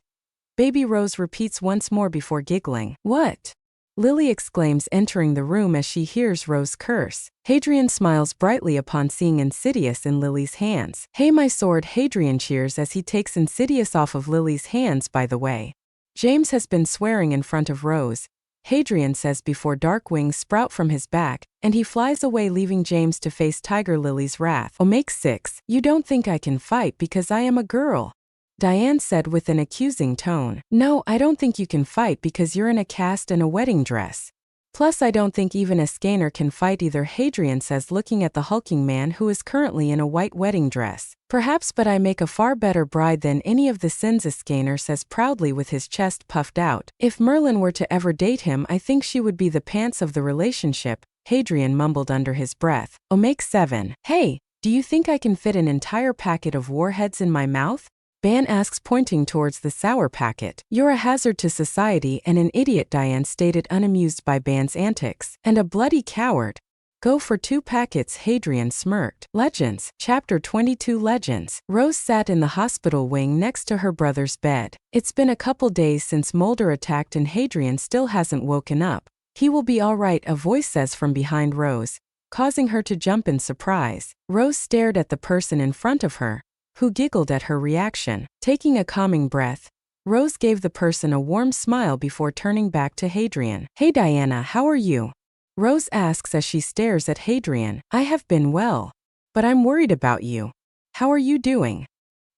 Baby Rose repeats once more before giggling. What? Lily exclaims, entering the room as she hears Rose curse. Hadrian smiles brightly upon seeing Insidious in Lily's hands. Hey, my sword, Hadrian cheers as he takes Insidious off of Lily's hands, by the way. James has been swearing in front of Rose, Hadrian says before dark wings sprout from his back, and he flies away, leaving James to face Tiger Lily's wrath. Oh, make 6. You don't think I can fight because I am a girl? Diane said with an accusing tone. No, I don't think you can fight because you're in a cast and a wedding dress. Plus, I don't think even a scanner can fight either, Hadrian says, looking at the hulking man who is currently in a white wedding dress. Perhaps, but I make a far better bride than any of the sins, a scanner says proudly with his chest puffed out. If Merlin were to ever date him, I think she would be the pants of the relationship, Hadrian mumbled under his breath. Omega 7. Hey, do you think I can fit an entire packet of warheads in my mouth? Ban asks, pointing towards the sour packet. You're a hazard to society and an idiot, Diane stated, unamused by Ban's antics. And a bloody coward. Go for 2 packets, Hadrian smirked. Legends. Chapter 22 Legends. Rose sat in the hospital wing next to her brother's bed. It's been a couple days since Mulder attacked and Hadrian still hasn't woken up. He will be all right, a voice says from behind Rose, causing her to jump in surprise. Rose stared at the person in front of her, who giggled at her reaction. Taking a calming breath, Rose gave the person a warm smile before turning back to Hadrian. Hey Diana, how are you? Rose asks as she stares at Hadrian. I have been well. But I'm worried about you. How are you doing?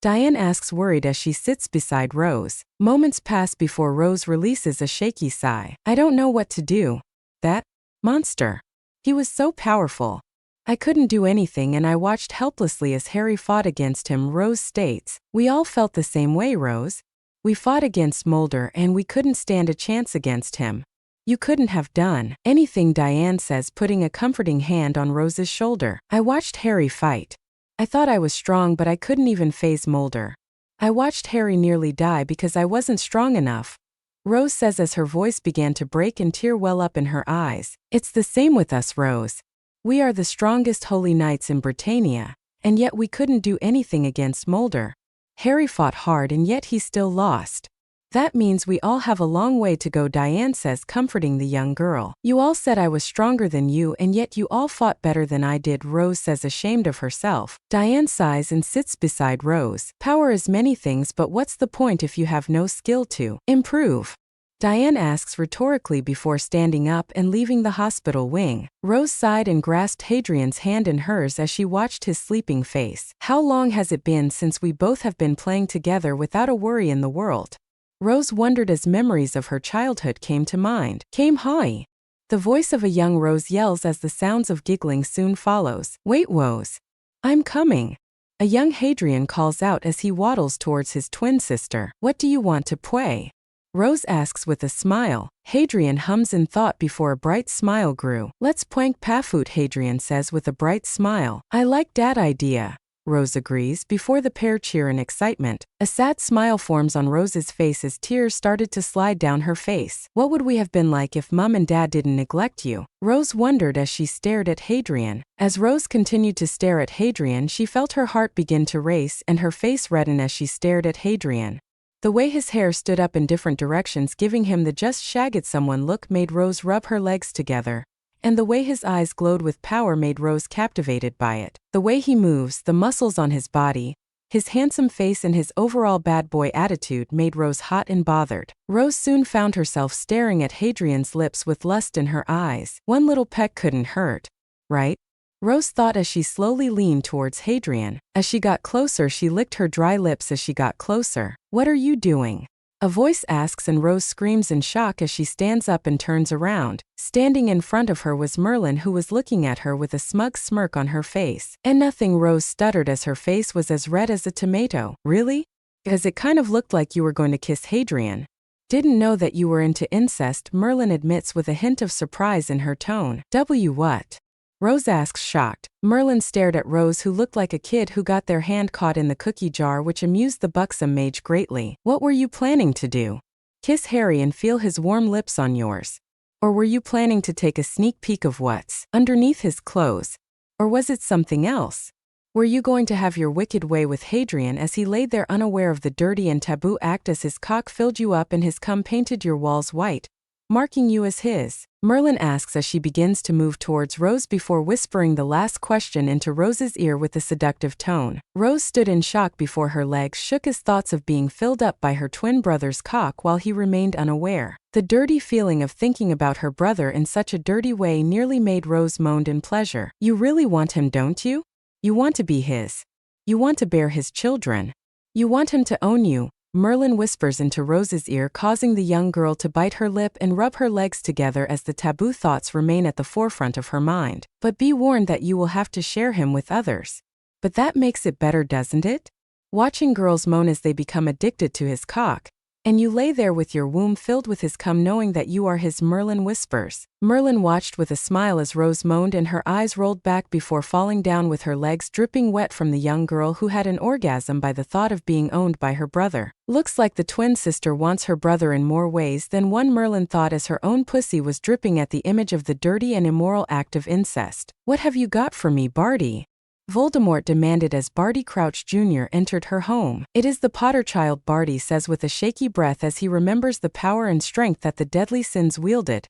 Diane asks, worried as she sits beside Rose. Moments pass before Rose releases a shaky sigh. I don't know what to do. That monster. He was so powerful. I couldn't do anything and I watched helplessly as Harry fought against him, Rose states. We all felt the same way, Rose. We fought against Mulder and we couldn't stand a chance against him. You couldn't have done anything, Diane says, putting a comforting hand on Rose's shoulder. I watched Harry fight. I thought I was strong, but I couldn't even face Mulder. I watched Harry nearly die because I wasn't strong enough. Rose says as her voice began to break and tear well up in her eyes. It's the same with us, Rose. We are the strongest holy knights in Britannia, and yet we couldn't do anything against Mulder. Harry fought hard and yet he still lost. That means we all have a long way to go, Diane says, comforting the young girl. You all said I was stronger than you and yet you all fought better than I did, Rose says, ashamed of herself. Diane sighs and sits beside Rose. Power is many things, but what's the point if you have no skill to improve? Diane asks rhetorically before standing up and leaving the hospital wing. Rose sighed and grasped Hadrian's hand in hers as she watched his sleeping face. How long has it been since we both have been playing together without a worry in the world? Rose wondered as memories of her childhood came to mind. Came high. The voice of a young Rose yells as the sounds of giggling soon follows. Wait, Rose. I'm coming. A young Hadrian calls out as he waddles towards his twin sister. What do you want to play? Rose asks with a smile. Hadrian hums in thought before a bright smile grew. Let's plank Pafut, Hadrian says with a bright smile. I like that idea. Rose agrees before the pair cheer in excitement. A sad smile forms on Rose's face as tears started to slide down her face. What would we have been like if Mum and Dad didn't neglect you? Rose wondered as she stared at Hadrian. As Rose continued to stare at Hadrian, she felt her heart begin to race and her face redden as she stared at Hadrian. The way his hair stood up in different directions, giving him the just shagged someone look, made Rose rub her legs together. And the way his eyes glowed with power made Rose captivated by it. The way he moves, the muscles on his body, his handsome face and his overall bad boy attitude made Rose hot and bothered. Rose soon found herself staring at Hadrian's lips with lust in her eyes. One little peck couldn't hurt, right? Rose thought as she slowly leaned towards Hadrian. As she got closer, she licked her dry lips as she got closer. What are you doing? A voice asks and Rose screams in shock as she stands up and turns around. Standing in front of her was Merlin, who was looking at her with a smug smirk on her face. And nothing, Rose stuttered as her face was as red as a tomato. Really? Because it kind of looked like you were going to kiss Hadrian. Didn't know that you were into incest, Merlin admits with a hint of surprise in her tone. What? Rose asks, shocked. Merlin stared at Rose, who looked like a kid who got their hand caught in the cookie jar, which amused the buxom mage greatly. What were you planning to do? Kiss Harry and feel his warm lips on yours? Or were you planning to take a sneak peek of what's underneath his clothes? Or was it something else? Were you going to have your wicked way with Hadrian as he laid there unaware of the dirty and taboo act as his cock filled you up and his cum painted your walls white, marking you as his? Merlin asks as she begins to move towards Rose before whispering the last question into Rose's ear with a seductive tone. Rose stood in shock before her legs shook as thoughts of being filled up by her twin brother's cock while he remained unaware. The dirty feeling of thinking about her brother in such a dirty way nearly made Rose moan in pleasure. You really want him, don't you? You want to be his. You want to bear his children. You want him to own you, Merlin whispers into Rose's ear, causing the young girl to bite her lip and rub her legs together as the taboo thoughts remain at the forefront of her mind. But be warned that you will have to share him with others. But that makes it better, doesn't it? Watching girls moan as they become addicted to his cock, and you lay there with your womb filled with his cum knowing that you are his, Merlin whispers. Merlin watched with a smile as Rose moaned and her eyes rolled back before falling down with her legs dripping wet from the young girl who had an orgasm by the thought of being owned by her brother. Looks like the twin sister wants her brother in more ways than one, Merlin thought as her own pussy was dripping at the image of the dirty and immoral act of incest. What have you got for me, Barty? Voldemort demanded as Barty Crouch Jr. entered her home. It is the Potter child, Barty says with a shaky breath as he remembers the power and strength that the deadly sins wielded.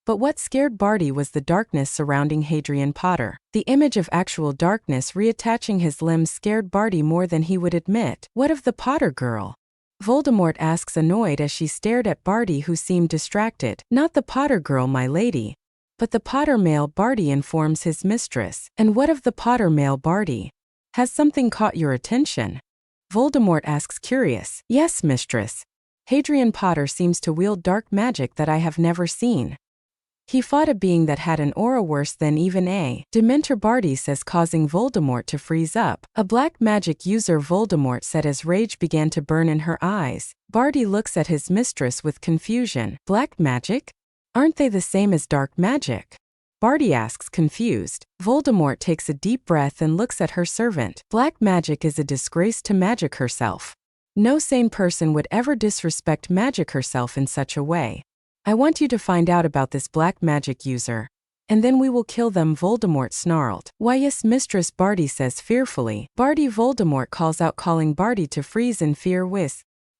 But what scared Barty was the darkness surrounding Hadrian Potter. The image of actual darkness reattaching his limbs scared Barty more than he would admit. What of the Potter girl? Voldemort asks, annoyed as she stared at Barty, who seemed distracted. Not the Potter girl, my lady, but the Potter male, Barty informs his mistress. And what of the Potter male, Barty? Has something caught your attention? Voldemort asks, curious. Yes, mistress. Hadrian Potter seems to wield dark magic that I have never seen. He fought a being that had an aura worse than even a Dementor, Barty says, causing Voldemort to freeze up. A black magic user, Voldemort said as rage began to burn in her eyes. Barty looks at his mistress with confusion. Black magic? Aren't they the same as dark magic? Barty asks, confused. Voldemort takes a deep breath and looks at her servant. Black magic is a disgrace to magic herself. No sane person would ever disrespect magic herself in such a way. I want you to find out about this black magic user, and then we will kill them, Voldemort snarled. Why yes, mistress, Barty says fearfully. Barty, Voldemort calls out, calling Barty to freeze in fear.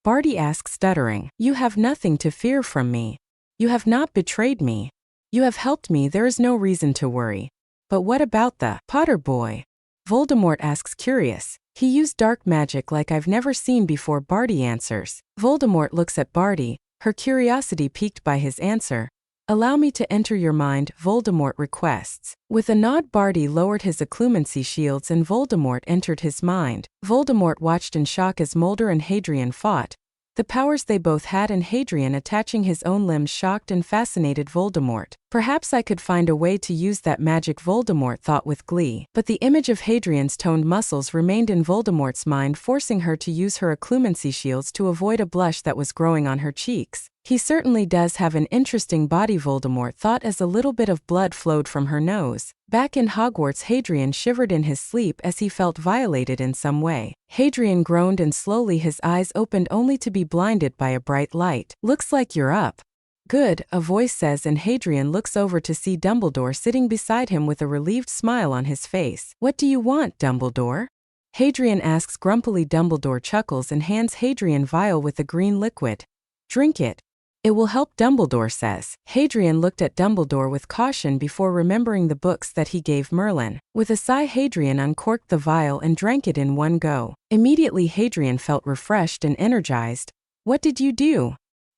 Barty asks, stuttering. You have nothing to fear from me. You have not betrayed me. You have helped me, there is no reason to worry. But what about the Potter boy? Voldemort asks, curious. He used dark magic like I've never seen before, Barty answers. Voldemort looks at Barty, her curiosity piqued by his answer. Allow me to enter your mind, Voldemort requests. With a nod, Barty lowered his occlumency shields and Voldemort entered his mind. Voldemort watched in shock as Mulder and Hadrian fought. The powers they both had, and Hadrian attaching his own limbs shocked and fascinated Voldemort. Perhaps I could find a way to use that magic, Voldemort thought with glee. But the image of Hadrian's toned muscles remained in Voldemort's mind, forcing her to use her occlumency shields to avoid a blush that was growing on her cheeks. He certainly does have an interesting body, Voldemort thought as a little bit of blood flowed from her nose. Back in Hogwarts, Hadrian shivered in his sleep as he felt violated in some way. Hadrian groaned and slowly his eyes opened only to be blinded by a bright light. Looks like you're up. Good, a voice says, and Hadrian looks over to see Dumbledore sitting beside him with a relieved smile on his face. What do you want, Dumbledore? Hadrian asks grumpily. Dumbledore chuckles and hands Hadrian vial with a green liquid. Drink it. It will help, Dumbledore says. Hadrian looked at Dumbledore with caution before remembering the books that he gave Merlin. With a sigh, Hadrian uncorked the vial and drank it in one go. Immediately Hadrian felt refreshed and energized. What did you do?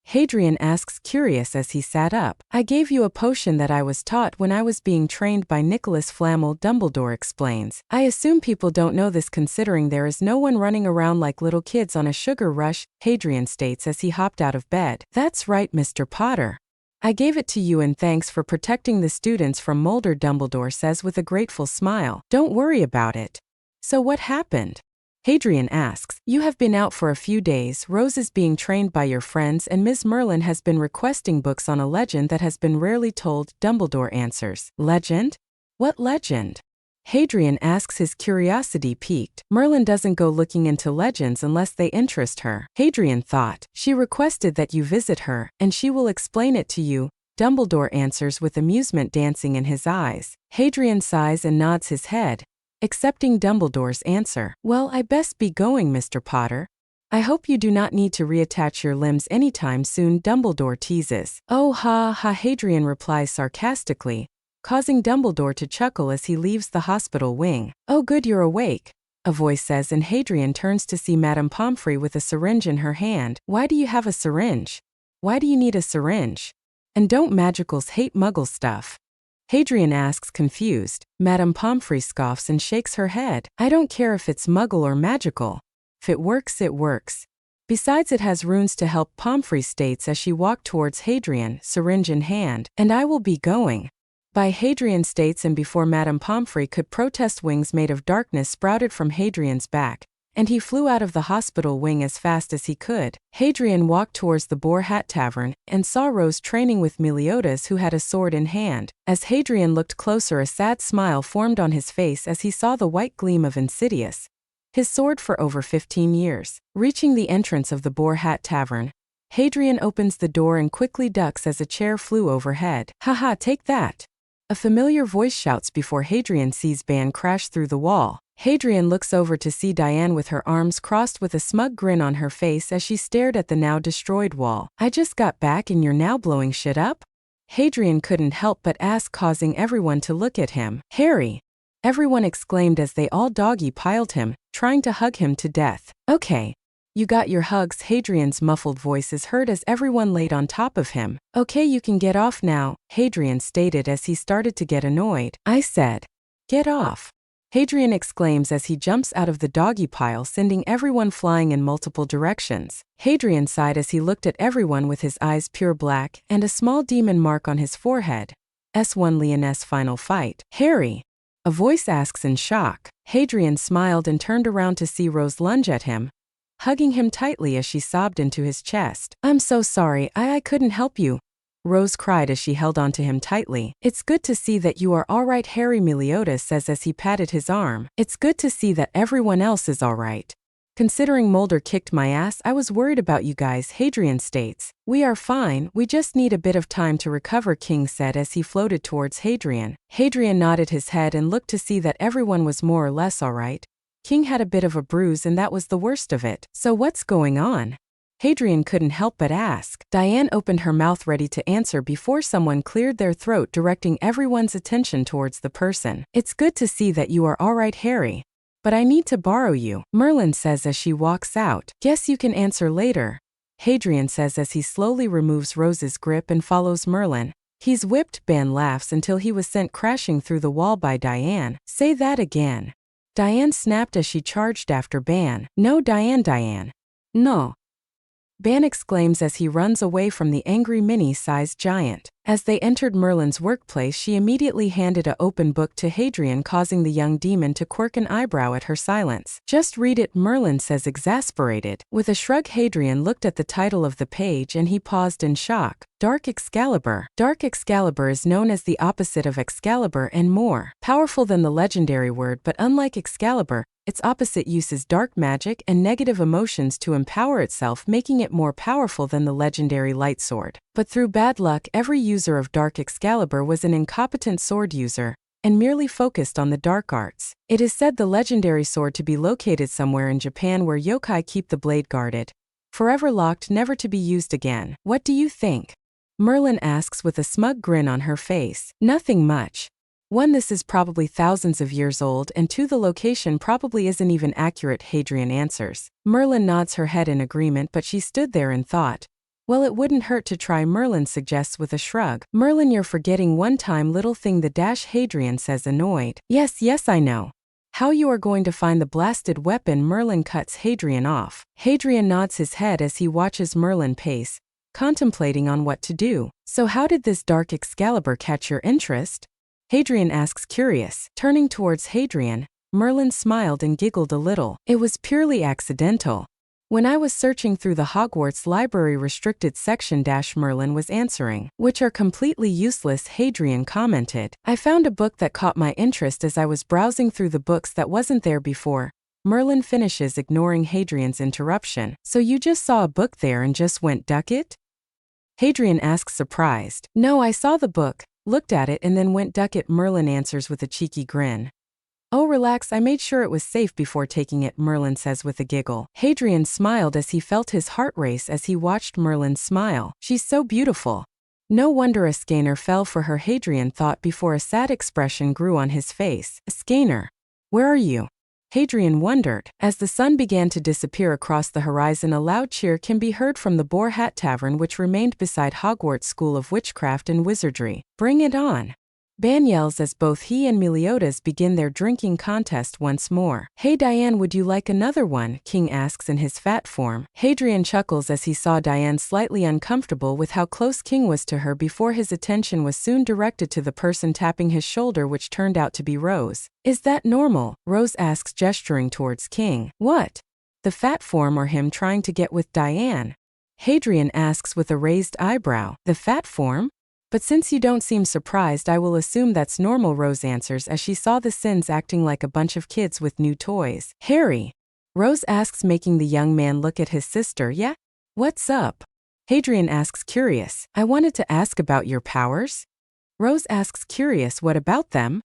Hadrian asks, curious as he sat up. I gave you a potion that I was taught when I was being trained by Nicholas Flamel, Dumbledore explains. I assume people don't know this considering there is no one running around like little kids on a sugar rush, Hadrian states as he hopped out of bed. That's right, Mr. Potter. I gave it to you in thanks for protecting the students from Mulder, Dumbledore says with a grateful smile. Don't worry about it. So what happened? Hadrian asks. You have been out for a few days, Rose is being trained by your friends, and Ms. Merlin has been requesting books on a legend that has been rarely told, Dumbledore answers. Legend? What legend? Hadrian asks, his curiosity piqued. Merlin doesn't go looking into legends unless they interest her. Hadrian thought. She requested that you visit her, and she will explain it to you, Dumbledore answers with amusement dancing in his eyes. Hadrian sighs and nods his head, accepting Dumbledore's answer. Well, I best be going, Mr. Potter. I hope you do not need to reattach your limbs anytime soon, Dumbledore teases. Oh ha ha, Hadrian replies sarcastically, causing Dumbledore to chuckle as he leaves the hospital wing. Oh good, you're awake, a voice says, and Hadrian turns to see Madame Pomfrey with a syringe in her hand. Why do you have a syringe? Why do you need a syringe? And don't magicals hate muggle stuff? Hadrian asks, confused. Madame Pomfrey scoffs and shakes her head. I don't care if it's muggle or magical. If it works, it works. Besides, it has runes to help. Pomfrey states as she walked towards Hadrian, syringe in hand. And I will be going. By Hadrian states, and before Madame Pomfrey could protest, wings made of darkness sprouted from Hadrian's back, and he flew out of the hospital wing as fast as he could. Hadrian walked towards the Boar Hat Tavern and saw Rose training with Meliodas, who had a sword in hand. As Hadrian looked closer, a sad smile formed on his face as he saw the white gleam of Insidious, his sword for over 15 years. Reaching the entrance of the Boar Hat Tavern, Hadrian opens the door and quickly ducks as a chair flew overhead. "Haha, take that!" A familiar voice shouts before Hadrian sees Ban crash through the wall. Hadrian looks over to see Diane with her arms crossed with a smug grin on her face as she stared at the now destroyed wall. "I just got back and you're now blowing shit up?" Hadrian couldn't help but ask, causing everyone to look at him. "Harry!" everyone exclaimed as they all doggy-piled him, trying to hug him to death. "Okay. You got your hugs." Hadrian's muffled voice is heard as everyone laid on top of him. "Okay, you can get off now," Hadrian stated as he started to get annoyed. "I said, get off," Hadrian exclaims as he jumps out of the doggy pile, sending everyone flying in multiple directions. Hadrian sighed as he looked at everyone with his eyes pure black and a small demon mark on his forehead. S1 Leoness final fight. "Harry?" a voice asks in shock. Hadrian smiled and turned around to see Rose lunge at him, hugging him tightly as she sobbed into his chest. "I'm so sorry, I couldn't help you," Rose cried as she held onto him tightly. "It's good to see that you are all right," Harry, Meliodas says as he patted his arm. "It's good to see that everyone else is all right. Considering Mulder kicked my ass, I was worried about you guys," Hadrian states. "We are fine, we just need a bit of time to recover," King said as he floated towards Hadrian. Hadrian nodded his head and looked to see that everyone was more or less all right. King had a bit of a bruise and that was the worst of it. "So what's going on?" Hadrian couldn't help but ask. Diane opened her mouth ready to answer before someone cleared their throat, directing everyone's attention towards the person. "It's good to see that you are all right, Harry. But I need to borrow you," Merlin says as she walks out. "Guess you can answer later," Hadrian says as he slowly removes Rose's grip and follows Merlin. "He's whipped," Ban laughs until he was sent crashing through the wall by Diane. "Say that again." Diane snapped as she charged after Ban. "No, Diane. No." Ban exclaims as he runs away from the angry mini-sized giant. As they entered Merlin's workplace, she immediately handed an open book to Hadrian, causing the young demon to quirk an eyebrow at her silence. "Just read it," Merlin says, exasperated. With a shrug, Hadrian looked at the title of the page and he paused in shock. Dark Excalibur. Dark Excalibur is known as the opposite of Excalibur and more powerful than the legendary word, but unlike Excalibur, its opposite uses dark magic and negative emotions to empower itself, making it more powerful than the legendary light sword. But through bad luck, every user of Dark Excalibur was an incompetent sword user and merely focused on the dark arts. It is said the legendary sword to be located somewhere in Japan where yokai keep the blade guarded, forever locked, never to be used again. "What do you think?" Merlin asks with a smug grin on her face. "Nothing much. 1. This is probably thousands of years old, and 2. The location probably isn't even accurate," Hadrian answers. Merlin nods her head in agreement, but she stood there and thought, "Well, it wouldn't hurt to try," Merlin suggests with a shrug. "Merlin, you're forgetting one time little thing," the dash Hadrian says, annoyed. Yes, I know. "How you are going to find the blasted weapon?" Merlin cuts Hadrian off. Hadrian nods his head as he watches Merlin pace, contemplating on what to do. "So how did this Dark Excalibur catch your interest?" Hadrian asks, curious. Turning towards Hadrian, Merlin smiled and giggled a little. "It was purely accidental. When I was searching through the Hogwarts library restricted section," Merlin was answering. "Which are completely useless," Hadrian commented. "I found a book that caught my interest as I was browsing through the books that wasn't there before." Merlin finishes, ignoring Hadrian's interruption. "So you just saw a book there and just went duck it?" Hadrian asks, surprised. "No, I saw the book, looked at it and then went duck it," Merlin answers with a cheeky grin. "Oh, relax, I made sure it was safe before taking it," Merlin says with a giggle. Hadrian smiled as he felt his heart race as he watched Merlin smile. "She's so beautiful. No wonder a scanner fell for her," Hadrian thought before a sad expression grew on his face. "A scanner? Where are you?" Hadrian wondered. As the sun began to disappear across the horizon, a loud cheer can be heard from the Boar Hat Tavern, which remained beside Hogwarts School of Witchcraft and Wizardry. "Bring it on." Ban yells as both he and Meliodas begin their drinking contest once more. Hey Diane, would you like another one? King asks in his fat form. Hadrian chuckles as he saw Diane slightly uncomfortable with how close King was to her before his attention was soon directed to the person tapping his shoulder, which turned out to be Rose. Is that normal? Rose asks, gesturing towards King. What? The fat form or him trying to get with Diane? Hadrian asks with a raised eyebrow. The fat form? But since you don't seem surprised, I will assume that's normal, Rose answers as she saw the Sins acting like a bunch of kids with new toys. Harry? Rose asks, making the young man look at his sister. Yeah? What's up? Hadrian asks, curious. I wanted to ask about your powers? Rose asks, curious, what about them?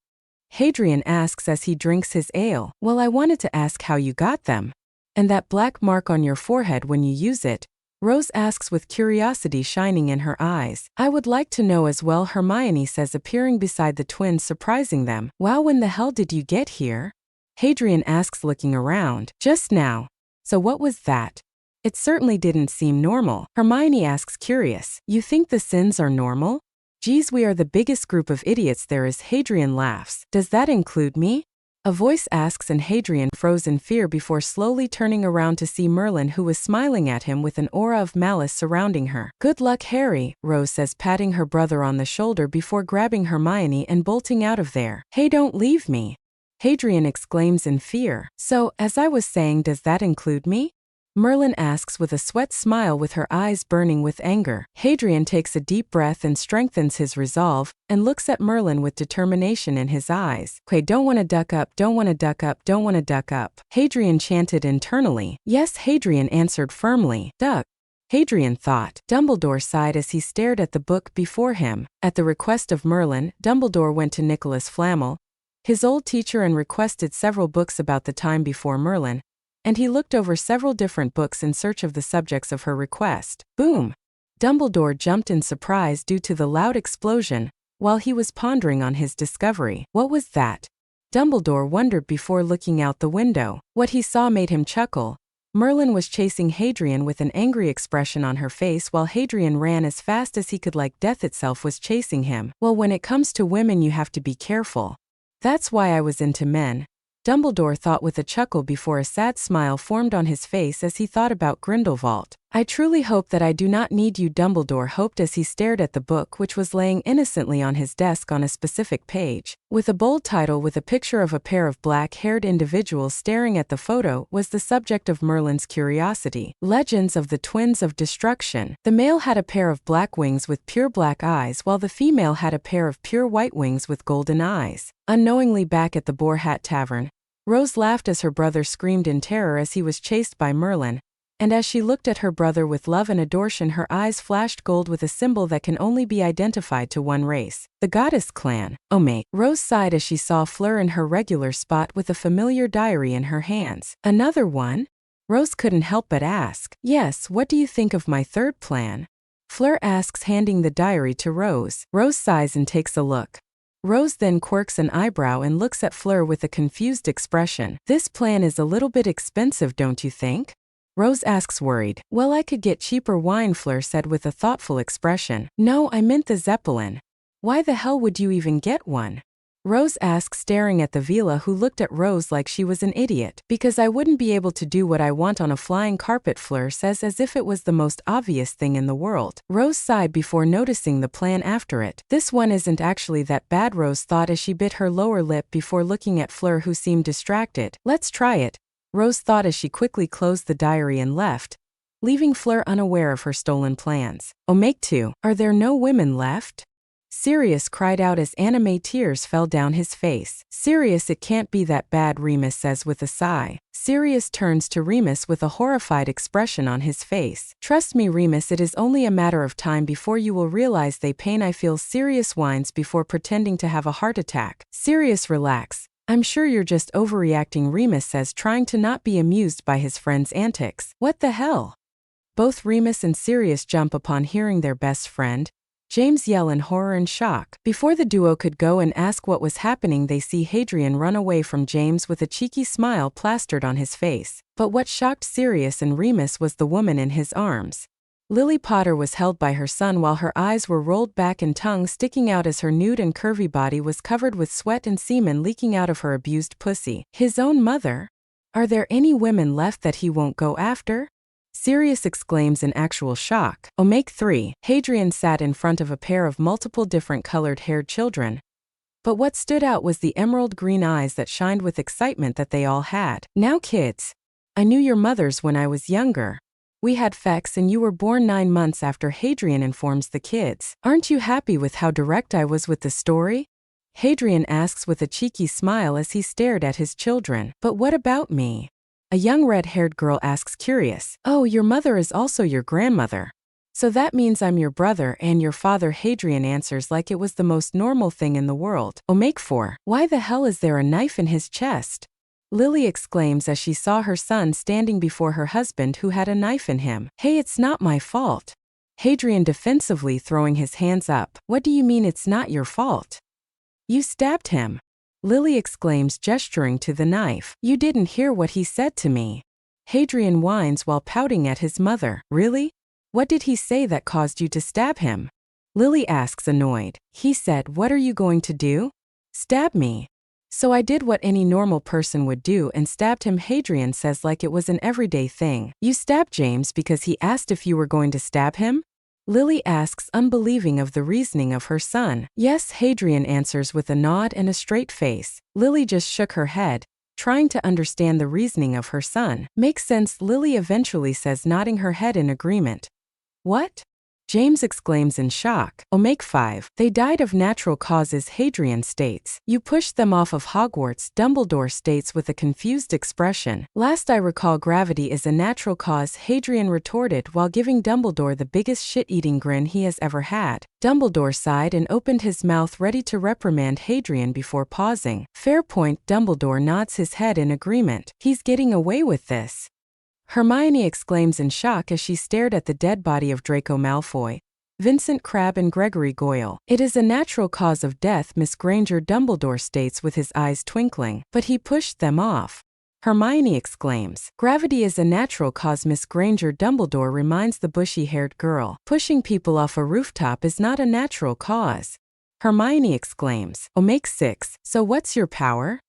Hadrian asks as he drinks his ale. Well, I wanted to ask how you got them. And that black mark on your forehead when you use it? Rose asks with curiosity shining in her eyes. I would like to know as well, Hermione says, appearing beside the twins, surprising them. Wow, when the hell did you get here? Hadrian asks, looking around. Just now. So what was that? It certainly didn't seem normal. Hermione asks, curious. You think the Sins are normal? Geez, we are the biggest group of idiots there is. Hadrian laughs. Does that include me? A voice asks, and Hadrian froze in fear before slowly turning around to see Merlin, who was smiling at him with an aura of malice surrounding her. Good luck, Harry, Rose says, patting her brother on the shoulder before grabbing Hermione and bolting out of there. Hey, don't leave me! Hadrian exclaims in fear. So, as I was saying, does that include me? Merlin asks with a sweat smile, with her eyes burning with anger. Hadrian takes a deep breath and strengthens his resolve, and looks at Merlin with determination in his eyes. Okay, don't wanna duck up, don't wanna duck up, don't wanna duck up. Hadrian chanted internally. Yes, Hadrian answered firmly. Duck. Hadrian thought. Dumbledore sighed as he stared at the book before him. At the request of Merlin, Dumbledore went to Nicholas Flamel, his old teacher, and requested several books about the time before Merlin, and he looked over several different books in search of the subjects of her request. Boom! Dumbledore jumped in surprise due to the loud explosion, while he was pondering on his discovery. What was that? Dumbledore wondered before looking out the window. What he saw made him chuckle. Merlin was chasing Hadrian with an angry expression on her face, while Hadrian ran as fast as he could, like death itself was chasing him. Well, when it comes to women, you have to be careful. That's why I was into men, Dumbledore thought with a chuckle before a sad smile formed on his face as he thought about Grindelwald. I truly hope that I do not need you, Dumbledore hoped as he stared at the book, which was laying innocently on his desk on a specific page. With a bold title with a picture of a pair of black-haired individuals staring at the photo was the subject of Merlin's curiosity. Legends of the Twins of Destruction. The male had a pair of black wings with pure black eyes, while the female had a pair of pure white wings with golden eyes. Unknowingly back at the Boar Hat Tavern, Rose laughed as her brother screamed in terror as he was chased by Merlin, and as she looked at her brother with love and adoration, her eyes flashed gold with a symbol that can only be identified to one race, the Goddess Clan. Oh mate. Rose sighed as she saw Fleur in her regular spot with a familiar diary in her hands. Another one? Rose couldn't help but ask. Yes, what do you think of my third plan? Fleur asks, handing the diary to Rose. Rose sighs and takes a look. Rose then quirks an eyebrow and looks at Fleur with a confused expression. This plan is a little bit expensive, don't you think? Rose asks, worried. Well, I could get cheaper wine, Fleur said with a thoughtful expression. No, I meant the Zeppelin. Why the hell would you even get one? Rose asks, staring at the Vila, who looked at Rose like she was an idiot. Because I wouldn't be able to do what I want on a flying carpet, Fleur says as if it was the most obvious thing in the world. Rose sighed before noticing the plan after it. This one isn't actually that bad, Rose thought as she bit her lower lip before looking at Fleur, who seemed distracted. Let's try it, Rose thought as she quickly closed the diary and left, leaving Fleur unaware of her stolen plans. Oh, make two. Are there no women left? Sirius cried out as anime tears fell down his face. Sirius, it can't be that bad, Remus says with a sigh. Sirius turns to Remus with a horrified expression on his face. Trust me, Remus, it is only a matter of time before you will realize the pain I feel. Sirius whines before pretending to have a heart attack. Sirius, relax. I'm sure you're just overreacting, Remus says, trying to not be amused by his friend's antics. What the hell? Both Remus and Sirius jump upon hearing their best friend, James, yell in horror and shock. Before the duo could go and ask what was happening, they see Hadrian run away from James with a cheeky smile plastered on his face. But what shocked Sirius and Remus was the woman in his arms. Lily Potter was held by her son while her eyes were rolled back and tongue sticking out as her nude and curvy body was covered with sweat and semen leaking out of her abused pussy. His own mother? Are there any women left that he won't go after? Sirius exclaims in actual shock. Omake 3. Hadrian sat in front of a pair of multiple different colored-haired children. But what stood out was the emerald green eyes that shined with excitement that they all had. Now kids, I knew your mothers when I was younger. We had sex and you were born 9 months after, Hadrian informs the kids. Aren't you happy with how direct I was with the story? Hadrian asks with a cheeky smile as he stared at his children. But what about me? A young red-haired girl asks, curious. Oh, your mother is also your grandmother. So that means I'm your brother and your father, Hadrian answers like it was the most normal thing in the world. Omake 4. Why the hell is there a knife in his chest? Lily exclaims as she saw her son standing before her husband who had a knife in him. Hey, it's not my fault. Hadrian defensively throwing his hands up. What do you mean it's not your fault? You stabbed him. Lily exclaims, gesturing to the knife. You didn't hear what he said to me. Hadrian whines while pouting at his mother. Really? What did he say that caused you to stab him? Lily asks, annoyed. He said, what are you going to do? Stab me. So I did what any normal person would do and stabbed him, Hadrian says like it was an everyday thing. You stabbed James because he asked if you were going to stab him? Lily asks, unbelieving of the reasoning of her son. Yes, Hadrian answers with a nod and a straight face. Lily just shook her head, trying to understand the reasoning of her son. Makes sense, Lily eventually says, nodding her head in agreement. What? James exclaims in shock. Omake 5. They died of natural causes, Hadrian states. You pushed them off of Hogwarts, Dumbledore states with a confused expression. Last I recall, gravity is a natural cause, Hadrian retorted while giving Dumbledore the biggest shit-eating grin he has ever had. Dumbledore sighed and opened his mouth ready to reprimand Hadrian before pausing. Fair point, Dumbledore nods his head in agreement. He's getting away with this. Hermione exclaims in shock as she stared at the dead body of Draco Malfoy, Vincent Crabbe and Gregory Goyle. It is a natural cause of death, Miss Granger, Dumbledore states with his eyes twinkling. But he pushed them off. Hermione exclaims. Gravity is a natural cause, Miss Granger, Dumbledore reminds the bushy-haired girl. Pushing people off a rooftop is not a natural cause. Hermione exclaims. Omake 6. So what's your power?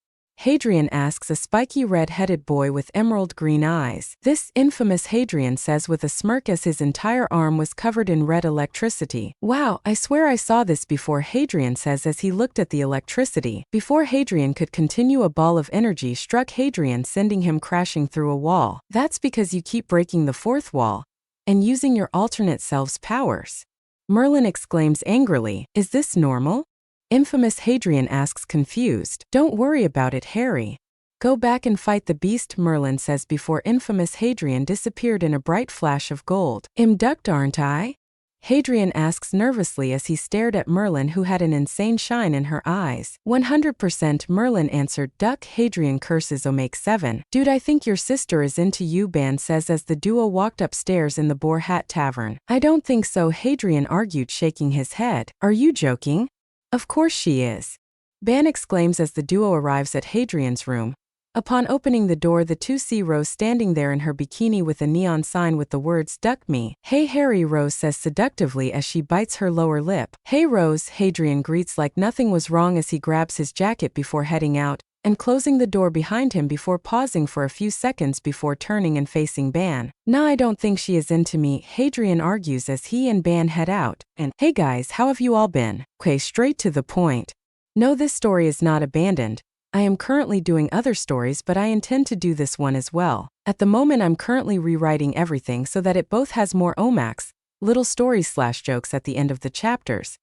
Hadrian asks a spiky red-headed boy with emerald green eyes. This infamous, Hadrian says with a smirk as his entire arm was covered in red electricity. Wow, I swear I saw this before, Hadrian says as he looked at the electricity. Before Hadrian could continue, a ball of energy struck Hadrian, sending him crashing through a wall. That's because you keep breaking the fourth wall and using your alternate self's powers. Merlin exclaims angrily, is this normal? Infamous, Hadrian asks, confused. Don't worry about it, Harry. Go back and fight the beast, Merlin says before infamous Hadrian disappeared in a bright flash of gold. Ducked, aren't I? Hadrian asks nervously as he stared at Merlin, who had an insane shine in her eyes. 100%, Merlin answered. Duck, Hadrian curses. Omake 7. Dude, I think your sister is into you, Ban says as the duo walked upstairs in the Boar Hat Tavern. I don't think so, Hadrian argued, shaking his head. Are you joking? Of course she is. Ban exclaims as the duo arrives at Hadrian's room. Upon opening the door, the two see Rose standing there in her bikini with a neon sign with the words, Duck me. Hey Harry, Rose says seductively as she bites her lower lip. Hey Rose, Hadrian greets like nothing was wrong as he grabs his jacket before heading out, and closing the door behind him before pausing for a few seconds before turning and facing Ban. Nah, I don't think she is into me, Hadrian argues as he and Ban head out. And, hey guys, how have you all been? Okay, straight to the point. No, this story is not abandoned. I am currently doing other stories, but I intend to do this one as well. At the moment I'm currently rewriting everything so that it both has more omacs, little stories/jokes at the end of the chapters,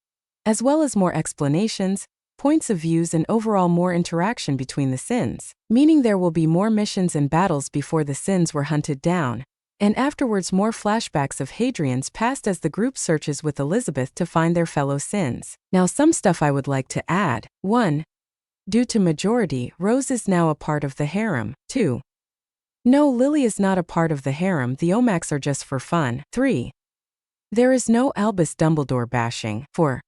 as well as more explanations, points of views, and overall more interaction between the sins, meaning there will be more missions and battles before the sins were hunted down, and afterwards more flashbacks of Hadrian's past as the group searches with Elizabeth to find their fellow sins. Now some stuff I would like to add. 1. Due to majority, Rose is now a part of the harem. 2. No, Lily is not a part of the harem, the omacs are just for fun. 3. There is no Albus Dumbledore bashing. 4.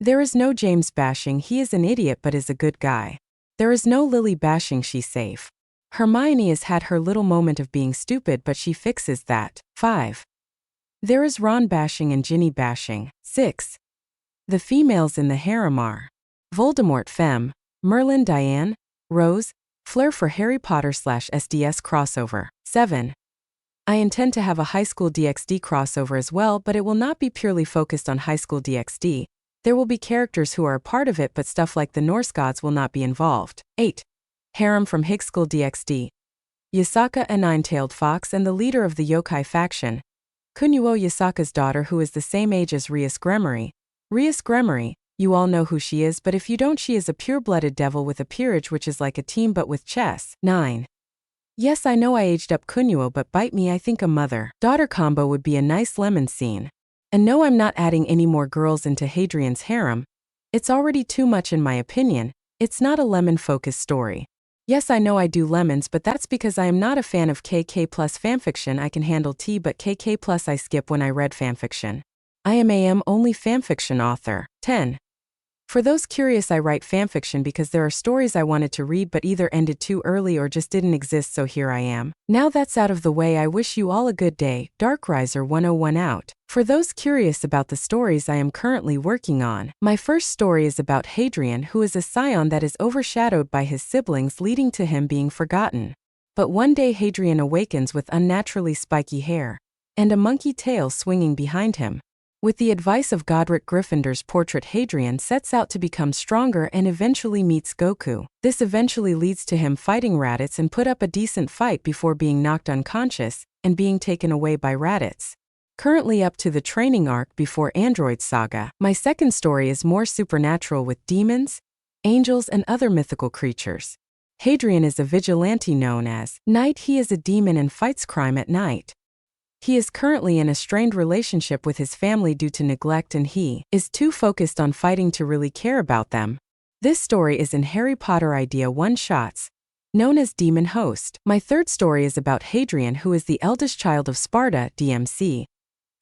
There is no James bashing, he is an idiot but is a good guy. There is no Lily bashing, she's safe. Hermione has had her little moment of being stupid but she fixes that. 5. There is Ron bashing and Ginny bashing. 6. The females in the harem are Voldemort Femme, Merlin Diane, Rose, Fleur for Harry Potter/SDS crossover. 7. I intend to have a High School DxD crossover as well, but it will not be purely focused on High School DxD. There will be characters who are a part of it, but stuff like the Norse gods will not be involved. 8. Harem from High School DxD. Yasaka, a nine-tailed fox and the leader of the yokai faction. Kunuo, Yasaka's daughter, who is the same age as Rias Gremory. Rias Gremory, you all know who she is, but if you don't, she is a pure-blooded devil with a peerage which is like a team but with chess. 9. Yes, I know I aged up Kunuo, but bite me, I think a mother-daughter combo would be a nice lemon scene. And no, I'm not adding any more girls into Hadrian's harem. It's already too much in my opinion. It's not a lemon-focused story. Yes, I know I do lemons, but that's because I am not a fan of KK plus fanfiction. I can handle tea, but KK plus I skip when I read fanfiction. I am only fanfiction author. 10. For those curious, I write fanfiction because there are stories I wanted to read but either ended too early or just didn't exist, so here I am. Now that's out of the way, I wish you all a good day. Darkriser 101 out. For those curious about the stories I am currently working on, my first story is about Hadrian, who is a scion that is overshadowed by his siblings, leading to him being forgotten. But one day Hadrian awakens with unnaturally spiky hair and a monkey tail swinging behind him. With the advice of Godric Gryffindor's portrait, Hadrian sets out to become stronger and eventually meets Goku. This eventually leads to him fighting Raditz and put up a decent fight before being knocked unconscious and being taken away by Raditz. Currently up to the training arc before Android Saga. My second story is more supernatural with demons, angels, and other mythical creatures. Hadrian is a vigilante known as Night. He is a demon and fights crime at night. He is currently in a strained relationship with his family due to neglect, and he is too focused on fighting to really care about them. This story is in Harry Potter Idea one-shots, known as Demon Host. My third story is about Hadrian, who is the eldest child of Sparta, DMC,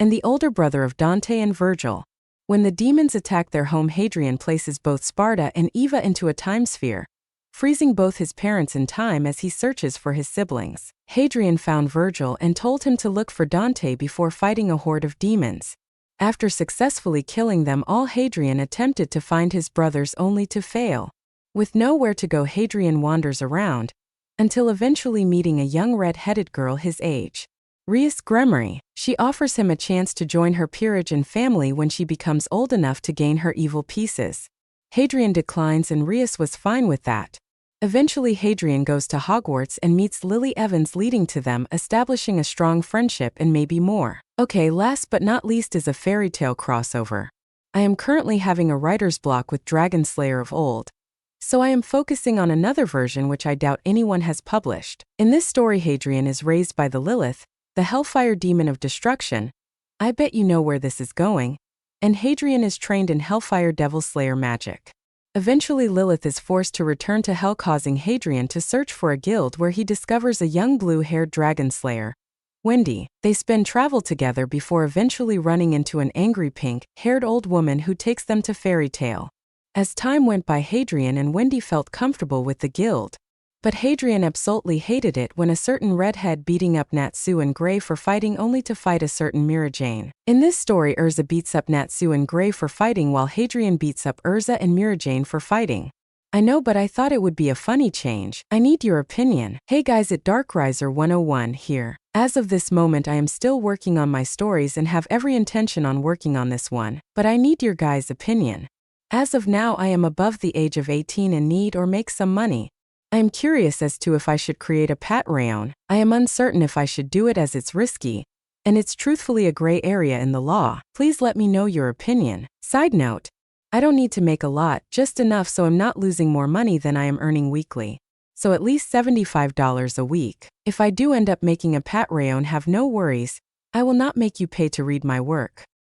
and the older brother of Dante and Virgil. When the demons attack their home, Hadrian places both Sparta and Eva into a time sphere, freezing both his parents in time as he searches for his siblings. Hadrian found Virgil and told him to look for Dante before fighting a horde of demons. After successfully killing them all, Hadrian attempted to find his brothers only to fail. With nowhere to go, Hadrian wanders around, until eventually meeting a young red-headed girl his age, Rias Gremory. She offers him a chance to join her peerage and family when she becomes old enough to gain her evil pieces. Hadrian declines and Rias was fine with that. Eventually Hadrian goes to Hogwarts and meets Lily Evans, leading to them establishing a strong friendship and maybe more. Okay, last but not least is a fairy tale crossover. I am currently having a writer's block with Dragon Slayer of Old, so I am focusing on another version which I doubt anyone has published. In this story, Hadrian is raised by the Lilith, the Hellfire demon of destruction. I bet you know where this is going. And Hadrian is trained in Hellfire Devil Slayer magic. Eventually Lilith is forced to return to Hell, causing Hadrian to search for a guild where he discovers a young blue-haired dragon slayer, Wendy. They spend travel together before eventually running into an angry pink-haired old woman who takes them to Fairy Tale. As time went by, Hadrian and Wendy felt comfortable with the guild. But Hadrian absolutely hated it when a certain redhead beating up Natsu and Gray for fighting only to fight a certain Mira Jane. In this story, Urza beats up Natsu and Gray for fighting while Hadrian beats up Urza and Mira Jane for fighting. I know, but I thought it would be a funny change. I need your opinion. Hey guys, at Darkriser 101 here. As of this moment, I am still working on my stories and have every intention on working on this one, but I need your guys' opinion. As of now, I am above the age of 18 and need or make some money. I am curious as to if I should create a Pat Rayon. I am uncertain if I should do it as it's risky, and it's truthfully a gray area in the law. Please let me know your opinion. Side note, I don't need to make a lot, just enough so I'm not losing more money than I am earning weekly. So at least $75 a week. If I do end up making a Pat Rayon, have no worries. I will not make you pay to read my work.